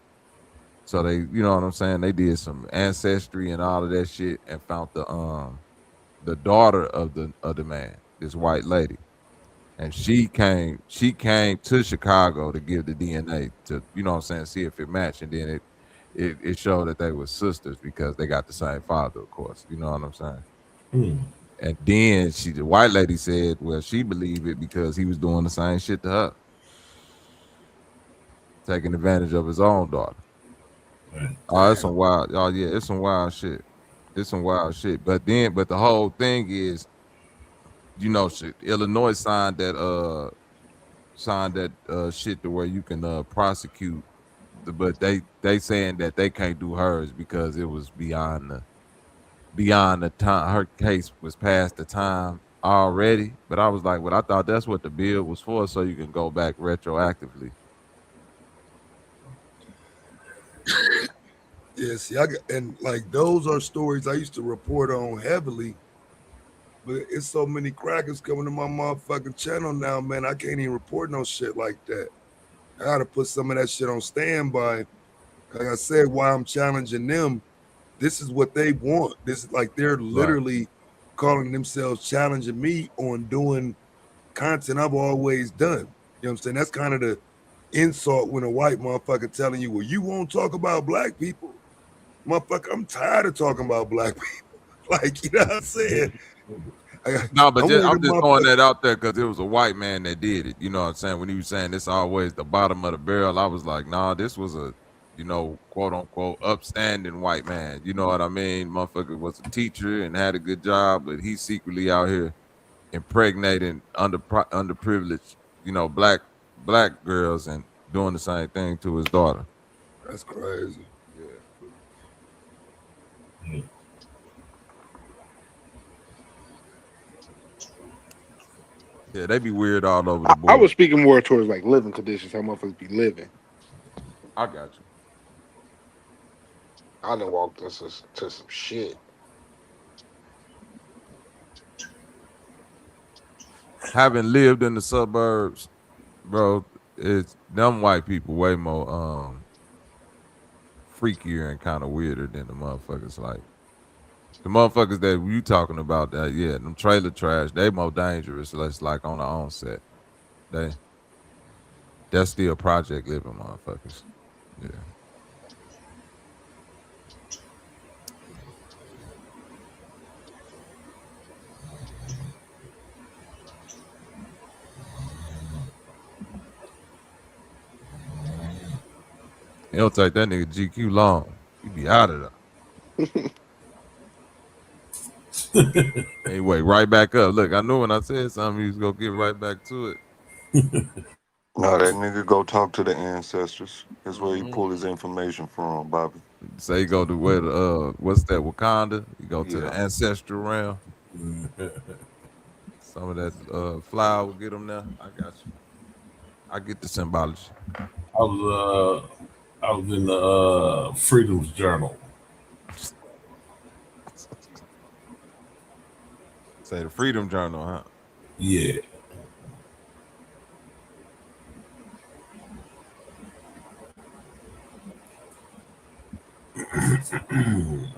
So they, you know what I'm saying, they did some ancestry and all of that shit, and found the daughter of the man, this white lady. And she came to Chicago to give the DNA to, you know what I'm saying, see if it matched. And then it showed that they were sisters because they got the same father, of course. You know what I'm saying? Hmm. And then the white lady said, well, she believed it because he was doing the same shit to her, taking advantage of his own daughter. Oh, it's some wild. Oh yeah, it's some wild shit. It's some wild shit. But the whole thing is, shit, Illinois signed that shit to where you can prosecute, but they saying that they can't do hers because it was beyond the time. Her case was past the time already. But I was like, well, I thought that's what the bill was for, so you can go back retroactively. Yeah, see, and like those are stories I used to report on heavily, but it's so many crackers coming to my motherfucking channel now, man. I can't even report no shit like that. I gotta put some of that shit on standby. Like I said, why I'm challenging them, this is what they want. This is like they're literally calling themselves challenging me on doing content I've always done. You know what I'm saying? That's kind of the insult when a white motherfucker telling you, well, you won't talk about black people. Motherfucker, I'm tired of talking about black people. Like, you know what I'm saying? No, but I'm one of I'm the just throwing motherfuckers. that out there because it was a white man that did it. You know what I'm saying? When he was saying it's always the bottom of the barrel, I was like, nah, this was a, quote unquote, upstanding white man. You know what I mean? Motherfucker was a teacher and had a good job, but he's secretly out here impregnating underprivileged, black girls and doing the same thing to his daughter. That's crazy. Yeah. Yeah, they be weird all over the I board. was speaking more towards like living conditions, how motherfuckers be living. I got you. I done walked into to some shit. Having lived in the suburbs, bro, it's them white people way more freakier and kind of weirder than the motherfuckers like the motherfuckers that you talking about. That them trailer trash, they more dangerous. Less like on the onset, that's still project living motherfuckers. Yeah. It don't take that nigga GQ long. He be out of there. Anyway, right back up. Look, I knew when I said something, he was gonna get right back to it. No, that nigga go talk to the ancestors. That's where he pull his information from, Bobby. Say he go to where the what's that, Wakanda? You go to the Yeah. ancestral realm. Some of that flower will get him there. I got you. I get the symbology. I was in the Freedom's Journal. Say the Freedom Journal, huh? Yeah. Let's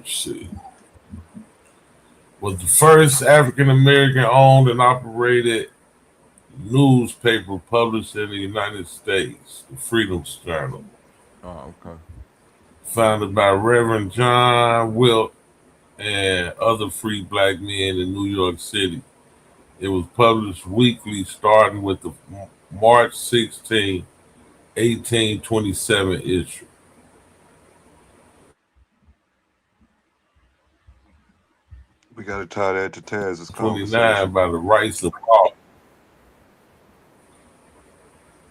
see. Was the first African American owned and operated newspaper published in the United States, the Freedom's Journal. Oh, okay. Founded by Reverend John Wilt and other free black men in New York City. It was published weekly starting with the March 16, 1827 issue. We got to tie that to Taz's 29 conversation. by the rights of all.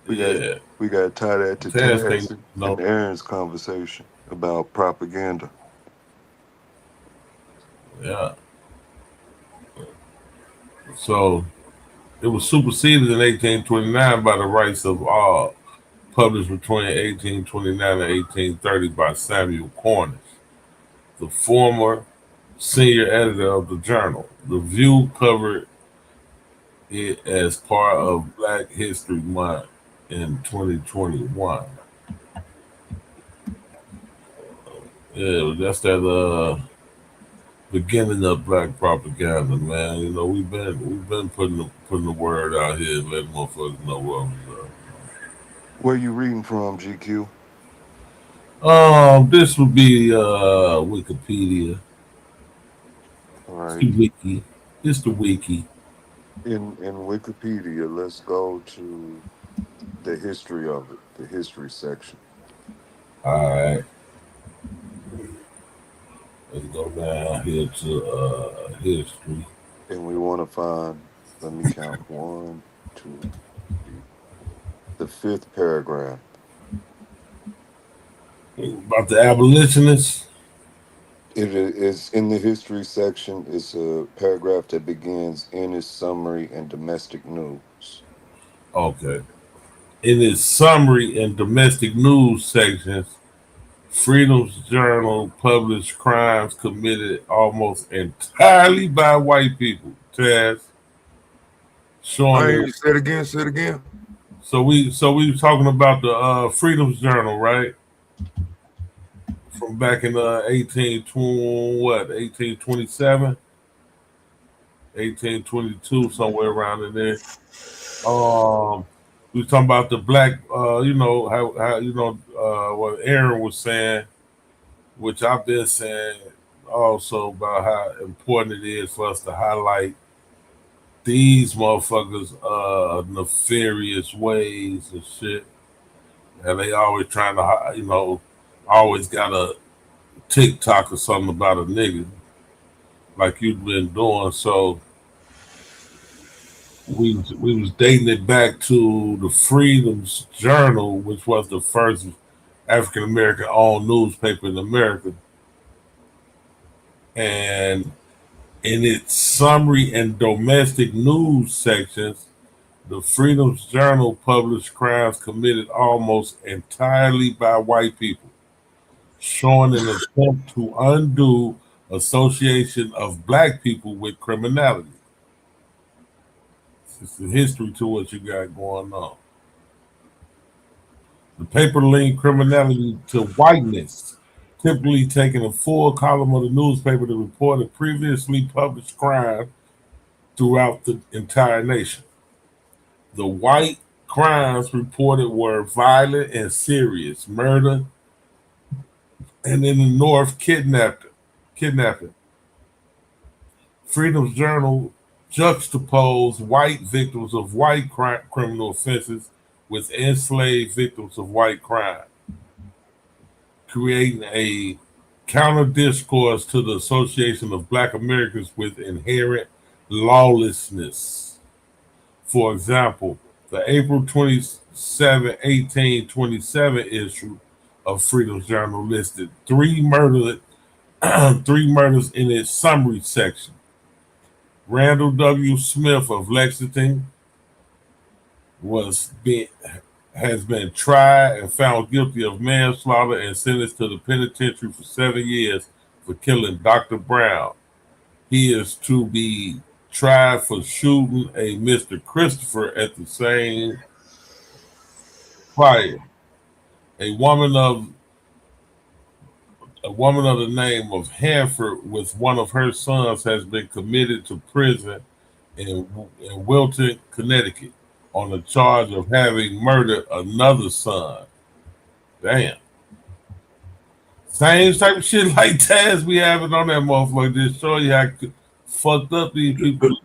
We got to tie that to Taz and Aaron's conversation about propaganda. Yeah. So it was superseded in 1829 by the rights of all, published between 1829 and 1830 by Samuel Cornish, the former senior editor of the journal. The View covered it as part of Black History Month in 2021. Yeah, that's that beginning of black propaganda, man. You know, we've been putting the word out here and letting motherfuckers know what was up. Where you reading from, GQ? This would be Wikipedia. All right. It's the wiki. It's the wiki. In Wikipedia, let's go to the history of it, the history section. All right. Let's go down here to history. And we want to find, let me count, 1, 2, 3, 4. The fifth paragraph. About the abolitionists? It is in the history section. It's a paragraph that begins in its summary and domestic news. Okay. In its summary and domestic news sections, Freedom's Journal published crimes committed almost entirely by white people. Taz, showing Say it again. So we were talking about the Freedom's Journal, right? From back in 1827, 1822, somewhere around in there. We was talking about the black, how what Aaron was saying, which I've been saying also about how important it is for us to highlight these motherfuckers nefarious ways and shit. And they always trying to, always got a TikTok or something about a nigga, like you've been doing. So we was dating it back to the Freedom's Journal, which was the first African American owned newspaper in America. And in its summary and domestic news sections, the Freedom's Journal published crimes committed almost entirely by white people, showing an attempt to undo association of black people with criminality. It's the history to what you got going on. The paper linked criminality to whiteness, typically taking a full column of the newspaper to report a previously published crime throughout the entire nation. The white crimes reported were violent and serious: murder, and in the North, kidnapping. Freedom's Journal juxtaposed white victims of white criminal offenses with enslaved victims of white crime, creating a counter discourse to the association of black Americans with inherent lawlessness. For example, the April 27, 1827 issue of Freedom's Journal listed three murders in its summary section. Randall W. Smith of Lexington has been tried and found guilty of manslaughter and sentenced to the penitentiary for 7 years for killing Dr. Brown. He is to be tried for shooting a Mr. Christopher at the same fire. A woman of the name of Hanford with one of her sons has been committed to prison in Wilton, Connecticut, on the charge of having murdered another son. Damn. Same type of shit like Taz be having on that motherfucker. Just show you how fucked up these people.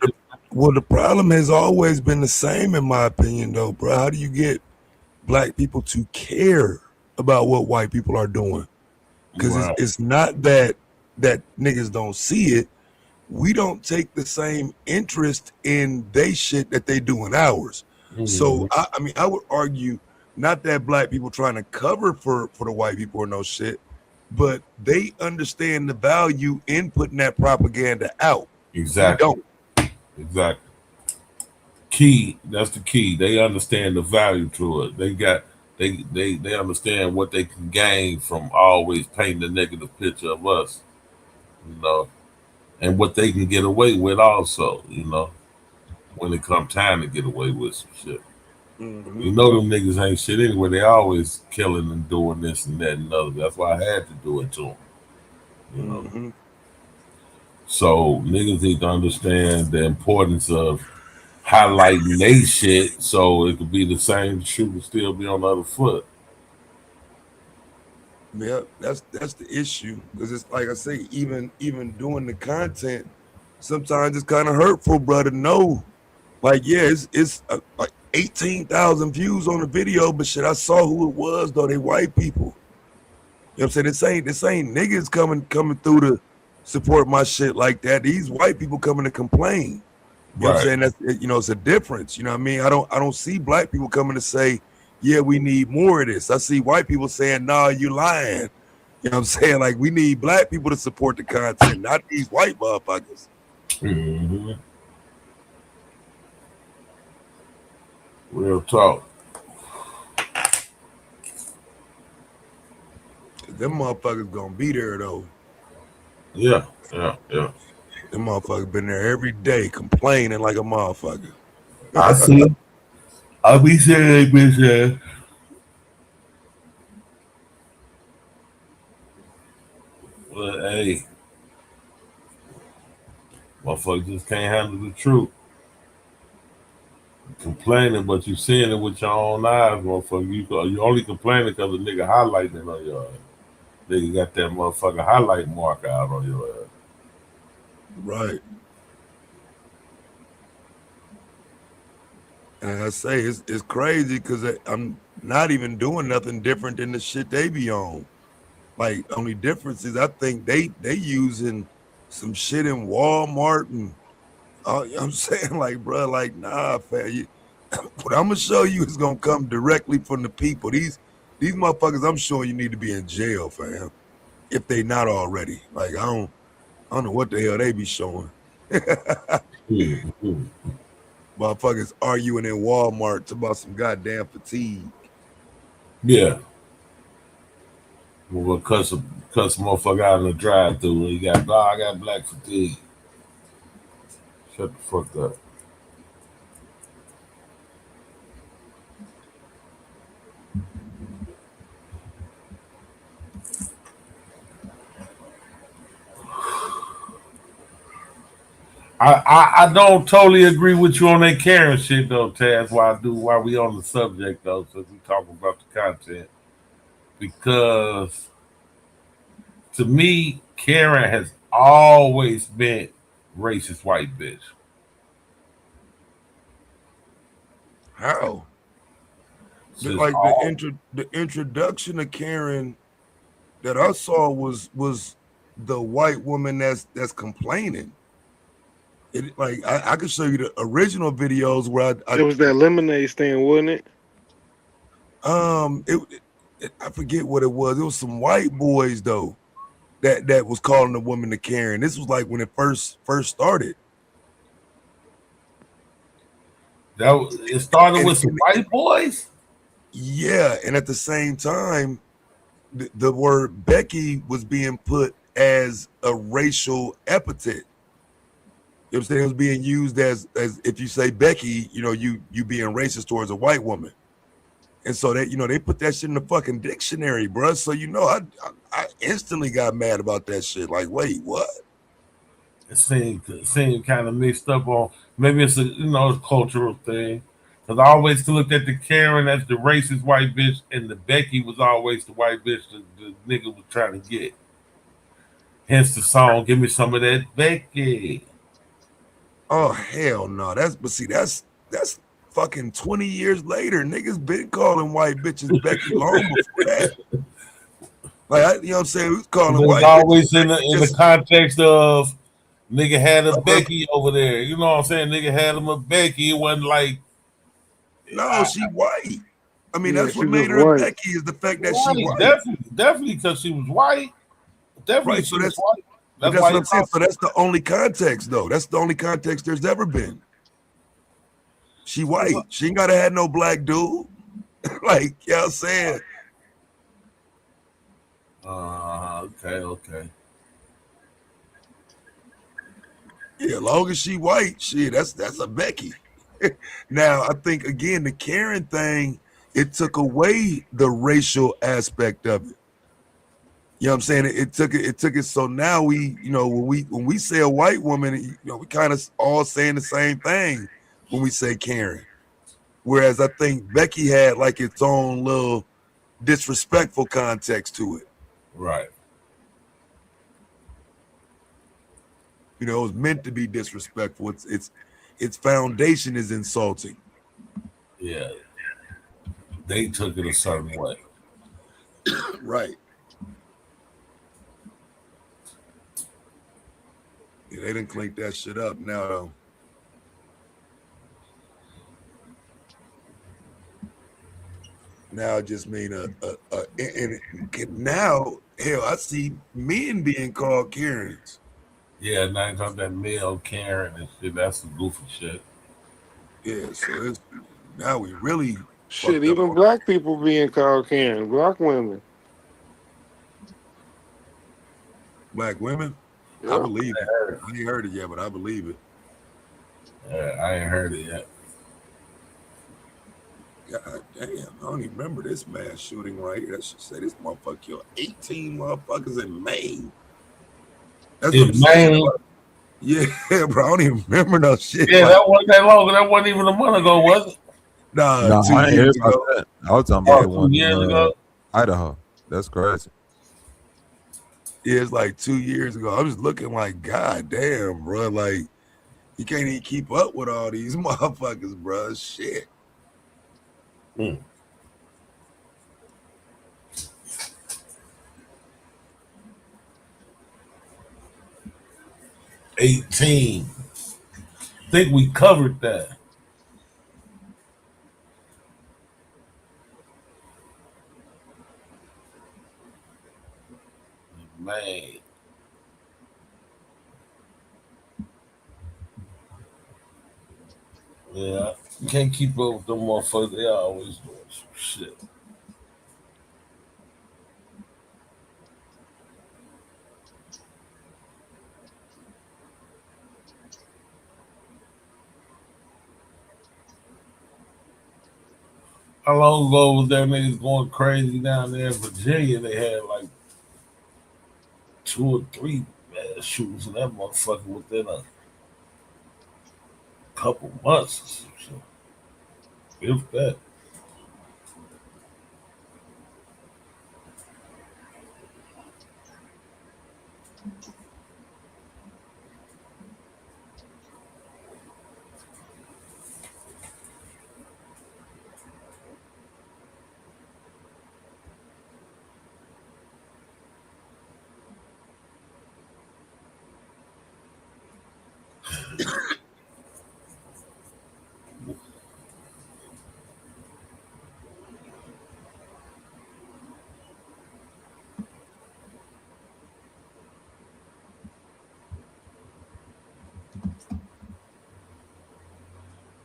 Well, the problem has always been the same, in my opinion, though, bro. How do you get black people to care about what white people are doing? Because Right. it's not that niggas don't see it. We don't take the same interest in they shit that they do in ours. Mhm. So I would argue not that black people trying to cover for the white people or no shit, but they understand the value in putting that propaganda out. Exactly. We don't. Exactly. Key. That's the key. They understand the value to it. They understand what they can gain from always painting a negative picture of us, and what they can get away with also, when it come time to get away with some shit. Mm-hmm. You know them niggas ain't shit anyway. They always killing and doing this and that and other. That's why I had to do it to them. Mm-hmm. So niggas need to understand the importance of highlighting they shit so it could be the same shoe and still be on the other foot. Yeah, that's the issue. Because it's like I say, even doing the content, sometimes it's kind of hurtful, bro, to know. Like, yeah, it's like 18,000 views on the video, but shit, I saw who it was though. They white people. You know what I'm saying? This ain't niggas coming through to support my shit like that. These white people coming to complain. You know what I'm saying? That's, it's a difference. You know what I mean? I don't see black people coming to say, yeah, we need more of this. I see white people saying, nah, you lying. You know what I'm saying? Like, we need black people to support the content, not these white motherfuckers. Mm-hmm. Real talk. Them motherfuckers gonna be there though. Yeah. Them motherfuckers been there every day complaining like a motherfucker. I see. I'll be saying like this, well, hey, motherfucker just can't handle the truth. Complaining, but you seeing it with your own eyes, motherfucker. You only complaining because a nigga highlighting it on your ass. Nigga got that motherfucker highlight mark out on your ass. Right. And I say it's crazy because I'm not even doing nothing different than the shit they be on. Like only difference is I think they using some shit in Walmart and you know what I'm saying, like, bro, like, nah, fam. What I'm gonna show you is gonna come directly from the people. These motherfuckers, I'm sure you need to be in jail, fam, if they not already. Like, I don't know what the hell they be showing. Motherfuckers arguing in Walmart about some goddamn fatigue. Yeah. We're gonna cut some motherfucker out in the drive through. You got, oh, I got black fatigue. Shut the fuck up. I don't totally agree with you on that Karen shit though, Taz. Why we on the subject though, since we talking about the content. Because to me, Karen has always been racist white bitch. How? Since Like all the introduction of Karen that I saw was the white woman that's complaining. It like I could show you the original videos where It was that lemonade stand, wasn't it? I forget what it was. It was some white boys though that was calling the woman the Karen. This was like when it first started. it started And, with some white boys. yeah, and at the same time, the word Becky was being put as a racial epithet. You know what I'm saying? It was being used as if you say Becky, you know, you being racist towards a white woman. And so that, you know, they put that shit in the fucking dictionary, bro. So you know, I instantly got mad about that shit. Like, wait, what? It seemed kind of mixed up on, maybe it's a cultural thing. Because I always looked at the Karen as the racist white bitch, and the Becky was always the white bitch the nigga was trying to get. Hence the song, "Give Me Some of That Becky." Oh hell no. That's fucking 20 years later. Niggas been calling white bitches Becky long before that. Like, you know what I'm saying? We was calling But it's white bitches always in Becky the just context of nigga had a her. Becky over there. You know what I'm saying? Nigga had him a Becky. It wasn't like No, she white. I mean, Yeah, that's she what just made her a white. Becky is the fact that she white, white. definitely because she was white. Definitely Right. So she was that's white. but That's that's why what you I'm saying. call So that's the only context though. That's the only context there's ever been. She white. She ain't gotta have no black dude. Like, you know what I'm saying? okay. Yeah, long as she white, shit, that's a Becky. Now, I think again the Karen thing, it took away the racial aspect of it. You know what I'm saying? It took it so now we, you know, when we say a white woman, you know, we kind of all saying the same thing when we say Karen. Whereas I think Becky had like its own little disrespectful context to it. Right. You know, it was meant to be disrespectful. Its foundation is insulting. Yeah. They took it a certain way. Right. Yeah, they didn't clean that shit up now though. Now it just mean and now hell I see men being called Karens. Yeah, now talking that male Karen and shit. That's some goofy shit. Yeah, so it's now we really Shit, fucked up even on black people being called Karen, black women. black women. I Yep. believe it. I ain't heard it yet, but I believe it. Yeah, I ain't heard it yet. God damn, I don't even remember this mass shooting right here. That should say this motherfucker killed 18 motherfuckers in Maine. That's what I'm In saying. Maine. Yeah, bro, I don't even remember no shit. Yeah, Like, that wasn't that long. That wasn't even a month ago, was it? nah, No, 2 I ain't hear years about ago. that. I was talking about Oh, the 2 one in years ago. Idaho. That's crazy. Yeah, it's like 2 years ago. I was looking like, God damn, bro. Like, you can't even keep up with all these motherfuckers, bro. Shit. 18. I think we covered that. Man. Yeah, you can't keep up with them motherfuckers. They always doing some shit. How long ago was that niggas going crazy down there in Virginia? They had like 2 or 3 mass shootings in that motherfucker within a couple months or some shit. If that.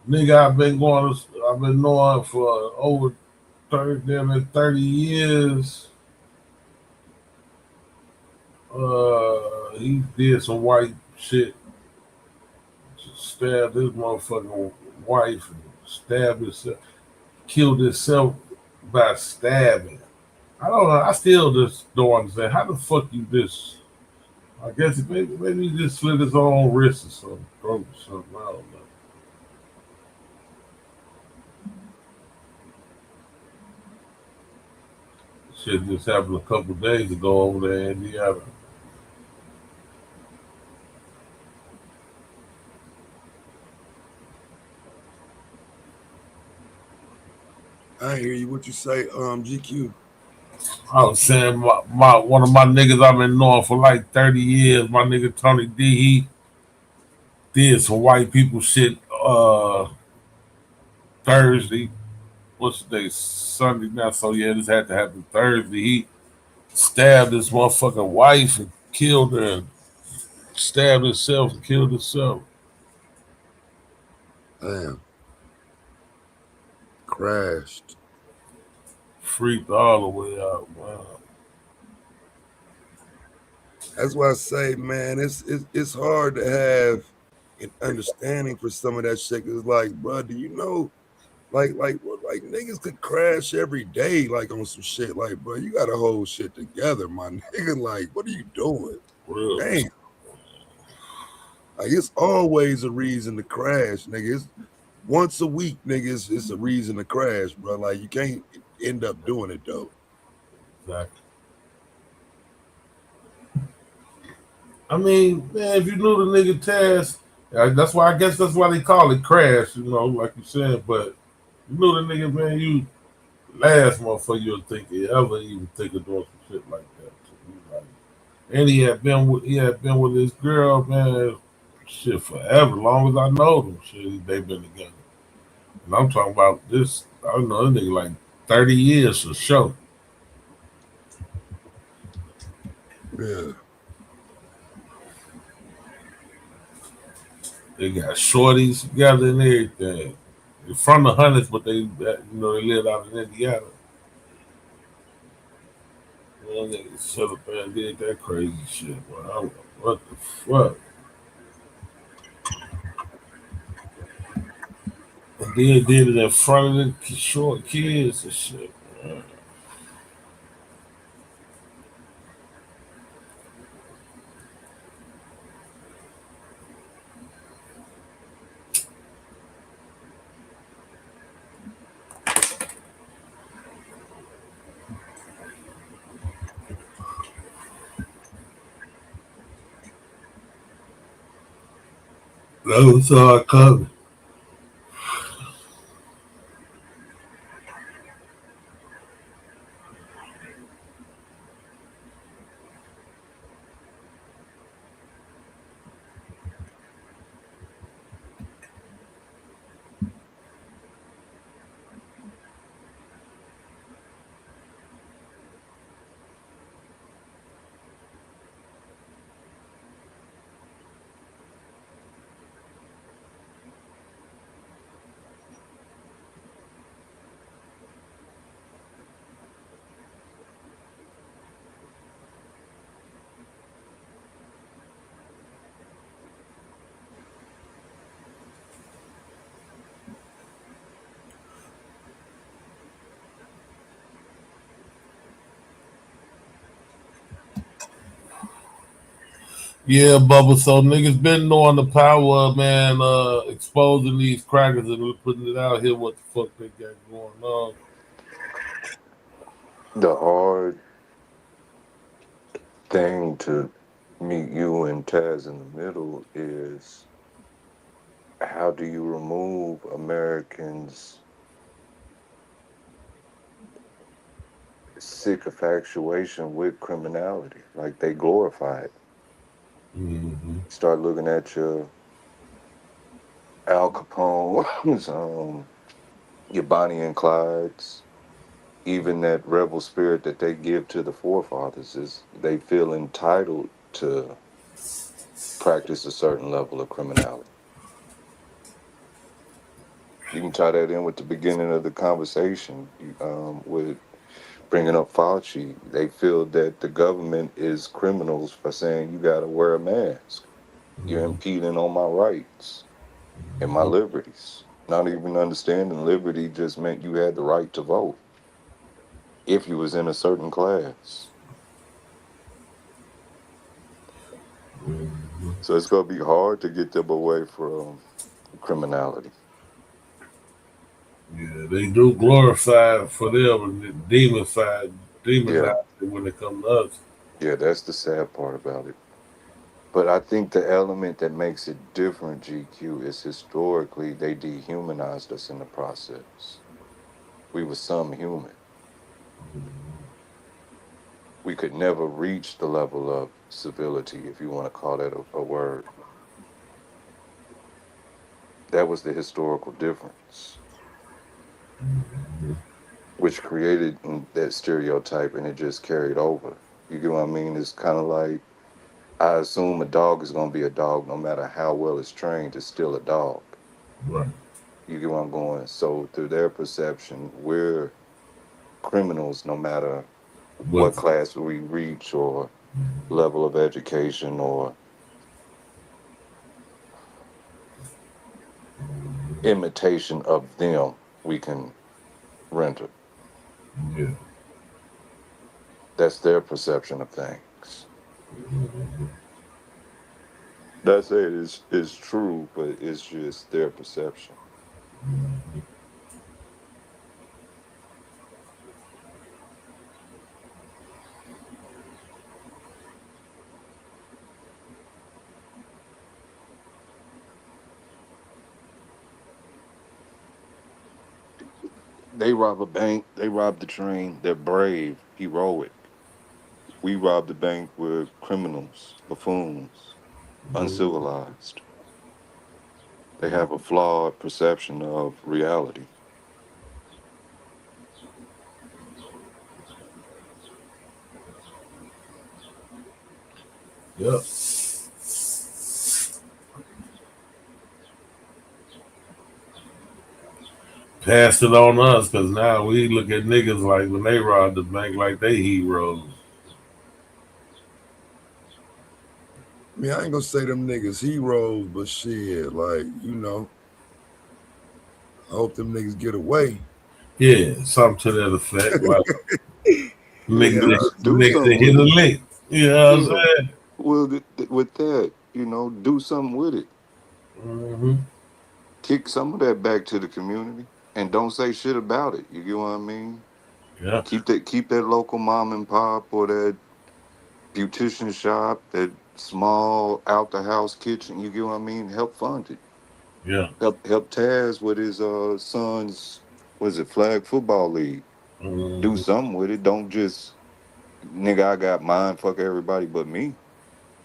Nigga, I've been knowing for over 30 years. He did some white shit. Stabbed his motherfucking wife and stabbed himself, killed himself by stabbing. I don't know. I still just don't understand. How the fuck you just? I guess maybe he just slit his own wrist or something, throat or something. I don't know. Shit just happened a couple days ago over there in Indiana. I hear you. What you say, GQ? I was saying my one of my niggas I've been knowing for like 30 years, my nigga Tony D, he did some white people shit Thursday. What's the day? Sunday now. So yeah, this had to happen Thursday. He stabbed his motherfucking wife and killed her and stabbed himself and killed himself. Damn. Crashed. Freaked all the way out, man. That's why I say, man, it's hard to have an understanding for some of that shit. Cause like, bro, do you know, like niggas could crash every day, like on some shit. Like, bro, you gotta hold shit together, my nigga. Like, what are you doing? Real. Damn. Like, it's always a reason to crash, nigga. It's once a week, niggas. It's a reason to crash, bro. Like, you can't end up doing it though. Exactly. I mean, man, if you knew the nigga Taz, that's why I guess that's why they call it crash, you know, like you said. But you knew the nigga, man, you last motherfucker you'll think he ever even think of doing some shit like that. So, like, and he had been with this girl, man, shit forever, long as I know them. Shit, they been together. And I'm talking about this. I know this nigga like 30 years for sure. Yeah. They got shorties together and everything. They're from the hundreds, but they they live out in Indiana. Man, they shut up and did that crazy shit. Bro. What the fuck? And Then did it in front of the short kids and shit. That was all coming. Yeah, Bubba. So niggas been knowing the power of man exposing these crackers and putting it out here. What the fuck they got going on? The hard thing to meet you and Taz in the middle is how do you remove Americans' sycophatuation with criminality? Like they glorify it. Mm-hmm. Start looking at your Al Capone's, your Bonnie and Clyde's, even that rebel spirit that they give to the forefathers is they feel entitled to practice a certain level of criminality. You can tie that in with the beginning of the conversation with bringing up Fauci. They feel that the government is criminals for saying you got to wear a mask. You're impeding on my rights and my liberties. Not even understanding liberty just meant you had the right to vote if you was in a certain class. So it's gonna be hard to get them away from criminality. Yeah, they do glorify it for them and Yeah, demonize it when it comes to us. yeah, that's the sad part about it. But I think the element that makes it different, GQ, is historically they dehumanized us in the process. We were some human. We could never reach the level of civility, if you want to call that a word. That was the historical difference, which created that stereotype and it just carried over. You get what I mean? It's kind of like I assume a dog is going to be a dog no matter how well it's trained, it's still a dog. Right. You get where I'm going? So, through their perception, we're criminals no matter what But class we reach or level of education or imitation of them we can render. yeah, That's their perception of things. That's it is true, but it's just their perception. They rob a bank, they rob the train, they're brave, heroic. We rob the bank, we're criminals, buffoons, uncivilized. They have a flawed perception of reality. yep. Pass it on us because now we look at niggas like when they rob the bank like they heroes. I mean, I ain't gonna say them niggas heroes, but shit, like, hope them niggas get away. Yeah, something to that effect. Like Yeah, Do niggas that something hit with a it. lick. You know what I'm Yeah. saying? Well, with that, do something with it. Mm-hmm. Kick some of that back to the community, and don't say shit about it. You get what I mean? Yeah, Keep that local mom and pop or that beautician shop, that small out the house kitchen. You get what I mean? Help fund it. yeah. Help Taz with his son's, was it, flag football league. Do Mm-hmm. something with it. Don't just, nigga, I got mine, fuck everybody but me.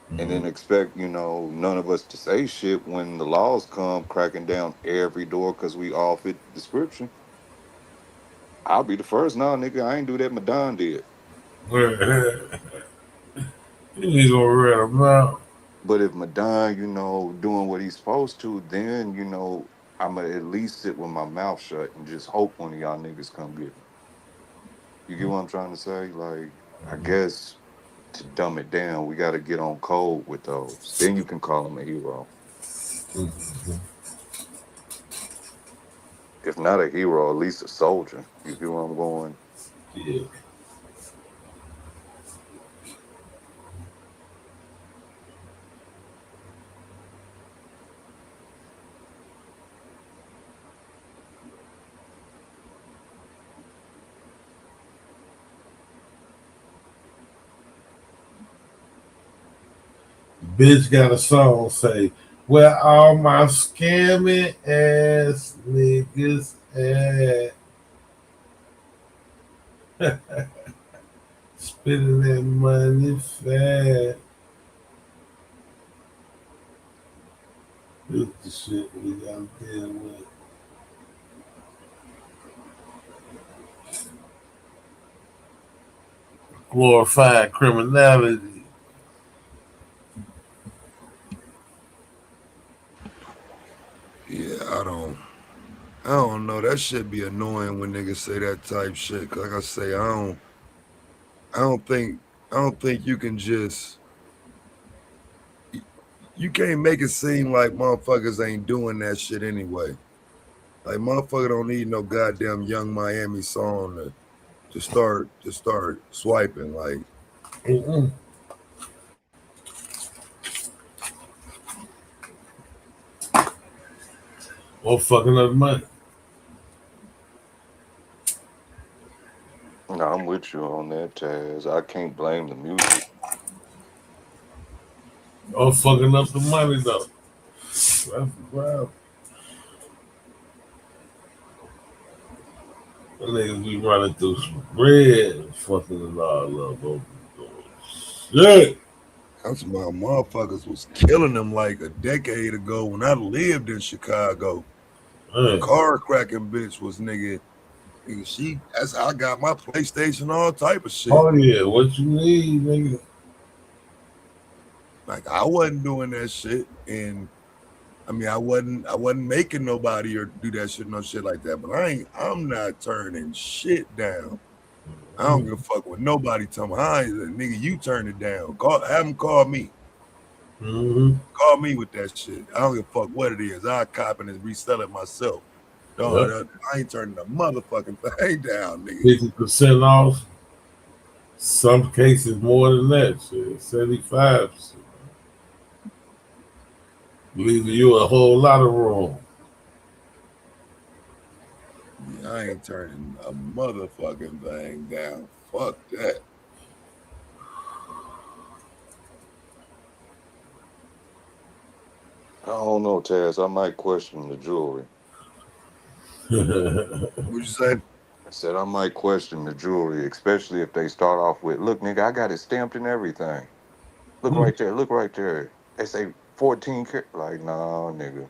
And Mm-hmm. then expect, none of us to say shit when the laws come cracking down every door because we all fit the description. I'll be the first. Nah, nigga, I ain't do that. Madon did. You ain't gonna read them out. But if Madon, doing what he's supposed to, then, I'ma at least sit with my mouth shut and just hope one of y'all niggas come get me. You get what I'm trying to say? Like, I guess to dumb it down, we got to get on code with those. Then you can call him a hero. Mm-hmm. If not a hero, at least a soldier. You get where I'm going? Yeah. Bitch got a song say, "Where all my scamming ass niggas at? Spending that money fast." This the shit we got to deal with. Glorified criminality. yeah, I don't know. That shit be annoying when niggas say that type shit. 'Cause like I say, I don't think, I don't think you can just, you can't make it seem like motherfuckers ain't doing that shit anyway. Like motherfucker don't need no goddamn Young Miami song to start swiping. Like, Mm-mm. Or fucking up money. No, I'm with you on that, Taz. I can't blame the music. Or fucking up the money though. That's the problem. The niggas be running through some bread and fucking it all up over shit. that's my motherfuckers was killing them like a decade ago when I lived in Chicago. The Man. car cracking bitch was nigga, that's how I got my PlayStation, all type of shit. Oh yeah, what you need, nigga? Like I wasn't doing that shit, and I mean I wasn't making nobody or do that shit, no shit like that. But I'm not turning shit down. I don't give a fuck what nobody tell me. Nigga, you turn it down. Have them call me. Mm-hmm. Call me with that shit. I don't give a fuck what it is. I cop it and resell it myself. Dog, Yep. I ain't turning the motherfucking thing down, nigga. 50% off. Some cases more than that. Shit. 75. Leaving you a whole lot of room. Yeah, I ain't turning a motherfucking thing down. Fuck that. I don't know, Taz. I might question the jewelry. What you say? I said I might question the jewelry, especially if they start off with, "Look, nigga, I got it stamped and everything. Look right there. Look right there. They say 14 karat." Like, nah, nigga.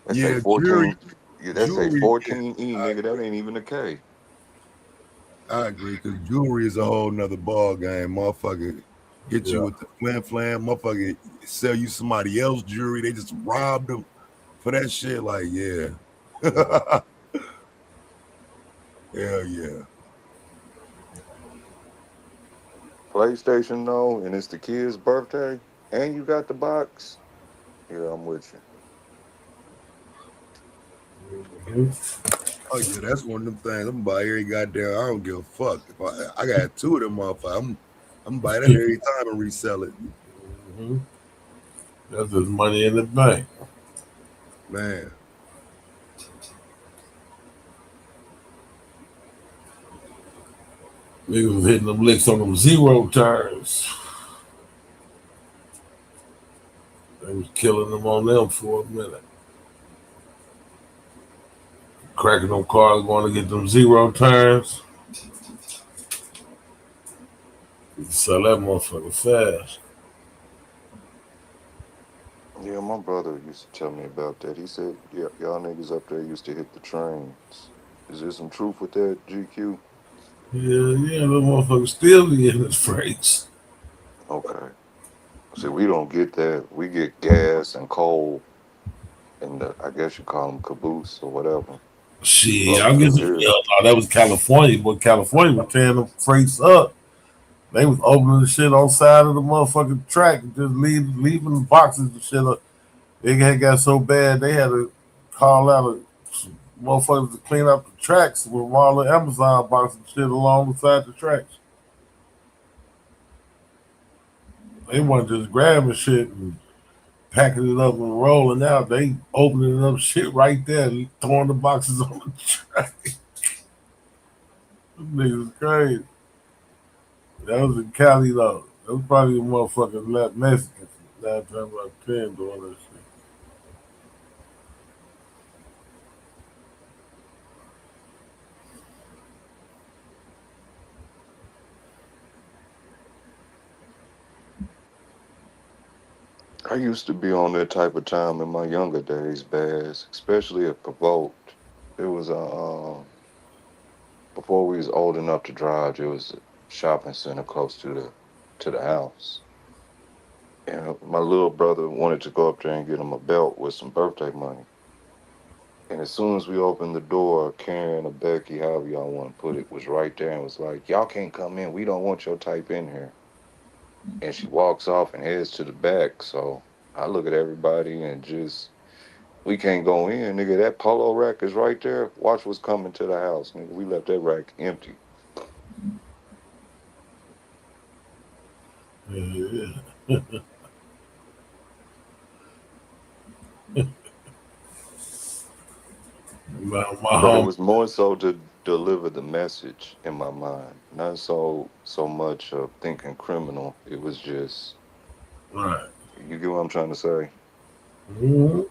Let's say Yeah, jewelry, 14. Yeah, let's say jewelry. Yeah, 14E, I nigga. That agree. ain't even a K. I agree because jewelry is a whole nother ball game. Motherfucker, hit you Yeah. with the flim flam. Motherfucker, sell you somebody else jewelry. They just robbed them for that shit. Like, yeah, hell yeah. PlayStation, though, and it's the kid's birthday, and you got the box. Yeah, I'm with you. Oh yeah, that's one of them things. I'm buy every goddamn. I don't give a fuck. If I got two of them motherfuckers, I'm buy that every time and resell it. Mm-hmm. That's just money in the bank. Man, Niggas was hitting them licks on them zero turns. They was killing them on them for a minute. Cracking them cars going to get them zero turns. You can sell that motherfucker fast. Yeah, my brother used to tell me about that. He said, yeah, y'all niggas up there used to hit the trains. Is there some truth with that, GQ? Yeah, them motherfuckers still be in his freights. Okay. See, we don't get that. We get gas and coal and I guess you call them caboose or whatever Shit, from I guess through here. that was California, but California was tearing them freights up. They was opening the shit on side of the motherfucking track and just leaving the boxes and shit up. It had got so bad they had to call out motherfuckers to clean up the tracks with all the Amazon boxes and shit alongside the tracks. They weren't just grabbing shit and packing it up and rolling out. They opening up shit right there, and throwing the boxes on the track. Them niggas crazy. That was in Cali though. That was probably the motherfuckers left Mexicans 9 times out of 10 doing that shit. I used to be on that type of time in my younger days, Baz, especially if provoked. It was before we was old enough to drive. There was a shopping center close to the house, and my little brother wanted to go up there and get him a belt with some birthday money. And as soon as we opened the door, Karen or Becky, however y'all want to put it, was right there and was like, "Y'all can't come in. We don't want your type in here." And she walks off and heads to the back. So I look at everybody and just, we can't go in, nigga. That polo rack is right there. Watch what's coming to the house, nigga. We left that rack empty. Yeah. my But it home. was more so to deliver the message in my mind, not so much of thinking criminal. It was just, Right. you get what I'm trying to say? Mm-hmm.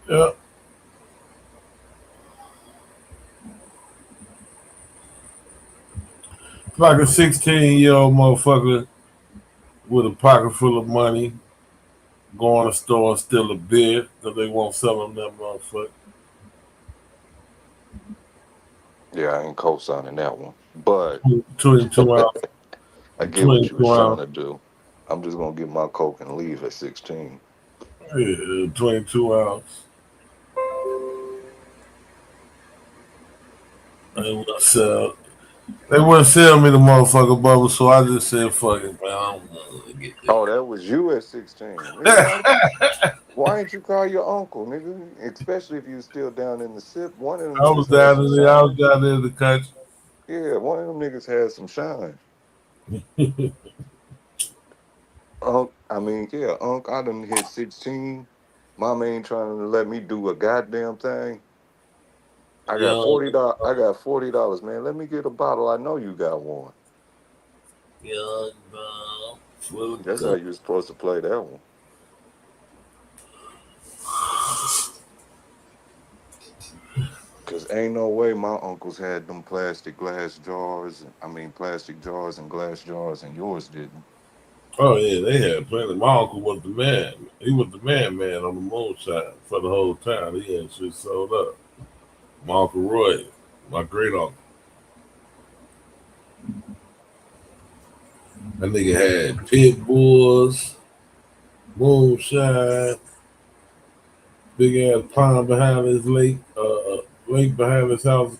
Yeah. Like a 16-year-old motherfucker with a pocket full of money, go in a store and steal a beer because they won't sell them that motherfucker. Yeah, I ain't co-signing that one. But 22 ounce, I get what you 22 was trying ounce, to do. I'm just gonna get my coke and leave at 16. yeah, 22 ounce. They wouldn't sell. They wouldn't sell me the motherfucker bubble, so I just said, "Fuck it, man. I don't want to get Oh, that was you at 16, nigga. that." Why ain't you call your uncle, nigga? Especially if you was still down in the SIP. One of them I was niggas had down some in the, I was shine. down in the country. Yeah, one of them niggas had some shine. I mean, yeah, I done hit 16. Mama ain't trying to let me do a goddamn thing. I got Young, $40. I got $40, man. Let me get a bottle. I know you got one. young, full of That's how cup. you was supposed to play that one. Cause ain't no way my uncles had them plastic jars and glass jars, and yours didn't. Oh yeah, they had plenty. My uncle was the man. He was the man on the moonshine for the whole town. He had shit sold up. My uncle Roy, my great uncle, that nigga had pit bulls, moonshine, big ass pond behind his lake behind his house.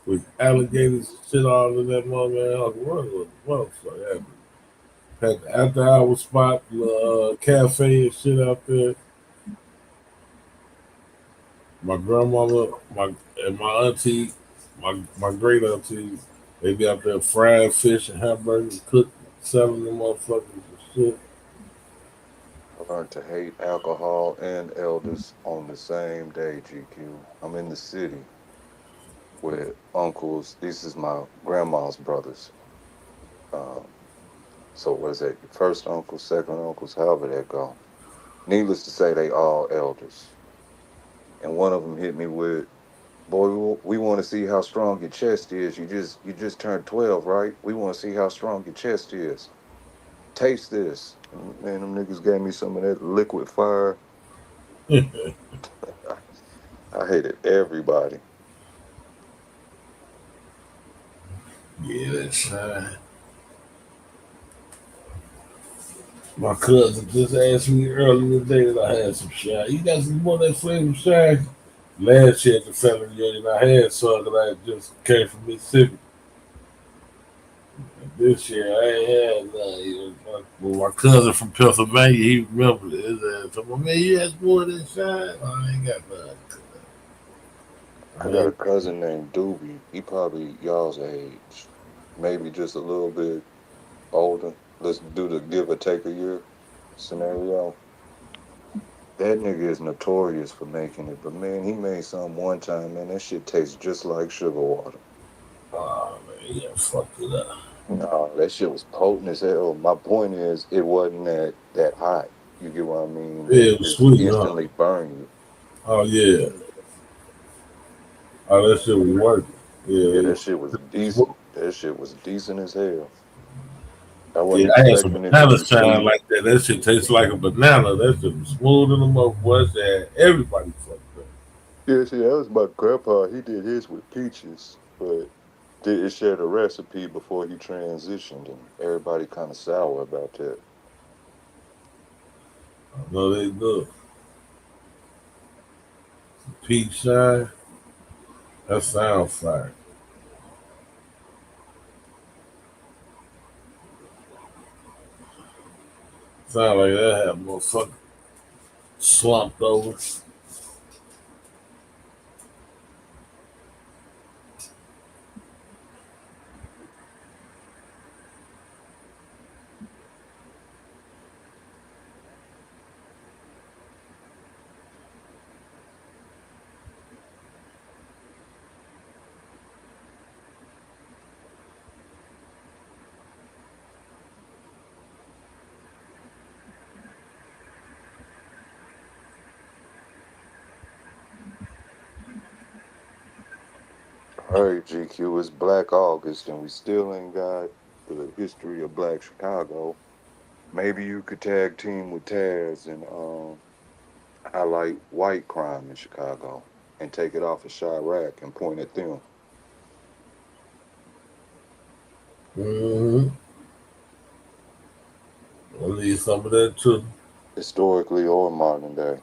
with alligators and shit all in that motherfucker. Had the after hour spot, cafe and shit out there. My grandmama, my auntie, my great auntie, they be out there frying fish and hamburgers, cooking, selling them motherfuckers and shit. I learned to hate alcohol and elders on the same day, GQ. I'm in the city with uncles. This is my grandma's brothers. Um, so what is that? Your first uncle, second uncles, however that go. Needless to say, they all elders. And one of them hit me with, "Boy, we want to see how strong your chest is. You just turned 12, right? We want to see how strong your chest is. Taste this." And man, them niggas gave me some of that liquid fire. I hated everybody. Yeah, that's my cousin just asked me earlier today that I had some shine. You got some more of that flavor shine? Last year at the family reunion, I had some that I just came from Mississippi. And this year, I ain't had none. My cousin from Pennsylvania, he remembered it. His ass told me, man, you had more of that shine? I ain't got none. I got a cousin named Doobie. He probably y'all's age, maybe just a little bit older. Let's do the give or take a year scenario. That nigga is notorious for making it, but man, he made some one time, man. That shit tastes just like sugar water. Oh, man, yeah, fucked it up. No, that shit was potent as hell. My point is, it wasn't that hot. You get what I mean? Yeah, That it was just sweet, huh? instantly burn you. Oh, yeah. Oh, that shit was working. Yeah, Yeah, that shit was decent. That shit was decent as hell. I yeah, wasn't I had some expecting it to banana be shine sweet. like that. That shit tastes like a banana. That shit was smooth in the mouth, boy. That everybody fucked up. Yeah, see, that was my grandpa. He did his with peaches, but didn't share the recipe before he transitioned, and everybody kind of sour about that. No, they do. Peach shine, that sound fire. Sound like that had motherfucker slumped over. All right, GQ, it's Black August, and we still ain't got the history of Black Chicago. Maybe you could tag team with Taz and highlight white crime in Chicago and take it off of Chirac and point at them. Mm-hmm. I need some of that too. Historically or modern day.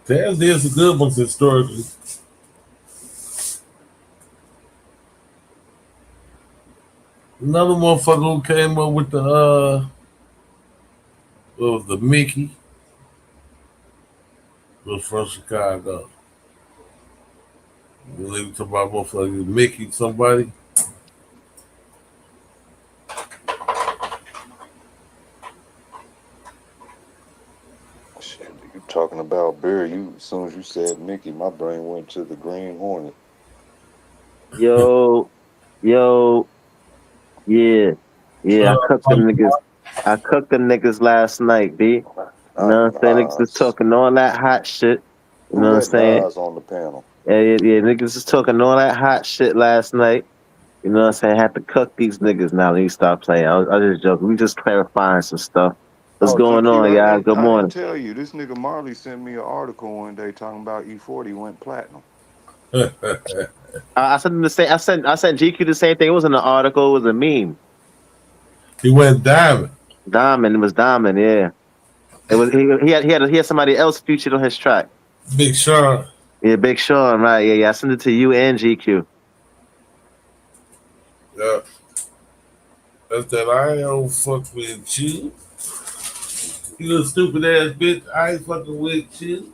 Taz did some good ones historically. Another motherfucker who came up with the Mickey was from Chicago. You leave to my motherfucker Mickey somebody. Shit, you talking about beer? You as soon as you said Mickey, my brain went to the Green Hornet. Yo, yo, yeah, yeah. I cooked them niggas. I cooked them niggas last night, B. You know what I'm saying? Niggas was Nas. talking all that hot shit. You Who know what I'm let saying? Nas on the panel? Yeah. Niggas was talking all that hot shit last night. You know what I'm saying? I had to cook these niggas now. Let me stop playing. I was just joking. We just clarifying some stuff. What's Oh, going GQ, on, y'all? Good I didn't morning. tell you. This nigga Marley sent me an article one day talking about E40 went platinum. I sent them the same. I sent GQ the same thing. It wasn't an article. It was a meme. He went diamond. Diamond. It was Diamond. Yeah. It was. He had somebody else featured on his track. Big Sean. Yeah, Big Sean, right? Yeah. I sent it to you and GQ. Yeah. That's that I don't fuck with you. You little stupid ass bitch. I ain't fucking with you.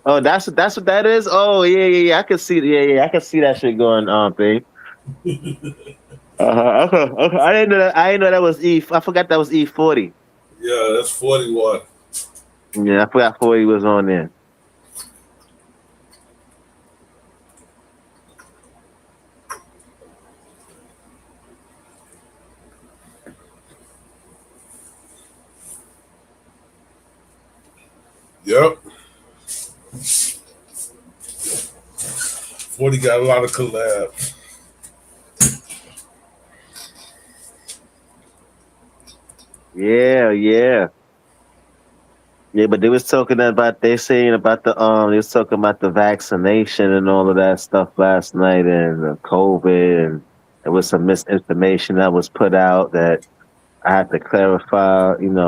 Oh, that's what that is. Oh, yeah. I can see. Yeah. I can see that shit going on, thing. Okay. I didn't know that. I didn't know that was E. I forgot that was E40. Yeah, that's 41. Yeah, I forgot 40 was on there. Yep. 40 got a lot of collabs. Yeah. Yeah, but they was talking about they saying about they was talking about the vaccination and all of that stuff last night and the COVID and there was some misinformation that was put out that I had to clarify, and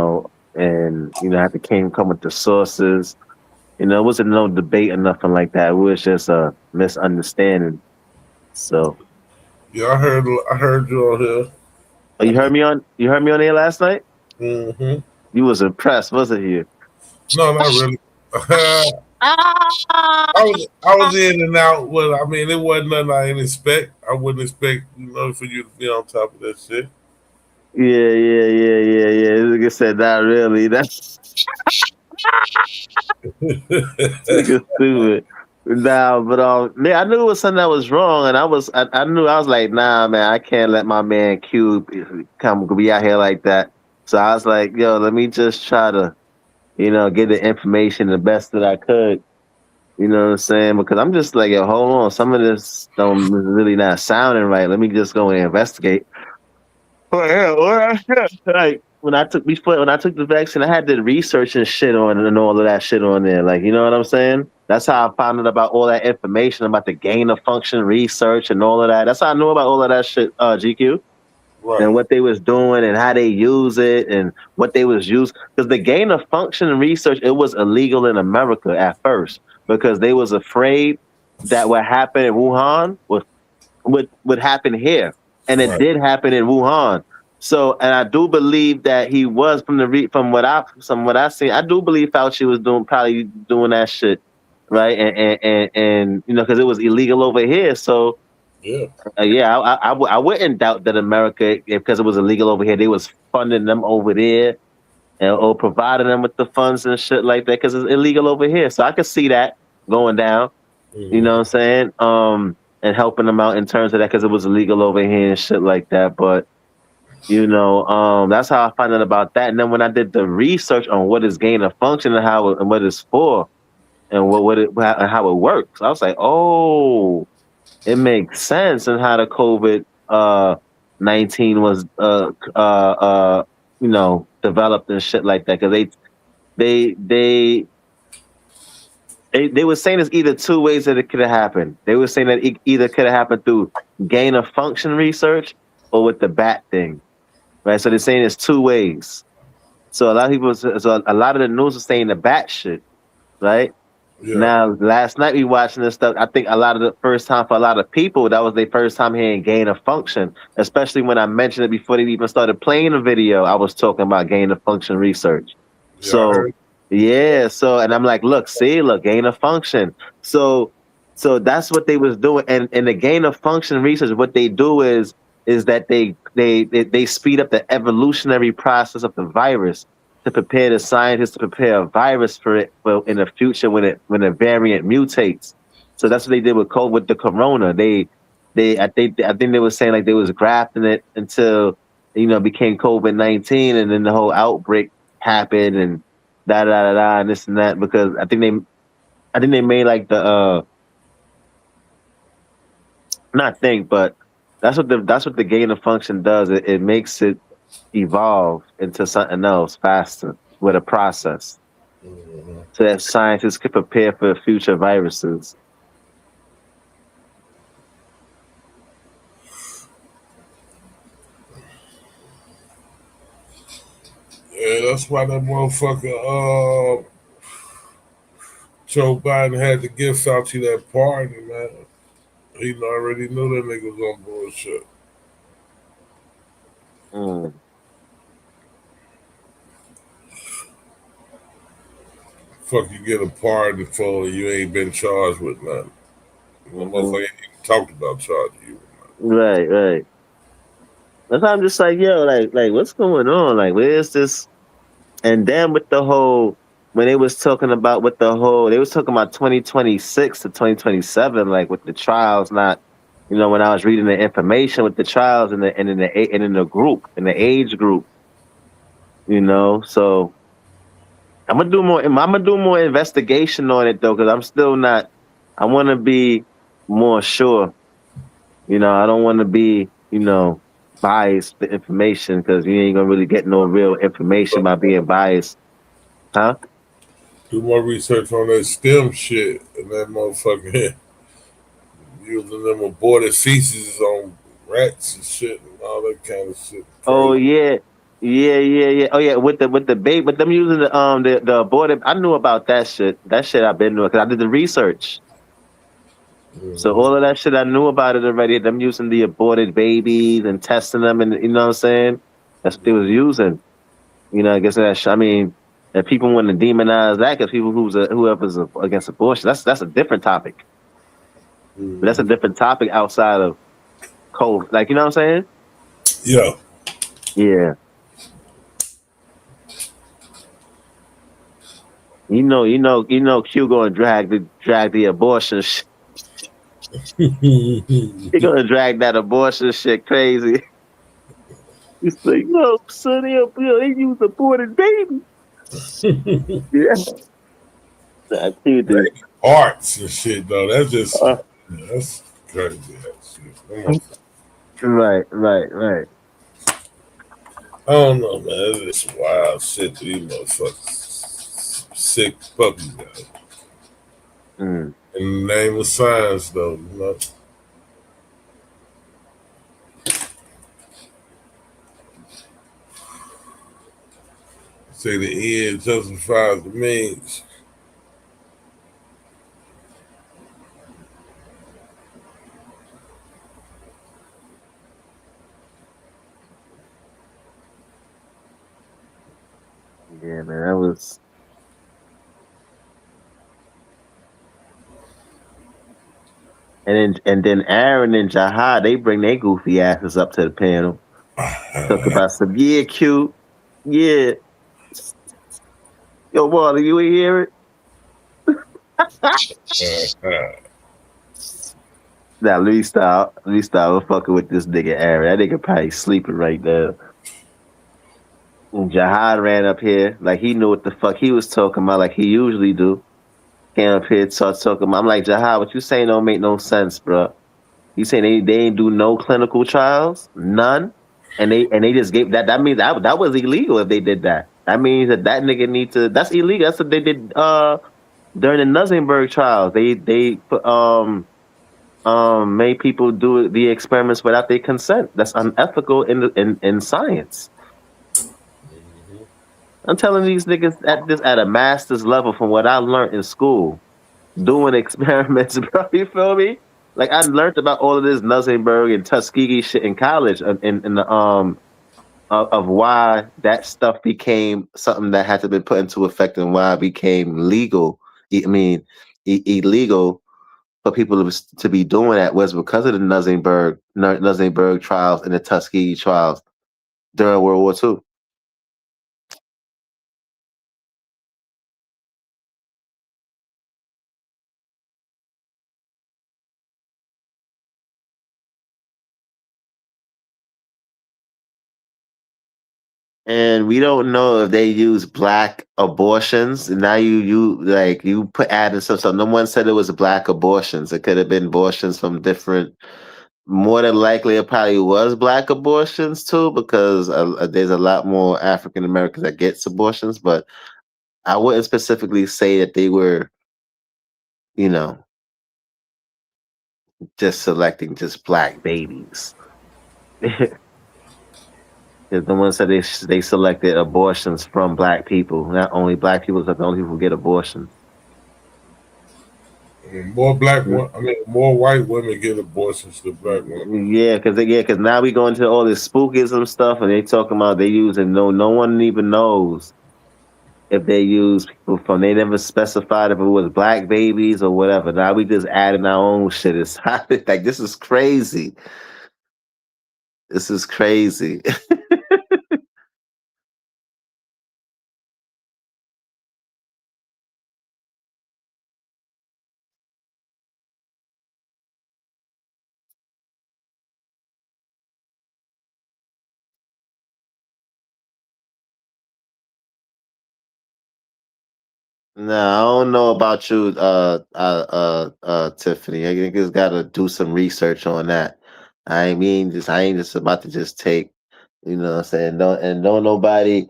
I had to come with the sources. It wasn't no debate or nothing like that. It was just a misunderstanding. So, Yeah, I heard you on here. oh, you heard me on air last night? Mm-hmm. You was impressed, wasn't you? No, not really. I was in and out, but I mean, it wasn't nothing I didn't expect. I wouldn't expect, for you to be on top of that shit. Yeah. Like I said, not really. That's nigga stupid. Nah, but man, I knew it was something that was wrong, and I knew I was like, nah, man, I can't let my man Q come be out here like that. So I was like, yo, let me just try to, get the information the best that I could. You know what I'm saying? Because I'm just like, yo, hold on, some of this don't really not sounding right. Let me just go and investigate. Oh yeah, like when I took the vaccine, I had to research and shit on and all of that shit on there. Like, you know what I'm saying? That's how I found out about all that information about the gain of function research and all of that. That's how I knew about all of that shit, GQ, Right. and what they was doing and how they use it and what they was used. Because the gain of function research, it was illegal in America at first because they was afraid that what happened in Wuhan would happen here, and it Right. did happen in Wuhan. So, and I do believe that he was from what I seen. I do believe Fauci was probably doing that shit, right? And because it was illegal over here. So, Yeah. yeah, I wouldn't doubt that America, because it was illegal over here, they was funding them over there or providing them with the funds and shit like that because it's illegal over here. So I could see that going down. You know what I'm saying? And helping them out in terms of that because it was illegal over here and shit like that. But that's how I found out about that. And then when I did the research on what is gain of function and and what it's for and how it works, I was like, oh, it makes sense and how the COVID 19 was developed and shit like that because they they they were saying it's either two ways that it could have happened. They were saying that it either could have happened through gain of function research or with the bat thing, right? So they're saying it's two ways. So a lot of the news is saying the bat shit, right? Yeah. Now, last night we watching this stuff. I think a lot of the first time for a lot of people, that was their first time hearing gain of function, especially when I mentioned it before they even started playing the video. I was talking about gain of function research. Yeah, I So, heard. yeah. So, and I'm like, look, gain of function. So that's what they was doing. And the gain of function research, what they do is that they speed up the evolutionary process of the virus to prepare the scientists to prepare a virus for it in the future when a variant mutates. So that's what they did with the corona. I think they were saying like they was grafting it until it became COVID-19, and then the whole outbreak happened and and this and that because I think they made like the not think, but that's what the gain of function does. It makes it evolve into something else faster with a process so that scientists can prepare for future viruses. Yeah, that's why that motherfucker Joe Biden had to give Fauci that pardon, man. He already knew that nigga was on bullshit. Mm. Fuck, you get a pardon for you ain't been charged with nothing. The Mm-hmm. motherfucker ain't even talked about charging you. Right, right. That's why I'm just like, yo, like, what's going on? Like, where's this? And then with the whole, when they was talking about with the whole, they was talking about 2026 to 2027, like with the trials, not, when I was reading the information with the trials and in the group, in the age group, so I'm gonna do more investigation on it though, because I'm still not. I want to be more sure. I don't want to be, biased the information because you ain't gonna really get no real information by being biased, huh? Do more research on that STEM shit and that motherfucker using them aborted feces on rats and shit and all that kind of shit. Oh Crazy. yeah, yeah. Oh yeah, with the baby, with them using the aborted. I knew about that shit. That shit I've been doing because I did the research. So Mm-hmm. all of that shit I knew about it already. Them using the aborted babies and testing them, and you know what I'm saying. That's what they was using. I guess I mean, if people want to demonize that, because people whoever's against abortion, that's a different topic. But that's a Mm-hmm. different topic outside of COVID. Like, you know what I'm saying? Yeah. Yeah. Q gonna drag the abortion. He gonna drag that abortion shit crazy. He's like, no, son, they use aborted baby. Yeah, I see this. Arts and shit though. That's just Uh, that's crazy ass shit. Come on. right. I don't know, man. It's wild shit that these motherfuckers sick puppies got. Mm. In the name of science though. Say the end justifies the means. Yeah, man, that was. And then Aaron and Jahad, they bring their goofy asses up to the panel. Talk about some Q. Yeah. Yo, Water, you ain't hear it? Now, let me stop. I'm fucking with this nigga Aaron. That nigga probably sleeping right now. And Jahad ran up here like he knew what the fuck he was talking about, like he usually do. Came up here, talking about. I'm like, Jahad, what you saying don't make no sense, bro. You saying they ain't do no clinical trials, none, and they just gave that. That means that was illegal if they did that. That means that nigga need to. That's illegal. That's what they did during the Nuremberg trials. They put made people do the experiments without their consent. That's unethical in science. I'm telling these niggas at a master's level from what I learned in school, doing experiments, bro. You feel me? Like I learned about all of this Nuremberg and Tuskegee shit in college, in the of why that stuff became something that had to be put into effect and why it became legal. Illegal for people to be doing that was because of the Nuremberg trials and the Tuskegee trials during World War II. And we don't know if they use black abortions. And now you put adding stuff. So no one said it was black abortions. It could have been abortions from different. More than likely, it probably was black abortions too, because there's a lot more African Americans that gets abortions. But I wouldn't specifically say that they were, you know, just selecting just black babies. Because the one said they selected abortions from black people, not only black people, but the only people who get abortions. More more white women get abortions than black women. Cause now we go into all this spookism stuff, and they talking about they using no one even knows if they use people from. They never specified if it was black babies or whatever. Now we just adding our own shit. It's like this is crazy. This is crazy. No, I don't know about you, Tiffany. I think it's got to do some research on that. I ain't just about to just take, you know what I'm saying? Don't nobody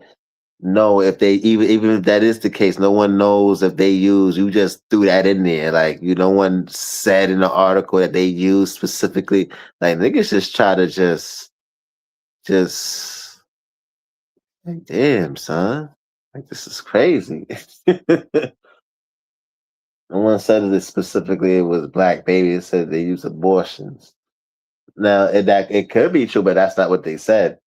know if they even if that is the case, no one knows if they use, you just threw that in there. Like no one said in the article that they use specifically. Like niggas just try to just like, damn, son. Like this is crazy. No one said that specifically it was black babies. It said they use abortions. Now that it could be true, but that's not what they said.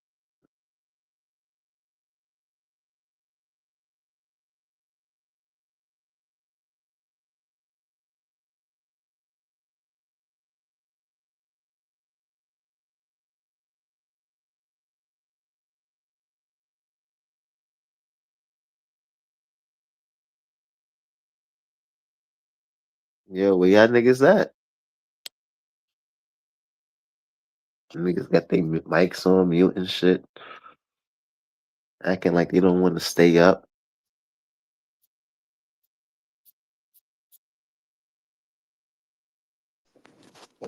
Yeah, where y'all niggas at? Niggas got their mics on mute and shit, acting like they don't want to stay up.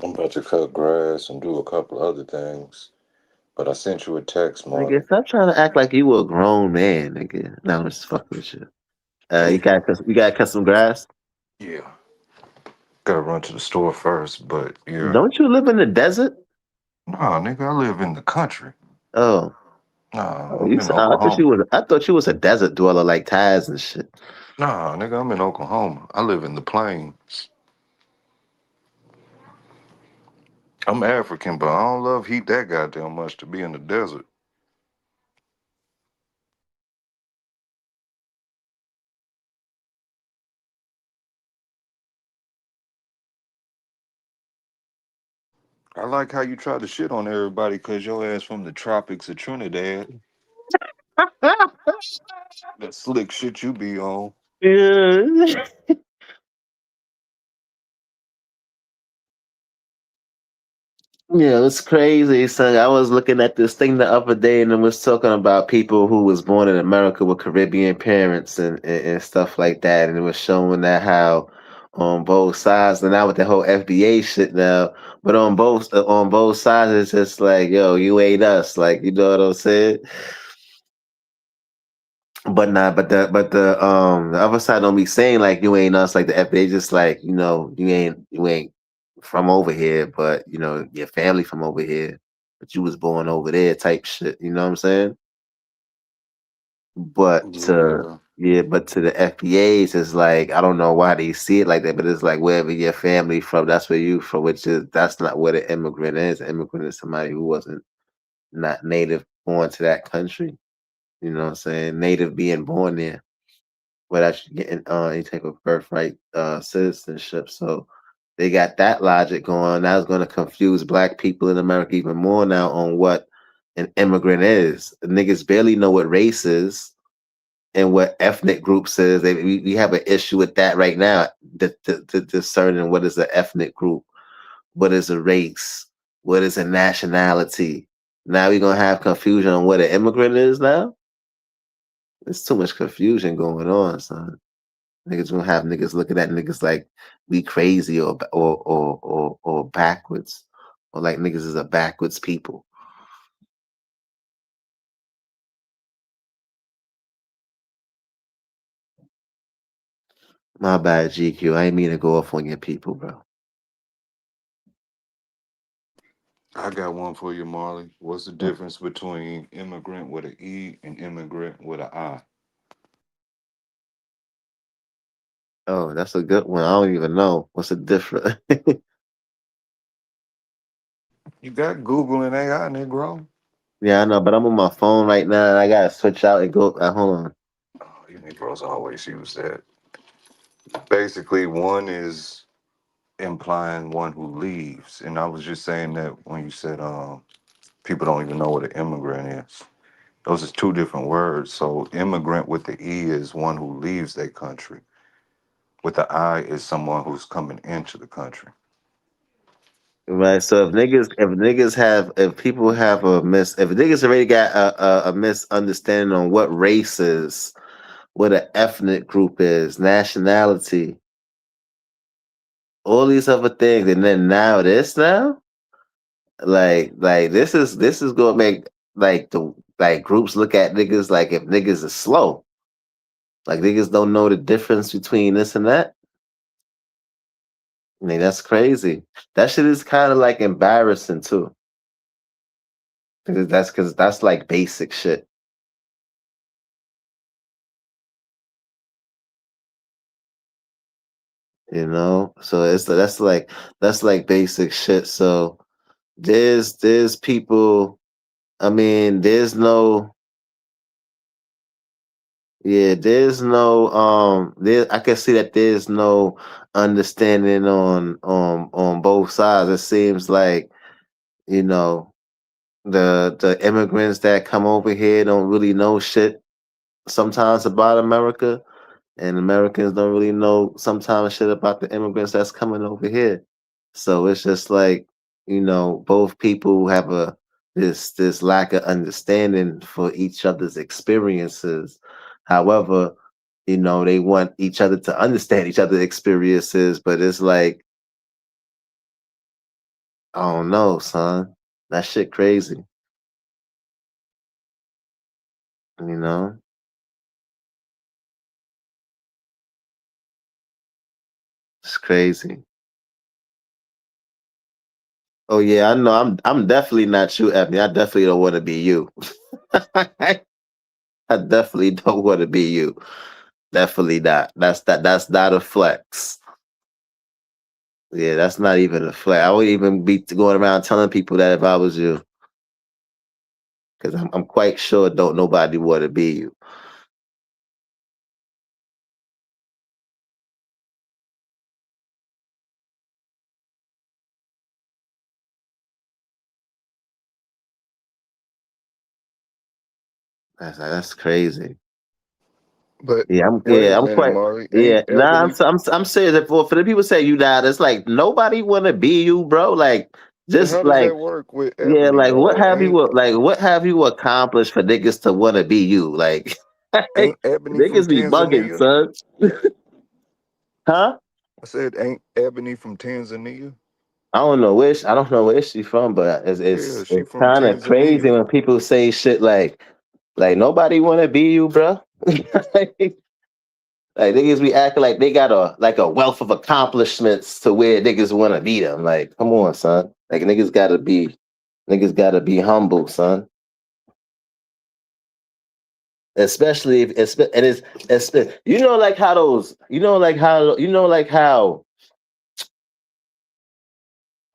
I'm about to cut grass and do a couple other things. But I sent you a text, Nigga, Marley. stop trying to act like you a grown man, nigga. No, I'm just fucking with you. You got to cut some grass. Yeah. Gotta run to the store first, but yeah. Don't you live in the desert? Nah, nigga, I live in the country. Oh, Nah, oh I'm you. in I thought you Oklahoma. was. I thought you was a desert dweller like Taz and shit. Nah, nigga, I'm in Oklahoma. I live in the plains. I'm African, but I don't love heat that goddamn much to be in the desert. I like how you try to shit on everybody because your ass from the tropics of Trinidad. That slick shit you be on. Yeah. Yeah, it's crazy. So I was looking at this thing the other day, and it was talking about people who was born in America with Caribbean parents and stuff like that, and it was showing that how on both sides, and now with the whole FBA shit now, but on both sides, it's just like, yo, you ain't us, like you know what I'm saying? But not, the other side don't be saying like you ain't us, like the FBA just like you ain't from over here, but you know your family from over here, but you was born over there type shit. You know what I'm saying? But to Yeah. yeah, but to the FBA's it's like I don't know why they see it like that, but it's like wherever your family from, that's where you from. Which is that's not what an immigrant is. An immigrant is somebody who wasn't not native born to that country. You know what I'm saying? Native being born there without actually getting any type of birthright citizenship. So they got that logic going. That's going to confuse black people in America even more now on what an immigrant is. Niggas barely know what race is and what ethnic groups is. We have an issue with that right now, discerning what is an ethnic group, what is a race, what is a nationality. Now we're going to have confusion on what an immigrant is now. There's too much confusion going on, son. Niggas gonna have niggas looking at niggas like we crazy or backwards, or like niggas is a backwards people. My bad, GQ. I ain't mean to go off on your people, bro. I got one for you, Marley. What's the difference between immigrant with an E and immigrant with an I? Oh, that's a good one. I don't even know what's the difference. You got Google and AI, Negro. Yeah, I know, but I'm on my phone right now, and I gotta switch out and go. Hold on. Oh, you Negroes always use that. Basically, one is implying one who leaves, and I was just saying that when you said people don't even know what an immigrant is. Those are two different words. So immigrant with the E is one who leaves their country. With the I is someone who's coming into the country. Right. So if people have if niggas already got a misunderstanding on what race is, what an ethnic group is, nationality, all these other things, and then now, like this is gonna make like groups look at niggas like if niggas is slow, like niggas don't know the difference between this and that. I mean, that's crazy. That shit is kind of like embarrassing too, because that's like basic shit. So that's like basic shit. So there's people. I mean, there's no there I can see that there's no understanding on both sides. It seems like, you know, the immigrants that come over here don't really know shit sometimes about America, and Americans don't really know sometimes shit about the immigrants that's coming over here. So it's just like, both people have this lack of understanding for each other's experiences. However, they want each other to understand each other's experiences, but it's like, I don't know, son. That shit crazy. You know? It's crazy. Oh yeah, I know. I'm definitely not you, Ebony. I definitely don't want to be you. I definitely don't want to be you. Definitely not. That's not a flex. Yeah, that's not even a flex. I wouldn't even be going around telling people that if I was you, because I'm quite sure don't nobody want to be you. That's crazy. But Yeah, I'm wait a yeah, I'm minute, quite Maury. yeah. Ain't Nah, Ebony? I'm serious. For the people say you died, it's like nobody want to be you, bro. Like But just how does that like work with yeah, Ebony though? what have you accomplished for niggas to want to be you? Like Ain't Ebony from niggas be bugging, Tanzania? son. Huh? I said, ain't Ebony from Tanzania? I don't know where she's from, but Yeah, she it's from kind of crazy Tanzania. when people say shit like nobody want to be you, bro. Like niggas be acting like they got a wealth of accomplishments to where niggas want to be them. Like, come on, son. Like niggas gotta be humble, son. Especially if like how those like how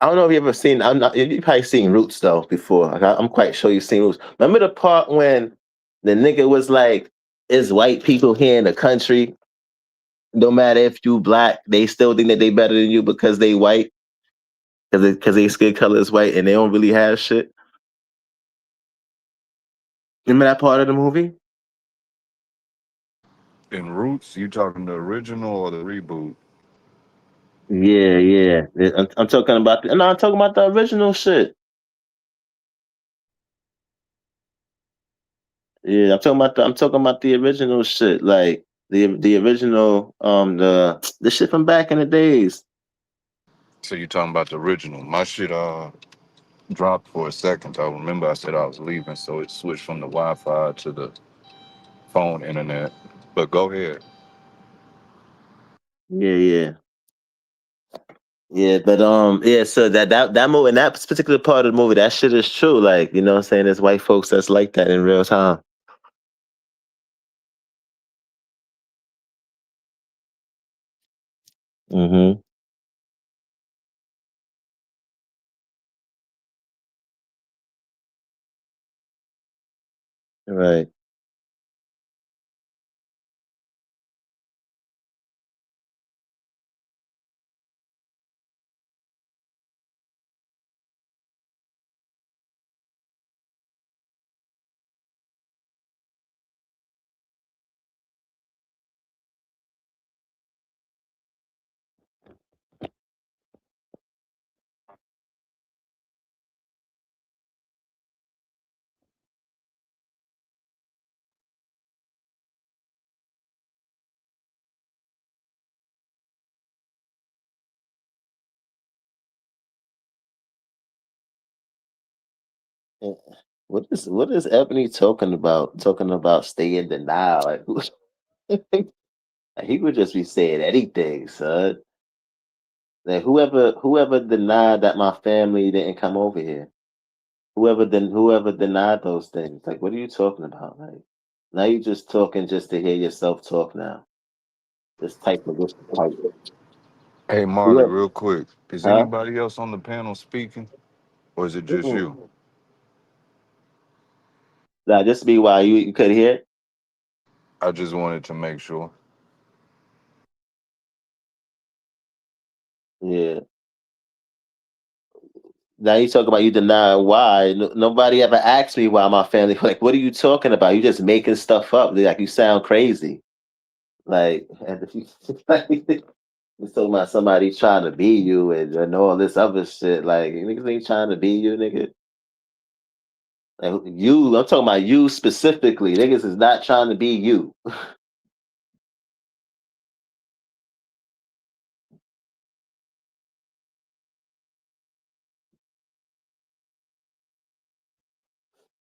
I don't know if you ever seen. I'm not. You probably seen Roots though before. Like, I'm quite sure you've seen Roots. Remember the part when the nigga was like, "It's white people here in the country. No matter if you black, they still think that they better than you because they white, because they skin color is white and they don't really have shit." Remember that part of the movie? In Roots, you talking the original or the reboot? Yeah, yeah. I'm talking about. No, I'm talking about the original shit. Yeah, I'm talking about the original shit, like the original the shit from back in the days. So you talking about the original? My shit dropped for a second. I remember I said I was leaving, so it switched from the Wi-Fi to the phone internet. But go ahead. Yeah, yeah, yeah. But yeah. So that movie, in that particular part of the movie, that shit is true. Like, what I'm saying, there's white folks that's like that in real time. Mm-hmm. Right. Yeah. What is Ebony talking about? Talking about stay in denial. Like, he would just be saying anything, son. Like whoever denied that my family didn't come over here. Whoever denied those things. Like, what are you talking about? Like, now you just talking just to hear yourself talk now. This type of this type of Hey, Marley, whoever, real quick. Is huh? anybody else on the panel speaking? Or is it just Mm-mm. you? Nah, just be why you could hear it. I just wanted to make sure. Yeah. Now you talk about you deny why. Nobody ever asked me why my family. Like, what are you talking about? You just making stuff up. Like, you sound crazy. Like, you talking about somebody trying to be you and all this other shit. Like, niggas ain't trying to be you, nigga. Like, you, I'm talking about you specifically. Niggas is not trying to be you.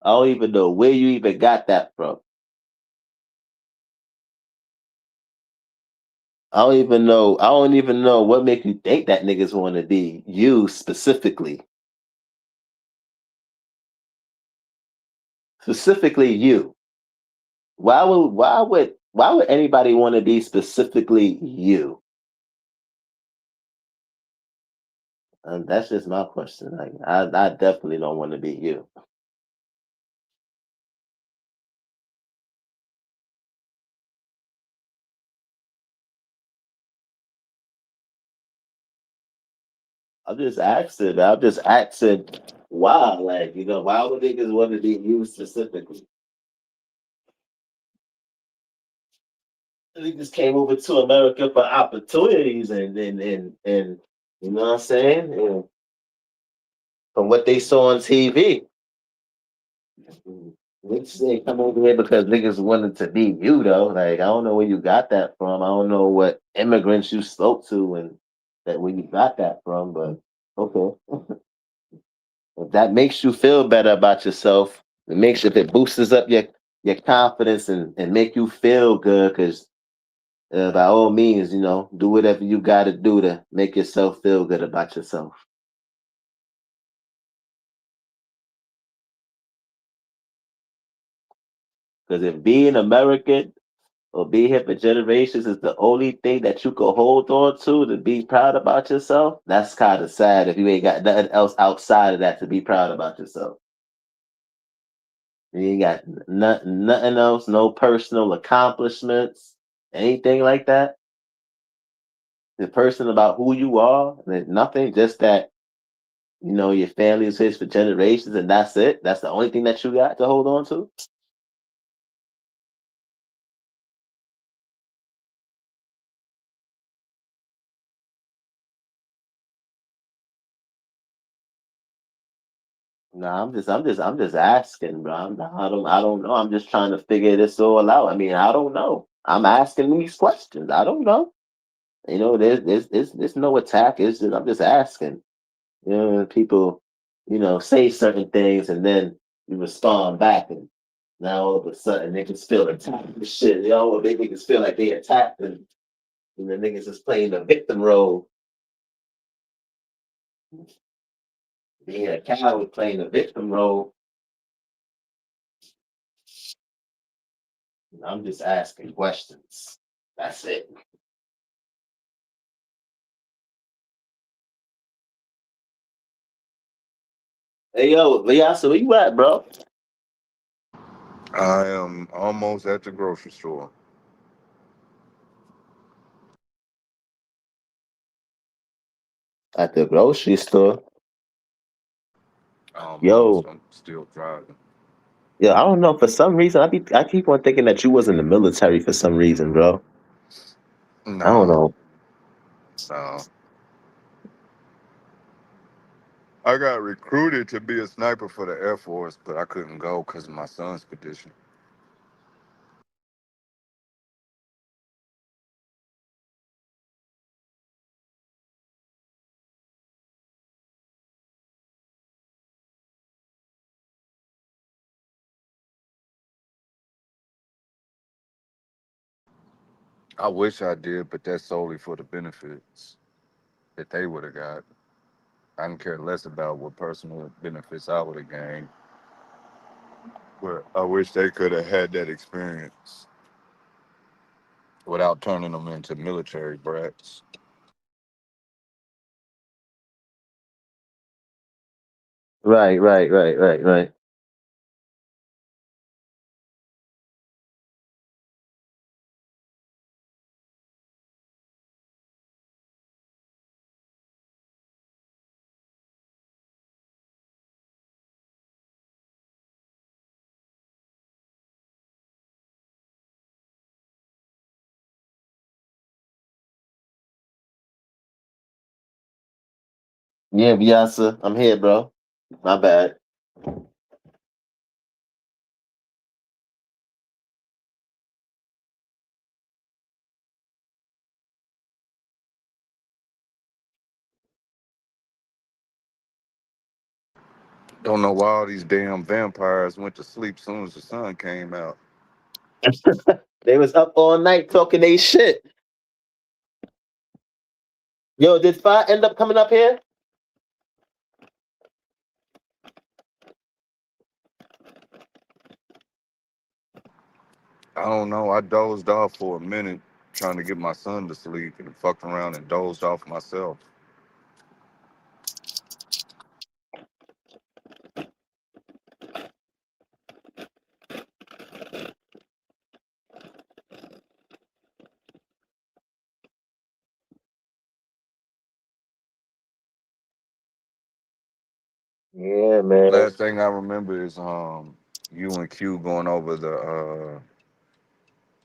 I don't even know where you even got that from. I don't even know. I don't even know what make you think that niggas want to be you specifically. Specifically you. Why would anybody want to be specifically you? That's just my question. Like, I definitely don't want to be you. I'm just asking. I'm just asking why. Like, why would niggas want to be you specifically? Niggas came over to America for opportunities and you know what I'm saying? And from what they saw on TV. Niggas ain't come over here because niggas wanted to be you though. Like, I don't know where you got that from. I don't know what immigrants you spoke to and that where you got that from, but okay. If that makes you feel better about yourself, if it boosts up your confidence and make you feel good, because by all means, do whatever you got to do to make yourself feel good about yourself. Because if being American or be here for generations is the only thing that you can hold on to be proud about yourself, that's kind of sad if you ain't got nothing else outside of that to be proud about yourself. You ain't got nothing else, no personal accomplishments, anything like that. The person about who you are, there's nothing, just that, your family is his for generations and that's it. That's the only thing that you got to hold on to. No, I'm just asking, bro. I don't know. I'm just trying to figure this all out. I mean, I don't know. I'm asking these questions. I don't know. There's no attack. It's just I'm just asking. People, say certain things and then you respond back, and now all of a sudden niggas feel attacked and shit. They niggas feel like they attacked and the niggas is playing the victim role, being a coward playing the victim role. I'm just asking questions. That's it. Hey yo, Vyasa, where you at, bro? I am almost at the grocery store. At the grocery store. Almost. Yo, I'm still driving. yo, I don't know. For some reason, I keep on thinking that you was in the military for some reason, bro. I don't No, know. no. I got recruited to be a sniper for the Air Force, but I couldn't go because of my son's condition. I wish I did, but that's solely for the benefits that they would have got. I can care less about what personal benefits I would have gained, but I wish they could have had that experience without turning them into military brats. Right. Yeah, Vyasa, I'm here, bro. My bad. Don't know why all these damn vampires went to sleep soon as the sun came out. They was up all night talking they shit. Yo, did Fi end up coming up here? I don't know. I dozed off for a minute trying to get my son to sleep and fucked around and dozed off myself. Yeah, man. Last thing I remember is you and Q going over the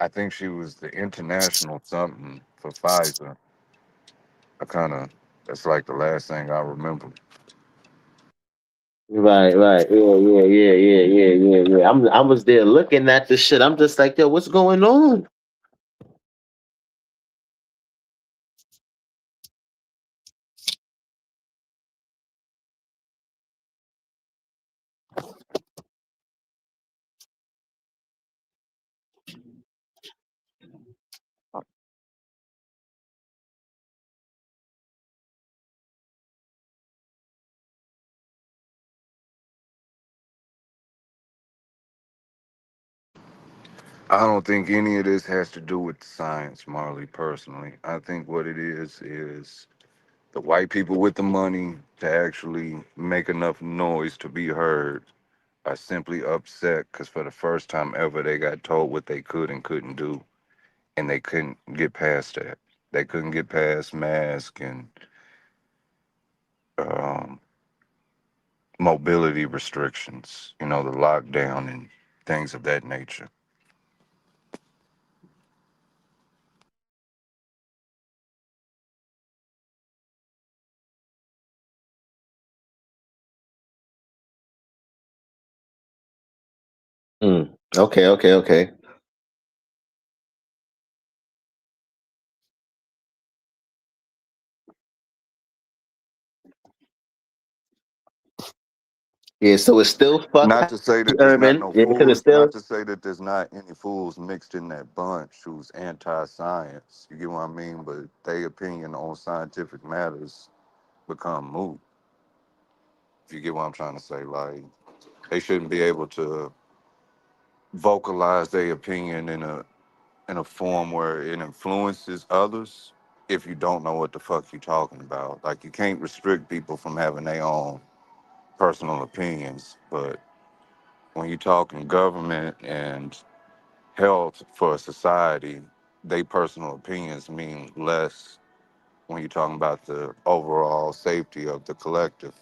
I think she was the international something for Pfizer. I kind of that's like the last thing I remember. Right. Yeah. I was there looking at the shit. I'm just like, yo, what's going on? I don't think any of this has to do with science, Marley. Personally, I think what it is the white people with the money to actually make enough noise to be heard are simply upset because for the first time ever they got told what they could and couldn't do, and they couldn't get past that. They couldn't get past mask and um, mobility restrictions, the lockdown and things of that nature. Okay. Yeah, so it's still fuck Not to say that there's not urban. no Yeah, because it's fools, not still to say that there's not any fools mixed in that bunch who's anti-science. You get what I mean? But their opinion on scientific matters become moot. If you get what I'm trying to say, like they shouldn't be able to vocalize their opinion in a form where it influences others if you don't know what the fuck you're talking about. Like you can't restrict people from having their own. personal opinions, but when you're talking government and health for a society, they personal opinions mean less when you're talking about the overall safety of the collective.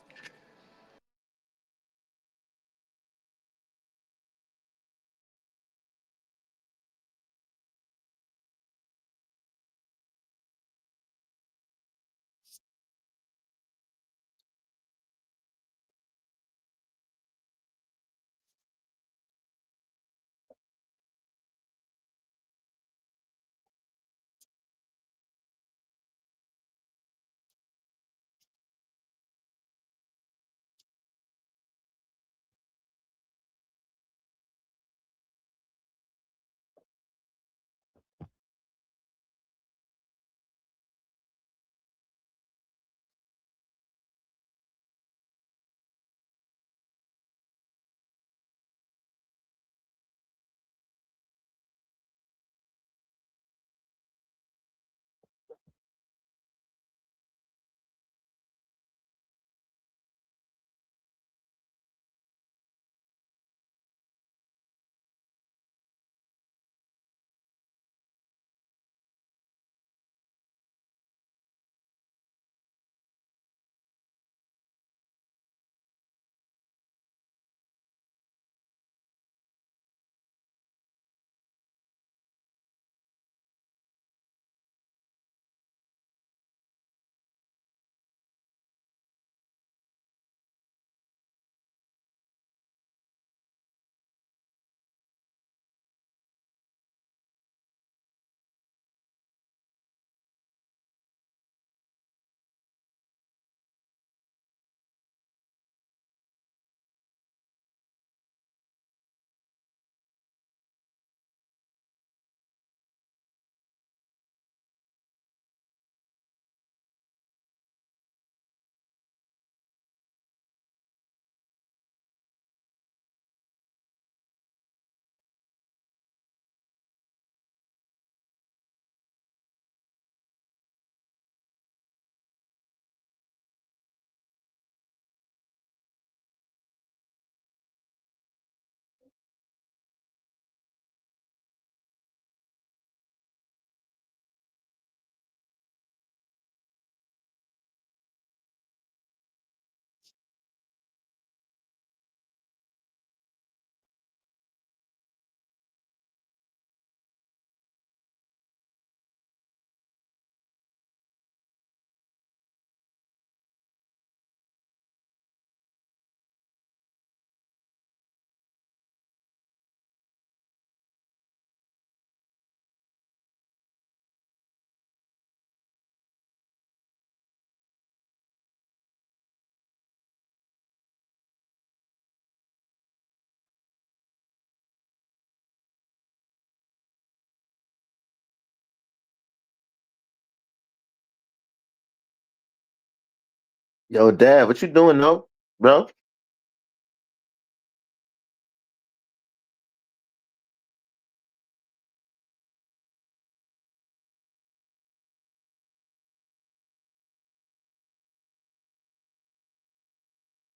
Yo, Dad, what you doing, though, bro?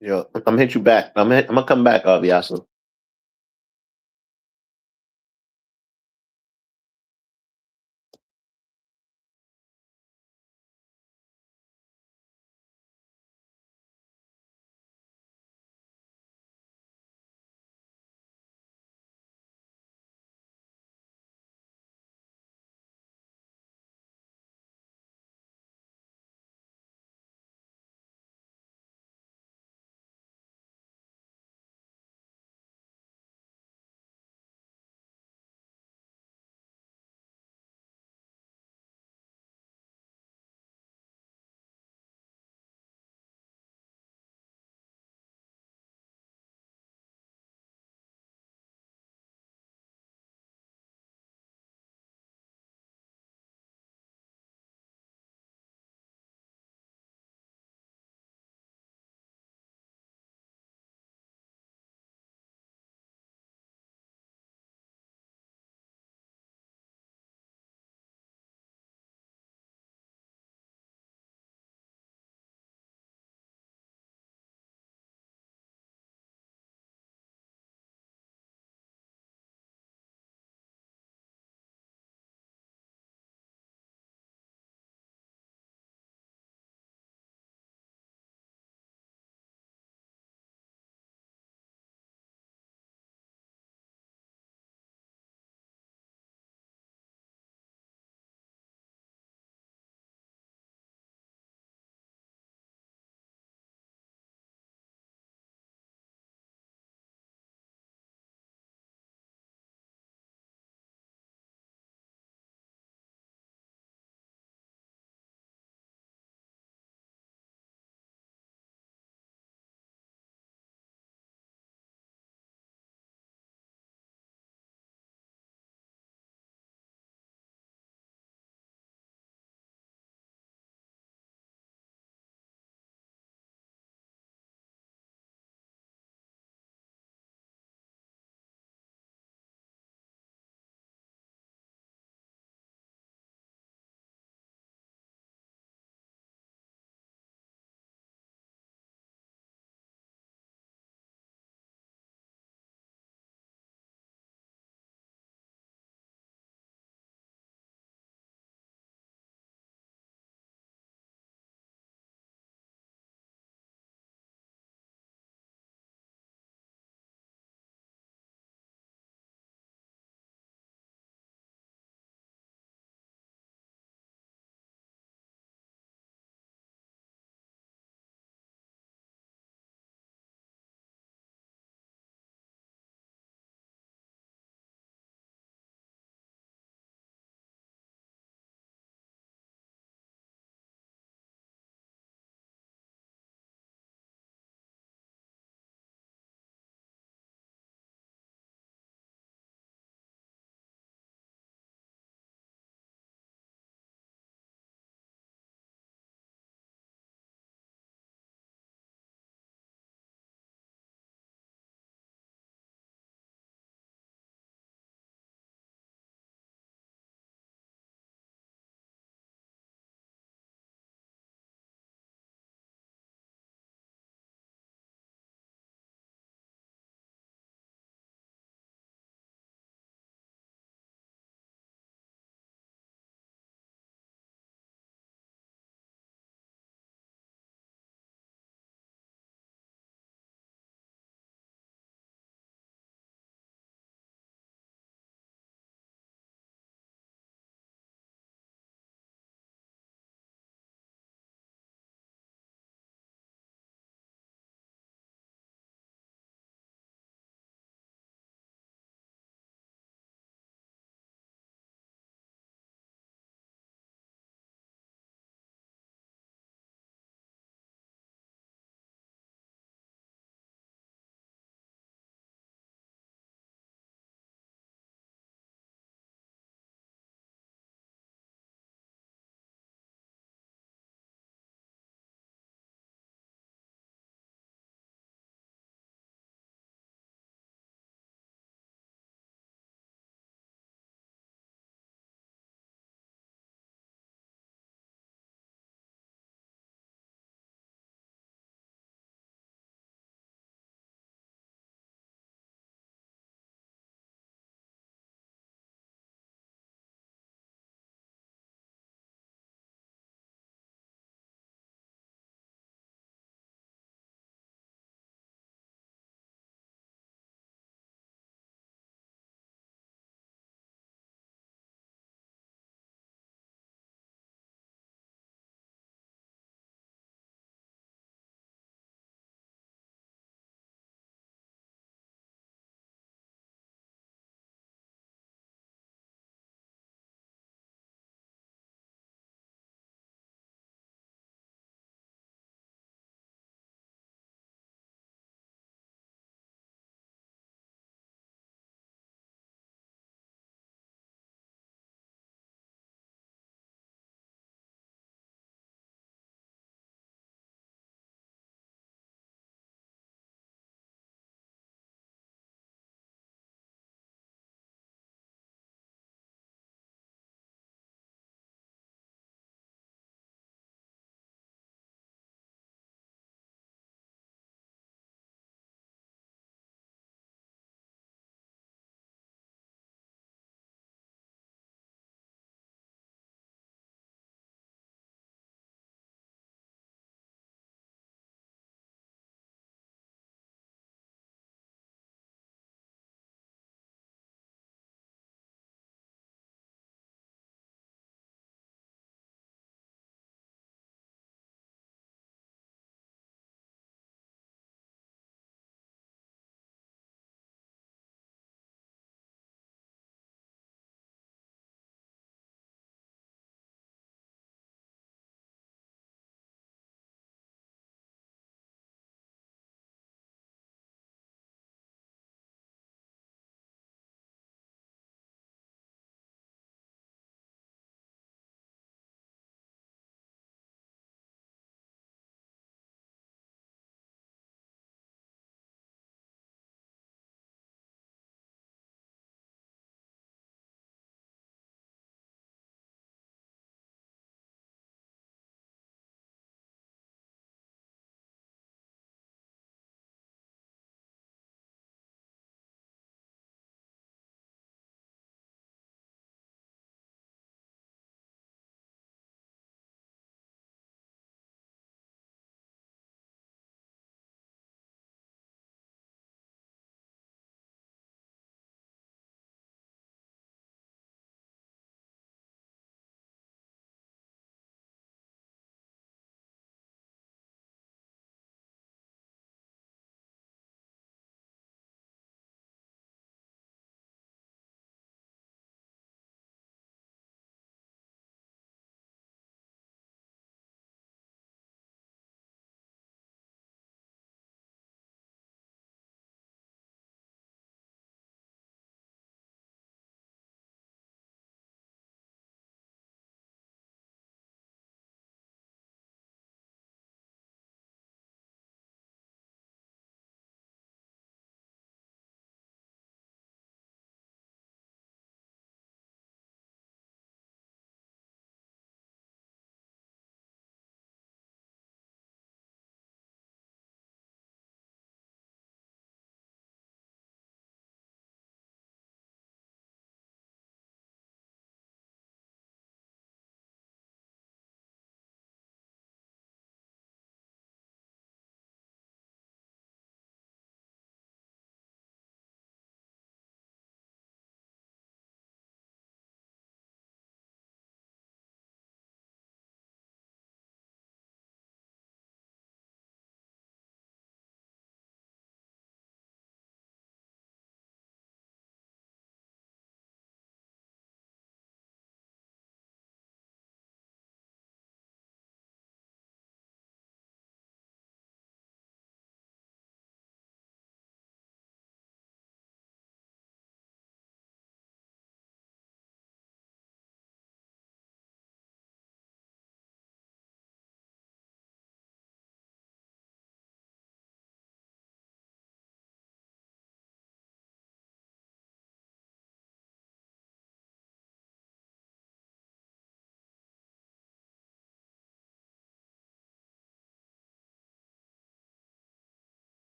Yo, I'm gonna hit you back. I'm gonna come back, Yasu.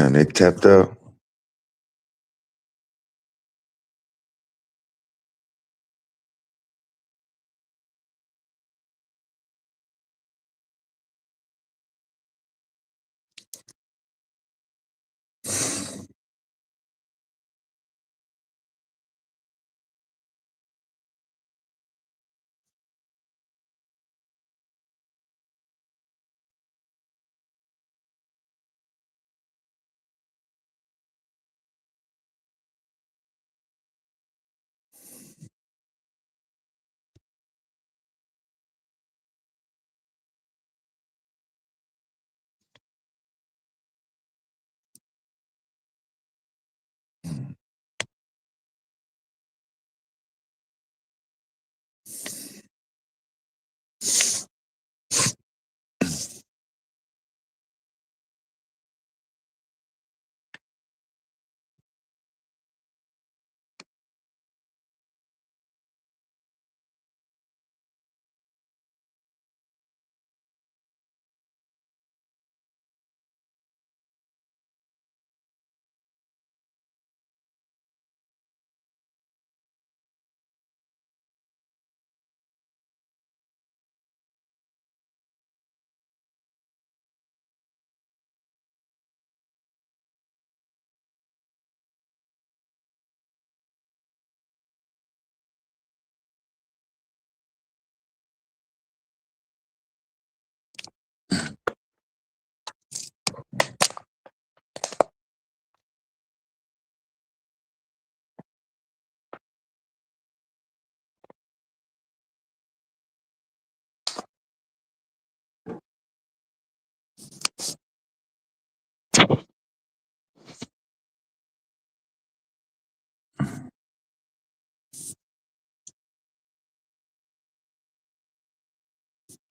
Damn, they tapped out.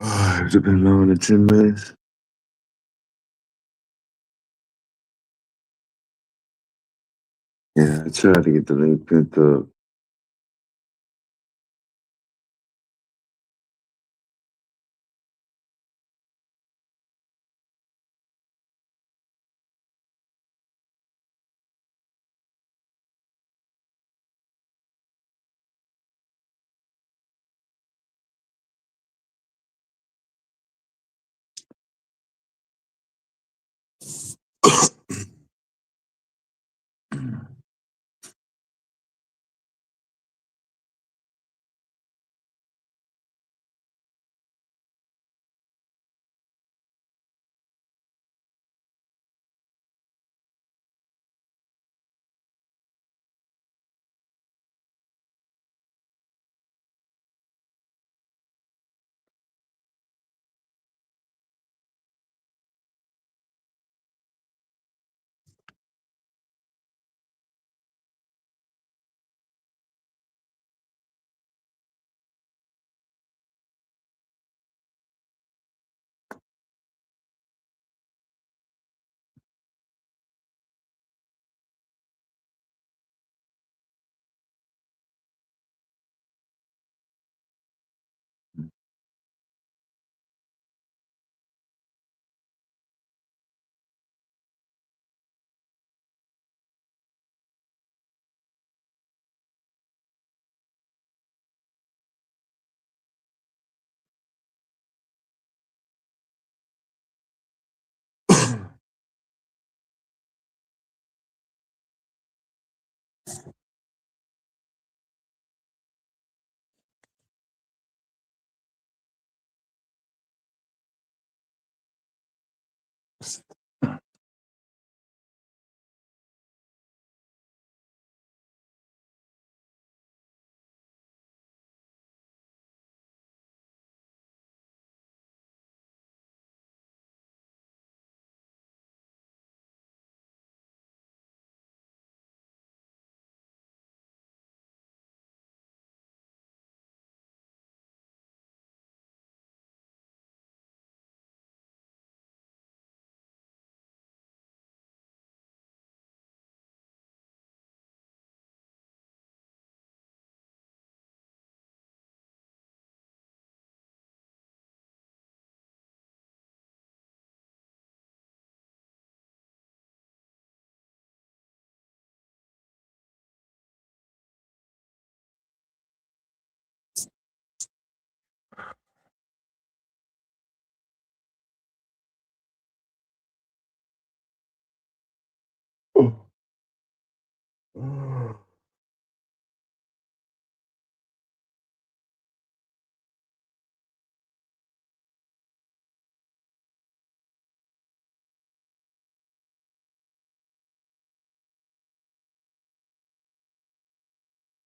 Has it been longer than 10 minutes? Yeah, I tried to get the link pinned up.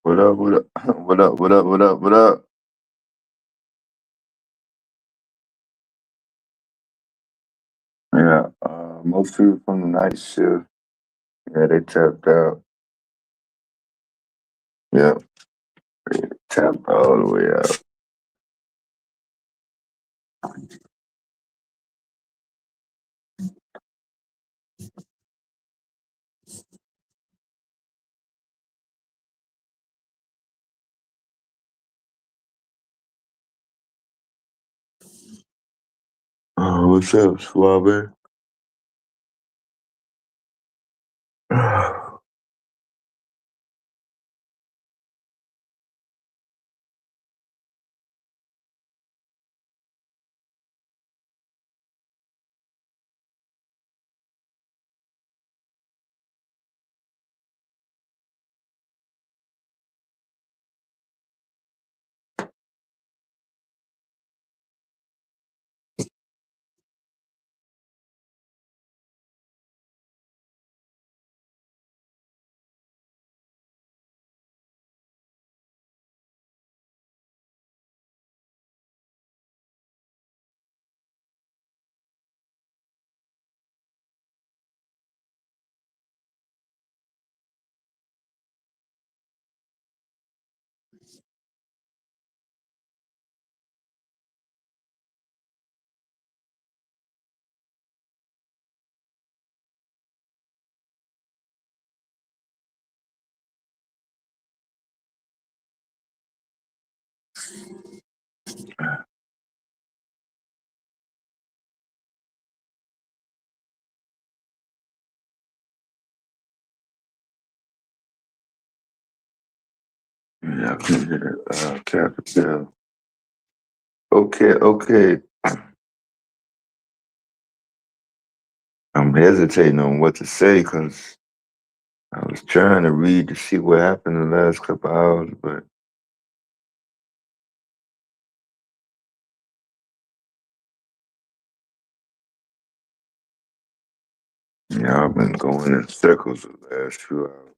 What up? What up? What up? What up? What up? What up? Yeah, most people from the night shift, yeah, they tapped out. Yeah, tapped all the way out. What's up, Suave? Yeah, I can hear it. Capital. Okay, okay. I'm hesitating on what to say because I was trying to read to see what happened the last couple hours, but yeah, I've been going in circles the last few hours.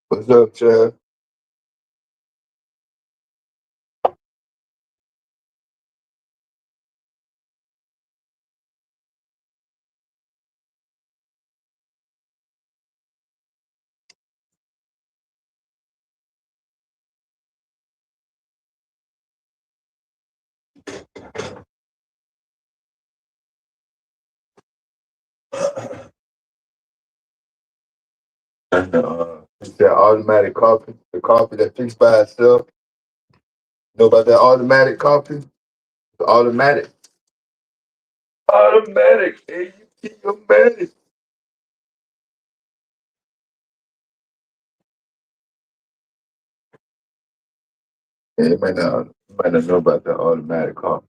What's up, Chad? And that automatic coffee, the coffee that fixed by itself. Know about that automatic coffee? The automatic. Automatic. Automatic. Yeah, you might not know about that automatic coffee.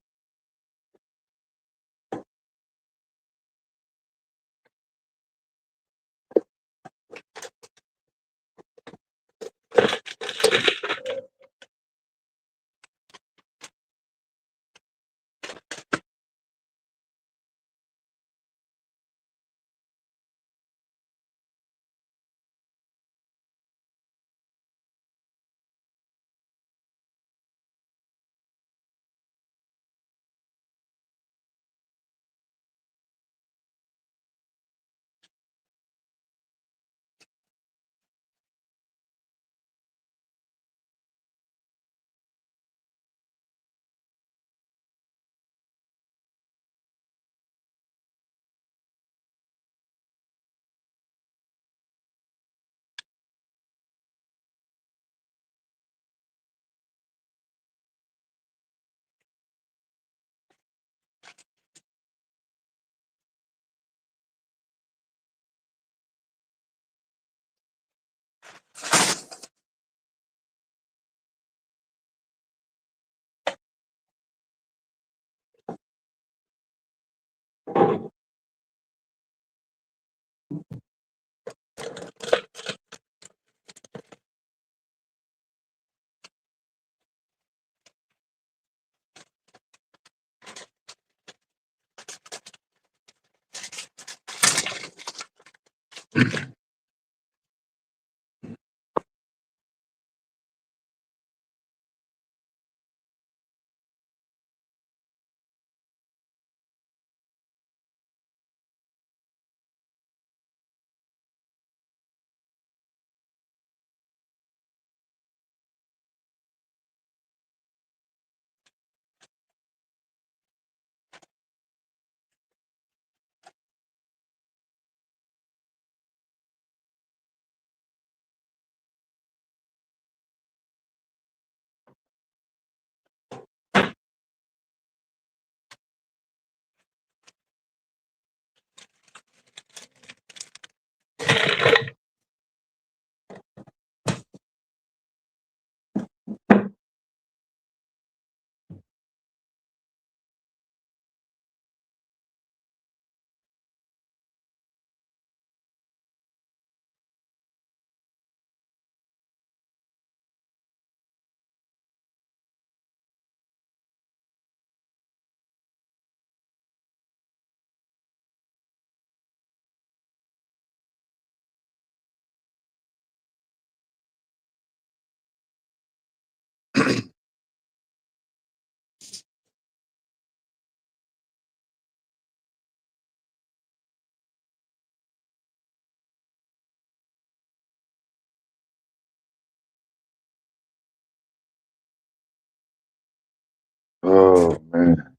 Oh man.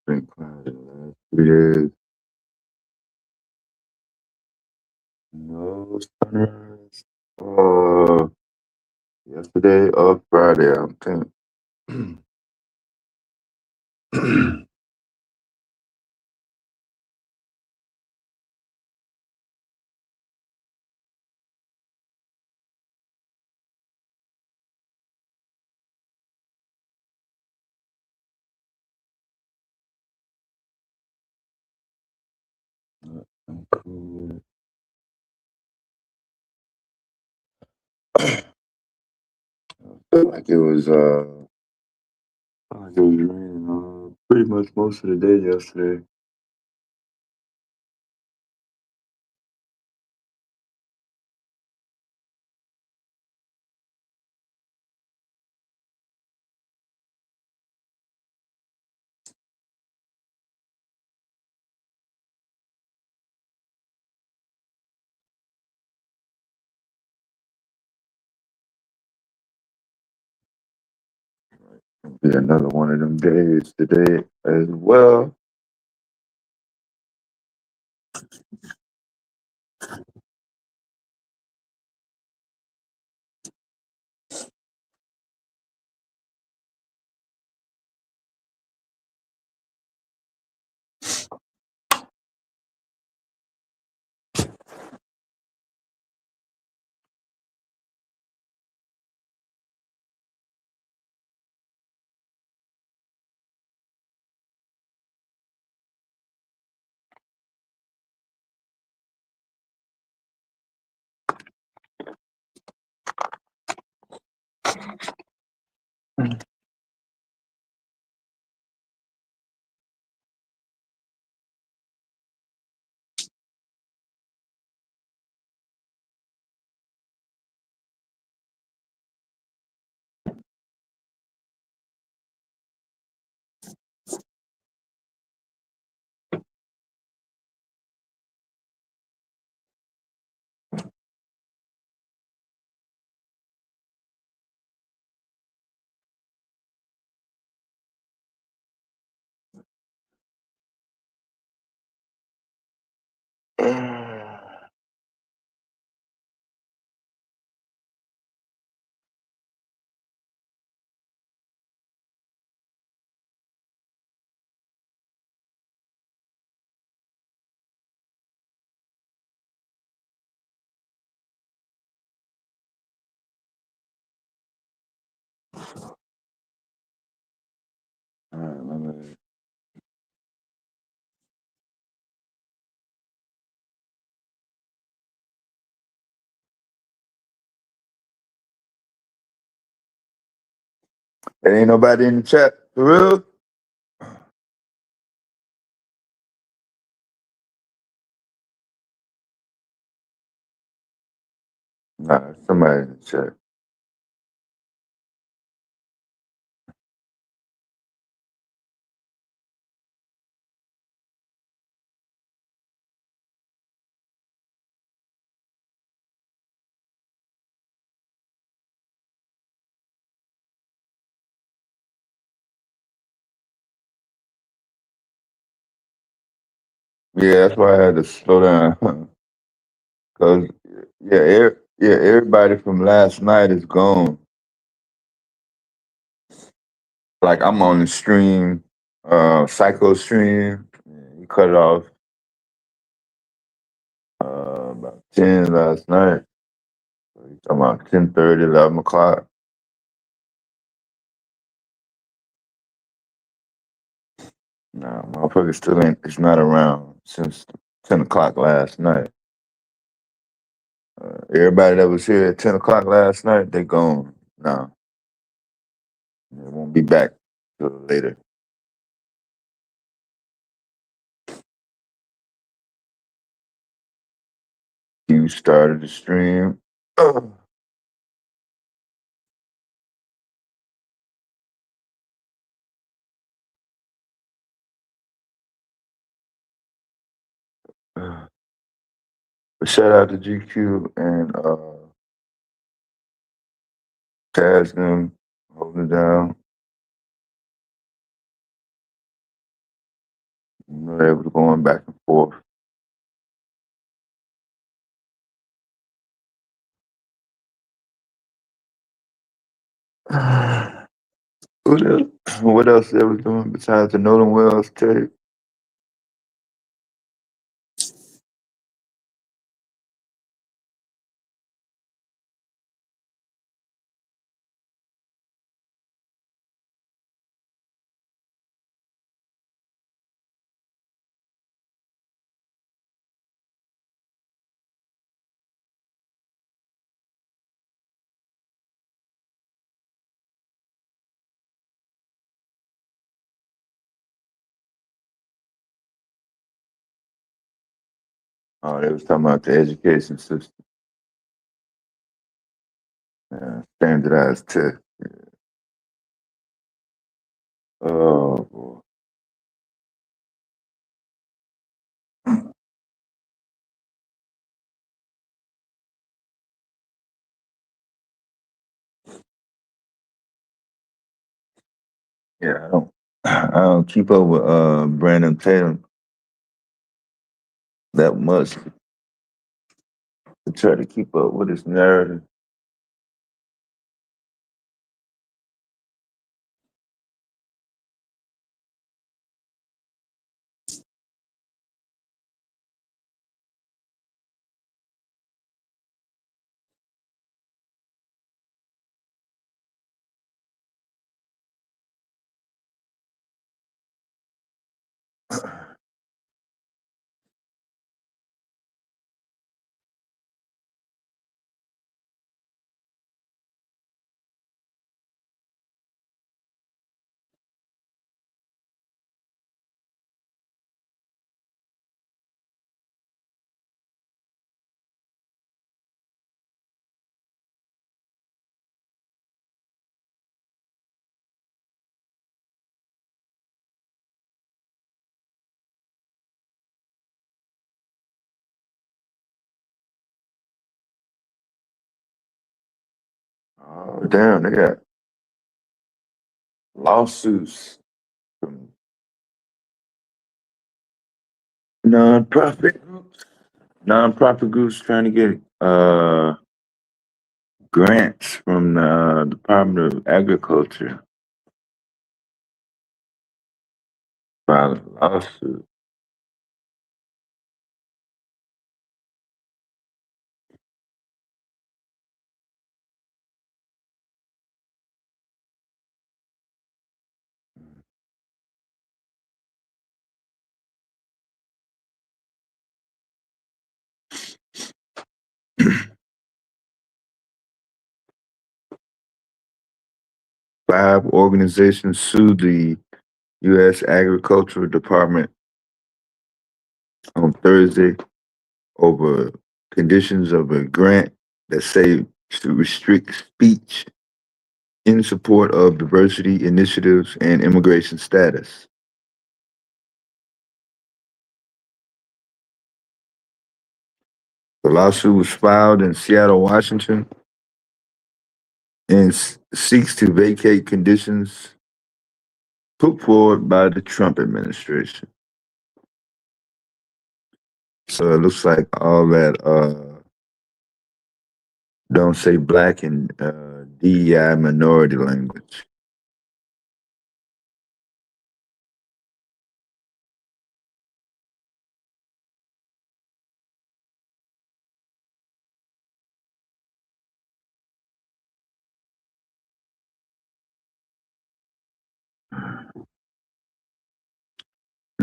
Been cloudy the last 3 days. No sunrise. Yesterday or Friday, I think. Cool. Felt like it was raining pretty much most of the day yesterday. Be another one of them days today as well. All right, let me. There ain't nobody in the chat for real. Nah, somebody in the chat. Yeah, that's why I had to slow down. Cause everybody from last night is gone. Like I'm on the stream, Psycho stream. He cut it off about 10 last night. He's talking about 10:30, 11 o'clock. Nah, motherfucker still ain't. It's not around since 10 o'clock last night. Everybody that was here at 10 o'clock last night, they gone now. They won't be back till later. You started the stream. But shout out to GQ and Taz them holding it down. They was going back and forth. What else? What else they was doing besides the Nolan Wells tape? Oh, they was talking about the education system. Standardized test. Oh boy. Yeah, I don't keep up with Brandon Tatum that much to try to keep up with his narrative. Oh damn, they got lawsuits from nonprofit groups. Nonprofit groups trying to get grants from the Department of Agriculture. Filed a lawsuit. Five organizations sued the U.S. Agricultural Department on Thursday over conditions of a grant that say to restrict speech in support of diversity initiatives and immigration status. The lawsuit was filed in Seattle, Washington, and seeks to vacate conditions put forward by the Trump administration. So it looks like all that don't say black and DEI minority language.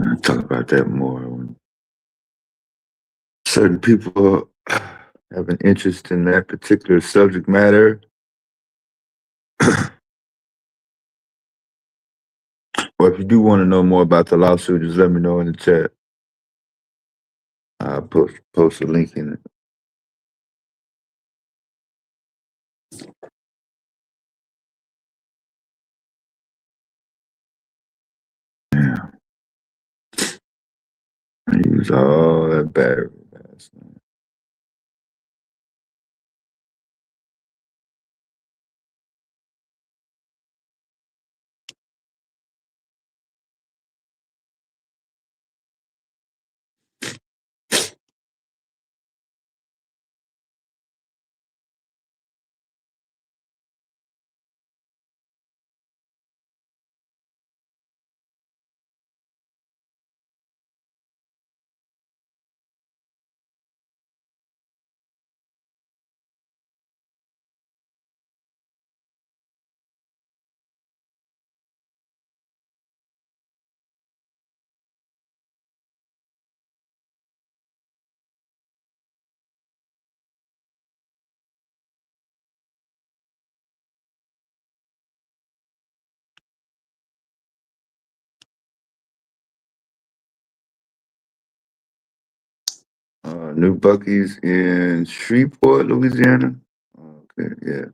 I'll talk about that more when certain people have an interest in that particular subject matter. Or if you do want to know more about the lawsuit, just let me know in the chat. I'll post a link in it. Yeah. I use all that battery. New Bucky's in Shreveport, Louisiana. Okay, yeah.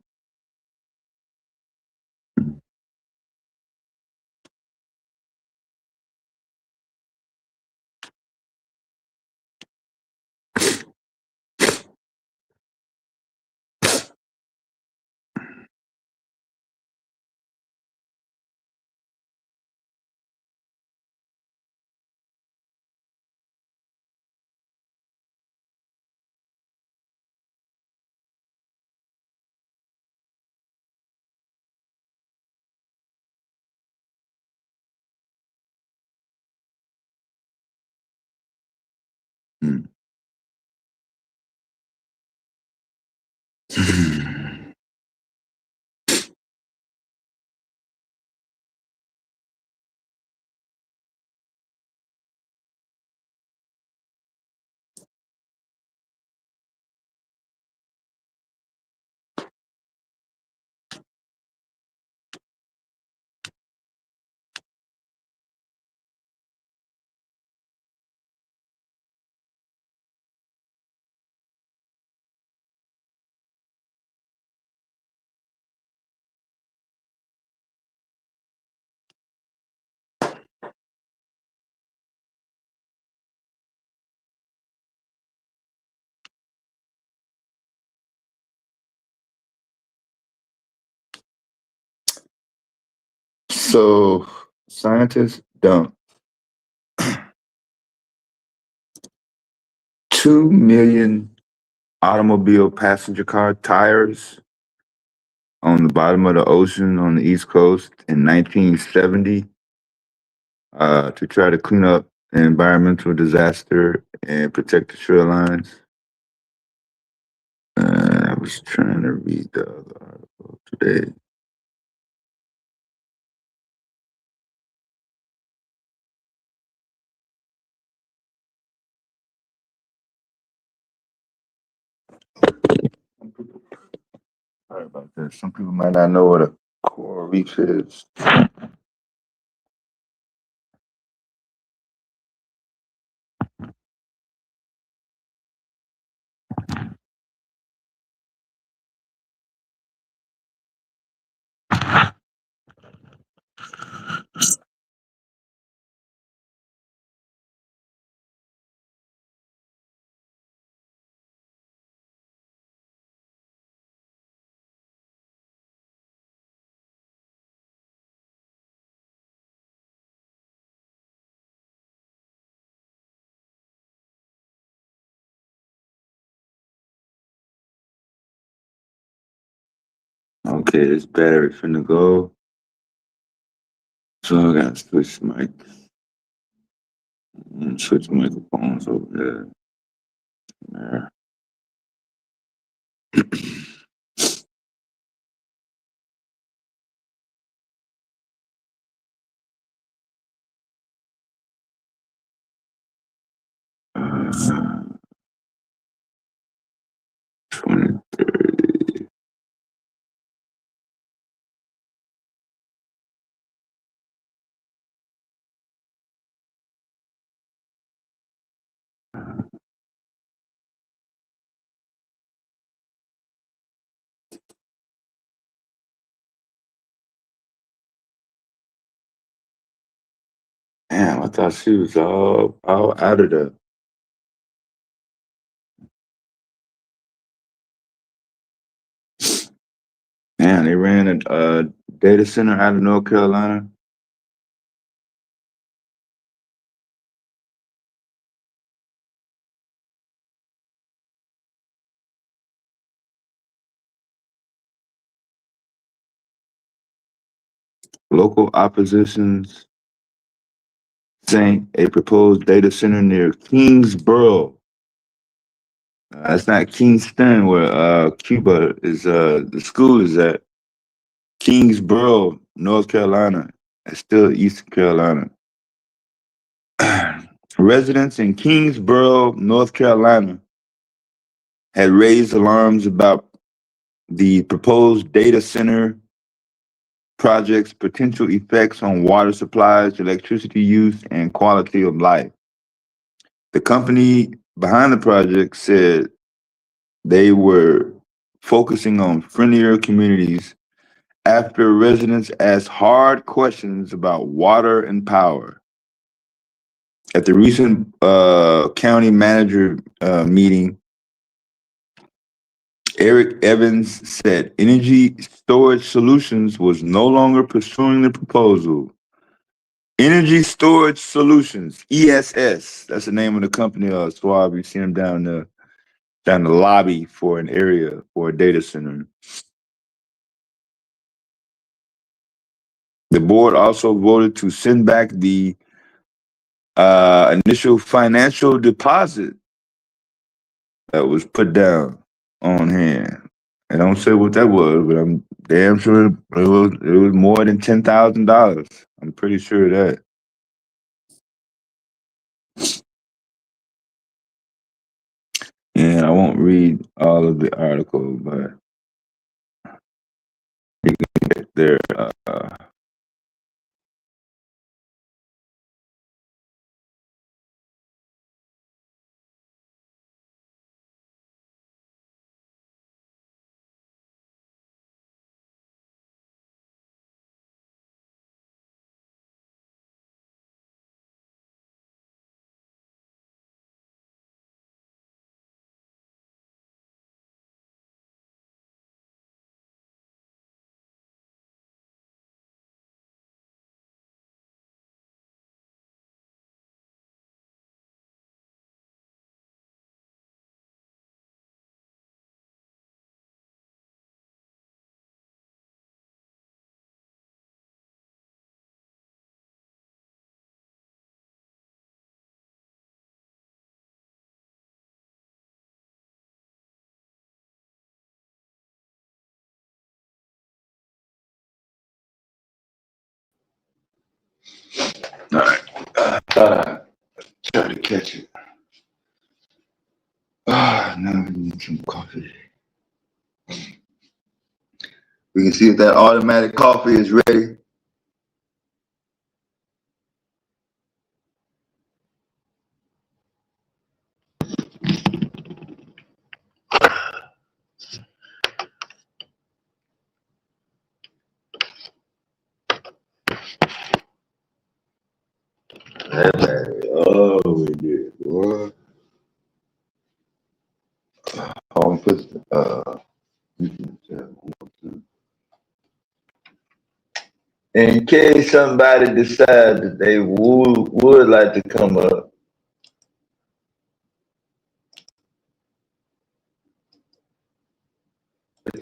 So scientists dump 2 million automobile passenger car tires on the bottom of the ocean on the East Coast in 1970 to try to clean up an environmental disaster and protect the shorelines. I was trying to read the other article today. Sorry about that. Some people might not know what a coral reef is. Okay, this battery finna go. So I gotta switch mic. Switch microphones over there. Uh, 2030. Damn, I thought she was all out of there. Man, they ran a data center out of North Carolina. Local oppositions saying a proposed data center near Kingsborough. It's not Kingston where Cuba is the school is at. Kingsborough, North Carolina. It's still Eastern Carolina. Residents in Kingsborough, North Carolina had raised alarms about the proposed data center project's potential effects on water supplies, electricity use, and quality of life. The company behind the project said they were focusing on friendlier communities after residents asked hard questions about water and power. At the recent county manager meeting, Eric Evans said Energy Storage Solutions was no longer pursuing the proposal. Energy Storage Solutions, ESS, that's the name of the company. Swab, you see them down the lobby for an area for a data center. The board also voted to send back the initial financial deposit that was put down on hand. I don't say what that was, but I'm damn sure it was more than $10,000. I'm pretty sure of that. And I won't read all of the article, but you can get there. All right. Try to catch it. Now we need some coffee. We can see if that automatic coffee is ready. Oh, we did. What? I'm put in case somebody decides that they would like to come up.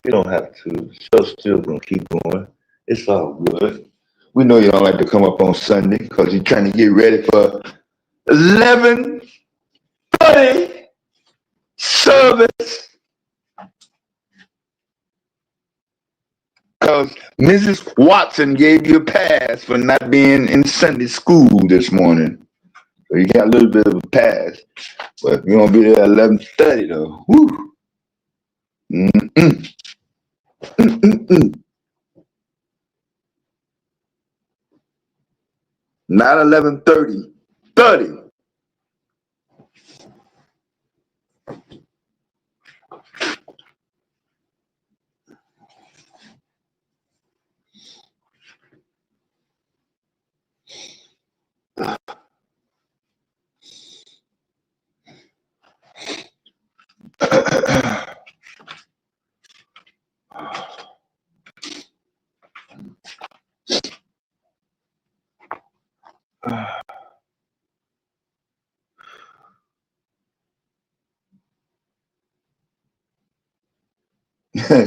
You don't have to. The show's still gonna keep going. It's all good. We know you don't like to come up on Sunday because you're trying to get ready for 11:30 service. Because Mrs. Watson gave you a pass for not being in Sunday school this morning. So you got a little bit of a pass. But you're gonna be there at 11:30 though. Woo! Mm-mm. Mm-mm-mm. Not 11:30. 30.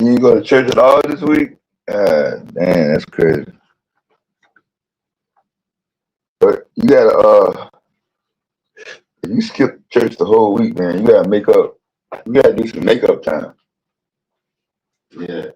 You go to church at all this week? Damn, that's crazy. But you gotta if you skip church the whole week, man, you gotta make up. You gotta do some makeup time. Yeah.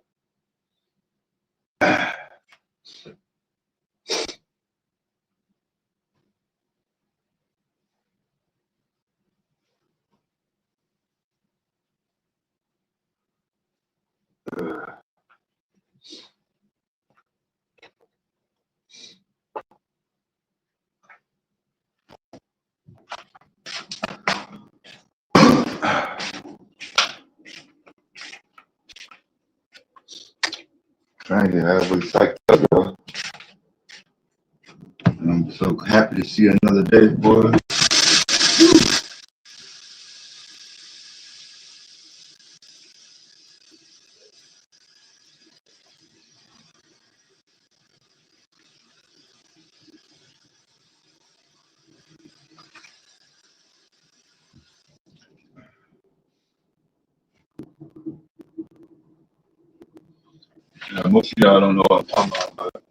Trying to get halfway psyched up, bro. I'm so happy to see another day, boy. Most of y'all don't know what I'm talking about, but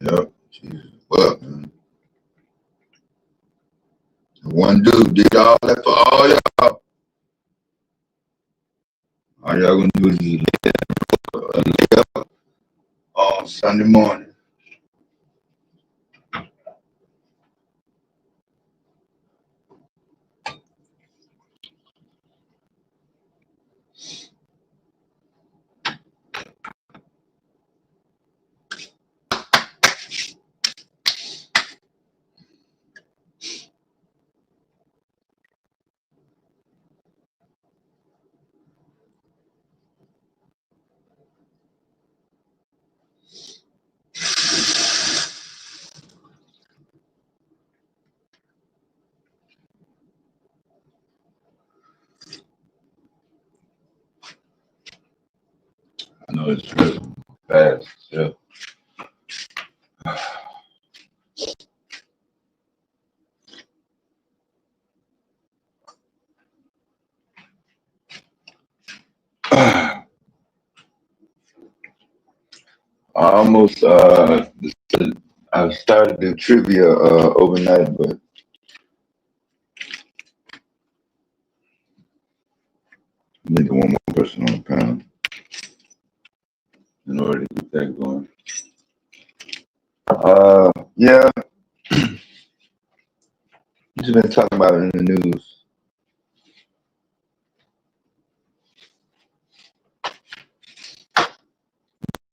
yep. Jesus. Well, man. One dude did all that for all y'all. All y'all gonna do is lay up on Sunday morning. I know it's really fast. Yeah. I almost I started the trivia overnight, but I need one more person on the panel in order to get that going. Yeah, just been talking about it in the news.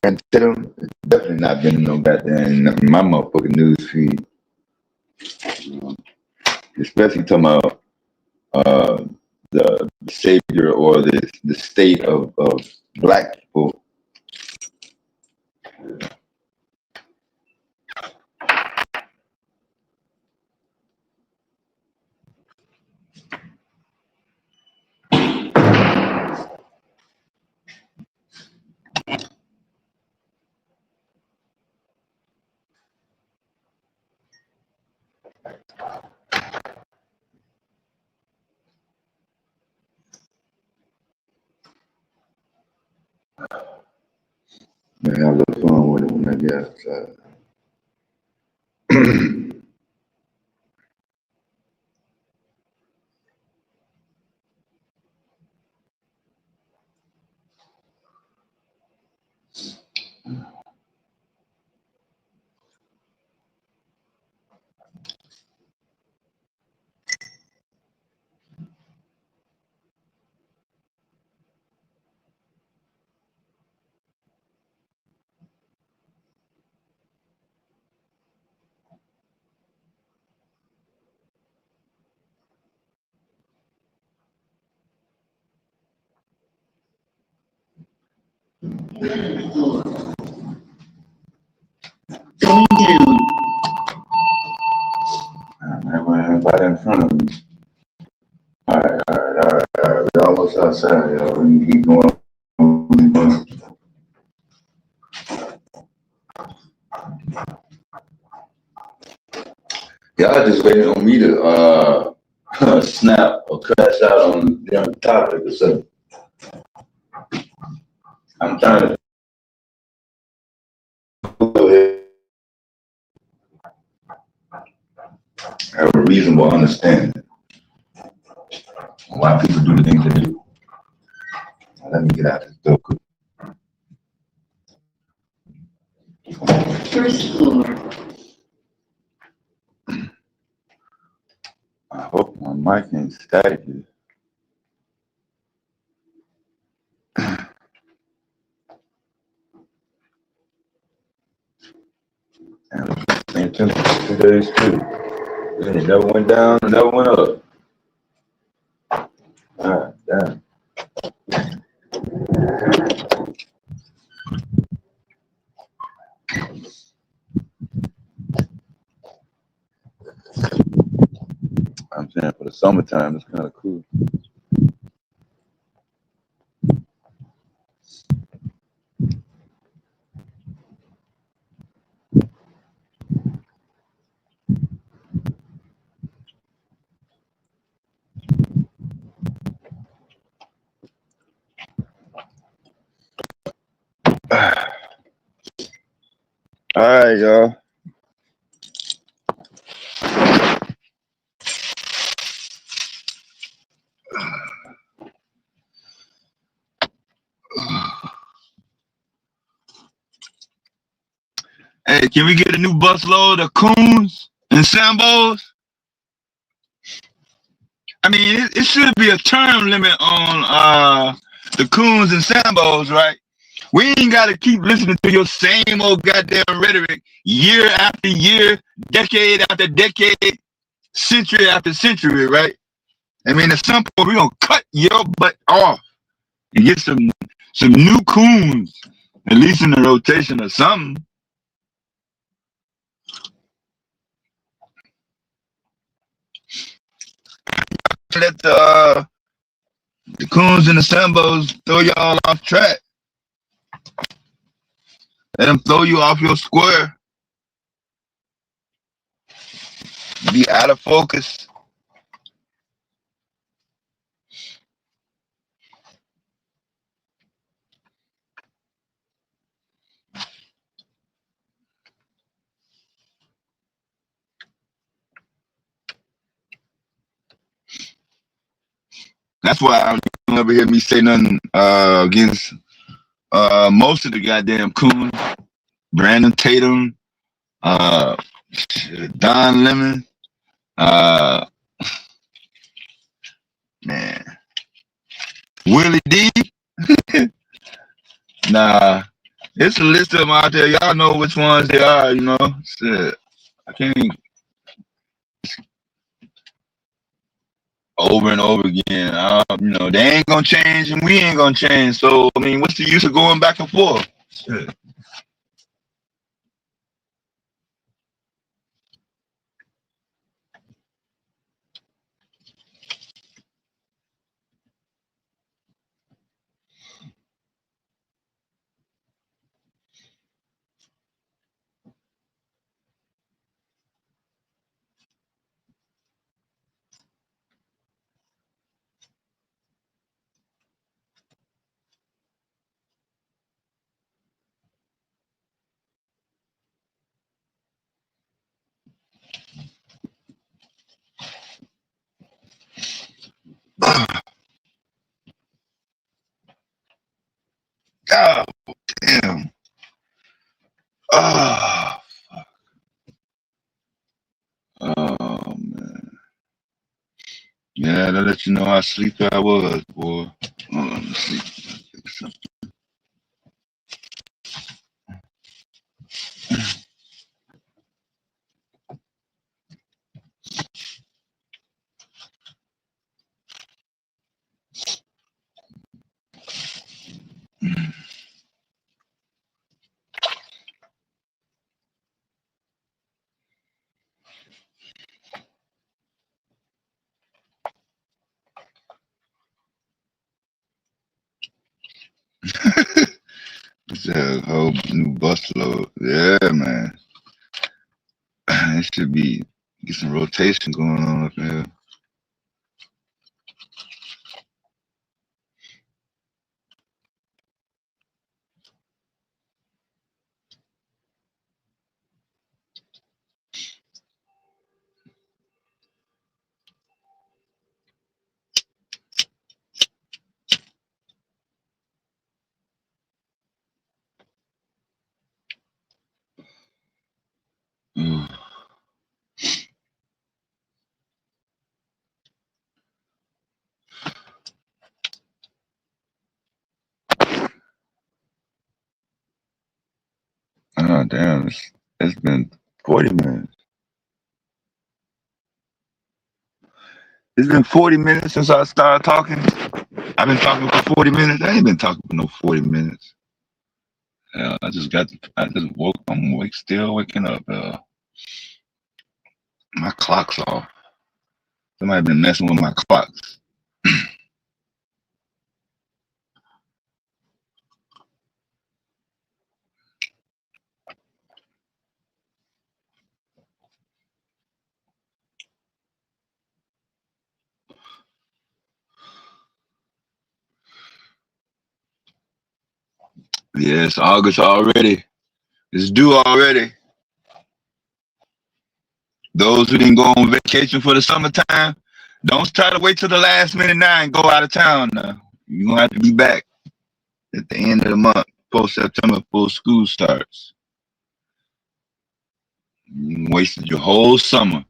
And Tatum, it's definitely not been in no goddamn my motherfucking news feed. Especially talking about the savior or the state of black people. Man, have a little fun with it when I get outside. Everybody in front of me. All right. We're almost outside, y'all. We can keep going. Y'all just waiting on me to snap or crash out on the topic or something. I'm trying to have a reasonable understanding of why people do the things they do. Let me get out this door quick. First floor. I hope my mic ain't staticky. And same temperature 2 days too. It never went down, it never went up. Ah, damn. I'm saying for the summertime, it's kind of cool. All right, y'all. Hey, can we get a new busload of coons and sambos? I mean, it should be a term limit on the coons and sambos, right? We ain't got to keep listening to your same old goddamn rhetoric year after year, decade after decade, century after century, right? I mean, at some point, we're going to cut your butt off and get some new coons, at least in the rotation or something. Let the coons and the sambos throw y'all off track. Let them throw you off your square. Be out of focus. That's why I don't ever hear me say nothing against most of the goddamn coons. Brandan, Tatum, Don Lemon, man, Willie D. Nah, it's a list of them out there. Y'all know which ones they are, you know. Shit. I can't over and over again. You know, they ain't gonna change and we ain't gonna change. So I mean, what's the use of going back and forth? Shit. God damn. Oh, oh man. Yeah, that let you know how sleepy I was, boy. Hold on, let me see. It's a whole new bus load. Yeah, man. It should be get some rotation going on up here. God damn, it's been 40 minutes. It's been 40 minutes since I started talking. I've been talking for 40 minutes. I ain't been talking for no 40 minutes. I just woke. Still waking up. My clock's off. Somebody been messing with my clocks. Yeah, it's August already. It's due already. Those who didn't go on vacation for the summertime, don't try to wait till the last minute now and go out of town now. You're going to have to be back at the end of the month, post September, before school starts. You wasted your whole summer.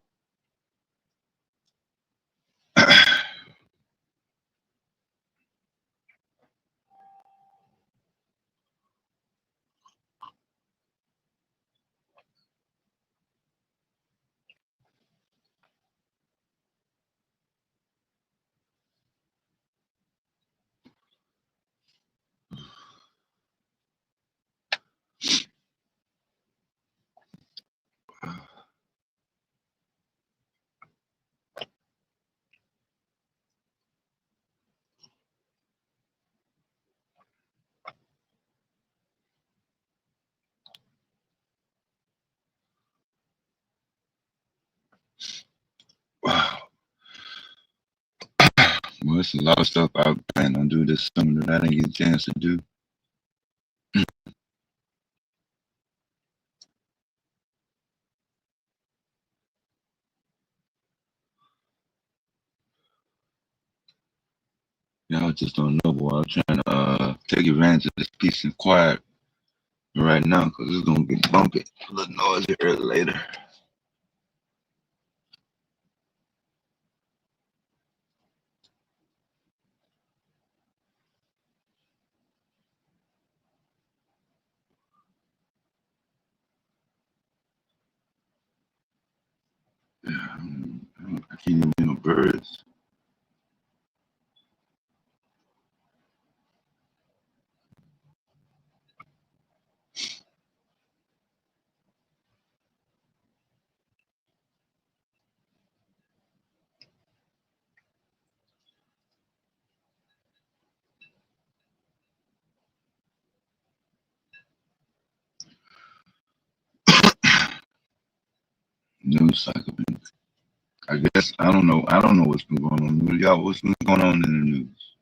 Wow. Well, it's a lot of stuff I plan on doing this summer that I didn't get a chance to do. Y'all just don't know, boy. I'm trying to take advantage of this peace and quiet right now because it's going to get bumpy. A little noisy early later. Yeah, I can't even hear no birds. News cycle. I guess I don't know. I don't know what's been going on. Y'all, what's been going on in the news?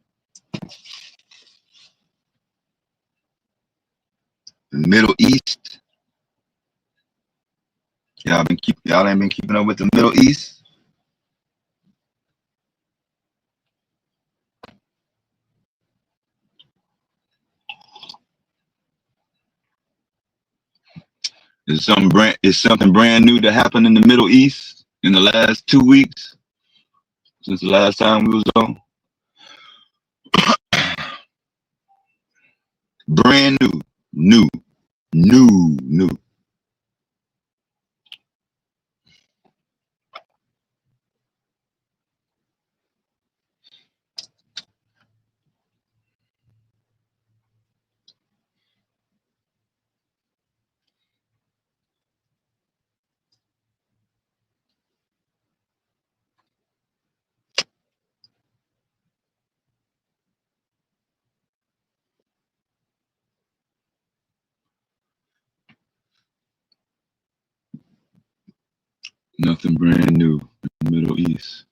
The Middle East. Y'all ain't been keeping up with the Middle East. Is something brand new that happened in the Middle East in the last 2 weeks since the last time we was on? Brand new. Nothing brand new in the Middle East.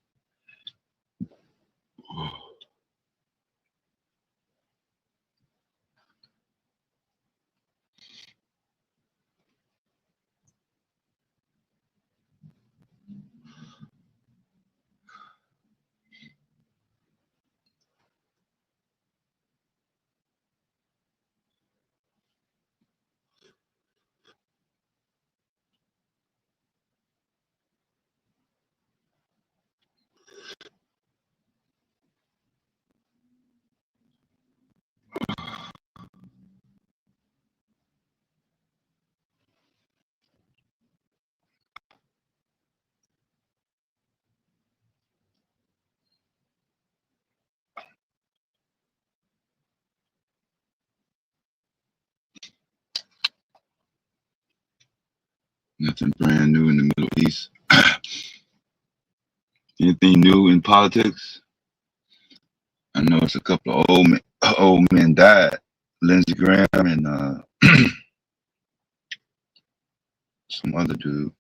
Nothing brand new in the Middle East. Anything new in politics? I know it's a couple of old men died. Lindsey Graham and some other dude.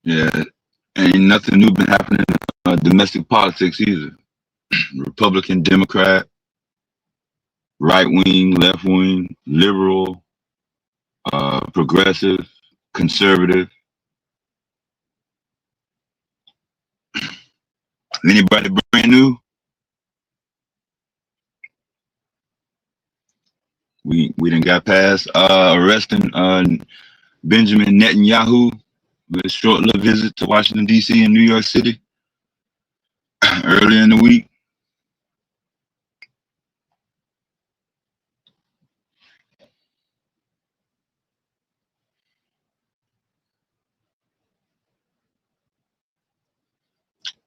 Yeah, ain't nothing new been happening in domestic politics either. Republican, Democrat, right wing, left wing, liberal, progressive, conservative. Anybody brand new? We done got past arresting Benjamin Netanyahu with a short-lived visit to Washington D.C. and New York City earlier in the week.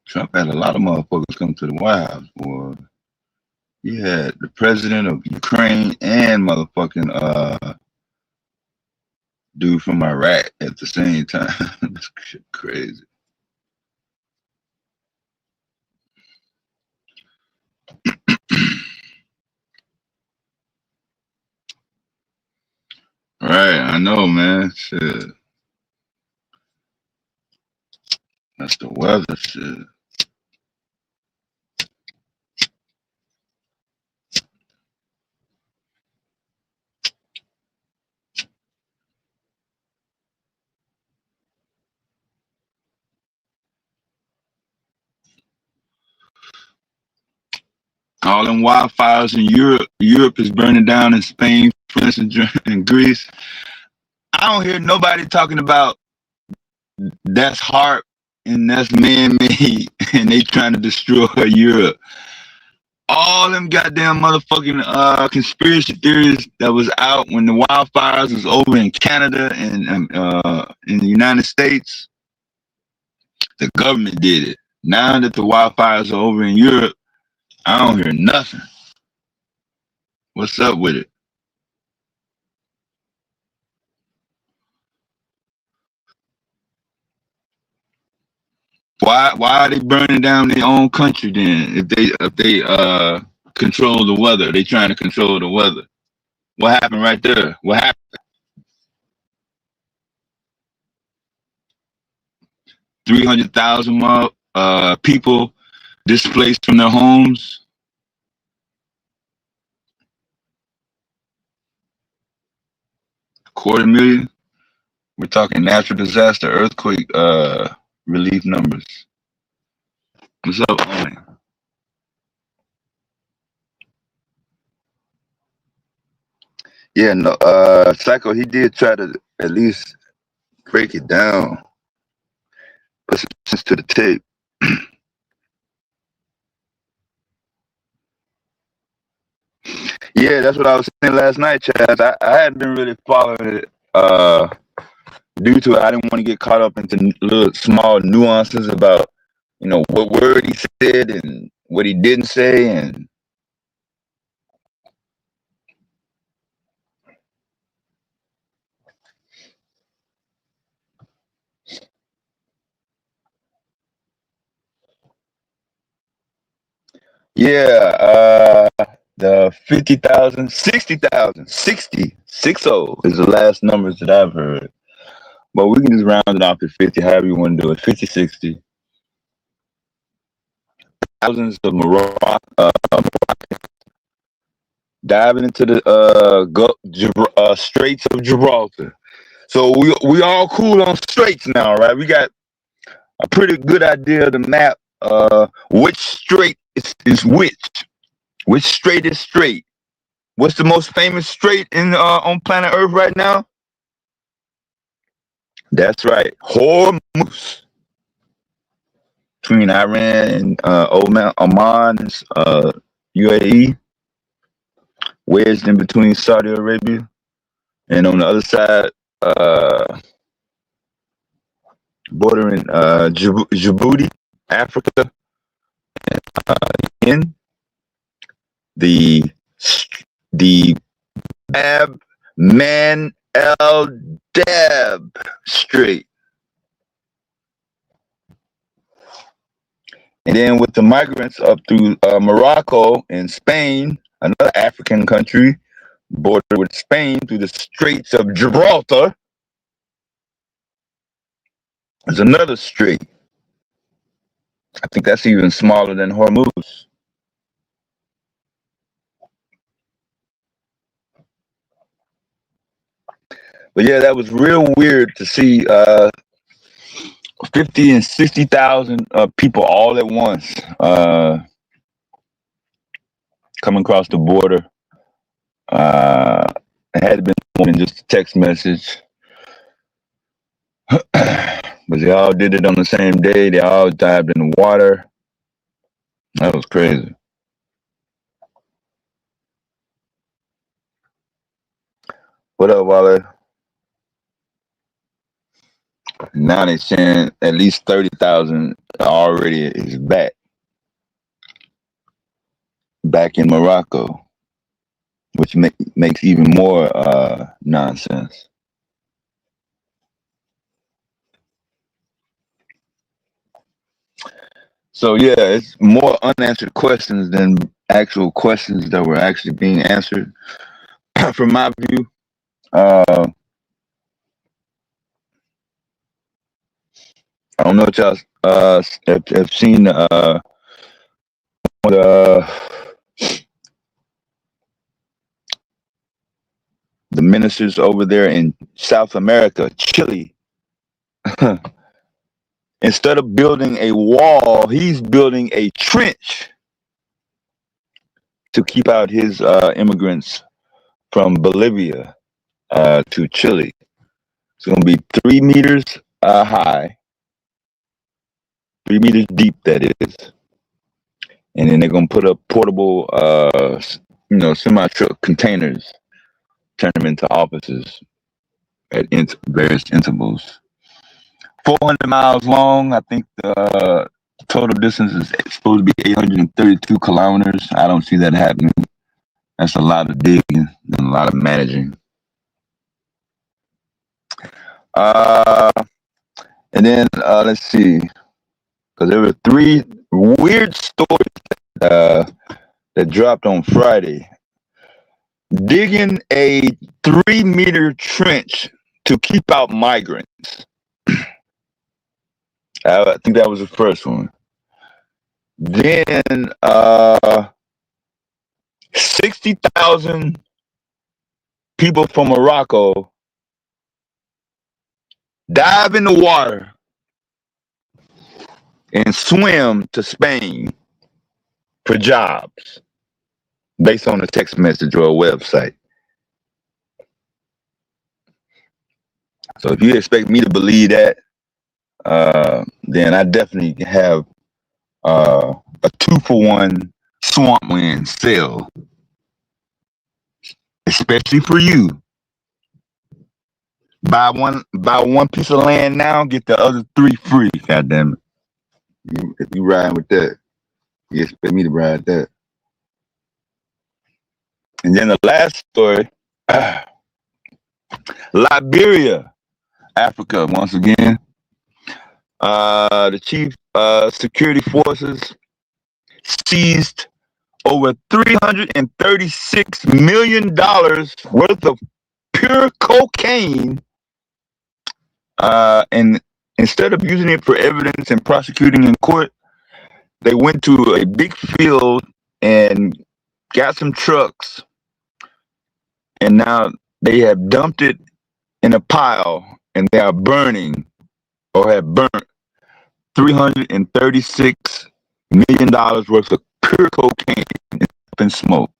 Trump had a lot of motherfuckers come to the White House, boy. He had the president of Ukraine and motherfucking dude from Iraq at the same time. That's shit crazy. Right, I know, man. Shit. That's the weather shit. All them wildfires in Europe. Europe is burning down in Spain, France, and Greece. I don't hear nobody talking about that's HARP and that's man-made and they trying to destroy Europe. All them goddamn motherfucking conspiracy theories that was out when the wildfires was over in Canada and in the United States, the government did it. Now that the wildfires are over in Europe, I don't hear nothing. What's up with it? Why are they burning down their own country then? If they control the weather, they trying to control the weather. What happened right there? What happened? 300,000 people displaced from their homes. Quarter million. We're talking natural disaster, earthquake relief numbers. What's up, Oni? Yeah, no, Psycho, he did try to at least break it down. Put some sense to the tape. Yeah, that's what I was saying last night, Chaz. I hadn't been really following it due to it. I didn't want to get caught up into little small nuances about, what word he said and what he didn't say. And yeah, the 50,000, 60,000, 60 is the last numbers that I've heard. But we can just round it off to 50, however you want to do it. 50, 60. Thousands of Moroccan diving into the Straits of Gibraltar. So we all cool on straits now, right? We got a pretty good idea of the map. Which strait is which? Which strait is straight? What's the most famous strait in on planet Earth right now? That's right, Hormuz, between Iran and Oman, UAE, wedged in between Saudi Arabia, and on the other side, bordering Djibouti, Africa, in the Bab Man El Deb Strait. And then with the migrants up through Morocco and Spain, another African country, bordered with Spain through the Straits of Gibraltar, there's another strait. I think that's even smaller than Hormuz. But yeah, that was real weird to see 50 and 60,000 people all at once coming across the border. It had been more than just a text message. But they all did it on the same day. They all dived in the water. That was crazy. What up, Wale? Now they're saying at least 30,000 already is back in Morocco, which makes even more nonsense. So yeah, it's more unanswered questions than actual questions that were actually being answered. From my view, I don't know if y'all have seen the ministers over there in South America, Chile. Instead of building a wall, he's building a trench to keep out his immigrants from Bolivia to Chile. It's going to be 3 meters high, 3 meters deep, that is. And then they're going to put up portable, semi-truck containers, turn them into offices at various intervals. 400 miles long. I think the total distance is supposed to be 832 kilometers. I don't see that happening. That's a lot of digging and a lot of managing. And then let's see, because there were 3 weird stories that dropped on Friday. Digging a 3-meter trench to keep out migrants. I think that was the first one. Then 60,000 people from Morocco dive in the water and swim to Spain for jobs based on a text message or a website. So if you expect me to believe that, then I definitely have a 2-for-1 swampland sale, especially for you. Buy one piece of land now, get the other 3 free. God damn it! If you riding with that, you expect me to ride that. And then the last story, Liberia, Africa, once again. The chief security forces seized over $336 million worth of pure cocaine, and instead of using it for evidence and prosecuting in court, they went to a big field and got some trucks and now they have dumped it in a pile, and they are burning or have burnt $336 million worth of pure cocaine in smoke.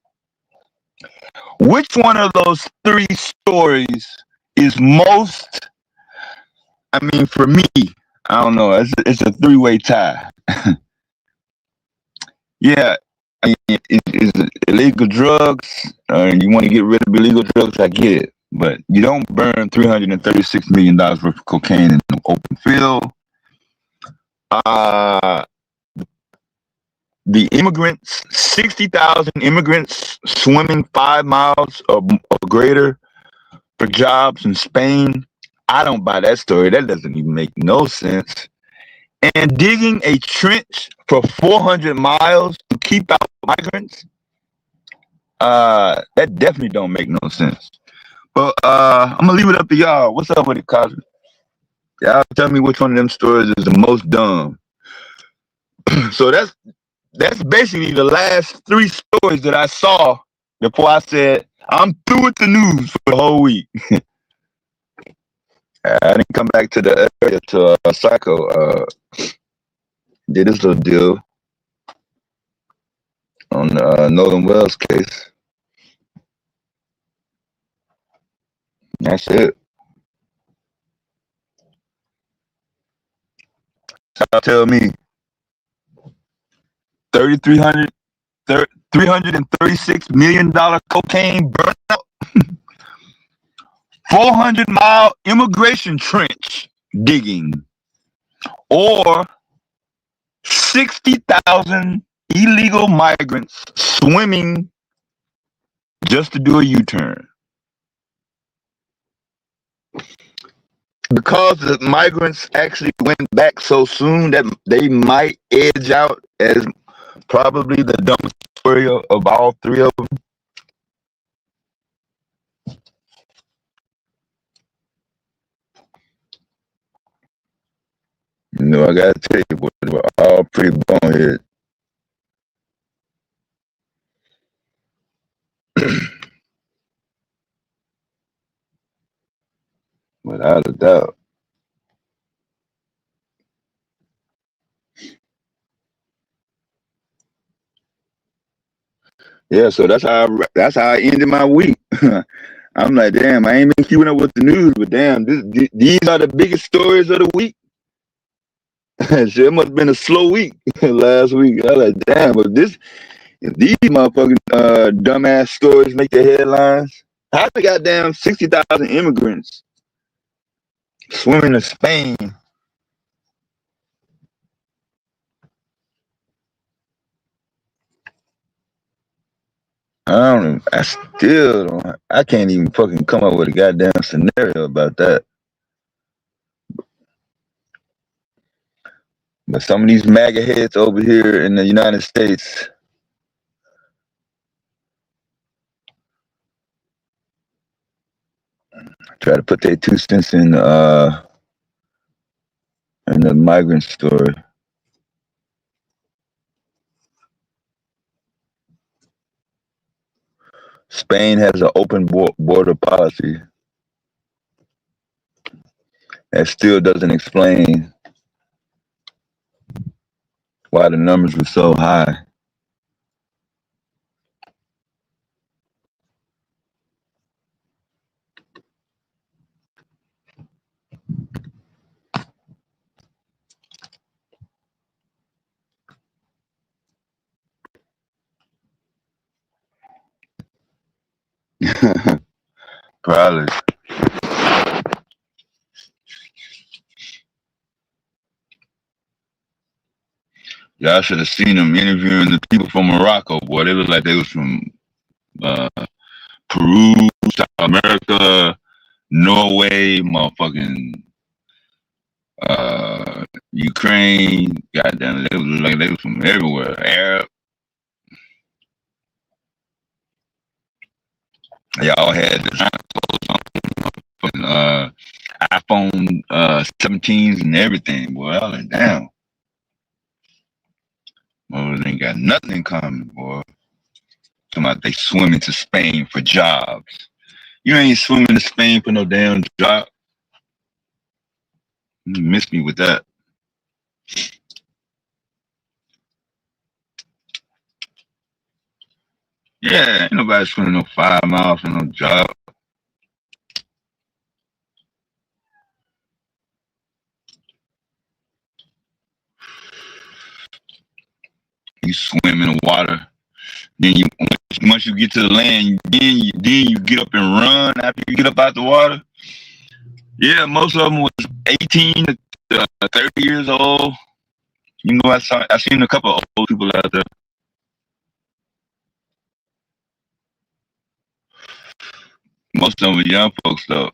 Which one of those three stories is most? I mean, for me, I don't know. It's a three-way tie. Yeah, I mean, it's illegal drugs. You want to get rid of illegal drugs, I get it. But you don't burn $336 million worth of cocaine in the open field. The immigrants, 60,000 immigrants swimming 5 miles or greater for jobs in Spain. I don't buy that story. That doesn't even make no sense. And digging a trench for 400 miles to keep out migrants. That definitely don't make no sense. But I'm gonna leave it up to y'all. What's up with it, Cosby? Y'all tell me which one of them stories is the most dumb. So that's basically the last 3 stories that I saw before I said I'm through with the news for the whole week. I didn't come back to the area to Psycho did this little deal on the Nolan Wells case. That's it. So tell me, $336 million cocaine burnout, 400-mile immigration trench digging, or 60,000 illegal migrants swimming just to do a U-turn. Because the migrants actually went back so soon that they might edge out as probably the dumbest story of all 3 of them. You know, I gotta tell you, we're all pretty bonehead. Without a doubt. Yeah, so that's how I ended my week. I'm like, damn, I ain't been keeping up with the news, but damn, these are the biggest stories of the week. Shit, it must have been a slow week last week. I was like, damn, but if these motherfucking dumbass stories make the headlines, how the goddamn 60,000 immigrants swimming to Spain? I can't even fucking come up with a goddamn scenario about that. But some of these MAGA heads over here in the United States try to put their 2 cents in the migrant story. Spain has an open border policy. That still doesn't explain why the numbers were so high. Probably. Y'all should have seen them interviewing the people from Morocco, boy. They looked like they was from Peru, South America, Norway, motherfucking Ukraine. Goddamn, they looked like they was from everywhere. Arab. Y'all had designer clothes on, iPhone 17s and everything, boy. I was like, damn. Well, they ain't got nothing in common, boy. Talking about they swimming to Spain for jobs. You ain't swimming in Spain for no damn job. You miss me with that. Yeah, ain't nobody swimming no 5 miles for no job. You swim in the water. Then you once you get to the land, then you get up and run after you get up out the water. Yeah, most of them was 18 to 30 years old. You know, I seen a couple of old people out there. Most of them were young folks though.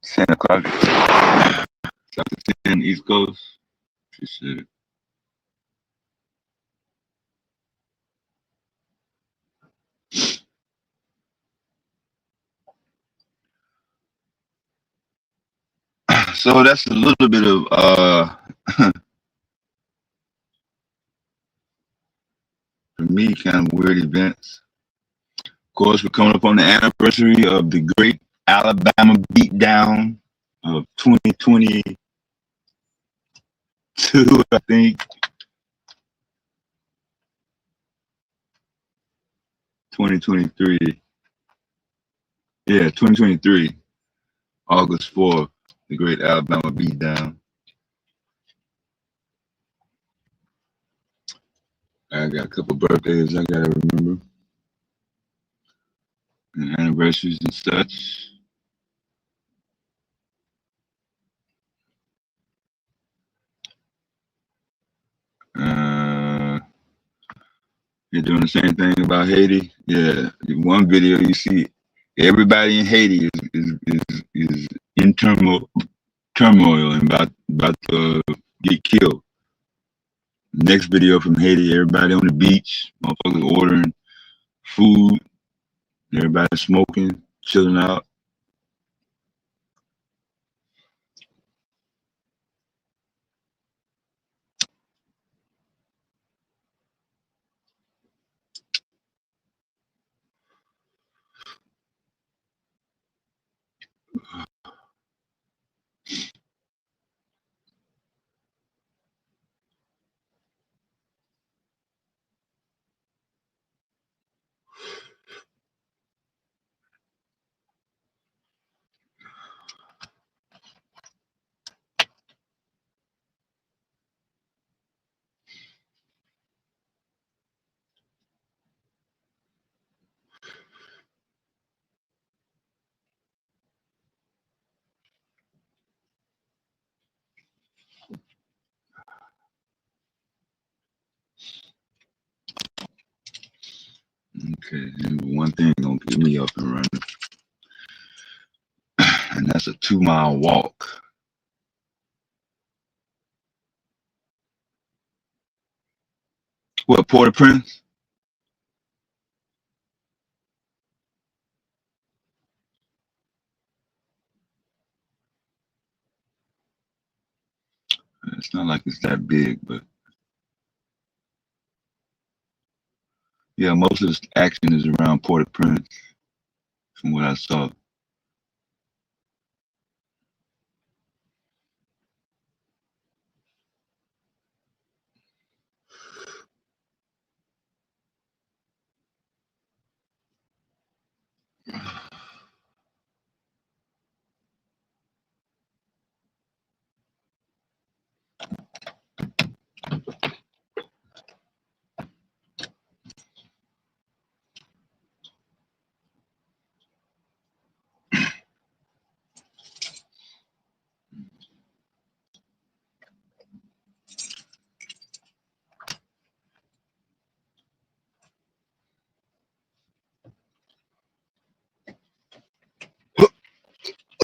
Santa Claus. South 10 East Coast. Shit. So that's a little bit of for me kind of weird events. Of course, we're coming up on the anniversary of the great Alabama beatdown of 2022, I think. 2023. Yeah, 2023. August 4th, the great Alabama beatdown. I got a couple birthdays I gotta remember. And anniversaries and such. You're doing the same thing about Haiti. Yeah, one video you see everybody in Haiti is in turmoil and about to get killed. Next video from Haiti, everybody on the beach, motherfuckers ordering food, everybody smoking, chilling out. Okay, and one thing gonna get me up and running, and that's a 2-mile walk. What, Port-au-Prince? It's not like it's that big, but yeah, most of the action is around Port-au-Prince, from what I saw.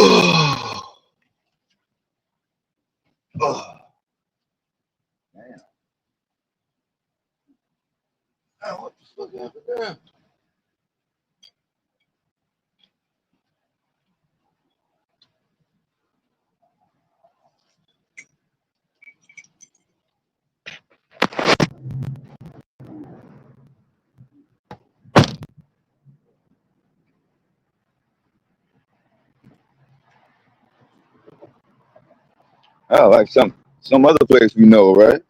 Oh, oh, damn. Oh, what the fuck happened there? Oh, like some other place we know, right?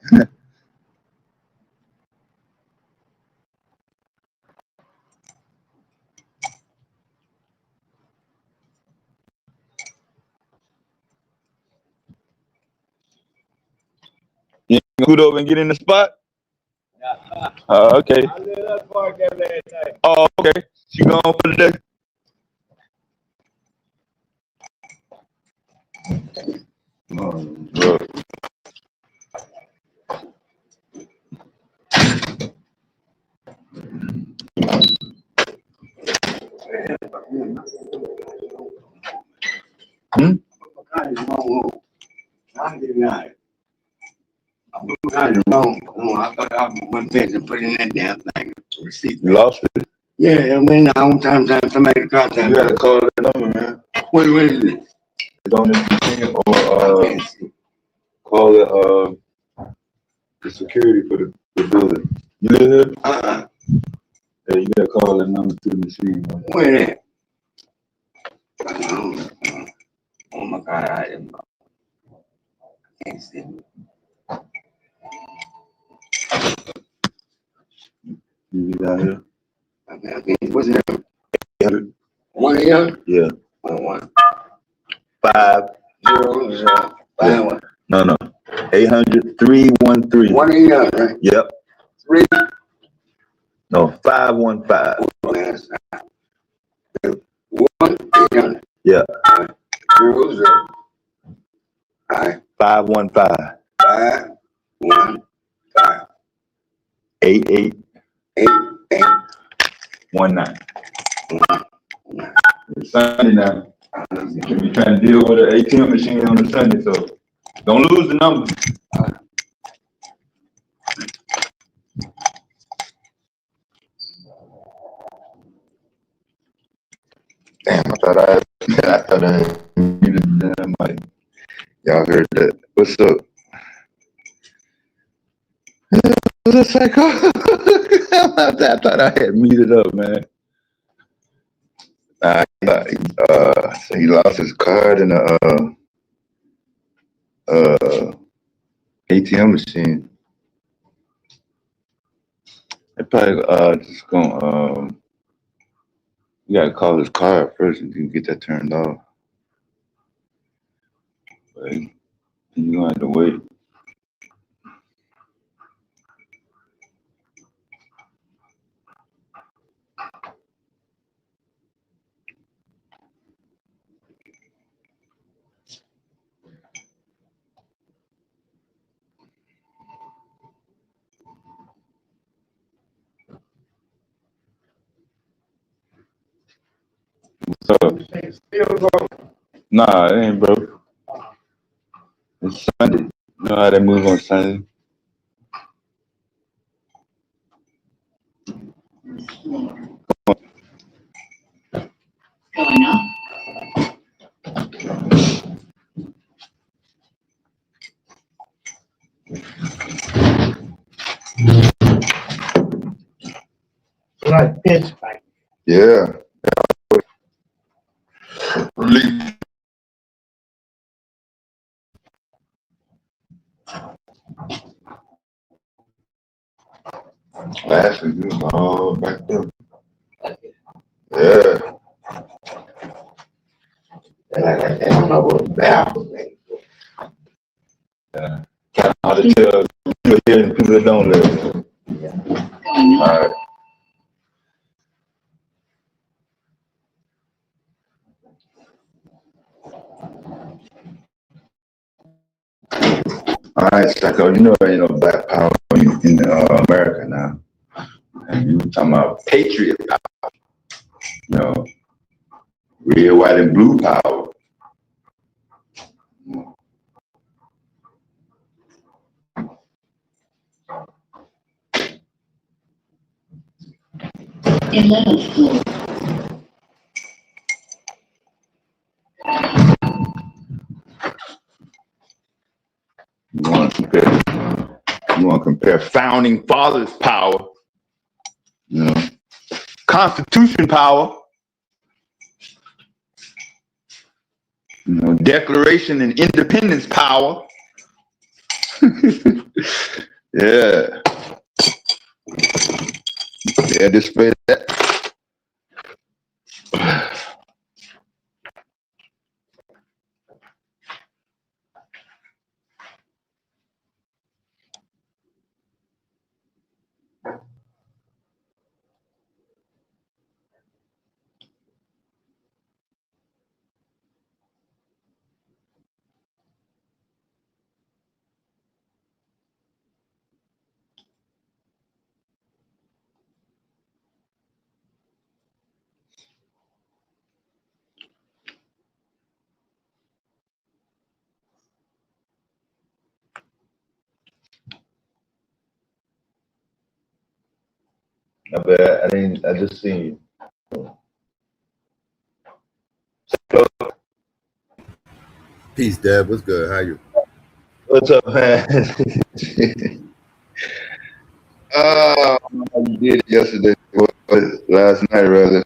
You gonna scoot over and get in the spot? Okay. Oh, okay. She going for the day? Look. Hmm? I thought I went there and put in that damn thing. Receipt. You lost it? Yeah, I mean, I one time somebody contact. You gotta call that number, man. What is it? It's on this machine or call it the security for the building. You live here? Yeah, you gotta call that number to the machine. Man. Where at? Oh my God, I can't see. You down here? Okay, what's your name? 800. 1-800? Yeah. 1 5 0 0 5 1. No. 800-313. 1-800, right? Yep. 3. No, 515. 1-800. Yeah. 0 0. All right. 515. 515. 88. 8819. It's Sunday now. We're trying to deal with an ATM machine on the Sunday, so don't lose the number. Damn, I thought I had muted the damn mic. Y'all heard that? What's up? What's a psycho? I thought I had muted up, man. So he lost his card in the ATM machine. They probably just gonna you gotta call his card first and you can get that turned off. But you're gonna have to wait. So, nah, it ain't broke. It's Sunday. You know how they move on Sunday? Like pitch fight. Yeah. Last week, it was all back there. Yeah. I don't know what baffles me. Yeah. Kind of hard to tell people here and people that don't live. Yeah. All right. All right, Stacko, you know there ain't no black power in America now. And you talking about patriot power, you know, red, white, and blue power. You want to compare founding fathers' power, you know, Constitution power, you know, Declaration and Independence power. Yeah. Yeah, display that. I just seen you. Peace, Deb. What's good? How you? What's up, man? You did it yesterday, last night, rather.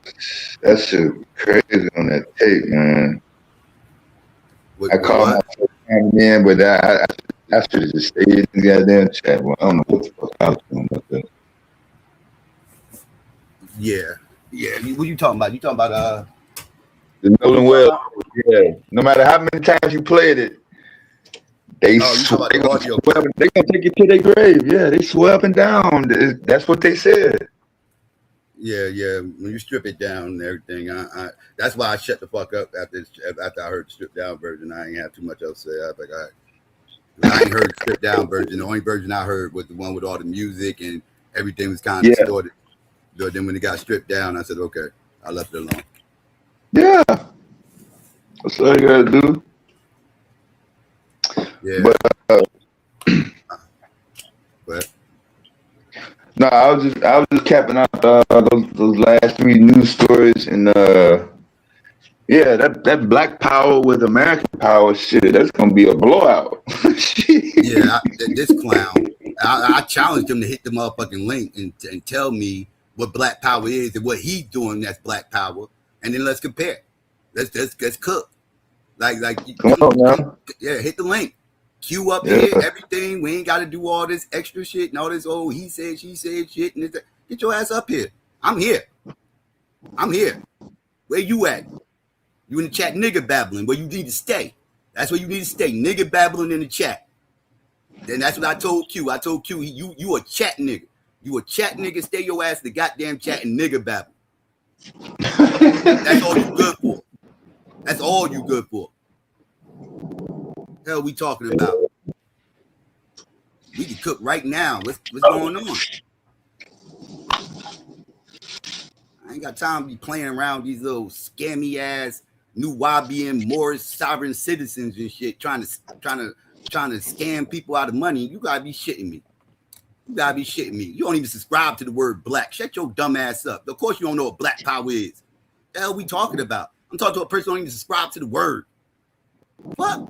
That shit was crazy on that tape, man. I called myself coming in, but I should have just stayed in the goddamn chat. Well, I don't know what the fuck I was doing about that. Yeah. What you talking about? You talking about the Nolan Wells? Yeah. No matter how many times you played it, they gonna take you to their grave. Yeah, they swear up and down. That's what they said. Yeah. When you strip it down and everything, I that's why I shut the fuck up after I heard the stripped down version. I ain't have too much else to say. I was like, all right. I ain't heard the stripped down version. The only version I heard was the one with all the music and everything was kind of distorted. So then when it got stripped down, I said, okay, I left it alone. Yeah. That's all you gotta do. Yeah. But no, I was just capping out those last three news stories, and yeah, that black power with American power shit, that's gonna be a blowout. Yeah, this clown, I challenged him to hit the motherfucking link and tell me what black power is and what he's doing that's black power, and then let's compare. Let's cook. Like come on now. Yeah, hit the link. Queue up here, everything. We ain't got to do all this extra shit and all this he said, she said shit. And get your ass up here. I'm here. Where you at? You in the chat nigga babbling where you need to stay. That's where you need to stay. Nigga babbling in the chat. Then that's what I told Q. I told Q, you a chat nigga. You a chat nigga, stay your ass in the goddamn chat and nigga babble. That's all you good for. That's all you good for. Hell we talking about? We can cook right now. What's going on? I ain't got time to be playing around with these little scammy ass new YBN Morris sovereign citizens and shit, trying to scam people out of money. You gotta be shitting me. You don't even subscribe to the word black. Shut your dumb ass up. Of course you don't know what black power is. The hell we talking about? I'm talking to a person who don't even subscribe to the word. What?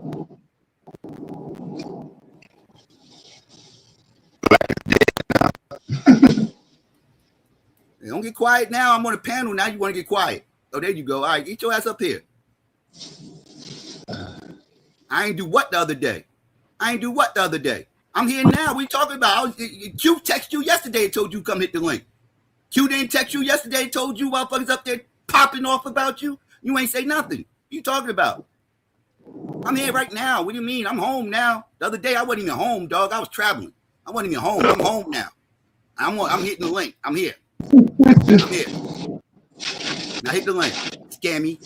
Don't get quiet now. I'm on a panel. Now you want to get quiet. Oh, there you go. All right, get your ass up here. I ain't do what the other day? I'm here now. We talking about? Q texted you yesterday and told you come hit the link. Q didn't text you yesterday and told you motherfuckers up there popping off about you. You ain't say nothing. What you talking about? I'm here right now. What do you mean? I'm home now. The other day I wasn't even home, dog. I was traveling. I wasn't even home. I'm home now. I'm hitting the link. I'm here. Now hit the link. Scammy.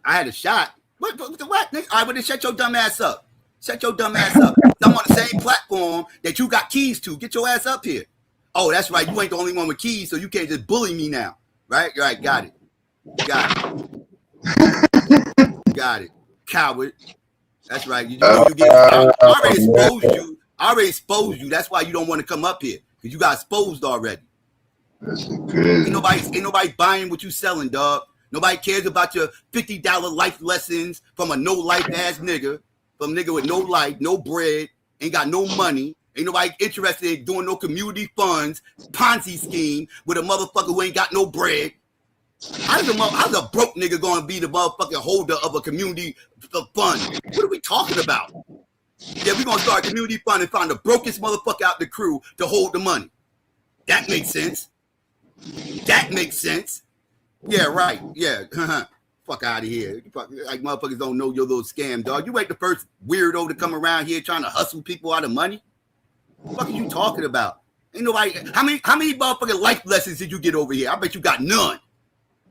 I had a shot. What? All right, well, then shut your dumb ass up. I'm on the same platform that you got keys to. Get your ass up here. Oh, that's right. You ain't the only one with keys, so you can't just bully me now. Right? Right. Got it. Coward. That's right. I already exposed you. That's why you don't want to come up here. Because you got exposed already. Ain't nobody buying what you selling, dog. Nobody cares about your $50 life lessons from a no-life ass nigga. From a nigga with no life, no bread, ain't got no money. Ain't nobody interested in doing no community funds, Ponzi scheme with a motherfucker who ain't got no bread. How's a broke nigga going to be the motherfucking holder of a community fund? What are we talking about? Yeah, we're going to start a community fund and find the brokest motherfucker out the crew to hold the money. That makes sense. Yeah, right. Yeah. Fuck out of here. Like motherfuckers don't know your little scam, dog. You ain't the first weirdo to come around here trying to hustle people out of money. What the fuck are you talking about? Ain't nobody. How many motherfucking life lessons did you get over here? I bet you got none.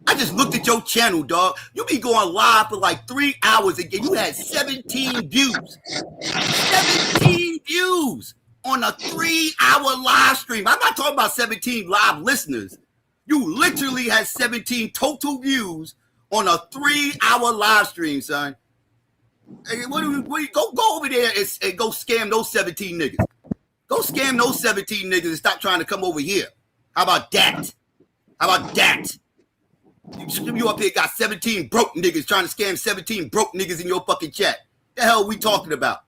I just looked at your channel, dog. You be going live for like 3 hours again. You had 17 views. 17 views on a 3-hour live stream. I'm not talking about 17 live listeners. You literally had 17 total views on a 3-hour live stream, son. Hey, go over there and go scam those 17 niggas. Go scam those 17 niggas and stop trying to come over here. How about that? You up here got 17 broke niggas trying to scam 17 broke niggas in your fucking chat. The hell are we talking about?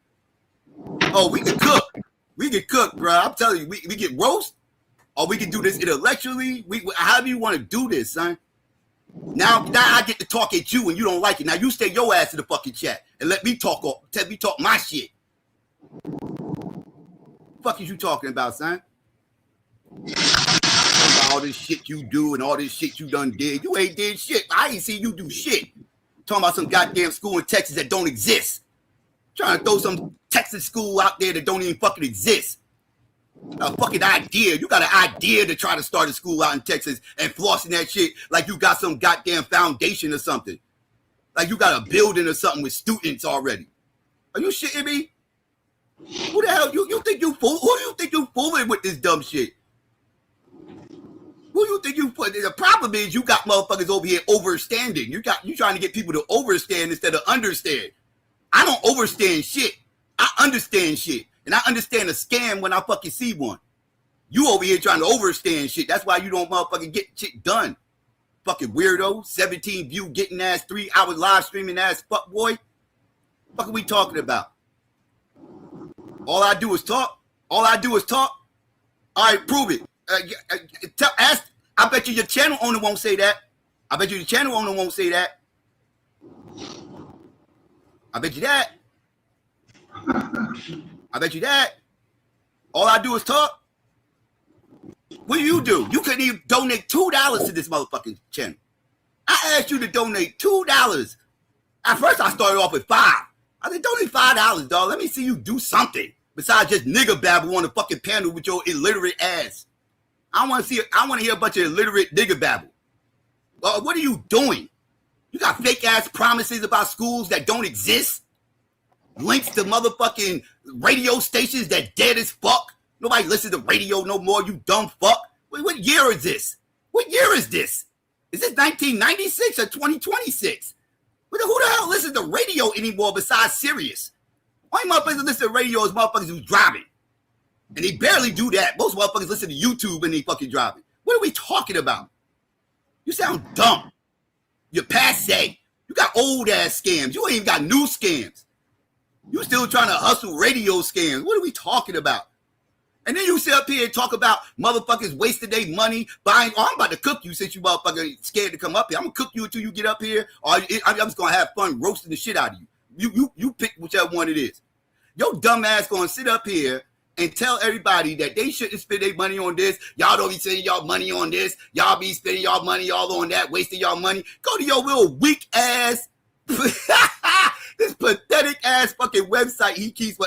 Oh, we can cook, bro. I'm telling you, we get roast, or we can do this intellectually. However you want to do this, son. Now I get to talk at you and you don't like it. Now you stay your ass in the fucking chat and let me talk my shit. Fuck is you talking about, son? All this shit you do and all this shit you done did. You ain't did shit. I ain't seen you do shit. Talking about some goddamn school in Texas that don't exist. Trying to throw some Texas school out there that don't even fucking exist. A fucking idea. You got an idea to try to start a school out in Texas and flossing that shit like you got some goddamn foundation or something. Like you got a building or something with students already. Are you shitting me? Who the hell you think you fool? Who do you think you fooling with this dumb shit? Who you think you put? The problem is you got motherfuckers over here overstanding. You trying to get people to overstand instead of understand. I don't overstand shit. I understand shit. And I understand a scam when I fucking see one. You over here trying to overstand shit. That's why you don't motherfucking get shit done. Fucking weirdo. 17 view getting ass 3 hours live streaming ass fuck boy. What are we talking about? All I do is talk. All right, prove it. Ask. I bet you your channel owner won't say that. I bet you that. All I do is talk. What do? You couldn't even donate $2 to this motherfucking channel. I asked you to donate $2. At first, I started off with $5. I said, donate $5, dog. Let me see you do something besides just nigga babble on the fucking panel with your illiterate ass. I want to hear a bunch of illiterate nigga babble. What are you doing? You got fake ass promises about schools that don't exist. Links to motherfucking radio stations that dead as fuck. Nobody listens to radio no more, you dumb fuck. What year is this? Is this 1996 or 2026? Who the hell listens to radio anymore besides Sirius? Only motherfuckers that listen to radio is motherfuckers who's driving. And they barely do that. Most motherfuckers listen to YouTube and they fucking driving. What are we talking about? You sound dumb. You're passe. You got old ass scams. You ain't even got new scams. You still trying to hustle radio scams. What are we talking about? And then you sit up here and talk about motherfuckers wasting their money buying. Oh, I'm about to cook you since you motherfucker scared to come up here. I'm gonna cook you until you get up here, or I'm just gonna have fun roasting the shit out of you. You pick whichever one it is. Your dumb ass gonna sit up here and tell everybody that they shouldn't spend their money on this. Y'all don't be spending y'all money on this. Y'all be spending y'all money all on that, wasting y'all money. Go to your little weak ass, this pathetic ass fucking website he keeps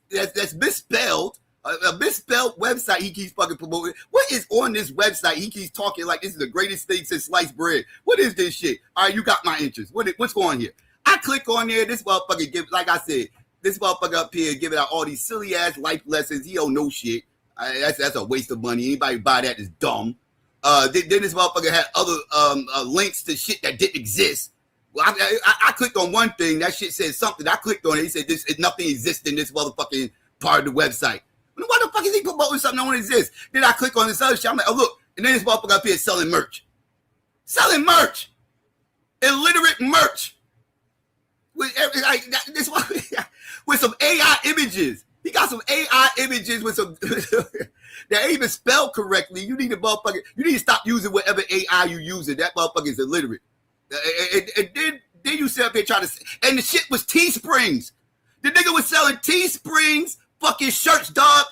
that's misspelled. A misspelled website he keeps fucking promoting. What is on this website? He keeps talking like this is the greatest thing since sliced bread. What is this shit? All right, you got my interest. What's going on here? I click on there. This motherfucker give, like I said, this motherfucker up here giving out all these silly ass life lessons. He don't know shit. That's a waste of money. Anybody buy that is dumb. Then this motherfucker had other links to shit that didn't exist. Well, I clicked on one thing. That shit said something. I clicked on it. He said nothing exists in this motherfucking part of the website. Why the fuck is he promoting something that don't exist? Then I click on this other shit. I'm like, oh look, and then this motherfucker up here selling merch. Selling merch. Illiterate merch. With some AI images. He got some AI images with some that ain't even spelled correctly. You need to stop using whatever AI you using. That motherfucker is illiterate. And then you sit up here trying to, and the shit was Teesprings. The nigga was selling Teesprings fucking shirts, dog.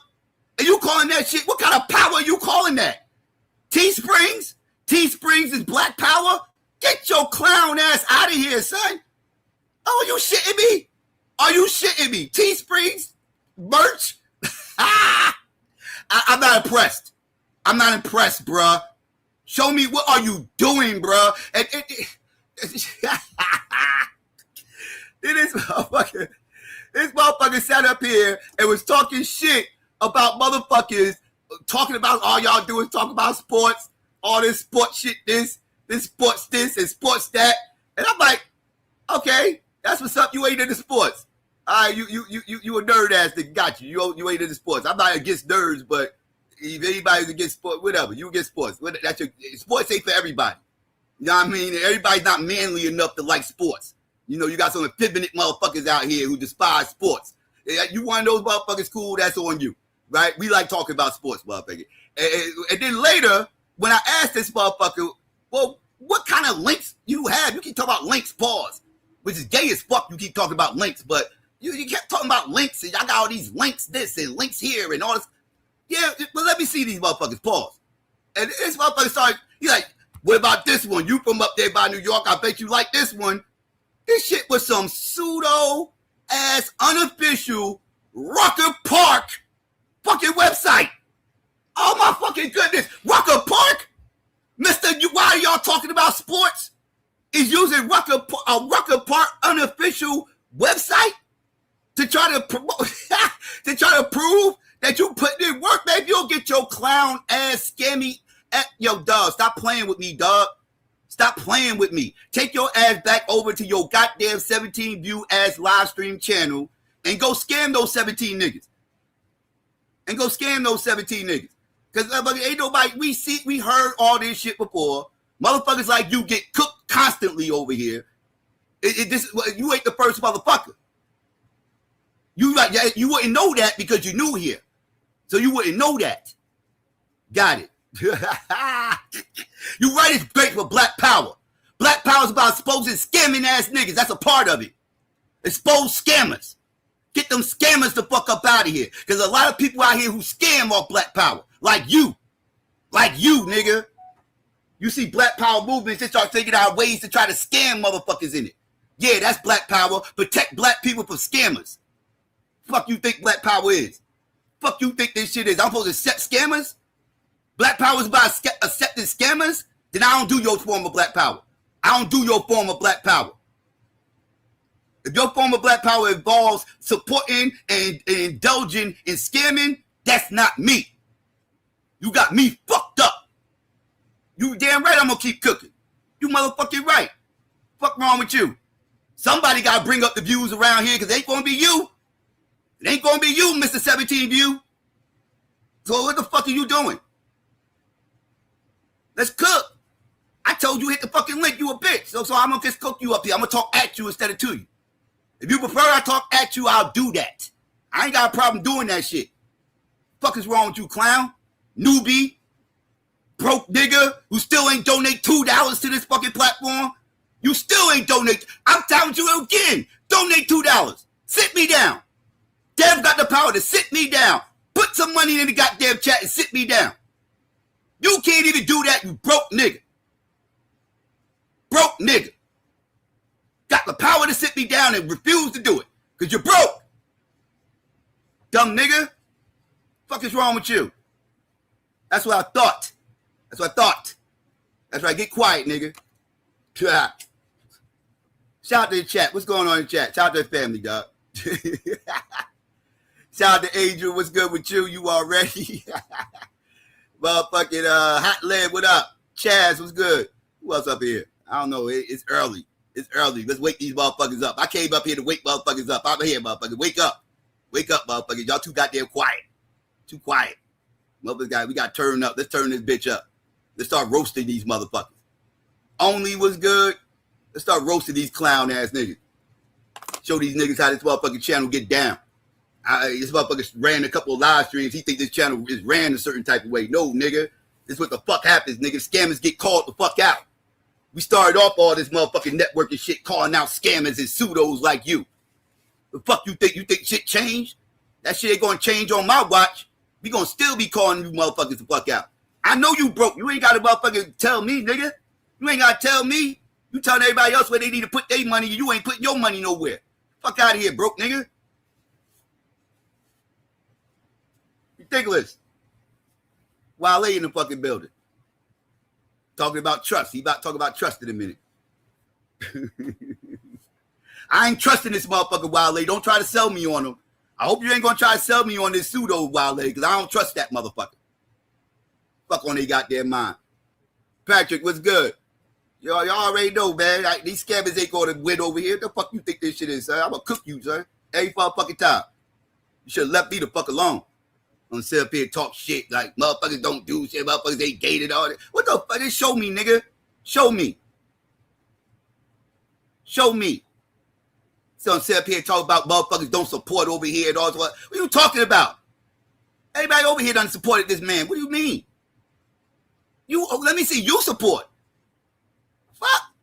And you calling that shit? What kind of power are you calling that? Teesprings? Teesprings is black power? Get your clown ass out of here, son. Oh, are you shitting me? Are you shitting me? Teesprings? Merch? I'm not impressed. I'm not impressed, bruh. Show me what are you doing, bruh. And this motherfucker sat up here and was talking shit about motherfuckers, talking about all y'all do is talk about sports, all this sports shit, this sports this, and sports that. And I'm like, okay, that's what's up. You ain't into sports. All right, you a nerd ass nigga. Got you. You ain't into sports. I'm not against nerds, but if anybody's against sports, whatever. You against sports. That's sports ain't for everybody. You know what I mean? Everybody's not manly enough to like sports. You know, you got some effeminate motherfuckers out here who despise sports. You want those motherfuckers cool, that's on you, right? We like talking about sports, motherfucker. And then later, when I asked this motherfucker, well, what kind of links you have? You keep talking about links, pause, which is gay as fuck. You keep talking about links, but you kept talking about links, and y'all got all these links this and links here and all this. Yeah, but let me see these motherfuckers, pause. And this motherfucker started, he's like, what about this one? You from up there by New York, I bet you like this one. This shit was some pseudo-ass, unofficial Rucker Park fucking website. Oh, my fucking goodness. Rucker Park? Why are y'all talking about sports? Is using Rucker Park unofficial website to try to promote, to try to prove that you put in work. Maybe you'll get your clown ass scammy. Yo, dog, stop playing with me, dog. Stop playing with me. Take your ass back over to your goddamn 17 view ass live stream channel and go scam those 17 niggas. Because ain't nobody, we heard all this shit before. Motherfuckers like you get cooked constantly over here. You ain't the first motherfucker. You wouldn't know that because you're new here. So you wouldn't know that. Got it. You right, it's great for Black Power. Black Power is about exposing scamming ass niggas. That's a part of it. Expose scammers. Get them scammers the fuck up out of here. Because a lot of people out here who scam off Black Power. Like you. Nigga. You see Black Power movements, they start figuring out ways to try to scam motherfuckers in it. Yeah, that's Black Power. Protect black people from scammers. Fuck you think Black Power is? Fuck you think this shit is? I'm supposed to accept scammers? Black Power is about accepting scammers? Then I don't do your form of Black Power. I don't do your form of Black Power. If your form of Black Power involves supporting and indulging in scamming, that's not me. You got me fucked up. You damn right I'm gonna keep cooking. You motherfucking right. Fuck wrong with you? Somebody gotta bring up the views around here because it ain't gonna be you. It ain't gonna be you, Mr. 17 View. So what the fuck are you doing? Let's cook. told you hit the fucking link. You a bitch. So I'm gonna just cook you up here. I'm gonna talk at you instead of to you. If you prefer I talk at you, I'll do that. I ain't got a problem doing that shit. Fuck is wrong with you, clown? Newbie? Broke nigga who still ain't donate $2 to this fucking platform? You still ain't donate. I'm telling you again. Donate $2. Sit me down. Dev got the power to sit me down. Put some money in the goddamn chat and sit me down. You can't even do that, you broke nigga. Broke nigga. Got the power to sit me down and refuse to do it. Because you're broke. Dumb nigga. Fuck is wrong with you? That's what I thought. That's what I thought. That's right. Get quiet, nigga. Shout out to the chat. What's going on in the chat? Shout out to the family, dog. Shout out to Angel. What's good with you? You already? Motherfucking Hot Lead, what up? Chaz, what's good? Who else up here? I don't know. It's early. It's early. Let's wake these motherfuckers up. I came up here to wake motherfuckers up. I'm here, motherfuckers. Wake up. Wake up, motherfuckers. Y'all too goddamn quiet. Too quiet. Motherfuckers, guys, we got to turn up. Let's turn this bitch up. Let's start roasting these motherfuckers. Only was good. Let's start roasting these clown ass niggas. Show these niggas how this motherfucking channel get down. This motherfucker ran a couple of live streams. He think this channel is ran a certain type of way. No, nigga. This is what the fuck happens, nigga. Scammers get called the fuck out. We started off all this motherfucking networking shit calling out scammers and pseudos like you. The fuck you think? You think shit changed? That shit ain't gonna change on my watch. We gonna still be calling you motherfuckers the fuck out. I know you broke. You ain't got to motherfucking tell me, nigga. You ain't got to tell me. You telling everybody else where they need to put their money. You ain't putting your money nowhere. Fuck out of here, broke nigga. Ridiculous. Wale in the fucking building. Talking about trust. He about to talk about trust in a minute. I ain't trusting this motherfucker Wale. Don't try to sell me on him. I hope you ain't gonna try to sell me on this pseudo Wale, because I don't trust that motherfucker. Fuck on they goddamn mind. Patrick, what's good? Y'all already know, man. These scammers ain't gonna win over here. The fuck you think this shit is, son? I'm gonna cook you, son. Every fucking time. You should have left me the fuck alone. I'm gonna sit up here and talk shit like motherfuckers don't do shit, motherfuckers ain't gated, all that. What the fuck? Just show me, nigga. Show me. Show me. So I'm sit up here and talk about motherfuckers don't support over here and all that. What are you talking about? Everybody over here done supported this man. What do you mean? Let me see you support. Fuck.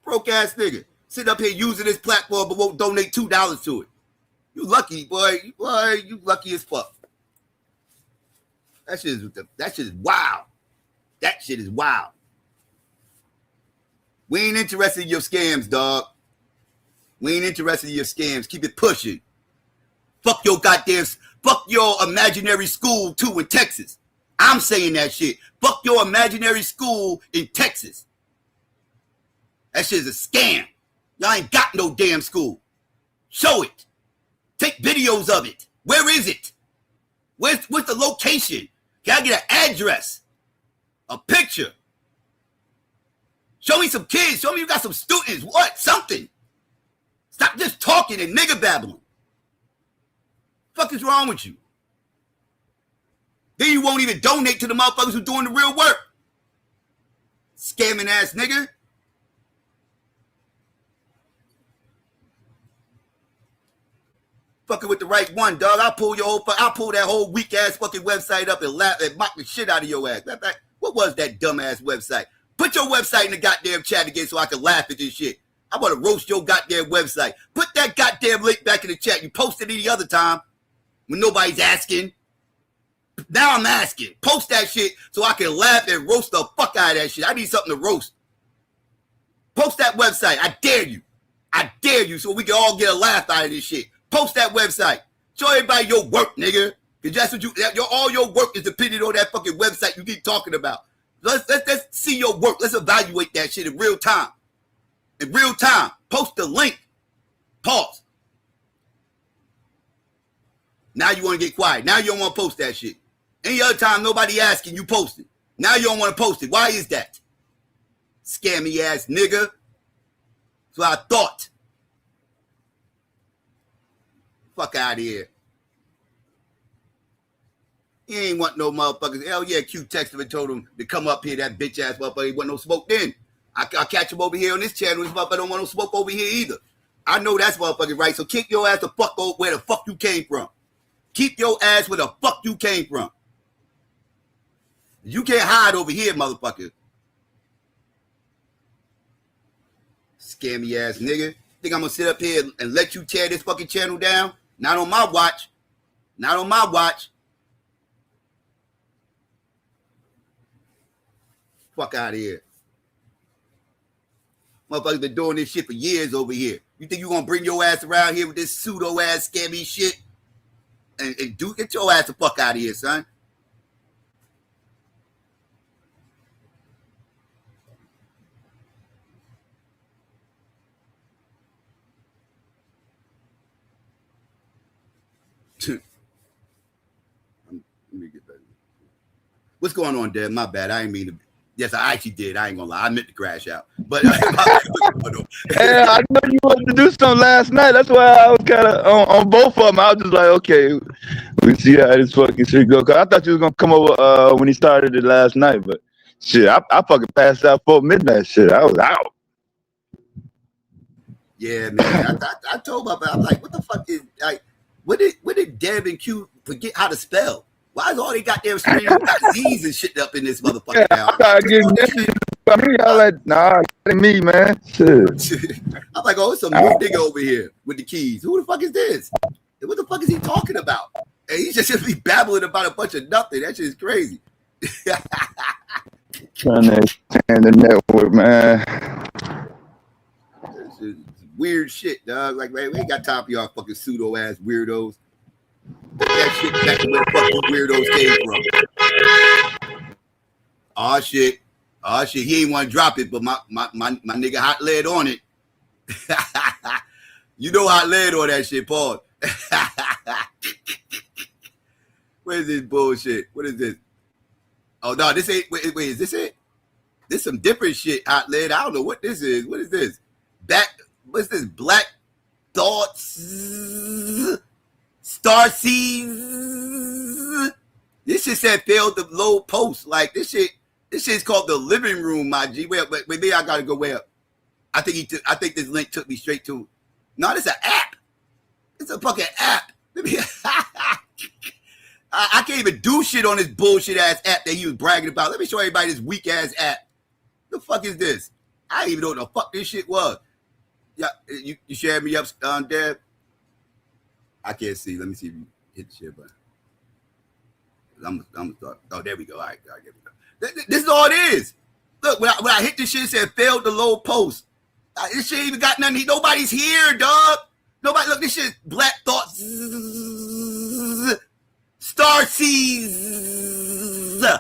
Broke ass nigga. Sit up here using this platform but won't donate $2 to it. You lucky, boy. Boy, you lucky as fuck. That shit is wild. That shit is wild. We ain't interested in your scams, dog. We ain't interested in your scams. Keep it pushing. Fuck your imaginary school too in Texas. I'm saying that shit. Fuck your imaginary school in Texas. That shit is a scam. Y'all ain't got no damn school. Show it. Take videos of it. Where is it? Where's the location? Can I get an address? A picture? Show me some kids. Show me you got some students. What? Something. Stop just talking and nigga babbling. Fuck is wrong with you? Then you won't even donate to the motherfuckers who doing the real work. Scamming ass nigga. Fucking with the right one, dog. I'll pull that whole weak ass fucking website up and laugh and mock the shit out of your ass. What was that dumb ass website? Put your website in the goddamn chat again so I can laugh at this shit. I want to roast your goddamn website. Put that goddamn link back in the chat. You posted it the other time when nobody's asking. Now I'm asking. Post that shit so I can laugh and roast the fuck out of that shit. I need something to roast. Post that website. I dare you. I dare you so we can all get a laugh out of this shit. Post that website. Show everybody your work, nigga. Because that's what all your work is dependent on that fucking website you keep talking about. Let's see your work. Let's evaluate that shit in real time. In real time. Post the link. Pause. Now you want to get quiet. Now you don't want to post that shit. Any other time, nobody asking, you post it. Now you don't want to post it. Why is that? Scammy ass nigga. That's what I thought. Fuck out of here. He ain't want no motherfuckers. Hell yeah, Q texted him and told him to come up here. That bitch ass motherfucker. He want no smoke then. I catch him over here on this channel. This motherfucker don't want no smoke over here either. I know that's motherfucking right. So kick your ass the fuck over where the fuck you came from. Keep your ass where the fuck you came from. You can't hide over here, motherfucker. Scammy ass nigga. Think I'm gonna sit up here and let you tear this fucking channel down? Not on my watch. Not on my watch. Fuck out of here. Motherfuckers been doing this shit for years over here. You think you gonna bring your ass around here with this pseudo ass scammy shit? And get your ass the fuck out of here, son. Let me get back. What's going on, Dad? My bad. I ain't mean to. Yes, I actually did. I ain't gonna lie. I meant to crash out. But yeah, I know you wanted to do something last night. That's why I was kind of on both of them. I was just like, okay, we see how this fucking shit go. Cause I thought you was gonna come over when he started it last night, but shit, I fucking passed out before midnight. Shit, I was out. Yeah, man. I told my, I'm like, what the fuck is like? What did Deb and Q forget how to spell? Why is all they goddamn screaming about Z's and shit up in this motherfucker now? I was like, nah, it me, man. Shit. I'm like, oh, it's some new nigga over here with the keys. Who the fuck is this? What the fuck is he talking about? And he's just be babbling about a bunch of nothing. That shit is crazy. Trying to expand the network, man. Weird shit, dog. Like, man, we ain't got time for y'all fucking pseudo ass weirdos. Put that shit back to where the fuck you weirdos came from. Oh shit. He ain't want to drop it, but my nigga hot lead on it. You know hot lead on that shit, Paul. What is this bullshit? What is this? Oh no, this ain't. Wait, is this it? This some different shit, hot lead. I don't know what this is. What is this? What's this? Black thoughts. Star seeds. This shit said failed the low post. Like this shit's called the living room, my G. Wait, maybe I gotta go way up. I think this link took me straight to. No, it's an app. It's a fucking app. I can't even do shit on this bullshit ass app that he was bragging about. Let me show everybody this weak ass app. The fuck is this? I didn't even know what the fuck this shit was. Yeah, you shared me up, Deb. I can't see. Let me see if you hit the share button. I'm start. Oh, there we go. All right, there we go. This is all it is. Look, when I hit this shit, it said failed the low post. This shit ain't even got nothing. Nobody's here, dog. Nobody. Look, this shit black thoughts. Star seeds. Yeah,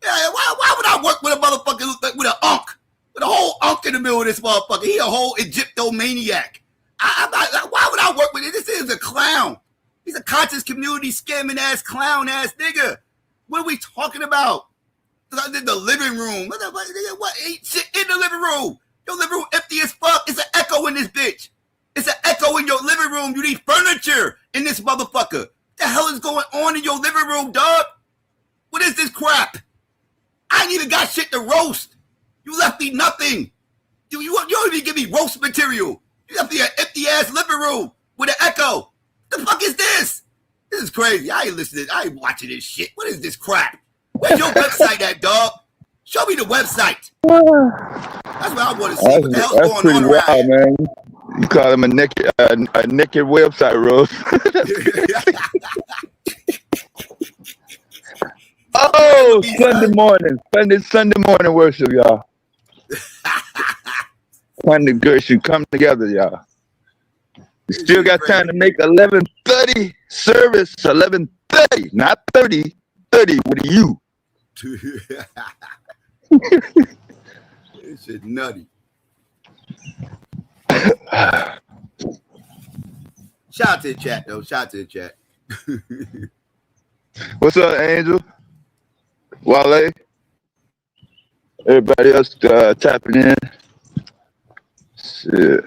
why would I work with a motherfucker with an unk? With a whole unk in the middle of this motherfucker. He a whole Egyptomaniac. Why would I work with it? This is a clown. He's a conscious community scamming ass clown ass nigga. What are we talking about? The living room. What ain't shit in the living room? Your living room empty as fuck. It's an echo in this bitch. It's an echo in your living room. You need furniture in this motherfucker. What the hell is going on in your living room, dog? What is this crap? I ain't even got shit to roast. You left me nothing. You don't even give me roast material. You left me an empty ass living room with an echo. The fuck is this? This is crazy. I ain't listening. I ain't watching this shit. What is this crap? Where's your website at, dog? Show me the website. That's what I want to see. What the hell's going on around here? Man. You call him a naked website, Rose. Oh, Sunday morning worship, y'all. Sunday worship come together, y'all. You still got time to make 11:30 service. 11:30, not 30. 30 with you. This shit nutty. Shout out to the chat, though. Shout out to the chat. What's up, Angel? Wale? Everybody else tapping in. Shit.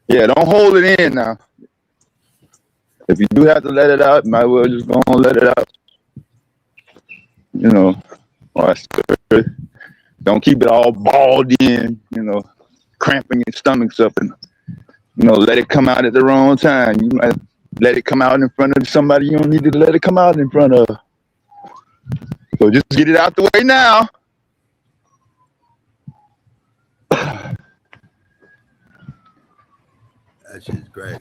Yeah, don't hold it in now. if you do have to let it out, might as well just go on let it out. You know, or don't keep it all balled in. You know, cramping your stomachs up, and you know, let it come out at the wrong time. You might let it come out in front of somebody you don't need to let it come out in front of. So just get it out the way now. That shit's great.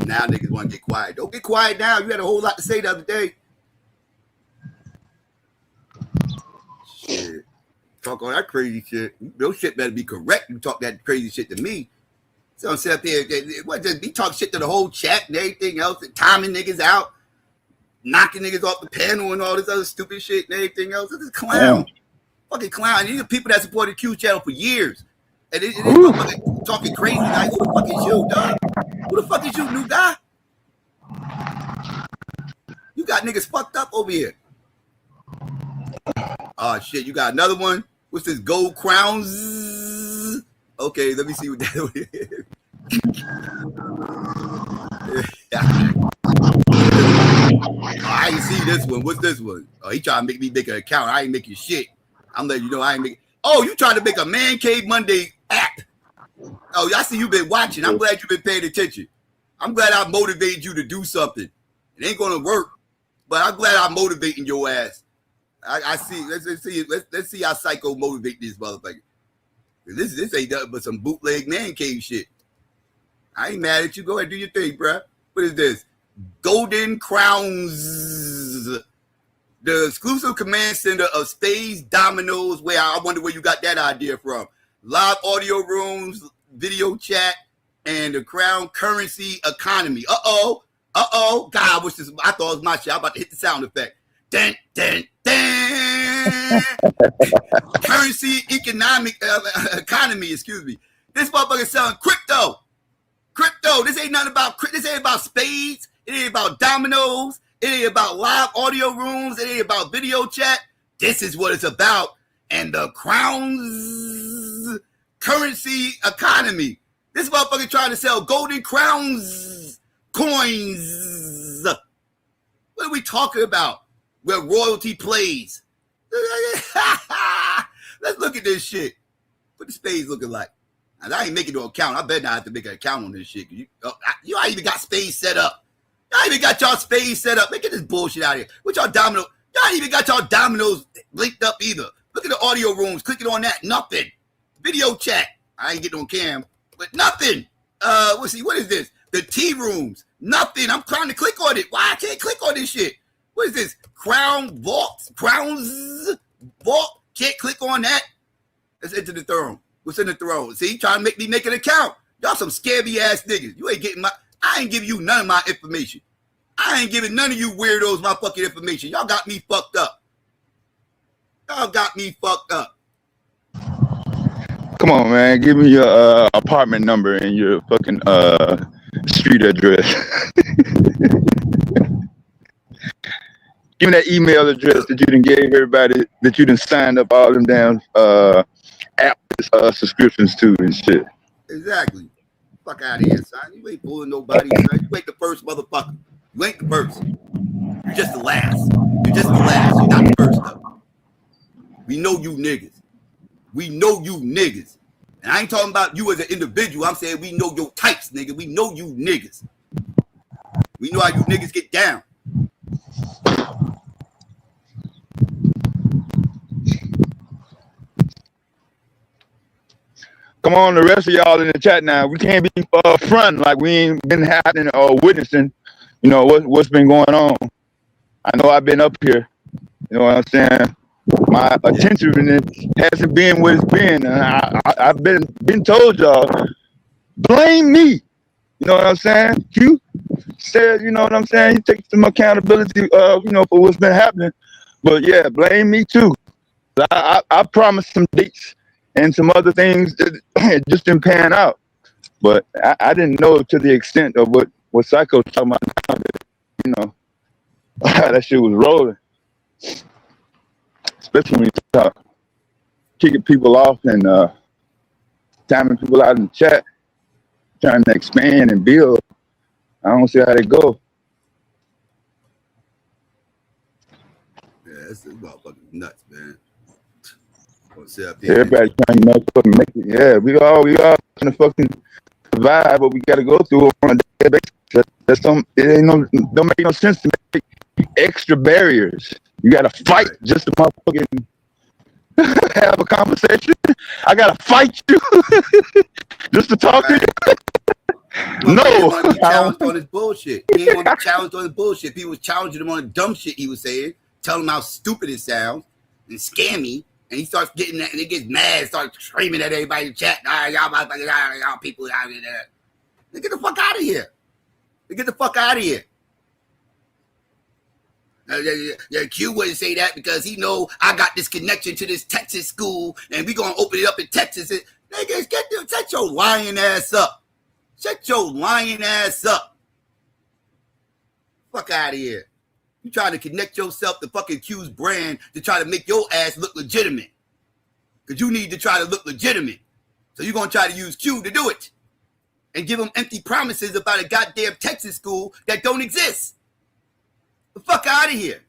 Now niggas want to get quiet. Don't get quiet now. You had a whole lot to say the other day. Shit. Talk all that crazy shit. Your shit better be correct. You talk that crazy shit to me. So I'm sitting up here, what just be talking shit to the whole chat and everything else, and timing niggas out, knocking niggas off the panel and all this other stupid shit and everything else. This is clown. Fucking clown. These are people that supported Q channel for years. And they talking crazy like, who the fuck is you, dog? Who the fuck is you, new guy? You got niggas fucked up over here. Oh shit, you got another one? What's this, gold crowns? Okay, let me see what that is. I ain't see this one. What's this one? Oh, he trying to make me make an account. I ain't making shit. I'm letting you know I ain't making. Oh, you trying to make a Man Cave Monday app. Oh, I see you've been watching. I'm glad you've been paying attention. I'm glad I motivated you to do something. It ain't gonna work, but I'm glad I'm motivating your ass. I see. Let's see how Psycho motivate this motherfucker. This ain't nothing but some bootleg Man Cave shit. I ain't mad at you. Go ahead, do your thing, bruh. What is this? Golden Crowns, the exclusive command center of Spades Dominoes. Where I wonder where you got that idea from. Live audio rooms, video chat, and the Crown Currency Economy. Uh-oh. God, I wish this. I thought it was my shit. I'm about to hit the sound effect. Dun, dun, dun. Currency economy, excuse me. This motherfucker selling crypto. This ain't nothing about this ain't about spades. It ain't about dominoes. It ain't about live audio rooms. It ain't about video chat. This is what it's about. And the Crown's Currency Economy. This motherfucker trying to sell golden crowns coins. What are we talking about? Where royalty plays. Let's look at this shit. What the spades looking like? And I ain't making no account. I bet not have to make an account on this shit. You ain't even got spades set up. Y'all ain't even got y'all spades set up. Making this bullshit out here. With y'all domino. Y'all ain't even got y'all dominoes linked up either. Look at the audio rooms. Clicking on that. Nothing. Video chat. I ain't getting on cam. But nothing. Let's see. What is this? The tea rooms. Nothing. I'm trying to click on it. Why I can't click on this shit? What is this? Crowns Vault. Can't click on that. Let's enter the throne. What's in the throne? See, trying to make me make an account. Y'all some scabby ass niggas. You ain't getting I ain't giving you none of my information. I ain't giving none of you weirdos my fucking information. Y'all got me fucked up. Come on, man. Give me your apartment number and your fucking street address. Give me that email address that you done gave everybody, that you done signed up all them damn app subscriptions to and shit. Exactly. Fuck out of here, son. You ain't fooling nobody, son. You ain't the first motherfucker. You ain't the first. You're just the last. You're not the first, though. We know you niggas. And I ain't talking about you as an individual. I'm saying we know your types, nigga. We know you niggas. We know how you niggas get down. Come on, the rest of y'all in the chat now. We can't be front like we ain't been happening or witnessing, you know, what's been going on. I know I've been up here. You know what I'm saying? My attention hasn't been what it's been. I've been told y'all, blame me. You know what I'm saying? Q said, you know what I'm saying? He takes some accountability, you know, for what's been happening. But yeah, blame me too. I promised some dates and some other things that just didn't pan out. But I didn't know to the extent of what Psycho talking about now, that, you know, that shit was rolling. Especially when you talk kicking people off and timing people out in the chat, trying to expand and build. I don't see how they go. Yeah, this is motherfucking nuts, man. Everybody trying to fucking make it. Yeah, we all trying to fucking survive what we got to go through on a daily basis. That's don't make no sense to make extra barriers. You got to fight just to motherfucking have a conversation. I got to fight you just to talk to you. No, he didn't want to be challenged on his bullshit. He didn't want to be challenged on his bullshit. People was challenging him on the dumb shit he was saying, telling him how stupid it sounds and scammy. And he starts getting that, and he gets mad, starts screaming at everybody in the chat. Y'all people out there. Get the fuck out of here. Get the fuck out of here. Q wouldn't say that because he know I got this connection to this Texas school, and we gonna open it up in Texas. Niggas, shut your lying ass up. Shut your lying ass up. Fuck out of here. You trying to connect yourself to fucking Q's brand to try to make your ass look legitimate. Because you need to try to look legitimate. So you're going to try to use Q to do it. And give them empty promises about a goddamn Texas school that don't exist. The fuck out of here.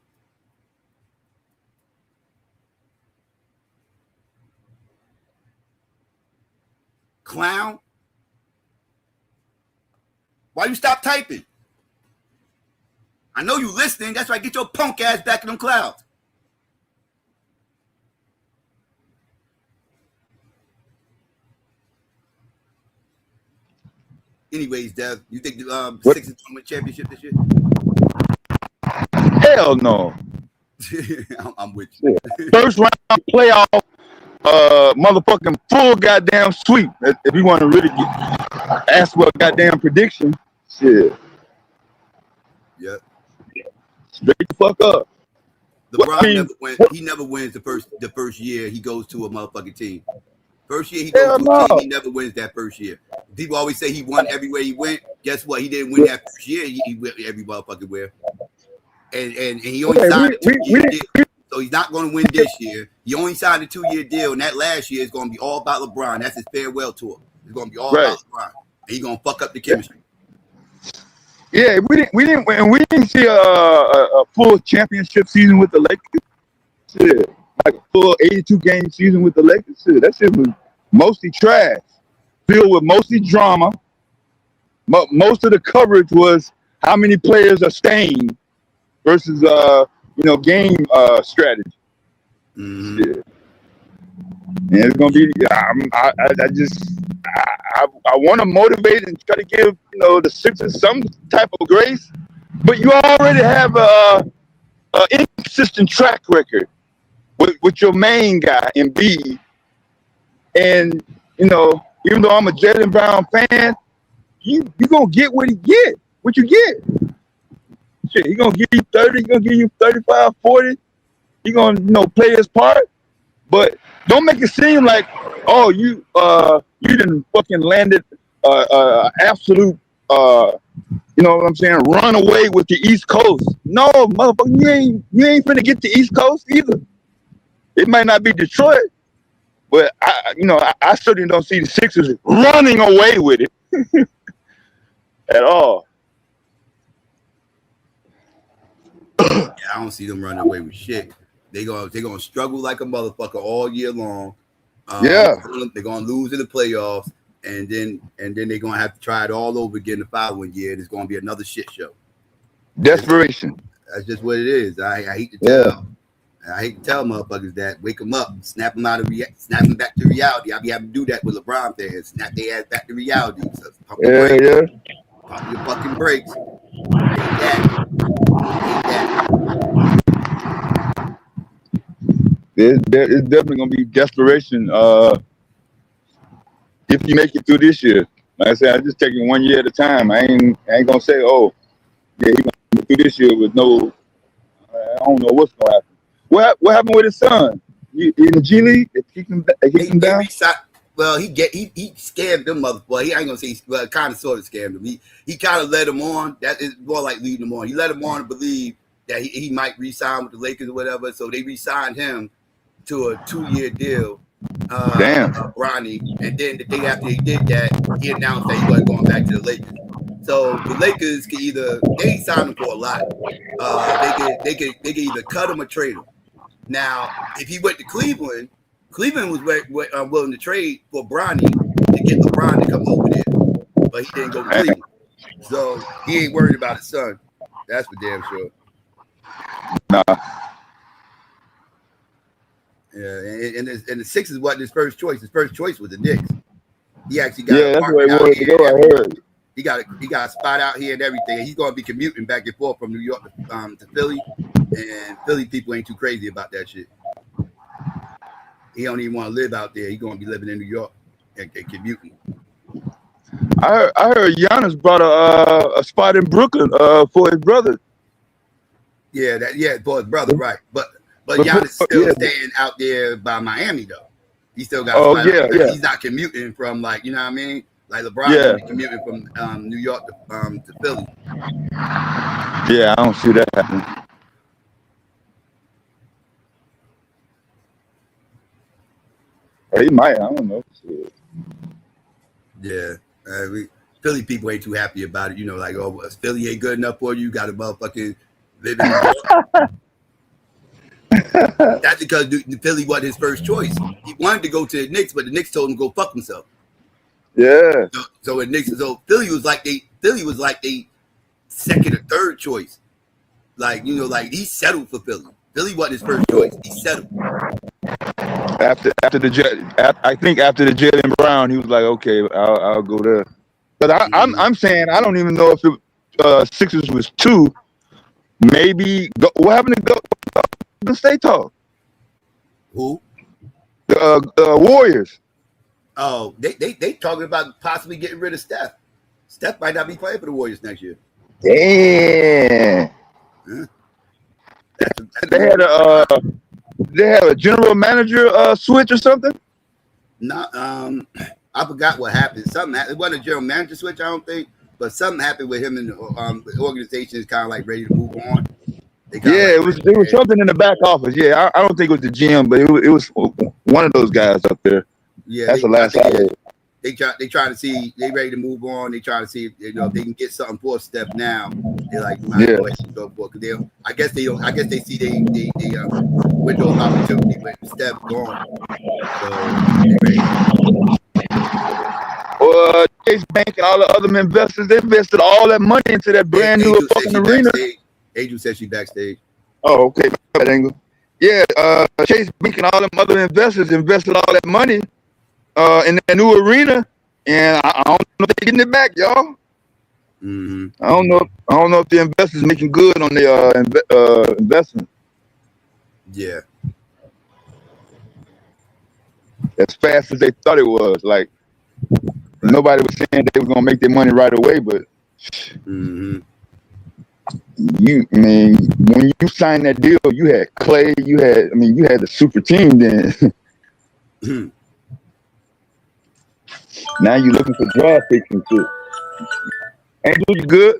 Clown. Why you stop typing? I know you listening. That's right. Get your punk ass back in them clouds. Anyways, Dev, you think the Sixers going to win championship this year? Hell no. I'm with you. First round playoff, motherfucking full goddamn sweep. If you want to really ask what goddamn prediction, shit. Yep. Straight the fuck up. LeBron he never wins the first year he goes to a motherfucking team. First year he goes to a team, he never wins that first year. People always say he won everywhere he went. Guess what? He didn't win that first year. He went every motherfucking where. And he only signed a 2-year deal. So he's not going to win this year. He only signed a 2-year deal, and that last year is going to be all about LeBron. That's his farewell tour. It's going to be all about LeBron. And he's going to fuck up the chemistry. Yeah, we didn't see a full championship season with the Lakers. Shit, like a full 82-game season with the Lakers. Shit, that shit was mostly trash, filled with mostly drama. Most of the coverage was how many players are staying versus game strategy. Mm-hmm. Shit. And it's gonna be. I want to motivate and try to give the Sixers some type of grace, but you already have a inconsistent track record with your main guy Embiid, and even though I'm a Jaylen Brown fan, you gonna get what you get. Shit, he gonna give you 30, he gonna give you 35, 40. He gonna play his part, but don't make it seem like you done fucking landed absolute you know what I'm saying, run away with the East Coast. No, motherfucker, you ain't finna get the East Coast either. It might not be Detroit, but I certainly don't see the Sixers running away with it at all. Yeah, I don't see them running away with shit. They're gonna struggle like a motherfucker all year long. They're gonna lose in the playoffs, and then they're gonna have to try it all over again the following year. And it's gonna be another shit show. Desperation. That's just what it is. I hate to tell. I hate to tell motherfuckers that. Wake them up, snap them back to reality. I be having to do that with LeBron fans. Snap their ass back to reality. So pump your brakes. Pump your fucking brakes. Ain't that. There's definitely gonna be desperation if you make it through this year. Like I said, I'm just taking 1 year at a time. I ain't gonna say, he's gonna get through this year with no. I don't know what's gonna happen. What happened with his son? In the G League, they kicked him down. Well, he scammed them motherfucker. He ain't gonna say kind of sort of scammed him. He kind of led him on. That is more like leading him on. He led him on to believe that he might re-sign with the Lakers or whatever. So they re-signed him to a 2-year deal. Bronny, and then the day after he did that, he announced that he wasn't going back to the Lakers. So the Lakers can they signed him for a lot. They could either cut him or trade him. Now, if he went to Cleveland was willing to trade for Bronny to get LeBron to come over there, but he didn't go to Cleveland, so he ain't worried about his son. That's for damn sure. Nah. Yeah, and the Sixers wasn't his first choice. His first choice was the Knicks. He actually got that's where he wanted to go. I heard. He got a spot out here and everything. He's going to be commuting back and forth from New York to Philly, and Philly people ain't too crazy about that shit. He don't even want to live out there. He's going to be living in New York and commuting. I heard Giannis brought a spot in Brooklyn for his brother. Yeah, for his brother, right? But Giannis still staying out there by Miami though. He still got a spot out there. He's not commuting from like, you know what I mean? Like LeBron commuting from New York to Philly. Yeah, I don't see that happening. He might. I don't know. Yeah, Philly people ain't too happy about it. You know, like, oh, Philly ain't good enough for you. You got to motherfucking live in New York. That's because Philly wasn't his first choice. He wanted to go to the Knicks, but the Knicks told him to go fuck himself. Yeah. So Philly was like they second or third choice. Like, you know, like he settled for Philly. Philly wasn't his first choice. He settled. After the Jalen Brown, he was like, okay, I'll go there. But I'm saying I don't even know if it Sixers was 2. Maybe what happened to Golden State talk? Who? The Warriors. Oh, they talking about possibly getting rid of Steph. Steph might not be playing for the Warriors next year. Damn. Huh? They had a general manager switch or something. No, I forgot what happened. It wasn't a general manager switch, I don't think, but something happened with him and the organization is kind of like ready to move on. It was something in the back office. Yeah, I don't think it was the GM, but it was one of those guys up there. Yeah, that's the last I heard. They try to see, they ready to move on. They try to see if they can get something for Steph now. They're like, go ahead and go for it. Because I guess they see they window of opportunity with Steph gone. So they ready. Chase Bank and all the other investors, they invested all that money into that brand new fucking arena. Angel said she backstage. Oh, okay. That angle. Yeah, Chase Bank and all them other investors invested all that money in that new arena, and I don't know if they're getting it back, y'all. Mm-hmm. I don't know if the investors making good on their investment. Yeah. As fast as they thought it was. Like, nobody was saying they were gonna make their money right away, but when you signed that deal, you had Clay, you had the super team then. Now you're looking for draft picks and shit. Angel, you good?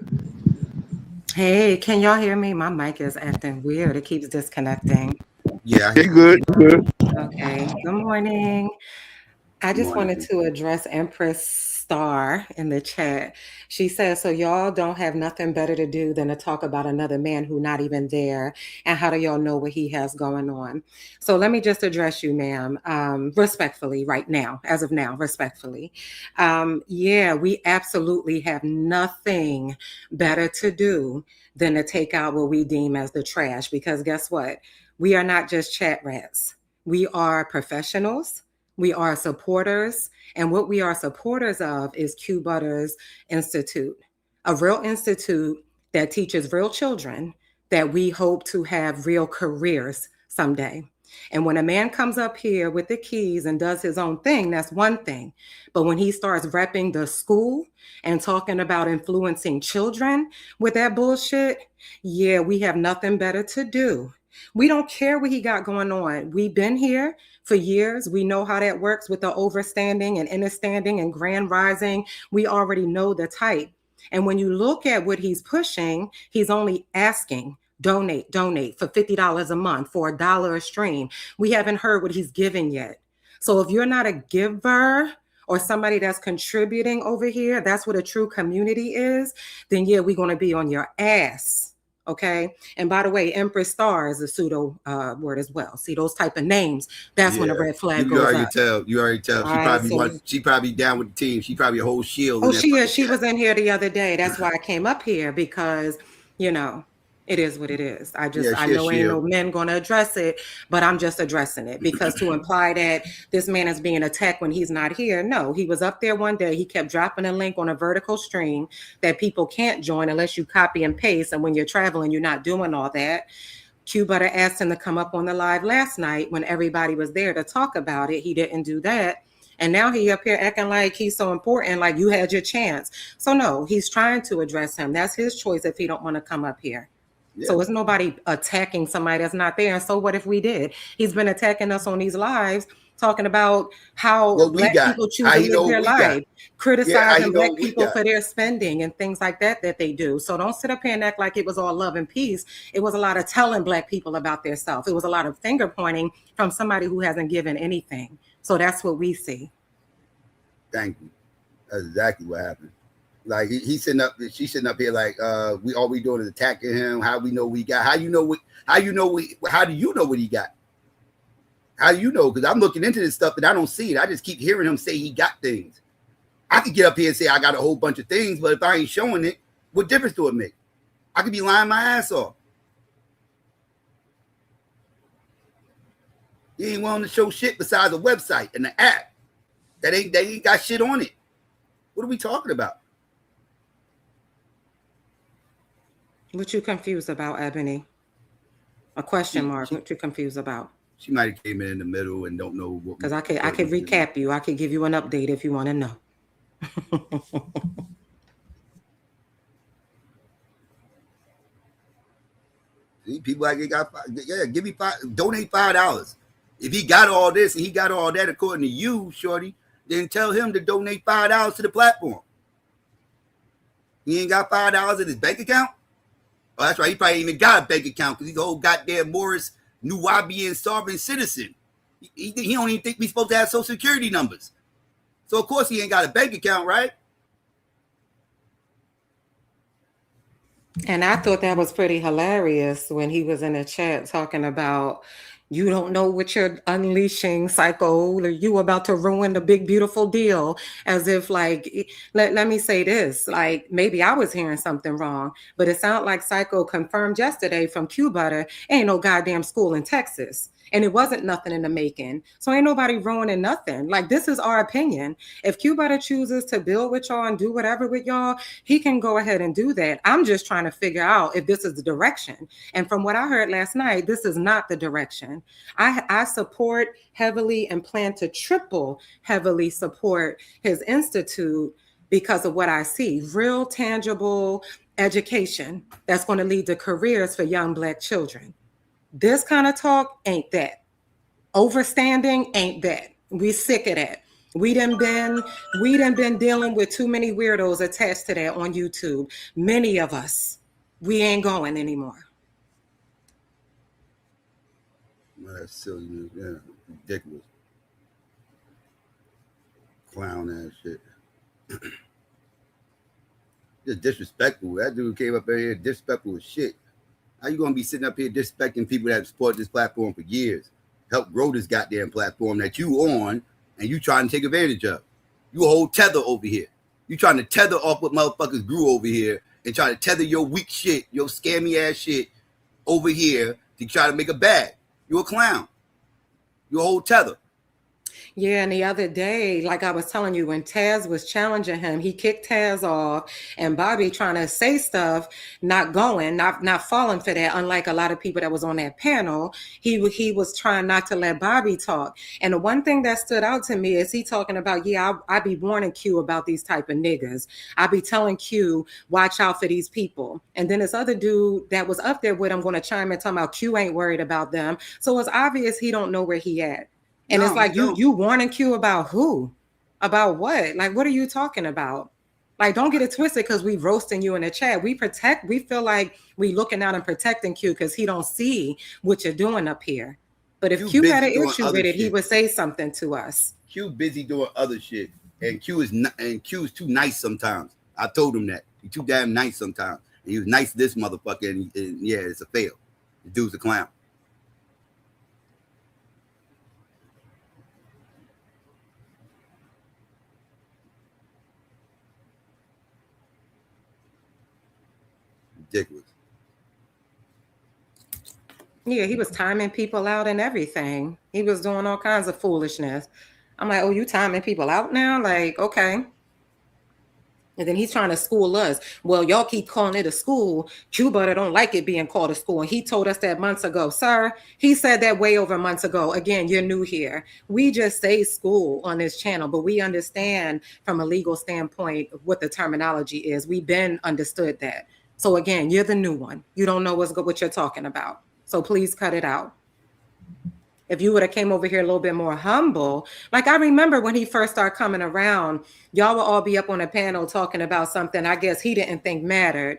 Hey, can y'all hear me? My mic is acting weird. It keeps disconnecting. Yeah. You're good. Okay. Good morning. I just wanted to address Empress Star in the chat. She says, so y'all don't have nothing better to do than to talk about another man who's not even there. And how do y'all know what he has going on? So let me just address you, ma'am, respectfully right now, as of now, respectfully. We absolutely have nothing better to do than to take out what we deem as the trash. Because guess what? We are not just chat rats. We are professionals. We are supporters, and what we are supporters of is Q Butters Institute, a real institute that teaches real children that we hope to have real careers someday. And when a man comes up here with the keys and does his own thing, that's one thing. But when he starts repping the school and talking about influencing children with that bullshit, we have nothing better to do. We don't care what he got going on. We've been here for years. We know how that works with the overstanding and understanding and grand rising. We already know the type. And when you look at what he's pushing, he's only asking, donate for $50 a month, for $1 a stream. We haven't heard what he's giving yet. So if you're not a giver or somebody that's contributing over here, that's what a true community is, then yeah, we're going to be on your ass. Okay. And by the way, Empress Star is a pseudo word as well. See those type of names. That's when the red flag you goes already up. tell. You already tell. All right, so She probably down with the team. She probably a whole shield. oh, she is. She was in here the other day. That's why I came up here because, you know, it is what it is. I she a know ain't no shield. men going to address it, but I'm just addressing it because to imply that this man is being attacked when he's not here. No, he was up there one day. He kept dropping a link on a vertical stream that people can't join unless you copy and paste. And when you're traveling, you're not doing all that. Q Butter asked him to come up on the live last night when everybody was there to talk about it. He didn't do that. And now he up here acting like he's so important, like you had your chance. So no, he's trying to address him. That's his choice if he don't want to come up here. Yeah. So it's nobody attacking somebody that's not there. And so what if we did? He's been attacking us on these lives, talking about how black people choose to live their life, criticizing black people for their spending and things like that they do. So don't sit up here and act like it was all love and peace. It was a lot of telling black people about their self. It was a lot of finger pointing from somebody who hasn't given anything. So that's what we see. Thank you. That's exactly what happened. Like she's sitting up here like all we doing is attacking him. How we know we got? How do you know what he got? How do you know? Because I'm looking into this stuff and I don't see it. I just keep hearing him say he got things. I could get up here and say I got a whole bunch of things, but if I ain't showing it, what difference do it make? I could be lying my ass off. He ain't willing to show shit besides a website and the app that ain't got shit on it. What are we talking about? What you confused about, Ebony? A question mark. What you confused about? She might have came in the middle and don't know what. Because I could recap you. I could give you an update if you want to know. See, people like give me donate $5. If he got all this and he got all that according to you, shorty, then tell him to donate $5 to the platform. He ain't got $5 in his bank account? Oh, that's right. He probably ain't even got a bank account because he's a whole goddamn Morris Nuwabian sovereign citizen. He don't even think we supposed to have social security numbers. So, of course, he ain't got a bank account, right? And I thought that was pretty hilarious when he was in the chat talking about you don't know what you're unleashing, psycho, or you about to ruin the big, beautiful deal. As if like, let me say this, like maybe I was hearing something wrong, but it sounded like Psycho confirmed yesterday from Q Butter, ain't no goddamn school in Texas. And it wasn't nothing in the making. So ain't nobody ruining nothing. Like, this is our opinion. If Q Butter chooses to build with y'all and do whatever with y'all, he can go ahead and do that. I'm just trying to figure out if this is the direction. And from what I heard last night, this is not the direction. I support heavily and plan to triple heavily support his institute because of what I see. Real tangible education that's going to lead to careers for young Black children. This kind of talk ain't that. Overstanding ain't that. We sick of that. We done been dealing with too many weirdos attached to that on YouTube. Many of us, we ain't going anymore. Well, that's silly, yeah, ridiculous. Clown ass shit. Just disrespectful. That dude came up in here disrespectful as shit. How you gonna be sitting up here disrespecting people that have supported this platform for years, help grow this goddamn platform that you on, and you trying to take advantage of? You a whole tether over here. You trying to tether off what motherfuckers grew over here and try to tether your weak shit, your scammy ass shit over here to try to make a bag. You a clown. You a whole tether. Yeah, and the other day, like I was telling you, when Taz was challenging him, he kicked Taz off, and Bobby trying to say stuff, not falling for that. Unlike a lot of people that was on that panel, he was trying not to let Bobby talk. And the one thing that stood out to me is he talking about, I be warning Q about these type of niggas. I be telling Q, watch out for these people. And then this other dude that was up there with him going to chime in talking about Q ain't worried about them. So it's obvious he don't know where he at. And it's like, you warning Q about who? About what? Like, what are you talking about? Like, don't get it twisted because we roasting you in the chat. We feel like we looking out and protecting Q because he don't see what you're doing up here. But if Q had an issue with it, he would say something to us. Q busy doing other shit. And Q is too nice sometimes. I told him that. He's too damn nice sometimes. And he was nice to this motherfucker, and yeah, it's a fail. The dude's a clown. Ridiculous. Yeah, he was timing people out and everything. He was doing all kinds of foolishness. I'm like, oh, you timing people out now? Like, okay. And then he's trying to school us. Well, y'all keep calling it a school. Cuba don't like it being called a school. And he told us that months ago. Sir, he said that way over months ago. Again, you're new here. We just say school on this channel, but we understand from a legal standpoint what the terminology is. We've been understood that. So again, you're the new one. You don't know what you're talking about. So please cut it out. If you would have came over here a little bit more humble, like I remember when he first started coming around, y'all would all be up on a panel talking about something I guess he didn't think mattered.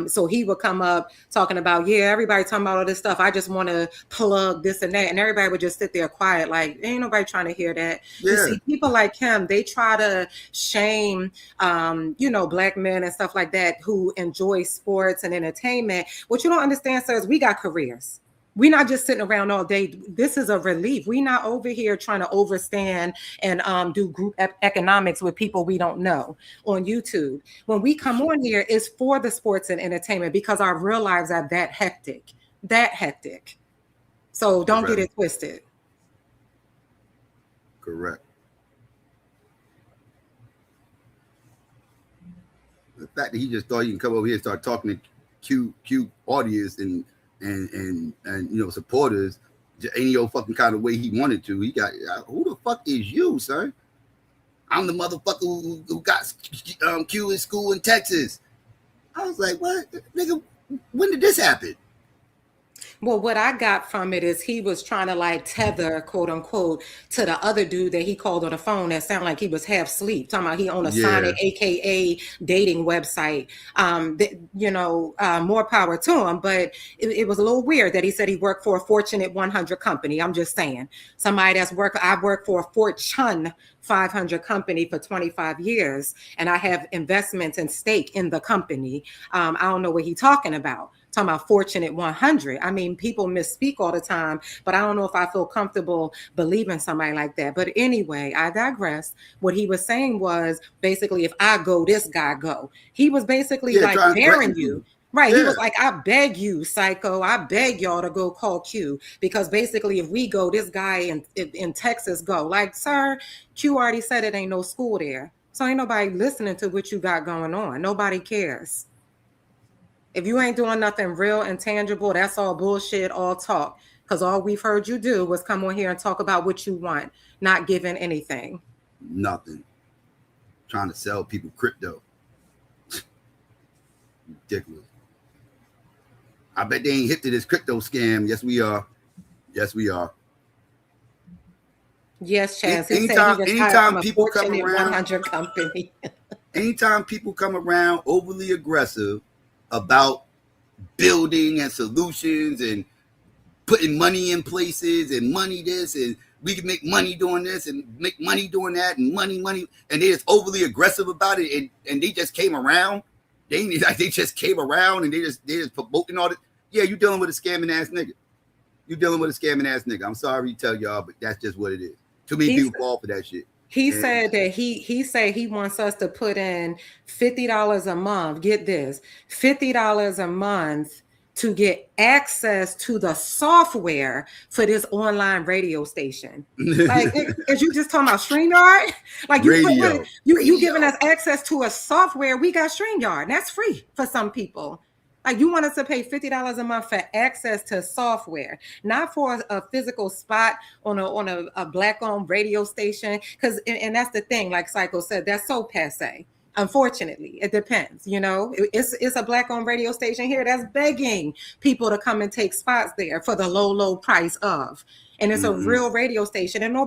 So he would come up talking about, yeah, everybody talking about all this stuff. I just want to plug this and that. And everybody would just sit there quiet, like, ain't nobody trying to hear that. Yeah. You see, people like him, they try to shame, black men and stuff like that who enjoy sports and entertainment. What you don't understand, sir, is we got careers. We're not just sitting around all day. This is a relief. We're not over here trying to overstand and do group economics with people we don't know on YouTube. When we come on here, it's for the sports and entertainment because our real lives are that hectic. So don't get it twisted. Correct. The fact that he just thought he can come over here and start talking to Q audience and supporters any old fucking kind of way he wanted to. He got, who the fuck is you, sir? I'm the motherfucker who got Q in school in Texas. I was like, what? Nigga, when did this happen? Well, what I got from it is he was trying to like tether, quote unquote, to the other dude that he called on the phone that sounded like he was half asleep. Talking about he owned a Sonic, aka dating website. More power to him. But it was a little weird that he said he worked for a Fortune 100 company. I'm just saying, somebody I worked for a Fortune 500 company for 25 years, and I have investments and stake in the company. I don't know what he's talking about. Talking about Fortune 100. I mean, people misspeak all the time, but I don't know if I feel comfortable believing somebody like that. But anyway, I digress. What he was saying was basically, if I go, this guy go. He was basically like daring you. Right. Yeah. He was like, I beg you, psycho. I beg y'all to go call Q because basically if we go, this guy in Texas go. Like, sir, Q already said it ain't no school there. So ain't nobody listening to what you got going on. Nobody cares. If you ain't doing nothing real and tangible, that's all bullshit, all talk. Because all we've heard you do was come on here and talk about what you want, not giving anything. Nothing. Trying to sell people crypto. Ridiculous. I bet they ain't hip to this crypto scam. Yes, we are. Yes, we are. Yes, Chaz. Anytime people come around, 100 company. Anytime people come around overly aggressive about building and solutions and putting money in places and money this and we can make money doing this and make money doing that and money and they just overly aggressive about it and they just came around. They just came around and they just promoting all this. Yeah, you dealing with a scamming ass nigga. You dealing with a scamming ass nigga. I'm sorry to tell y'all, but that's just what it is. Too many people fall for that shit. He said that he said he wants us to put in $50 a month. Get this, $50 a month to get access to the software for this online radio station. Like, is you just talking about StreamYard? Like you giving us access to a software? We got StreamYard, and that's free for some people. Like, you want us to pay $50 a month for access to software, not for a physical spot on a black-owned radio station. Because, and that's the thing, like Psycho said, that's so passe. Unfortunately, it depends. It's a black-owned radio station here that's begging people to come and take spots there for the low price of, and it's a real radio station, and nobody